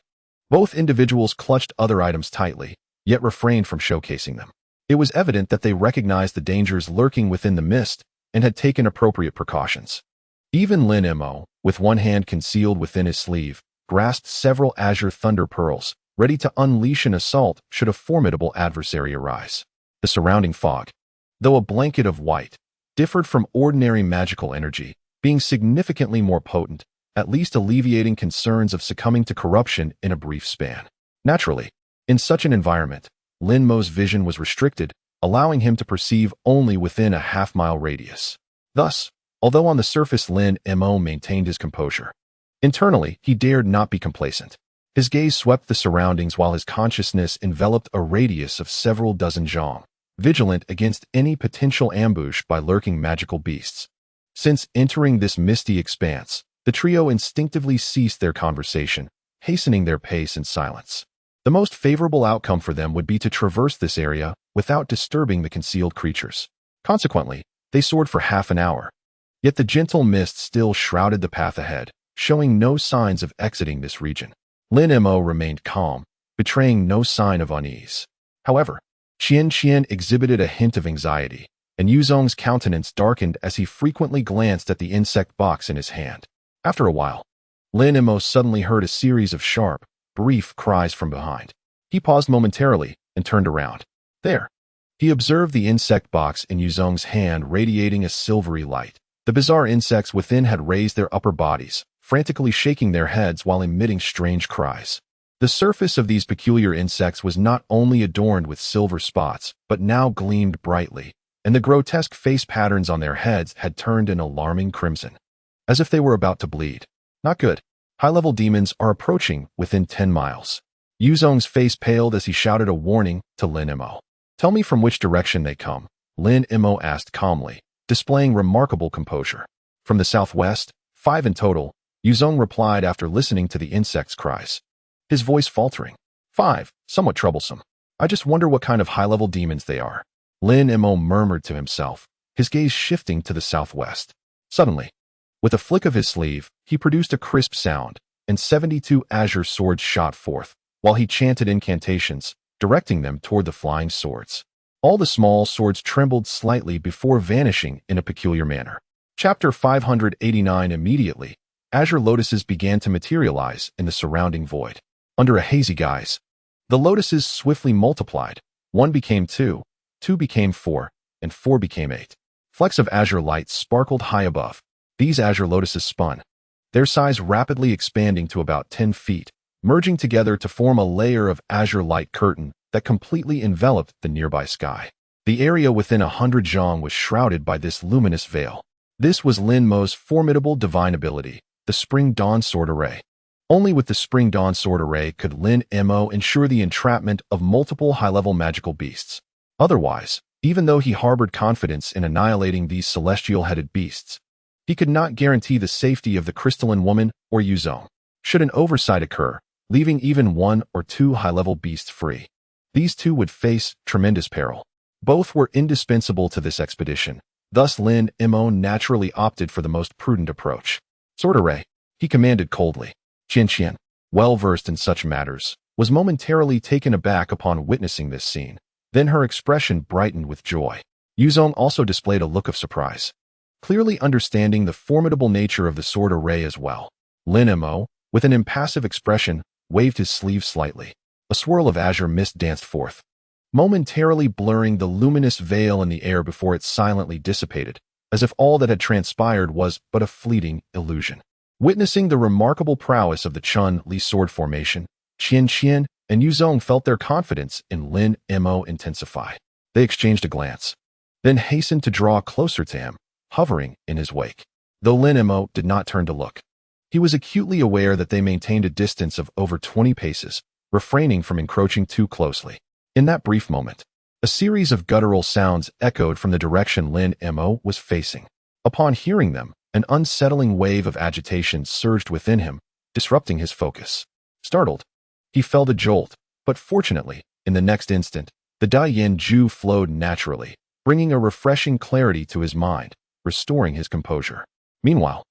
both individuals clutched other items tightly, yet refrained from showcasing them. It was evident that they recognized the dangers lurking within the mist and had taken appropriate precautions. Even Lin Mo, with one hand concealed within his sleeve, grasped several azure thunder pearls, ready to unleash an assault should a formidable adversary arise. The surrounding fog, though a blanket of white, differed from ordinary magical energy, being significantly more potent, at least alleviating concerns of succumbing to corruption in a brief span. Naturally, in such an environment, Lin Mo's vision was restricted, allowing him to perceive only within a half-mile radius. Thus, although on the surface Lin Mo maintained his composure, internally he dared not be complacent. His gaze swept the surroundings while his consciousness enveloped a radius of several dozen zhang, vigilant against any potential ambush by lurking magical beasts. Since entering this misty expanse, the trio instinctively ceased their conversation, hastening their pace in silence. The most favorable outcome for them would be to traverse this area without disturbing the concealed creatures. Consequently, they soared for half an hour. Yet the gentle mist still shrouded the path ahead, showing no signs of exiting this region. Lin Mo remained calm, betraying no sign of unease. However, Qian exhibited a hint of anxiety, and Yuzong's countenance darkened as he frequently glanced at the insect box in his hand. After a while, Lin Mo suddenly heard a series of sharp, brief cries from behind. He paused momentarily and turned around. There, he observed the insect box in Yuzong's hand radiating a silvery light. The bizarre insects within had raised their upper bodies, frantically shaking their heads while emitting strange cries. The surface of these peculiar insects was not only adorned with silver spots, but now gleamed brightly, and the grotesque face patterns on their heads had turned an alarming crimson, as if they were about to bleed. Not good. High-level demons are approaching within 10 miles. Yuzong's face paled as he shouted a warning to Lin Mo. Tell me from which direction they come, Lin Mo asked calmly, displaying remarkable composure. From the southwest, 5 in total, Yuzong replied after listening to the insects' cries, his voice faltering. 5, somewhat troublesome. I just wonder what kind of high-level demons they are. Lin Mo murmured to himself, his gaze shifting to the southwest. Suddenly, with a flick of his sleeve, he produced a crisp sound, and 72 azure swords shot forth, while he chanted incantations, directing them toward the flying swords. All the small swords trembled slightly before vanishing in a peculiar manner. Chapter 589. Immediately, azure lotuses began to materialize in the surrounding void. Under a hazy guise, the lotuses swiftly multiplied. 1 became 2, 2 became 4, and 4 became 8. Flecks of azure light sparkled high above. These azure lotuses spun, their size rapidly expanding to about 10 feet, merging together to form a layer of azure light curtain that completely enveloped the nearby sky. The area within 100 zhang was shrouded by this luminous veil. This was Lin Mo's formidable divine ability, the Spring Dawn Sword Array. Only with the Spring Dawn Sword Array could Lin Mo ensure the entrapment of multiple high-level magical beasts. Otherwise, even though he harbored confidence in annihilating these celestial-headed beasts, he could not guarantee the safety of the crystalline woman or Yuzong. Should an oversight occur, leaving even 1 or 2 high-level beasts free, these two would face tremendous peril. Both were indispensable to this expedition. Thus Lin Mo naturally opted for the most prudent approach. Sword Array, he commanded coldly. Qian, well-versed in such matters, was momentarily taken aback upon witnessing this scene. Then her expression brightened with joy. Yuzong also displayed a look of surprise, clearly understanding the formidable nature of the sword array as well. Lin Mo, with an impassive expression, waved his sleeve slightly. A swirl of azure mist danced forth, momentarily blurring the luminous veil in the air before it silently dissipated, as if all that had transpired was but a fleeting illusion. Witnessing the remarkable prowess of the Chun-Li sword formation, Qian and Yuzong felt their confidence in Lin Mo intensify. They exchanged a glance, then hastened to draw closer to him, hovering in his wake. Though Lin Mo did not turn to look, he was acutely aware that they maintained a distance of over 20 paces, refraining from encroaching too closely. In that brief moment, a series of guttural sounds echoed from the direction Lin Mo was facing. Upon hearing them, an unsettling wave of agitation surged within him, disrupting his focus. Startled, he felt a jolt, but fortunately, in the next instant, the Daiyan Ju flowed naturally, bringing a refreshing clarity to his mind, restoring his composure. Meanwhile,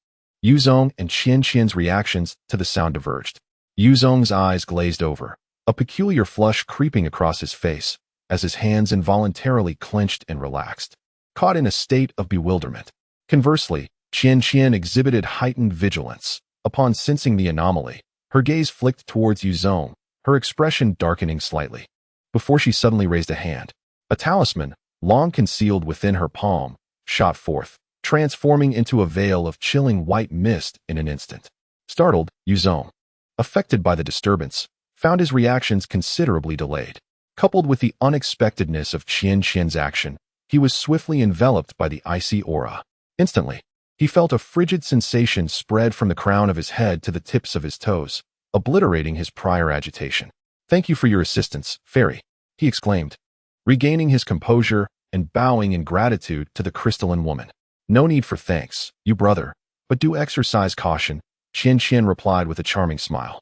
Yuzong and Qianqian's reactions to the sound diverged. Yuzong's eyes glazed over, a peculiar flush creeping across his face, as his hands involuntarily clenched and relaxed, caught in a state of bewilderment. Conversely, Qianqian exhibited heightened vigilance. Upon sensing the anomaly, her gaze flicked towards Yuzong, her expression darkening slightly. Before she suddenly raised a hand, a talisman, long concealed within her palm, shot forth, transforming into a veil of chilling white mist in an instant. Startled, Yuzong, affected by the disturbance, found his reactions considerably delayed. Coupled with the unexpectedness of Qianqian's action, he was swiftly enveloped by the icy aura. Instantly, he felt a frigid sensation spread from the crown of his head to the tips of his toes, obliterating his prior agitation. "Thank you for your assistance, Fairy," he exclaimed, regaining his composure and bowing in gratitude to the crystalline woman. "No need for thanks, you brother, but do exercise caution," Qianqian replied with a charming smile,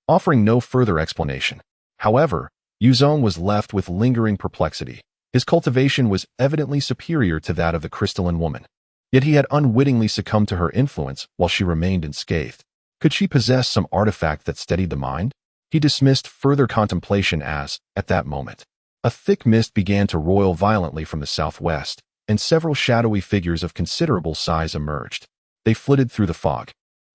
offering no further explanation. However, Yuzong was left with lingering perplexity. His cultivation was evidently superior to that of the crystalline woman, yet he had unwittingly succumbed to her influence while she remained unscathed. Could she possess some artifact that steadied the mind? He dismissed further contemplation as, at that moment, a thick mist began to roil violently from the southwest, and several shadowy figures of considerable size emerged. They flitted through the fog,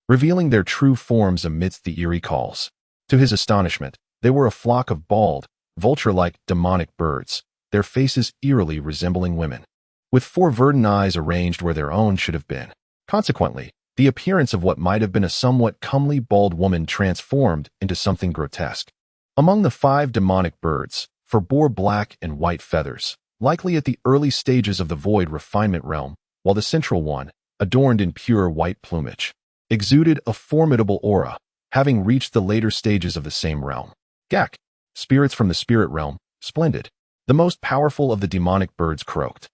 revealing their true forms amidst the eerie calls. To his astonishment, they were a flock of bald, vulture-like demonic birds, their faces eerily resembling women, with four verdant eyes arranged where their own should have been. Consequently, the appearance of what might have been a somewhat comely bald woman transformed into something grotesque. Among the 5 demonic birds, 4 bore black and white feathers, likely at the early stages of the void refinement realm, while the central one, adorned in pure white plumage, exuded a formidable aura, having reached the later stages of the same realm. Gak, spirits from the spirit realm, splendid. The most powerful of the demonic birds croaked,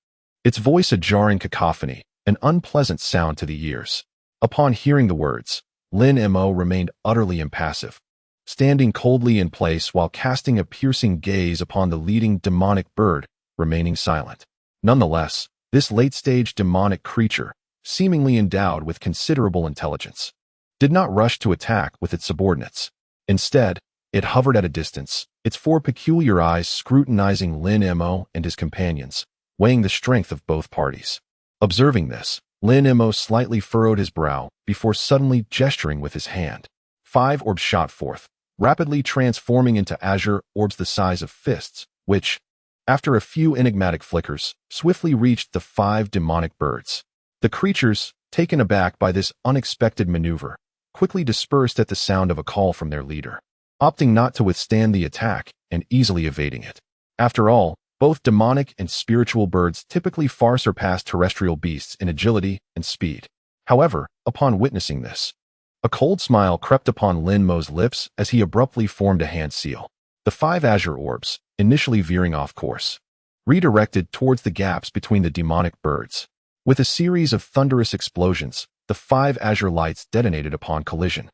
its voice a jarring cacophony, an unpleasant sound to the ears. Upon hearing the words, Lin Mo remained utterly impassive, standing coldly in place while casting a piercing gaze upon the leading demonic bird, remaining silent. Nonetheless, this late-stage demonic creature, seemingly endowed with considerable intelligence, did not rush to attack with its subordinates. Instead, it hovered at a distance, its 4 peculiar eyes scrutinizing Lin Mo and his companions, weighing the strength of both parties. Observing this, Lin Mo slightly furrowed his brow before suddenly gesturing with his hand. 5 orbs shot forth, rapidly transforming into azure orbs the size of fists, which, after a few enigmatic flickers, swiftly reached the 5 demonic birds. The creatures, taken aback by this unexpected maneuver, quickly dispersed at the sound of a call from their leader, opting not to withstand the attack and easily evading it. After all, both demonic and spiritual birds typically far surpass terrestrial beasts in agility and speed. However, upon witnessing this, a cold smile crept upon Lin Mo's lips as he abruptly formed a hand seal. The 5 azure orbs, initially veering off course, redirected towards the gaps between the demonic birds. With a series of thunderous explosions, the 5 azure lights detonated upon collision,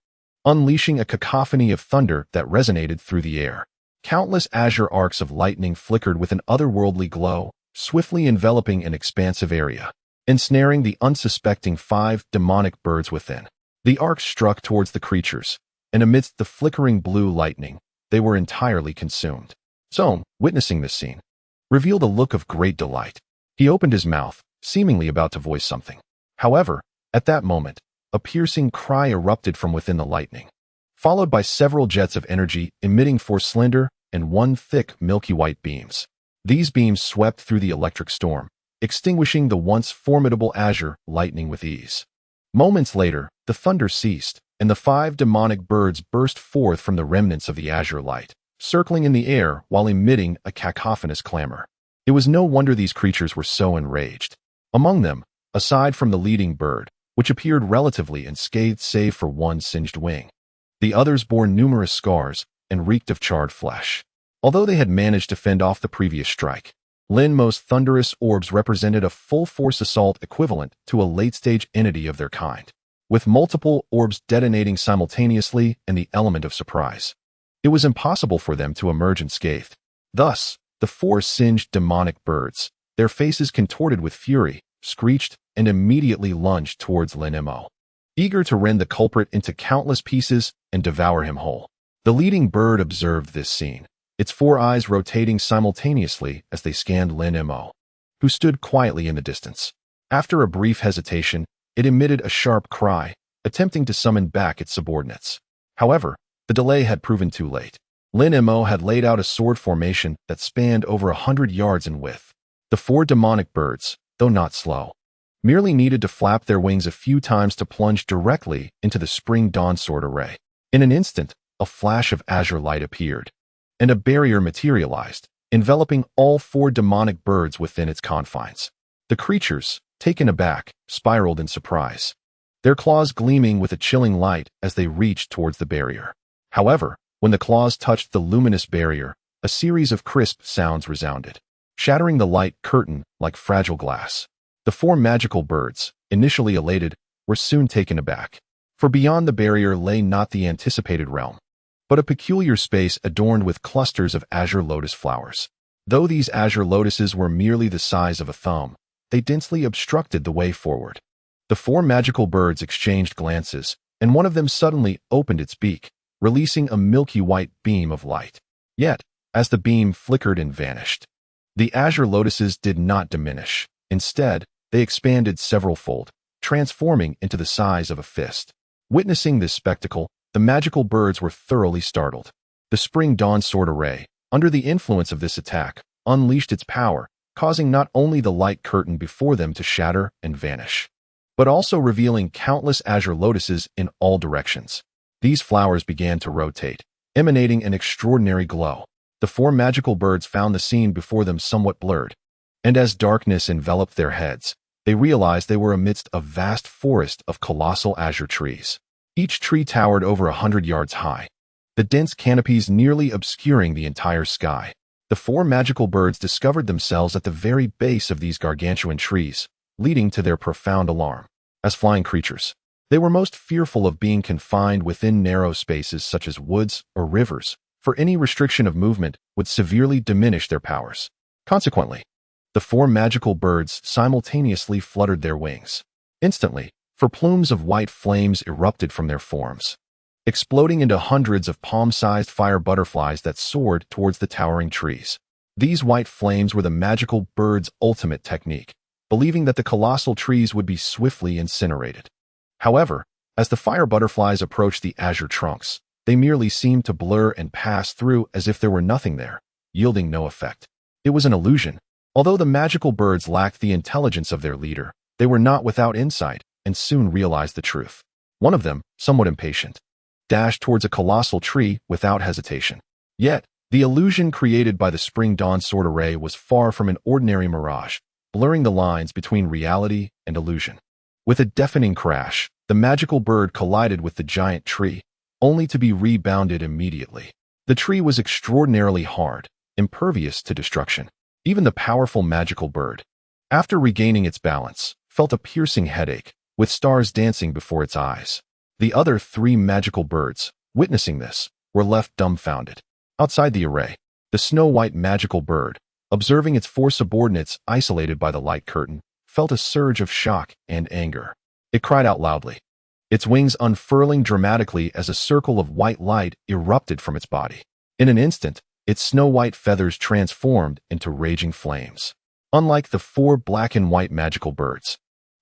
unleashing a cacophony of thunder that resonated through the air. Countless azure arcs of lightning flickered with an otherworldly glow, swiftly enveloping an expansive area, ensnaring the unsuspecting 5 demonic birds within. The arcs struck towards the creatures, and amidst the flickering blue lightning, they were entirely consumed. Zhang, witnessing this scene, revealed a look of great delight. He opened his mouth, seemingly about to voice something. However, at that moment, a piercing cry erupted from within the lightning, followed by several jets of energy emitting 4 slender and 1 thick milky white beams. These beams swept through the electric storm, extinguishing the once formidable azure lightning with ease. Moments later, the thunder ceased, and the 5 demonic birds burst forth from the remnants of the azure light, circling in the air while emitting a cacophonous clamor. It was no wonder these creatures were so enraged. Among them, aside from the leading bird, which appeared relatively unscathed save for 1 singed wing, the others bore numerous scars and reeked of charred flesh. Although they had managed to fend off the previous strike, Lin Mo's thunderous orbs represented a full-force assault equivalent to a late-stage entity of their kind. with multiple orbs detonating simultaneously and the element of surprise. It was impossible for them to emerge unscathed. Thus, the four singed demonic birds, their faces contorted with fury, screeched and immediately lunged towards Lin Mo, eager to rend the culprit into countless pieces and devour him whole. The leading bird observed this scene, its four eyes rotating simultaneously as they scanned Lin Mo, who stood quietly in the distance. After a brief hesitation, it emitted a sharp cry, attempting to summon back its subordinates. However, the delay had proven too late. Lin Mo had laid out a sword formation that spanned over 100 yards in width. The four demonic birds, though not slow, merely needed to flap their wings a few times to plunge directly into the spring dawn sword array. In an instant, a flash of azure light appeared, and a barrier materialized, enveloping all four demonic birds within its confines. The creatures, taken aback, spiraled in surprise, their claws gleaming with a chilling light as they reached towards the barrier. However, when the claws touched the luminous barrier, a series of crisp sounds resounded, shattering the light curtain like fragile glass. The four magical birds, initially elated, were soon taken aback, for beyond the barrier lay not the anticipated realm, but a peculiar space adorned with clusters of azure lotus flowers. Though these azure lotuses were merely the size of a thumb, they densely obstructed the way forward. The four magical birds exchanged glances, and one of them suddenly opened its beak, releasing a milky white beam of light. Yet, as the beam flickered and vanished, the azure lotuses did not diminish. Instead, they expanded several-fold, transforming into the size of a fist. Witnessing this spectacle, the magical birds were thoroughly startled. The spring dawn sword array, under the influence of this attack, unleashed its power, causing not only the light curtain before them to shatter and vanish, but also revealing countless azure lotuses in all directions. These flowers began to rotate, emanating an extraordinary glow. The four magical birds found the scene before them somewhat blurred, and as darkness enveloped their heads, they realized they were amidst a vast forest of colossal azure trees. Each tree towered over 100 yards high, the dense canopies nearly obscuring the entire sky. The four magical birds discovered themselves at the very base of these gargantuan trees, leading to their profound alarm. As flying creatures, they were most fearful of being confined within narrow spaces such as woods or rivers, for any restriction of movement would severely diminish their powers. Consequently, the four magical birds simultaneously fluttered their wings. Instantly, for plumes of white flames erupted from their forms, exploding into hundreds of palm-sized fire butterflies that soared towards the towering trees. These white flames were the magical bird's ultimate technique, believing that the colossal trees would be swiftly incinerated. However, as the fire butterflies approached the azure trunks, they merely seemed to blur and pass through as if there were nothing there, yielding no effect. It was an illusion. Although the magical birds lacked the intelligence of their leader, they were not without insight and soon realized the truth. One of them, somewhat impatient, dashed towards a colossal tree without hesitation. Yet, the illusion created by the spring dawn sword array was far from an ordinary mirage, blurring the lines between reality and illusion. With a deafening crash, the magical bird collided with the giant tree, only to be rebounded immediately. The tree was extraordinarily hard, impervious to destruction. Even the powerful magical bird, after regaining its balance, felt a piercing headache, with stars dancing before its eyes. The other three magical birds, witnessing this, were left dumbfounded. Outside the array, the snow-white magical bird, observing its four subordinates isolated by the light curtain, felt a surge of shock and anger. It cried out loudly, its wings unfurling dramatically as a circle of white light erupted from its body. In an instant, its snow-white feathers transformed into raging flames. Unlike the four black and white magical birds,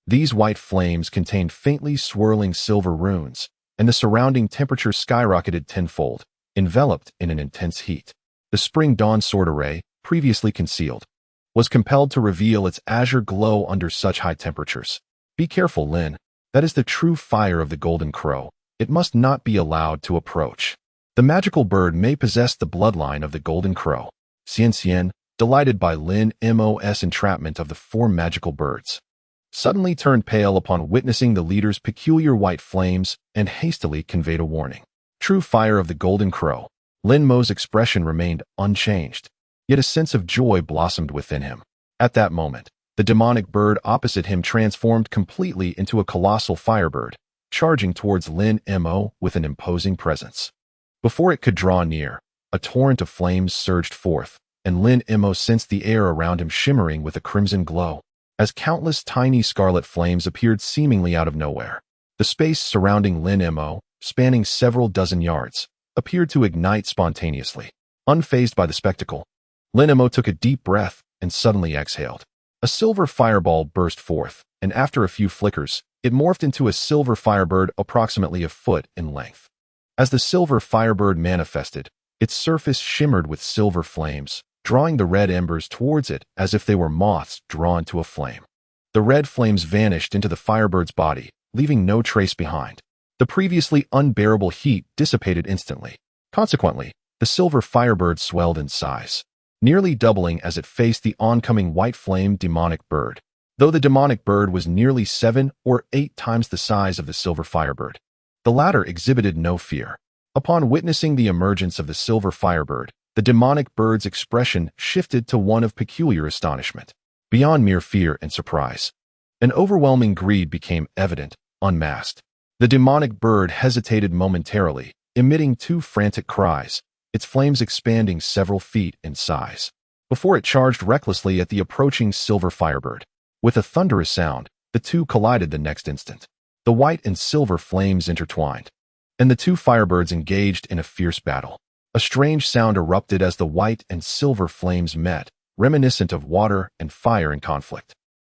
these white flames contained faintly swirling silver runes, and the surrounding temperature skyrocketed tenfold, enveloped in an intense heat. The spring dawn sword array, previously concealed, was compelled to reveal its azure glow under such high temperatures. Be careful, Lin. That is the true fire of the golden crow. It must not be allowed to approach. The magical bird may possess the bloodline of the golden crow. Xian, delighted by Lin Mo's entrapment of the four magical birds, suddenly turned pale upon witnessing the leader's peculiar white flames and hastily conveyed a warning. True fire of the golden crow. Lin Mo's expression remained unchanged, yet a sense of joy blossomed within him. At that moment, the demonic bird opposite him transformed completely into a colossal firebird, charging towards Lin Mo with an imposing presence. Before it could draw near, a torrent of flames surged forth, and Lin Mo sensed the air around him shimmering with a crimson glow, as countless tiny scarlet flames appeared seemingly out of nowhere. The space surrounding Lin Mo, spanning several dozen yards, appeared to ignite spontaneously. Unfazed by the spectacle, Lin Mo took a deep breath and suddenly exhaled. A silver fireball burst forth, and after a few flickers, it morphed into a silver firebird approximately a foot in length. As the silver firebird manifested, its surface shimmered with silver flames, drawing the red embers towards it as if they were moths drawn to a flame. The red flames vanished into the firebird's body, leaving no trace behind. The previously unbearable heat dissipated instantly. Consequently, the silver firebird swelled in size, nearly doubling as it faced the oncoming white flame demonic bird. Though the demonic bird was nearly 7 or 8 times the size of the silver firebird, the latter exhibited no fear. Upon witnessing the emergence of the silver firebird, the demonic bird's expression shifted to one of peculiar astonishment. Beyond mere fear and surprise, an overwhelming greed became evident, unmasked. The demonic bird hesitated momentarily, emitting 2 frantic cries, its flames expanding several feet in size, before it charged recklessly at the approaching silver firebird. With a thunderous sound, the two collided the next instant. The white and silver flames intertwined, and the 2 firebirds engaged in a fierce battle. A strange sound erupted as the white and silver flames met, reminiscent of water and fire in conflict.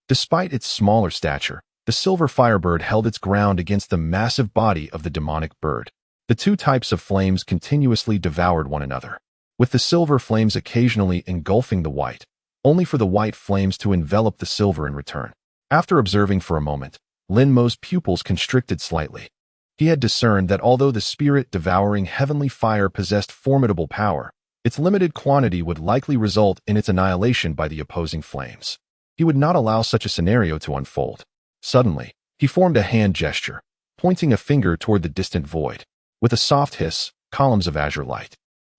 Despite its smaller stature, the silver firebird held its ground against the massive body of the demonic bird. The 2 types of flames continuously devoured one another, with the silver flames occasionally engulfing the white, only for the white flames to envelop the silver in return. After observing for a moment, Lin Mo's pupils constricted slightly. He had discerned that although the spirit-devouring heavenly fire possessed formidable power, its limited quantity would likely result in its annihilation by the opposing flames. He would not allow such a scenario to unfold. Suddenly, he formed a hand gesture, pointing a finger toward the distant void. With a soft hiss, columns of azure light,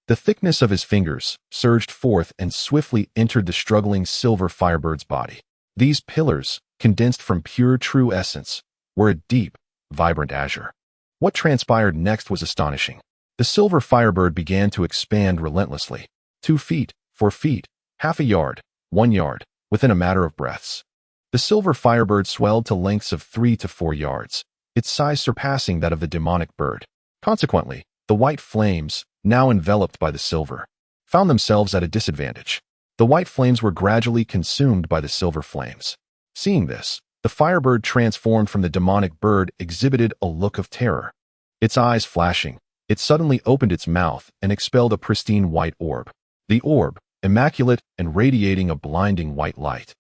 the thickness of his fingers, surged forth and swiftly entered the struggling silver firebird's body. These pillars, condensed from pure true essence, were a deep, vibrant azure. What transpired next was astonishing. The silver firebird began to expand relentlessly. 2 feet, 4 feet, half a yard, 1 yard, within a matter of breaths. The silver firebird swelled to lengths of 3 to 4 yards, its size surpassing that of the demonic bird. Consequently, the white flames, now enveloped by the silver, found themselves at a disadvantage. The white flames were gradually consumed by the silver flames. Seeing this, the firebird transformed from the demonic bird exhibited a look of terror. Its eyes flashing, it suddenly opened its mouth and expelled a pristine white orb. The orb, immaculate and radiating a blinding white light,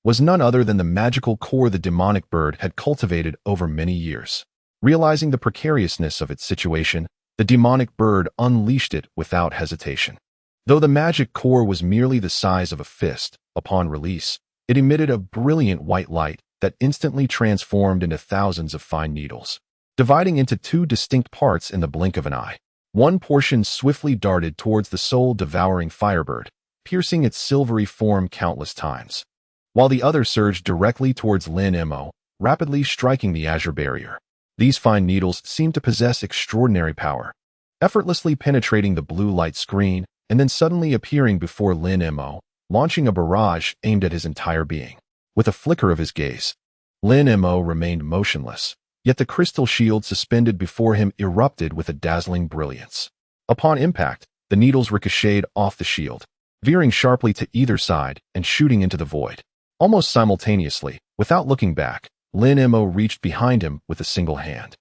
was none other than the magical core the demonic bird had cultivated over many years. Realizing the precariousness of its situation, the demonic bird unleashed it without hesitation. Though the magic core was merely the size of a fist, upon release, it emitted a brilliant white light that instantly transformed into thousands of fine needles, dividing into 2 distinct parts in the blink of an eye. One portion swiftly darted towards the soul-devouring firebird, piercing its silvery form countless times, while the other surged directly towards Lin Mo, rapidly striking the azure barrier. These fine needles seemed to possess extraordinary power, effortlessly penetrating the blue light screen and then suddenly appearing before Lin Mo, launching a barrage aimed at his entire being. With a flicker of his gaze, Lin Mo remained motionless, yet the crystal shield suspended before him erupted with a dazzling brilliance. Upon impact, the needles ricocheted off the shield, veering sharply to either side and shooting into the void. Almost simultaneously, without looking back, Lin Mo reached behind him with a single hand.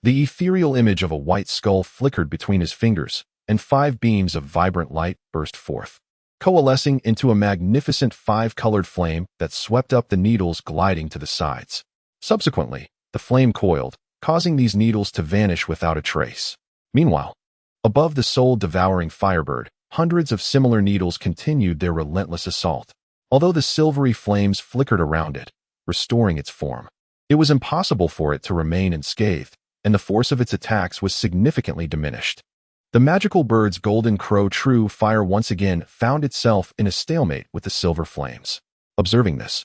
The ethereal image of a white skull flickered between his fingers, and 5 beams of vibrant light burst forth, coalescing into a magnificent 5-colored flame that swept up the needles gliding to the sides. Subsequently, the flame coiled, causing these needles to vanish without a trace. Meanwhile, above the soul-devouring firebird, hundreds of similar needles continued their relentless assault. Although the silvery flames flickered around it, restoring its form, it was impossible for it to remain unscathed, and the force of its attacks was significantly diminished. The magical bird's golden crow true fire once again found itself in a stalemate with the silver flames. Observing this,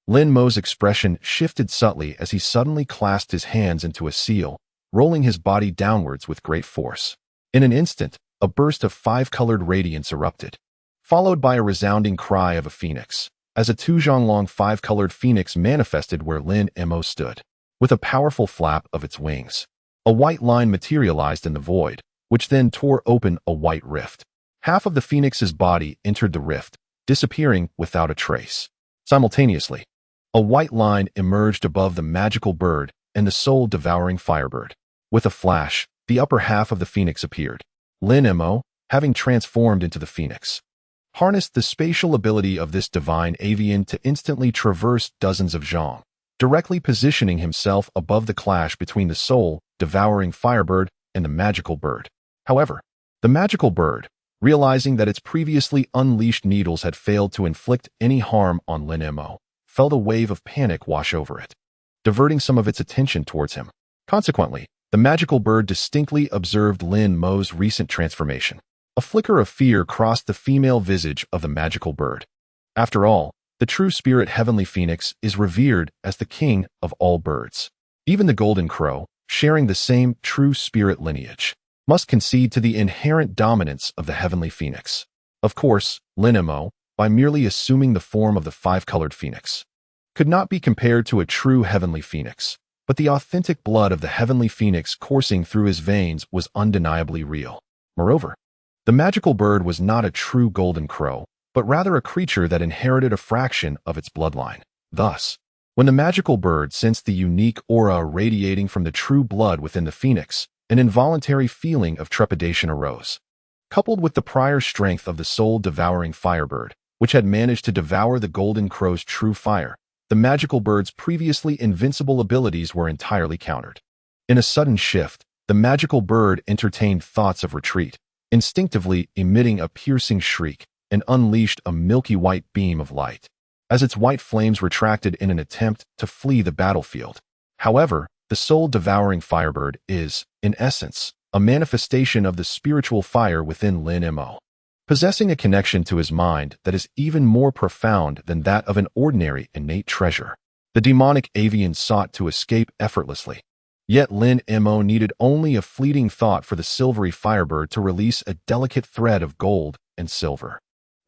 Lin Mo's expression shifted subtly as he suddenly clasped his hands into a seal, rolling his body downwards with great force. In an instant, a burst of five-colored radiance erupted, followed by a resounding cry of a phoenix, as a two-zhang-long five-colored phoenix manifested where Lin Mo stood. With a powerful flap of its wings, a white line materialized in the void, which then tore open a white rift. Half of the phoenix's body entered the rift, disappearing without a trace. Simultaneously, a white line emerged above the magical bird and the soul-devouring firebird. With a flash, the upper half of the phoenix appeared. Lin Mo, having transformed into the phoenix, harnessed the spatial ability of this divine avian to instantly traverse dozens of zhang, directly positioning himself above the clash between the soul-devouring firebird and the magical bird. However, the magical bird, realizing that its previously unleashed needles had failed to inflict any harm on Lin Mo, felt a wave of panic wash over it, diverting some of its attention towards him. Consequently, the magical bird distinctly observed Lin Mo's recent transformation. A flicker of fear crossed the female visage of the magical bird. After all, the true spirit heavenly phoenix is revered as the king of all birds. Even the golden crow, sharing the same true spirit lineage, must concede to the inherent dominance of the heavenly phoenix. Of course, Lin Mo, by merely assuming the form of the five-colored phoenix, could not be compared to a true heavenly phoenix, but the authentic blood of the heavenly phoenix coursing through his veins was undeniably real. Moreover, the magical bird was not a true golden crow, but rather a creature that inherited a fraction of its bloodline. Thus, when the magical bird sensed the unique aura radiating from the true blood within the phoenix, an involuntary feeling of trepidation arose. Coupled with the prior strength of the soul-devouring firebird, which had managed to devour the golden crow's true fire, the magical bird's previously invincible abilities were entirely countered. In a sudden shift, the magical bird entertained thoughts of retreat, instinctively emitting a piercing shriek, and unleashed a milky white beam of light, as its white flames retracted in an attempt to flee the battlefield. However, the soul-devouring firebird is, in essence, a manifestation of the spiritual fire within Lin Mo, possessing a connection to his mind that is even more profound than that of an ordinary innate treasure. The demonic avian sought to escape effortlessly, yet Lin Mo needed only a fleeting thought for the silvery firebird to release a delicate thread of gold and silver.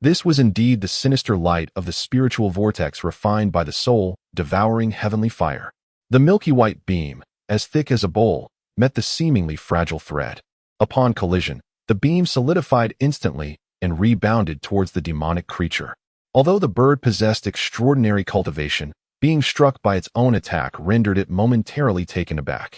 This was indeed the sinister light of the spiritual vortex refined by the soul-devouring heavenly fire. The milky white beam, as thick as a bowl, met the seemingly fragile thread. Upon collision, the beam solidified instantly and rebounded towards the demonic creature. Although the bird possessed extraordinary cultivation, being struck by its own attack rendered it momentarily taken aback.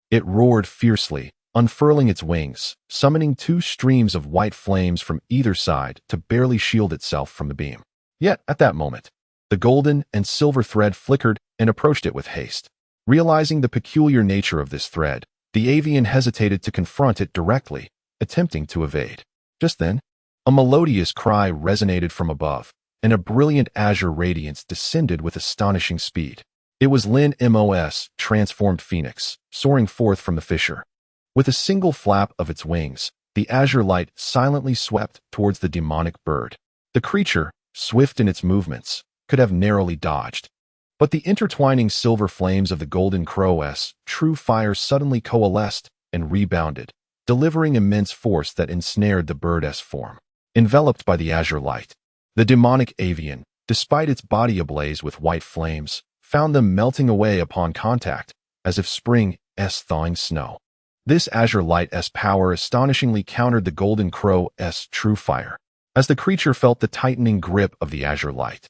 It roared fiercely, unfurling its wings, summoning two streams of white flames from either side to barely shield itself from the beam. Yet, at that moment, the golden and silver thread flickered and approached it with haste. Realizing the peculiar nature of this thread, the avian hesitated to confront it directly, attempting to evade. Just then, a melodious cry resonated from above, and a brilliant azure radiance descended with astonishing speed. It was Lin Mo's transformed phoenix, soaring forth from the fissure. With a single flap of its wings, the azure light silently swept towards the demonic bird. The creature, swift in its movements, could have narrowly dodged. But the intertwining silver flames of the golden crow's true fire suddenly coalesced and rebounded, delivering immense force that ensnared the bird's form. Enveloped by the azure light, the demonic avian, despite its body ablaze with white flames, found them melting away upon contact, as if spring's thawing snow. This azure light's power astonishingly countered the golden crow's true fire. As the creature felt the tightening grip of the azure light,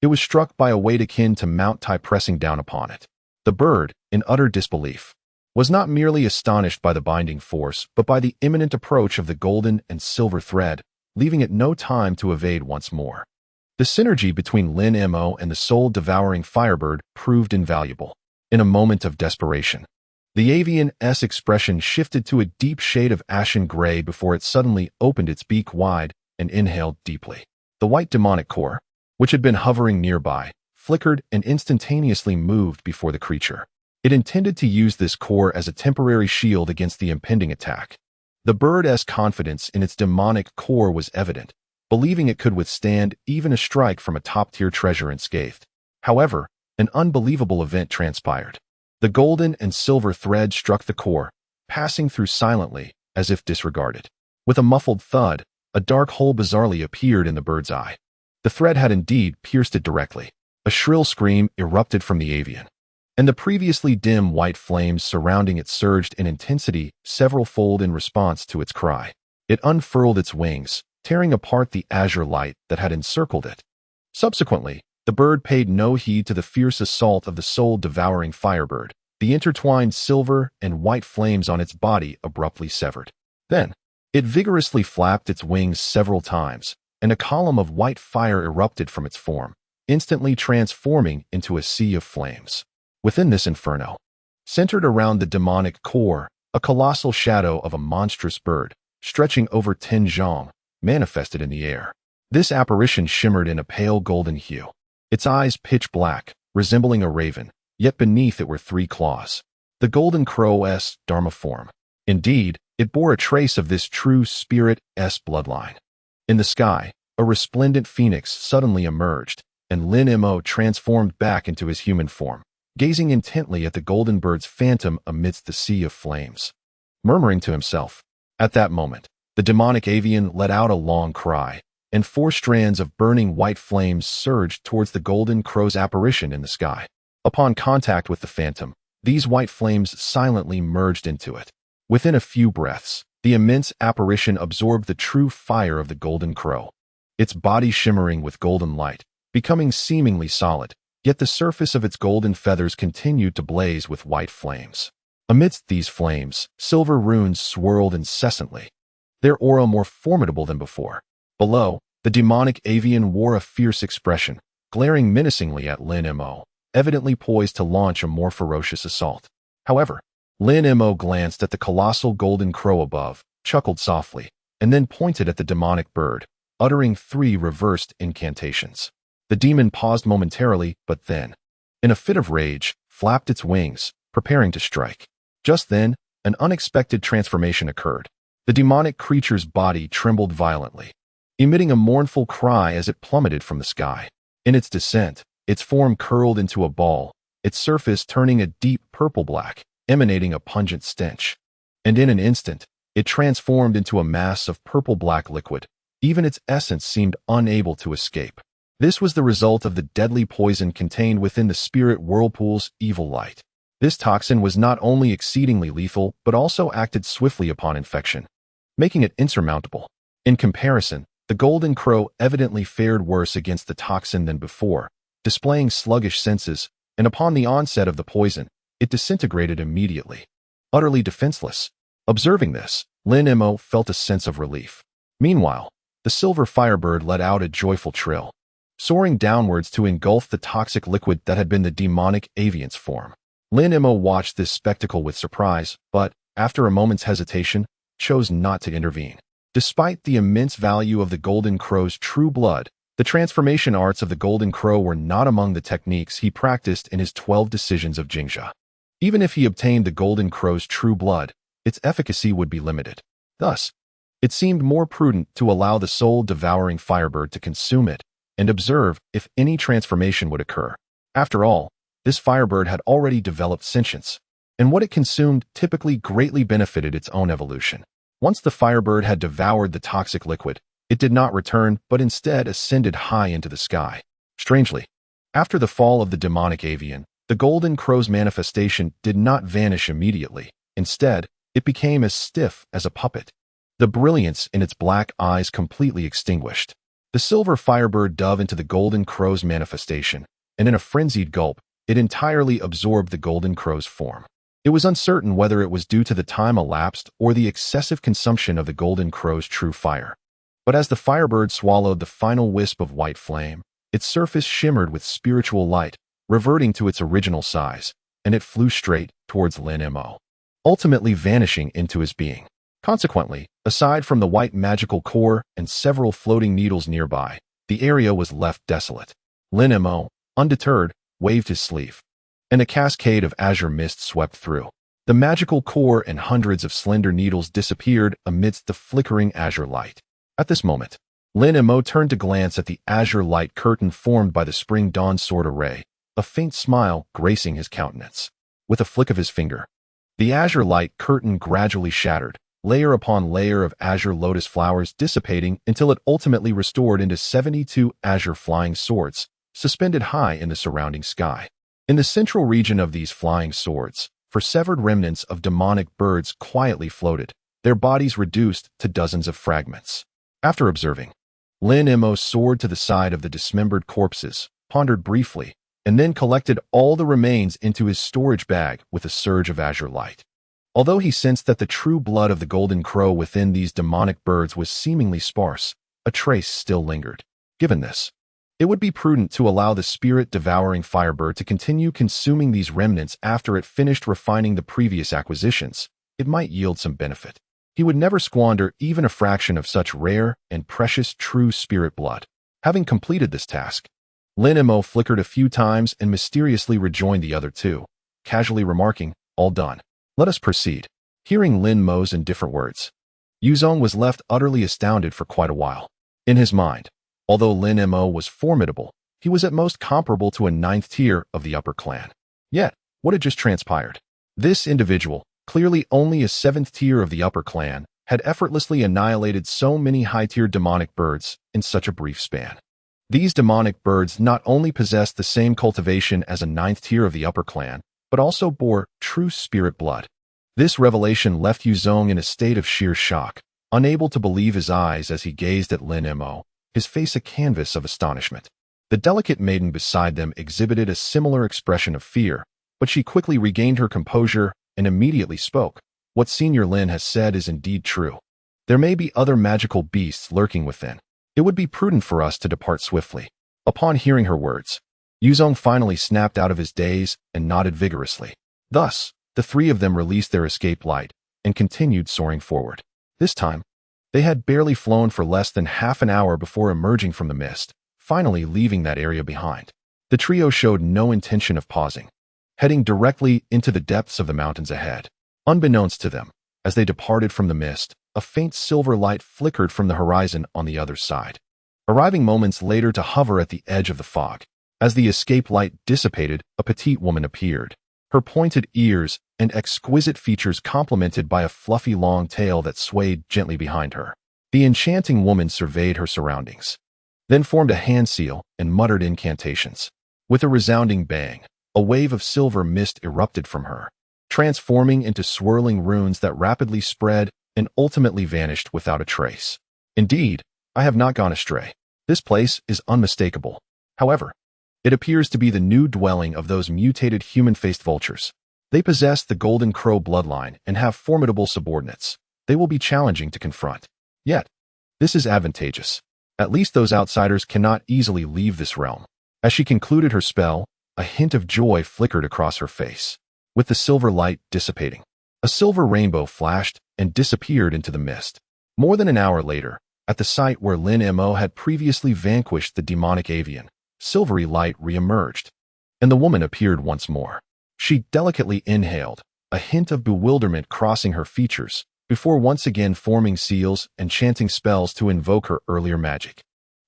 it was struck by a weight akin to Mount Tai pressing down upon it. The bird, in utter disbelief, was not merely astonished by the binding force, but by the imminent approach of the golden and silver thread, leaving it no time to evade once more. The synergy between Lin Mo and the soul-devouring firebird proved invaluable. In a moment of desperation, the avian's expression shifted to a deep shade of ashen gray before it suddenly opened its beak wide and inhaled deeply. The white demonic core, which had been hovering nearby, flickered and instantaneously moved before the creature. It intended to use this core as a temporary shield against the impending attack. The bird's confidence in its demonic core was evident, believing it could withstand even a strike from a top-tier treasure unscathed. However, an unbelievable event transpired. The golden and silver thread struck the core, passing through silently, as if disregarded. With a muffled thud, a dark hole bizarrely appeared in the bird's eye. The thread had indeed pierced it directly. A shrill scream erupted from the avian, and the previously dim white flames surrounding it surged in intensity several-fold in response to its cry. It unfurled its wings, tearing apart the azure light that had encircled it. Subsequently, the bird paid no heed to the fierce assault of the soul-devouring firebird. The intertwined silver and white flames on its body abruptly severed. Then, it vigorously flapped its wings several times, and a column of white fire erupted from its form, instantly transforming into a sea of flames. Within this inferno, centered around the demonic core, a colossal shadow of a monstrous bird, stretching over 10 zhang, manifested in the air. This apparition shimmered in a pale golden hue, its eyes pitch black, resembling a raven, yet beneath it were 3 claws. The golden crow's dharma form. Indeed, it bore a trace of this true spirit's bloodline. In the sky, a resplendent phoenix suddenly emerged, and Lin Mo transformed back into his human form, gazing intently at the golden bird's phantom amidst the sea of flames. Murmuring to himself, at that moment, the demonic avian let out a long cry, and 4 strands of burning white flames surged towards the golden crow's apparition in the sky. Upon contact with the phantom, these white flames silently merged into it. Within a few breaths, the immense apparition absorbed the true fire of the golden crow, its body shimmering with golden light, becoming seemingly solid, yet the surface of its golden feathers continued to blaze with white flames. Amidst these flames, silver runes swirled incessantly, their aura more formidable than before. Below, the demonic avian wore a fierce expression, glaring menacingly at Lin Mo, evidently poised to launch a more ferocious assault. However, Lin Mo glanced at the colossal golden crow above, chuckled softly, and then pointed at the demonic bird, uttering 3 reversed incantations. The demon paused momentarily, but then, in a fit of rage, flapped its wings, preparing to strike. Just then, an unexpected transformation occurred. The demonic creature's body trembled violently, emitting a mournful cry as it plummeted from the sky. In its descent, its form curled into a ball, its surface turning a deep purple-black, emanating a pungent stench. And in an instant, it transformed into a mass of purple-black liquid. Even its essence seemed unable to escape. This was the result of the deadly poison contained within the spirit whirlpool's evil light. This toxin was not only exceedingly lethal, but also acted swiftly upon infection, making it insurmountable. In comparison, the golden crow evidently fared worse against the toxin than before, displaying sluggish senses, and upon the onset of the poison, it disintegrated immediately, utterly defenseless. Observing this, Lin Mo felt a sense of relief. Meanwhile, the silver firebird let out a joyful trill, soaring downwards to engulf the toxic liquid that had been the demonic avian's form. Lin Mo watched this spectacle with surprise, but, after a moment's hesitation, chose not to intervene. Despite the immense value of the golden crow's true blood, the transformation arts of the golden crow were not among the techniques he practiced in his 12 decisions of Jingzha. Even if he obtained the golden crow's true blood, its efficacy would be limited. Thus, it seemed more prudent to allow the soul-devouring firebird to consume it and observe if any transformation would occur. After all, this firebird had already developed sentience, and what it consumed typically greatly benefited its own evolution. Once the firebird had devoured the toxic liquid, it did not return but instead ascended high into the sky. Strangely, after the fall of the demonic avian, the golden crow's manifestation did not vanish immediately. Instead, it became as stiff as a puppet, the brilliance in its black eyes completely extinguished. The silver firebird dove into the golden crow's manifestation, and in a frenzied gulp, it entirely absorbed the golden crow's form. It was uncertain whether it was due to the time elapsed or the excessive consumption of the golden crow's true fire. But as the firebird swallowed the final wisp of white flame, its surface shimmered with spiritual light, reverting to its original size, and it flew straight towards Lin Mo, ultimately vanishing into his being. Consequently, aside from the white magical core and several floating needles nearby, the area was left desolate. Lin Mo, undeterred, waved his sleeve, and a cascade of azure mist swept through. The magical core and hundreds of slender needles disappeared amidst the flickering azure light. At this moment, Lin Mo turned to glance at the azure light curtain formed by the spring dawn sword array, a faint smile gracing his countenance. With a flick of his finger, the azure light curtain gradually shattered, layer upon layer of azure lotus flowers dissipating until it ultimately restored into 72 azure flying swords, suspended high in the surrounding sky. In the central region of these flying swords, severed remnants of demonic birds quietly floated, their bodies reduced to dozens of fragments. After observing Lin Mo's sword to the side of the dismembered corpses, pondered briefly, and then collected all the remains into his storage bag with a surge of azure light. Although he sensed that the true blood of the golden crow within these demonic birds was seemingly sparse, a trace still lingered. Given this, it would be prudent to allow the spirit-devouring firebird to continue consuming these remnants after it finished refining the previous acquisitions. It might yield some benefit. He would never squander even a fraction of such rare and precious true spirit blood. Having completed this task, Lin Mo flickered a few times and mysteriously rejoined the other two, casually remarking, "All done. Let us proceed." Hearing Lin Mo's indifferent words, Yuzong was left utterly astounded for quite a while. In his mind, although Lin Mo was formidable, he was at most comparable to a ninth tier of the upper clan. Yet, what had just transpired? This individual, clearly only a seventh tier of the upper clan, had effortlessly annihilated so many high-tier demonic birds in such a brief span. These demonic birds not only possessed the same cultivation as a ninth tier of the upper clan, but also bore true spirit blood. This revelation left Yuzong in a state of sheer shock, unable to believe his eyes as he gazed at Lin Mo, his face a canvas of astonishment. The delicate maiden beside them exhibited a similar expression of fear, but she quickly regained her composure and immediately spoke. "What Senior Lin has said is indeed true. There may be other magical beasts lurking within. It would be prudent for us to depart swiftly." Upon hearing her words, Yuzong finally snapped out of his daze and nodded vigorously. Thus, the three of them released their escape light and continued soaring forward. This time, they had barely flown for less than half an hour before emerging from the mist, finally leaving that area behind. The trio showed no intention of pausing, heading directly into the depths of the mountains ahead. Unbeknownst to them, as they departed from the mist, a faint silver light flickered from the horizon on the other side, arriving moments later to hover at the edge of the fog. As the escape light dissipated, a petite woman appeared, her pointed ears and exquisite features complemented by a fluffy long tail that swayed gently behind her. The enchanting woman surveyed her surroundings, then formed a hand seal and muttered incantations. With a resounding bang, a wave of silver mist erupted from her, transforming into swirling runes that rapidly spread and ultimately vanished without a trace. Indeed, I have not gone astray. This place is unmistakable. However, it appears to be the new dwelling of those mutated human-faced vultures. They possess the Golden Crow bloodline and have formidable subordinates. They will be challenging to confront. Yet, this is advantageous. At least those outsiders cannot easily leave this realm. As she concluded her spell, a hint of joy flickered across her face. With the silver light dissipating, a silver rainbow flashed and disappeared into the mist. More than an hour later, at the site where Lin Mo had previously vanquished the demonic avian, silvery light re-emerged, and the woman appeared once more. She delicately inhaled, a hint of bewilderment crossing her features, before once again forming seals and chanting spells to invoke her earlier magic.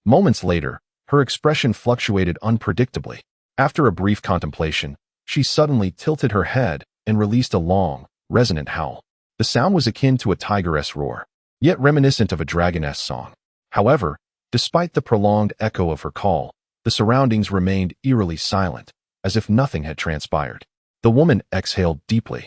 Moments later, her expression fluctuated unpredictably. After a brief contemplation, she suddenly tilted her head and released a long, resonant howl. The sound was akin to a tigress roar, yet reminiscent of a dragoness song. However, despite the prolonged echo of her call, the surroundings remained eerily silent, as if nothing had transpired. The woman exhaled deeply,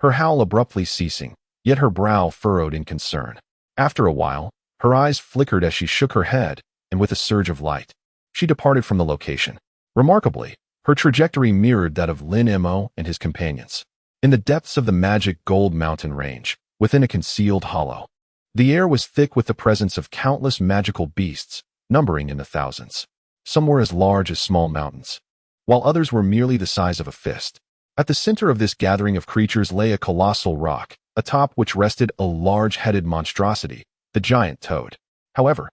her howl abruptly ceasing, yet her brow furrowed in concern. After a while, her eyes flickered as she shook her head, and with a surge of light, she departed from the location. Remarkably, her trajectory mirrored that of Lin Mo and his companions. In the depths of the magic Gold Mountain range, within a concealed hollow, the air was thick with the presence of countless magical beasts, numbering in the thousands. Some were as large as small mountains, while others were merely the size of a fist. At the center of this gathering of creatures lay a colossal rock, atop which rested a large-headed monstrosity, the giant toad. However,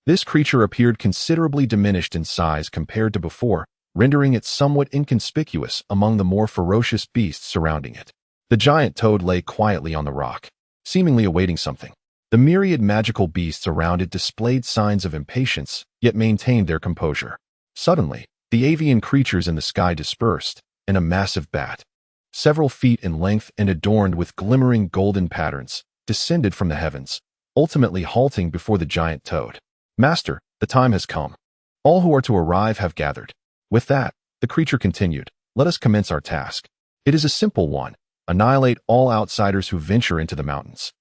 this creature appeared considerably diminished in size compared to before, rendering it somewhat inconspicuous among the more ferocious beasts surrounding it. The giant toad lay quietly on the rock, seemingly awaiting something. The myriad magical beasts around it displayed signs of impatience, yet maintained their composure. Suddenly, The avian creatures in the sky dispersed, and a massive bat, several feet in length and adorned with glimmering golden patterns, descended from the heavens, ultimately halting before the giant toad. "Master, the time has come. All who are to arrive have gathered." With that, the creature continued, "Let us commence our task. It is a simple one. Annihilate all outsiders who venture into the mountains.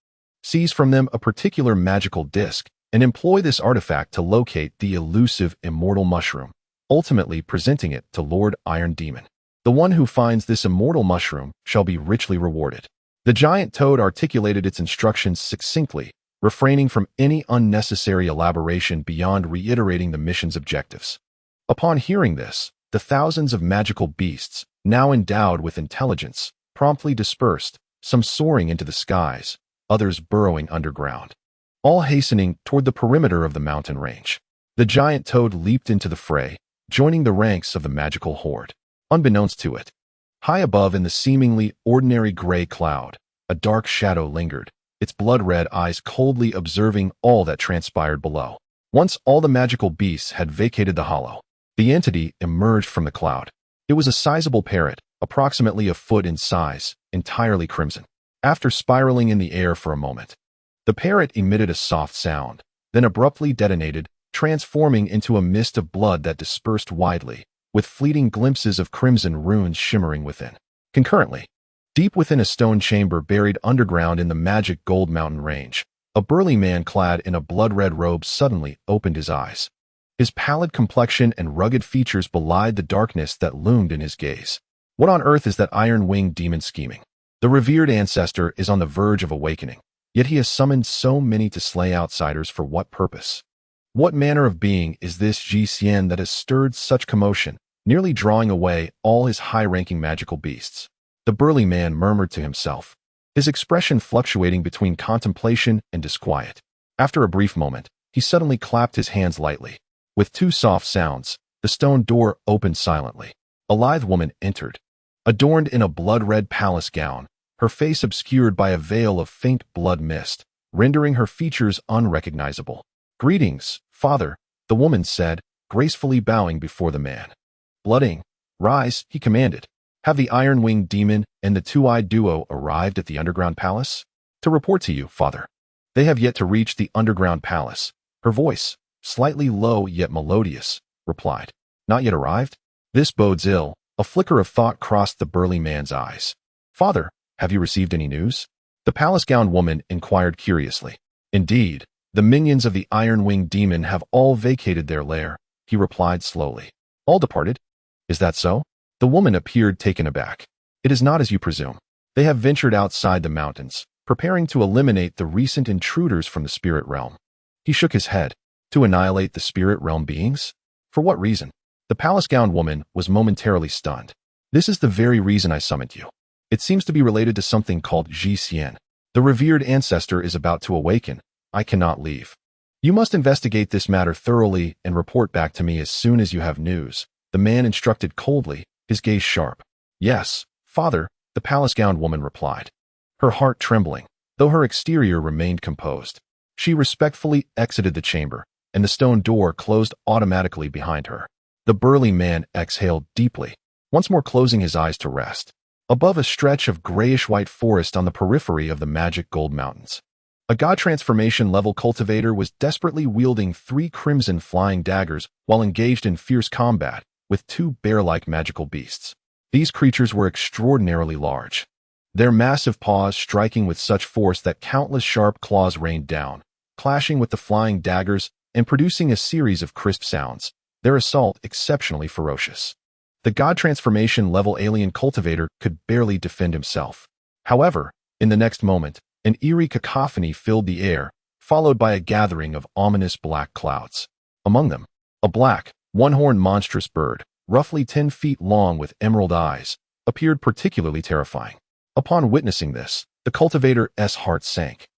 Seize from them a particular magical disc, and employ this artifact to locate the elusive immortal mushroom, ultimately presenting it to Lord Iron Demon. The one who finds this immortal mushroom shall be richly rewarded." The giant toad articulated its instructions succinctly, refraining from any unnecessary elaboration beyond reiterating the mission's objectives. Upon hearing this, the thousands of magical beasts, now endowed with intelligence, promptly dispersed, some soaring into the skies, others burrowing underground, all hastening toward the perimeter of the mountain range. The giant toad leaped into the fray, joining the ranks of the magical horde. Unbeknownst to it, high above in the seemingly ordinary gray cloud, a dark shadow lingered, its blood-red eyes coldly observing all that transpired below. Once all the magical beasts had vacated the hollow, the entity emerged from the cloud. It was a sizable parrot, approximately a foot in size, entirely crimson. After spiraling in the air for a moment, the parrot emitted a soft sound, then abruptly detonated, transforming into a mist of blood that dispersed widely, with fleeting glimpses of crimson runes shimmering within. Concurrently, deep within a stone chamber buried underground in the magic Gold Mountain range, a burly man clad in a blood-red robe suddenly opened his eyes. His pallid complexion and rugged features belied the darkness that loomed in his gaze. What on earth is that iron-winged demon scheming? The revered ancestor is on the verge of awakening, yet he has summoned so many to slay outsiders for what purpose? What manner of being is this Jia Tianmu that has stirred such commotion, nearly drawing away all his high-ranking magical beasts? The burly man murmured to himself, his expression fluctuating between contemplation and disquiet. After a brief moment, he suddenly clapped his hands lightly. With two soft sounds, the stone door opened silently. A lithe woman entered, adorned in a blood-red palace gown, her face obscured by a veil of faint blood mist, rendering her features unrecognizable. "Greetings, father," the woman said, gracefully bowing before the man. "Blooding, rise," he commanded. "Have the iron-winged demon and the two-eyed duo arrived at the underground palace?" "To report to you, father. They have yet to reach the underground palace," her voice, slightly low yet melodious, replied. "Not yet arrived? This bodes ill." A flicker of thought crossed the burly man's eyes. "Father, have you received any news?" the palace-gowned woman inquired curiously. "Indeed, the minions of the iron-winged demon have all vacated their lair," he replied slowly. "All departed? Is that so?" The woman appeared taken aback. "It is not as you presume. They have ventured outside the mountains, preparing to eliminate the recent intruders from the spirit realm." He shook his head. "To annihilate the spirit realm beings? For what reason?" The palace-gowned woman was momentarily stunned. "This is the very reason I summoned you. It seems to be related to something called Jia Tianmu. The revered ancestor is about to awaken. I cannot leave. You must investigate this matter thoroughly and report back to me as soon as you have news," the man instructed coldly, his gaze sharp. "Yes, father," the palace-gowned woman replied, her heart trembling, though her exterior remained composed. She respectfully exited the chamber, and the stone door closed automatically behind her. The burly man exhaled deeply, once more closing his eyes to rest. Above a stretch of grayish-white forest on the periphery of the magic Gold Mountains, a god transformation level cultivator was desperately wielding 3 crimson flying daggers while engaged in fierce combat with 2 bear-like magical beasts. These creatures were extraordinarily large, their massive paws striking with such force that countless sharp claws rained down, clashing with the flying daggers and producing a series of crisp sounds, their assault exceptionally ferocious. The god transformation level alien cultivator could barely defend himself. However, in the next moment, an eerie cacophony filled the air, followed by a gathering of ominous black clouds. Among them, a black, one-horned monstrous bird, roughly 10 feet long with emerald eyes, appeared particularly terrifying. Upon witnessing this, the cultivator's heart sank.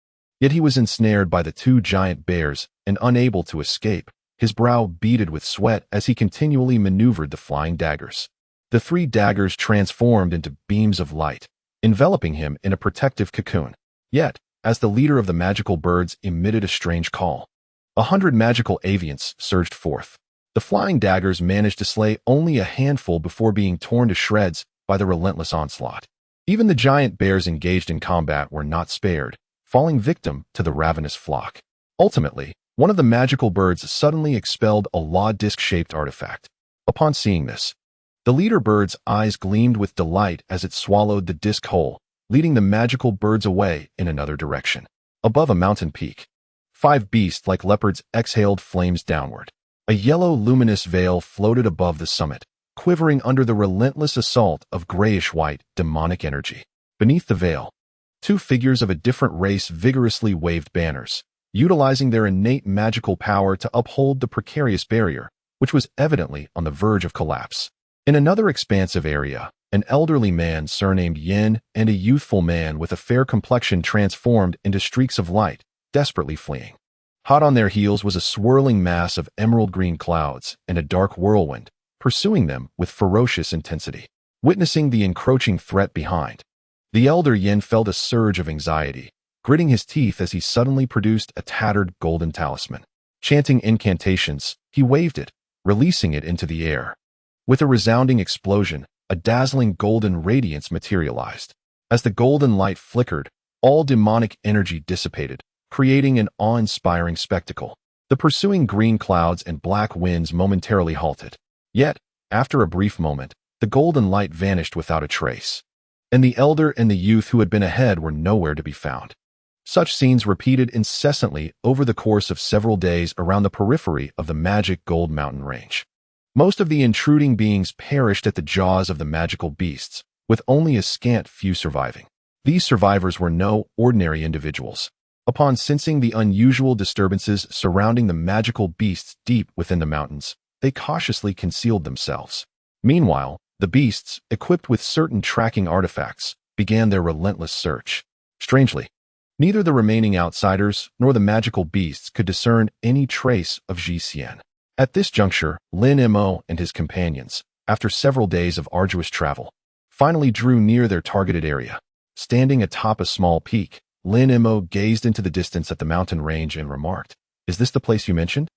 Yet he was ensnared by the 2 giant bears and unable to escape, his brow beaded with sweat as he continually maneuvered the flying daggers. The 3 daggers transformed into beams of light, enveloping him in a protective cocoon. Yet, as the leader of the magical birds emitted a strange call, 100 magical avians surged forth. The flying daggers managed to slay only a handful before being torn to shreds by the relentless onslaught. Even the giant bears engaged in combat were not spared, falling victim to the ravenous flock. Ultimately, one of the magical birds suddenly expelled a law disc-shaped artifact. Upon seeing this, the leader bird's eyes gleamed with delight as it swallowed the disc whole, leading the magical birds away in another direction. Above a mountain peak, 5 beasts like leopards exhaled flames downward. A yellow luminous veil floated above the summit, quivering under the relentless assault of grayish-white demonic energy. Beneath the veil, 2 figures of a different race vigorously waved banners, utilizing their innate magical power to uphold the precarious barrier, which was evidently on the verge of collapse. In another expansive area, an elderly man surnamed Yin and a youthful man with a fair complexion transformed into streaks of light, desperately fleeing. Hot on their heels was a swirling mass of emerald-green clouds and a dark whirlwind, pursuing them with ferocious intensity. Witnessing the encroaching threat behind, the elder Yin felt a surge of anxiety, gritting his teeth as he suddenly produced a tattered golden talisman. Chanting incantations, he waved it, releasing it into the air. With a resounding explosion, a dazzling golden radiance materialized. As the golden light flickered, all demonic energy dissipated, creating an awe-inspiring spectacle. The pursuing green clouds and black winds momentarily halted. Yet, after a brief moment, the golden light vanished without a trace, and the elder and the youth who had been ahead were nowhere to be found. Such scenes repeated incessantly over the course of several days around the periphery of the magic Gold Mountain range. Most of the intruding beings perished at the jaws of the magical beasts, with only a scant few surviving. These survivors were no ordinary individuals. Upon sensing the unusual disturbances surrounding the magical beasts deep within the mountains, they cautiously concealed themselves. Meanwhile, the beasts, equipped with certain tracking artifacts, began their relentless search. Strangely, neither the remaining outsiders nor the magical beasts could discern any trace of Jia Tianmu. At this juncture, Lin Mo and his companions, after several days of arduous travel, finally drew near their targeted area. Standing atop a small peak, Lin Mo gazed into the distance at the mountain range and remarked, "Is this the place you mentioned?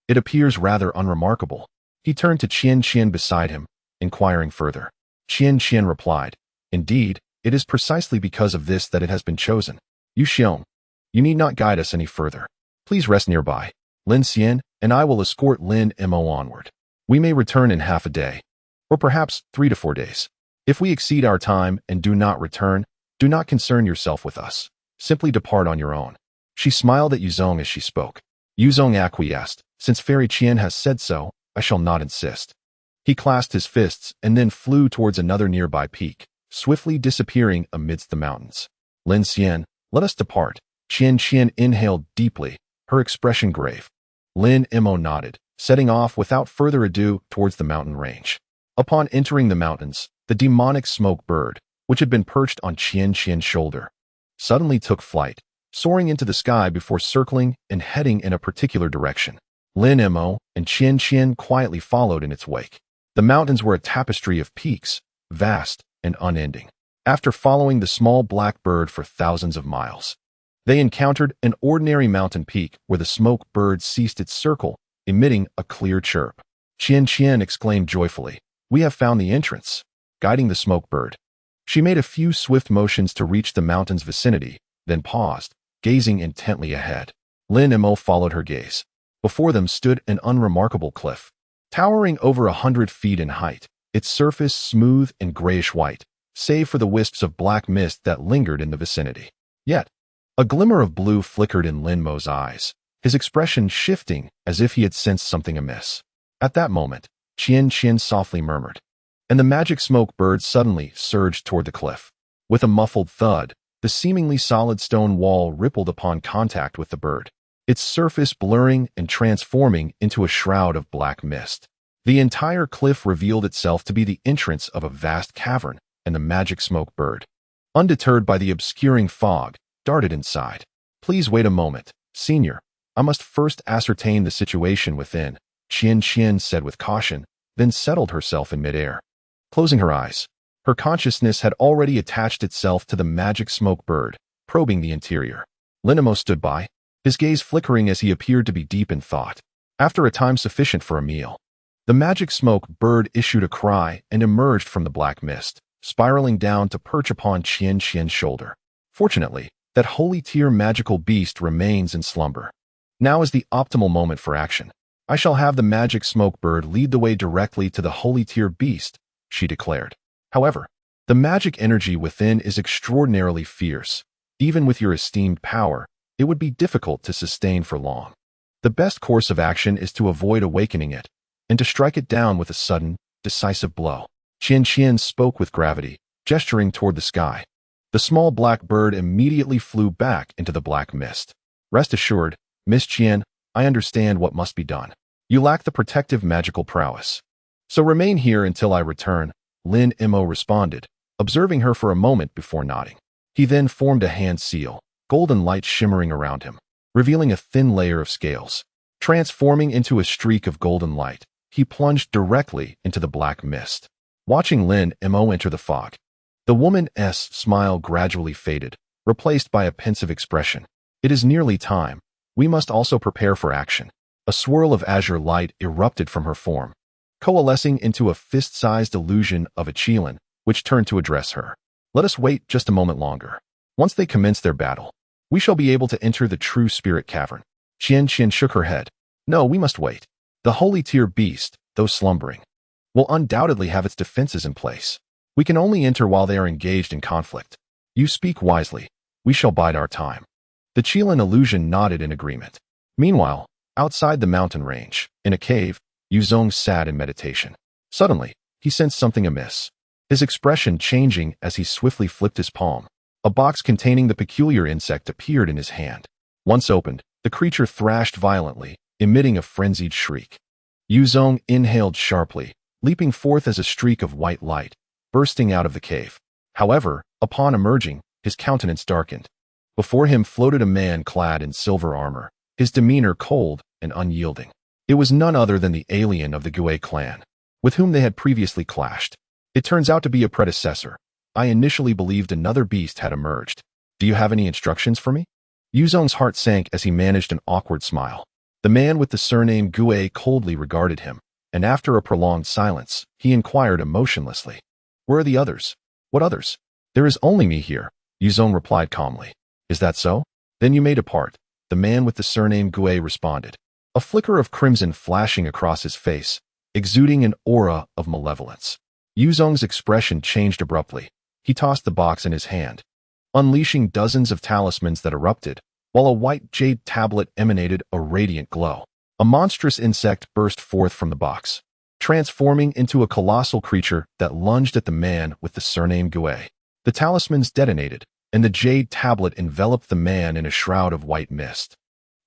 It appears rather unremarkable." He turned to Qian beside him, inquiring further. Qian replied, "Indeed, it is precisely because of this that it has been chosen. Yu Xiong, you need not guide us any further. Please rest nearby. Lin Xian and I will escort Lin Mo onward. We may return in half a day, or perhaps 3 to 4 days. If we exceed our time and do not return, do not concern yourself with us. Simply depart on your own." She smiled at Yuzong as she spoke. Yuzong acquiesced. "Since Fairy Qian has said so, I shall not insist." He clasped his fists and then flew towards another nearby peak, swiftly disappearing amidst the mountains. "Lin Xian, let us depart." Qian inhaled deeply, her expression grave. Lin Mo nodded, setting off without further ado towards the mountain range. Upon entering the mountains, the demonic smoke bird, which had been perched on Qian's shoulder, suddenly took flight, soaring into the sky before circling and heading in a particular direction. Lin Mo and Qian quietly followed in its wake. The mountains were a tapestry of peaks, vast and unending. After following the small black bird for thousands of miles, they encountered an ordinary mountain peak where the smoke bird ceased its circle, emitting a clear chirp. Qian exclaimed joyfully, "We have found the entrance." Guiding the smoke bird, she made a few swift motions to reach the mountain's vicinity, then paused, gazing intently ahead. Lin Mo followed her gaze. Before them stood an unremarkable cliff, towering over 100 feet in height, its surface smooth and grayish-white, save for the wisps of black mist that lingered in the vicinity. Yet, a glimmer of blue flickered in Lin Mo's eyes, his expression shifting as if he had sensed something amiss. At that moment, Qian softly murmured, and the magic smoke bird suddenly surged toward the cliff. With a muffled thud, the seemingly solid stone wall rippled upon contact with the bird, its surface blurring and transforming into a shroud of black mist. The entire cliff revealed itself to be the entrance of a vast cavern, and the magic smoke bird, undeterred by the obscuring fog, darted inside. "Please wait a moment, Senior. I must first ascertain the situation within," Qian said with caution, then settled herself in midair. Closing her eyes, her consciousness had already attached itself to the magic smoke bird, probing the interior. Lin Mo stood by, his gaze flickering as he appeared to be deep in thought. After a time sufficient for a meal, The magic smoke bird issued a cry and emerged from the black mist, spiraling down to perch upon Qian's shoulder. Fortunately, that holy tier magical beast remains in slumber. Now is the optimal moment for action. I shall have the magic smoke bird lead the way directly to the holy tier beast, she declared. However, the magic energy within is extraordinarily fierce. Even with your esteemed power, it would be difficult to sustain for long. The best course of action is to avoid awakening it, and to strike it down with a sudden, decisive blow. Qian spoke with gravity, gesturing toward the sky. The small black bird immediately flew back into the black mist. Rest assured, Miss Qian, I understand what must be done. You lack the protective magical prowess. So remain here until I return, Lin Mo responded, observing her for a moment before nodding. He then formed a hand seal, golden light shimmering around him, revealing a thin layer of scales. Transforming into a streak of golden light, he plunged directly into the black mist. Watching Lin Mo enter the fog, the woman's smile gradually faded, replaced by a pensive expression. It is nearly time. We must also prepare for action. A swirl of azure light erupted from her form, coalescing into a fist-sized illusion of a qilin, which turned to address her. Let us wait just a moment longer. Once they commence their battle, we shall be able to enter the true spirit cavern. Qian shook her head. No, we must wait. The holy tier beast, though slumbering, will undoubtedly have its defenses in place. We can only enter while they are engaged in conflict. You speak wisely. We shall bide our time. The qilin illusion nodded in agreement. Meanwhile, outside the mountain range, in a cave, Yuzong sat in meditation. Suddenly, he sensed something amiss, his expression changing as he swiftly flipped his palm. A box containing the peculiar insect appeared in his hand. Once opened, the creature thrashed violently, emitting a frenzied shriek. Yuzong inhaled sharply, leaping forth as a streak of white light, bursting out of the cave. However, upon emerging, his countenance darkened. Before him floated a man clad in silver armor, his demeanor cold and unyielding. It was none other than the alien of the Gue clan, with whom they had previously clashed. It turns out to be a predecessor. I initially believed another beast had emerged. Do you have any instructions for me? Yuzong's heart sank as he managed an awkward smile. The man with the surname Gue coldly regarded him, and after a prolonged silence, he inquired emotionlessly. Where are the others? What others? There is only me here, Yuzong replied calmly. Is that so? Then you may depart, the man with the surname Gue responded, a flicker of crimson flashing across his face, exuding an aura of malevolence. Yuzong's expression changed abruptly. He tossed the box in his hand, unleashing dozens of talismans that erupted, while a white jade tablet emanated a radiant glow. A monstrous insect burst forth from the box, transforming into a colossal creature that lunged at the man with the surname Gue. The talismans detonated, and the jade tablet enveloped the man in a shroud of white mist.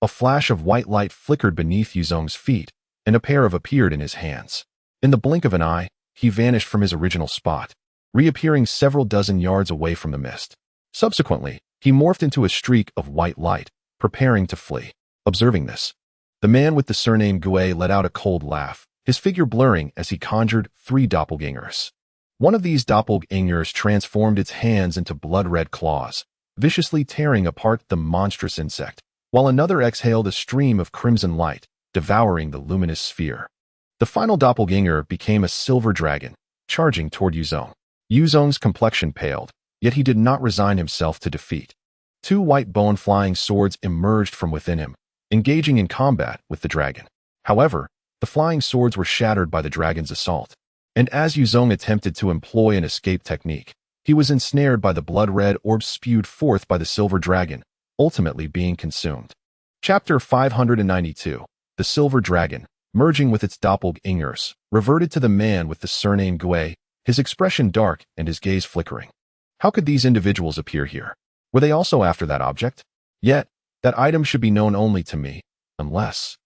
A flash of white light flickered beneath Yuzong's feet, and a pair appeared in his hands. In the blink of an eye, he vanished from his original spot, reappearing several dozen yards away from the mist. Subsequently, he morphed into a streak of white light, preparing to flee. Observing this, the man with the surname Gue let out a cold laugh, his figure blurring as he conjured 3 doppelgangers. One of these doppelgangers transformed its hands into blood-red claws, viciously tearing apart the monstrous insect, while another exhaled a stream of crimson light, devouring the luminous sphere. The final doppelganger became a silver dragon, charging toward Yuzong. Yuzong's complexion paled, yet he did not resign himself to defeat. 2 white bone-flying swords emerged from within him, engaging in combat with the dragon. However, the flying swords were shattered by the dragon's assault. And as Yuzong attempted to employ an escape technique, he was ensnared by the blood-red orbs spewed forth by the silver dragon, ultimately being consumed. Chapter 592. The Silver Dragon, merging with its doppelgangers, reverted to the man with the surname Gue, his expression dark and his gaze flickering. How could these individuals appear here? Were they also after that object? Yet, that item should be known only to me, unless,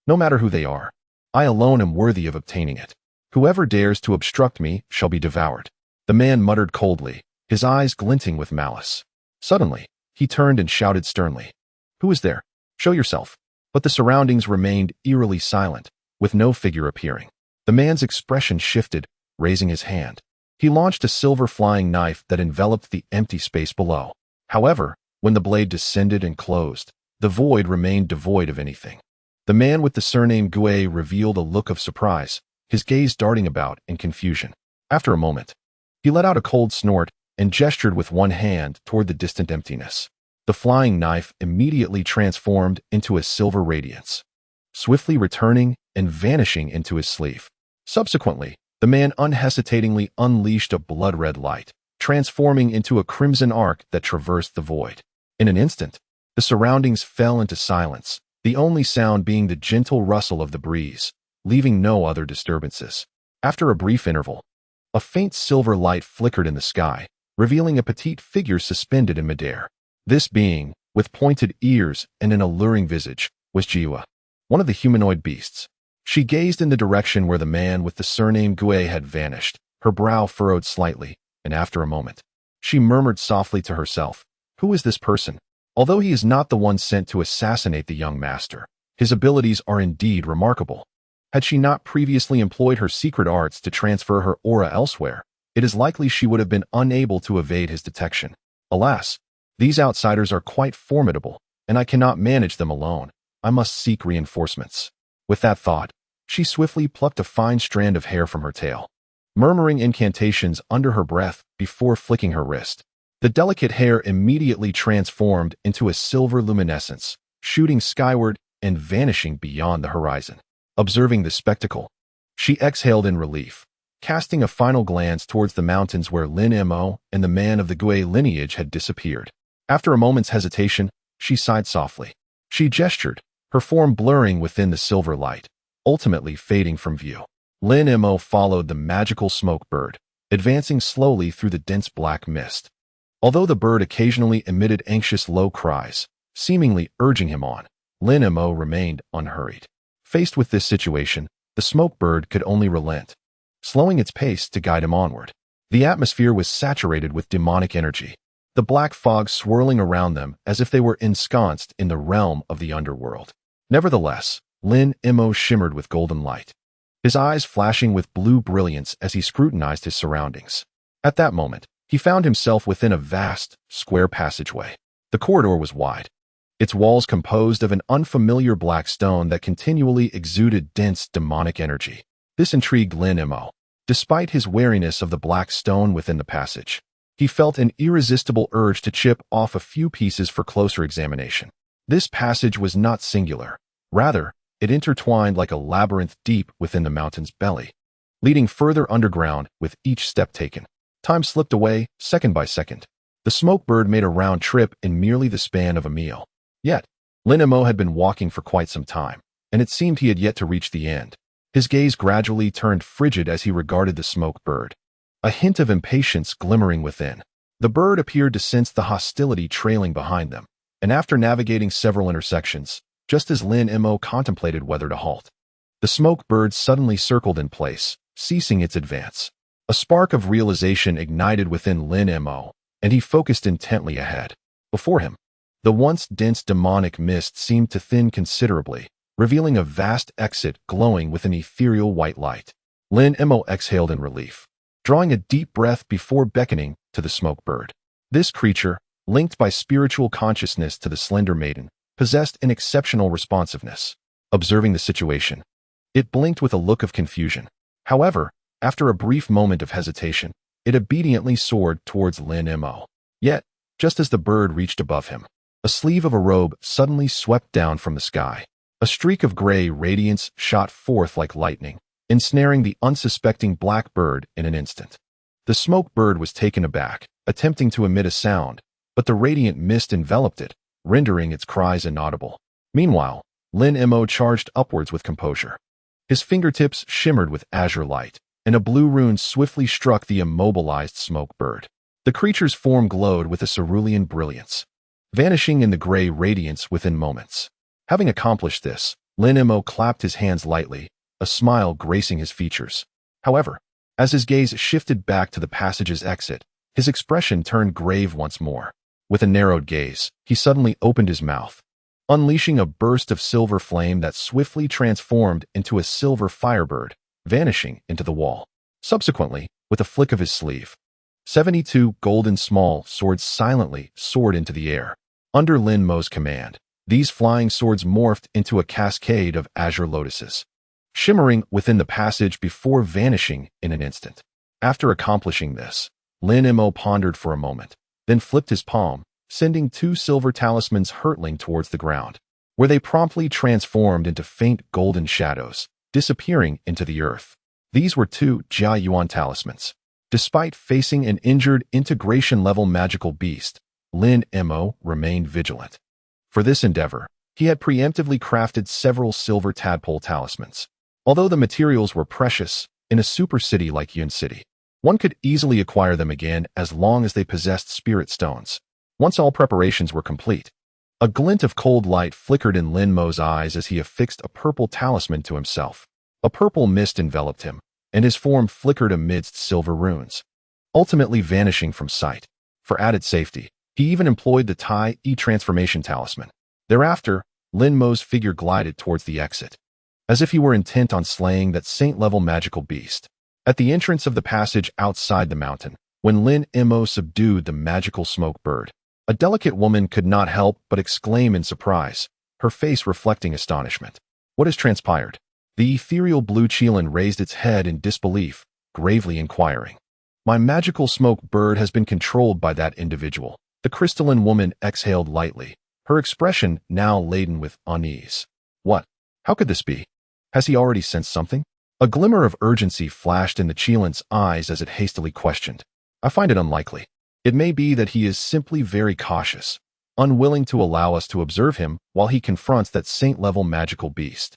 no matter who they are, I alone am worthy of obtaining it. Whoever dares to obstruct me shall be devoured. The man muttered coldly, his eyes glinting with malice. Suddenly, he turned and shouted sternly. Who is there? Show yourself. But the surroundings remained eerily silent, with no figure appearing. The man's expression shifted, raising his hand. He launched a silver flying knife that enveloped the empty space below. However, when the blade descended and closed, the void remained devoid of anything. The man with the surname Gui revealed a look of surprise, his gaze darting about in confusion. After a moment, he let out a cold snort and gestured with one hand toward the distant emptiness. The flying knife immediately transformed into a silver radiance, swiftly returning and vanishing into his sleeve. Subsequently, the man unhesitatingly unleashed a blood-red light, transforming into a crimson arc that traversed the void. In an instant, the surroundings fell into silence, the only sound being the gentle rustle of the breeze, leaving no other disturbances. After a brief interval, a faint silver light flickered in the sky, revealing a petite figure suspended in midair. This being, with pointed ears and an alluring visage, was Jia, one of the humanoid beasts. She gazed in the direction where the man with the surname Gui had vanished, her brow furrowed slightly, and after a moment, she murmured softly to herself, "Who is this person? Although he is not the one sent to assassinate the young master, his abilities are indeed remarkable. Had she not previously employed her secret arts to transfer her aura elsewhere, it is likely she would have been unable to evade his detection. Alas, these outsiders are quite formidable, and I cannot manage them alone. I must seek reinforcements." With that thought, she swiftly plucked a fine strand of hair from her tail, murmuring incantations under her breath before flicking her wrist. The delicate hair immediately transformed into a silver luminescence, shooting skyward and vanishing beyond the horizon. Observing the spectacle, she exhaled in relief, casting a final glance towards the mountains where Lin Mo and the man of the Gui lineage had disappeared. After a moment's hesitation, she sighed softly. She gestured, her form blurring within the silver light, ultimately fading from view. Lin Mo followed the magical smoke bird, advancing slowly through the dense black mist. Although the bird occasionally emitted anxious low cries, seemingly urging him on, Lin Mo remained unhurried. Faced with this situation, the smoke bird could only relent, slowing its pace to guide him onward. The atmosphere was saturated with demonic energy, the black fog swirling around them as if they were ensconced in the realm of the underworld. Nevertheless, Lin Mo shimmered with golden light, his eyes flashing with blue brilliance as he scrutinized his surroundings. At that moment, he found himself within a vast, square passageway. The corridor was wide, its walls composed of an unfamiliar black stone that continually exuded dense demonic energy. This intrigued Lin Mo. Despite his wariness of the black stone within the passage, he felt an irresistible urge to chip off a few pieces for closer examination. This passage was not singular. Rather, it intertwined like a labyrinth deep within the mountain's belly, leading further underground with each step taken. Time slipped away, second by second. The smoke bird made a round trip in merely the span of a meal. Yet, Lin Mo had been walking for quite some time, and it seemed he had yet to reach the end. His gaze gradually turned frigid as he regarded the smoke bird, a hint of impatience glimmering within. The bird appeared to sense the hostility trailing behind them, and after navigating several intersections, just as Lin Mo contemplated whether to halt, the smoke bird suddenly circled in place, ceasing its advance. A spark of realization ignited within Lin Mo, and he focused intently ahead. Before him, the once dense demonic mist seemed to thin considerably, revealing a vast exit glowing with an ethereal white light. Lin Mo exhaled in relief, drawing a deep breath before beckoning to the smoke bird. This creature, linked by spiritual consciousness to the slender maiden, possessed an exceptional responsiveness. Observing the situation, it blinked with a look of confusion. However, after a brief moment of hesitation, it obediently soared towards Lin Mo. Yet, just as the bird reached above him, a sleeve of a robe suddenly swept down from the sky. A streak of gray radiance shot forth like lightning, ensnaring the unsuspecting black bird in an instant. The smoke bird was taken aback, attempting to emit a sound, but the radiant mist enveloped it, rendering its cries inaudible. Meanwhile, Lin Mo charged upwards with composure. His fingertips shimmered with azure light, and a blue rune swiftly struck the immobilized smoke bird. The creature's form glowed with a cerulean brilliance, vanishing in the gray radiance within moments. Having accomplished this, Lin Mo clapped his hands lightly, a smile gracing his features. However, as his gaze shifted back to the passage's exit, his expression turned grave once more. With a narrowed gaze, he suddenly opened his mouth, unleashing a burst of silver flame that swiftly transformed into a silver firebird, vanishing into the wall. Subsequently, with a flick of his sleeve, 72 golden small swords silently soared into the air. Under Lin Mo's command, These flying swords morphed into a cascade of azure lotuses, shimmering within the passage before vanishing in an instant. After accomplishing this, Lin Mo pondered for a moment, then flipped his palm, sending 2 silver talismans hurtling towards the ground, where they promptly transformed into faint golden shadows, disappearing into the earth. These were 2 Jia Yuan talismans. Despite facing an injured integration-level magical beast, Lin Mo remained vigilant. For this endeavor, he had preemptively crafted several silver tadpole talismans. Although the materials were precious, in a super city like Yun City, one could easily acquire them again as long as they possessed spirit stones. Once all preparations were complete, a glint of cold light flickered in Lin Mo's eyes as he affixed a purple talisman to himself. A purple mist enveloped him, and his form flickered amidst silver runes, ultimately vanishing from sight. For added safety, he even employed the Tai transformation talisman. Thereafter, Lin Mo's figure glided towards the exit, as if he were intent on slaying that saint-level magical beast. At the entrance of the passage outside the mountain, when Lin Mo subdued the magical smoke bird, a delicate woman could not help but exclaim in surprise, her face reflecting astonishment. "What has transpired?" The ethereal blue Qilin raised its head in disbelief, gravely inquiring. "My magical smoke bird has been controlled by that individual." The crystalline woman exhaled lightly, her expression now laden with unease. "What? How could this be? Has he already sensed something?" A glimmer of urgency flashed in the Qilin's eyes as it hastily questioned. "I find it unlikely. It may be that he is simply very cautious, unwilling to allow us to observe him while he confronts that saint-level magical beast."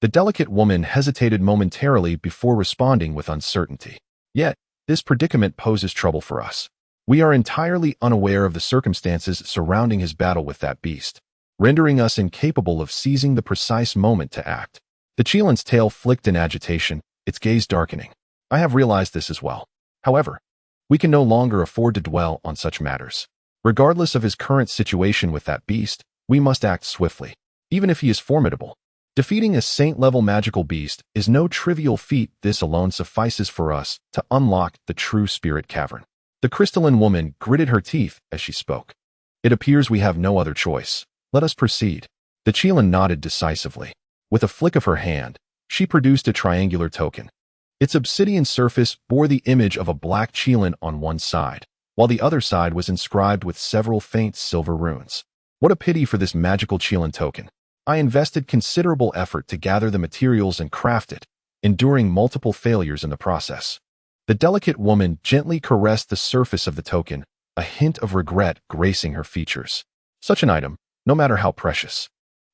The delicate woman hesitated momentarily before responding with uncertainty. "Yet, this predicament poses trouble for us. We are entirely unaware of the circumstances surrounding his battle with that beast, rendering us incapable of seizing the precise moment to act." The Qilin's tail flicked in agitation, its gaze darkening. "I have realized this as well. However, we can no longer afford to dwell on such matters. Regardless of his current situation with that beast, we must act swiftly, even if he is formidable. Defeating a saint-level magical beast is no trivial feat. This alone suffices for us to unlock the true spirit cavern." The crystalline woman gritted her teeth as she spoke. "It appears we have no other choice. Let us proceed." The Qilin nodded decisively. With a flick of her hand, she produced a triangular token. Its obsidian surface bore the image of a black Qilin on one side, while the other side was inscribed with several faint silver runes. What a pity for this magical Qilin token. I invested considerable effort to gather the materials and craft it, enduring multiple failures in the process. The delicate woman gently caressed the surface of the token, a hint of regret gracing her features. "Such an item, no matter how precious,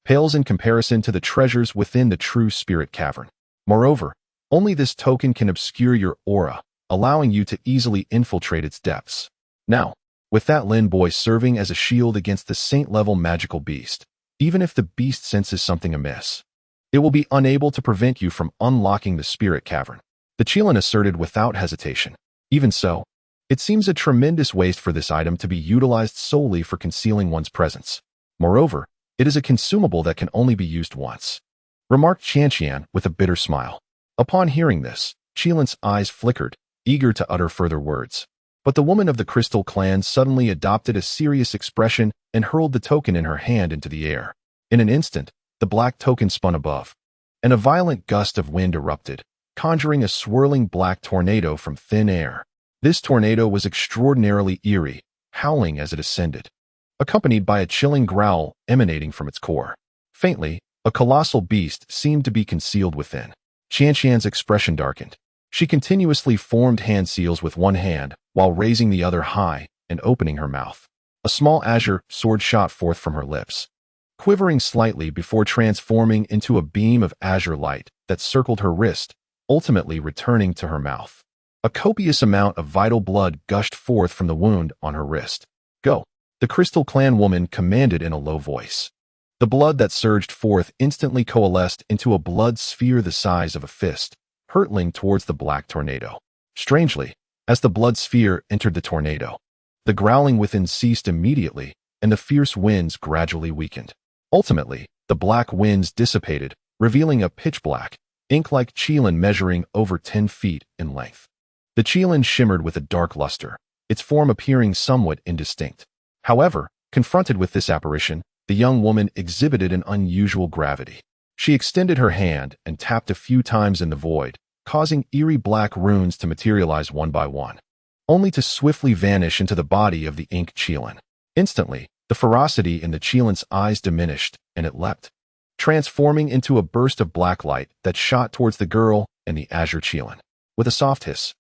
pales in comparison to the treasures within the true spirit cavern. Moreover, only this token can obscure your aura, allowing you to easily infiltrate its depths. Now, with that Lin boy serving as a shield against the saint-level magical beast, even if the beast senses something amiss, it will be unable to prevent you from unlocking the spirit cavern." The Qilin asserted without hesitation. "Even so, it seems a tremendous waste for this item to be utilized solely for concealing one's presence. Moreover, it is a consumable that can only be used once," remarked Qianqian with a bitter smile. Upon hearing this, Qilin's eyes flickered, eager to utter further words. But the woman of the Crystal Clan suddenly adopted a serious expression and hurled the token in her hand into the air. In an instant, the black token spun above, and a violent gust of wind erupted, conjuring a swirling black tornado from thin air. This tornado was extraordinarily eerie, howling as it ascended, accompanied by a chilling growl emanating from its core. Faintly, a colossal beast seemed to be concealed within. Qianqian's expression darkened. She continuously formed hand seals with one hand while raising the other high and opening her mouth. A small azure sword shot forth from her lips, quivering slightly before transforming into a beam of azure light that circled her wrist, ultimately returning to her mouth. A copious amount of vital blood gushed forth from the wound on her wrist. "Go," the Crystal Clan woman commanded in a low voice. The blood that surged forth instantly coalesced into a blood sphere the size of a fist, hurtling towards the black tornado. Strangely, as the blood sphere entered the tornado, the growling within ceased immediately, and the fierce winds gradually weakened. Ultimately, the black winds dissipated, revealing a pitch-black, ink-like Qilin measuring over 10 feet in length. The Qilin shimmered with a dark luster, its form appearing somewhat indistinct. However, confronted with this apparition, the young woman exhibited an unusual gravity. She extended her hand and tapped a few times in the void, causing eerie black runes to materialize one by one, only to swiftly vanish into the body of the ink Qilin. Instantly, the ferocity in the Qilin's eyes diminished, and it leapt, transforming into a burst of black light that shot towards the girl and the azure Qilin. With a soft hiss,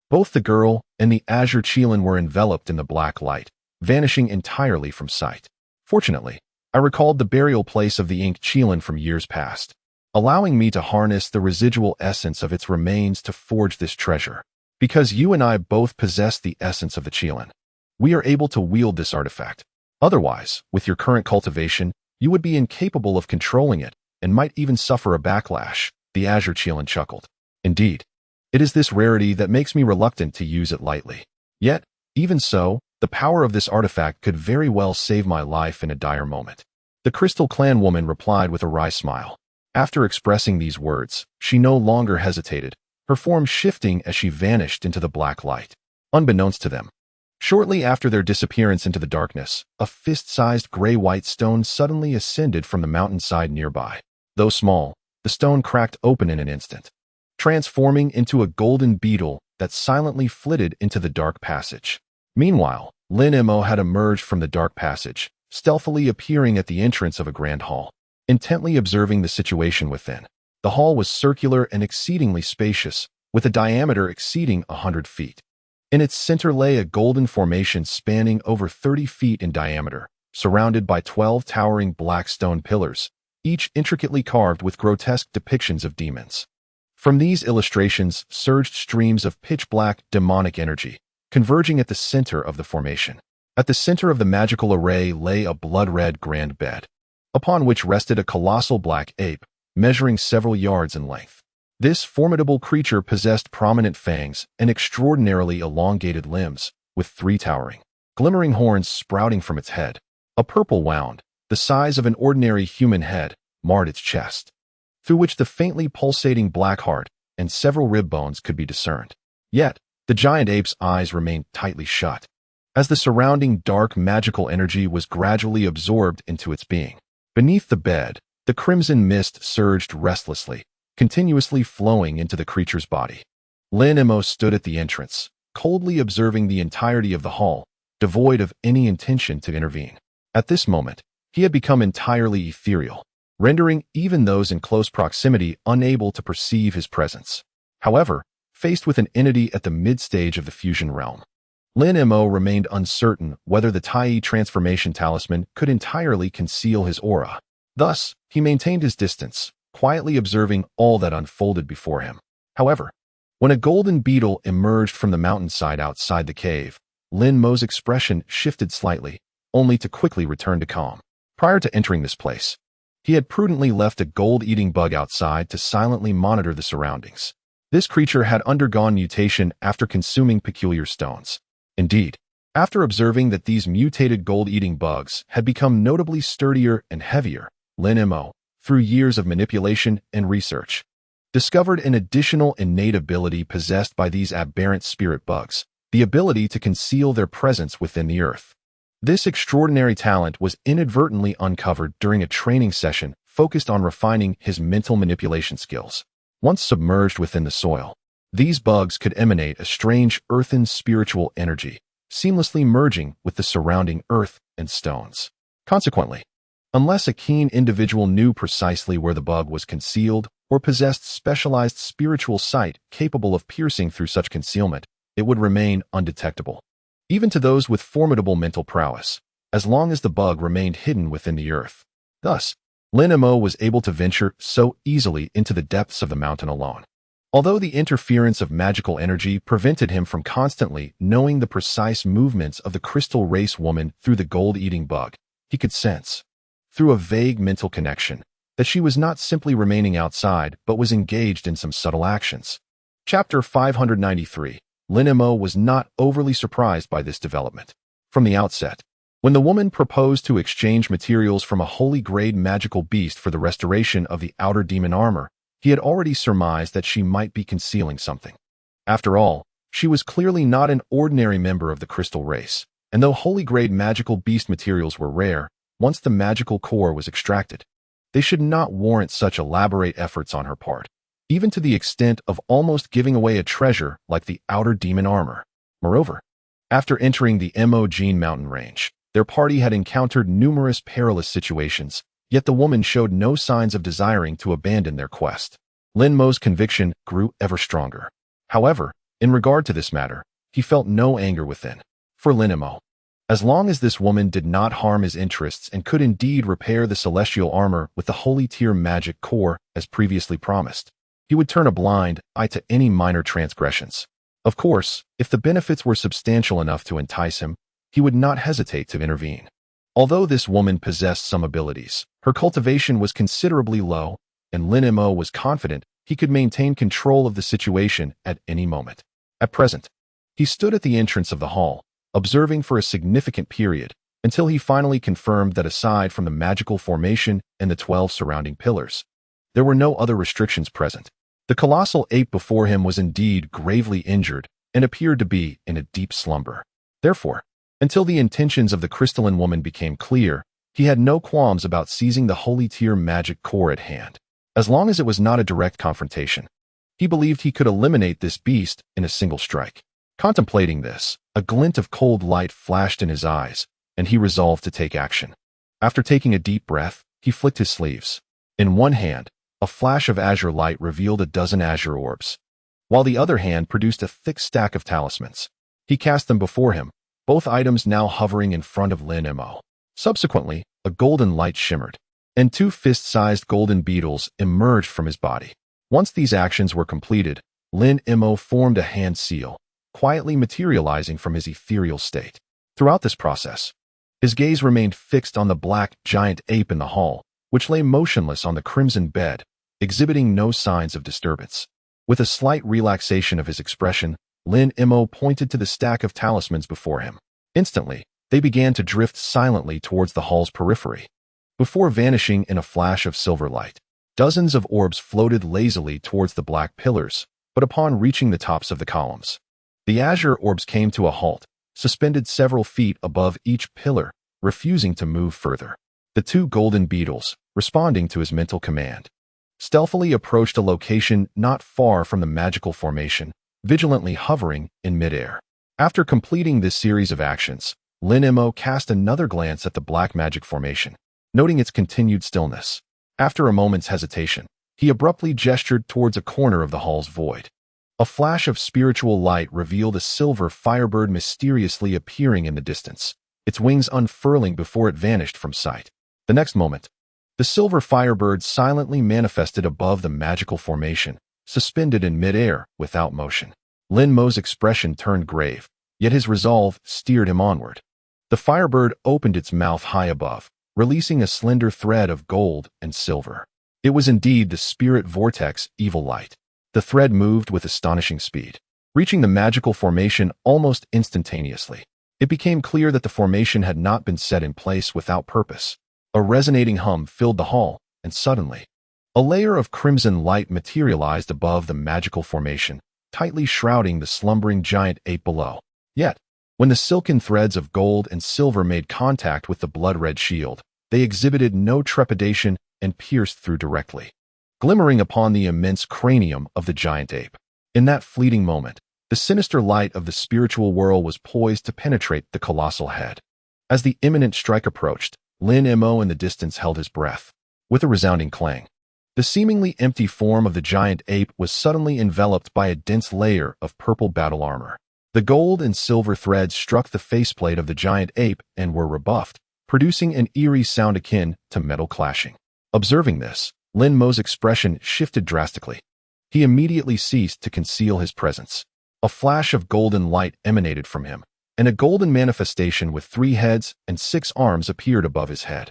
both the girl and the azure Qilin were enveloped in the black light, vanishing entirely from sight. Fortunately, I recalled the burial place of the ink Qilin from years past, allowing me to harness the residual essence of its remains to forge this treasure. Because you and I both possess the essence of the Qilin, we are able to wield this artifact. Otherwise, with your current cultivation, you would be incapable of controlling it and might even suffer a backlash, the azure Qilin chuckled. Indeed, it is this rarity that makes me reluctant to use it lightly. Yet, even so, the power of this artifact could very well save my life in a dire moment. The Crystal Clan woman replied with a wry smile. After expressing these words, she no longer hesitated, her form shifting as she vanished into the black light. Unbeknownst to them, shortly after their disappearance into the darkness, a fist-sized gray-white stone suddenly ascended from the mountainside nearby. Though small, the stone cracked open in an instant, transforming into a golden beetle that silently flitted into the dark passage. Meanwhile, Lin Mo had emerged from the dark passage, stealthily appearing at the entrance of a grand hall, intently observing the situation within. The hall was circular and exceedingly spacious, with a diameter exceeding 100 feet. In its center lay a golden formation spanning over 30 feet in diameter, surrounded by 12 towering black stone pillars, each intricately carved with grotesque depictions of demons. From these illustrations surged streams of pitch-black, demonic energy, converging at the center of the formation. At the center of the magical array lay a blood-red grand bed, upon which rested a colossal black ape, measuring several yards in length. This formidable creature possessed prominent fangs and extraordinarily elongated limbs, with 3 towering, glimmering horns sprouting from its head. A purple wound, the size of an ordinary human head, marred its chest, through which the faintly pulsating black heart and several rib bones could be discerned. Yet, the giant ape's eyes remained tightly shut, as the surrounding dark magical energy was gradually absorbed into its being. Beneath the bed, the crimson mist surged restlessly, continuously flowing into the creature's body. Lin Mo stood at the entrance, coldly observing the entirety of the hall, devoid of any intention to intervene. At this moment, he had become entirely ethereal, rendering even those in close proximity unable to perceive his presence. However, faced with an entity at the mid-stage of the fusion realm, Lin Mo remained uncertain whether the Tai transformation talisman could entirely conceal his aura. Thus, he maintained his distance, quietly observing all that unfolded before him. However, when a golden beetle emerged from the mountainside outside the cave, Lin Mo's expression shifted slightly, only to quickly return to calm. Prior to entering this place, he had prudently left a gold-eating bug outside to silently monitor the surroundings. This creature had undergone mutation after consuming peculiar stones. Indeed, after observing that these mutated gold-eating bugs had become notably sturdier and heavier, Lin Mo, through years of manipulation and research, discovered an additional innate ability possessed by these aberrant spirit bugs, the ability to conceal their presence within the earth. This extraordinary talent was inadvertently uncovered during a training session focused on refining his mental manipulation skills. Once submerged within the soil, these bugs could emanate a strange earthen spiritual energy, seamlessly merging with the surrounding earth and stones. Consequently, unless a keen individual knew precisely where the bug was concealed or possessed specialized spiritual sight capable of piercing through such concealment, it would remain undetectable, even to those with formidable mental prowess, as long as the bug remained hidden within the earth. Thus, Lin Mo was able to venture so easily into the depths of the mountain alone. Although the interference of magical energy prevented him from constantly knowing the precise movements of the crystal race woman through the gold-eating bug, he could sense, through a vague mental connection, that she was not simply remaining outside but was engaged in some subtle actions. Chapter 593. Lin Mo was not overly surprised by this development. From the outset, when the woman proposed to exchange materials from a holy-grade magical beast for the restoration of the outer demon armor, he had already surmised that she might be concealing something. After all, she was clearly not an ordinary member of the crystal race, and though holy-grade magical beast materials were rare, once the magical core was extracted. They should not warrant such elaborate efforts on her part, even to the extent of almost giving away a treasure like the outer demon armor. Moreover, after entering the Mo mountain range, their party had encountered numerous perilous situations, yet the woman showed no signs of desiring to abandon their quest. Lin Mo's conviction grew ever stronger. However, in regard to this matter, he felt no anger within. For Lin Mo, as long as this woman did not harm his interests and could indeed repair the celestial armor with the holy tier magic core as previously promised, he would turn a blind eye to any minor transgressions. Of course, if the benefits were substantial enough to entice him, he would not hesitate to intervene. Although this woman possessed some abilities, her cultivation was considerably low, and Lin Mo was confident he could maintain control of the situation at any moment. At present, he stood at the entrance of the hall, observing for a significant period, until he finally confirmed that aside from the magical formation and the 12 surrounding pillars, there were no other restrictions present. The colossal ape before him was indeed gravely injured and appeared to be in a deep slumber. Therefore, until the intentions of the crystalline woman became clear, he had no qualms about seizing the holy tier magic core at hand. As long as it was not a direct confrontation, he believed he could eliminate this beast in a single strike. Contemplating this, a glint of cold light flashed in his eyes, and he resolved to take action. After taking a deep breath, he flicked his sleeves. In one hand, a flash of azure light revealed a dozen azure orbs, while the other hand produced a thick stack of talismans. He cast them before him, both items now hovering in front of Lin Mo. Subsequently, a golden light shimmered, and 2 fist-sized golden beetles emerged from his body. Once these actions were completed, Lin Mo formed a hand seal, quietly materializing from his ethereal state. Throughout this process, his gaze remained fixed on the black giant ape in the hall, which lay motionless on the crimson bed, exhibiting no signs of disturbance. With a slight relaxation of his expression, Lin Mo pointed to the stack of talismans before him. Instantly, they began to drift silently towards the hall's periphery, before vanishing in a flash of silver light. Dozens of orbs floated lazily towards the black pillars, but upon reaching the tops of the columns, the azure orbs came to a halt, suspended several feet above each pillar, refusing to move further. The 2 golden beetles, responding to his mental command, stealthily approached a location not far from the magical formation, vigilantly hovering in midair. After completing this series of actions, Lin Mo cast another glance at the black magic formation, noting its continued stillness. After a moment's hesitation, he abruptly gestured towards a corner of the hall's void. A flash of spiritual light revealed a silver firebird mysteriously appearing in the distance, its wings unfurling before it vanished from sight. The next moment, the silver firebird silently manifested above the magical formation, suspended in midair without motion. Lin Mo's expression turned grave, yet his resolve steered him onward. The firebird opened its mouth high above, releasing a slender thread of gold and silver. It was indeed the spirit vortex evil light. The thread moved with astonishing speed, reaching the magical formation almost instantaneously. It became clear that the formation had not been set in place without purpose. A resonating hum filled the hall, and suddenly, a layer of crimson light materialized above the magical formation, tightly shrouding the slumbering giant ape below. Yet, when the silken threads of gold and silver made contact with the blood-red shield, they exhibited no trepidation and pierced through directly, glimmering upon the immense cranium of the giant ape. In that fleeting moment, the sinister light of the spiritual whirl was poised to penetrate the colossal head. As the imminent strike approached, Lin Mo in the distance held his breath. With a resounding clang, the seemingly empty form of the giant ape was suddenly enveloped by a dense layer of purple battle armor. The gold and silver threads struck the faceplate of the giant ape and were rebuffed, producing an eerie sound akin to metal clashing. Observing this, Lin Mo's expression shifted drastically. He immediately ceased to conceal his presence. A flash of golden light emanated from him, and a golden manifestation with 3 heads and 6 arms appeared above his head.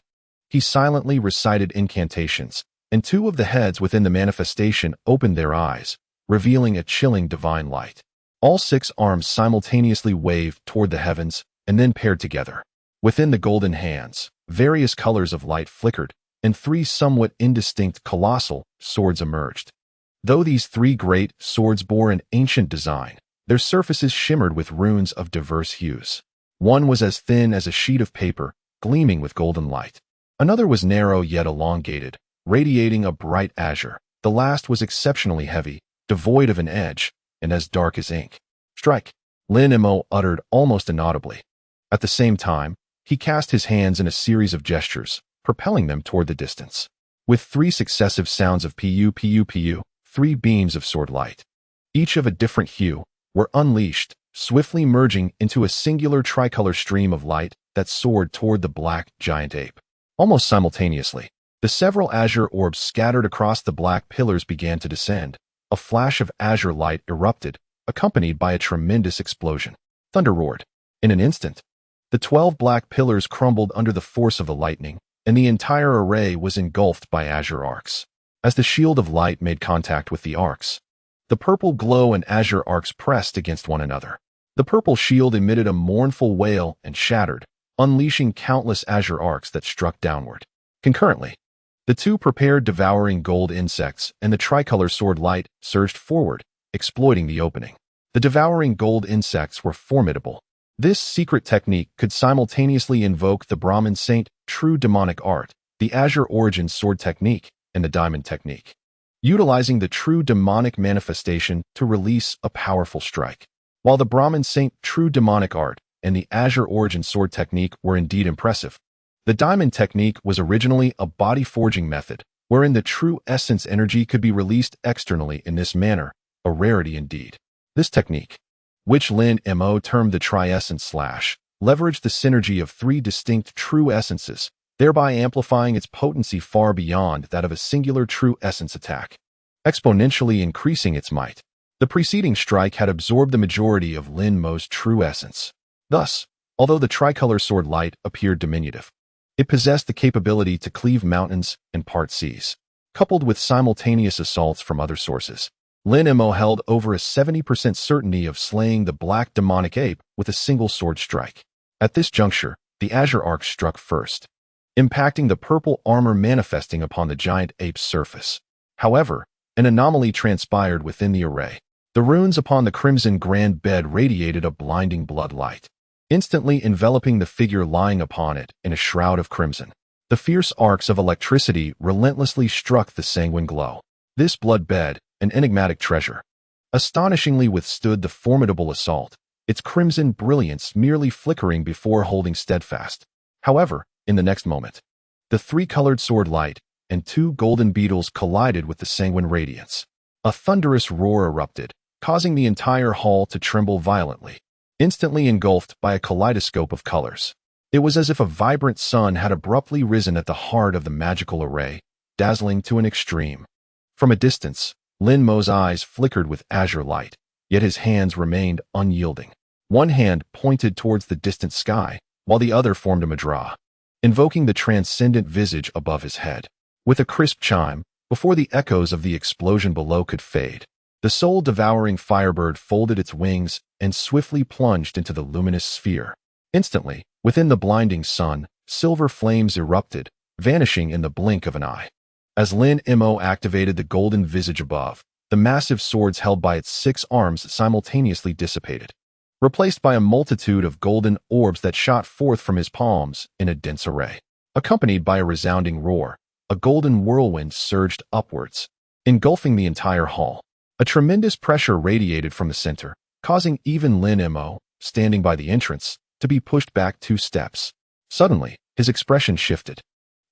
He silently recited incantations, and 2 of the heads within the manifestation opened their eyes, revealing a chilling divine light. All 6 arms simultaneously waved toward the heavens and then paired together. Within the golden hands, various colors of light flickered, and 3 somewhat indistinct colossal swords emerged. Though these 3 great swords bore an ancient design, their surfaces shimmered with runes of diverse hues. One was as thin as a sheet of paper, gleaming with golden light. Another was narrow yet elongated, radiating a bright azure. The last was exceptionally heavy, devoid of an edge, and as dark as ink. "Strike," Lin Mo uttered almost inaudibly. At the same time, he cast his hands in a series of gestures, propelling them toward the distance. With 3 successive sounds of pu pu pu, 3 beams of sword light, each of a different hue, were unleashed, swiftly merging into a singular tricolor stream of light that soared toward the black giant ape. Almost simultaneously, the several azure orbs scattered across the black pillars began to descend. A flash of azure light erupted, accompanied by a tremendous explosion. Thunder roared. In an instant, the 12 black pillars crumbled under the force of the lightning, and the entire array was engulfed by azure arcs. As the shield of light made contact with the arcs, the purple glow and azure arcs pressed against one another. The purple shield emitted a mournful wail and shattered, unleashing countless azure arcs that struck downward. Concurrently, the 2 prepared devouring gold insects and the tricolor sword light surged forward, exploiting the opening. The devouring gold insects were formidable. This secret technique could simultaneously invoke the Brahmin Saint true demonic art, the azure origin sword technique, and the diamond technique, utilizing the true demonic manifestation to release a powerful strike. While the Brahmin Saint true demonic art and the azure origin sword technique were indeed impressive, the diamond technique was originally a body forging method, wherein the true essence energy could be released externally in this manner, a rarity indeed. This technique, which Lin Mo termed the tri-essence slash, leveraged the synergy of 3 distinct true essences, thereby amplifying its potency far beyond that of a singular true essence attack, exponentially increasing its might. The preceding strike had absorbed the majority of Lin Mo's true essence. Thus, although the tricolor sword light appeared diminutive, it possessed the capability to cleave mountains and part seas. Coupled with simultaneous assaults from other sources, Lin Mo held over a 70% certainty of slaying the black demonic ape with a single sword strike. At this juncture, the azure arc struck first, impacting the purple armor manifesting upon the giant ape's surface. However, an anomaly transpired within the array. The runes upon the crimson grand bed radiated a blinding blood light, instantly enveloping the figure lying upon it in a shroud of crimson. The fierce arcs of electricity relentlessly struck the sanguine glow. This blood bed, an enigmatic treasure, astonishingly withstood the formidable assault, its crimson brilliance merely flickering before holding steadfast. However, in the next moment, the 3-colored sword light and 2 golden beetles collided with the sanguine radiance. A thunderous roar erupted, causing the entire hall to tremble violently, instantly engulfed by a kaleidoscope of colors. It was as if a vibrant sun had abruptly risen at the heart of the magical array, dazzling to an extreme. From a distance, Lin Mo's eyes flickered with azure light, yet his hands remained unyielding. One hand pointed towards the distant sky, while the other formed a mudra, invoking the transcendent visage above his head. With a crisp chime, before the echoes of the explosion below could fade, the soul-devouring firebird folded its wings and swiftly plunged into the luminous sphere. Instantly, within the blinding sun, silver flames erupted, vanishing in the blink of an eye. As Lin Mo activated the golden visage above, the massive swords held by its 6 arms simultaneously dissipated, replaced by a multitude of golden orbs that shot forth from his palms in a dense array. Accompanied by a resounding roar, a golden whirlwind surged upwards, engulfing the entire hall. A tremendous pressure radiated from the center, causing even Lin Mo, standing by the entrance, to be pushed back 2 steps. Suddenly, his expression shifted,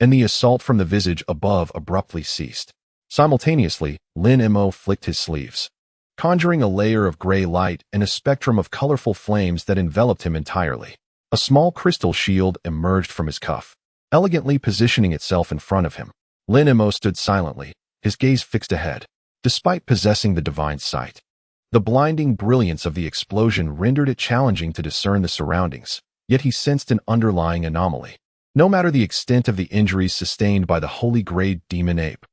and the assault from the visage above abruptly ceased. Simultaneously, Lin Mo flicked his sleeves, conjuring a layer of gray light and a spectrum of colorful flames that enveloped him entirely. A small crystal shield emerged from his cuff, elegantly positioning itself in front of him. Lin Mo stood silently, his gaze fixed ahead. Despite possessing the divine sight, the blinding brilliance of the explosion rendered it challenging to discern the surroundings, yet he sensed an underlying anomaly. No matter the extent of the injuries sustained by the holy grade demon ape,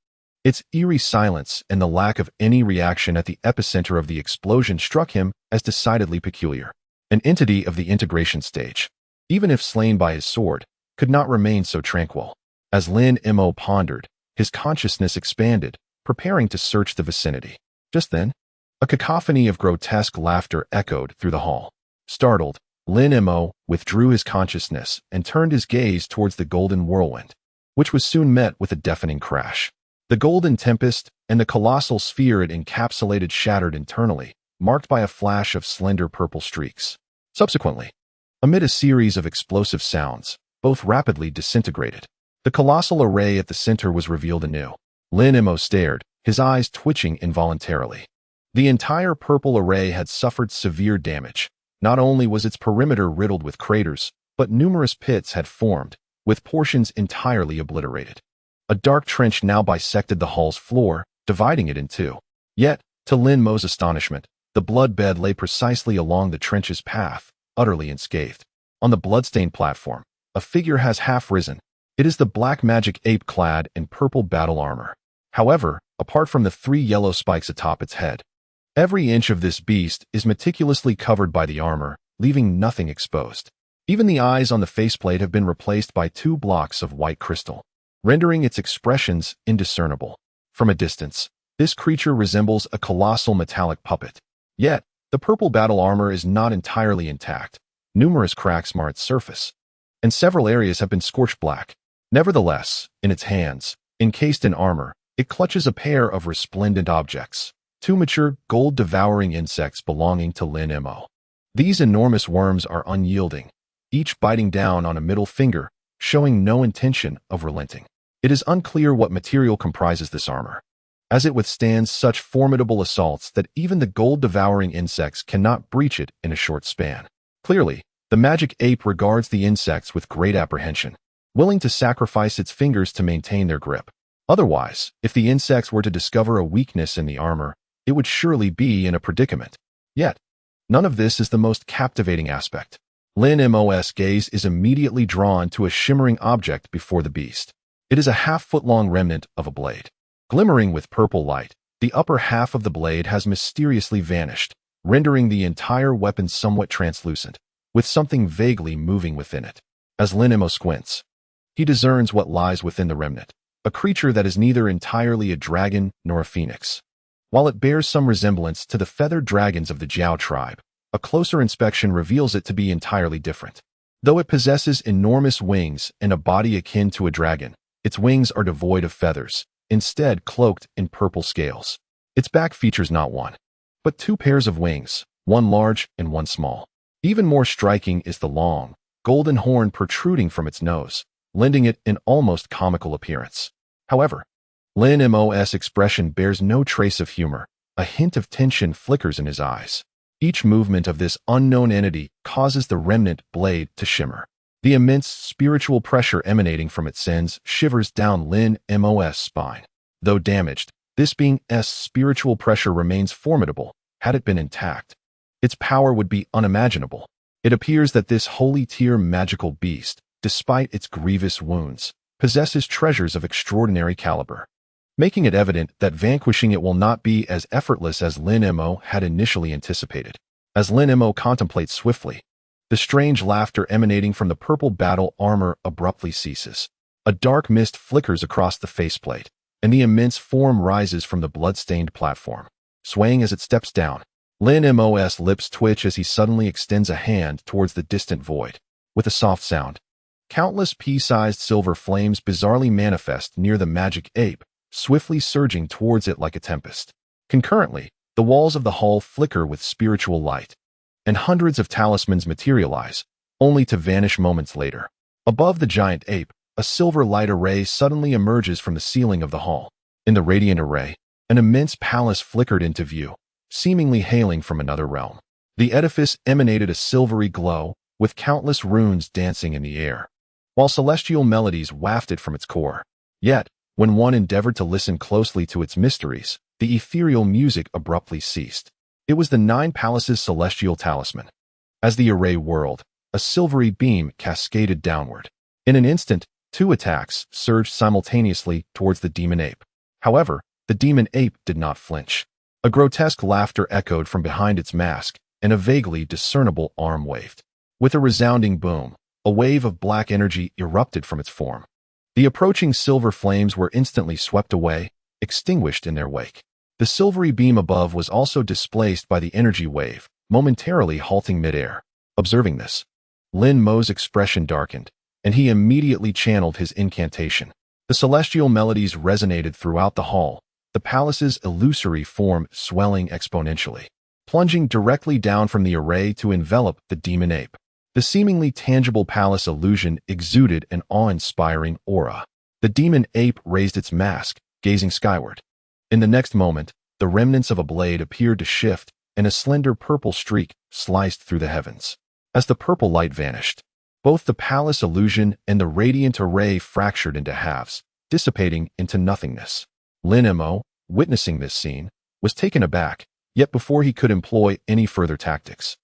its eerie silence and the lack of any reaction at the epicenter of the explosion struck him as decidedly peculiar. An entity of the integration stage, even if slain by his sword, could not remain so tranquil. As Lin Mo pondered, his consciousness expanded, preparing to search the vicinity. Just then, a cacophony of grotesque laughter echoed through the hall. Startled, Lin Mo withdrew his consciousness and turned his gaze towards the golden whirlwind, which was soon met with a deafening crash. The golden tempest and the colossal sphere it encapsulated shattered internally, marked by a flash of slender purple streaks. Subsequently, amid a series of explosive sounds, both rapidly disintegrated. The colossal array at the center was revealed anew. Lin Mo stared, his eyes twitching involuntarily. The entire purple array had suffered severe damage. Not only was its perimeter riddled with craters, but numerous pits had formed, with portions entirely obliterated. A dark trench now bisected the hall's floor, dividing it in two. Yet, to Lin Mo's astonishment, the bloodbed lay precisely along the trench's path, utterly unscathed. On the bloodstained platform, a figure has half risen. It is the black magic ape clad in purple battle armor. However, apart from the 3 yellow spikes atop its head, every inch of this beast is meticulously covered by the armor, leaving nothing exposed. Even the eyes on the faceplate have been replaced by 2 blocks of white crystal, rendering its expressions indiscernible. From a distance, this creature resembles a colossal metallic puppet. Yet, the purple battle armor is not entirely intact. Numerous cracks mar its surface, and several areas have been scorched black. Nevertheless, in its hands, encased in armor, it clutches a pair of resplendent objects. 2 mature, gold-devouring insects belonging to Lin Mo. These enormous worms are unyielding, each biting down on a middle finger, showing no intention of relenting. It is unclear what material comprises this armor, as it withstands such formidable assaults that even the gold-devouring insects cannot breach it in a short span. Clearly, the magic ape regards the insects with great apprehension, willing to sacrifice its fingers to maintain their grip. Otherwise, if the insects were to discover a weakness in the armor, it would surely be in a predicament. Yet, none of this is the most captivating aspect. Lin Mo's gaze is immediately drawn to a shimmering object before the beast. It is a half-foot-long remnant of a blade. Glimmering with purple light, the upper half of the blade has mysteriously vanished, rendering the entire weapon somewhat translucent, with something vaguely moving within it. As Lin Mo squints, he discerns what lies within the remnant, a creature that is neither entirely a dragon nor a phoenix. While it bears some resemblance to the feathered dragons of the Jiao tribe, a closer inspection reveals it to be entirely different. Though it possesses enormous wings and a body akin to a dragon, its wings are devoid of feathers, instead cloaked in purple scales. Its back features not 1, but 2 pairs of wings, 1 large and 1 small. Even more striking is the long, golden horn protruding from its nose, lending it an almost comical appearance. However, Lin Mo's expression bears no trace of humor. A hint of tension flickers in his eyes. Each movement of this unknown entity causes the remnant blade to shimmer. The immense spiritual pressure emanating from it sends shivers down Lin Mo's spine. Though damaged, this being's spiritual pressure remains formidable. Had it been intact, its power would be unimaginable. It appears that this holy tier magical beast, despite its grievous wounds, possesses treasures of extraordinary caliber, making it evident that vanquishing it will not be as effortless as Lin Mo had initially anticipated. As Lin Mo contemplates swiftly, the strange laughter emanating from the purple battle armor abruptly ceases. A dark mist flickers across the faceplate, and the immense form rises from the blood-stained platform. Swaying as it steps down, Lin Mo's lips twitch as he suddenly extends a hand towards the distant void. With a soft sound, countless pea-sized silver flames bizarrely manifest near the magic ape, swiftly surging towards it like a tempest. Concurrently, the walls of the hall flicker with spiritual light, and hundreds of talismans materialize, only to vanish moments later. Above the giant ape, a silver light array suddenly emerges from the ceiling of the hall. In the radiant array, an immense palace flickered into view, seemingly hailing from another realm. The edifice emanated a silvery glow, with countless runes dancing in the air, while celestial melodies wafted from its core. Yet, when one endeavored to listen closely to its mysteries, the ethereal music abruptly ceased. It was the 9 Palaces' celestial talisman. As the array whirled, a silvery beam cascaded downward. In an instant, 2 attacks surged simultaneously towards the demon ape. However, the demon ape did not flinch. A grotesque laughter echoed from behind its mask, and a vaguely discernible arm waved. With a resounding boom, a wave of black energy erupted from its form. The approaching silver flames were instantly swept away, extinguished in their wake. The silvery beam above was also displaced by the energy wave, momentarily halting midair. Observing this, Lin Mo's expression darkened, and he immediately channeled his incantation. The celestial melodies resonated throughout the hall, the palace's illusory form swelling exponentially, plunging directly down from the array to envelop the demon ape. The seemingly tangible palace illusion exuded an awe-inspiring aura. The demon ape raised its mask, gazing skyward. In the next moment, the remnants of a blade appeared to shift, and a slender purple streak sliced through the heavens. As the purple light vanished, both the palace illusion and the radiant array fractured into halves, dissipating into nothingness. Lin Mo, witnessing this scene, was taken aback, yet before he could employ any further tactics.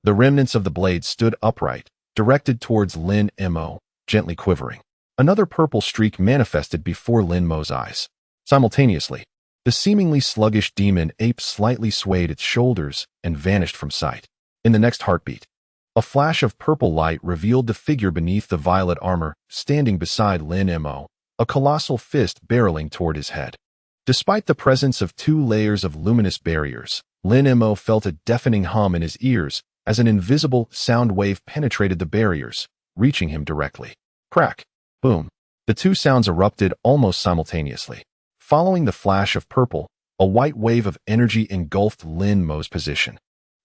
The remnants of the blade stood upright, directed towards Lin Mo, gently quivering. Another purple streak manifested before Lin Mo's eyes. Simultaneously, the seemingly sluggish demon ape slightly swayed its shoulders and vanished from sight. In the next heartbeat, a flash of purple light revealed the figure beneath the violet armor, standing beside Lin Mo, a colossal fist barreling toward his head. Despite the presence of 2 layers of luminous barriers, Lin Mo felt a deafening hum in his ears as an invisible sound wave penetrated the barriers, reaching him directly. Crack! Boom! The 2 sounds erupted almost simultaneously. Following the flash of purple, a white wave of energy engulfed Lin Mo's position.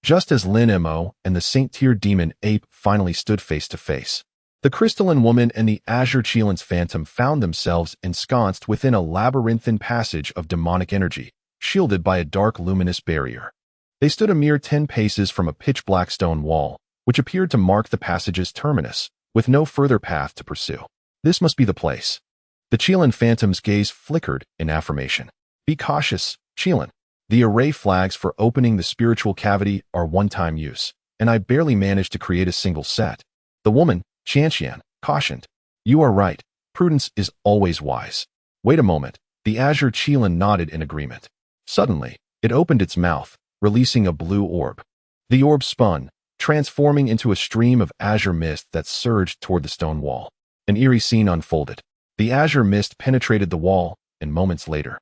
Just as Lin Mo and the Saint-Tier demon ape finally stood face to face, the crystalline woman and the azure Qilin phantom found themselves ensconced within a labyrinthine passage of demonic energy, shielded by a dark luminous barrier. They stood a mere 10 paces from a pitch-black stone wall, which appeared to mark the passage's terminus, with no further path to pursue. This must be the place. The Qilin phantom's gaze flickered in affirmation. Be cautious, Qilin. The array flags for opening the spiritual cavity are one-time use, and I barely managed to create a single set. The woman, Qianqian, cautioned. You are right. Prudence is always wise. Wait a moment. The azure Qilin nodded in agreement. Suddenly, it opened its mouth, releasing a blue orb. The orb spun, transforming into a stream of azure mist that surged toward the stone wall. An eerie scene unfolded. The azure mist penetrated the wall, and moments later,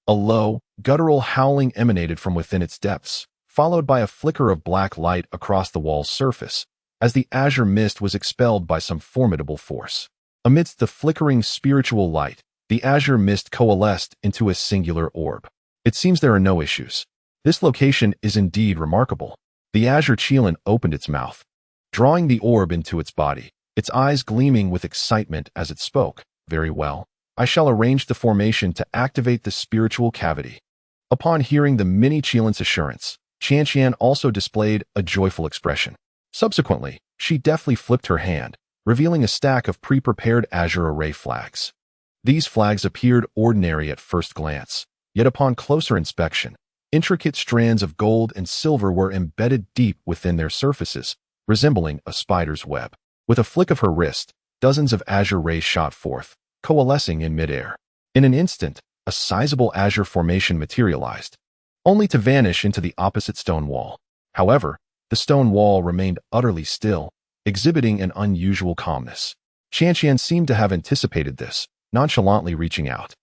a low, guttural howling emanated from within its depths, followed by a flicker of black light across the wall's surface, as the azure mist was expelled by some formidable force. Amidst the flickering spiritual light, the azure mist coalesced into a singular orb. It seems there are no issues. This location is indeed remarkable. The azure Qilin opened its mouth, drawing the orb into its body, its eyes gleaming with excitement as it spoke. Very well. I shall arrange the formation to activate the spiritual cavity. Upon hearing the mini Qilin's assurance, Qianqian also displayed a joyful expression. Subsequently, she deftly flipped her hand, revealing a stack of pre-prepared azure array flags. These flags appeared ordinary at first glance, yet upon closer inspection, intricate strands of gold and silver were embedded deep within their surfaces, resembling a spider's web. With a flick of her wrist, dozens of azure rays shot forth, coalescing in midair. In an instant, a sizable azure formation materialized, only to vanish into the opposite stone wall. However, the stone wall remained utterly still, exhibiting an unusual calmness. Qianqian seemed to have anticipated this, nonchalantly reaching out.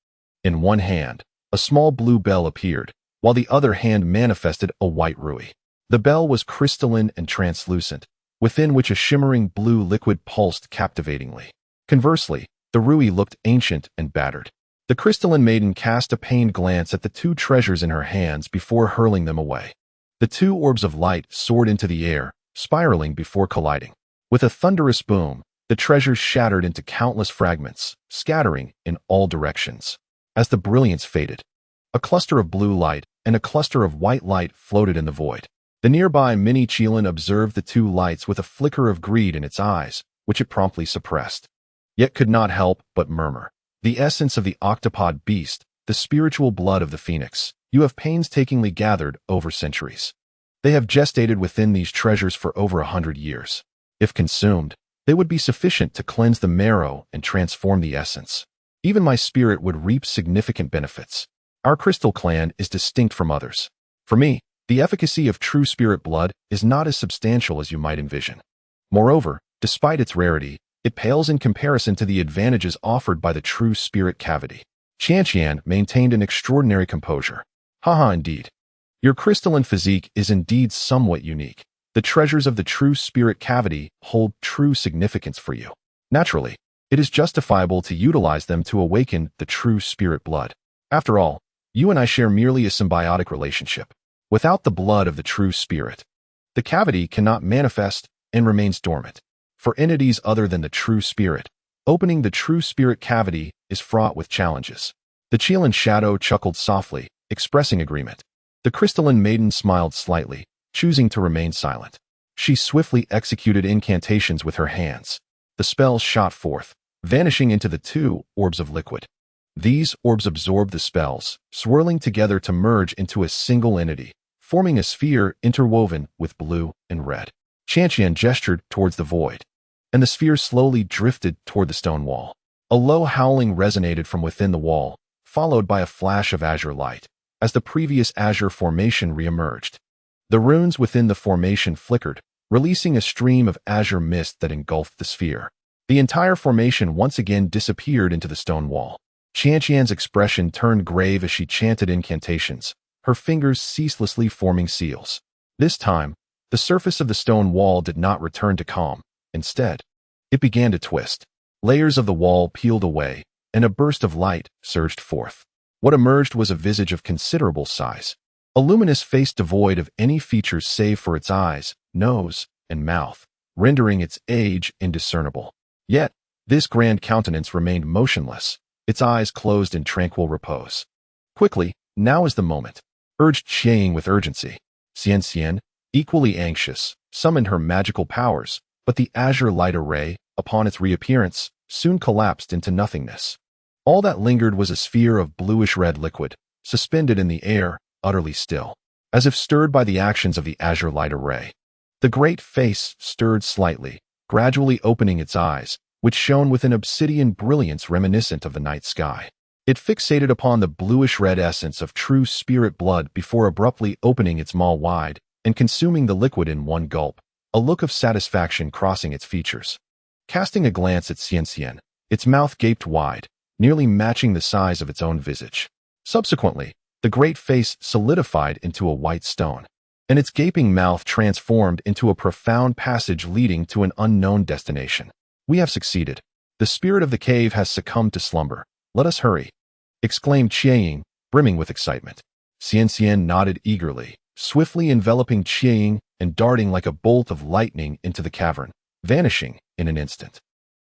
In one hand, a small blue bell appeared, while the other hand manifested a white ruby. The bell was crystalline and translucent, within which a shimmering blue liquid pulsed captivatingly. Conversely, the ruby looked ancient and battered. The crystalline maiden cast a pained glance at the 2 treasures in her hands before hurling them away. The 2 orbs of light soared into the air, spiraling before colliding. With a thunderous boom, the treasures shattered into countless fragments, scattering in all directions. As the brilliance faded, a cluster of blue light and a cluster of white light floated in the void. The nearby mini Qilin observed the 2 lights with a flicker of greed in its eyes, which it promptly suppressed, yet could not help but murmur. The essence of the octopod beast, the spiritual blood of the phoenix, you have painstakingly gathered over centuries. They have gestated within these treasures for over 100 years. If consumed, they would be sufficient to cleanse the marrow and transform the essence. Even my spirit would reap significant benefits. Our crystal clan is distinct from others. For me, the efficacy of true spirit blood is not as substantial as you might envision. Moreover, despite its rarity, it pales in comparison to the advantages offered by the true spirit cavity. Qianqian maintained an extraordinary composure. Haha, indeed. Your crystalline physique is indeed somewhat unique. The treasures of the true spirit cavity hold true significance for you. Naturally, it is justifiable to utilize them to awaken the true spirit blood. After all, you and I share merely a symbiotic relationship. Without the blood of the true spirit, the cavity cannot manifest and remains dormant. For entities other than the true spirit, opening the true spirit cavity is fraught with challenges. The Qilin shadow chuckled softly, expressing agreement. The crystalline maiden smiled slightly, choosing to remain silent. She swiftly executed incantations with her hands. The spells shot forth, vanishing into the two orbs of liquid. These orbs absorbed the spells, swirling together to merge into a single entity, forming a sphere interwoven with blue and red. Qianqian gestured towards the void, and the sphere slowly drifted toward the stone wall. A low howling resonated from within the wall, followed by a flash of azure light, as the previous azure formation re-emerged. The runes within the formation flickered, releasing a stream of azure mist that engulfed the sphere. The entire formation once again disappeared into the stone wall. Qianqian's expression turned grave as she chanted incantations, her fingers ceaselessly forming seals. This time, the surface of the stone wall did not return to calm. Instead, it began to twist. Layers of the wall peeled away, and a burst of light surged forth. What emerged was a visage of considerable size. A luminous face devoid of any features save for its eyes, nose, and mouth, rendering its age indiscernible. Yet, this grand countenance remained motionless, its eyes closed in tranquil repose. Quickly, now is the moment, urged Qianying with urgency. Xian, equally anxious, summoned her magical powers, but the azure light array, upon its reappearance, soon collapsed into nothingness. All that lingered was a sphere of bluish-red liquid, suspended in the air, utterly still, as if stirred by the actions of the azure light array. The great face stirred slightly, gradually opening its eyes, which shone with an obsidian brilliance reminiscent of the night sky. It fixated upon the bluish-red essence of true spirit blood before abruptly opening its maw wide and consuming the liquid in one gulp, a look of satisfaction crossing its features. Casting a glance at Xian, its mouth gaped wide, nearly matching the size of its own visage. Subsequently, the great face solidified into a white stone, and its gaping mouth transformed into a profound passage leading to an unknown destination. We have succeeded. The spirit of the cave has succumbed to slumber. Let us hurry, exclaimed Qianying, brimming with excitement. Xian nodded eagerly, swiftly enveloping Qianying and darting like a bolt of lightning into the cavern, vanishing in an instant.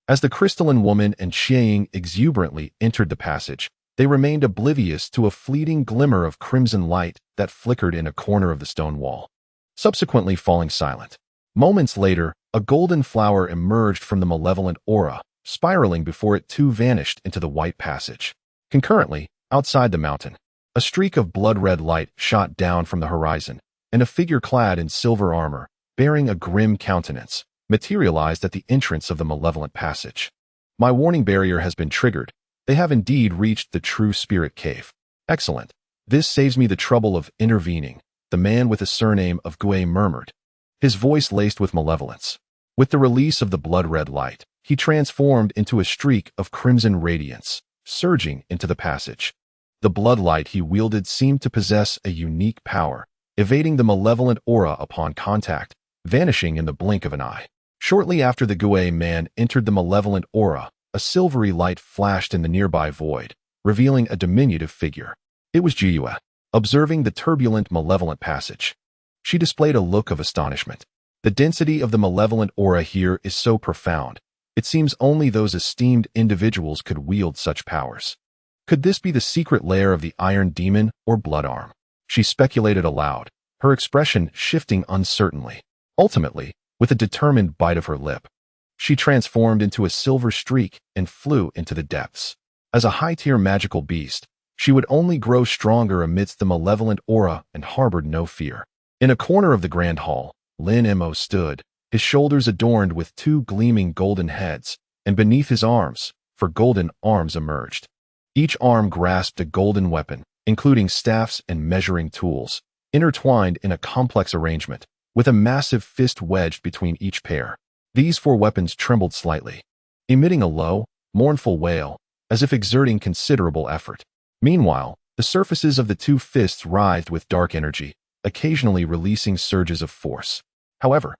As the crystalline woman and Qianying exuberantly entered the passage, they remained oblivious to a fleeting glimmer of crimson light that flickered in a corner of the stone wall, subsequently falling silent. Moments later, a golden flower emerged from the malevolent aura, spiraling before it too vanished into the white passage. Concurrently, outside the mountain, a streak of blood-red light shot down from the horizon, and a figure clad in silver armor, bearing a grim countenance, materialized at the entrance of the malevolent passage. My warning barrier has been triggered. They have indeed reached the true spirit cave. Excellent. This saves me the trouble of intervening, the man with the surname of Gui murmured, his voice laced with malevolence. With the release of the blood-red light, he transformed into a streak of crimson radiance, surging into the passage. The bloodlight he wielded seemed to possess a unique power, evading the malevolent aura upon contact, vanishing in the blink of an eye. Shortly after the Gui man entered the malevolent aura, a silvery light flashed in the nearby void, revealing a diminutive figure. It was Jia, observing the turbulent malevolent passage. She displayed a look of astonishment. The density of the malevolent aura here is so profound, it seems only those esteemed individuals could wield such powers. Could this be the secret lair of the Iron Demon or Blood Arm? She speculated aloud, her expression shifting uncertainly. Ultimately, with a determined bite of her lip, she transformed into a silver streak and flew into the depths. As a high-tier magical beast, she would only grow stronger amidst the malevolent aura and harbored no fear. In a corner of the grand hall, Lin Mo stood, his shoulders adorned with two gleaming golden heads, and beneath his arms, golden arms emerged. Each arm grasped a golden weapon, including staffs and measuring tools, intertwined in a complex arrangement, with a massive fist wedged between each pair. These four weapons trembled slightly, emitting a low, mournful wail, as if exerting considerable effort. Meanwhile, the surfaces of the two fists writhed with dark energy, occasionally releasing surges of force. However,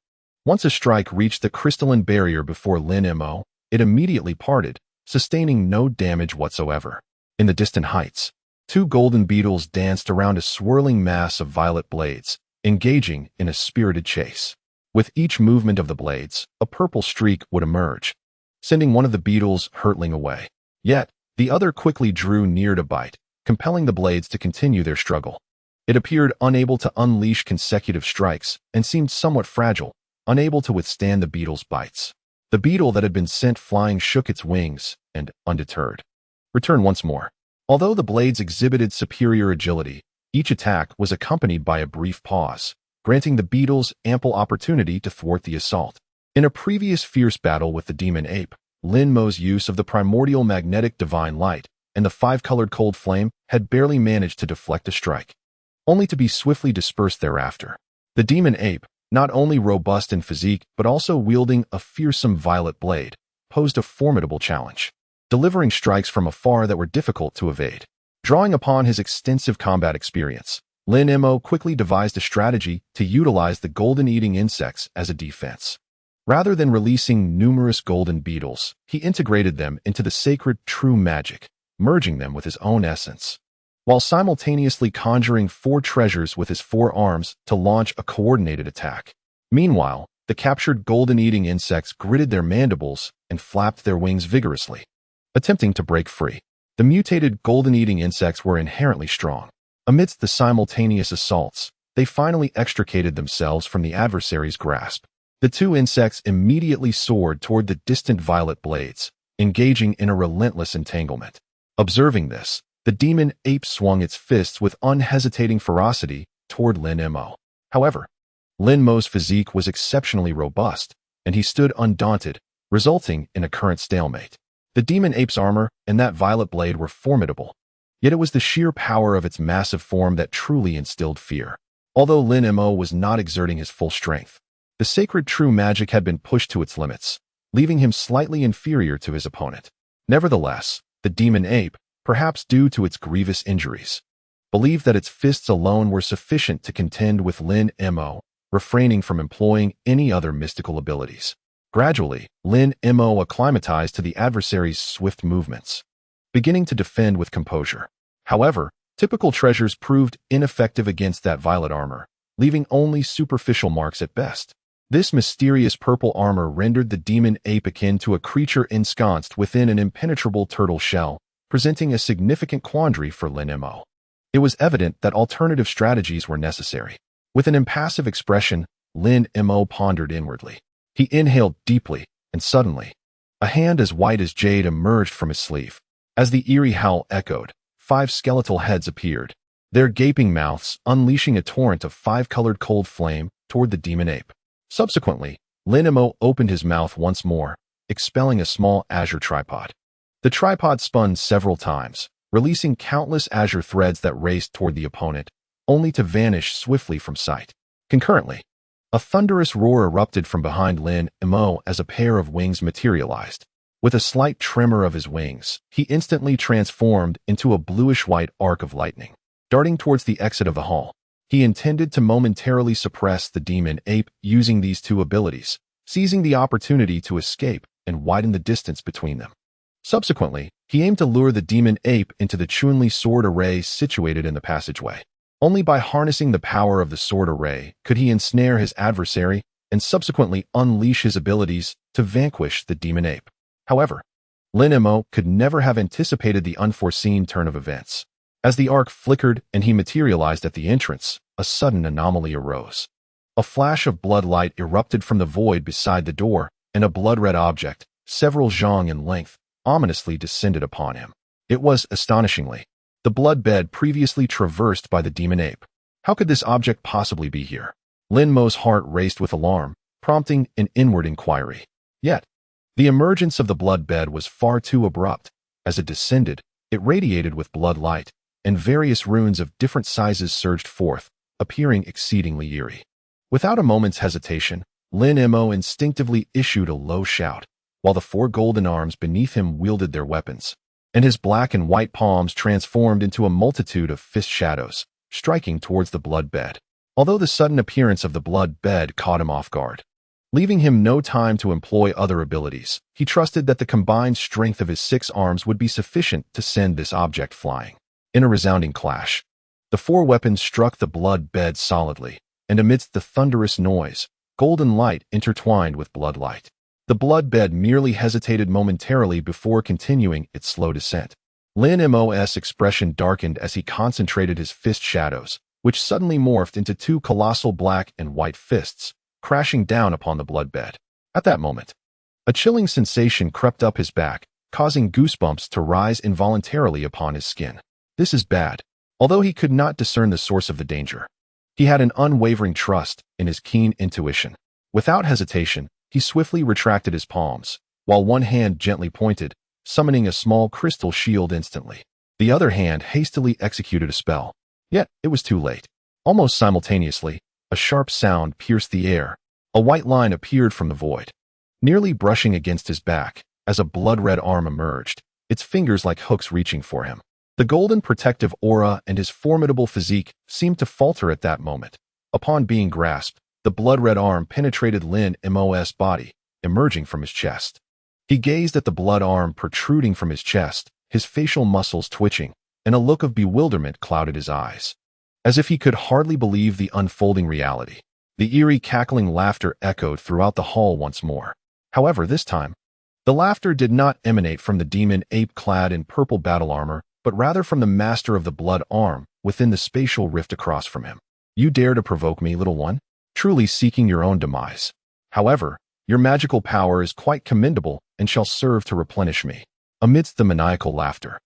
once a strike reached the crystalline barrier before Lin Mo, it immediately parted, sustaining no damage whatsoever. In the distant heights, two golden beetles danced around a swirling mass of violet blades, engaging in a spirited chase. With each movement of the blades, a purple streak would emerge, sending one of the beetles hurtling away. Yet, the other quickly drew near to bite, compelling the blades to continue their struggle. It appeared unable to unleash consecutive strikes and seemed somewhat fragile, unable to withstand the beetle's bites. The beetle that had been sent flying shook its wings and, undeterred, returned once more. Although the blades exhibited superior agility, each attack was accompanied by a brief pause, granting the beetles ample opportunity to thwart the assault. In a previous fierce battle with the demon ape, Lin Mo's use of the primordial magnetic divine light and the five-colored cold flame had barely managed to deflect a strike, only to be swiftly dispersed thereafter. The demon ape, not only robust in physique but also wielding a fearsome violet blade, posed a formidable challenge, delivering strikes from afar that were difficult to evade. Drawing upon his extensive combat experience, Lin Mo quickly devised a strategy to utilize the golden-eating insects as a defense. Rather than releasing numerous golden beetles, he integrated them into the sacred true magic, merging them with his own essence, while simultaneously conjuring 4 treasures with his 4 arms to launch a coordinated attack. Meanwhile, the captured golden-eating insects gritted their mandibles and flapped their wings vigorously, attempting to break free. The mutated golden-eating insects were inherently strong. Amidst the simultaneous assaults, they finally extricated themselves from the adversary's grasp. The 2 insects immediately soared toward the distant violet blades, engaging in a relentless entanglement. Observing this, the demon ape swung its fists with unhesitating ferocity toward Lin Mo. However, Lin Mo's physique was exceptionally robust, and he stood undaunted, resulting in a current stalemate. The demon ape's armor and that violet blade were formidable, yet it was the sheer power of its massive form that truly instilled fear. Although Lin Mo was not exerting his full strength, the sacred true magic had been pushed to its limits, leaving him slightly inferior to his opponent. Nevertheless, the demon ape, perhaps due to its grievous injuries, believed that its fists alone were sufficient to contend with Lin Mo, refraining from employing any other mystical abilities. Gradually, Lin Mo acclimatized to the adversary's swift movements, beginning to defend with composure. However, typical treasures proved ineffective against that violet armor, leaving only superficial marks at best. This mysterious purple armor rendered the demon ape akin to a creature ensconced within an impenetrable turtle shell, presenting a significant quandary for Lin Mo. It was evident that alternative strategies were necessary. With an impassive expression, Lin Mo pondered inwardly. He inhaled deeply, and suddenly, a hand as white as jade emerged from his sleeve. As the eerie howl echoed, 5 skeletal heads appeared, their gaping mouths unleashing a torrent of 5-colored cold flame toward the demon ape. Subsequently, Lin Mo opened his mouth once more, expelling a small azure tripod. The tripod spun several times, releasing countless azure threads that raced toward the opponent, only to vanish swiftly from sight. Concurrently, a thunderous roar erupted from behind Lin Mo as a pair of wings materialized. With a slight tremor of his wings, he instantly transformed into a bluish-white arc of lightning. Darting towards the exit of the hall, he intended to momentarily suppress the demon ape using these 2 abilities, seizing the opportunity to escape and widen the distance between them. Subsequently, he aimed to lure the demon ape into the Chunli sword array situated in the passageway. Only by harnessing the power of the sword array could he ensnare his adversary and subsequently unleash his abilities to vanquish the demon ape. However, Lin Mo could never have anticipated the unforeseen turn of events. As the arc flickered and he materialized at the entrance, a sudden anomaly arose. A flash of blood light erupted from the void beside the door, and a blood-red object, several zhang in length, ominously descended upon him. It was, astonishingly, the blood bed previously traversed by the demon ape. How could this object possibly be here? Lin Mo's heart raced with alarm, prompting an inward inquiry. Yet, the emergence of the blood bed was far too abrupt. As it descended, it radiated with blood light, and various runes of different sizes surged forth, appearing exceedingly eerie. Without a moment's hesitation, Lin Mo instinctively issued a low shout, while the 4 golden arms beneath him wielded their weapons, and his black and white palms transformed into a multitude of fist shadows, striking towards the blood bed. although the sudden appearance of the blood bed caught him off guard. Leaving him no time to employ other abilities, he trusted that the combined strength of his 6 arms would be sufficient to send this object flying. In a resounding clash, the 4 weapons struck the blood bed solidly, and amidst the thunderous noise, golden light intertwined with blood light. The blood bed merely hesitated momentarily before continuing its slow descent. Lin Mo's expression darkened as he concentrated his fist shadows, which suddenly morphed into 2 colossal black and white fists, crashing down upon the blood bed. At that moment, a chilling sensation crept up his back, causing goosebumps to rise involuntarily upon his skin. This is bad. Although he could not discern the source of the danger, he had an unwavering trust in his keen intuition. Without hesitation, he swiftly retracted his palms, while one hand gently pointed, summoning a small crystal shield instantly. The other hand hastily executed a spell. Yet, it was too late. Almost simultaneously, a sharp sound pierced the air. A white line appeared from the void, nearly brushing against his back, as a blood-red arm emerged, its fingers like hooks reaching for him. The golden protective aura and his formidable physique seemed to falter at that moment. Upon being grasped, the blood-red arm penetrated Lin Mo's body, emerging from his chest. He gazed at the blood arm protruding from his chest, his facial muscles twitching, and a look of bewilderment clouded his eyes. As if he could hardly believe the unfolding reality, the eerie cackling laughter echoed throughout the hall once more. However, this time, the laughter did not emanate from the demon ape clad in purple battle armor, but rather from the master of the blood arm within the spatial rift across from him. You dare to provoke me, little one? Truly seeking your own demise. However, your magical power is quite commendable and shall serve to replenish me. Amidst the maniacal laughter,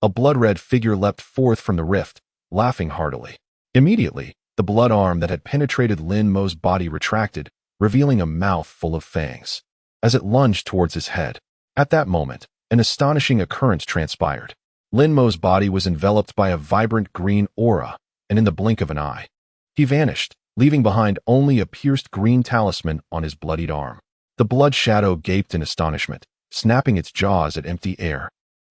a blood-red figure leapt forth from the rift, laughing heartily. Immediately, the blood arm that had penetrated Lin Mo's body retracted, revealing a mouth full of fangs. As it lunged towards his head, at that moment, an astonishing occurrence transpired. Lin Mo's body was enveloped by a vibrant green aura, and in the blink of an eye, he vanished, leaving behind only a pierced green talisman on his bloodied arm. The blood shadow gaped in astonishment, snapping its jaws at empty air,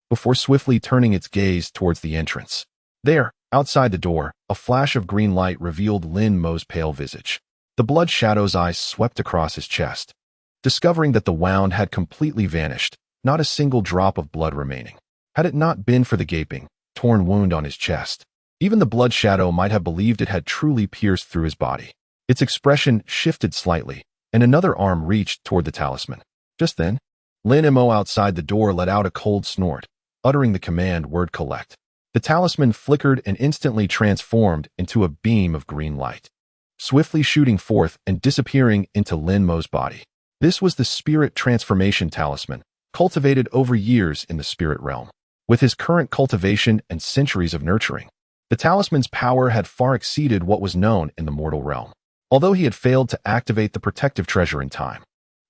before swiftly turning its gaze towards the entrance. There, outside the door, a flash of green light revealed Lin Mo's pale visage. The blood shadow's eyes swept across his chest, discovering that the wound had completely vanished, not a single drop of blood remaining. Had it not been for the gaping, torn wound on his chest, even the blood shadow might have believed it had truly pierced through his body. Its expression shifted slightly, and another arm reached toward the talisman. Just then, Lin Mo outside the door let out a cold snort, uttering the command word collect. The talisman flickered and instantly transformed into a beam of green light, swiftly shooting forth and disappearing into Lin Mo's body. This was the spirit transformation talisman, cultivated over years in the spirit realm. With his current cultivation and centuries of nurturing, the talisman's power had far exceeded what was known in the mortal realm. Although he had failed to activate the protective treasure in time,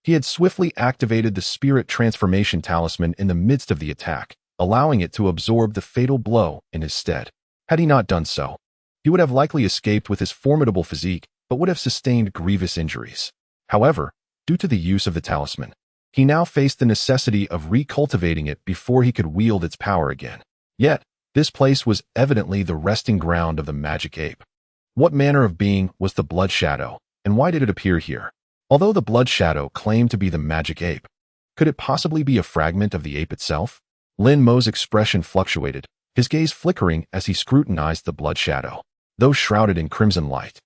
he had swiftly activated the spirit transformation talisman in the midst of the attack, allowing it to absorb the fatal blow in his stead. Had he not done so, he would have likely escaped with his formidable physique, but would have sustained grievous injuries. However, due to the use of the talisman, he now faced the necessity of recultivating it before he could wield its power again. Yet, this place was evidently the resting ground of the magic ape. What manner of being was the blood shadow, and why did it appear here? Although the blood shadow claimed to be the magic ape, could it possibly be a fragment of the ape itself? Lin Mo's expression fluctuated, his gaze flickering as he scrutinized the blood shadow. Though shrouded in crimson light,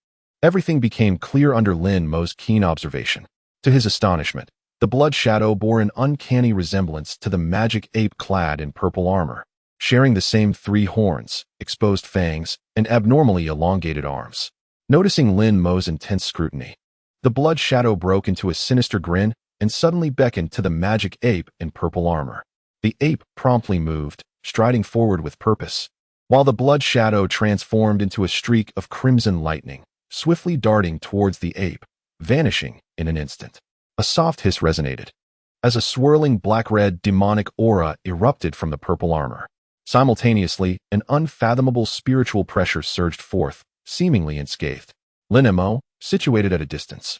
everything became clear under Lin Mo's keen observation. To his astonishment, the blood shadow bore an uncanny resemblance to the magic ape clad in purple armor, sharing the same 3 horns, exposed fangs, and abnormally elongated arms. Noticing Lin Mo's intense scrutiny, the blood shadow broke into a sinister grin and suddenly beckoned to the magic ape in purple armor. The ape promptly moved, striding forward with purpose, while the blood shadow transformed into a streak of crimson lightning, swiftly darting towards the ape, vanishing in an instant. A soft hiss resonated, as a swirling black-red demonic aura erupted from the purple armor. Simultaneously, an unfathomable spiritual pressure surged forth, seemingly unscathed. Lin Mo, situated at a distance,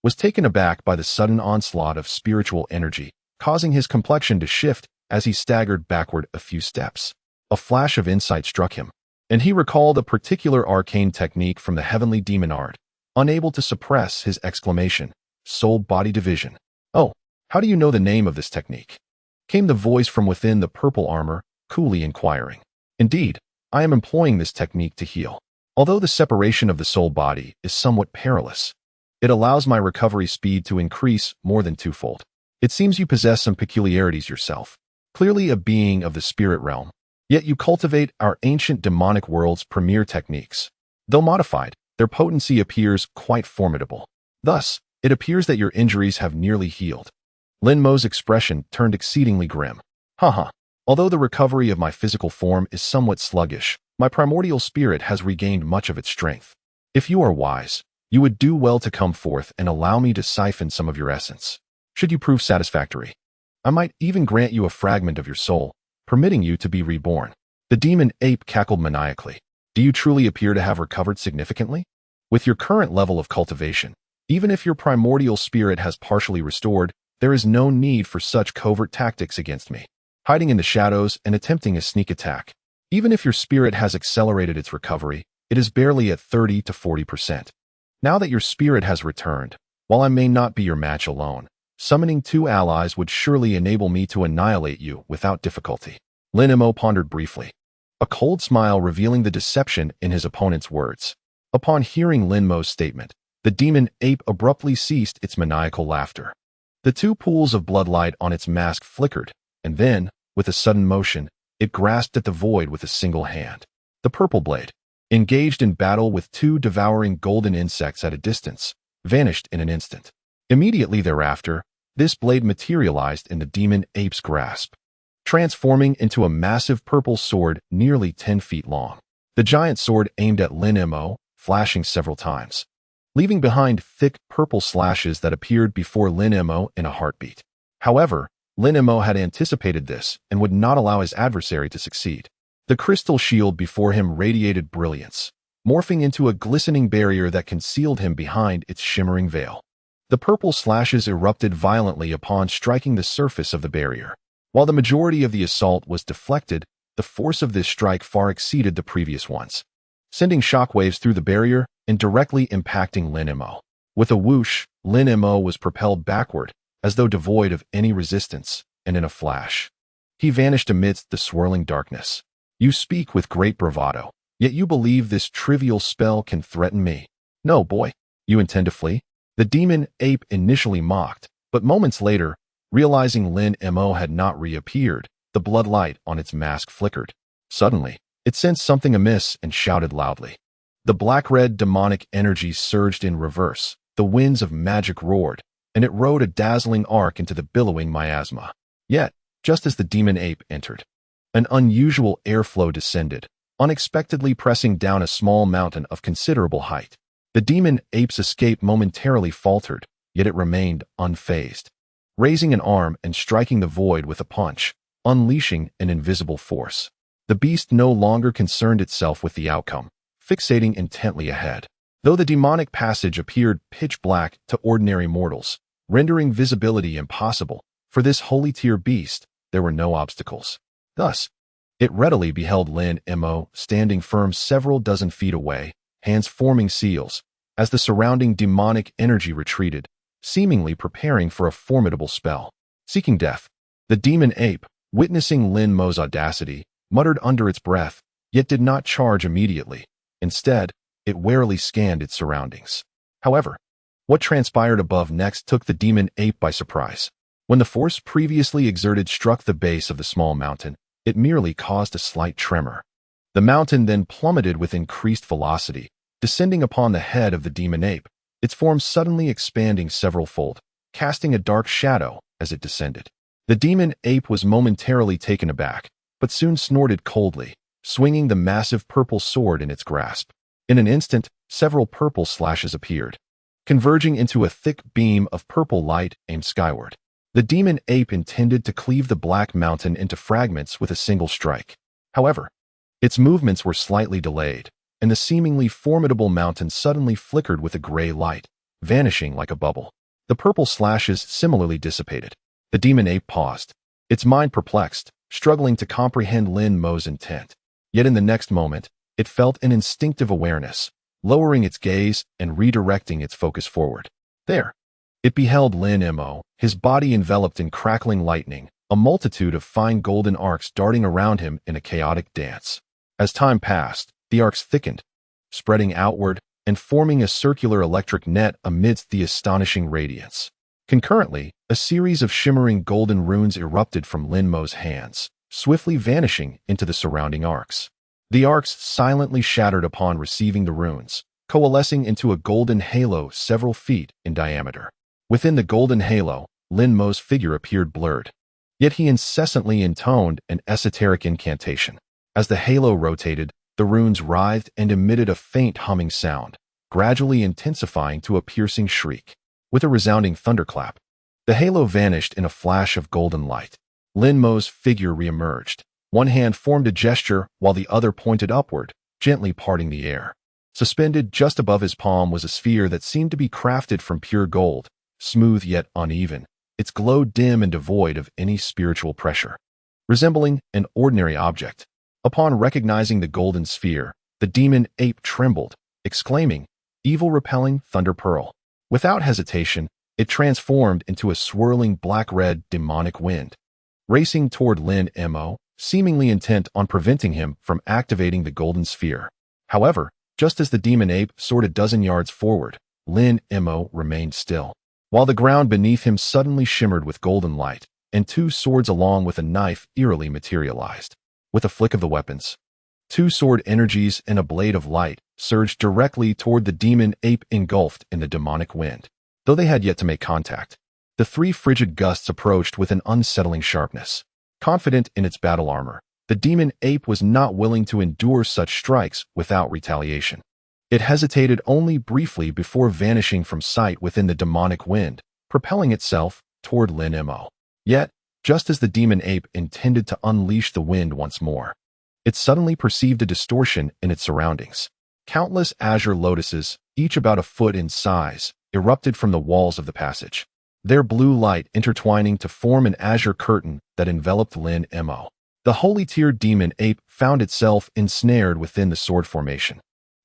was taken aback by the sudden onslaught of spiritual energy, causing his complexion to shift as he staggered backward a few steps. A flash of insight struck him. And he recalled a particular arcane technique from the heavenly demon art, unable to suppress his exclamation, soul-body division. "Oh, how do you know the name of this technique?" came the voice from within the purple armor, coolly inquiring. "Indeed, I am employing this technique to heal. Although the separation of the soul-body is somewhat perilous, it allows my recovery speed to increase more than twofold. It seems you possess some peculiarities yourself, clearly a being of the spirit realm. Yet you cultivate our ancient demonic world's premier techniques. Though modified, their potency appears quite formidable. Thus, it appears that your injuries have nearly healed." Lin Mo's expression turned exceedingly grim. Haha. Although the recovery of my physical form is somewhat sluggish, my primordial spirit has regained much of its strength. If you are wise, you would do well to come forth and allow me to siphon some of your essence. Should you prove satisfactory, I might even grant you a fragment of your soul, permitting you to be reborn. The demon ape cackled maniacally. "Do you truly appear to have recovered significantly? With your current level of cultivation, even if your primordial spirit has partially restored, there is no need for such covert tactics against me, hiding in the shadows and attempting a sneak attack. Even if your spirit has accelerated its recovery, it is barely at 30 to 40%. Now that your spirit has returned, while I may not be your match alone, summoning 2 allies would surely enable me to annihilate you without difficulty." Lin Mo pondered briefly, a cold smile revealing the deception in his opponent's words. Upon hearing Lin Mo's statement, the demon ape abruptly ceased its maniacal laughter. The 2 pools of bloodlight on its mask flickered, and then, with a sudden motion, it grasped at the void with a single hand. The purple blade, engaged in battle with 2 devouring golden insects at a distance, vanished in an instant. Immediately thereafter, this blade materialized in the demon ape's grasp, transforming into a massive purple sword nearly 10 feet long. The giant sword aimed at Lin Mo, flashing several times, leaving behind thick purple slashes that appeared before Lin Mo in a heartbeat. However, Lin Mo had anticipated this and would not allow his adversary to succeed. The crystal shield before him radiated brilliance, morphing into a glistening barrier that concealed him behind its shimmering veil. The purple slashes erupted violently upon striking the surface of the barrier. While the majority of the assault was deflected, the force of this strike far exceeded the previous ones, sending shockwaves through the barrier and directly impacting Lin Mo. With a whoosh, Lin Mo was propelled backward, as though devoid of any resistance, and in a flash, he vanished amidst the swirling darkness. "You speak with great bravado, yet you believe this trivial spell can threaten me. No, boy, you intend to flee?" The demon ape initially mocked, but moments later, realizing Lin Mo had not reappeared, the bloodlight on its mask flickered. Suddenly, it sensed something amiss and shouted loudly. The black-red demonic energy surged in reverse, the winds of magic roared, and it rode a dazzling arc into the billowing miasma. Yet, just as the demon ape entered, an unusual airflow descended, unexpectedly pressing down a small mountain of considerable height. The demon ape's escape momentarily faltered, yet it remained unfazed, raising an arm and striking the void with a punch, unleashing an invisible force. The beast no longer concerned itself with the outcome, fixating intently ahead. Though the demonic passage appeared pitch black to ordinary mortals, rendering visibility impossible, for this holy-tier beast, there were no obstacles. Thus, it readily beheld Lin Mo standing firm several dozen feet away, hands forming seals, as the surrounding demonic energy retreated, seemingly preparing for a formidable spell. Seeking death, the demon ape, witnessing Lin Mo's audacity, muttered under its breath, yet did not charge immediately. Instead, it warily scanned its surroundings. However, what transpired above next took the demon ape by surprise. When the force previously exerted struck the base of the small mountain, it merely caused a slight tremor. The mountain then plummeted with increased velocity, descending upon the head of the demon ape, its form suddenly expanding several-fold, casting a dark shadow as it descended. The demon ape was momentarily taken aback, but soon snorted coldly, swinging the massive purple sword in its grasp. In an instant, several purple slashes appeared, converging into a thick beam of purple light aimed skyward. The demon ape intended to cleave the black mountain into fragments with a single strike. However, its movements were slightly delayed, and the seemingly formidable mountain suddenly flickered with a gray light, vanishing like a bubble. The purple slashes similarly dissipated. The demon ape paused, its mind perplexed, struggling to comprehend Lin Mo's intent. Yet in the next moment, It felt an instinctive awareness, lowering its gaze and redirecting its focus forward. There, it beheld Lin Mo, his body enveloped in crackling lightning, a multitude of fine golden arcs darting around him in a chaotic dance. As time passed, the arcs thickened, spreading outward and forming a circular electric net amidst the astonishing radiance. Concurrently, a series of shimmering golden runes erupted from Lin Mo's hands, swiftly vanishing into the surrounding arcs. The arcs silently shattered upon receiving the runes, coalescing into a golden halo several feet in diameter. Within the golden halo, Lin Mo's figure appeared blurred, yet he incessantly intoned an esoteric incantation. As the halo rotated, the runes writhed and emitted a faint humming sound, gradually intensifying to a piercing shriek. With a resounding thunderclap, the halo vanished in a flash of golden light. Lin Mo's figure reemerged. One hand formed a gesture while the other pointed upward, gently parting the air. Suspended just above his palm was a sphere that seemed to be crafted from pure gold, smooth yet uneven, its glow dim and devoid of any spiritual pressure. Resembling an ordinary object, upon recognizing the golden sphere, the demon ape trembled, exclaiming, "Evil-repelling thunder pearl." Without hesitation, it transformed into a swirling black-red demonic wind, racing toward Lin Mo, seemingly intent on preventing him from activating the golden sphere. However, just as the demon ape soared a dozen yards forward, Lin Mo remained still, while the ground beneath him suddenly shimmered with golden light, and two swords along with a knife eerily materialized. With a flick of the weapons, two sword energies and a blade of light surged directly toward the demon ape engulfed in the demonic wind. Though they had yet to make contact, the three frigid gusts approached with an unsettling sharpness. Confident in its battle armor, the demon ape was not willing to endure such strikes without retaliation. It hesitated only briefly before vanishing from sight within the demonic wind, propelling itself toward Lin Mo. Yet, just as the demon ape intended to unleash the wind once more, it suddenly perceived a distortion in its surroundings. Countless azure lotuses, each about a foot in size, erupted from the walls of the passage, their blue light intertwining to form an azure curtain that enveloped Lin Mo. The holy-tiered demon ape found itself ensnared within the sword formation.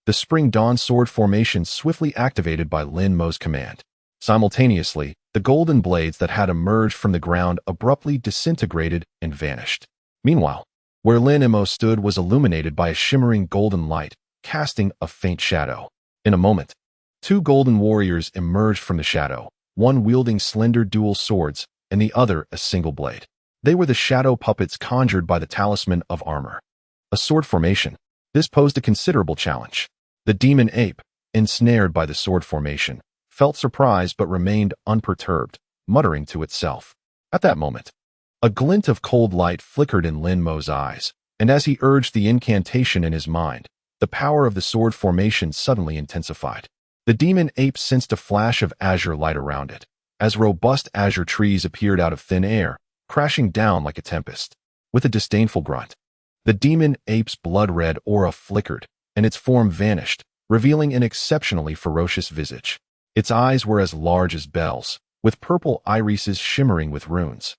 The spring dawn sword formation swiftly activated by Lin Mo's command. Simultaneously, the golden blades that had emerged from the ground abruptly disintegrated and vanished. Meanwhile, where Lin Mo stood was illuminated by a shimmering golden light, casting a faint shadow. In a moment, two golden warriors emerged from the shadow, one wielding slender dual swords and the other a single blade. They were the shadow puppets conjured by the talisman of armor. A sword formation. This posed a considerable challenge. The demon ape, ensnared by the sword formation, felt surprised but remained unperturbed, muttering to itself. At that moment, a glint of cold light flickered in Lin Mo's eyes, and as he urged the incantation in his mind, the power of the sword formation suddenly intensified. The demon ape sensed a flash of azure light around it, as robust azure trees appeared out of thin air, crashing down like a tempest. With a disdainful grunt, the demon ape's blood-red aura flickered, and its form vanished, revealing an exceptionally ferocious visage. Its eyes were as large as bells, with purple irises shimmering with runes,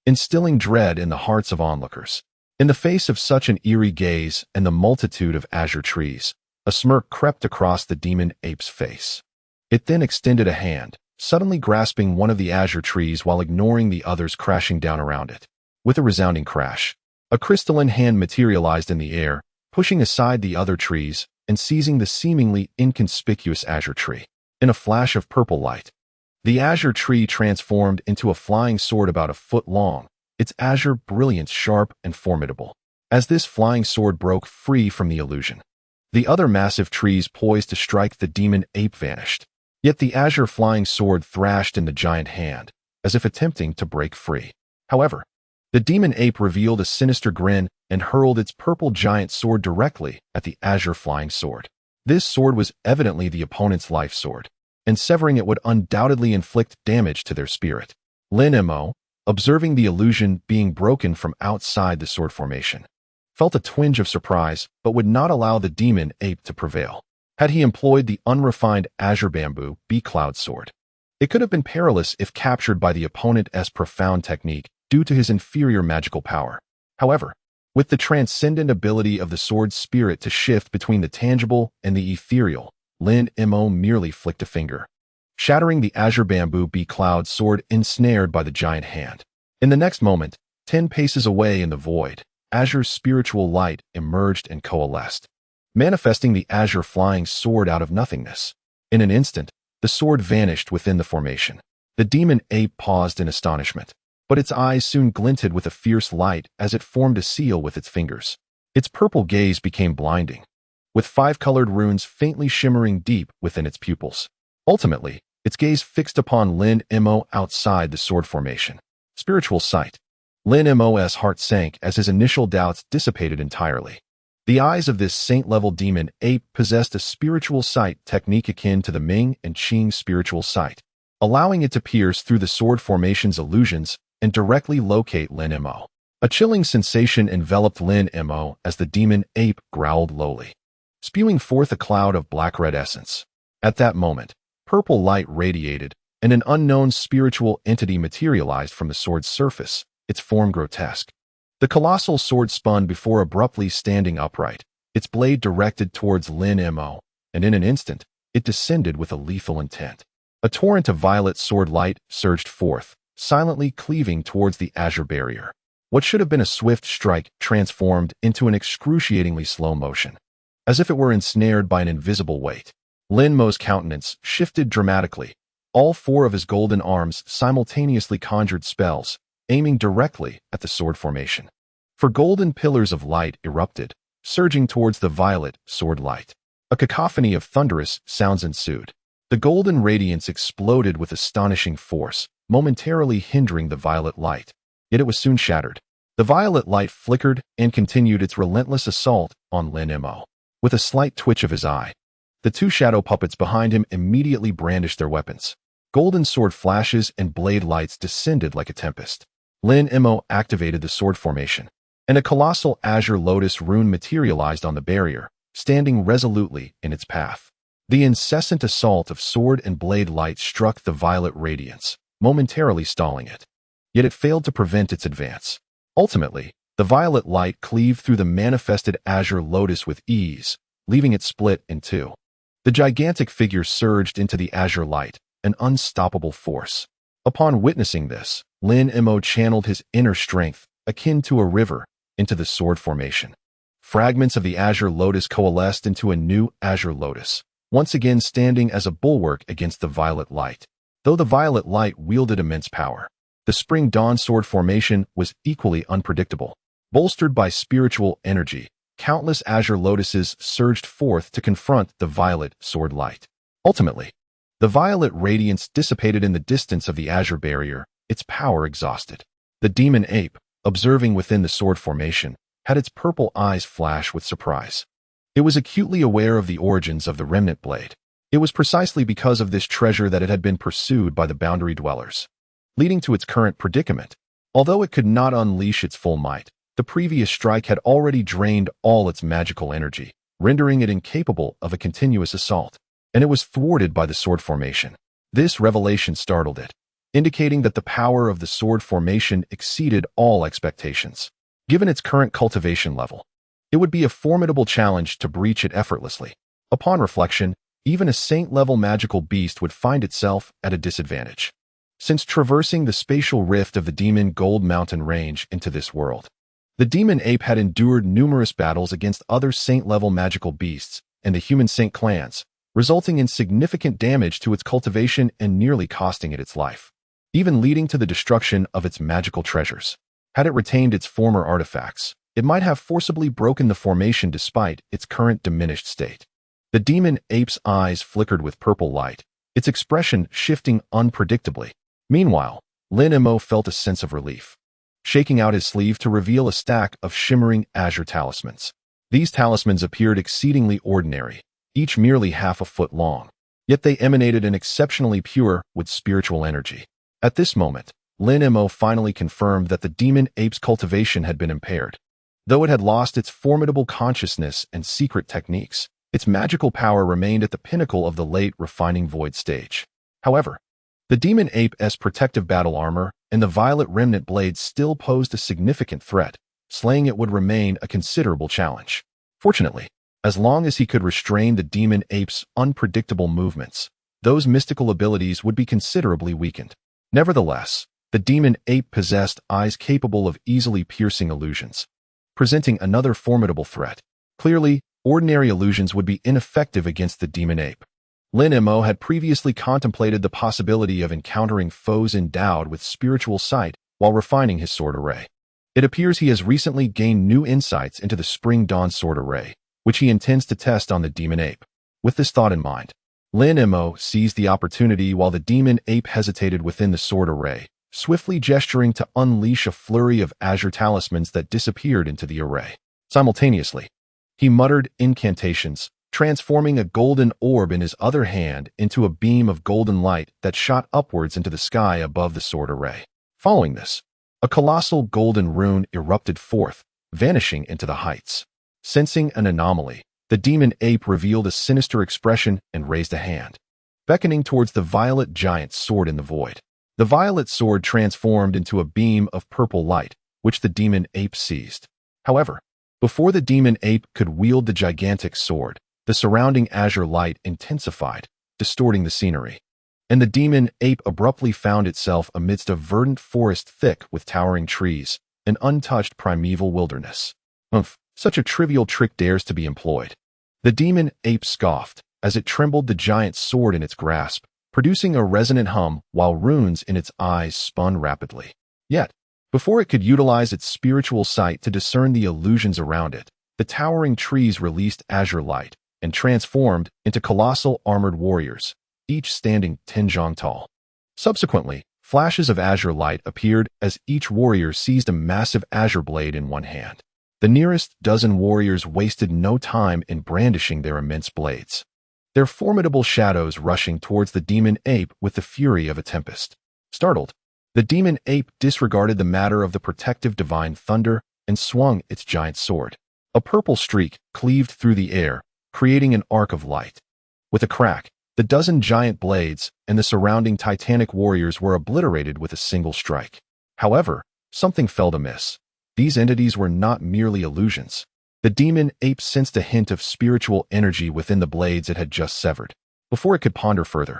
instilling dread in the hearts of onlookers. In the face of such an eerie gaze and the multitude of azure trees, a smirk crept across the demon ape's face. It then extended a hand, suddenly grasping one of the azure trees while ignoring the others crashing down around it. With a resounding crash, a crystalline hand materialized in the air, pushing aside the other trees and seizing the seemingly inconspicuous azure tree. In a flash of purple light, the azure tree transformed into a flying sword about a foot long, its azure brilliance sharp and formidable. As this flying sword broke free from the illusion, the other massive trees poised to strike the demon ape vanished. Yet the azure flying sword thrashed in the giant hand, as if attempting to break free. However, the demon ape revealed a sinister grin and hurled its purple giant sword directly at the azure flying sword. This sword was evidently the opponent's life sword, and severing it would undoubtedly inflict damage to their spirit. Lin Mo, observing the illusion being broken from outside the sword formation, felt a twinge of surprise but would not allow the demon ape to prevail. Had he employed the unrefined azure bamboo B-cloud sword, it could have been perilous if captured by the opponent's profound technique due to his inferior magical power. However, With the transcendent ability of the sword's spirit to shift between the tangible and the ethereal, Lin Mo merely flicked a finger, shattering the azure bamboo bee-cloud sword ensnared by the giant hand. In the next moment, 10 paces away in the void, Azure's spiritual light emerged and coalesced, manifesting the azure flying sword out of nothingness. In an instant, the sword vanished within the formation. The demon ape paused in astonishment, but its eyes soon glinted with a fierce light as it formed a seal with its fingers. Its purple gaze became blinding, with 5 colored runes faintly shimmering deep within its pupils. Ultimately, its gaze fixed upon Lin Mo outside the sword formation. Spiritual sight. Lin Mo's heart sank as his initial doubts dissipated entirely. The eyes of this saint-level demon ape possessed a spiritual sight technique akin to the Ming and Qing spiritual sight, allowing it to pierce through the sword formation's illusions and directly locate Lin Mo. A chilling sensation enveloped Lin Mo as the demon ape growled lowly, spewing forth a cloud of black-red essence. At that moment, purple light radiated, and an unknown spiritual entity materialized from the sword's surface, its form grotesque. The colossal sword spun before abruptly standing upright, its blade directed towards Lin Mo, and in an instant, it descended with a lethal intent. A torrent of violet sword light surged forth, silently cleaving towards the azure barrier. What should have been a swift strike transformed into an excruciatingly slow motion, as if it were ensnared by an invisible weight. Lin Mo's countenance shifted dramatically. All 4 of his golden arms simultaneously conjured spells, aiming directly at the sword formation. For golden pillars of light erupted, surging towards the violet sword light. A cacophony of thunderous sounds ensued. The golden radiance exploded with astonishing force, momentarily hindering the violet light. Yet it was soon shattered. The violet light flickered and continued its relentless assault on Lin Mo. With a slight twitch of his eye, the 2 shadow puppets behind him immediately brandished their weapons. Golden sword flashes and blade lights descended like a tempest. Lin Mo activated the sword formation, and a colossal azure lotus rune materialized on the barrier, standing resolutely in its path. The incessant assault of sword and blade light struck the violet radiance, momentarily stalling it. Yet it failed to prevent its advance. Ultimately, the violet light cleaved through the manifested azure lotus with ease, leaving it split in 2. The gigantic figure surged into the azure light, an unstoppable force. Upon witnessing this, Lin Mo channeled his inner strength, akin to a river, into the sword formation. Fragments of the azure lotus coalesced into a new azure lotus, once again standing as a bulwark against the violet light. Though the violet light wielded immense power, the spring dawn sword formation was equally unpredictable. Bolstered by spiritual energy, countless azure lotuses surged forth to confront the violet sword light. Ultimately, the violet radiance dissipated in the distance of the azure barrier, its power exhausted. The demon ape, observing within the sword formation, had its purple eyes flash with surprise. It was acutely aware of the origins of the remnant blade. It was precisely because of this treasure that it had been pursued by the boundary dwellers, leading to its current predicament. Although it could not unleash its full might, the previous strike had already drained all its magical energy, rendering it incapable of a continuous assault, and it was thwarted by the sword formation. This revelation startled it, indicating that the power of the sword formation exceeded all expectations. Given its current cultivation level, it would be a formidable challenge to breach it effortlessly. Upon reflection, even a saint-level magical beast would find itself at a disadvantage, since traversing the spatial rift of the demon Gold Mountain range into this world. The demon ape had endured numerous battles against other saint-level magical beasts and the human saint clans, resulting in significant damage to its cultivation and nearly costing it its life, even leading to the destruction of its magical treasures. Had it retained its former artifacts, it might have forcibly broken the formation despite its current diminished state. The demon ape's eyes flickered with purple light, its expression shifting unpredictably. Meanwhile, Lin Mo felt a sense of relief, shaking out his sleeve to reveal a stack of shimmering azure talismans. These talismans appeared exceedingly ordinary, each merely half a foot long, yet they emanated an exceptionally pure with spiritual energy. At this moment, Lin Mo finally confirmed that the demon ape's cultivation had been impaired. Though it had lost its formidable consciousness and secret techniques, its magical power remained at the pinnacle of the late refining void stage. However, the demon ape's protective battle armor and the violet remnant blade still posed a significant threat, slaying it would remain a considerable challenge. Fortunately, as long as he could restrain the demon ape's unpredictable movements, those mystical abilities would be considerably weakened. Nevertheless, the demon ape possessed eyes capable of easily piercing illusions, presenting another formidable threat. Clearly, ordinary illusions would be ineffective against the demon ape. Lin Mo had previously contemplated the possibility of encountering foes endowed with spiritual sight while refining his sword array. It appears he has recently gained new insights into the Spring Dawn sword array, which he intends to test on the demon ape. With this thought in mind, Lin Mo seized the opportunity while the demon ape hesitated within the sword array, swiftly gesturing to unleash a flurry of azure talismans that disappeared into the array. Simultaneously, he muttered incantations, transforming a golden orb in his other hand into a beam of golden light that shot upwards into the sky above the sword array. Following this, a colossal golden rune erupted forth, vanishing into the heights. Sensing an anomaly, the demon ape revealed a sinister expression and raised a hand, beckoning towards the violet giant sword in the void. The violet sword transformed into a beam of purple light, which the demon ape seized. However, before the demon ape could wield the gigantic sword, the surrounding azure light intensified, distorting the scenery, and the demon ape abruptly found itself amidst a verdant forest thick with towering trees, an untouched primeval wilderness. Such a trivial trick dares to be employed. The demon ape scoffed as it trembled the giant sword in its grasp, producing a resonant hum while runes in its eyes spun rapidly. Yet, before it could utilize its spiritual sight to discern the illusions around it, the towering trees released azure light and transformed into colossal armored warriors, each standing 10 zhang tall. Subsequently, flashes of azure light appeared as each warrior seized a massive azure blade in one hand. The nearest dozen warriors wasted no time in brandishing their immense blades, their formidable shadows rushing towards the demon ape with the fury of a tempest. Startled, the demon ape disregarded the matter of the protective divine thunder and swung its giant sword. A purple streak cleaved through the air, creating an arc of light. With a crack, the dozen giant blades and the surrounding titanic warriors were obliterated with a single strike. However, something felt amiss. These entities were not merely illusions. The demon ape sensed a hint of spiritual energy within the blades it had just severed. Before it could ponder further,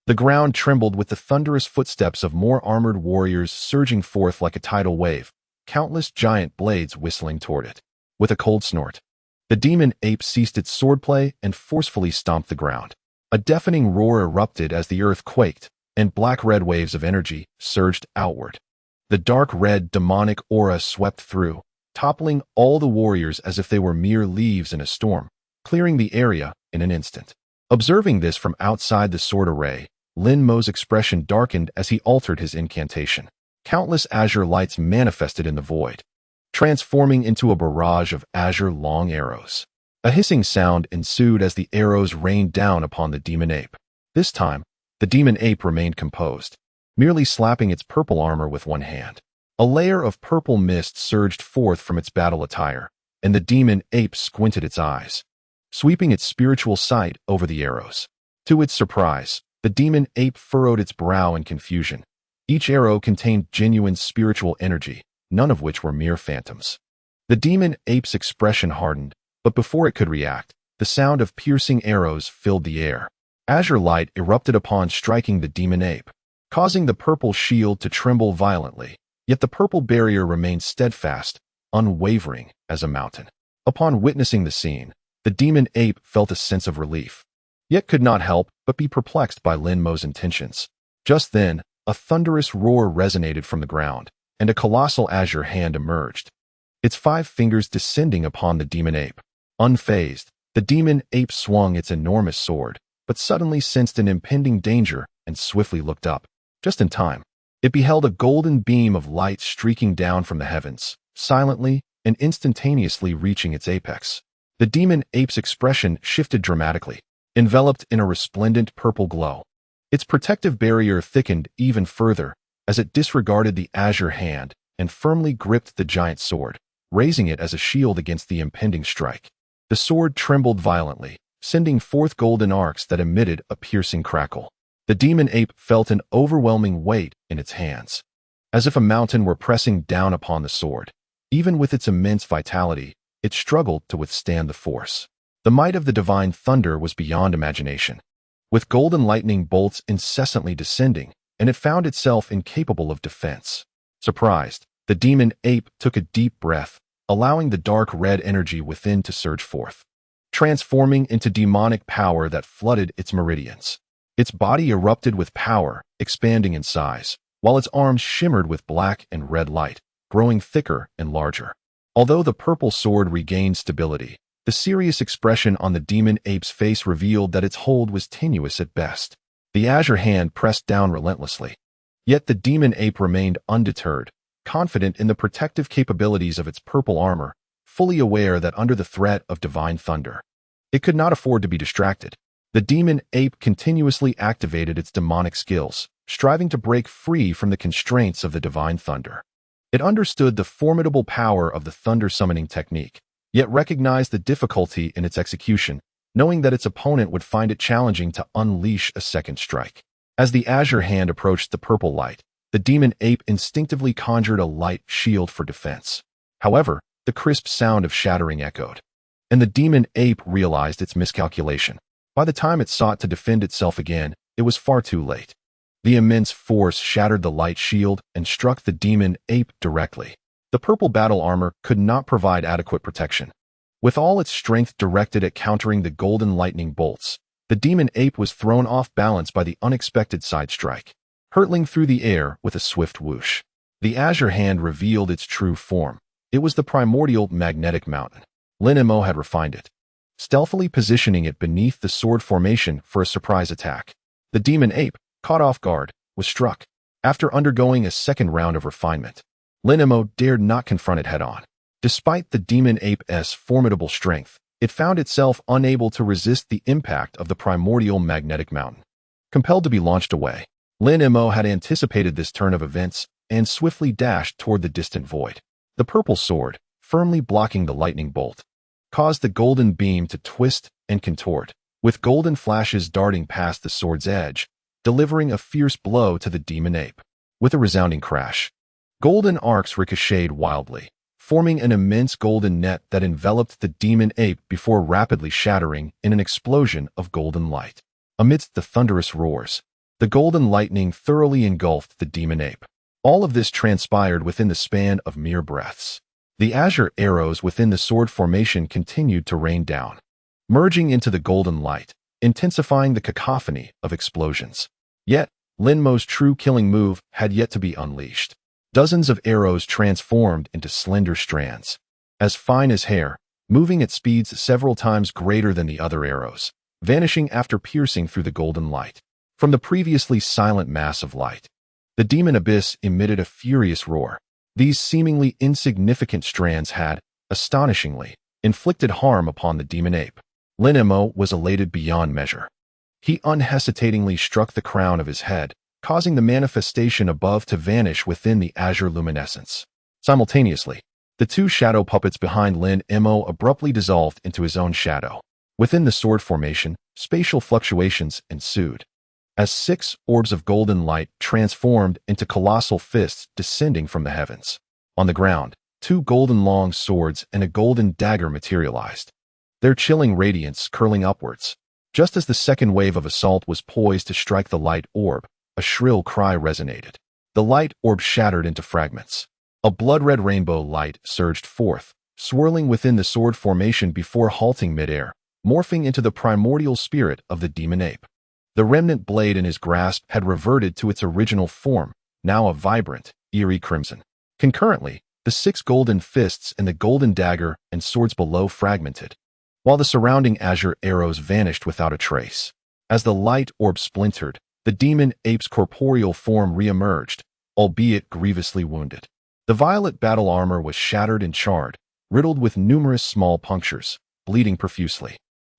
the ground trembled with the thunderous footsteps of more armored warriors surging forth like a tidal wave, countless giant blades whistling toward it. With a cold snort, the demon ape ceased its swordplay and forcefully stomped the ground. A deafening roar erupted as the earth quaked, and black-red waves of energy surged outward. The dark red demonic aura swept through, toppling all the warriors as if they were mere leaves in a storm, clearing the area in an instant. Observing this from outside the sword array, Lin Mo's expression darkened as he altered his incantation. Countless azure lights manifested in the void, transforming into a barrage of azure long arrows. A hissing sound ensued as the arrows rained down upon the demon ape. This time, the demon ape remained composed, merely slapping its purple armor with one hand. A layer of purple mist surged forth from its battle attire, and the demon ape squinted its eyes, sweeping its spiritual sight over the arrows. To its surprise, the demon ape furrowed its brow in confusion. Each arrow contained genuine spiritual energy, none of which were mere phantoms. The demon ape's expression hardened, but before it could react, the sound of piercing arrows filled the air. Azure light erupted upon striking the demon ape, causing the purple shield to tremble violently. Yet the purple barrier remained steadfast, unwavering as a mountain. Upon witnessing the scene, the demon ape felt a sense of relief, yet could not help but be perplexed by Lin Mo's intentions. Just then, a thunderous roar resonated from the ground, and a colossal azure hand emerged, its 5 fingers descending upon the demon ape. Unfazed, the demon ape swung its enormous sword, but suddenly sensed an impending danger and swiftly looked up. Just in time, it beheld a golden beam of light streaking down from the heavens, silently and instantaneously reaching its apex. The demon ape's expression shifted dramatically, enveloped in a resplendent purple glow. Its protective barrier thickened even further as it disregarded the azure hand and firmly gripped the giant sword, raising it as a shield against the impending strike. The sword trembled violently, sending forth golden arcs that emitted a piercing crackle. The demon ape felt an overwhelming weight in its hands, as if a mountain were pressing down upon the sword. Even with its immense vitality, it struggled to withstand the force. The might of the divine thunder was beyond imagination, with golden lightning bolts incessantly descending, and it found itself incapable of defense. Surprised, the demon ape took a deep breath, allowing the dark red energy within to surge forth, transforming into demonic power that flooded its meridians. Its body erupted with power, expanding in size, while its arms shimmered with black and red light, growing thicker and larger. Although the purple sword regained stability, the serious expression on the demon ape's face revealed that its hold was tenuous at best. The azure hand pressed down relentlessly. Yet the demon ape remained undeterred, confident in the protective capabilities of its purple armor, fully aware that under the threat of divine thunder, it could not afford to be distracted. The demon ape continuously activated its demonic skills, striving to break free from the constraints of the divine thunder. It understood the formidable power of the thunder summoning technique, yet recognized the difficulty in its execution, knowing that its opponent would find it challenging to unleash a second strike. As the azure hand approached the purple light, the demon ape instinctively conjured a light shield for defense. However, the crisp sound of shattering echoed, and the demon ape realized its miscalculation. By the time it sought to defend itself again, it was far too late. The immense force shattered the light shield and struck the demon ape directly. The purple battle armor could not provide adequate protection. With all its strength directed at countering the golden lightning bolts, the demon ape was thrown off balance by the unexpected side strike, hurtling through the air with a swift whoosh. The azure hand revealed its true form. It was the primordial magnetic mountain. Lin Mo had refined it, stealthily positioning it beneath the sword formation for a surprise attack. The demon ape, caught off guard, was struck. After undergoing a second round of refinement, Lin Mo dared not confront it head-on. Despite the demon ape's formidable strength, it found itself unable to resist the impact of the primordial magnetic mountain. Compelled to be launched away, Lin Mo had anticipated this turn of events and swiftly dashed toward the distant void. The purple sword, firmly blocking the lightning bolt, caused the golden beam to twist and contort, with golden flashes darting past the sword's edge, delivering a fierce blow to the demon ape. With a resounding crash, golden arcs ricocheted wildly, forming an immense golden net that enveloped the demon ape before rapidly shattering in an explosion of golden light. Amidst the thunderous roars, the golden lightning thoroughly engulfed the demon ape. All of this transpired within the span of mere breaths. The azure arrows within the sword formation continued to rain down, merging into the golden light, intensifying the cacophony of explosions. Yet, Lin Mo's true killing move had yet to be unleashed. Dozens of arrows transformed into slender strands, as fine as hair, moving at speeds several times greater than the other arrows, vanishing after piercing through the golden light. From the previously silent mass of light, the demon abyss emitted a furious roar. These seemingly insignificant strands had, astonishingly, inflicted harm upon the demon ape. Lin Mo was elated beyond measure. He unhesitatingly struck the crown of his head, causing the manifestation above to vanish within the azure luminescence. Simultaneously, the two shadow puppets behind Lin Mo abruptly dissolved into his own shadow. Within the sword formation, spatial fluctuations ensued, as 6 orbs of golden light transformed into colossal fists descending from the heavens. On the ground, 2 golden long swords and a golden dagger materialized, their chilling radiance curling upwards. Just as the second wave of assault was poised to strike the light orb, a shrill cry resonated. The light orb shattered into fragments. A blood-red rainbow light surged forth, swirling within the sword formation before halting midair, morphing into the primordial spirit of the demon ape. The remnant blade in his grasp had reverted to its original form, now a vibrant, eerie crimson. Concurrently, the 6 golden fists and the golden dagger and swords below fragmented, while the surrounding azure arrows vanished without a trace. As the light orb splintered, the demon ape's corporeal form re-emerged, albeit grievously wounded. The violet battle armor was shattered and charred, riddled with numerous small punctures, bleeding profusely.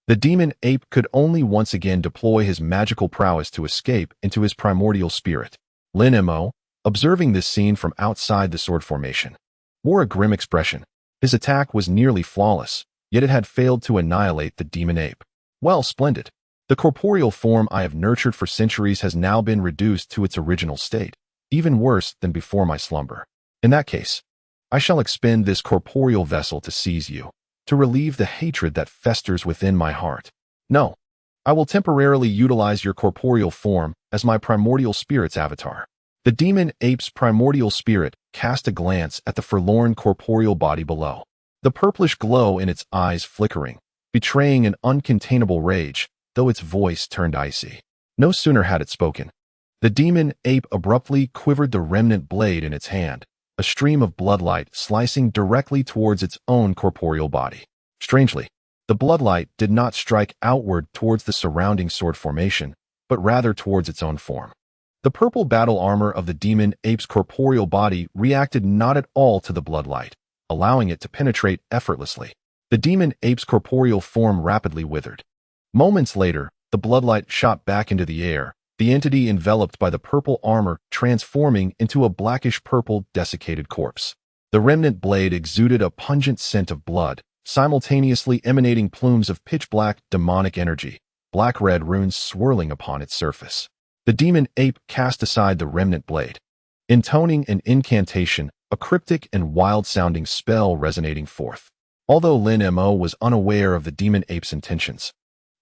The demon ape could only once again deploy his magical prowess to escape into his primordial spirit. Lin Mo, observing this scene from outside the sword formation, wore a grim expression. His attack was nearly flawless, yet it had failed to annihilate the demon ape. Well, splendid. The corporeal form I have nurtured for centuries has now been reduced to its original state, even worse than before my slumber. In that case, I shall expend this corporeal vessel to seize you, to relieve the hatred that festers within my heart. No, I will temporarily utilize your corporeal form as my primordial spirit's avatar. The demon ape's primordial spirit cast a glance at the forlorn corporeal body below, the purplish glow in its eyes flickering, betraying an uncontainable rage, though its voice turned icy. No sooner had it spoken. The demon ape abruptly quivered the remnant blade in its hand, a stream of bloodlight slicing directly towards its own corporeal body. Strangely, the bloodlight did not strike outward towards the surrounding sword formation, but rather towards its own form. The purple battle armor of the demon ape's corporeal body reacted not at all to the bloodlight, allowing it to penetrate effortlessly. The demon ape's corporeal form rapidly withered. Moments later, the bloodlight shot back into the air, the entity enveloped by the purple armor transforming into a blackish-purple desiccated corpse. The remnant blade exuded a pungent scent of blood, simultaneously emanating plumes of pitch-black demonic energy, black-red runes swirling upon its surface. The demon ape cast aside the remnant blade, intoning an incantation, a cryptic and wild-sounding spell resonating forth. Although Lin Mo was unaware of the demon ape's intentions,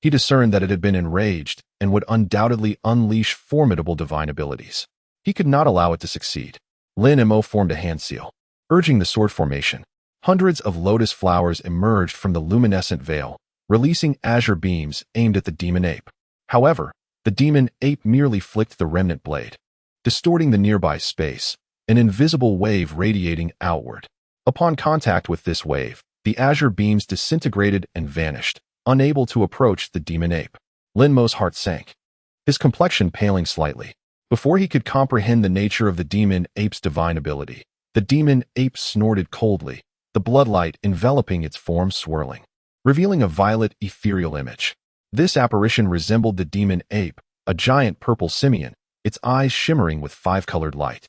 he discerned that it had been enraged and would undoubtedly unleash formidable divine abilities. He could not allow it to succeed. Lin Mo formed a hand seal, urging the sword formation. Hundreds of lotus flowers emerged from the luminescent veil, releasing azure beams aimed at the demon ape. However, the demon ape merely flicked the remnant blade, distorting the nearby space, an invisible wave radiating outward. Upon contact with this wave, the azure beams disintegrated and vanished, unable to approach the demon ape. Lin Mo's heart sank, his complexion paling slightly. Before he could comprehend the nature of the demon ape's divine ability, the demon ape snorted coldly, the bloodlight enveloping its form swirling, revealing a violet ethereal image. This apparition resembled the demon ape, a giant purple simian, its eyes shimmering with five-colored light,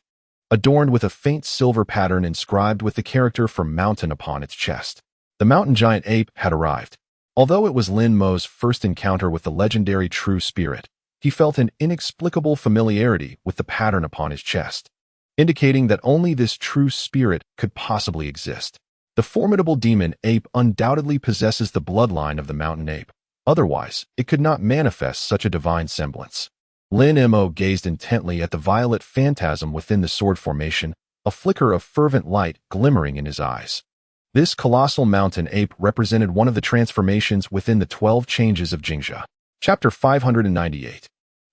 adorned with a faint silver pattern inscribed with the character for mountain upon its chest. The mountain giant ape had arrived. Although it was Lin Mo's first encounter with the legendary true spirit, he felt an inexplicable familiarity with the pattern upon his chest, indicating that only this true spirit could possibly exist. The formidable demon ape undoubtedly possesses the bloodline of the mountain ape. Otherwise, it could not manifest such a divine semblance. Lin Mo gazed intently at the violet phantasm within the sword formation, a flicker of fervent light glimmering in his eyes. This colossal mountain ape represented one of the transformations within the 12 changes of Jingjia. Chapter 598.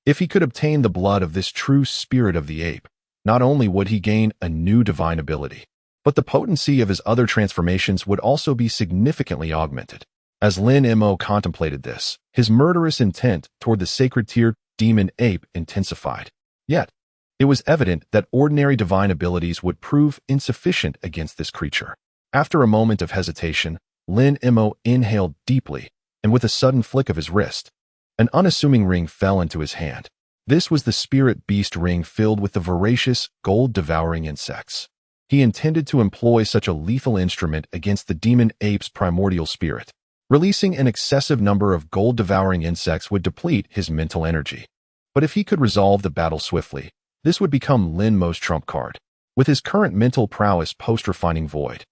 If he could obtain the blood of this true spirit of the ape, not only would he gain a new divine ability, but the potency of his other transformations would also be significantly augmented. As Lin Mo contemplated this, his murderous intent toward the sacred-tiered demon ape intensified. Yet, it was evident that ordinary divine abilities would prove insufficient against this creature. After a moment of hesitation, Lin Mo inhaled deeply, and with a sudden flick of his wrist, an unassuming ring fell into his hand. This was the spirit beast ring filled with the voracious, gold-devouring insects. He intended to employ such a lethal instrument against the demon ape's primordial spirit. Releasing an excessive number of gold-devouring insects would deplete his mental energy. But if he could resolve the battle swiftly, this would become Lin Mo's trump card. With his current mental prowess post-refining void,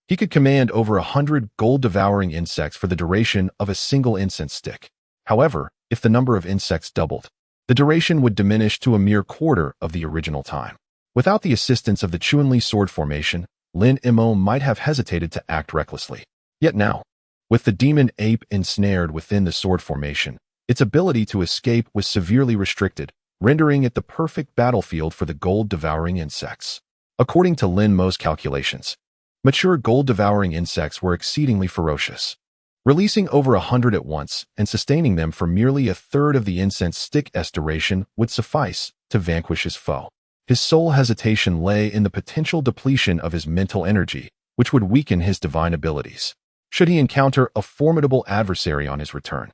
he could command over 100 gold-devouring insects for the duration of a single incense stick. However, if the number of insects doubled, the duration would diminish to a mere quarter of the original time. Without the assistance of the Chunli sword formation, Lin Mo might have hesitated to act recklessly. Yet now, with the demon ape ensnared within the sword formation, its ability to escape was severely restricted, rendering it the perfect battlefield for the gold-devouring insects. According to Lin Mo's calculations, mature gold-devouring insects were exceedingly ferocious, releasing over 100 at once and sustaining them for merely a third of the incense stick's duration would suffice to vanquish his foe. His sole hesitation lay in the potential depletion of his mental energy, which would weaken his divine abilities. Should he encounter a formidable adversary on his return,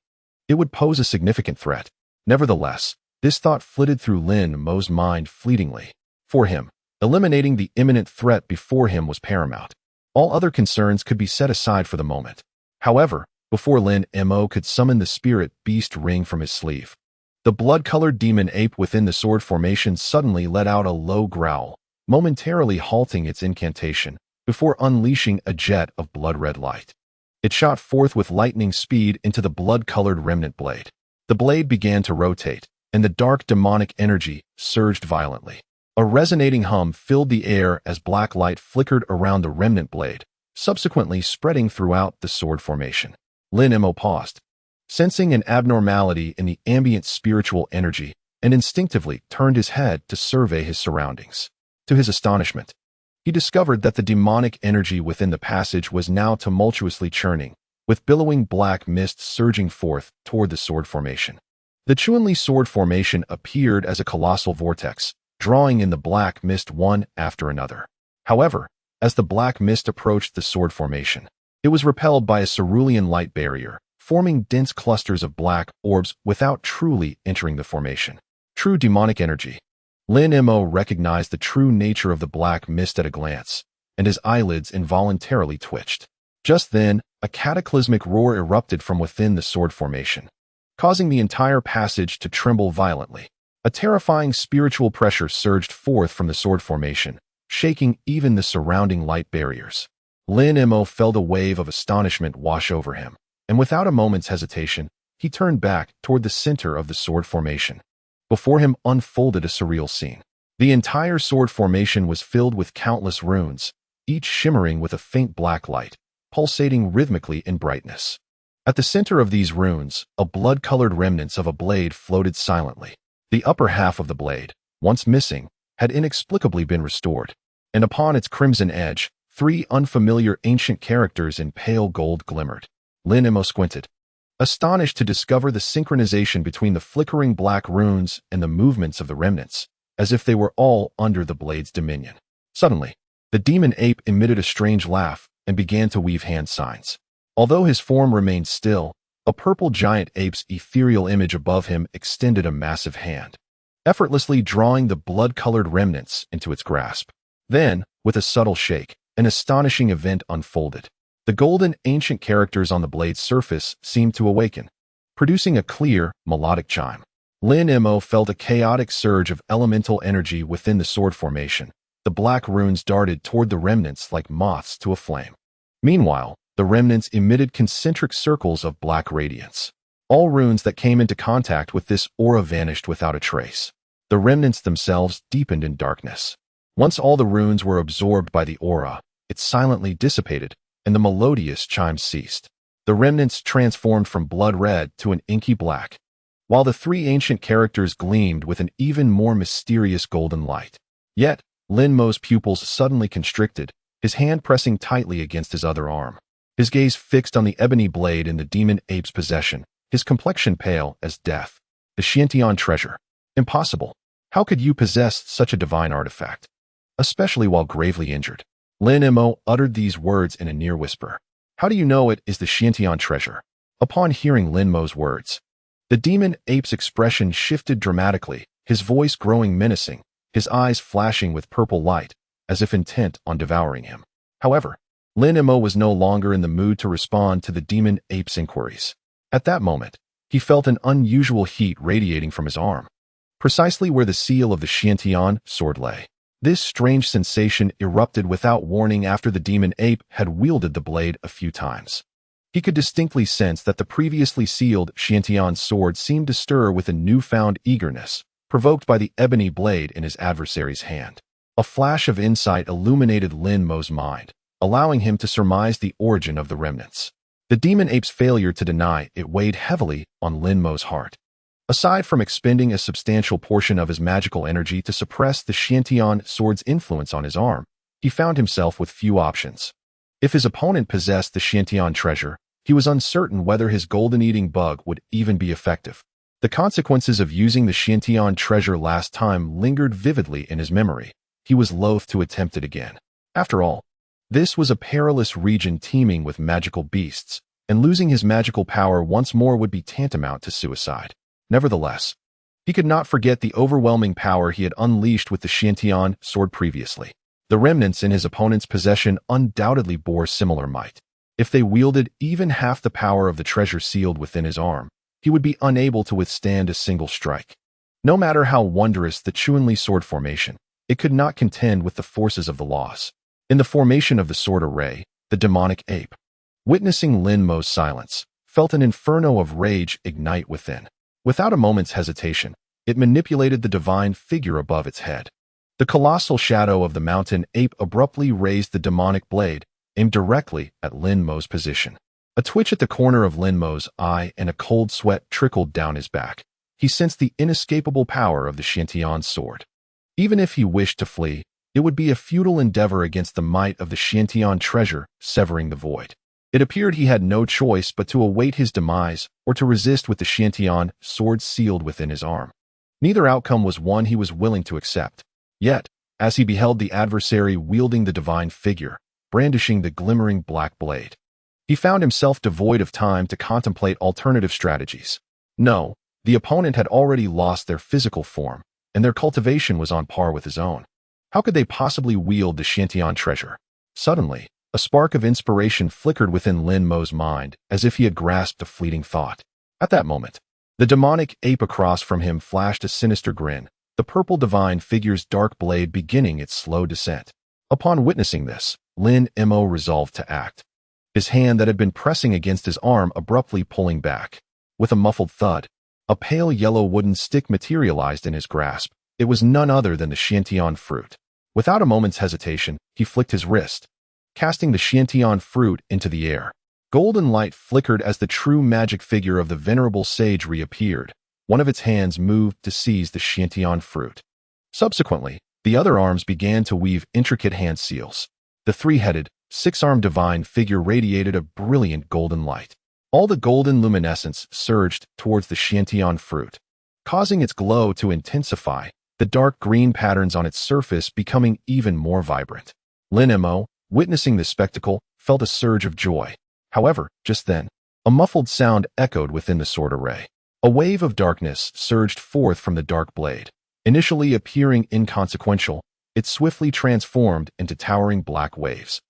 it would pose a significant threat. Nevertheless, this thought flitted through Lin Mo's mind fleetingly. For him, eliminating the imminent threat before him was paramount. All other concerns could be set aside for the moment. However, before Lin Mo could summon the spirit beast ring from his sleeve, the blood-colored demon ape within the sword formation suddenly let out a low growl, momentarily halting its incantation, before unleashing a jet of blood-red light. It shot forth with lightning speed into the blood-colored remnant blade. The blade began to rotate, and the dark demonic energy surged violently. A resonating hum filled the air as black light flickered around the remnant blade, subsequently spreading throughout the sword formation. Lin Mo paused, sensing an abnormality in the ambient spiritual energy, and instinctively turned his head to survey his surroundings. To his astonishment, he discovered that the demonic energy within the passage was now tumultuously churning, with billowing black mist surging forth toward the sword formation. The Concurrently sword formation appeared as a colossal vortex, drawing in the black mist one after another. However, as the black mist approached the sword formation, it was repelled by a cerulean light barrier, forming dense clusters of black orbs without truly entering the formation. True demonic energy. Lin Mo recognized the true nature of the black mist at a glance, and his eyelids involuntarily twitched. Just then, a cataclysmic roar erupted from within the sword formation, causing the entire passage to tremble violently. A terrifying spiritual pressure surged forth from the sword formation, shaking even the surrounding light barriers. Lin Mo felt a wave of astonishment wash over him, and without a moment's hesitation, he turned back toward the center of the sword formation. Before him unfolded a surreal scene. The entire sword formation was filled with countless runes, each shimmering with a faint black light, pulsating rhythmically in brightness. At the center of these runes, a blood-colored remnants of a blade floated silently. The upper half of the blade, once missing, had inexplicably been restored, and upon its crimson edge, 3 unfamiliar ancient characters in pale gold glimmered. Lin Mo squinted, astonished to discover the synchronization between the flickering black runes and the movements of the remnants, as if they were all under the blade's dominion. Suddenly, the demon ape emitted a strange laugh and began to weave hand signs. Although his form remained still, a purple giant ape's ethereal image above him extended a massive hand, effortlessly drawing the blood-colored remnants into its grasp. Then, with a subtle shake, an astonishing event unfolded. The golden ancient characters on the blade's surface seemed to awaken, producing a clear, melodic chime. Lin Mo felt a chaotic surge of elemental energy within the sword formation. The black runes darted toward the remnants like moths to a flame. Meanwhile, the remnants emitted concentric circles of black radiance. All runes that came into contact with this aura vanished without a trace. The remnants themselves deepened in darkness. Once all the runes were absorbed by the aura, it silently dissipated, and the melodious chimes ceased. The remnants transformed from blood red to an inky black, while the 3 ancient characters gleamed with an even more mysterious golden light. Yet, Lin Mo's pupils suddenly constricted, his hand pressing tightly against his other arm. His gaze fixed on the ebony blade in the demon ape's possession, his complexion pale as death. The Xiantian treasure. Impossible. How could you possess such a divine artifact? Especially while gravely injured. Lin Mo uttered these words in a near whisper. How do you know it is the Xiantian treasure? Upon hearing Lin Mo's words, the demon ape's expression shifted dramatically, his voice growing menacing, his eyes flashing with purple light, as if intent on devouring him. However, Lin Mo was no longer in the mood to respond to the demon ape's inquiries. At that moment, he felt an unusual heat radiating from his arm, precisely where the seal of the Xiantian sword lay. This strange sensation erupted without warning after the demon ape had wielded the blade a few times. He could distinctly sense that the previously sealed Xiantian sword seemed to stir with a newfound eagerness, provoked by the ebony blade in his adversary's hand. A flash of insight illuminated Lin Mo's mind, allowing him to surmise the origin of the remnants. The demon ape's failure to deny it weighed heavily on Lin Mo's heart. Aside from expending a substantial portion of his magical energy to suppress the Xiantian sword's influence on his arm, he found himself with few options. If his opponent possessed the Xiantian treasure, he was uncertain whether his golden-eating bug would even be effective. The consequences of using the Xiantian treasure last time lingered vividly in his memory. He was loath to attempt it again. After all, this was a perilous region teeming with magical beasts, and losing his magical power once more would be tantamount to suicide. Nevertheless, he could not forget the overwhelming power he had unleashed with the Xiantian sword previously. The remnants in his opponent's possession undoubtedly bore similar might. If they wielded even half the power of the treasure sealed within his arm, he would be unable to withstand a single strike. No matter how wondrous the Concurrently sword formation, it could not contend with the forces of the laws. In the formation of the sword array, the demonic ape, witnessing Lin Mo's silence, felt an inferno of rage ignite within. Without a moment's hesitation, it manipulated the divine figure above its head. The colossal shadow of the mountain ape abruptly raised the demonic blade, aimed directly at Lin Mo's position. A twitch at the corner of Lin Mo's eye and a cold sweat trickled down his back. He sensed the inescapable power of the Xiantian's sword. Even if he wished to flee, it would be a futile endeavor against the might of the Xiantian treasure severing the void. It appeared he had no choice but to await his demise or to resist with the Xiantian sword sealed within his arm. Neither outcome was one he was willing to accept. Yet, as he beheld the adversary wielding the divine figure, brandishing the glimmering black blade, he found himself devoid of time to contemplate alternative strategies. No, the opponent had already lost their physical form, and their cultivation was on par with his own. How could they possibly wield the Xiantian treasure? Suddenly, a spark of inspiration flickered within Lin Mo's mind, as if he had grasped a fleeting thought. At that moment, the demonic ape across from him flashed a sinister grin, the purple divine figure's dark blade beginning its slow descent. Upon witnessing this, Lin Mo resolved to act. His hand that had been pressing against his arm abruptly pulling back. With a muffled thud, a pale yellow wooden stick materialized in his grasp. It was none other than the Xiantian fruit. Without a moment's hesitation, he flicked his wrist, casting the Xiantian fruit into the air. Golden light flickered as the true magic figure of the venerable sage reappeared. One of its hands moved to seize the Xiantian fruit. Subsequently, the other arms began to weave intricate hand seals. The three-headed, six-armed divine figure radiated a brilliant golden light. All the golden luminescence surged towards the Xiantian fruit, causing its glow to intensify, the dark green patterns on its surface becoming even more vibrant. Lin Mo, witnessing this spectacle, felt a surge of joy. However, just then, a muffled sound echoed within the sword array. A wave of darkness surged forth from the dark blade. Initially appearing inconsequential, it swiftly transformed into towering black waves,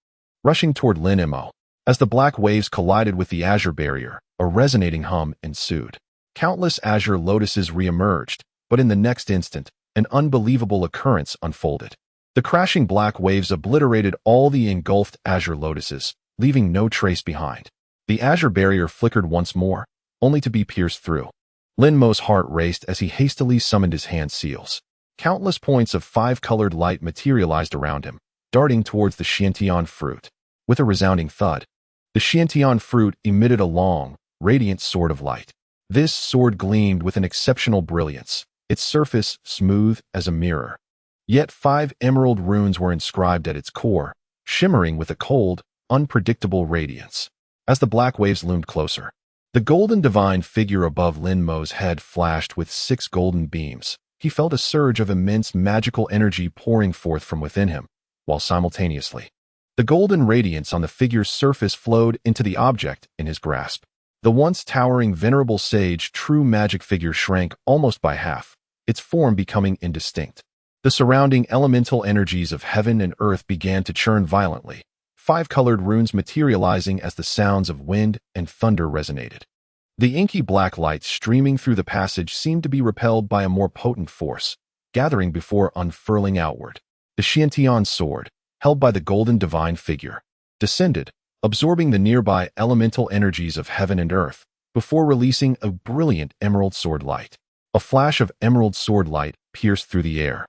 rushing toward Lin Mo. As the black waves collided with the azure barrier, a resonating hum ensued. Countless azure lotuses reemerged, but in the next instant, an unbelievable occurrence unfolded. The crashing black waves obliterated all the engulfed azure lotuses, leaving no trace behind. The azure barrier flickered once more, only to be pierced through. Lin Mo's heart raced as he hastily summoned his hand seals. Countless points of five-colored light materialized around him, darting towards the Xiantian fruit. With a resounding thud, the Xiantian fruit emitted a long, radiant sword of light. This sword gleamed with an exceptional brilliance, its surface smooth as a mirror. Yet 5 emerald runes were inscribed at its core, shimmering with a cold, unpredictable radiance. As the black waves loomed closer, the golden divine figure above Lin Mo's head flashed with 6 golden beams. He felt a surge of immense magical energy pouring forth from within him, while simultaneously, the golden radiance on the figure's surface flowed into the object in his grasp. The once towering venerable sage true magic figure shrank almost by half, its form becoming indistinct. The surrounding elemental energies of heaven and earth began to churn violently, 5-colored runes materializing as the sounds of wind and thunder resonated. The inky black light streaming through the passage seemed to be repelled by a more potent force, gathering before unfurling outward. The Xiantian sword, held by the golden divine figure, descended, absorbing the nearby elemental energies of heaven and earth, before releasing a brilliant emerald sword light. A flash of emerald sword light pierced through the air,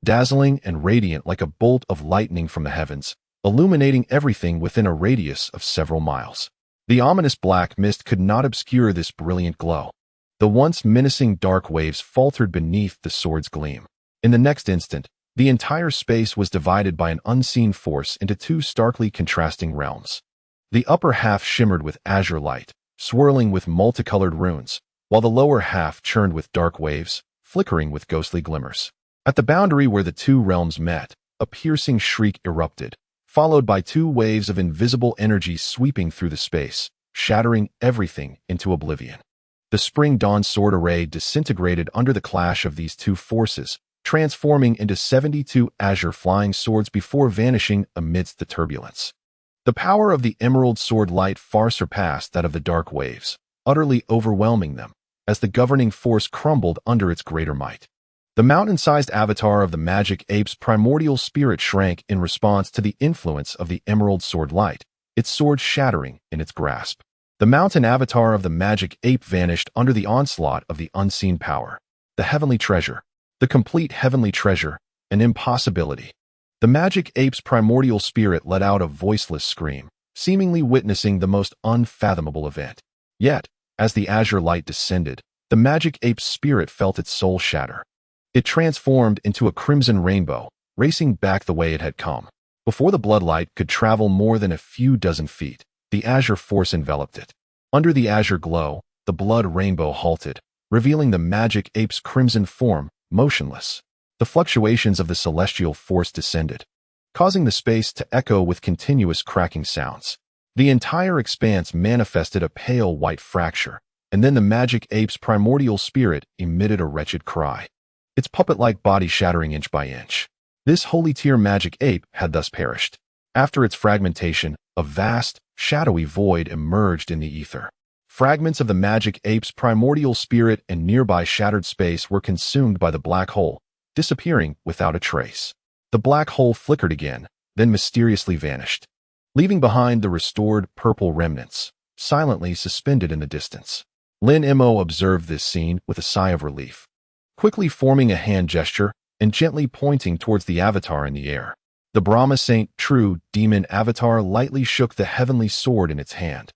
dazzling and radiant like a bolt of lightning from the heavens, illuminating everything within a radius of several miles. The ominous black mist could not obscure this brilliant glow. The once menacing dark waves faltered beneath the sword's gleam. In the next instant, the entire space was divided by an unseen force into 2 starkly contrasting realms. The upper half shimmered with azure light, swirling with multicolored runes, while the lower half churned with dark waves, flickering with ghostly glimmers. At the boundary where the 2 realms met, a piercing shriek erupted, followed by 2 waves of invisible energy sweeping through the space, shattering everything into oblivion. The spring dawn sword array disintegrated under the clash of these 2 forces, transforming into 72 azure flying swords before vanishing amidst the turbulence. The power of the emerald sword light far surpassed that of the dark waves, utterly overwhelming them, as the governing force crumbled under its greater might. The mountain-sized avatar of the magic ape's primordial spirit shrank in response to the influence of the emerald sword light, its sword shattering in its grasp. The mountain avatar of the magic ape vanished under the onslaught of the unseen power. The heavenly treasure. The complete heavenly treasure, an impossibility. The magic ape's primordial spirit let out a voiceless scream, seemingly witnessing the most unfathomable event. Yet, as the azure light descended, the magic ape's spirit felt its soul shatter. It transformed into a crimson rainbow, racing back the way it had come. Before the bloodlight could travel more than a few dozen feet, the azure force enveloped it. Under the azure glow, the blood rainbow halted, revealing the magic ape's crimson form, motionless. The fluctuations of the celestial force descended, causing the space to echo with continuous cracking sounds. The entire expanse manifested a pale white fracture, and then the magic ape's primordial spirit emitted a wretched cry, its puppet-like body shattering inch by inch. This holy tier magic ape had thus perished. After its fragmentation, a vast, shadowy void emerged in the ether. Fragments of the magic ape's primordial spirit and nearby shattered space were consumed by the black hole, disappearing without a trace. The black hole flickered again, then mysteriously vanished, leaving behind the restored purple remnants, silently suspended in the distance. Lin Mo observed this scene with a sigh of relief, quickly forming a hand gesture and gently pointing towards the avatar in the air. The Brahma Saint True Demon avatar lightly shook the heavenly sword in its hand,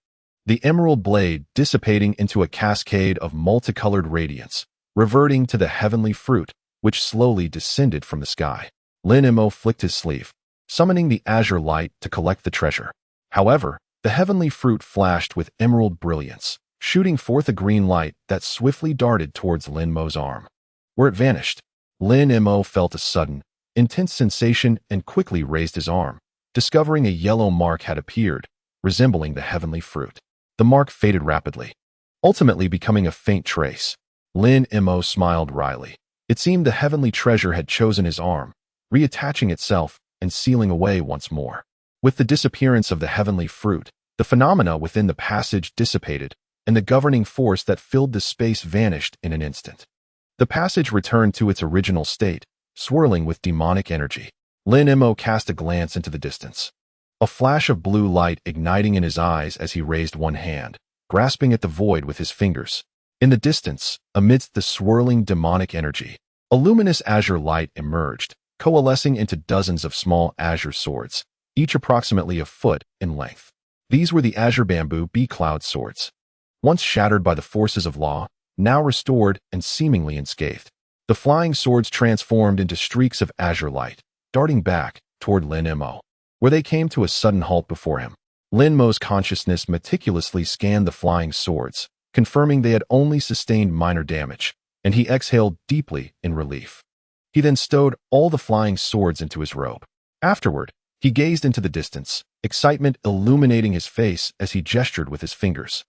the emerald blade dissipating into a cascade of multicolored radiance, reverting to the heavenly fruit, which slowly descended from the sky. Lin Mo flicked his sleeve, summoning the azure light to collect the treasure. However, the heavenly fruit flashed with emerald brilliance, shooting forth a green light that swiftly darted towards Lin Mo's arm. Where it vanished, Lin Mo felt a sudden, intense sensation and quickly raised his arm, discovering a yellow mark had appeared, resembling the heavenly fruit. The mark faded rapidly, ultimately becoming a faint trace. Lin Mo smiled wryly. It seemed the heavenly treasure had chosen his arm, reattaching itself and sealing away once more. With the disappearance of the heavenly fruit, the phenomena within the passage dissipated, and the governing force that filled the space vanished in an instant. The passage returned to its original state, swirling with demonic energy. Lin Mo cast a glance into the distance, a flash of blue light igniting in his eyes as he raised one hand, grasping at the void with his fingers. In the distance, amidst the swirling demonic energy, a luminous azure light emerged, coalescing into dozens of small azure swords, each approximately a foot in length. These were the azure bamboo bee-cloud swords, once shattered by the forces of law, now restored and seemingly unscathed. The flying swords transformed into streaks of azure light, darting back toward Lin Mo, where they came to a sudden halt before him. Lin Mo's consciousness meticulously scanned the flying swords, confirming they had only sustained minor damage, and he exhaled deeply in relief. He then stowed all the flying swords into his robe. Afterward, he gazed into the distance, excitement illuminating his face as he gestured with his fingers.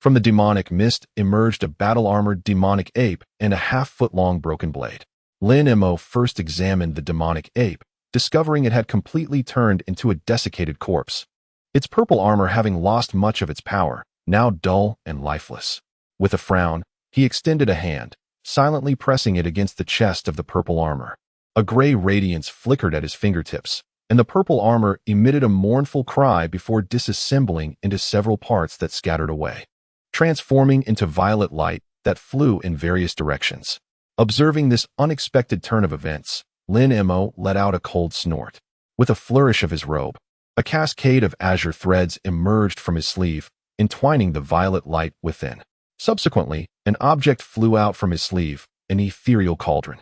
From the demonic mist emerged a battle-armored demonic ape and a half-foot-long broken blade. Lin Mo first examined the demonic ape, discovering it had completely turned into a desiccated corpse, its purple armor having lost much of its power, now dull and lifeless. With a frown, he extended a hand, silently pressing it against the chest of the purple armor. A gray radiance flickered at his fingertips, and the purple armor emitted a mournful cry before disassembling into several parts that scattered away, transforming into violet light that flew in various directions. Observing this unexpected turn of events, Lin Mo let out a cold snort. With a flourish of his robe, a cascade of azure threads emerged from his sleeve, entwining the violet light within. Subsequently, an object flew out from his sleeve, an ethereal cauldron.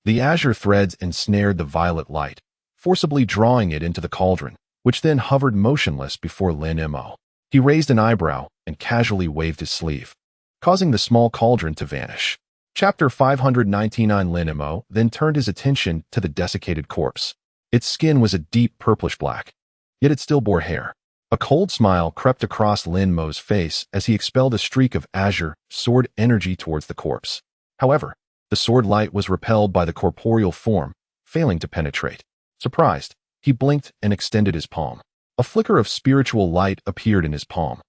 The azure threads ensnared the violet light, forcibly drawing it into the cauldron, which then hovered motionless before Lin Mo. He raised an eyebrow and casually waved his sleeve, causing the small cauldron to vanish. Chapter 599. Lin Mo then turned his attention to the desiccated corpse. Its skin was a deep purplish black, yet it still bore hair. A cold smile crept across Lin Mo's face as he expelled a streak of azure sword energy towards the corpse. However, the sword light was repelled by the corporeal form, failing to penetrate. Surprised, he blinked and extended his palm. A flicker of spiritual light appeared in his palm,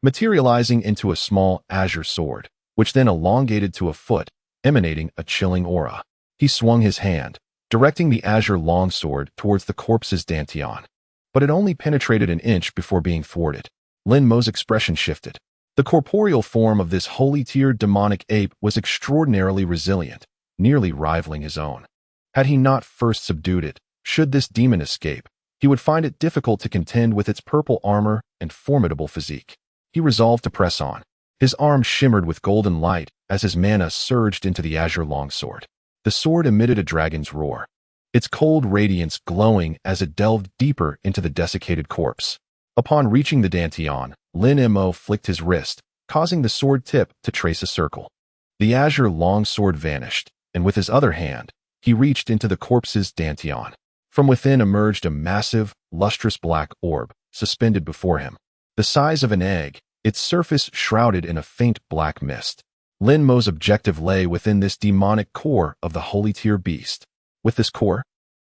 materializing into a small azure sword, which then elongated to a foot, emanating a chilling aura. He He swung his hand, directing the azure longsword towards the corpse's dantian. But it only penetrated an inch before being thwarted. Lin Mo's expression shifted. The corporeal form of this holy-tiered demonic ape was extraordinarily resilient, nearly rivaling his own. Had he not first subdued it, should this demon escape, he would find it difficult to contend with its purple armor and formidable physique. He resolved to press on. His arm shimmered with golden light as his mana surged into the azure longsword. The sword emitted a dragon's roar, its cold radiance glowing as it delved deeper into the desiccated corpse. Upon reaching the dantian, Lin Mo flicked his wrist, causing the sword tip to trace a circle. The azure longsword vanished, and with his other hand, he reached into the corpse's dantian. From within emerged a massive, lustrous black orb, suspended before him. The size of an egg, its surface shrouded in a faint black mist. Lin Mo's objective lay within this demonic core of the holy tier beast. With this core,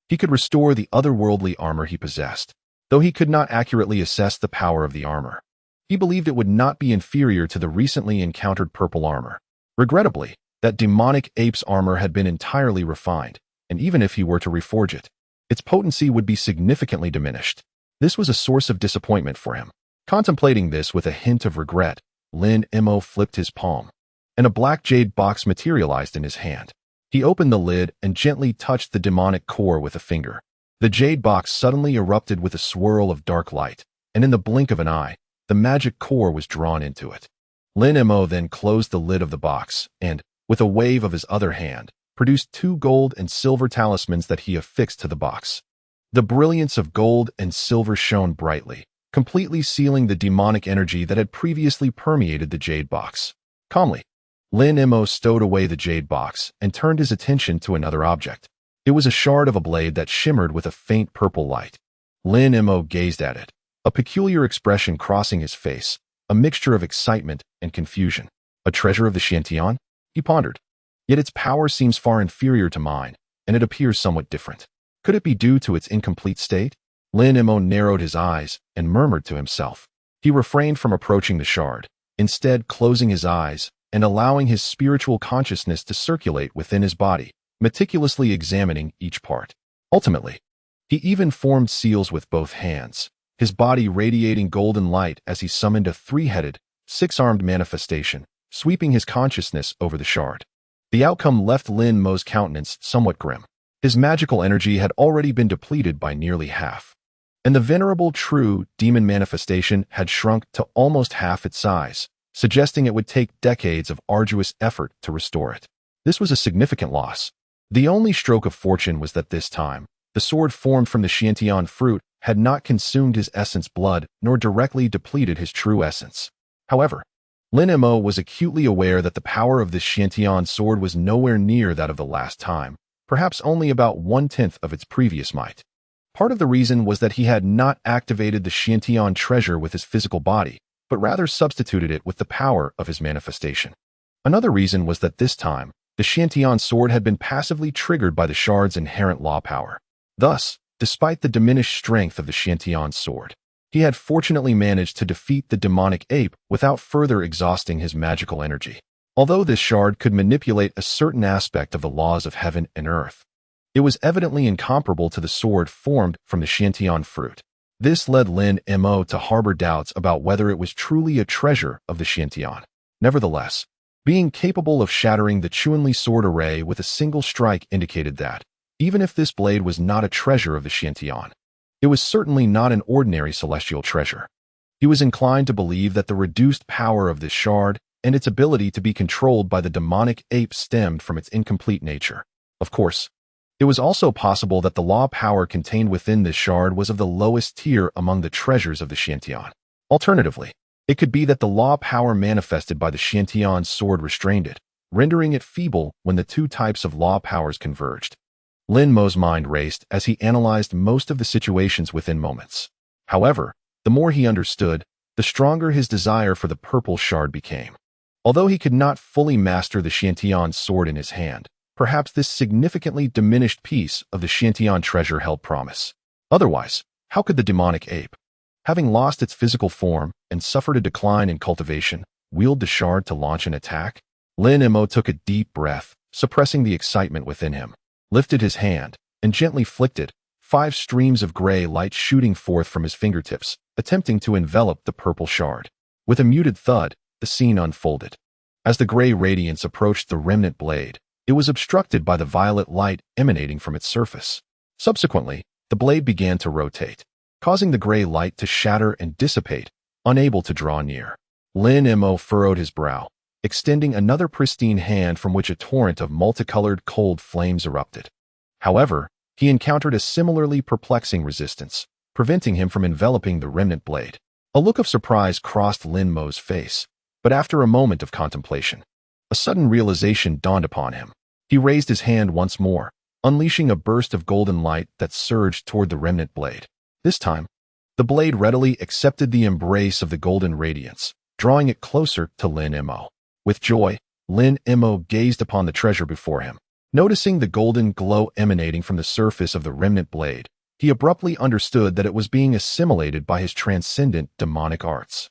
he could restore the otherworldly armor he possessed. Though he could not accurately assess the power of the armor, he believed it would not be inferior to the recently encountered purple armor. Regrettably, that demonic ape's armor had been entirely refined, and even if he were to reforge it, its potency would be significantly diminished. This was a source of disappointment for him. Contemplating this with a hint of regret, Lin Mo flipped his palm, and a black jade box materialized in his hand. He opened the lid and gently touched the demonic core with a finger. The jade box suddenly erupted with a swirl of dark light, and in the blink of an eye, the magic core was drawn into it. Lin Mo then closed the lid of the box and, with a wave of his other hand, produced 2 gold and silver talismans that he affixed to the box. The brilliance of gold and silver shone brightly, completely sealing the demonic energy that had previously permeated the jade box. Calmly, Lin Mo stowed away the jade box and turned his attention to another object. It was a shard of a blade that shimmered with a faint purple light. Lin Mo gazed at it, a peculiar expression crossing his face, a mixture of excitement and confusion. A treasure of the Xiantian? He pondered. Yet its power seems far inferior to mine, and it appears somewhat different. Could it be due to its incomplete state? Lin Mo narrowed his eyes and murmured to himself. He refrained from approaching the shard, instead closing his eyes and allowing his spiritual consciousness to circulate within his body, meticulously examining each part. Ultimately, he even formed seals with both hands, his body radiating golden light as he summoned a 3-headed, 6-armed manifestation, sweeping his consciousness over the shard. The outcome left Lin Mo's countenance somewhat grim. His magical energy had already been depleted by nearly half, and the venerable true demon manifestation had shrunk to almost half its size, suggesting it would take decades of arduous effort to restore it. This was a significant loss. The only stroke of fortune was that this time, the sword formed from the Xiantian fruit had not consumed his essence blood nor directly depleted his true essence. However, Lin Mo was acutely aware that the power of this Xiantian sword was nowhere near that of the last time, perhaps only about 1/10 of its previous might. Part of the reason was that he had not activated the Xiantian treasure with his physical body, but rather substituted it with the power of his manifestation. Another reason was that this time, the Xiantian sword had been passively triggered by the shard's inherent law power. Thus, despite the diminished strength of the Xiantian sword, he had fortunately managed to defeat the demonic ape without further exhausting his magical energy. Although this shard could manipulate a certain aspect of the laws of heaven and earth, it was evidently incomparable to the sword formed from the Xiantian fruit. This led Lin Mo to harbor doubts about whether it was truly a treasure of the Xiantian. Nevertheless, being capable of shattering the Chuanli sword array with a single strike indicated that, even if this blade was not a treasure of the Xiantian, it was certainly not an ordinary celestial treasure. He was inclined to believe that the reduced power of this shard and its ability to be controlled by the demonic ape stemmed from its incomplete nature. Of course, it was also possible that the law power contained within this shard was of the lowest tier among the treasures of the Xiantian. Alternatively, it could be that the law power manifested by the Xiantian sword restrained it, rendering it feeble when the 2 types of law powers converged. Lin Mo's mind raced as he analyzed most of the situations within moments. However, the more he understood, the stronger his desire for the purple shard became. Although he could not fully master the Xiantian sword in his hand, perhaps this significantly diminished piece of the Xiantian treasure held promise. Otherwise, how could the demonic ape, having lost its physical form and suffered a decline in cultivation, wield the shard to launch an attack? Lin Mo took a deep breath, suppressing the excitement within him. lifted his hand, and gently flicked it, 5 streams of gray light shooting forth from his fingertips, attempting to envelop the purple shard. With a muted thud, the scene unfolded. As the gray radiance approached the remnant blade, it was obstructed by the violet light emanating from its surface. Subsequently, the blade began to rotate, causing the gray light to shatter and dissipate, unable to draw near. Lin Mo furrowed his brow, extending another pristine hand from which a torrent of multicolored cold flames erupted. However, he encountered a similarly perplexing resistance, preventing him from enveloping the remnant blade. A look of surprise crossed Lin Mo's face, but after a moment of contemplation, a sudden realization dawned upon him. He raised his hand once more, unleashing a burst of golden light that surged toward the remnant blade. This time, the blade readily accepted the embrace of the golden radiance, drawing it closer to Lin Mo. With joy, Lin Mo gazed upon the treasure before him. Noticing the golden glow emanating from the surface of the remnant blade, he abruptly understood that it was being assimilated by his transcendent demonic arts.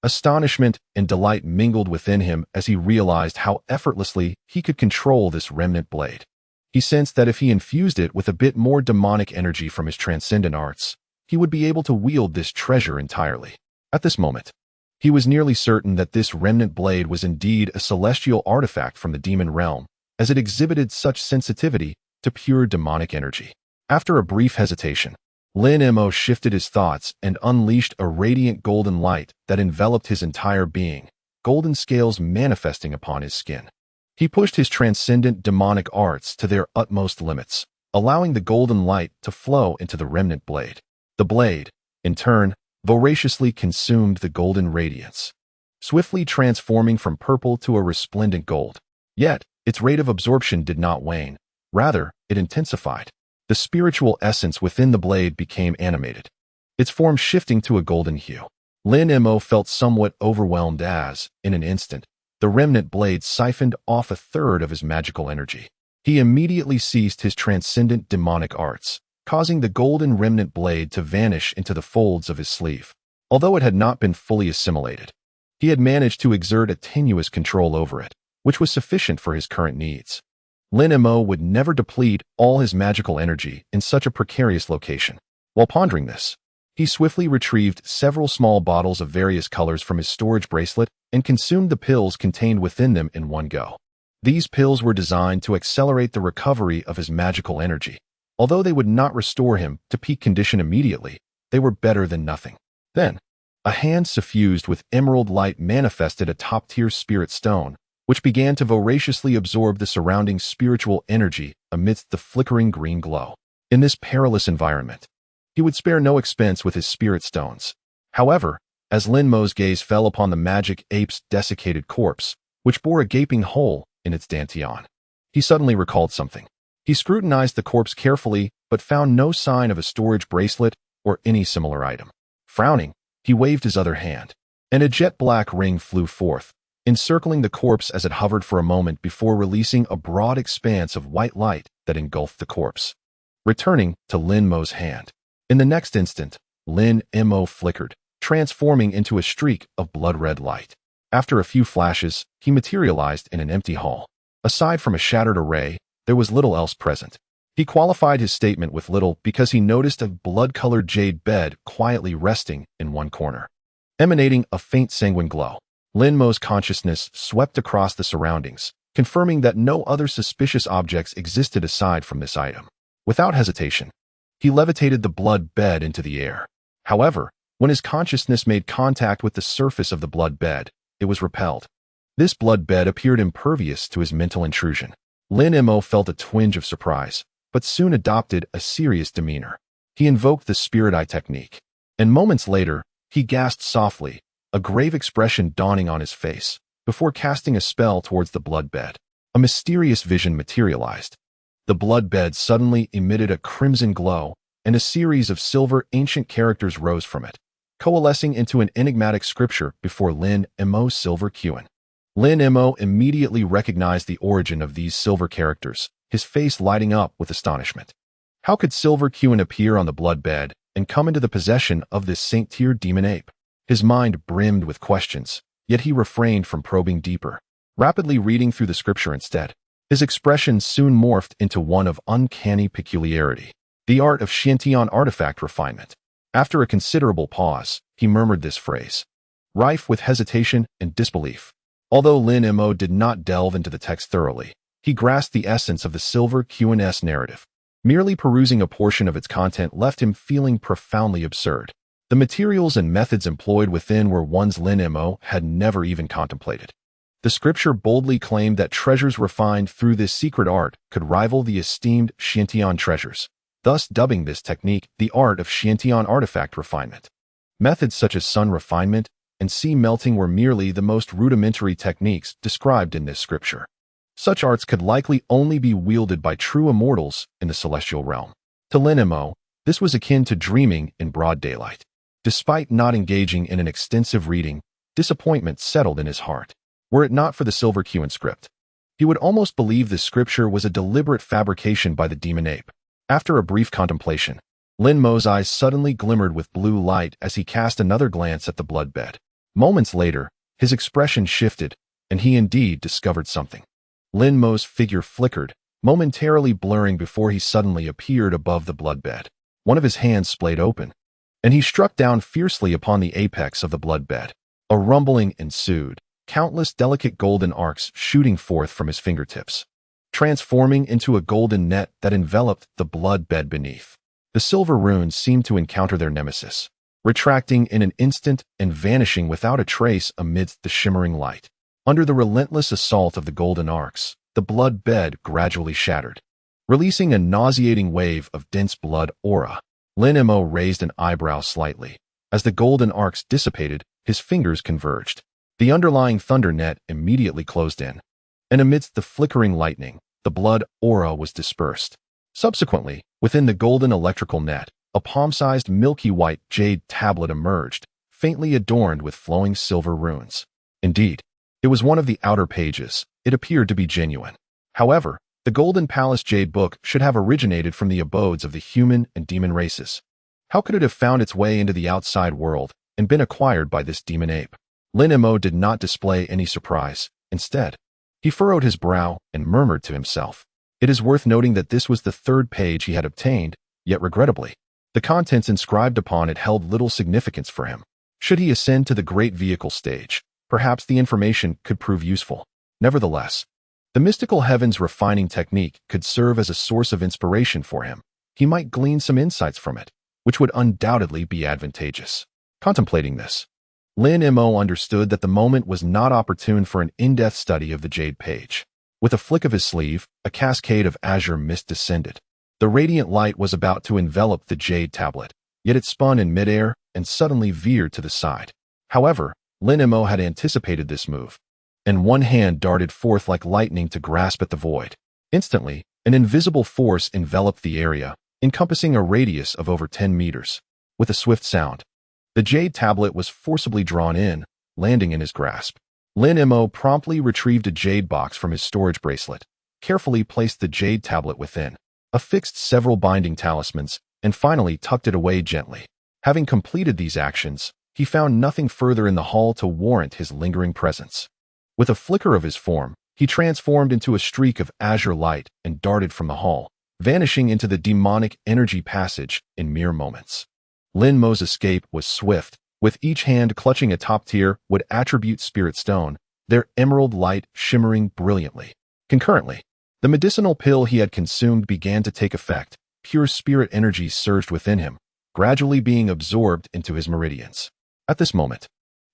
Astonishment and delight mingled within him as he realized how effortlessly he could control this remnant blade. He sensed that if he infused it with a bit more demonic energy from his transcendent arts, he would be able to wield this treasure entirely. At this moment, he was nearly certain that this remnant blade was indeed a celestial artifact from the demon realm, as it exhibited such sensitivity to pure demonic energy. After a brief hesitation, Lin Mo shifted his thoughts and unleashed a radiant golden light that enveloped his entire being, golden scales manifesting upon his skin. He pushed his transcendent demonic arts to their utmost limits, allowing the golden light to flow into the remnant blade. The blade, in turn, voraciously consumed the golden radiance, swiftly transforming from purple to a resplendent gold. Yet, its rate of absorption did not wane. Rather, it intensified. The spiritual essence within the blade became animated, its form shifting to a golden hue. Lin Mo felt somewhat overwhelmed as, in an instant, the remnant blade siphoned off a third of his magical energy. He immediately ceased his transcendent demonic arts, causing the golden remnant blade to vanish into the folds of his sleeve. Although it had not been fully assimilated, he had managed to exert a tenuous control over it, which was sufficient for his current needs. Lin Mo would never deplete all his magical energy in such a precarious location. While pondering this, he swiftly retrieved several small bottles of various colors from his storage bracelet and consumed the pills contained within them in one go. These pills were designed to accelerate the recovery of his magical energy. Although they would not restore him to peak condition immediately, they were better than nothing. Then, a hand suffused with emerald light manifested a top-tier spirit stone, which began to voraciously absorb the surrounding spiritual energy amidst the flickering green glow. In this perilous environment, he would spare no expense with his spirit stones. However, as Lin Mo's gaze fell upon the magic ape's desiccated corpse, which bore a gaping hole in its dantian, he suddenly recalled something. He scrutinized the corpse carefully, but found no sign of a storage bracelet or any similar item. Frowning, he waved his other hand, and a jet-black ring flew forth, encircling the corpse as it hovered for a moment before releasing a broad expanse of white light that engulfed the corpse. Returning to Lin Mo's hand. In the next instant, Lin Mo flickered, transforming into a streak of blood-red light. After a few flashes, he materialized in an empty hall. Aside from a shattered array, there was little else present. He qualified his statement with little because he noticed a blood-colored jade bed quietly resting in one corner, emanating a faint sanguine glow. Lin Mo's consciousness swept across the surroundings, confirming that no other suspicious objects existed aside from this item. Without hesitation, he levitated the blood bed into the air. However, when his consciousness made contact with the surface of the blood bed, it was repelled. This blood bed appeared impervious to his mental intrusion. Lin Mo felt a twinge of surprise, but soon adopted a serious demeanor. He invoked the spirit eye technique, and moments later, he gasped softly, a grave expression dawning on his face, before casting a spell towards the blood bed. A mysterious vision materialized. The blood bed suddenly emitted a crimson glow, and a series of silver ancient characters rose from it, coalescing into an enigmatic scripture before Lin Mo's silver Qin. Lin Mo immediately recognized the origin of these silver characters, his face lighting up with astonishment. How could silver Qin appear on the blood bed and come into the possession of this saint-tier demon ape? His mind brimmed with questions, yet he refrained from probing deeper, rapidly reading through the scripture instead. His expression soon morphed into one of uncanny peculiarity, the art of Xiantian artifact refinement. After a considerable pause, he murmured this phrase, rife with hesitation and disbelief. Although Lin Mo did not delve into the text thoroughly, he grasped the essence of the silver Q&S narrative. Merely perusing a portion of its content left him feeling profoundly absurd. The materials and methods employed within were ones Lin Mo had never even contemplated. The scripture boldly claimed that treasures refined through this secret art could rival the esteemed Xiantian treasures, thus dubbing this technique the art of Xiantian artifact refinement. Methods such as sun refinement and sea melting were merely the most rudimentary techniques described in this scripture. Such arts could likely only be wielded by true immortals in the celestial realm. To Lin Mo, this was akin to dreaming in broad daylight. Despite not engaging in an extensive reading, disappointment settled in his heart. Were it not for the silver Q script, he would almost believe this scripture was a deliberate fabrication by the demon ape. After a brief contemplation, Lin Mo's eyes suddenly glimmered with blue light as he cast another glance at the bloodbed. Moments later, his expression shifted, and he indeed discovered something. Lin Mo's figure flickered, momentarily blurring before he suddenly appeared above the bloodbed. One of his hands splayed open, and he struck down fiercely upon the apex of the bloodbed. A rumbling ensued, countless delicate golden arcs shooting forth from his fingertips, transforming into a golden net that enveloped the bloodbed beneath. The silver runes seemed to encounter their nemesis, retracting in an instant and vanishing without a trace amidst the shimmering light. Under the relentless assault of the golden arcs, the blood bed gradually shattered, releasing a nauseating wave of dense blood aura. Lin Mo raised an eyebrow slightly. As the golden arcs dissipated, his fingers converged. The underlying thunder net immediately closed in, and amidst the flickering lightning, the blood aura was dispersed. Subsequently, within the golden electrical net, a palm-sized milky white jade tablet emerged, faintly adorned with flowing silver runes. Indeed, it was one of the outer pages. It appeared to be genuine. However, the Golden Palace Jade Book should have originated from the abodes of the human and demon races. How could it have found its way into the outside world and been acquired by this demon ape? Lin Mo did not display any surprise. Instead, he furrowed his brow and murmured to himself. It is worth noting that this was the third page he had obtained, yet regrettably, the contents inscribed upon it held little significance for him. Should he ascend to the great vehicle stage, perhaps the information could prove useful. Nevertheless, the mystical heavens refining technique could serve as a source of inspiration for him. He might glean some insights from it, which would undoubtedly be advantageous. Contemplating this, Lin Mo understood that the moment was not opportune for an in-depth study of the jade page. With a flick of his sleeve, a cascade of azure mist descended. The radiant light was about to envelop the jade tablet, yet it spun in midair and suddenly veered to the side. However, Lin Mo had anticipated this move, and one hand darted forth like lightning to grasp at the void. Instantly, an invisible force enveloped the area, encompassing a radius of over 10 meters. With a swift sound, the jade tablet was forcibly drawn in, landing in his grasp. Lin Mo promptly retrieved a jade box from his storage bracelet, carefully placed the jade tablet within, affixed several binding talismans, and finally tucked it away gently. Having completed these actions, he found nothing further in the hall to warrant his lingering presence. With a flicker of his form, he transformed into a streak of azure light and darted from the hall, vanishing into the demonic energy passage in mere moments. Lin Mo's escape was swift, with each hand clutching a top-tier wood attribute spirit stone, their emerald light shimmering brilliantly. Concurrently, the medicinal pill he had consumed began to take effect. Pure spirit energy surged within him, gradually being absorbed into his meridians. At this moment,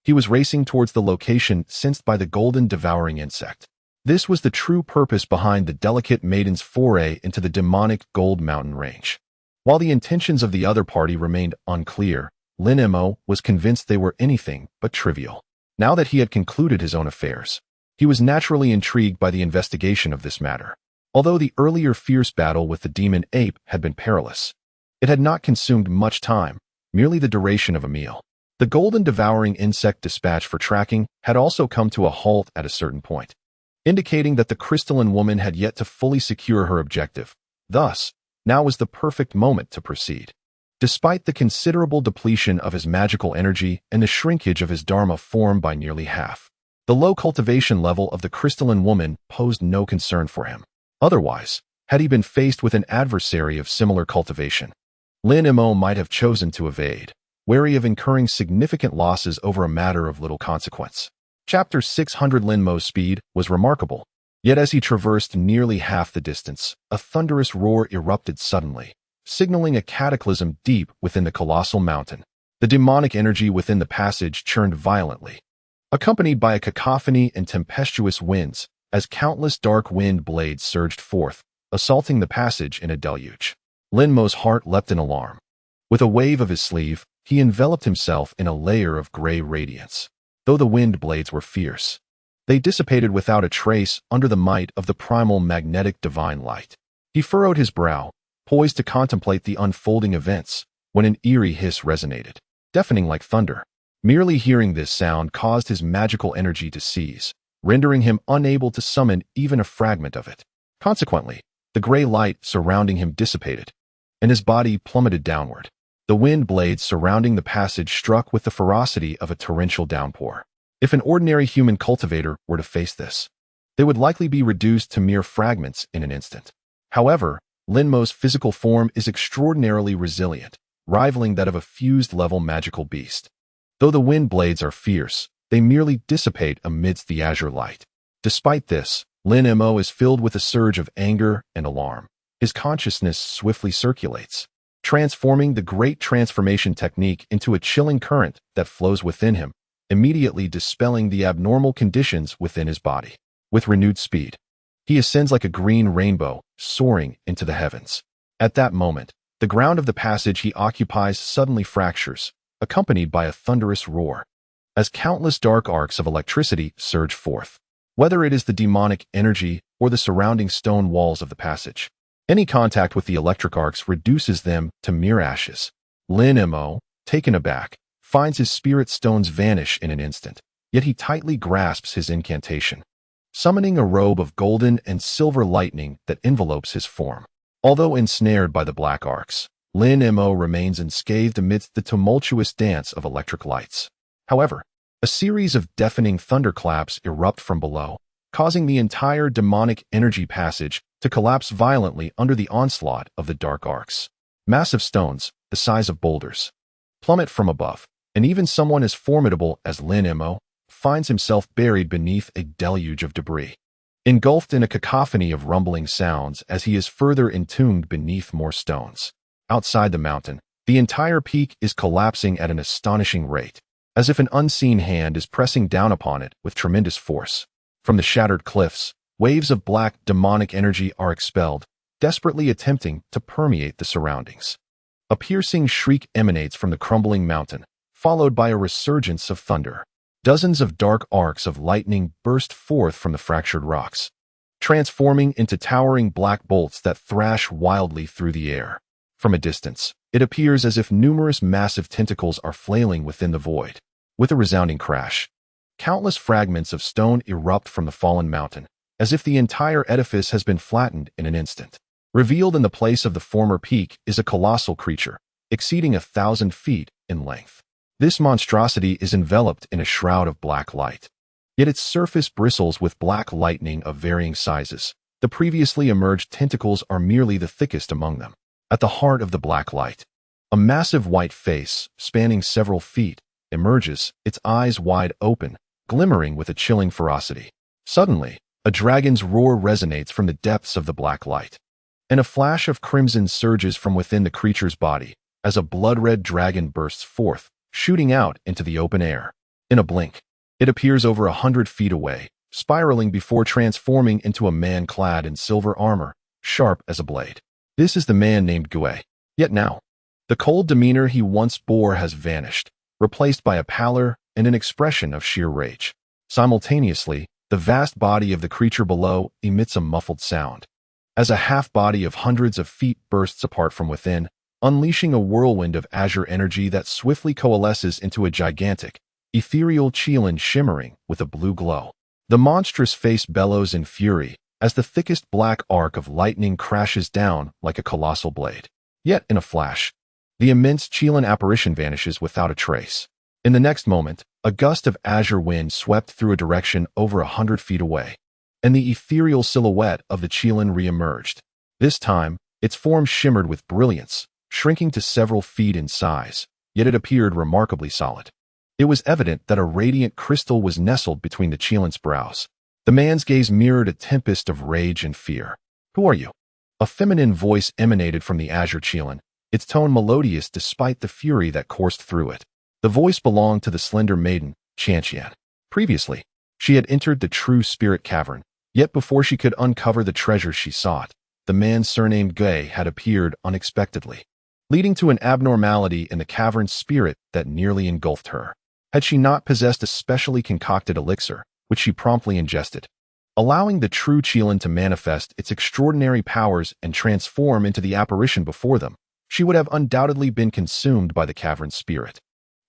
he was racing towards the location sensed by the golden devouring insect. This was the true purpose behind the delicate maiden's foray into the demonic Gold Mountain range. While the intentions of the other party remained unclear, Lin Mo was convinced they were anything but trivial. Now that he had concluded his own affairs, he was naturally intrigued by the investigation of this matter. Although the earlier fierce battle with the demon ape had been perilous, it had not consumed much time, merely the duration of a meal. The golden devouring insect dispatch for tracking had also come to a halt at a certain point, indicating that the crystalline woman had yet to fully secure her objective. Thus, now was the perfect moment to proceed. Despite the considerable depletion of his magical energy and the shrinkage of his dharma form by nearly half, The low cultivation level of the crystalline woman posed no concern for him. Otherwise, had he been faced with an adversary of similar cultivation, Lin Mo might have chosen to evade, wary of incurring significant losses over a matter of little consequence. Chapter 600. Lin Mo's speed was remarkable, yet as he traversed nearly half the distance, a thunderous roar erupted suddenly, signaling a cataclysm deep within the colossal mountain. The demonic energy within the passage churned violently, accompanied by a cacophony and tempestuous winds, as countless dark wind blades surged forth, assaulting the passage in a deluge. Lin Mo's heart leapt in alarm. With a wave of his sleeve, he enveloped himself in a layer of gray radiance. Though the wind blades were fierce, they dissipated without a trace under the might of the primal magnetic divine light. He furrowed his brow, poised to contemplate the unfolding events, when an eerie hiss resonated, deafening like thunder. Merely hearing this sound caused his magical energy to cease, rendering him unable to summon even a fragment of it. Consequently, the gray light surrounding him dissipated, and his body plummeted downward. The wind blades surrounding the passage struck with the ferocity of a torrential downpour. If an ordinary human cultivator were to face this, they would likely be reduced to mere fragments in an instant. However, Lin Mo's physical form is extraordinarily resilient, rivaling that of a fused-level magical beast. Though the wind blades are fierce, they merely dissipate amidst the azure light. Despite this, Lin Mo is filled with a surge of anger and alarm. His consciousness swiftly circulates, transforming the great transformation technique into a chilling current that flows within him, immediately dispelling the abnormal conditions within his body. With renewed speed, he ascends like a green rainbow, soaring into the heavens. At that moment, the ground of the passage he occupies suddenly fractures, accompanied by a thunderous roar, as countless dark arcs of electricity surge forth. Whether it is the demonic energy or the surrounding stone walls of the passage, any contact with the electric arcs reduces them to mere ashes. Lin Mo, taken aback, finds his spirit stones vanish in an instant, yet he tightly grasps his incantation, summoning a robe of golden and silver lightning that envelopes his form. Although ensnared by the black arcs, Lin Mo remains unscathed amidst the tumultuous dance of electric lights. However, a series of deafening thunderclaps erupt from below, causing the entire demonic energy passage to collapse violently under the onslaught of the dark arcs. Massive stones, the size of boulders, plummet from above, and even someone as formidable as Lin Mo finds himself buried beneath a deluge of debris, engulfed in a cacophony of rumbling sounds as he is further entombed beneath more stones. Outside the mountain, the entire peak is collapsing at an astonishing rate, as if an unseen hand is pressing down upon it with tremendous force. From the shattered cliffs, waves of black demonic energy are expelled, desperately attempting to permeate the surroundings. A piercing shriek emanates from the crumbling mountain, followed by a resurgence of thunder. Dozens of dark arcs of lightning burst forth from the fractured rocks, transforming into towering black bolts that thrash wildly through the air. From a distance, it appears as if numerous massive tentacles are flailing within the void. With a resounding crash, countless fragments of stone erupt from the fallen mountain, as if the entire edifice has been flattened in an instant. Revealed in the place of the former peak is a colossal creature, exceeding 1,000 feet in length. This monstrosity is enveloped in a shroud of black light, yet its surface bristles with black lightning of varying sizes. The previously emerged tentacles are merely the thickest among them. At the heart of the black light, a massive white face, spanning several feet, emerges, its eyes wide open, glimmering with a chilling ferocity. Suddenly, a dragon's roar resonates from the depths of the black light, and a flash of crimson surges from within the creature's body as a blood-red dragon bursts forth, shooting out into the open air. In a blink, it appears over 100 feet away, spiraling before transforming into a man clad in silver armor, sharp as a blade. This is the man named Gue. Yet now, the cold demeanor he once bore has vanished, replaced by a pallor and an expression of sheer rage. Simultaneously, the vast body of the creature below emits a muffled sound, as a half-body of hundreds of feet bursts apart from within, unleashing a whirlwind of azure energy that swiftly coalesces into a gigantic, ethereal qilin shimmering with a blue glow. The monstrous face bellows in fury as the thickest black arc of lightning crashes down like a colossal blade. Yet, in a flash, the immense qilin apparition vanishes without a trace. In the next moment, A gust of azure wind swept through a direction over 100 feet away, and the ethereal silhouette of the Qilin re-emerged. This time, its form shimmered with brilliance, shrinking to several feet in size, yet it appeared remarkably solid. It was evident that a radiant crystal was nestled between the Qilin's brows. The man's gaze mirrored a tempest of rage and fear. "Who are you?" A feminine voice emanated from the azure Qilin, its tone melodious despite the fury that coursed through it. The voice belonged to the slender maiden, Qianqian. Previously, she had entered the true spirit cavern, yet before she could uncover the treasure she sought, the man surnamed Gui had appeared unexpectedly, leading to an abnormality in the cavern's spirit that nearly engulfed her. Had she not possessed a specially concocted elixir, which she promptly ingested, allowing the true Qilin to manifest its extraordinary powers and transform into the apparition before them, she would have undoubtedly been consumed by the cavern's spirit.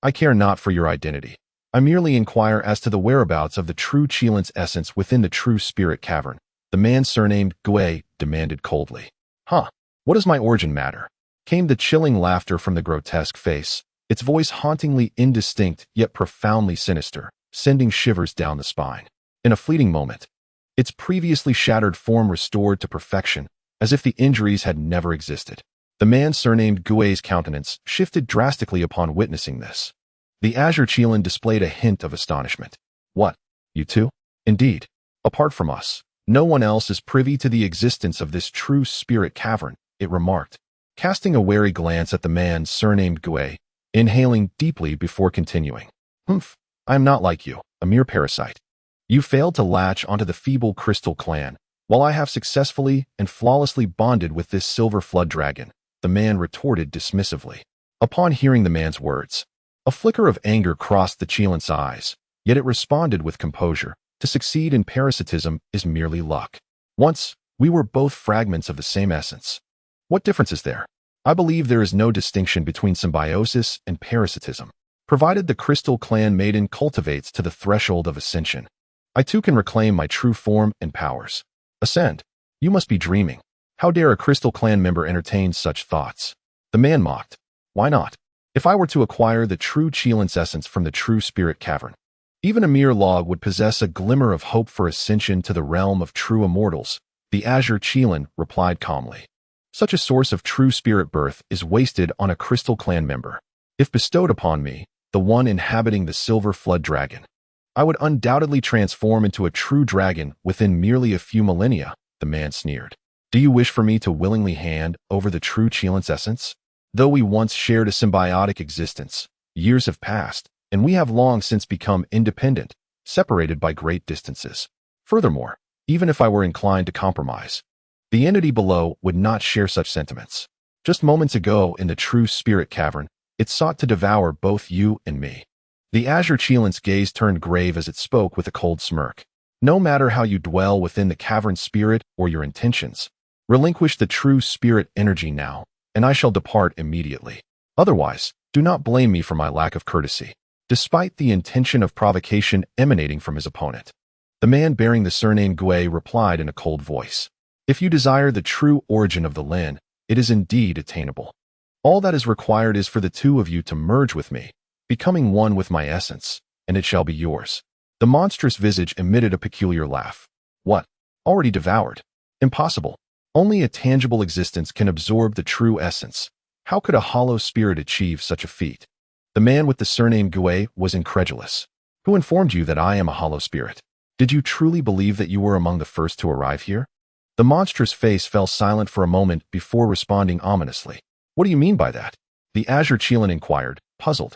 "I care not for your identity. I merely inquire as to the whereabouts of the true Qilin's essence within the true spirit cavern," the man surnamed Gui demanded coldly. "Huh, what does my origin matter?" Came the chilling laughter from the grotesque face, its voice hauntingly indistinct yet profoundly sinister, sending shivers down the spine. In a fleeting moment, its previously shattered form restored to perfection, as if the injuries had never existed. The man surnamed Gui's countenance shifted drastically upon witnessing this. The azure Qilin displayed a hint of astonishment. "What, you too? Indeed. Apart from us, no one else is privy to the existence of this true spirit cavern," it remarked, casting a wary glance at the man surnamed Gui, inhaling deeply before continuing. "Humph, I am not like you, a mere parasite. You failed to latch onto the feeble crystal clan, while I have successfully and flawlessly bonded with this silver flood dragon," the man retorted dismissively. Upon hearing the man's words, a flicker of anger crossed the Qilin's eyes, yet it responded with composure. "To succeed in parasitism is merely luck. Once, we were both fragments of the same essence. What difference is there? I believe there is no distinction between symbiosis and parasitism, provided the crystal clan maiden cultivates to the threshold of ascension. I too can reclaim my true form and powers. Ascend? You must be dreaming. How dare a crystal clan member entertain such thoughts?" The man mocked. "Why not? If I were to acquire the true Qilin's essence from the true spirit cavern, even a mere log would possess a glimmer of hope for ascension to the realm of true immortals," the azure Qilin replied calmly. "Such a source of true spirit birth is wasted on a crystal clan member. If bestowed upon me, the one inhabiting the silver flood dragon, I would undoubtedly transform into a true dragon within merely a few millennia," the man sneered. "Do you wish for me to willingly hand over the true Qilin's essence? Though we once shared a symbiotic existence, years have passed, and we have long since become independent, separated by great distances. Furthermore, even if I were inclined to compromise, the entity below would not share such sentiments. Just moments ago in the true spirit cavern, it sought to devour both you and me." The azure Qilin's gaze turned grave as it spoke with a cold smirk. "No matter how you dwell within the cavern's spirit or your intentions, relinquish the true spirit energy now, and I shall depart immediately. Otherwise, do not blame me for my lack of courtesy." Despite the intention of provocation emanating from his opponent, the man bearing the surname Gui replied in a cold voice. "If you desire the true origin of the Lin, it is indeed attainable. All that is required is for the two of you to merge with me, becoming one with my essence, and it shall be yours." The monstrous visage emitted a peculiar laugh. "What? Already devoured? Impossible. Only a tangible existence can absorb the true essence. How could a hollow spirit achieve such a feat?" The man with the surname Gui was incredulous. "Who informed you that I am a hollow spirit? Did you truly believe that you were among the first to arrive here?" The monstrous face fell silent for a moment before responding ominously. "What do you mean by that?" the azure Qilin inquired, puzzled.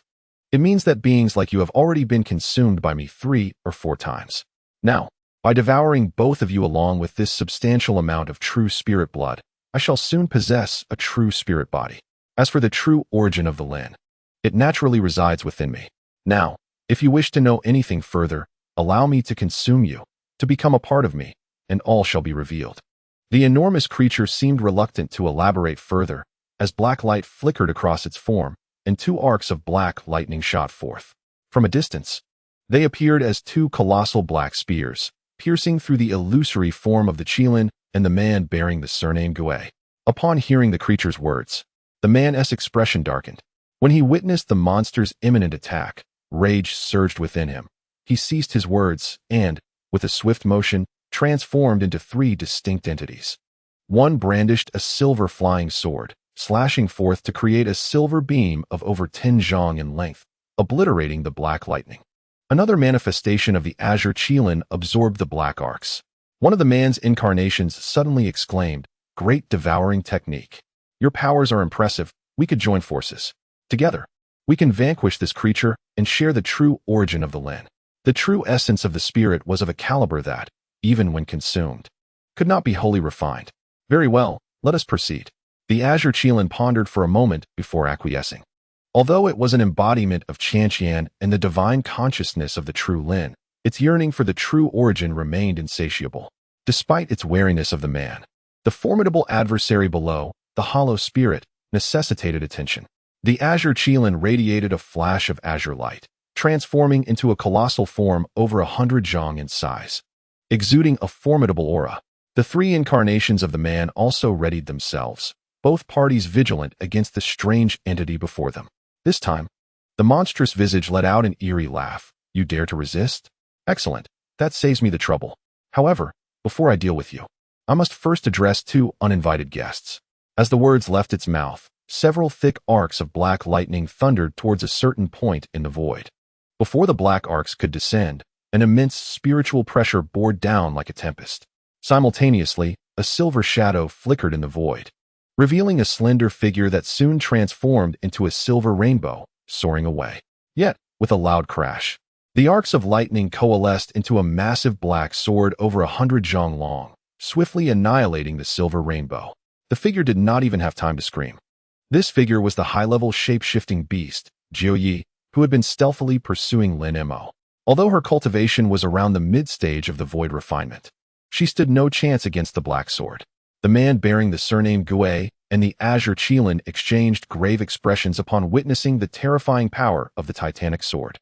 "It means that beings like you have already been consumed by me 3 or 4 times. Now, by devouring both of you along with this substantial amount of true spirit blood, I shall soon possess a true spirit body. As for the true origin of the Lin, it naturally resides within me. Now, if you wish to know anything further, allow me to consume you, to become a part of me, and all shall be revealed." The enormous creature seemed reluctant to elaborate further, as black light flickered across its form, and 2 arcs of black lightning shot forth. From a distance, they appeared as 2 colossal black spears, piercing through the illusory form of the Qilin and the man bearing the surname Gui. Upon hearing the creature's words, the man's expression darkened. When he witnessed the monster's imminent attack, Rage surged within him. He ceased his words and, with a swift motion, transformed into three distinct entities. One brandished a silver flying sword, slashing forth to create a silver beam of over 10 zhang in length, obliterating the black lightning. Another manifestation of the azure qilin absorbed the black arcs. One of the man's incarnations suddenly exclaimed, "Great devouring technique. Your powers are impressive. We could join forces. Together, we can vanquish this creature and share the true origin of the Lin." The true essence of the spirit was of a caliber that, even when consumed, could not be wholly refined. Very well, let us proceed. The azure qilin pondered for a moment before acquiescing. Although it was an embodiment of Chanqian and the divine consciousness of the true Lin, its yearning for the true origin remained insatiable. Despite its wariness of the man, the formidable adversary below, the hollow spirit, necessitated attention. The azure qilin radiated a flash of azure light, transforming into a colossal form over 100 zhang in size. Exuding a formidable aura, the three incarnations of the man also readied themselves, both parties vigilant against the strange entity before them. This time, the monstrous visage let out an eerie laugh. "You dare to resist? Excellent. That saves me the trouble. However, before I deal with you, I must first address two uninvited guests." As the words left its mouth, several thick arcs of black lightning thundered towards a certain point in the void. Before the black arcs could descend, an immense spiritual pressure bore down like a tempest. Simultaneously, a silver shadow flickered in the void, revealing a slender figure that soon transformed into a silver rainbow, soaring away. Yet, with a loud crash, the arcs of lightning coalesced into a massive black sword over 100 zhang long, swiftly annihilating the silver rainbow. The figure did not even have time to scream. This figure was the high-level shape-shifting beast, Joyous, who had been stealthily pursuing Lin Mo. Although her cultivation was around the mid-stage of the void refinement, she stood no chance against the black sword. The man bearing the surname Gui and the azure qilin exchanged grave expressions upon witnessing the terrifying power of the titanic sword.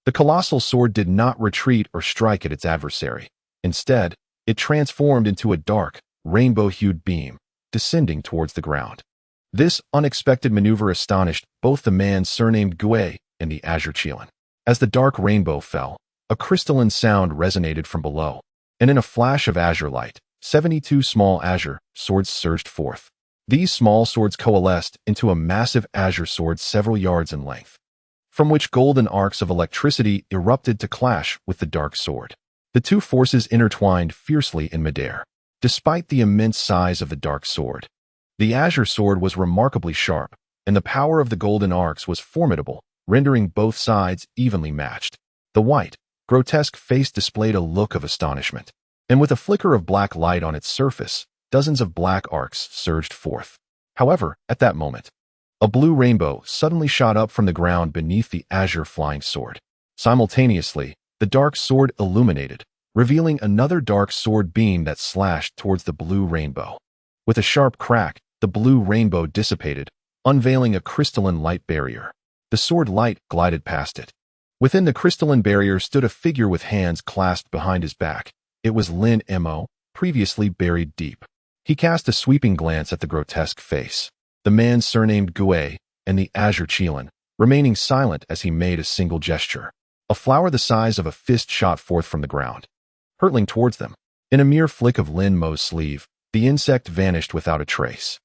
The colossal sword did not retreat or strike at its adversary. Instead, it transformed into a dark, rainbow-hued beam, descending towards the ground. This unexpected maneuver astonished both the man surnamed Gui and the azure qilin. As the dark rainbow fell, a crystalline sound resonated from below, and in a flash of azure light, 72 small azure swords surged forth. These small swords coalesced into a massive azure sword several yards in length, from which golden arcs of electricity erupted to clash with the dark sword. The two forces intertwined fiercely in midair. Despite the immense size of the dark sword, the azure sword was remarkably sharp, and the power of the golden arcs was formidable, rendering both sides evenly matched. The white, grotesque face displayed a look of astonishment, and with a flicker of black light on its surface, dozens of black arcs surged forth. However, at that moment, a blue rainbow suddenly shot up from the ground beneath the azure flying sword. Simultaneously, the dark sword illuminated, revealing another dark sword beam that slashed towards the blue rainbow. With a sharp crack, the blue rainbow dissipated, unveiling a crystalline light barrier. The sword light glided past it. Within the crystalline barrier stood a figure with hands clasped behind his back. It was Lin Mo, previously buried deep. He cast a sweeping glance at the grotesque face, the man surnamed Gui, and the azure qilin, remaining silent as he made a single gesture. A flower the size of a fist shot forth from the ground, hurtling towards them. In a mere flick of Lin Mo's sleeve, the insect vanished without a trace.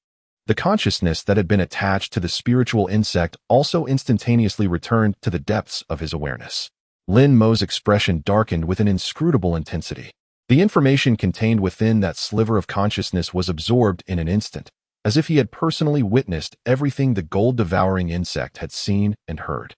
The consciousness that had been attached to the spiritual insect also instantaneously returned to the depths of his awareness. Lin Mo's expression darkened with an inscrutable intensity. The information contained within that sliver of consciousness was absorbed in an instant, as if he had personally witnessed everything the gold-devouring insect had seen and heard.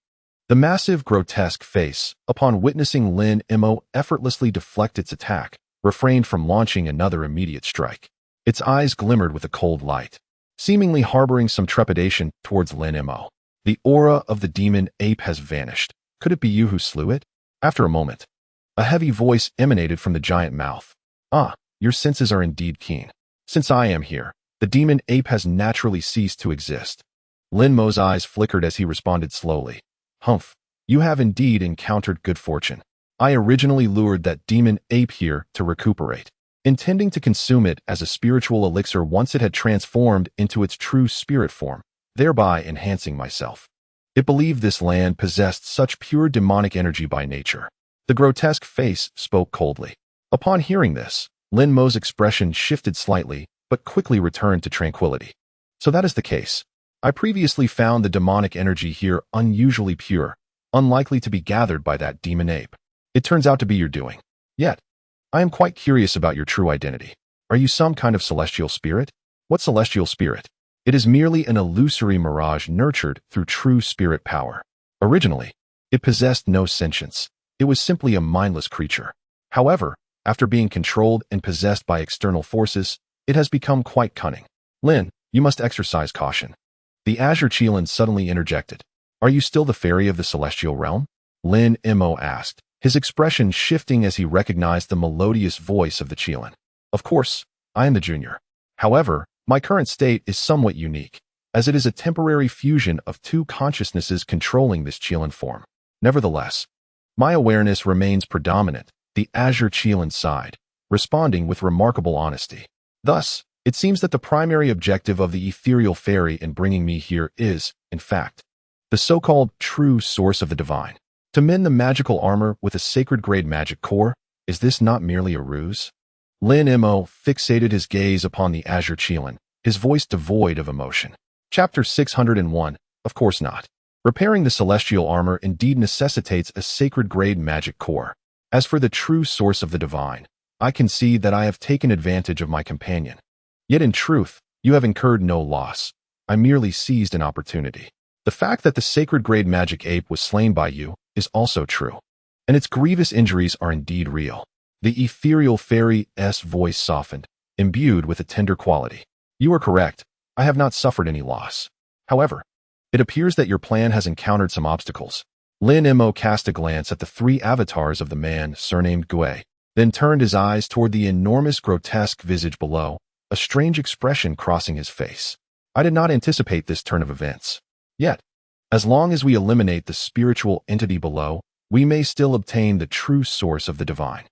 The massive, grotesque face, upon witnessing Lin Mo effortlessly deflect its attack, refrained from launching another immediate strike. Its eyes glimmered with a cold light, seemingly harboring some trepidation towards Lin Mo. "The aura of the demon ape has vanished. Could it be you who slew it?" After a moment, a heavy voice emanated from the giant mouth. "Ah, your senses are indeed keen. Since I am here, the demon ape has naturally ceased to exist." Lin Mo's eyes flickered as he responded slowly. "Humph, you have indeed encountered good fortune. I originally lured that demon ape here to recuperate, intending to consume it as a spiritual elixir once it had transformed into its true spirit form, thereby enhancing myself. It believed this land possessed such pure demonic energy by nature. The grotesque face spoke coldly. Upon hearing this, Lin Mo's expression shifted slightly, but quickly returned to tranquility. So that is the case. I previously found the demonic energy here unusually pure, unlikely to be gathered by that demon ape. It turns out to be your doing. Yet, I am quite curious about your true identity. Are you some kind of celestial spirit? What celestial spirit? It is merely an illusory mirage nurtured through true spirit power. Originally, it possessed no sentience. It was simply a mindless creature. However, after being controlled and possessed by external forces, it has become quite cunning. Lin, you must exercise caution. The Azure Qilin suddenly interjected. Are you still the fairy of the celestial realm? Lin Mo asked, his expression shifting as he recognized the melodious voice of the Qilin. Of course, I am the junior. However, my current state is somewhat unique, as it is a temporary fusion of two consciousnesses controlling this Qilin form. Nevertheless, my awareness remains predominant, the Azure Qilin side, responding with remarkable honesty. Thus, it seems that the primary objective of the ethereal fairy in bringing me here is, in fact, the so-called true source of the divine. To mend the magical armor with a sacred-grade magic core, is this not merely a ruse? Lin Mo fixated his gaze upon the Azure Qilin, his voice devoid of emotion. Chapter 601, of course not. Repairing the celestial armor indeed necessitates a sacred-grade magic core. As for the true source of the divine, I concede that I have taken advantage of my companion. Yet in truth, you have incurred no loss. I merely seized an opportunity. The fact that the sacred-grade magic ape was slain by you is also true, and its grievous injuries are indeed real. The ethereal fairy's voice softened, imbued with a tender quality. You are correct. I have not suffered any loss. However, it appears that your plan has encountered some obstacles. Lin Mo cast a glance at the three avatars of the man surnamed Gui, then turned his eyes toward the enormous grotesque visage below, a strange expression crossing his face. I did not anticipate this turn of events. Yet, as long as we eliminate the spiritual entity below, we may still obtain the true source of the divine.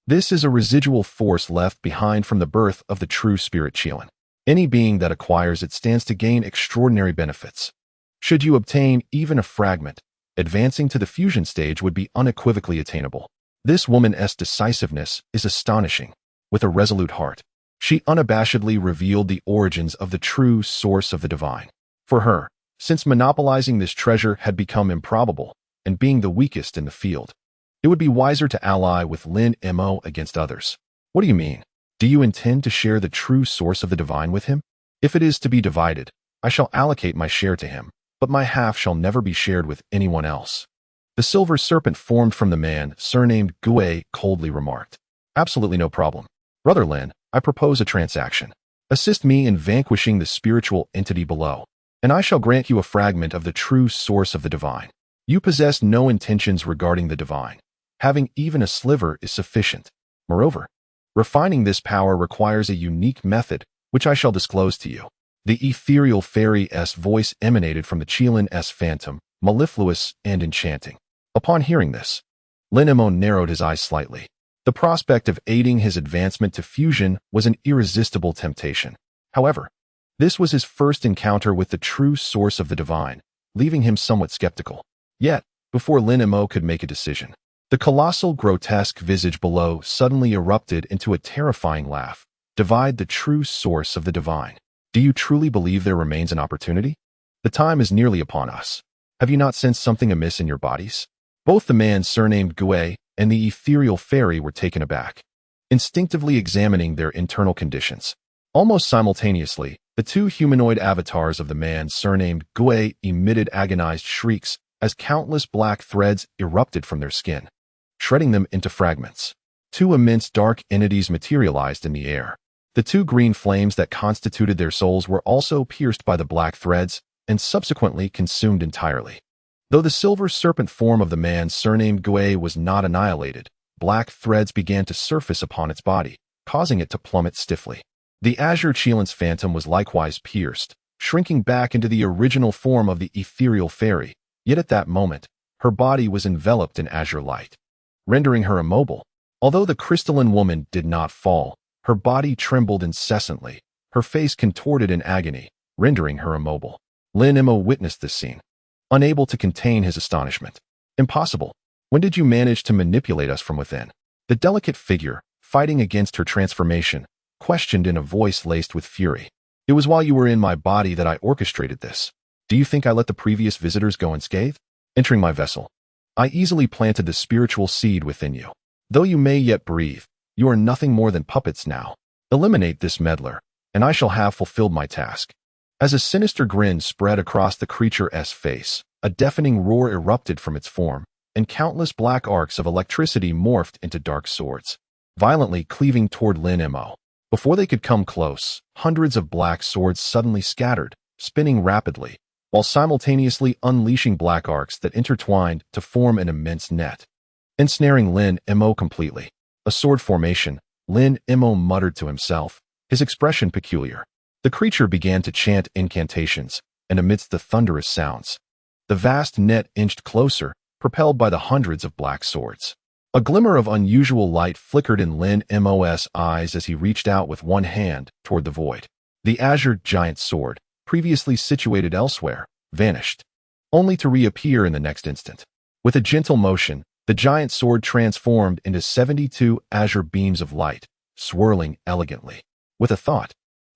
This is a residual force left behind from the birth of the true spirit Qilin. Any being that acquires it stands to gain extraordinary benefits. Should you obtain even a fragment, advancing to the fusion stage would be unequivocally attainable. This woman's decisiveness is astonishing. With a resolute heart, she unabashedly revealed the origins of the true source of the divine. For her, since monopolizing this treasure had become improbable, and being the weakest in the field, it would be wiser to ally with Lin Mo against others. What do you mean? Do you intend to share the true source of the divine with him? If it is to be divided, I shall allocate my share to him, but my half shall never be shared with anyone else. The silver serpent formed from the man surnamed Gui coldly remarked. Absolutely no problem. Brother Lin, I propose a transaction. Assist me in vanquishing the spiritual entity below, and I shall grant you a fragment of the true source of the divine. You possess no intentions regarding the divine. Having even a sliver is sufficient. Moreover, refining this power requires a unique method, which I shall disclose to you. The ethereal fairy's voice emanated from the Qilin's phantom, mellifluous and enchanting. Upon hearing this, Lin Mo narrowed his eyes slightly. The prospect of aiding his advancement to fusion was an irresistible temptation. However, this was his first encounter with the true source of the divine, leaving him somewhat skeptical. Yet, before Lin Mo could make a decision, the colossal grotesque visage below suddenly erupted into a terrifying laugh. Divide the true source of the divine. Do you truly believe there remains an opportunity? The time is nearly upon us. Have you not sensed something amiss in your bodies? Both the man surnamed Gui and the ethereal fairy were taken aback, instinctively examining their internal conditions. Almost simultaneously, the two humanoid avatars of the man surnamed Gui emitted agonized shrieks as countless black threads erupted from their skin, shredding them into fragments. Two immense dark entities materialized in the air. The two green flames that constituted their souls were also pierced by the black threads and subsequently consumed entirely. Though the silver serpent form of the man surnamed Gui was not annihilated, black threads began to surface upon its body, causing it to plummet stiffly. The Azure Qilin's phantom was likewise pierced, shrinking back into the original form of the ethereal fairy, yet at that moment, her body was enveloped in azure light, rendering her immobile. Although the crystalline woman did not fall, her body trembled incessantly, her face contorted in agony, rendering her immobile. Lin Mo witnessed this scene. unable to contain his astonishment. Impossible. When did you manage to manipulate us from within? The delicate figure, fighting against her transformation, questioned in a voice laced with fury. It was while you were in my body that I orchestrated this. Do you think I let the previous visitors go unscathed? Entering my vessel, I easily planted the spiritual seed within you. Though you may yet breathe, you are nothing more than puppets now. Eliminate this meddler, and I shall have fulfilled my task. As a sinister grin spread across the creature's face, a deafening roar erupted from its form, and countless black arcs of electricity morphed into dark swords, violently cleaving toward Lin Mo. Before they could come close, hundreds of black swords suddenly scattered, spinning rapidly, while simultaneously unleashing black arcs that intertwined to form an immense net, ensnaring Lin Mo completely. A sword formation, Lin Mo muttered to himself, his expression peculiar. The creature began to chant incantations, and amidst the thunderous sounds, the vast net inched closer, propelled by the hundreds of black swords. A glimmer of unusual light flickered in Lin Mo's eyes as he reached out with one hand toward the void. The azure giant sword, previously situated elsewhere, vanished, only to reappear in the next instant. With a gentle motion, the giant sword transformed into 72 azure beams of light, swirling elegantly. With a thought,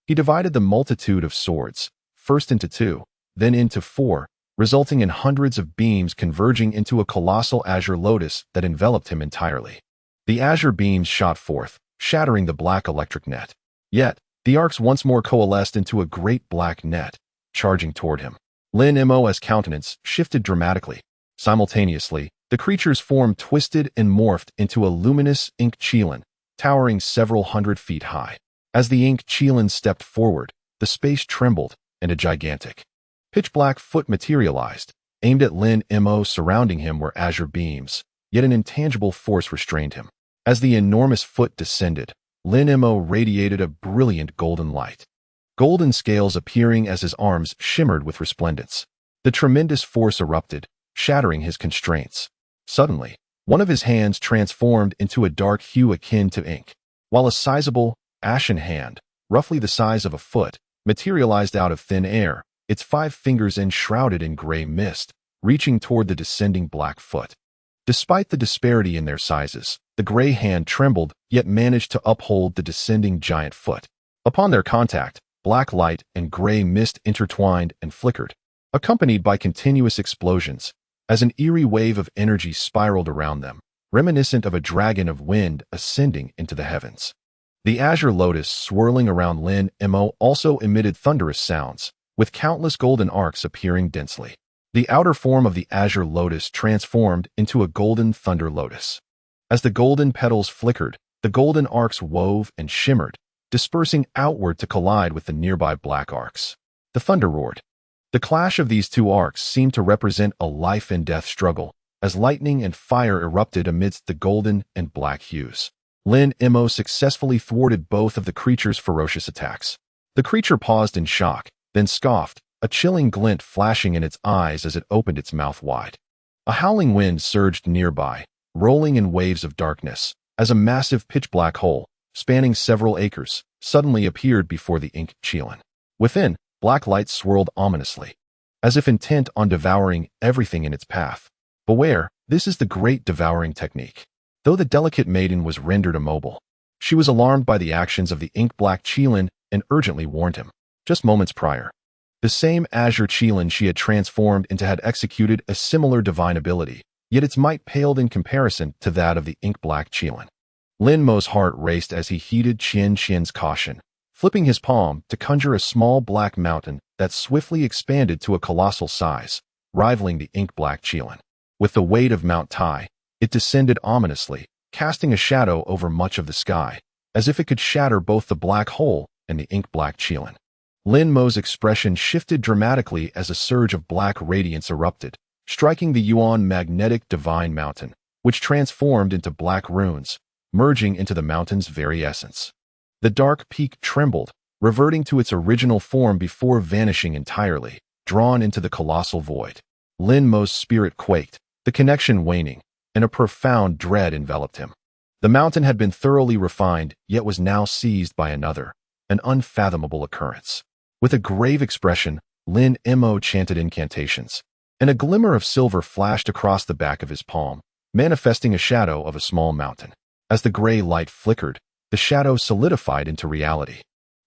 he divided the multitude of swords, first into 2, then into 4, resulting in hundreds of beams converging into a colossal azure lotus that enveloped him entirely. The azure beams shot forth, shattering the black electric net. Yet, the arcs once more coalesced into a great black net, charging toward him. Lin Mo's countenance shifted dramatically. Simultaneously, the creature's form twisted and morphed into a luminous ink chelan, towering several hundred feet high. As the ink chelan stepped forward, the space trembled, and a gigantic, pitch-black foot materialized. Aimed at Lin Mo, surrounding him were azure beams, yet an intangible force restrained him. As the enormous foot descended, Lin Mo radiated a brilliant golden light, golden scales appearing as his arms shimmered with resplendence. The tremendous force erupted, shattering his constraints. Suddenly, one of his hands transformed into a dark hue akin to ink, while a sizable, ashen hand, roughly the size of a foot, materialized out of thin air, its 5 fingers enshrouded in gray mist, reaching toward the descending black foot. Despite the disparity in their sizes, the gray hand trembled yet managed to uphold the descending giant foot. Upon their contact, black light and gray mist intertwined and flickered, accompanied by continuous explosions, as an eerie wave of energy spiraled around them, reminiscent of a dragon of wind ascending into the heavens. The azure lotus swirling around Lin Mo also emitted thunderous sounds, with countless golden arcs appearing densely. The outer form of the azure lotus transformed into a golden thunder lotus. As the golden petals flickered, the golden arcs wove and shimmered, dispersing outward to collide with the nearby black arcs. The thunder roared. The clash of these 2 arcs seemed to represent a life and death struggle, as lightning and fire erupted amidst the golden and black hues. Lin Mo successfully thwarted both of the creature's ferocious attacks. The creature paused in shock, then scoffed, a chilling glint flashing in its eyes as it opened its mouth wide. A howling wind surged nearby, rolling in waves of darkness, as a massive pitch-black hole, spanning several acres, suddenly appeared before the ink chelan. Within, black light swirled ominously, as if intent on devouring everything in its path. Beware, this is the great devouring technique. Though the delicate maiden was rendered immobile, she was alarmed by the actions of the ink-black chelan and urgently warned him. Just moments prior, the same azure chelan she had transformed into had executed a similar divine ability, yet its might paled in comparison to that of the ink-black chelan. Lin Mo's heart raced as he heeded Qian's caution, flipping his palm to conjure a small black mountain that swiftly expanded to a colossal size, rivaling the ink-black chelan. With the weight of Mount Tai, it descended ominously, casting a shadow over much of the sky, as if it could shatter both the black hole and the ink-black chelan. Lin Mo's expression shifted dramatically as a surge of black radiance erupted, striking the Yuan magnetic divine mountain, which transformed into black runes, merging into the mountain's very essence. The dark peak trembled, reverting to its original form before vanishing entirely, drawn into the colossal void. Lin Mo's spirit quaked, the connection waning, and a profound dread enveloped him. The mountain had been thoroughly refined, yet was now seized by another, an unfathomable occurrence. With a grave expression, Lin Mo chanted incantations, and a glimmer of silver flashed across the back of his palm, manifesting a shadow of a small mountain. As the gray light flickered, the shadow solidified into reality,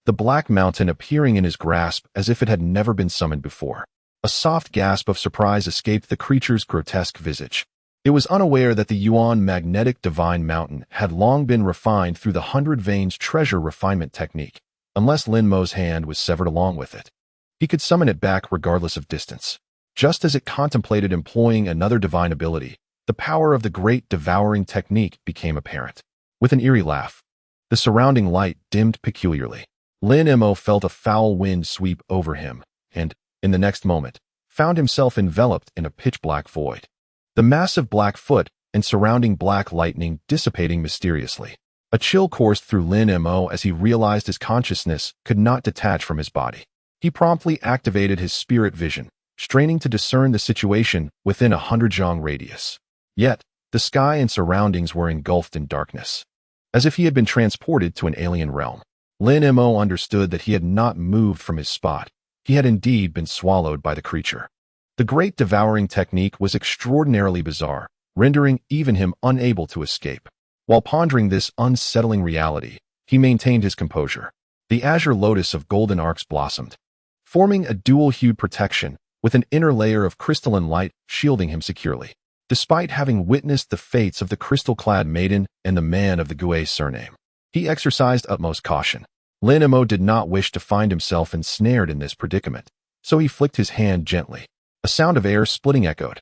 the black mountain appearing in his grasp as if it had never been summoned before. A soft gasp of surprise escaped the creature's grotesque visage. It was unaware that the Yuan magnetic divine mountain had long been refined through the 100 veins treasure refinement technique, unless Lin Mo's hand was severed along with it. He could summon it back regardless of distance. Just as it contemplated employing another divine ability, the power of the great devouring technique became apparent. With an eerie laugh, the surrounding light dimmed peculiarly. Lin Mo felt a foul wind sweep over him, and, in the next moment, found himself enveloped in a pitch-black void. The massive black foot and surrounding black lightning dissipating mysteriously. A chill coursed through Lin Mo as he realized his consciousness could not detach from his body. He promptly activated his spirit vision, straining to discern the situation within 100 zhang radius. Yet, the sky and surroundings were engulfed in darkness, as if he had been transported to an alien realm. Lin Mo understood that he had not moved from his spot. He had indeed been swallowed by the creature. The great devouring technique was extraordinarily bizarre, rendering even him unable to escape. While pondering this unsettling reality, he maintained his composure. The azure lotus of golden arcs blossomed, forming a dual-hued protection with an inner layer of crystalline light shielding him securely. Despite having witnessed the fates of the crystal-clad maiden and the man of the Gue surname, he exercised utmost caution. Lin Mo did not wish to find himself ensnared in this predicament, so he flicked his hand gently. A sound of air splitting echoed.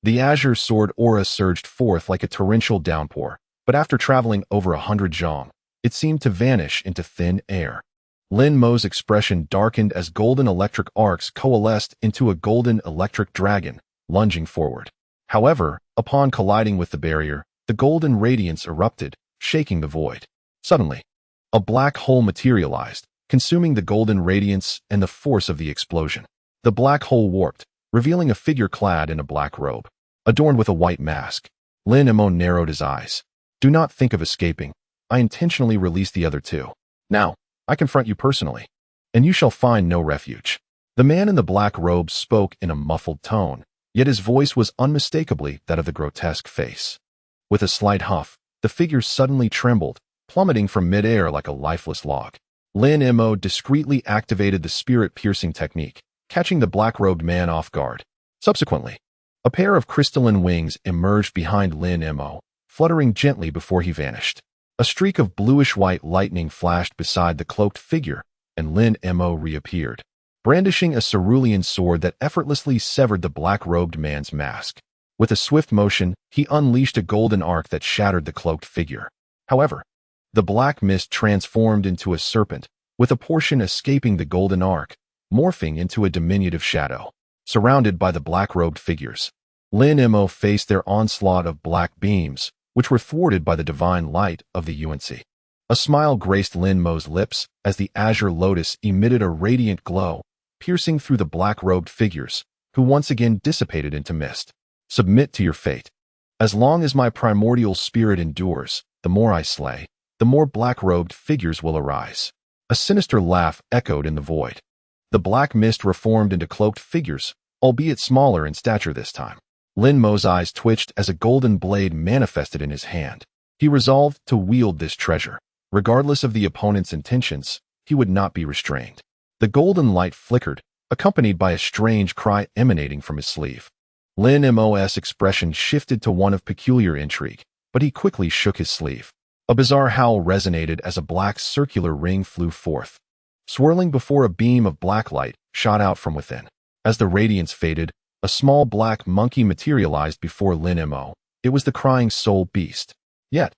The azure sword aura surged forth like a torrential downpour, but after traveling over 100 zhang, it seemed to vanish into thin air. Lin Mo's expression darkened as golden electric arcs coalesced into a golden electric dragon, lunging forward. However, upon colliding with the barrier, the golden radiance erupted, shaking the void. Suddenly, a black hole materialized, consuming the golden radiance and the force of the explosion. The black hole warped, revealing a figure clad in a black robe, adorned with a white mask. Lin Mo narrowed his eyes. Do not think of escaping. I intentionally released the other two. Now, I confront you personally, and you shall find no refuge. The man in the black robe spoke in a muffled tone, yet his voice was unmistakably that of the grotesque face. With a slight huff, the figure suddenly trembled, plummeting from mid-air like a lifeless log. Lin Mo discreetly activated the spirit-piercing technique, catching the black-robed man off guard. Subsequently, a pair of crystalline wings emerged behind Lin Mo, fluttering gently before he vanished. A streak of bluish-white lightning flashed beside the cloaked figure, and Lin Mo reappeared, brandishing a cerulean sword that effortlessly severed the black-robed man's mask. With a swift motion, he unleashed a golden arc that shattered the cloaked figure. However, the black mist transformed into a serpent, with a portion escaping the golden arc, morphing into a diminutive shadow. Surrounded by the black-robed figures, Lin Mo faced their onslaught of black beams, which were thwarted by the divine light of the UNC. A smile graced Lin Mo's lips as the azure lotus emitted a radiant glow, piercing through the black-robed figures, who once again dissipated into mist. Submit to your fate. As long as my primordial spirit endures, the more I slay, the more black-robed figures will arise. A sinister laugh echoed in the void. The black mist reformed into cloaked figures, albeit smaller in stature this time. Lin Mo's eyes twitched as a golden blade manifested in his hand. He resolved to wield this treasure. Regardless of the opponent's intentions, he would not be restrained. The golden light flickered, accompanied by a strange cry emanating from his sleeve. Lin Mo's expression shifted to one of peculiar intrigue, but he quickly shook his sleeve. A bizarre howl resonated as a black circular ring flew forth. Swirling before a beam of black light shot out from within. As the radiance faded, a small black monkey materialized before Lin Mo. It was the crying soul beast. Yet,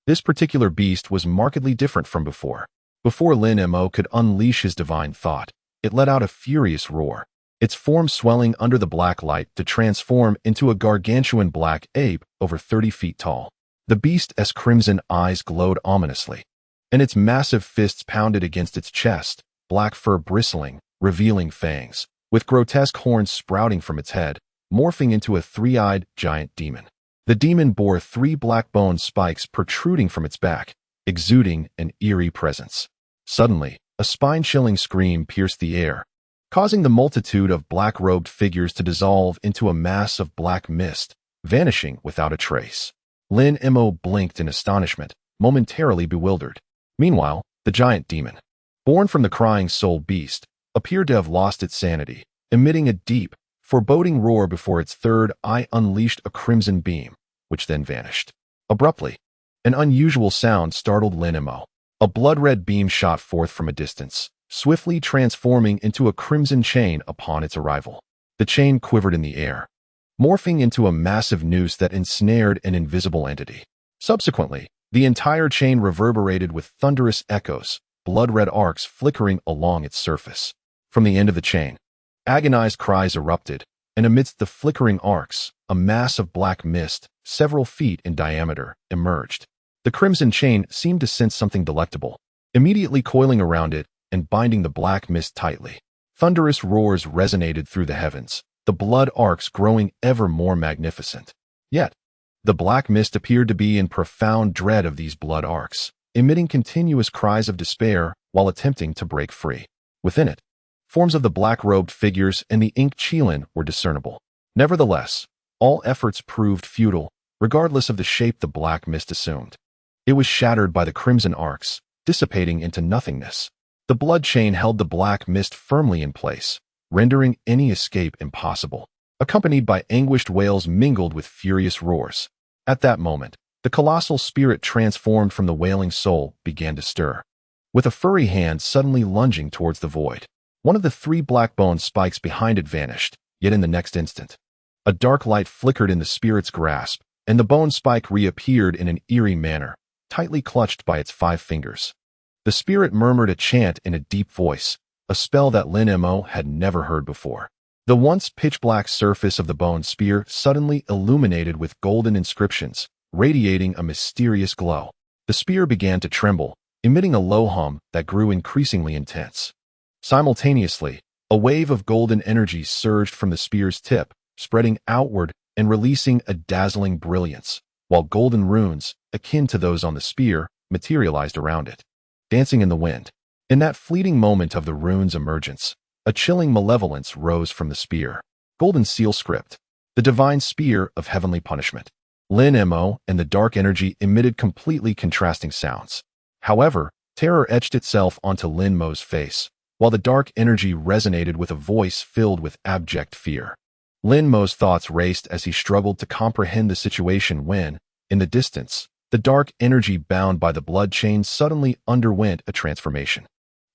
this particular beast was markedly different from before. Before Lin Mo could unleash his divine thought, it let out a furious roar, its form swelling under the black light to transform into a gargantuan black ape over 30 feet tall. The beast's crimson eyes glowed ominously, and its massive fists pounded against its chest, black fur bristling, revealing fangs, with grotesque horns sprouting from its head, morphing into a three-eyed giant demon. The demon bore 3 black bone spikes protruding from its back, exuding an eerie presence. Suddenly, a spine-chilling scream pierced the air. causing the multitude of black-robed figures to dissolve into a mass of black mist, vanishing without a trace. Lin Mo blinked in astonishment, momentarily bewildered. Meanwhile, the giant demon, born from the crying soul beast, appeared to have lost its sanity, emitting a deep, foreboding roar before its third eye unleashed a crimson beam, which then vanished. Abruptly, an unusual sound startled Lin Mo. A blood-red beam shot forth from a distance, swiftly transforming into a crimson chain upon its arrival. The chain quivered in the air, morphing into a massive noose that ensnared an invisible entity. Subsequently, the entire chain reverberated with thunderous echoes, blood-red arcs flickering along its surface. From the end of the chain, agonized cries erupted, and amidst the flickering arcs, a mass of black mist, several feet in diameter, emerged. The crimson chain seemed to sense something delectable, immediately coiling around it and binding the black mist tightly. Thunderous roars resonated through the heavens, the blood arcs growing ever more magnificent. Yet, the black mist appeared to be in profound dread of these blood arcs, emitting continuous cries of despair while attempting to break free. Within it, forms of the black-robed figures and the ink Qilin were discernible. Nevertheless, all efforts proved futile, regardless of the shape the black mist assumed. It was shattered by the crimson arcs, dissipating into nothingness. The blood chain held the black mist firmly in place, rendering any escape impossible, accompanied by anguished wails mingled with furious roars. At that moment, the colossal spirit transformed from the wailing soul began to stir, with a furry hand suddenly lunging towards the void. One of the three black bone spikes behind it vanished, yet in the next instant, a dark light flickered in the spirit's grasp, and the bone spike reappeared in an eerie manner, tightly clutched by its 5 fingers. The spirit murmured a chant in a deep voice, a spell that Lin Mo had never heard before. The once pitch-black surface of the bone spear suddenly illuminated with golden inscriptions, radiating a mysterious glow. The spear began to tremble, emitting a low hum that grew increasingly intense. Simultaneously, a wave of golden energy surged from the spear's tip, spreading outward and releasing a dazzling brilliance, while golden runes, akin to those on the spear, materialized around it, dancing in the wind. In that fleeting moment of the rune's emergence, a chilling malevolence rose from the spear. Golden seal script, the divine spear of heavenly punishment. Lin Mo and the dark energy emitted completely contrasting sounds. However, terror etched itself onto Lin Mo's face, while the dark energy resonated with a voice filled with abject fear. Lin Mo's thoughts raced as he struggled to comprehend the situation when, in the distance, the dark energy bound by the blood chain suddenly underwent a transformation.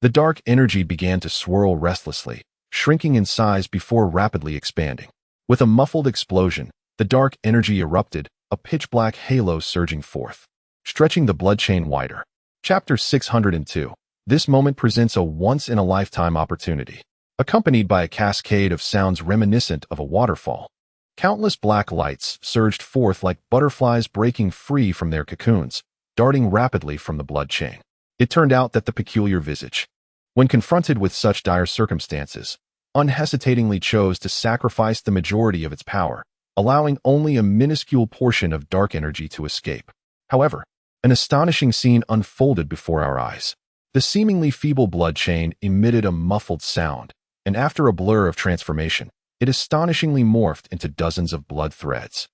The dark energy began to swirl restlessly, shrinking in size before rapidly expanding. With a muffled explosion, the dark energy erupted, a pitch-black halo surging forth, stretching the blood chain wider. Chapter 602. This moment presents a once-in-a-lifetime opportunity, accompanied by a cascade of sounds reminiscent of a waterfall. Countless black lights surged forth like butterflies breaking free from their cocoons, darting rapidly from the blood chain. It turned out that the peculiar visage, when confronted with such dire circumstances, unhesitatingly chose to sacrifice the majority of its power, allowing only a minuscule portion of dark energy to escape. However, an astonishing scene unfolded before our eyes. The seemingly feeble blood chain emitted a muffled sound, and after a blur of transformation, it astonishingly morphed into dozens of blood threads,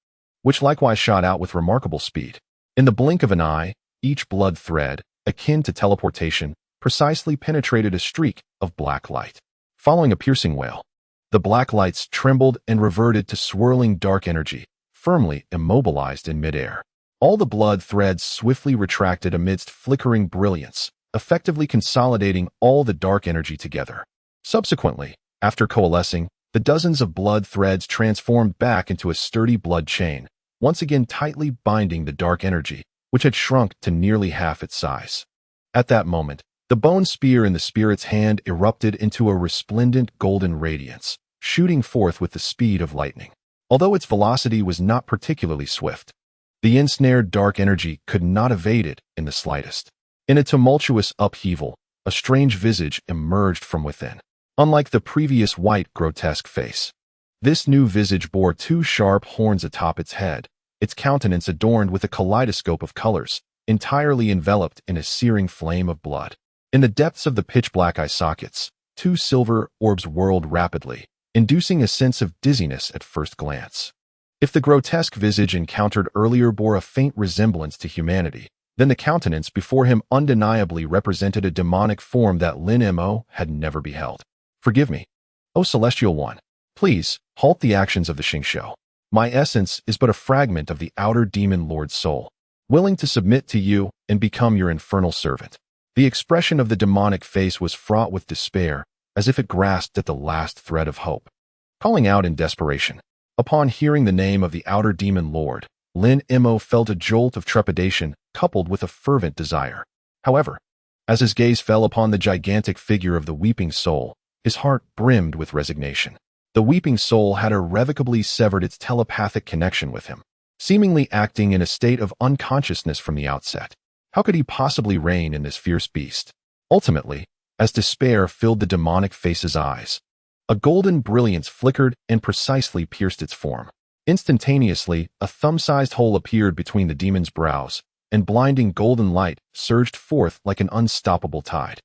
which likewise shot out with remarkable speed. In the blink of an eye, each blood thread, akin to teleportation, precisely penetrated a streak of black light. Following a piercing wail, the black lights trembled and reverted to swirling dark energy, firmly immobilized in midair. All the blood threads swiftly retracted amidst flickering brilliance, effectively consolidating all the dark energy together. Subsequently, after coalescing, the dozens of blood threads transformed back into a sturdy blood chain, once again tightly binding the dark energy, which had shrunk to nearly half its size. At that moment, the bone spear in the spirit's hand erupted into a resplendent golden radiance, shooting forth with the speed of lightning. Although its velocity was not particularly swift, the ensnared dark energy could not evade it in the slightest. In a tumultuous upheaval, a strange visage emerged from within. Unlike the previous white, grotesque face, this new visage bore 2 sharp horns atop its head, its countenance adorned with a kaleidoscope of colors, entirely enveloped in a searing flame of blood. In the depths of the pitch-black eye sockets, two silver orbs whirled rapidly, inducing a sense of dizziness at first glance. If the grotesque visage encountered earlier bore a faint resemblance to humanity, then the countenance before him undeniably represented a demonic form that Lin Mo had never beheld. "Forgive me, O Celestial One. Please, halt the actions of the Xingqiu. My essence is but a fragment of the outer demon lord's soul, willing to submit to you and become your infernal servant." The expression of the demonic face was fraught with despair, as if it grasped at the last thread of hope. Calling out in desperation, upon hearing the name of the outer demon lord, Lin Mo felt a jolt of trepidation coupled with a fervent desire. However, as his gaze fell upon the gigantic figure of the weeping soul, his heart brimmed with resignation. The weeping soul had irrevocably severed its telepathic connection with him, seemingly acting in a state of unconsciousness from the outset. How could he possibly reign in this fierce beast? Ultimately, as despair filled the demonic face's eyes, a golden brilliance flickered and precisely pierced its form. Instantaneously, a thumb-sized hole appeared between the demon's brows, and blinding golden light surged forth like an unstoppable tide.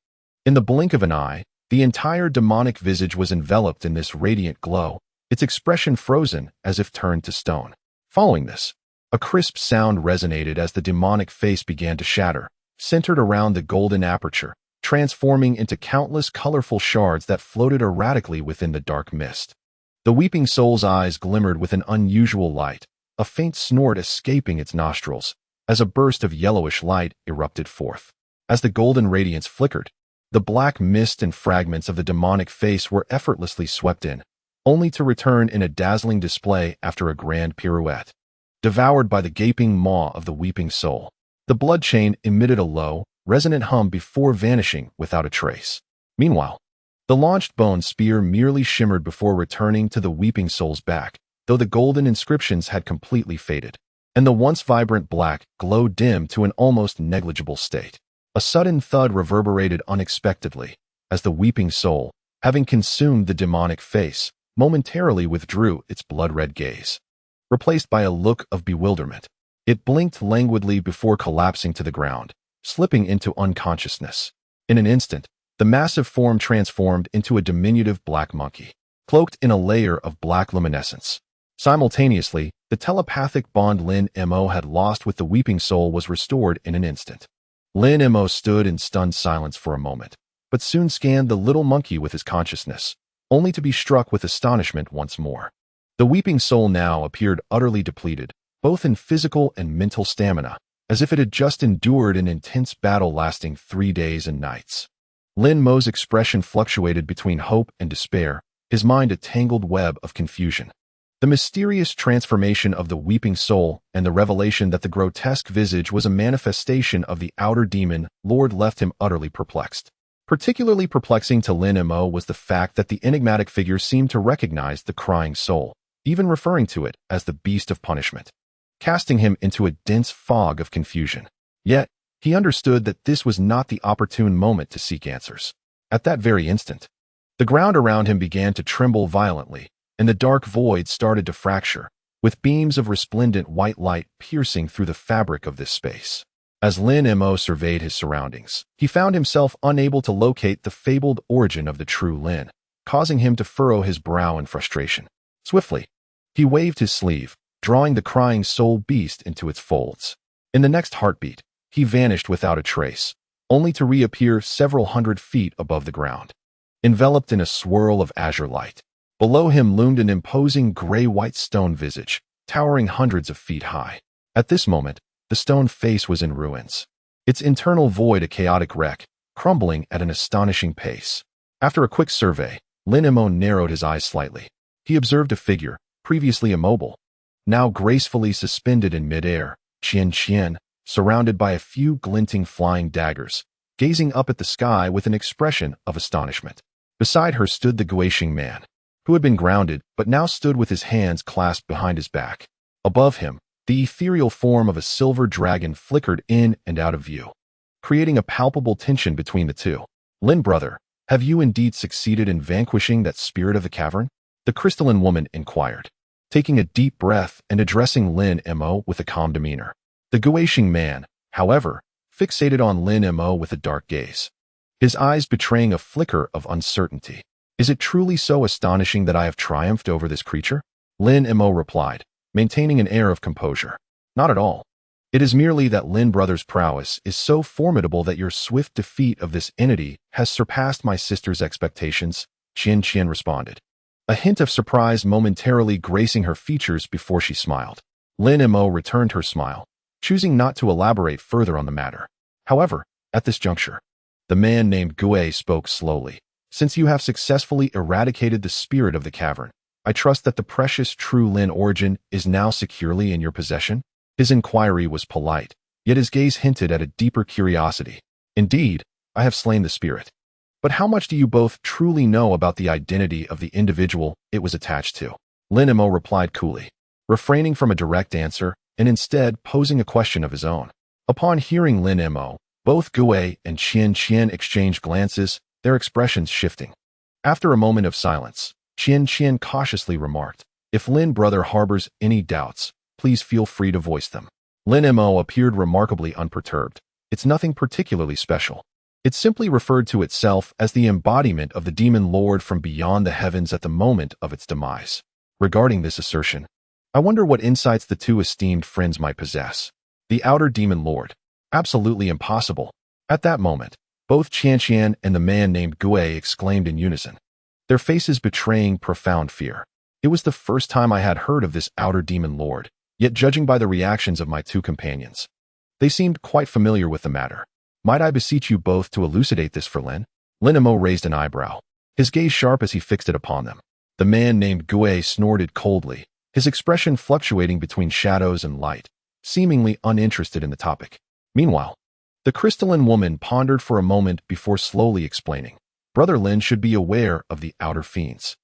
In the blink of an eye, the entire demonic visage was enveloped in this radiant glow, its expression frozen as if turned to stone. Following this, a crisp sound resonated as the demonic face began to shatter, centered around the golden aperture, transforming into countless colorful shards that floated erratically within the dark mist. The weeping soul's eyes glimmered with an unusual light, a faint snort escaping its nostrils, as a burst of yellowish light erupted forth. As the golden radiance flickered, the black mist and fragments of the demonic face were effortlessly swept in, only to return in a dazzling display after a grand pirouette. Devoured by the gaping maw of the weeping soul, the blood chain emitted a low, resonant hum before vanishing without a trace. Meanwhile, the launched bone spear merely shimmered before returning to the weeping soul's back, though the golden inscriptions had completely faded, and the once vibrant black glowed dim to an almost negligible state. A sudden thud reverberated unexpectedly, as the weeping soul, having consumed the demonic face, momentarily withdrew its blood-red gaze. Replaced by a look of bewilderment, it blinked languidly before collapsing to the ground, slipping into unconsciousness. In an instant, the massive form transformed into a diminutive black monkey, cloaked in a layer of black luminescence. Simultaneously, the telepathic bond Lin Mo had lost with the weeping soul was restored in an instant. Lin Mo stood in stunned silence for a moment, but soon scanned the little monkey with his consciousness, only to be struck with astonishment once more. The weeping soul now appeared utterly depleted, both in physical and mental stamina, as if it had just endured an intense battle lasting 3 days and nights. Lin Mo's expression fluctuated between hope and despair, his mind a tangled web of confusion. The mysterious transformation of the weeping soul and the revelation that the grotesque visage was a manifestation of the outer demon lord left him utterly perplexed. Particularly perplexing to Lin Mo was the fact that the enigmatic figure seemed to recognize the crying soul, even referring to it as the beast of punishment, casting him into a dense fog of confusion. Yet, he understood that this was not the opportune moment to seek answers. At that very instant, the ground around him began to tremble violently, and the dark void started to fracture, with beams of resplendent white light piercing through the fabric of this space. As Lin Mo surveyed his surroundings, he found himself unable to locate the fabled origin of the true Lin, causing him to furrow his brow in frustration. Swiftly, he waved his sleeve, drawing the crying soul beast into its folds. In the next heartbeat, he vanished without a trace, only to reappear several hundred feet above the ground, enveloped in a swirl of azure light. Below him loomed an imposing gray-white stone visage, towering hundreds of feet high. At this moment, the stone face was in ruins, its internal void a chaotic wreck, crumbling at an astonishing pace. After a quick survey, Lin Mo narrowed his eyes slightly. He observed a figure, previously immobile, now gracefully suspended in midair, Qian, surrounded by a few glinting flying daggers, gazing up at the sky with an expression of astonishment. Beside her stood the Guixing man, who had been grounded but now stood with his hands clasped behind his back. Above him, the ethereal form of a silver dragon flickered in and out of view, creating a palpable tension between the two. "Lin, brother, have you indeed succeeded in vanquishing that spirit of the cavern?" the crystalline woman inquired, taking a deep breath and addressing Lin Mo with a calm demeanor. The Guixing man, however, fixated on Lin Mo with a dark gaze. his eyes betraying a flicker of uncertainty. Is it truly so astonishing that I have triumphed over this creature? Lin Mo replied, maintaining an air of composure. Not at all. It is merely that Lin brother's prowess is so formidable that your swift defeat of this entity has surpassed my sister's expectations, Qian responded, a hint of surprise momentarily gracing her features before she smiled. Lin Mo returned her smile, choosing not to elaborate further on the matter. However, at this juncture, the man named Gue spoke slowly. Since you have successfully eradicated the spirit of the cavern, I trust that the precious true Lin origin is now securely in your possession? His inquiry was polite, yet his gaze hinted at a deeper curiosity. Indeed, I have slain the spirit. But how much do you both truly know about the identity of the individual it was attached to? Lin Mo replied coolly, refraining from a direct answer and instead posing a question of his own. Upon hearing Lin Mo, both Gue and Qian exchanged glances, their expressions shifting. After a moment of silence, Qian cautiously remarked, if Lin brother harbors any doubts, please feel free to voice them. Lin Mo appeared remarkably unperturbed. It's nothing particularly special. It simply referred to itself as the embodiment of the demon lord from beyond the heavens at the moment of its demise. Regarding this assertion, I wonder what insights the two esteemed friends might possess. The outer demon lord. Absolutely impossible. At that moment, both Qian and the man named Gue exclaimed in unison, their faces betraying profound fear. It was the first time I had heard of this outer demon lord, yet judging by the reactions of my two companions, they seemed quite familiar with the matter. Might I beseech you both to elucidate this for Lin? Lin Mo raised an eyebrow, his gaze sharp as he fixed it upon them. The man named Gue snorted coldly, his expression fluctuating between shadows and light, seemingly uninterested in the topic. Meanwhile, the crystalline woman pondered for a moment before slowly explaining. Brother Lin should be aware of the outer fiends,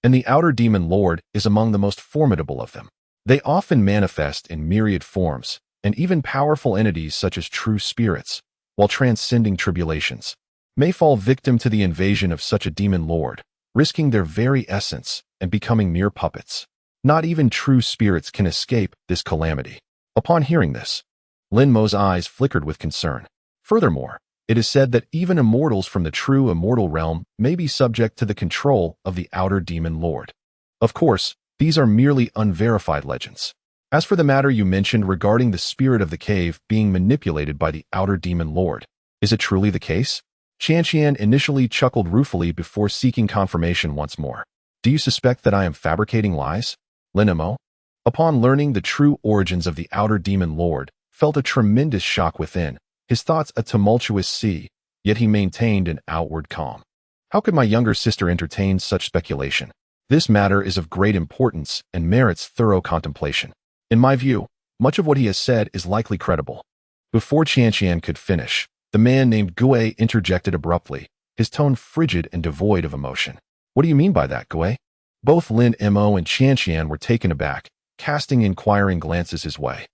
and the outer demon lord is among the most formidable of them. They often manifest in myriad forms, and even powerful entities such as true spirits, while transcending tribulations, may fall victim to the invasion of such a demon lord, risking their very essence and becoming mere puppets. Not even true spirits can escape this calamity. Upon hearing this, Lin Mo's eyes flickered with concern. Furthermore, it is said that even immortals from the true immortal realm may be subject to the control of the outer demon lord. Of course, these are merely unverified legends. As for the matter you mentioned regarding the spirit of the cave being manipulated by the outer demon lord, is it truly the case? Qian initially chuckled ruefully before seeking confirmation once more. Do you suspect that I am fabricating lies? Lin Mo, upon learning the true origins of the outer demon lord, felt a tremendous shock within, his thoughts a tumultuous sea, yet he maintained an outward calm. How could my younger sister entertain such speculation? This matter is of great importance and merits thorough contemplation. In my view, much of what he has said is likely credible. Before Qian could finish, the man named Gue interjected abruptly, his tone frigid and devoid of emotion. What do you mean by that, Gue? Both Lin Mo and Qian were taken aback, casting inquiring glances his way.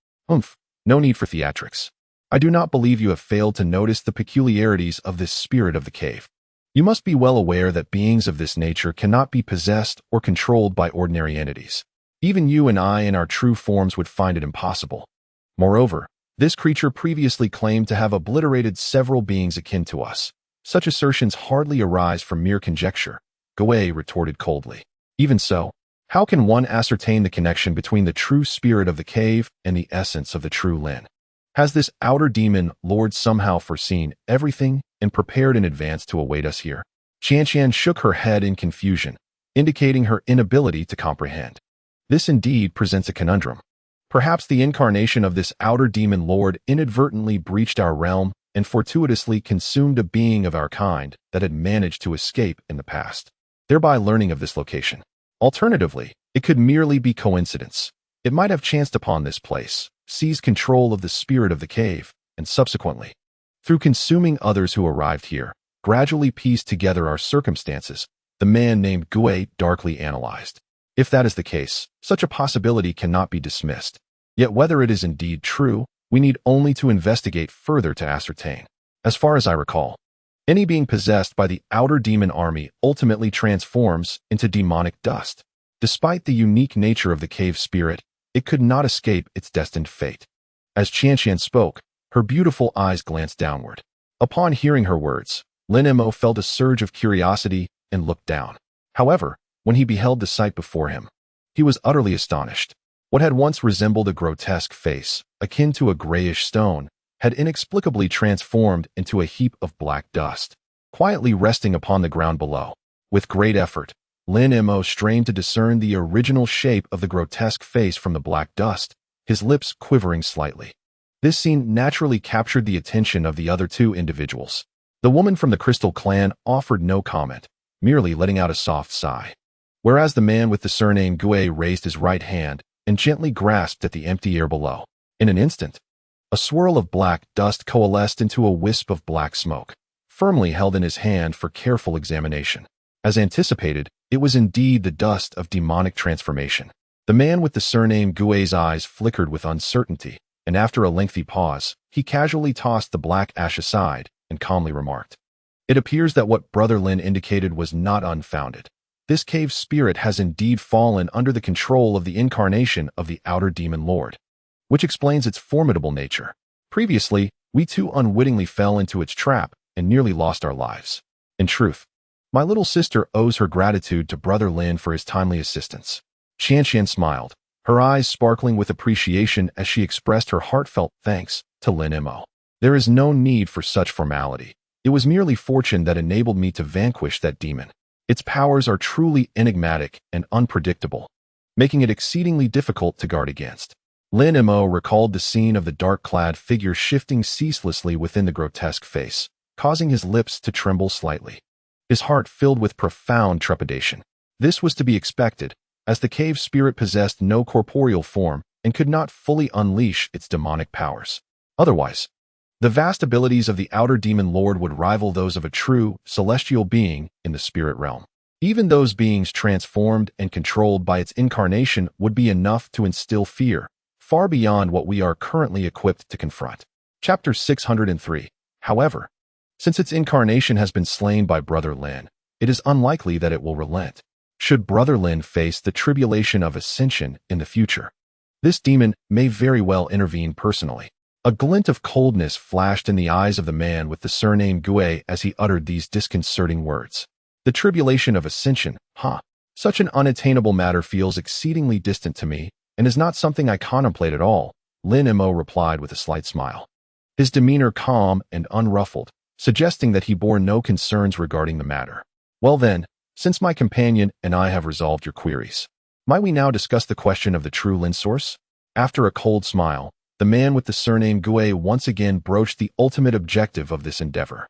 No need for theatrics. I do not believe you have failed to notice the peculiarities of this spirit of the cave. You must be well aware that beings of this nature cannot be possessed or controlled by ordinary entities. Even you and I in our true forms would find it impossible. Moreover, this creature previously claimed to have obliterated several beings akin to us. Such assertions hardly arise from mere conjecture, Gue retorted coldly. Even so, how can one ascertain the connection between the true spirit of the cave and the essence of the true Lin? Has this outer demon lord somehow foreseen everything and prepared in advance to await us here? Qian shook her head in confusion, indicating her inability to comprehend. This indeed presents a conundrum. Perhaps the incarnation of this outer demon lord inadvertently breached our realm and fortuitously consumed a being of our kind that had managed to escape in the past, thereby learning of this location. Alternatively, it could merely be coincidence. It might have chanced upon this place, seized control of the spirit of the cave, and subsequently, through consuming others who arrived here, gradually pieced together our circumstances, the man named Gue darkly analyzed. If that is the case, such a possibility cannot be dismissed. Yet whether it is indeed true, we need only to investigate further to ascertain. As far as I recall, any being possessed by the outer demon army ultimately transforms into demonic dust. Despite the unique nature of the cave spirit, it could not escape its destined fate. As Qian spoke, her beautiful eyes glanced downward. Upon hearing her words, Lin Mo felt a surge of curiosity and looked down. However, when he beheld the sight before him, he was utterly astonished. What had once resembled a grotesque face, akin to a grayish stone, had inexplicably transformed into a heap of black dust, quietly resting upon the ground below. With great effort, Lin Mo strained to discern the original shape of the grotesque face from the black dust, his lips quivering slightly. This scene naturally captured the attention of the other two individuals. The woman from the Crystal Clan offered no comment, merely letting out a soft sigh, whereas the man with the surname Gui raised his right hand and gently grasped at the empty air below. In an instant, a swirl of black dust coalesced into a wisp of black smoke, firmly held in his hand for careful examination. As anticipated, it was indeed the dust of demonic transformation. The man with the surname Gui's eyes flickered with uncertainty, and after a lengthy pause, he casually tossed the black ash aside and calmly remarked, "It appears that what Brother Lin indicated was not unfounded. This cave spirit has indeed fallen under the control of the incarnation of the outer demon lord, which explains its formidable nature. Previously, we too unwittingly fell into its trap and nearly lost our lives. In truth, my little sister owes her gratitude to Brother Lin for his timely assistance." Qian smiled, her eyes sparkling with appreciation as she expressed her heartfelt thanks to Lin Mo. "There is no need for such formality. It was merely fortune that enabled me to vanquish that demon. Its powers are truly enigmatic and unpredictable, making it exceedingly difficult to guard against." Lin Mo recalled the scene of the dark-clad figure shifting ceaselessly within the grotesque face, causing his lips to tremble slightly. His heart filled with profound trepidation. This was to be expected, as the cave spirit possessed no corporeal form and could not fully unleash its demonic powers. Otherwise, the vast abilities of the outer demon lord would rival those of a true, celestial being in the spirit realm. Even those beings transformed and controlled by its incarnation would be enough to instill fear, far beyond what we are currently equipped to confront. Chapter 603. However, since its incarnation has been slain by Brother Lin, it is unlikely that it will relent. Should Brother Lin face the tribulation of ascension in the future, this demon may very well intervene personally. A glint of coldness flashed in the eyes of the man with the surname Gui as he uttered these disconcerting words. The tribulation of ascension, huh? Such an unattainable matter feels exceedingly distant to me, and is not something I contemplate at all, Lin Mo replied with a slight smile, his demeanor calm and unruffled, suggesting that he bore no concerns regarding the matter. "Well then, since my companion and I have resolved your queries, might we now discuss the question of the true Lin source?" After a cold smile, the man with the surname Gui once again broached the ultimate objective of this endeavor.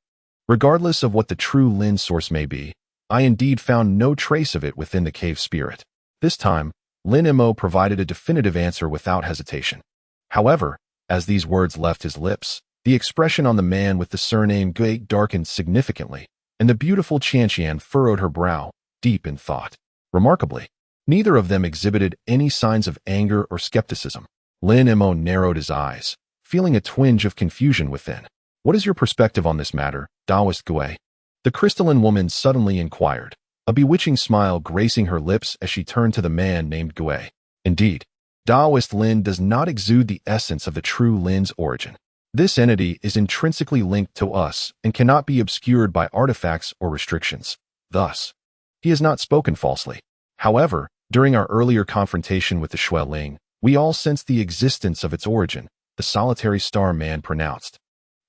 "Regardless of what the true Lin source may be, I indeed found no trace of it within the cave spirit." This time, Lin Mo provided a definitive answer without hesitation. However, as these words left his lips, the expression on the man with the surname Gui darkened significantly, and the beautiful Qian furrowed her brow, deep in thought. Remarkably, neither of them exhibited any signs of anger or skepticism. Lin Mo narrowed his eyes, feeling a twinge of confusion within. "What is your perspective on this matter, Taoist Gui?" the crystalline woman suddenly inquired, a bewitching smile gracing her lips as she turned to the man named Gui. "Indeed, Taoist Lin does not exude the essence of the true Lin's origin. This entity is intrinsically linked to us and cannot be obscured by artifacts or restrictions. Thus, he has not spoken falsely. However, during our earlier confrontation with the Xueling, we all sensed the existence of its origin," the solitary star man pronounced,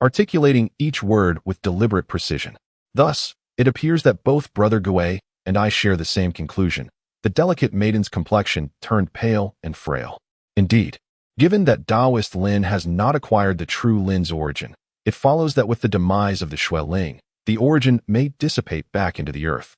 articulating each word with deliberate precision. "Thus, it appears that both Brother Gui and I share the same conclusion. The delicate maiden's complexion turned pale and frail. Indeed, given that Taoist Lin has not acquired the true Lin's origin, it follows that with the demise of the Xueling, the origin may dissipate back into the earth,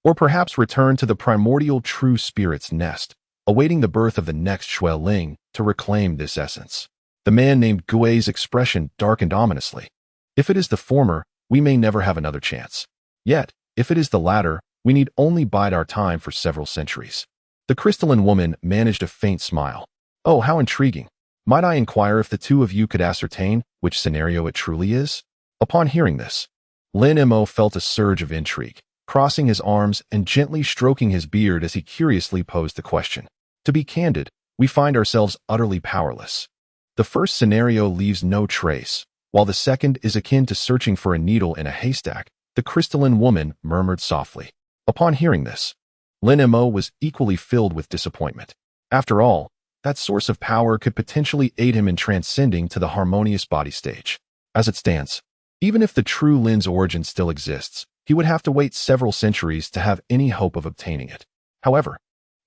or perhaps return to the primordial true spirit's nest, awaiting the birth of the next Xueling to reclaim this essence." The man named Gui's expression darkened ominously. "If it is the former, we may never have another chance. Yet, if it is the latter, we need only bide our time for several centuries." The crystalline woman managed a faint smile. "Oh, how intriguing. Might I inquire if the two of you could ascertain which scenario it truly is?" Upon hearing this, Lin Mo felt a surge of intrigue, crossing his arms and gently stroking his beard as he curiously posed the question. "To be candid, we find ourselves utterly powerless. The first scenario leaves no trace, while the second is akin to searching for a needle in a haystack. the crystalline woman murmured softly. Upon hearing this, Lin Mo was equally filled with disappointment. After all, that source of power could potentially aid him in transcending to the harmonious body stage. As it stands, even if the true Lin's origin still exists, he would have to wait several centuries to have any hope of obtaining it. However,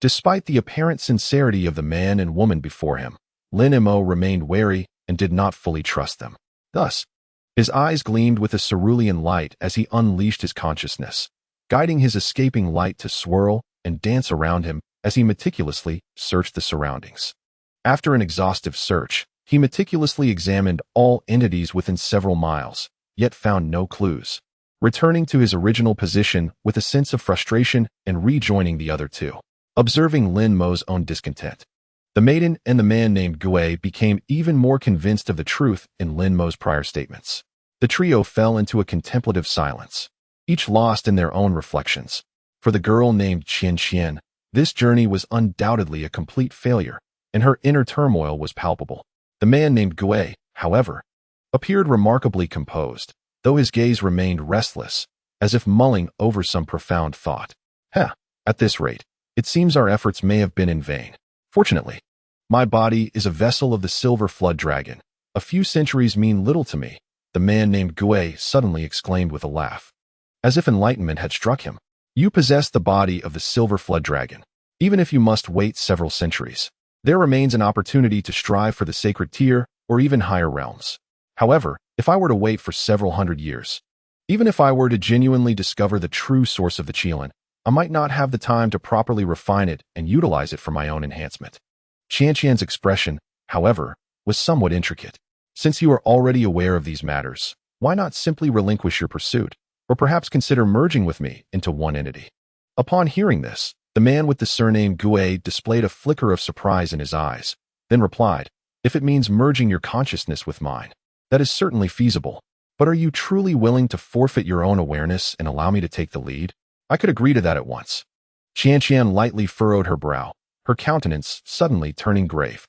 despite the apparent sincerity of the man and woman before him, Lin Mo remained wary and did not fully trust them. Thus, his eyes gleamed with a cerulean light as he unleashed his consciousness, guiding his escaping light to swirl and dance around him as he meticulously searched the surroundings. After an exhaustive search, he meticulously examined all entities within several miles, yet found no clues, returning to his original position with a sense of frustration and rejoining the other two. Observing Lin Mo's own discontent, the maiden and the man named Gui became even more convinced of the truth in Lin Mo's prior statements. The trio fell into a contemplative silence, each lost in their own reflections. For the girl named Qian, this journey was undoubtedly a complete failure, and her inner turmoil was palpable. The man named Gui, however, appeared remarkably composed, though his gaze remained restless, as if mulling over some profound thought. At this rate, it seems our efforts may have been in vain. Fortunately, my body is a vessel of the silver flood dragon. A few centuries mean little to me, the man named Gui suddenly exclaimed with a laugh, as if enlightenment had struck him. You possess the body of the silver flood dragon. Even if you must wait several centuries, there remains an opportunity to strive for the sacred tier or even higher realms. However, if I were to wait for several hundred years, even if I were to genuinely discover the true source of the qilin, I might not have the time to properly refine it and utilize it for my own enhancement. Qian's expression, however, was somewhat intricate. Since you are already aware of these matters, why not simply relinquish your pursuit, or perhaps consider merging with me into one entity? Upon hearing this, the man with the surname Gui displayed a flicker of surprise in his eyes, then replied, If it means merging your consciousness with mine, that is certainly feasible. But are you truly willing to forfeit your own awareness and allow me to take the lead? I could agree to that at once. Qian lightly furrowed her brow, her countenance suddenly turning grave.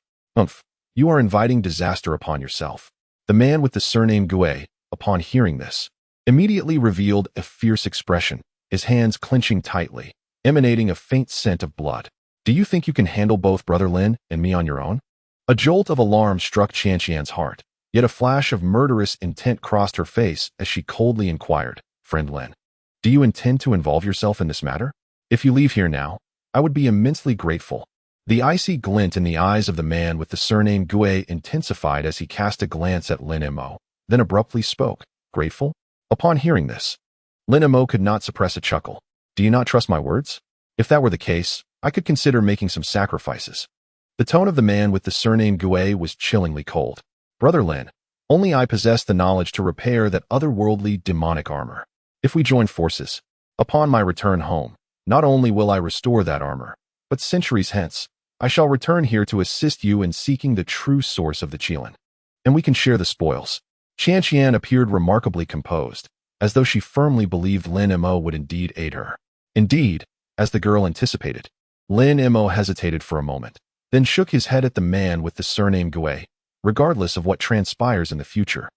You are inviting disaster upon yourself. The man with the surname Gui, upon hearing this, immediately revealed a fierce expression, his hands clenching tightly, emanating a faint scent of blood. Do you think you can handle both Brother Lin and me on your own? A jolt of alarm struck Qian's heart, yet a flash of murderous intent crossed her face as she coldly inquired, Friend Lin, do you intend to involve yourself in this matter? If you leave here now, I would be immensely grateful. The icy glint in the eyes of the man with the surname Gui intensified as he cast a glance at Lin Mo, then abruptly spoke, Grateful? Upon hearing this, Lin Mo could not suppress a chuckle. Do you not trust my words? If that were the case, I could consider making some sacrifices. The tone of the man with the surname Gui was chillingly cold. Brother Lin, only I possess the knowledge to repair that otherworldly demonic armor. If we join forces, upon my return home, not only will I restore that armor, but centuries hence, I shall return here to assist you in seeking the true source of the qilin, and we can share the spoils. Qian appeared remarkably composed, as though she firmly believed Lin Mo would indeed aid her. Indeed, as the girl anticipated, Lin Mo hesitated for a moment, then shook his head at the man with the surname Gui. Regardless of what transpires in the future,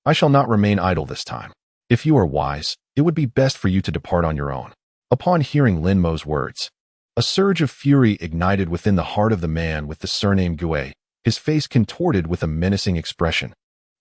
I shall not remain idle this time. If you are wise, it would be best for you to depart on your own. Upon hearing Lin Mo's words, a surge of fury ignited within the heart of the man with the surname Gui, his face contorted with a menacing expression,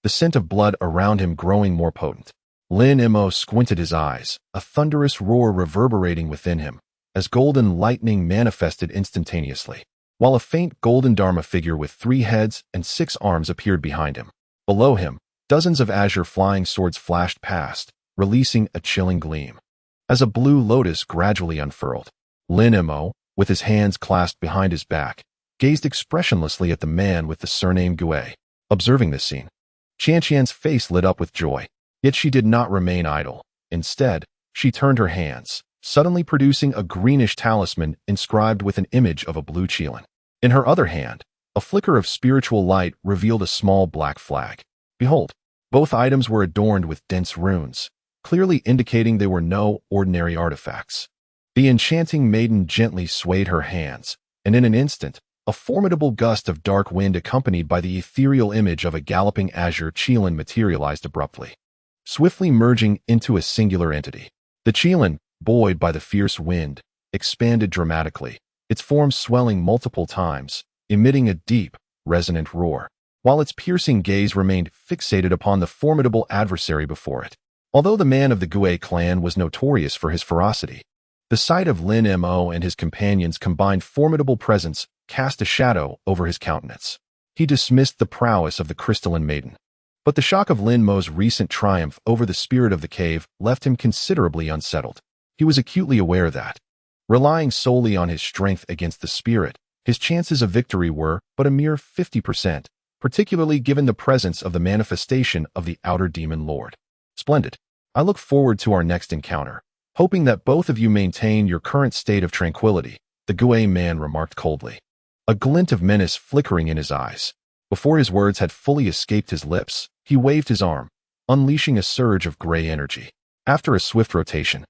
the scent of blood around him growing more potent. Lin Mo squinted his eyes, a thunderous roar reverberating within him, as golden lightning manifested instantaneously, while a faint golden dharma figure with 3 heads and 6 arms appeared behind him. Below him, dozens of azure flying swords flashed past, releasing a chilling gleam. As a blue lotus gradually unfurled, Lin Mo, with his hands clasped behind his back, gazed expressionlessly at the man with the surname Gui. Observing this scene, Qian's face lit up with joy, yet she did not remain idle. Instead, she turned her hands, suddenly producing a greenish talisman inscribed with an image of a blue qilin. In her other hand, a flicker of spiritual light revealed a small black flag. Behold, both items were adorned with dense runes, clearly indicating they were no ordinary artifacts. The enchanting maiden gently swayed her hands, and in an instant, a formidable gust of dark wind accompanied by the ethereal image of a galloping azure qilin materialized abruptly. swiftly merging into a singular entity. The Qilin, buoyed by the fierce wind, expanded dramatically, its form swelling multiple times, emitting a deep, resonant roar, while its piercing gaze remained fixated upon the formidable adversary before it. Although the man of the Gui clan was notorious for his ferocity, the sight of Lin Mo and his companions' combined formidable presence cast a shadow over his countenance. He dismissed the prowess of the crystalline maiden. But the shock of Lin Mo's recent triumph over the spirit of the cave left him considerably unsettled. He was acutely aware that, relying solely on his strength against the spirit, his chances of victory were but a mere 50%, particularly given the presence of the manifestation of the outer demon lord. Splendid. I look forward to our next encounter, hoping that both of you maintain your current state of tranquility, the Gui man remarked coldly, a glint of menace flickering in his eyes. Before his words had fully escaped his lips, he waved his arm, unleashing a surge of gray energy. After a swift rotation,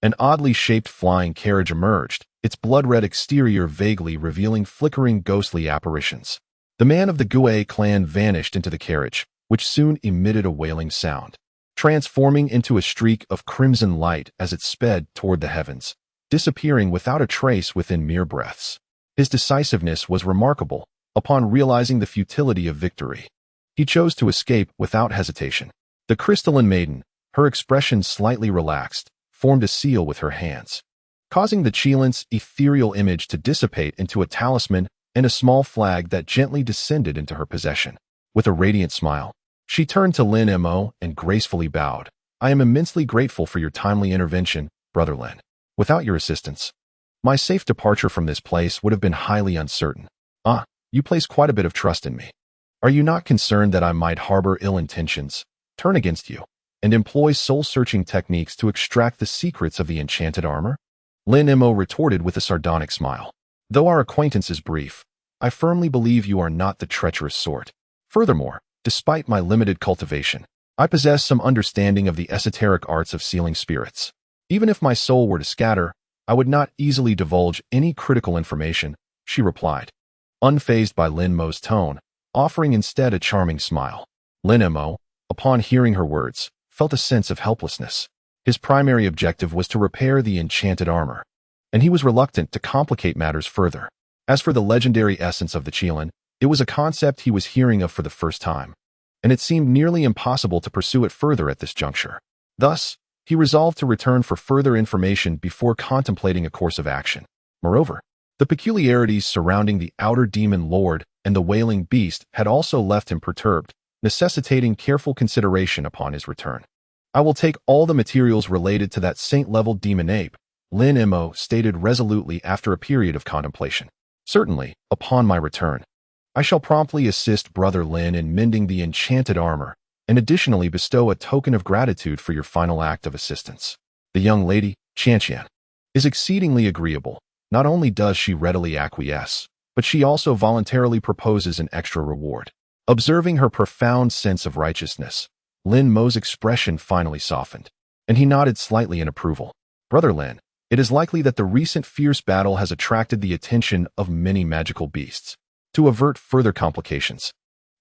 an oddly shaped flying carriage emerged, its blood-red exterior vaguely revealing flickering ghostly apparitions. The man of the Gui clan vanished into the carriage, which soon emitted a wailing sound, transforming into a streak of crimson light as it sped toward the heavens, disappearing without a trace within mere breaths. His decisiveness was remarkable. Upon realizing the futility of victory, he chose to escape without hesitation. The crystalline maiden, her expression slightly relaxed, formed a seal with her hands, causing the Qilin's ethereal image to dissipate into a talisman and a small flag that gently descended into her possession. With a radiant smile, she turned to Lin Mo and gracefully bowed. I am immensely grateful for your timely intervention, Brother Lin. Without your assistance, my safe departure from this place would have been highly uncertain. You place quite a bit of trust in me. Are you not concerned that I might harbor ill intentions, turn against you, and employ soul-searching techniques to extract the secrets of the enchanted armor? Lin Mo retorted with a sardonic smile. Though our acquaintance is brief, I firmly believe you are not the treacherous sort. Furthermore, despite my limited cultivation, I possess some understanding of the esoteric arts of sealing spirits. Even if my soul were to scatter, I would not easily divulge any critical information, she replied, unfazed by Lin Mo's tone, offering instead a charming smile. Lin Mo, upon hearing her words, felt a sense of helplessness. His primary objective was to repair the enchanted armor, and he was reluctant to complicate matters further. As for the legendary essence of the Qilin, it was a concept he was hearing of for the first time, and it seemed nearly impossible to pursue it further at this juncture. Thus, he resolved to return for further information before contemplating a course of action. Moreover, the peculiarities surrounding the outer demon lord and the wailing beast had also left him perturbed, necessitating careful consideration upon his return. I will take all the materials related to that saint-level demon ape, Lin Mo stated resolutely after a period of contemplation. Certainly, upon my return, I shall promptly assist Brother Lin in mending the enchanted armor, and additionally bestow a token of gratitude for your final act of assistance. The young lady, Qianqian, is exceedingly agreeable. Not only does she readily acquiesce, but she also voluntarily proposes an extra reward. Observing her profound sense of righteousness, Lin Mo's expression finally softened, and he nodded slightly in approval. Brother Lin, it is likely that the recent fierce battle has attracted the attention of many magical beasts. To avert further complications,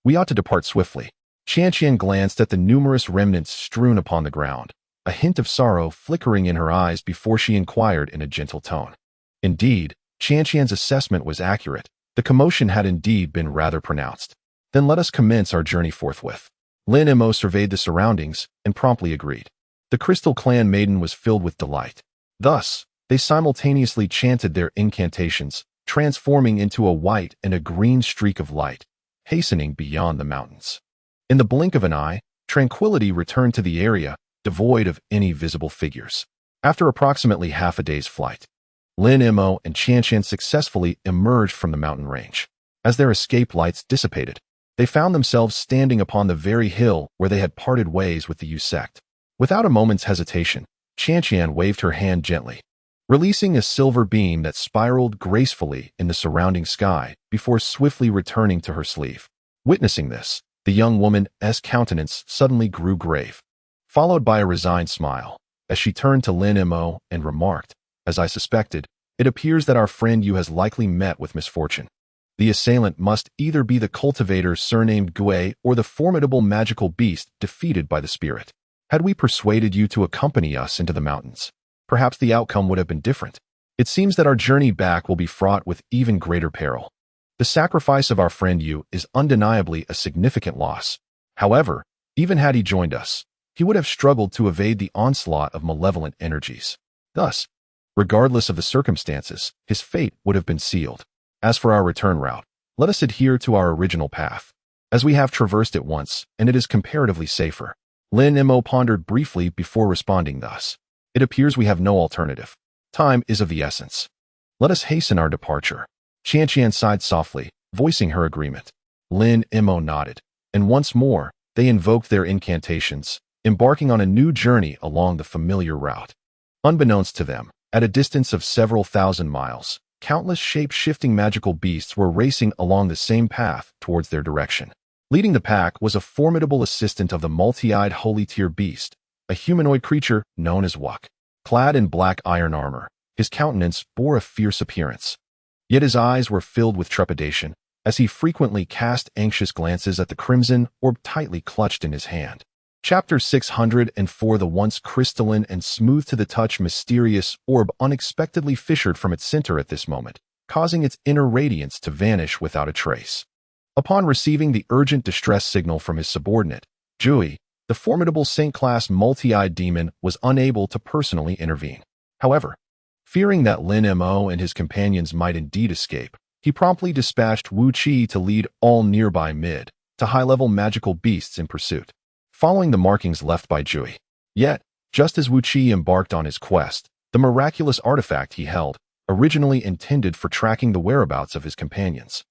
we ought to depart swiftly. Qianqian glanced at the numerous remnants strewn upon the ground, a hint of sorrow flickering in her eyes before she inquired in a gentle tone. Indeed, Qianqian's assessment was accurate. The commotion had indeed been rather pronounced. Then let us commence our journey forthwith. Lin Mo surveyed the surroundings and promptly agreed. The Crystal Clan maiden was filled with delight. Thus, they simultaneously chanted their incantations, transforming into a white and a green streak of light, hastening beyond the mountains. In the blink of an eye, tranquility returned to the area, devoid of any visible figures. After approximately half a day's flight, Lin Mo and Qianqian successfully emerged from the mountain range. As their escape lights dissipated, they found themselves standing upon the very hill where they had parted ways with the Yu sect. Without a moment's hesitation, Qianqian waved her hand gently, releasing a silver beam that spiraled gracefully in the surrounding sky before swiftly returning to her sleeve. Witnessing this, the young woman's countenance suddenly grew grave, followed by a resigned smile, as she turned to Lin Mo and remarked, "As I suspected, it appears that our friend Yu has likely met with misfortune. The assailant must either be the cultivator surnamed Gui or the formidable magical beast defeated by the spirit. Had we persuaded you to accompany us into the mountains, perhaps the outcome would have been different. It seems that our journey back will be fraught with even greater peril. The sacrifice of our friend Yu is undeniably a significant loss. However, even had he joined us, he would have struggled to evade the onslaught of malevolent energies. Thus, regardless of the circumstances, his fate would have been sealed. As for our return route, let us adhere to our original path, as we have traversed it once, and it is comparatively safer. Lin Mo pondered briefly before responding thus. It appears we have no alternative. Time is of the essence. Let us hasten our departure. Qian sighed softly, voicing her agreement. Lin Mo nodded, and once more, they invoked their incantations, embarking on a new journey along the familiar route. Unbeknownst to them, at a distance of several thousand miles, countless shape-shifting magical beasts were racing along the same path towards their direction. Leading the pack was a formidable assistant of the multi-eyed holy tier beast, a humanoid creature known as Wuk. Clad in black iron armor, his countenance bore a fierce appearance. Yet his eyes were filled with trepidation, as he frequently cast anxious glances at the crimson orb tightly clutched in his hand. Chapter 604. The once crystalline and smooth to the touch mysterious orb unexpectedly fissured from its center at this moment, causing its inner radiance to vanish without a trace. Upon receiving the urgent distress signal from his subordinate, Jui, the formidable Saint-class multi-eyed demon was unable to personally intervene. However, fearing that Lin Mo and his companions might indeed escape, he promptly dispatched Wu Qi to lead all nearby mid to high-level magical beasts in pursuit, following the markings left by Jui. Yet, just as Wu Qi embarked on his quest, the miraculous artifact he held, originally intended for tracking the whereabouts of his companions,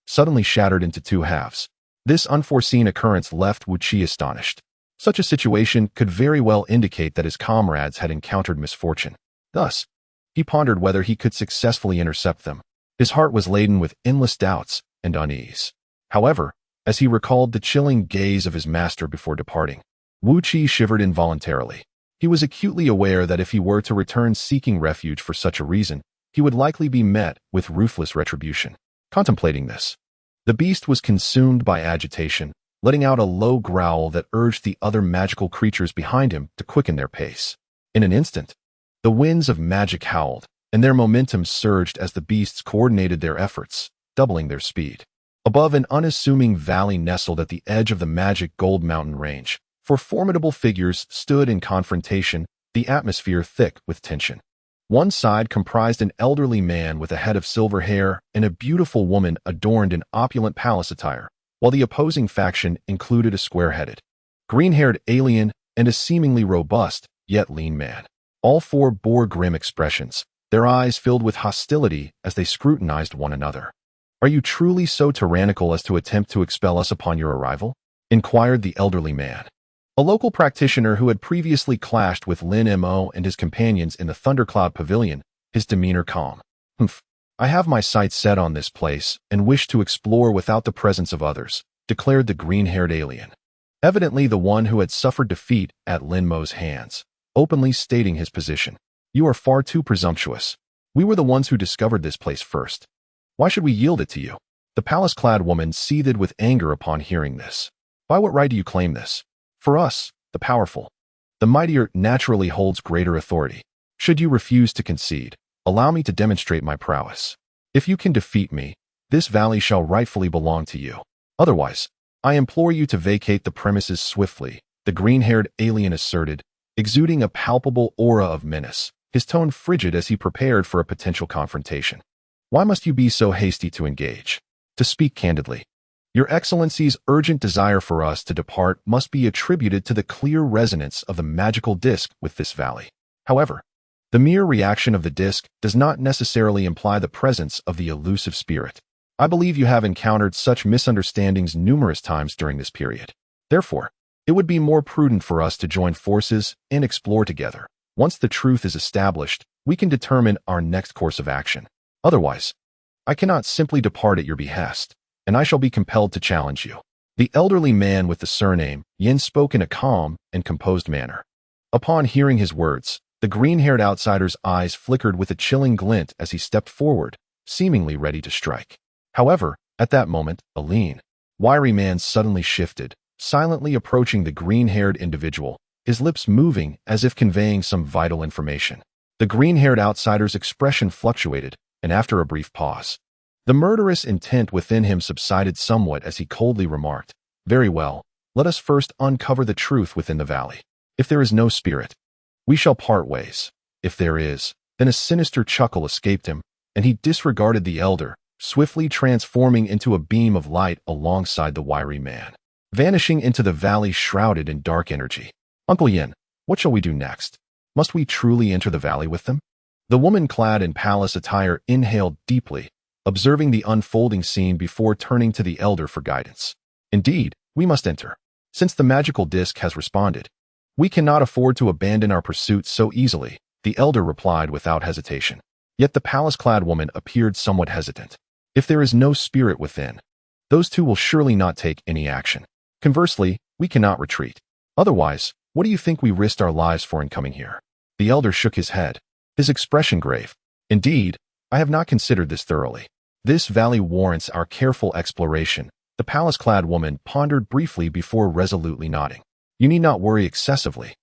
suddenly shattered into two halves. This unforeseen occurrence left Wu Qi astonished. Such a situation could very well indicate that his comrades had encountered misfortune. Thus, he pondered whether he could successfully intercept them. His heart was laden with endless doubts and unease. However, as he recalled the chilling gaze of his master before departing, Wu Qi shivered involuntarily. He was acutely aware that if he were to return seeking refuge for such a reason, he would likely be met with ruthless retribution. Contemplating this, the beast was consumed by agitation, letting out a low growl that urged the other magical creatures behind him to quicken their pace. In an instant, the winds of magic howled, and their momentum surged as the beasts coordinated their efforts, doubling their speed. Above an unassuming valley nestled at the edge of the magic Gold Mountain range, four formidable figures stood in confrontation, the atmosphere thick with tension. One side comprised an elderly man with a head of silver hair and a beautiful woman adorned in opulent palace attire, while the opposing faction included a square-headed, green-haired alien and a seemingly robust, yet lean man. All four bore grim expressions, their eyes filled with hostility as they scrutinized one another. "Are you truly so tyrannical as to attempt to expel us upon your arrival?" inquired the elderly man. A local practitioner who had previously clashed with Lin Mo and his companions in the Thundercloud Pavilion, his demeanor calm. "I have my sights set on this place and wish to explore without the presence of others," declared the green-haired alien, evidently the one who had suffered defeat at Lin Mo's hands, openly stating his position. "You are far too presumptuous. We were the ones who discovered this place first. Why should we yield it to you?" The palace-clad woman seethed with anger upon hearing this. "By what right do you claim this? For us, the powerful, the mightier naturally holds greater authority. Should you refuse to concede, allow me to demonstrate my prowess. If you can defeat me, this valley shall rightfully belong to you. Otherwise, I implore you to vacate the premises swiftly," the green-haired alien asserted, exuding a palpable aura of menace, his tone frigid as he prepared for a potential confrontation. "Why must you be so hasty to engage? To speak candidly, Your Excellency's urgent desire for us to depart must be attributed to the clear resonance of the magical disc with this valley. However, the mere reaction of the disc does not necessarily imply the presence of the elusive spirit. I believe you have encountered such misunderstandings numerous times during this period. Therefore, it would be more prudent for us to join forces and explore together. Once the truth is established, we can determine our next course of action. Otherwise, I cannot simply depart at your behest, and I shall be compelled to challenge you." The elderly man with the surname Yin spoke in a calm and composed manner. Upon hearing his words, the green-haired outsider's eyes flickered with a chilling glint as he stepped forward, seemingly ready to strike. However, at that moment, a lean, wiry man suddenly shifted, silently approaching the green-haired individual, his lips moving as if conveying some vital information. The green-haired outsider's expression fluctuated, and after a brief pause, the murderous intent within him subsided somewhat as he coldly remarked, "Very well, let us first uncover the truth within the valley. If there is no spirit, we shall part ways. If there is," then a sinister chuckle escaped him, and he disregarded the elder, swiftly transforming into a beam of light alongside the wiry man, vanishing into the valley shrouded in dark energy. "Uncle Yin, what shall we do next? Must we truly enter the valley with them?" The woman clad in palace attire inhaled deeply, observing the unfolding scene before turning to the elder for guidance. "Indeed, we must enter. Since the magical disc has responded, we cannot afford to abandon our pursuit so easily," the elder replied without hesitation. Yet the palace-clad woman appeared somewhat hesitant. "If there is no spirit within, those two will surely not take any action. Conversely, we cannot retreat. Otherwise, what do you think we risked our lives for in coming here?" The elder shook his head, his expression grave. "Indeed, I have not considered this thoroughly. This valley warrants our careful exploration." The palace-clad woman pondered briefly before resolutely nodding. "You need not worry excessively.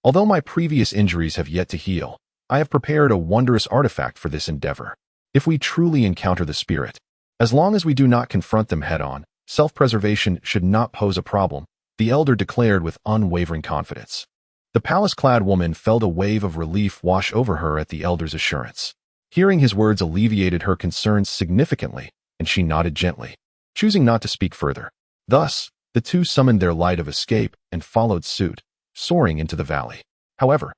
Although my previous injuries have yet to heal, I have prepared a wondrous artifact for this endeavor. If we truly encounter the spirit, as long as we do not confront them head-on, self-preservation should not pose a problem," the elder declared with unwavering confidence. The palace-clad woman felt a wave of relief wash over her at the elder's assurance. Hearing his words alleviated her concerns significantly, and she nodded gently, choosing not to speak further. Thus, the two summoned their light of escape and followed suit, soaring into the valley. However,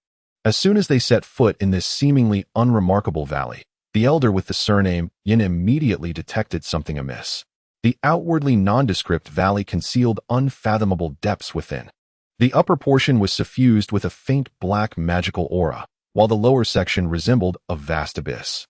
as soon as they set foot in this seemingly unremarkable valley, the elder with the surname Yin immediately detected something amiss. The outwardly nondescript valley concealed unfathomable depths within. The upper portion was suffused with a faint black magical aura, while the lower section resembled a vast abyss.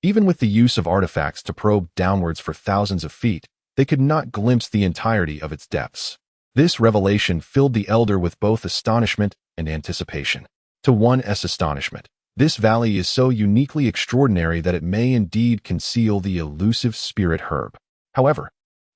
Even with the use of artifacts to probe downwards for thousands of feet, they could not glimpse the entirety of its depths. This revelation filled the elder with both astonishment and anticipation. To one's astonishment, this valley is so uniquely extraordinary that it may indeed conceal the elusive spirit herb. However,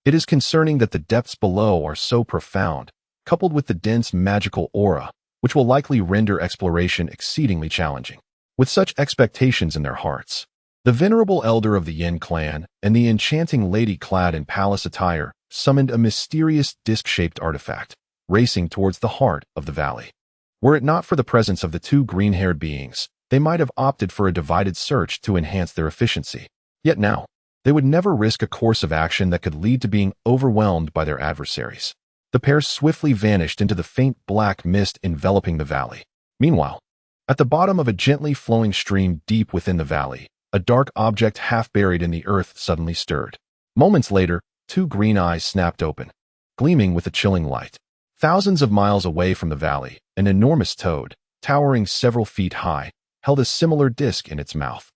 it is concerning that the depths below are so profound, coupled with the dense magical aura, which will likely render exploration exceedingly challenging. With such expectations in their hearts, the venerable elder of the Yin clan and the enchanting lady clad in palace attire summoned a mysterious disc-shaped artifact, racing towards the heart of the valley. Were it not for the presence of the two green-haired beings, they might have opted for a divided search to enhance their efficiency. Yet now, they would never risk a course of action that could lead to being overwhelmed by their adversaries. The pair swiftly vanished into the faint black mist enveloping the valley. Meanwhile, at the bottom of a gently flowing stream deep within the valley, a dark object half buried in the earth suddenly stirred. Moments later, two green eyes snapped open, gleaming with a chilling light. Thousands of miles away from the valley, an enormous toad, towering several feet high, held a similar disc in its mouth,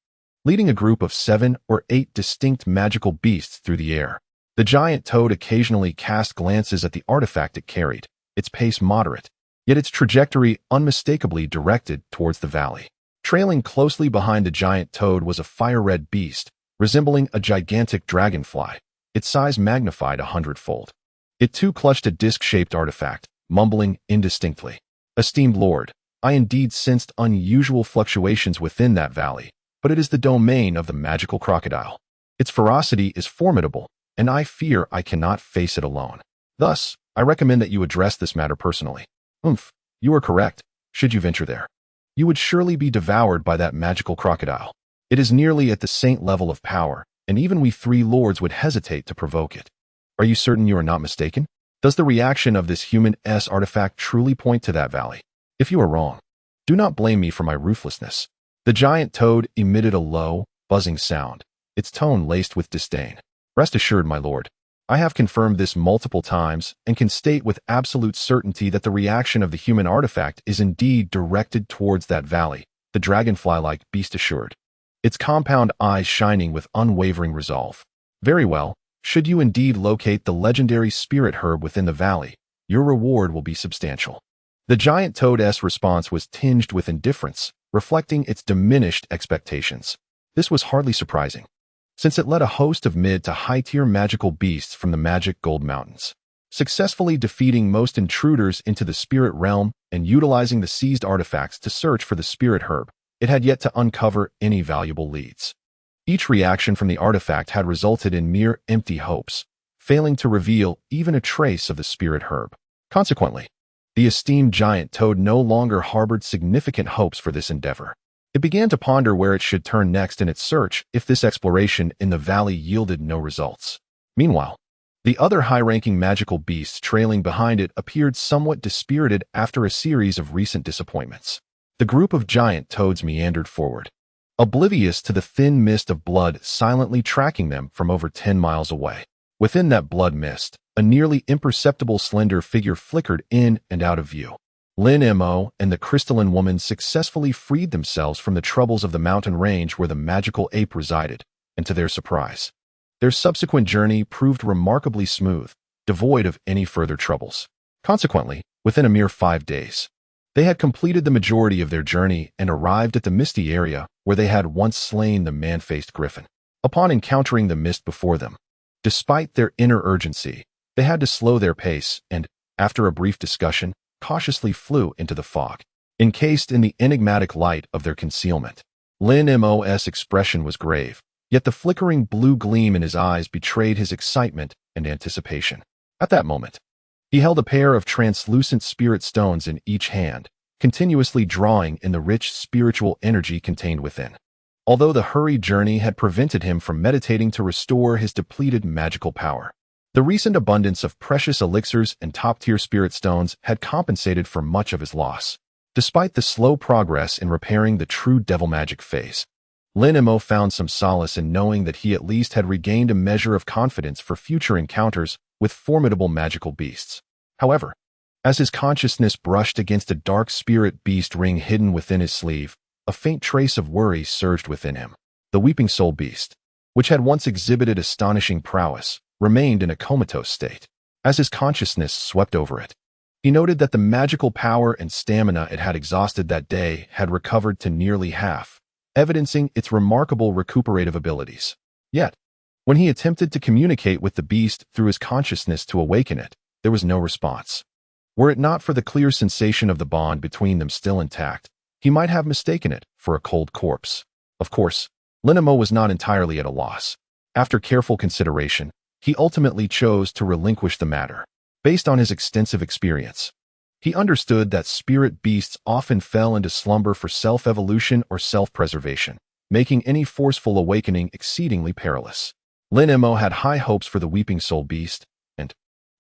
leading a group of 7 or 8 distinct magical beasts through the air. The giant toad occasionally cast glances at the artifact it carried, its pace moderate, yet its trajectory unmistakably directed towards the valley. Trailing closely behind the giant toad was a fire-red beast, resembling a gigantic dragonfly, its size magnified 100-fold. It too clutched a disc-shaped artifact, mumbling indistinctly. "Esteemed lord, I indeed sensed unusual fluctuations within that valley, but it is the domain of the magical crocodile. Its ferocity is formidable, and I fear I cannot face it alone. Thus, I recommend that you address this matter personally." You are correct. Should you venture there, you would surely be devoured by that magical crocodile. It is nearly at the saint level of power, and even we 3 lords would hesitate to provoke it. Are you certain you are not mistaken? Does the reaction of this human-s artifact truly point to that valley? If you are wrong, do not blame me for my ruthlessness. The giant toad emitted a low, buzzing sound, its tone laced with disdain. "Rest assured, my lord, I have confirmed this multiple times and can state with absolute certainty that the reaction of the human artifact is indeed directed towards that valley," the dragonfly-like beast assured, its compound eyes shining with unwavering resolve. "Very well. Should you indeed locate the legendary spirit herb within the valley, your reward will be substantial." The giant toad's response was tinged with indifference, reflecting its diminished expectations. This was hardly surprising, since it led a host of mid to high-tier magical beasts from the magic Gold Mountains. successfully defeating most intruders into the spirit realm and utilizing the seized artifacts to search for the spirit herb. It had yet to uncover any valuable leads. Each reaction from the artifact had resulted in mere empty hopes, failing to reveal even a trace of the spirit herb. Consequently, the esteemed giant toad no longer harbored significant hopes for this endeavor. It began to ponder where it should turn next in its search if this exploration in the valley yielded no results. Meanwhile, the other high-ranking magical beasts trailing behind it appeared somewhat dispirited after a series of recent disappointments. The group of giant toads meandered forward, oblivious to the thin mist of blood silently tracking them from over 10 miles away. Within that blood mist, a nearly imperceptible slender figure flickered in and out of view. Lin Mo and the crystalline woman successfully freed themselves from the troubles of the mountain range where the magical ape resided, and to their surprise, their subsequent journey proved remarkably smooth, devoid of any further troubles. Consequently, within a mere 5 days, they had completed the majority of their journey and arrived at the misty area where they had once slain the man-faced griffin. Upon encountering the mist before them, despite their inner urgency, they had to slow their pace and, after a brief discussion, cautiously flew into the fog, encased in the enigmatic light of their concealment. Lin Mo's expression was grave, yet the flickering blue gleam in his eyes betrayed his excitement and anticipation. At that moment, he held a pair of translucent spirit stones in each hand, continuously drawing in the rich spiritual energy contained within. Although the hurried journey had prevented him from meditating to restore his depleted magical power, the recent abundance of precious elixirs and top-tier spirit stones had compensated for much of his loss. Despite the slow progress in repairing the true devil magic phase, Lin Mo found some solace in knowing that he at least had regained a measure of confidence for future encounters with formidable magical beasts. However, as his consciousness brushed against a dark spirit beast ring hidden within his sleeve, a faint trace of worry surged within him. The weeping soul beast, which had once exhibited astonishing prowess, remained in a comatose state. As his consciousness swept over it, he noted that the magical power and stamina it had exhausted that day had recovered to nearly half, evidencing its remarkable recuperative abilities. Yet, when he attempted to communicate with the beast through his consciousness to awaken it, there was no response. Were it not for the clear sensation of the bond between them still intact, he might have mistaken it for a cold corpse. Of course, Lin Mo was not entirely at a loss. After careful consideration, he ultimately chose to relinquish the matter. Based on his extensive experience, he understood that spirit beasts often fell into slumber for self-evolution or self-preservation, making any forceful awakening exceedingly perilous. Lin Mo had high hopes for the weeping soul beast, and,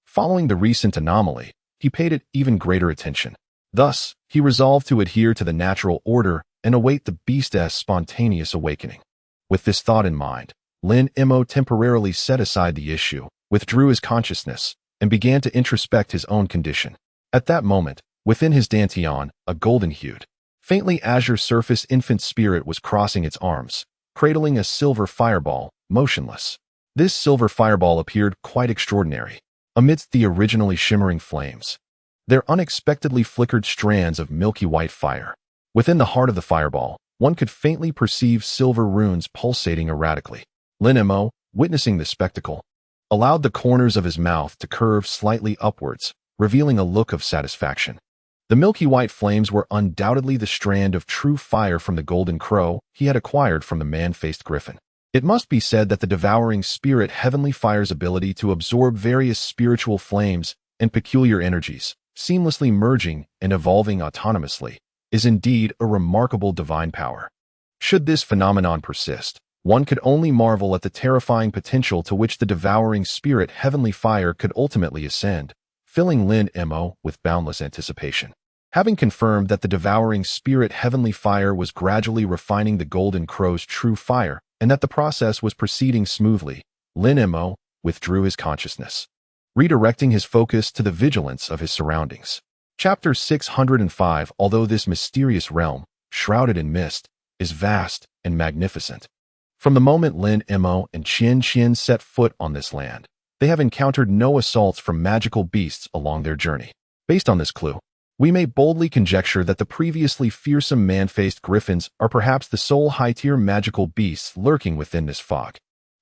following the recent anomaly, he paid it even greater attention. Thus, he resolved to adhere to the natural order and await the beast's spontaneous awakening. With this thought in mind, Lin Mo temporarily set aside the issue, withdrew his consciousness, and began to introspect his own condition. At that moment, within his dantian, a golden-hued, faintly azure surface infant spirit was crossing its arms, cradling a silver fireball, motionless. This silver fireball appeared quite extraordinary. Amidst the originally shimmering flames, there unexpectedly flickered strands of milky white fire. Within the heart of the fireball, one could faintly perceive silver runes pulsating erratically. Lin Mo, witnessing this spectacle, allowed the corners of his mouth to curve slightly upwards, revealing a look of satisfaction. The milky white flames were undoubtedly the strand of true fire from the golden crow he had acquired from the man-faced griffin. It must be said that the devouring spirit heavenly fire's ability to absorb various spiritual flames and peculiar energies, seamlessly merging and evolving autonomously, is indeed a remarkable divine power. Should this phenomenon persist, one could only marvel at the terrifying potential to which the devouring spirit heavenly fire could ultimately ascend, filling Lin Mo with boundless anticipation. Having confirmed that the devouring spirit heavenly fire was gradually refining the golden crow's true fire, and that the process was proceeding smoothly, Lin Mo withdrew his consciousness, redirecting his focus to the vigilance of his surroundings. Chapter 605. Although this mysterious realm, shrouded in mist, is vast and magnificent, from the moment Lin Mo and Qian set foot on this land, they have encountered no assaults from magical beasts along their journey. Based on this clue, we may boldly conjecture that the previously fearsome man-faced griffins are perhaps the sole high-tier magical beasts lurking within this fog.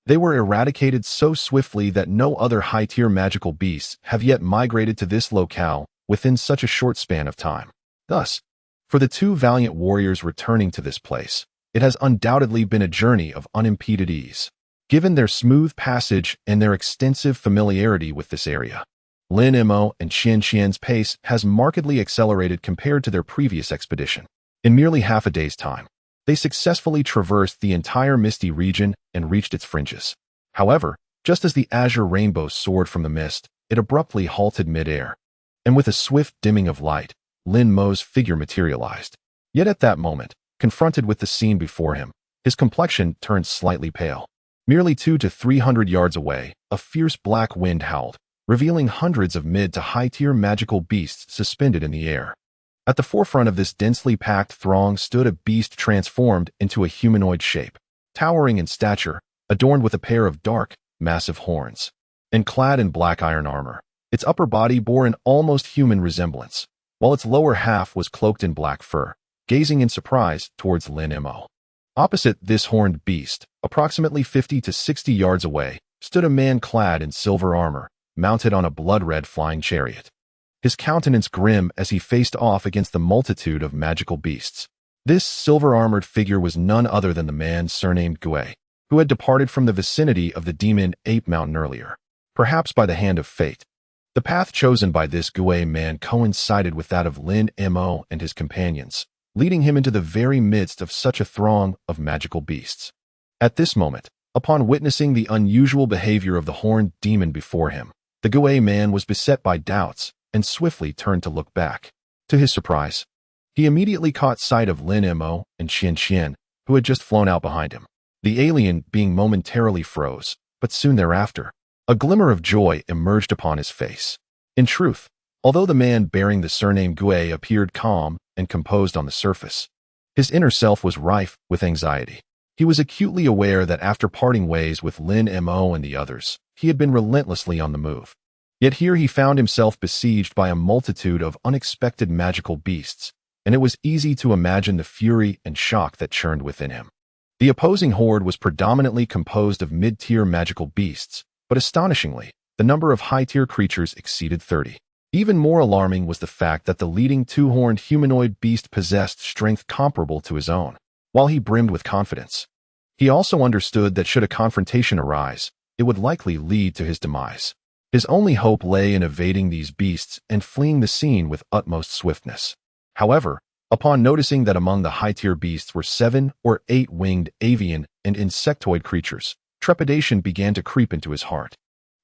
They were eradicated so swiftly that no other high-tier magical beasts have yet migrated to this locale within such a short span of time. Thus, for the two valiant warriors returning to this place, it has undoubtedly been a journey of unimpeded ease. Given their smooth passage and their extensive familiarity with this area, Lin Mo and Qian's pace has markedly accelerated compared to their previous expedition. In merely half a day's time, they successfully traversed the entire misty region and reached its fringes. However, just as the azure rainbow soared from the mist, it abruptly halted mid-air, and with a swift dimming of light, Lin Mo's figure materialized. Yet at that moment, confronted with the scene before him, his complexion turned slightly pale. Merely 200 to 300 yards away, a fierce black wind howled, revealing hundreds of mid to high-tier magical beasts suspended in the air. At the forefront of this densely packed throng stood a beast transformed into a humanoid shape, towering in stature, adorned with a pair of dark, massive horns, and clad in black iron armor. Its upper body bore an almost human resemblance, while its lower half was cloaked in black fur, gazing in surprise towards Lin Mo. Opposite this horned beast, approximately 50 to 60 yards away, stood a man clad in silver armor, mounted on a blood-red flying chariot. His countenance grim as he faced off against the multitude of magical beasts. This silver-armored figure was none other than the man surnamed Gui, who had departed from the vicinity of the demon Ape Mountain earlier, perhaps by the hand of fate. The path chosen by this Gui man coincided with that of Lin Mo and his companions, leading him into the very midst of such a throng of magical beasts. At this moment, upon witnessing the unusual behavior of the horned demon before him, the Gui man was beset by doubts and swiftly turned to look back. To his surprise, he immediately caught sight of Lin Mo and Qian, who had just flown out behind him. The alien being momentarily froze, but soon thereafter, a glimmer of joy emerged upon his face. In truth, although the man bearing the surname Gui appeared calm and composed on the surface, his inner self was rife with anxiety. He was acutely aware that after parting ways with Lin Mo and the others, he had been relentlessly on the move. Yet here he found himself besieged by a multitude of unexpected magical beasts, and it was easy to imagine the fury and shock that churned within him. The opposing horde was predominantly composed of mid-tier magical beasts, but astonishingly, the number of high-tier creatures exceeded 30. Even more alarming was the fact that the leading two-horned humanoid beast possessed strength comparable to his own, while he brimmed with confidence. He also understood that should a confrontation arise, it would likely lead to his demise. His only hope lay in evading these beasts and fleeing the scene with utmost swiftness. However, upon noticing that among the high-tier beasts were 7 or 8 winged avian and insectoid creatures, trepidation began to creep into his heart.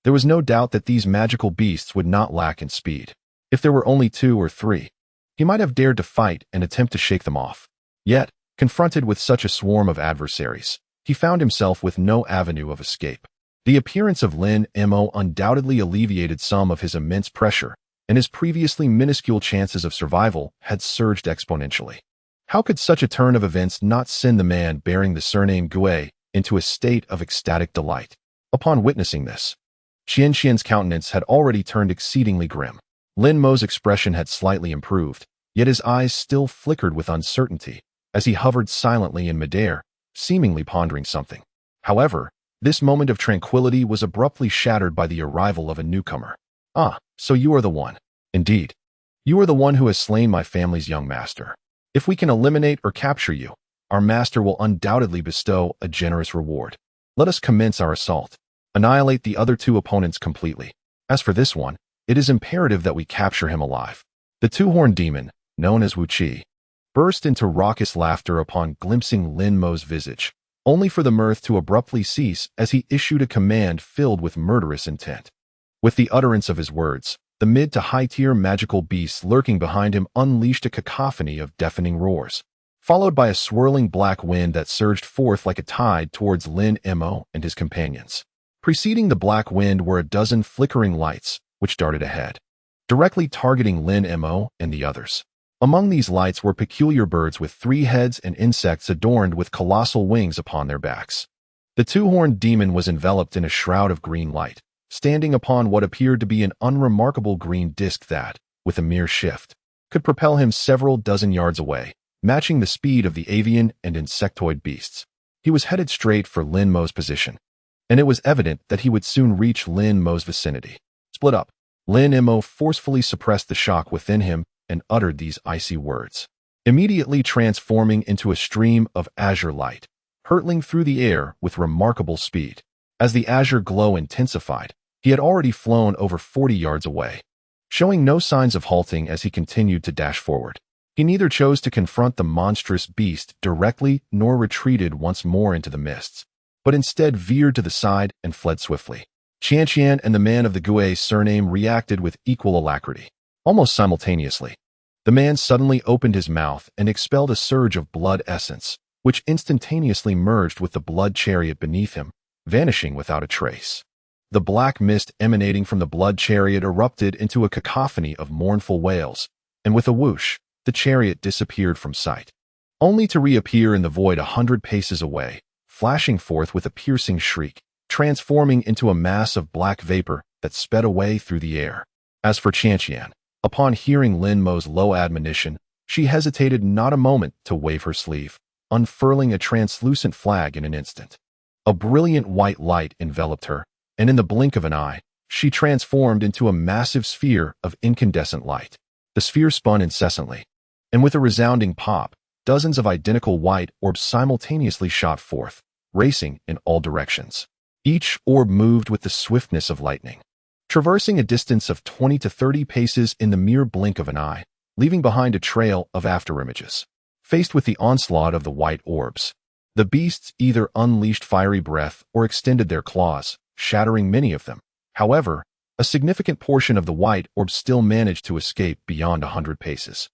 There was no doubt that these magical beasts would not lack in speed. If there were only 2 or 3, he might have dared to fight and attempt to shake them off. Yet, confronted with such a swarm of adversaries, he found himself with no avenue of escape. The appearance of Lin Mo undoubtedly alleviated some of his immense pressure, and his previously minuscule chances of survival had surged exponentially. How could such a turn of events not send the man bearing the surname Gui into a state of ecstatic delight? Upon witnessing this, Qian's countenance had already turned exceedingly grim. Lin Mo's expression had slightly improved, yet his eyes still flickered with uncertainty as he hovered silently in midair, seemingly pondering something. However, this moment of tranquility was abruptly shattered by the arrival of a newcomer. "Ah, so you are the one. Indeed. You are the one who has slain my family's young master. If we can eliminate or capture you, our master will undoubtedly bestow a generous reward. Let us commence our assault. Annihilate the other 2 opponents completely. As for this one, it is imperative that we capture him alive." The two-horned demon, known as Wu Qi, burst into raucous laughter upon glimpsing Lin Mo's visage, only for the mirth to abruptly cease as he issued a command filled with murderous intent. With the utterance of his words, the mid to high-tier magical beasts lurking behind him unleashed a cacophony of deafening roars, followed by a swirling black wind that surged forth like a tide towards Lin Mo and his companions. Preceding the black wind were a dozen flickering lights, which darted ahead, directly targeting Lin Mo and the others. Among these lights were peculiar birds with 3 heads and insects adorned with colossal wings upon their backs. The two-horned demon was enveloped in a shroud of green light, standing upon what appeared to be an unremarkable green disk that, with a mere shift, could propel him several dozen yards away, matching the speed of the avian and insectoid beasts. He was headed straight for Lin Mo's position. and it was evident that he would soon reach Lin Mo's vicinity. Split up. Lin Mo forcefully suppressed the shock within him and uttered these icy words, immediately transforming into a stream of azure light, hurtling through the air with remarkable speed. As the azure glow intensified, he had already flown over 40 yards away, showing no signs of halting as he continued to dash forward. He neither chose to confront the monstrous beast directly nor retreated once more into the mists, but instead veered to the side and fled swiftly. Qian and the man of the Gui surname reacted with equal alacrity. Almost simultaneously, the man suddenly opened his mouth and expelled a surge of blood essence, which instantaneously merged with the blood chariot beneath him, vanishing without a trace. The black mist emanating from the blood chariot erupted into a cacophony of mournful wails, and with a whoosh, the chariot disappeared from sight, only to reappear in the void 100 paces away, flashing forth with a piercing shriek, transforming into a mass of black vapor that sped away through the air. As for Qian, upon hearing Lin Mo's low admonition, she hesitated not a moment to wave her sleeve, unfurling a translucent flag in an instant. A brilliant white light enveloped her, and in the blink of an eye, she transformed into a massive sphere of incandescent light. The sphere spun incessantly, and with a resounding pop, dozens of identical white orbs simultaneously shot forth, racing in all directions. Each orb moved with the swiftness of lightning, traversing a distance of 20 to 30 paces in the mere blink of an eye, leaving behind a trail of afterimages. Faced with the onslaught of the white orbs, the beasts either unleashed fiery breath or extended their claws, shattering many of them. However, a significant portion of the white orbs still managed to escape beyond 100 paces.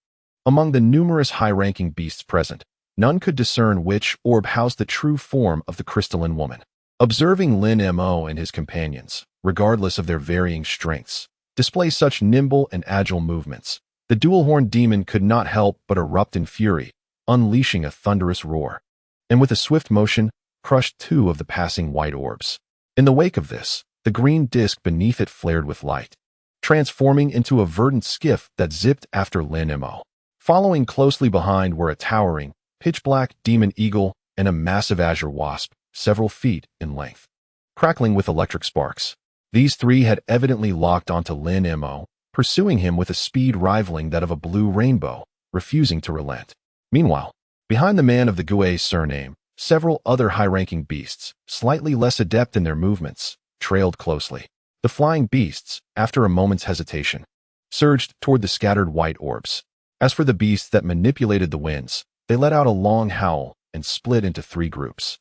Among the numerous high-ranking beasts present, none could discern which orb housed the true form of the crystalline woman. Observing Lin Mo and his companions, regardless of their varying strengths, display such nimble and agile movements, the dual-horned demon could not help but erupt in fury, unleashing a thunderous roar, and with a swift motion, crushed 2 of the passing white orbs. In the wake of this, the green disk beneath it flared with light, transforming into a verdant skiff that zipped after Lin Mo. Following closely behind were a towering, pitch-black demon eagle and a massive azure wasp, several feet in length, crackling with electric sparks. These 3 had evidently locked onto Lin Mo, pursuing him with a speed rivaling that of a blue rainbow, refusing to relent. Meanwhile, behind the man of the Gui surname, several other high-ranking beasts, slightly less adept in their movements, trailed closely. The flying beasts, after a moment's hesitation, surged toward the scattered white orbs. As for the beasts that manipulated the winds, they let out a long howl and split into 3 groups,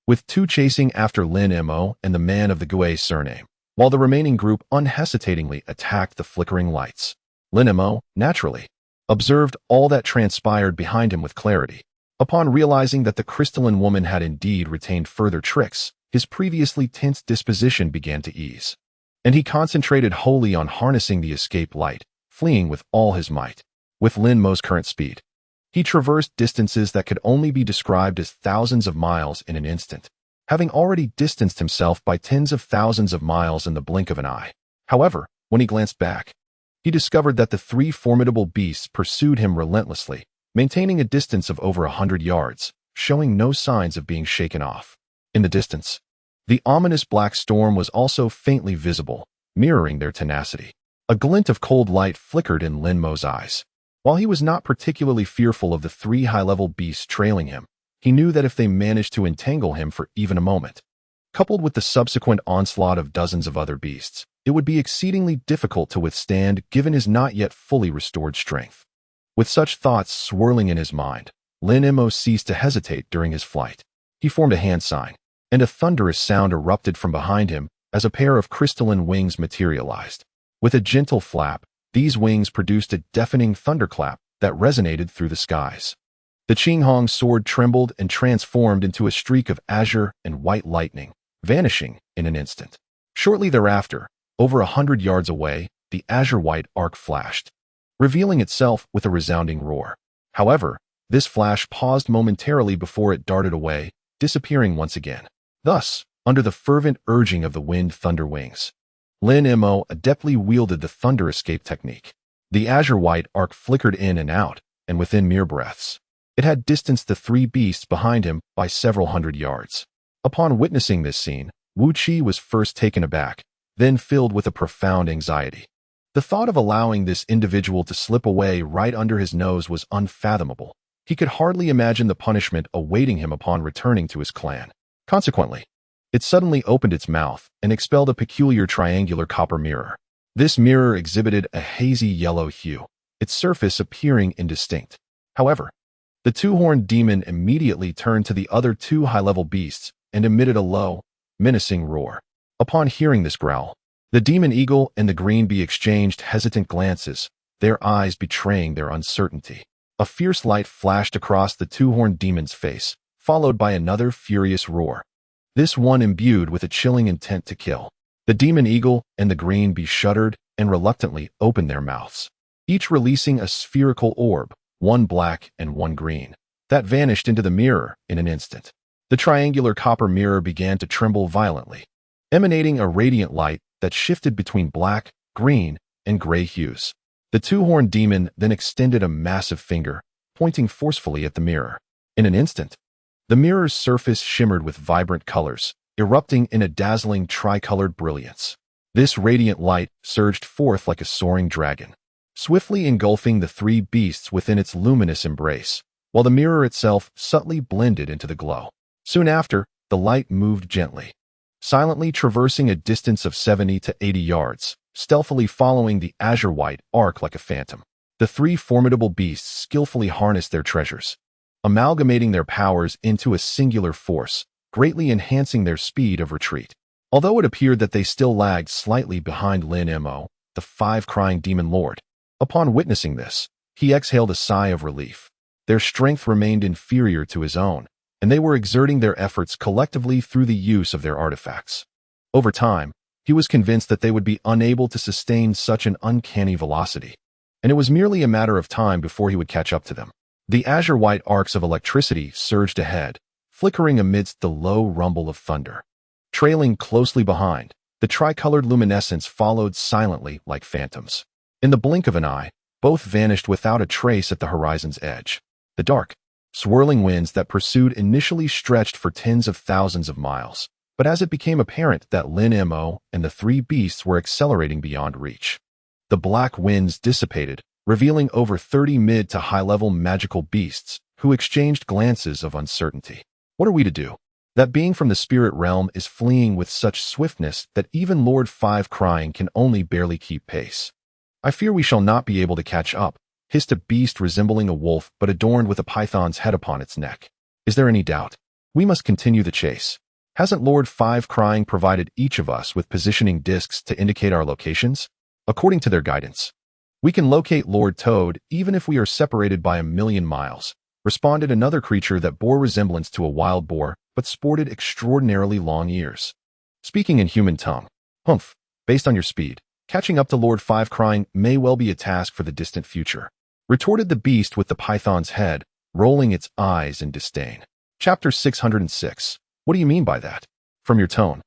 with 2 chasing after Lin Mo and the man of the Gui surname, while the remaining group unhesitatingly attacked the flickering lights. Lin Mo, naturally, observed all that transpired behind him with clarity. Upon realizing that the crystalline woman had indeed retained further tricks, his previously tense disposition began to ease, and he concentrated wholly on harnessing the escape light, fleeing with all his might. With Lin Mo's current speed, he traversed distances that could only be described as thousands of miles in an instant, having already distanced himself by tens of thousands of miles in the blink of an eye. However, when he glanced back, he discovered that the 3 formidable beasts pursued him relentlessly, maintaining a distance of over 100 yards, showing no signs of being shaken off. In the distance, the ominous black storm was also faintly visible, mirroring their tenacity. A glint of cold light flickered in Lin Mo's eyes. While he was not particularly fearful of the 3 high-level beasts trailing him, he knew that if they managed to entangle him for even a moment, coupled with the subsequent onslaught of dozens of other beasts, it would be exceedingly difficult to withstand given his not yet fully restored strength. With such thoughts swirling in his mind, Lin Mo ceased to hesitate during his flight. He formed a hand sign, and a thunderous sound erupted from behind him as a pair of crystalline wings materialized. With a gentle flap, these wings produced a deafening thunderclap that resonated through the skies. The Qinghong sword trembled and transformed into a streak of azure and white lightning, vanishing in an instant. Shortly thereafter, over 100 yards away, the azure-white arc flashed, revealing itself with a resounding roar. However, this flash paused momentarily before it darted away, disappearing once again. Thus, under the fervent urging of the wind thunder wings, Lin Mo adeptly wielded the thunder escape technique. The azure-white arc flickered in and out, and within mere breaths, it had distanced the 3 beasts behind him by several hundred yards. Upon witnessing this scene, Wu Qi was first taken aback, then filled with a profound anxiety. The thought of allowing this individual to slip away right under his nose was unfathomable. He could hardly imagine the punishment awaiting him upon returning to his clan. Consequently, it suddenly opened its mouth and expelled a peculiar triangular copper mirror. This mirror exhibited a hazy yellow hue, its surface appearing indistinct. However, the two-horned demon immediately turned to the other two high-level beasts and emitted a low, menacing roar. Upon hearing this growl, the demon eagle and the green bee exchanged hesitant glances, their eyes betraying their uncertainty. A fierce light flashed across the two-horned demon's face, followed by another furious roar, this one imbued with a chilling intent to kill. The demon eagle and the green bee shuddered and reluctantly opened their mouths, each releasing a spherical orb, one black and one green, that vanished into the mirror in an instant. The triangular copper mirror began to tremble violently, emanating a radiant light that shifted between black, green, and gray hues. The two-horned demon then extended a massive finger, pointing forcefully at the mirror. In an instant, the mirror's surface shimmered with vibrant colors, erupting in a dazzling tricolored brilliance. This radiant light surged forth like a soaring dragon, swiftly engulfing the three beasts within its luminous embrace, while the mirror itself subtly blended into the glow. Soon after, the light moved gently, silently traversing a distance of 70 to 80 yards, stealthily following the azure-white arc like a phantom. The three formidable beasts skillfully harnessed their treasures, amalgamating their powers into a singular force, greatly enhancing their speed of retreat. Although it appeared that they still lagged slightly behind Lin Mo, the five-crying demon lord, upon witnessing this, he exhaled a sigh of relief. Their strength remained inferior to his own, and they were exerting their efforts collectively through the use of their artifacts. Over time, he was convinced that they would be unable to sustain such an uncanny velocity, and it was merely a matter of time before he would catch up to them. The azure-white arcs of electricity surged ahead, flickering amidst the low rumble of thunder. Trailing closely behind, the tricolored luminescence followed silently like phantoms. In the blink of an eye, both vanished without a trace at the horizon's edge. The dark, swirling winds that pursued initially stretched for tens of thousands of miles, but as it became apparent that Lin Mo and the three beasts were accelerating beyond reach, the black winds dissipated, revealing over 30 mid to high-level magical beasts who exchanged glances of uncertainty. What are we to do? That being from the spirit realm is fleeing with such swiftness that even Lord Five Crying can only barely keep pace. I fear we shall not be able to catch up, hissed a beast resembling a wolf but adorned with a python's head upon its neck. Is there any doubt? We must continue the chase. Hasn't Lord Five Crying provided each of us with positioning discs to indicate our locations? According to their guidance, we can locate Lord Toad even if we are separated by 1,000,000 miles, responded another creature that bore resemblance to a wild boar but sported extraordinarily long ears. Speaking in human tongue, humph, based on your speed, catching up to Lord Five Crying may well be a task for the distant future, retorted the beast with the python's head, rolling its eyes in disdain. Chapter 606. What do you mean by that? From your tone,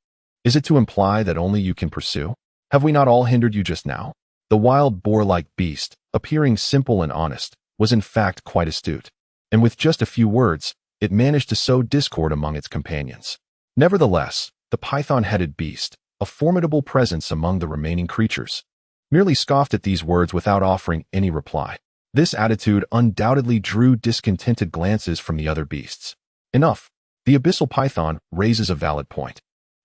is it to imply that only you can pursue? Have we not all hindered you just now? The wild boar-like beast, appearing simple and honest, was in fact quite astute, and with just a few words, it managed to sow discord among its companions. Nevertheless, the python-headed beast, a formidable presence among the remaining creatures, merely scoffed at these words without offering any reply. This attitude undoubtedly drew discontented glances from the other beasts. Enough. The abyssal python raises a valid point.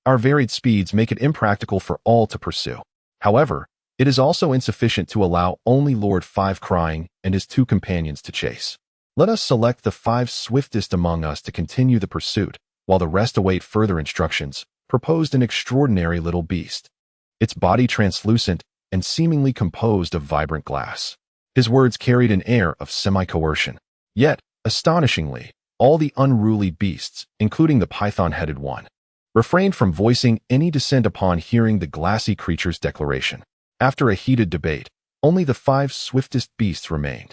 Our varied speeds make it impractical for all to pursue. However, it is also insufficient to allow only Lord Five Crying and his two companions to chase. Let us select the 5 swiftest among us to continue the pursuit, while the rest await further instructions, proposed an extraordinary little beast, its body translucent and seemingly composed of vibrant glass. His words carried an air of semi-coercion. Yet, astonishingly, all the unruly beasts, including the python-headed one, refrained from voicing any dissent upon hearing the glassy creature's declaration. After a heated debate, only the 5 swiftest beasts remained.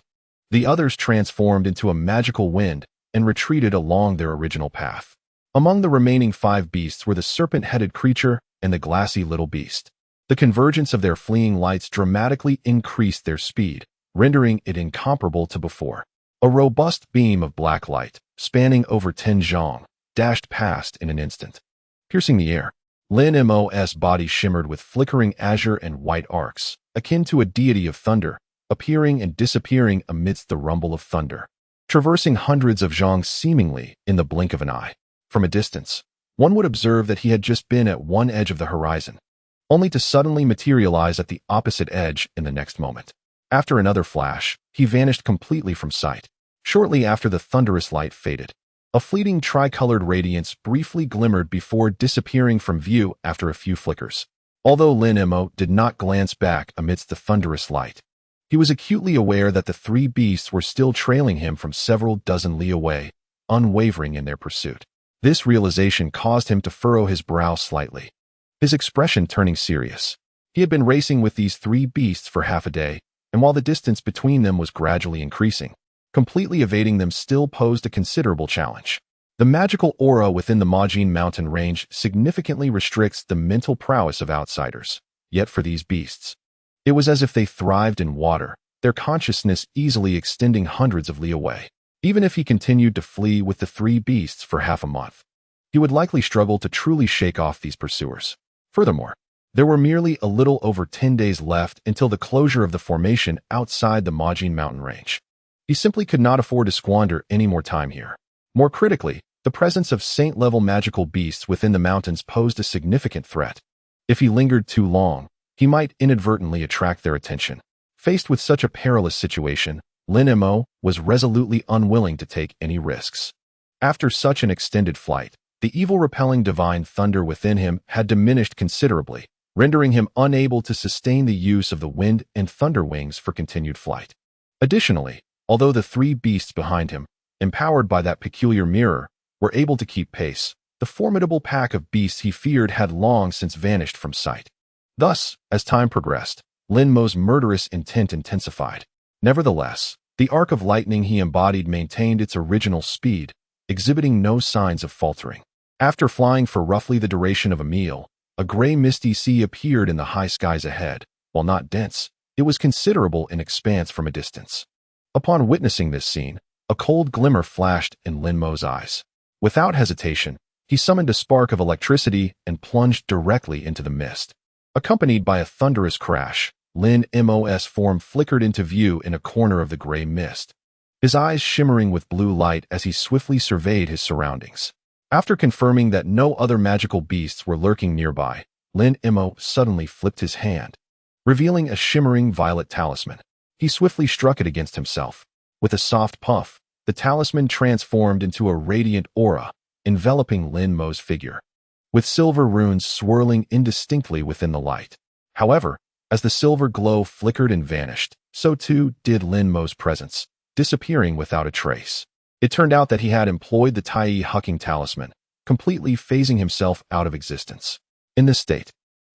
The others transformed into a magical wind and retreated along their original path. Among the remaining 5 beasts were the serpent-headed creature and the glassy little beast. The convergence of their fleeing lights dramatically increased their speed, rendering it incomparable to before. A robust beam of black light, spanning over 10 zhang, dashed past in an instant, piercing the air. Lin Mo's body shimmered with flickering azure and white arcs, akin to a deity of thunder, appearing and disappearing amidst the rumble of thunder, traversing hundreds of zhang seemingly in the blink of an eye. From a distance, one would observe that he had just been at one edge of the horizon, only to suddenly materialize at the opposite edge in the next moment. After another flash, he vanished completely from sight. Shortly after the thunderous light faded, a fleeting tricolored radiance briefly glimmered before disappearing from view after a few flickers. Although Lin Mo did not glance back amidst the thunderous light, he was acutely aware that the three beasts were still trailing him from several dozen li away, unwavering in their pursuit. This realization caused him to furrow his brow slightly, his expression turning serious. He had been racing with these three beasts for half a day, and while the distance between them was gradually increasing, completely evading them still posed a considerable challenge. The magical aura within the Majin mountain range significantly restricts the mental prowess of outsiders. Yet for these beasts, it was as if they thrived in water, their consciousness easily extending hundreds of li away. Even if he continued to flee with the three beasts for half a month, he would likely struggle to truly shake off these pursuers. Furthermore, there were merely a little over 10 days left until the closure of the formation outside the Majin mountain range. He simply could not afford to squander any more time here. More critically, the presence of saint-level magical beasts within the mountains posed a significant threat. If he lingered too long, he might inadvertently attract their attention. Faced with such a perilous situation, Lin Mo was resolutely unwilling to take any risks. After such an extended flight, the evil-repelling divine thunder within him had diminished considerably, rendering him unable to sustain the use of the wind and thunder wings for continued flight. Additionally, although the three beasts behind him, empowered by that peculiar mirror, were able to keep pace, the formidable pack of beasts he feared had long since vanished from sight. Thus, as time progressed, Lin Mo's murderous intent intensified. Nevertheless, the arc of lightning he embodied maintained its original speed, exhibiting no signs of faltering. After flying for roughly the duration of a meal, a gray misty sea appeared in the high skies ahead. While not dense, it was considerable in expanse from a distance. Upon witnessing this scene, a cold glimmer flashed in Lin Mo's eyes. Without hesitation, he summoned a spark of electricity and plunged directly into the mist. Accompanied by a thunderous crash, Lin Mo's form flickered into view in a corner of the gray mist, his eyes shimmering with blue light as he swiftly surveyed his surroundings. After confirming that no other magical beasts were lurking nearby, Lin Mo suddenly flipped his hand, revealing a shimmering violet talisman. He swiftly struck it against himself. With a soft puff, the talisman transformed into a radiant aura, enveloping Lin Mo's figure, with silver runes swirling indistinctly within the light. However, as the silver glow flickered and vanished, so too did Lin Mo's presence, disappearing without a trace. It turned out that he had employed the Tai Hucking talisman, completely phasing himself out of existence. In this state,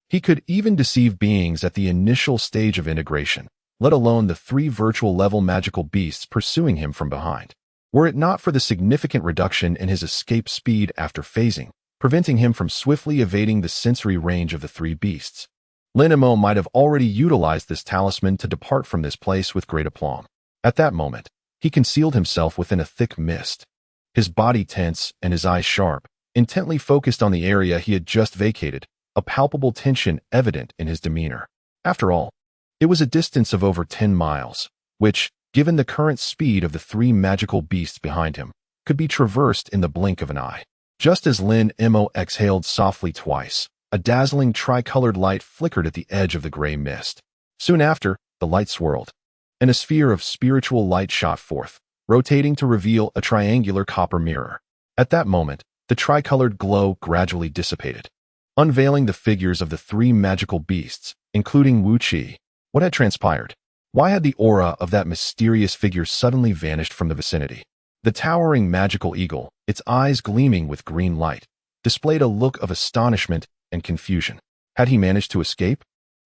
he could even deceive beings at the initial stage of integration, let alone the three virtual-level magical beasts pursuing him from behind. Were it not for the significant reduction in his escape speed after phasing, preventing him from swiftly evading the sensory range of the three beasts, Lin Mo might have already utilized this talisman to depart from this place with great aplomb. At that moment, he concealed himself within a thick mist, his body tense and his eyes sharp, intently focused on the area he had just vacated, a palpable tension evident in his demeanor. After all, it was a distance of over 10 miles, which, given the current speed of the three magical beasts behind him, could be traversed in the blink of an eye. Just as Lin Mo exhaled softly twice, a dazzling tricolored light flickered at the edge of the gray mist. Soon after, the light swirled, and a sphere of spiritual light shot forth, rotating to reveal a triangular copper mirror. At that moment, the tricolored glow gradually dissipated, unveiling the figures of the three magical beasts, including Wu Qi. What had transpired? Why had the aura of that mysterious figure suddenly vanished from the vicinity? The towering magical eagle, its eyes gleaming with green light, displayed a look of astonishment and confusion. Had he managed to escape?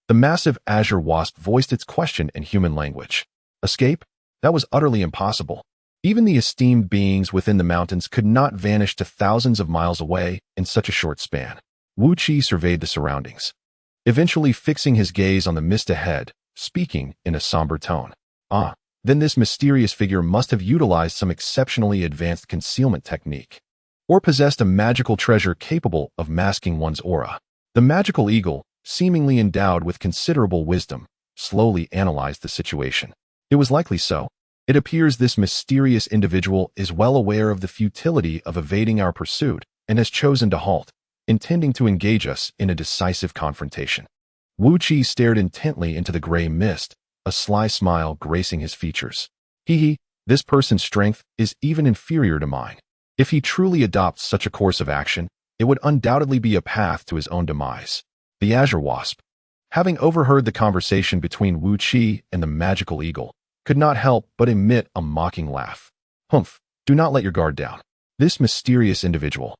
The massive azure wasp voiced its question in human language. Escape? That was utterly impossible. Even the esteemed beings within the mountains could not vanish to thousands of miles away in such a short span. Wu Qi surveyed the surroundings, eventually fixing his gaze on the mist ahead, speaking in a somber tone. Then this mysterious figure must have utilized some exceptionally advanced concealment technique, or possessed a magical treasure capable of masking one's aura. The magical eagle, seemingly endowed with considerable wisdom, slowly analyzed the situation. It was likely so. It appears this mysterious individual is well aware of the futility of evading our pursuit and has chosen to halt, intending to engage us in a decisive confrontation. Wu Qi stared intently into the gray mist, a sly smile gracing his features. Hee, this person's strength is even inferior to mine. If he truly adopts such a course of action, it would undoubtedly be a path to his own demise. The Azure Wasp, having overheard the conversation between Wu Qi and the magical eagle, could not help but emit a mocking laugh. Humph, do not let your guard down. This mysterious individual,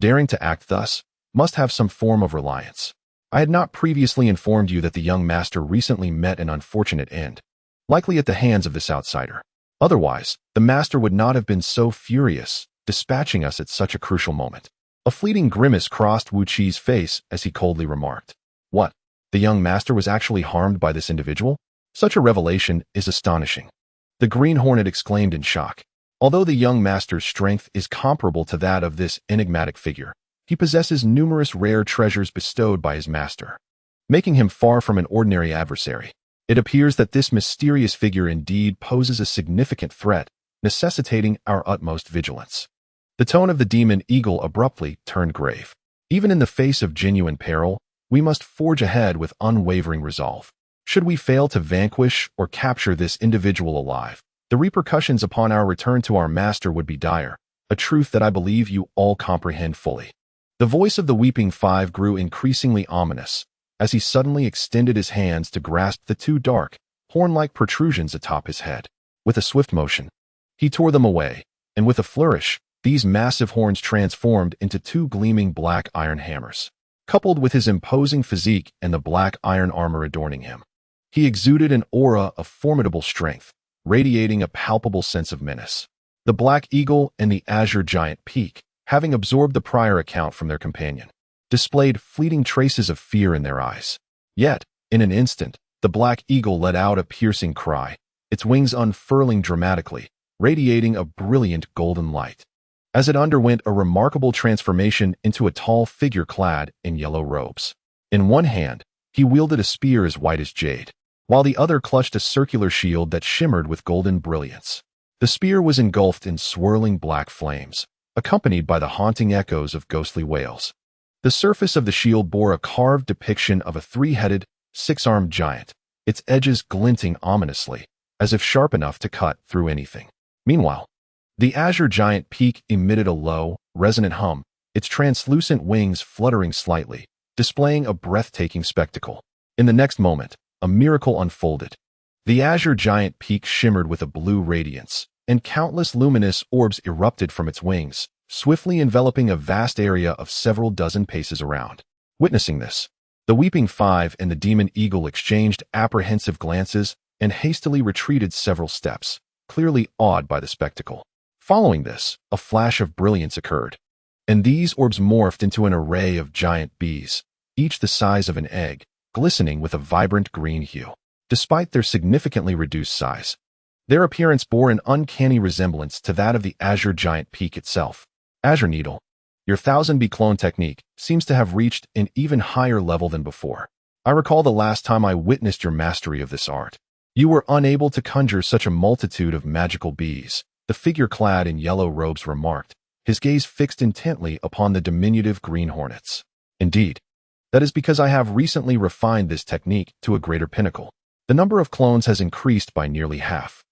daring to act thus, must have some form of reliance. I had not previously informed you that the young master recently met an unfortunate end, likely at the hands of this outsider. Otherwise, the master would not have been so furious, dispatching us at such a crucial moment. A fleeting grimace crossed Wu Qi's face as he coldly remarked, "What? The young master was actually harmed by this individual? Such a revelation is astonishing." The Green Hornet exclaimed in shock. Although the young master's strength is comparable to that of this enigmatic figure, he possesses numerous rare treasures bestowed by his master, making him far from an ordinary adversary. It appears that this mysterious figure indeed poses a significant threat, necessitating our utmost vigilance. The tone of the demon eagle abruptly turned grave. Even in the face of genuine peril, we must forge ahead with unwavering resolve. Should we fail to vanquish or capture this individual alive, the repercussions upon our return to our master would be dire, a truth that I believe you all comprehend fully. The voice of the Weeping Five grew increasingly ominous, as he suddenly extended his hands to grasp the two dark, horn-like protrusions atop his head. With a swift motion, he tore them away, and with a flourish, these massive horns transformed into two gleaming black iron hammers. Coupled with his imposing physique and the black iron armor adorning him, he exuded an aura of formidable strength, radiating a palpable sense of menace. The Black Eagle and the Azure Giant Peak, having absorbed the prior account from their companion, displayed fleeting traces of fear in their eyes. Yet, in an instant, the Black Eagle let out a piercing cry, its wings unfurling dramatically, radiating a brilliant golden light, as it underwent a remarkable transformation into a tall figure clad in yellow robes. In one hand, he wielded a spear as white as jade, while the other clutched a circular shield that shimmered with golden brilliance. The spear was engulfed in swirling black flames, accompanied by the haunting echoes of ghostly wails. The surface of the shield bore a carved depiction of a three-headed, six-armed giant, its edges glinting ominously, as if sharp enough to cut through anything. Meanwhile, the Azure Giant Peak emitted a low, resonant hum, its translucent wings fluttering slightly, displaying a breathtaking spectacle. In the next moment, a miracle unfolded. The Azure Giant Peak shimmered with a blue radiance, and countless luminous orbs erupted from its wings, swiftly enveloping a vast area of several dozen paces around. Witnessing this, the Weeping Five and the Demon Eagle exchanged apprehensive glances and hastily retreated several steps, clearly awed by the spectacle. Following this, a flash of brilliance occurred, and these orbs morphed into an array of giant bees, each the size of an egg, glistening with a vibrant green hue. Despite their significantly reduced size, their appearance bore an uncanny resemblance to that of the Azure Giant Peak itself. Azure Needle, your 1000 bee clone technique seems to have reached an even higher level than before. I recall the last time I witnessed your mastery of this art. You were unable to conjure such a multitude of magical bees, the figure clad in yellow robes remarked, his gaze fixed intently upon the diminutive green hornets. Indeed, that is because I have recently refined this technique to a greater pinnacle. The number of clones has increased by nearly half,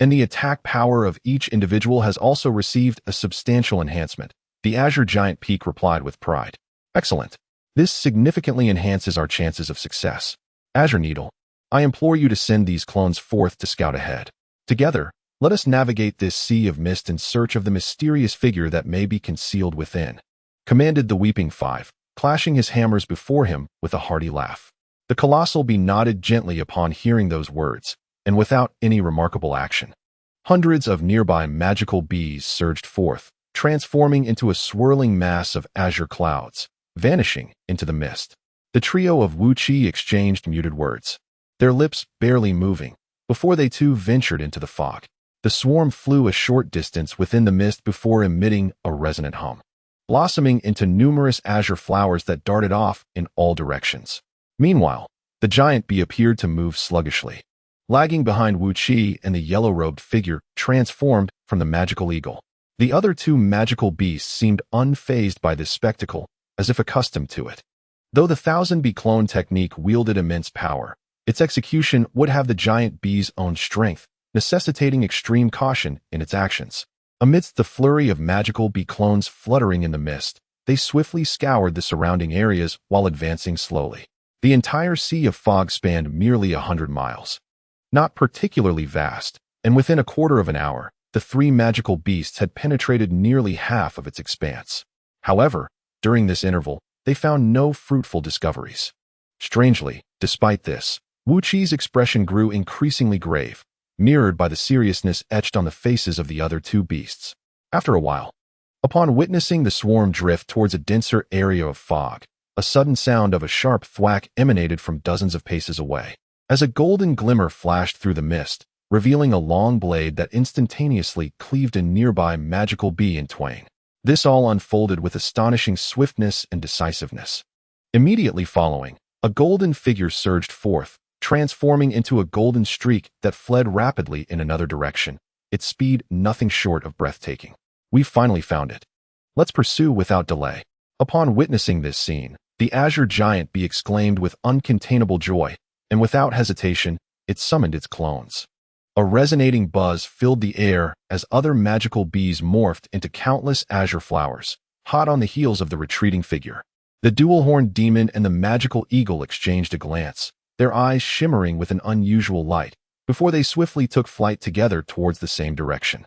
and the attack power of each individual has also received a substantial enhancement. The Azure Giant Peak replied with pride. Excellent. This significantly enhances our chances of success. Azure Needle, I implore you to send these clones forth to scout ahead. Together, let us navigate this sea of mist in search of the mysterious figure that may be concealed within, commanded the Weeping Five, clashing his hammers before him with a hearty laugh. The colossal bee nodded gently upon hearing those words, and without any remarkable action. Hundreds of nearby magical bees surged forth, transforming into a swirling mass of azure clouds, vanishing into the mist. The trio of Wu Qi exchanged muted words, their lips barely moving, before they too ventured into the fog. The swarm flew a short distance within the mist before emitting a resonant hum. blossoming into numerous azure flowers that darted off in all directions. Meanwhile, the giant bee appeared to move sluggishly, lagging behind Wu Qi and the yellow-robed figure transformed from the magical eagle. The other two magical beasts seemed unfazed by this spectacle, as if accustomed to it. Though the thousand-bee clone technique wielded immense power, its execution would have the giant bee's own strength, necessitating extreme caution in its actions. Amidst the flurry of magical bee clones fluttering in the mist, they swiftly scoured the surrounding areas while advancing slowly. The entire sea of fog spanned merely 100 miles. Not particularly vast, and within a quarter of an hour, the three magical beasts had penetrated nearly half of its expanse. However, during this interval, they found no fruitful discoveries. Strangely, despite this, Wu Qi's expression grew increasingly grave, mirrored by the seriousness etched on the faces of the other two beasts. After a while, upon witnessing the swarm drift towards a denser area of fog, a sudden sound of a sharp thwack emanated from dozens of paces away. As a golden glimmer flashed through the mist, revealing a long blade that instantaneously cleaved a nearby magical bee in twain. This all unfolded with astonishing swiftness and decisiveness. Immediately following, a golden figure surged forth, transforming into a golden streak that fled rapidly in another direction, its speed nothing short of breathtaking. "We've finally found it. Let's pursue without delay." Upon witnessing this scene, the azure giant bee exclaimed with uncontainable joy, and without hesitation, it summoned its clones. A resonating buzz filled the air as other magical bees morphed into countless azure flowers, hot on the heels of the retreating figure. The dual-horned demon and the magical eagle exchanged a glance, their eyes shimmering with an unusual light, before they swiftly took flight together towards the same direction.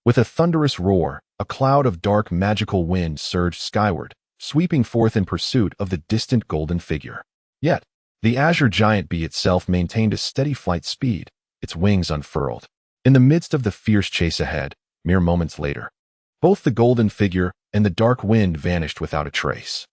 With a thunderous roar, a cloud of dark magical wind surged skyward, sweeping forth in pursuit of the distant golden figure. Yet, the azure giant bee itself maintained a steady flight speed, its wings unfurled. In the midst of the fierce chase ahead, mere moments later, both the golden figure and the dark wind vanished without a trace.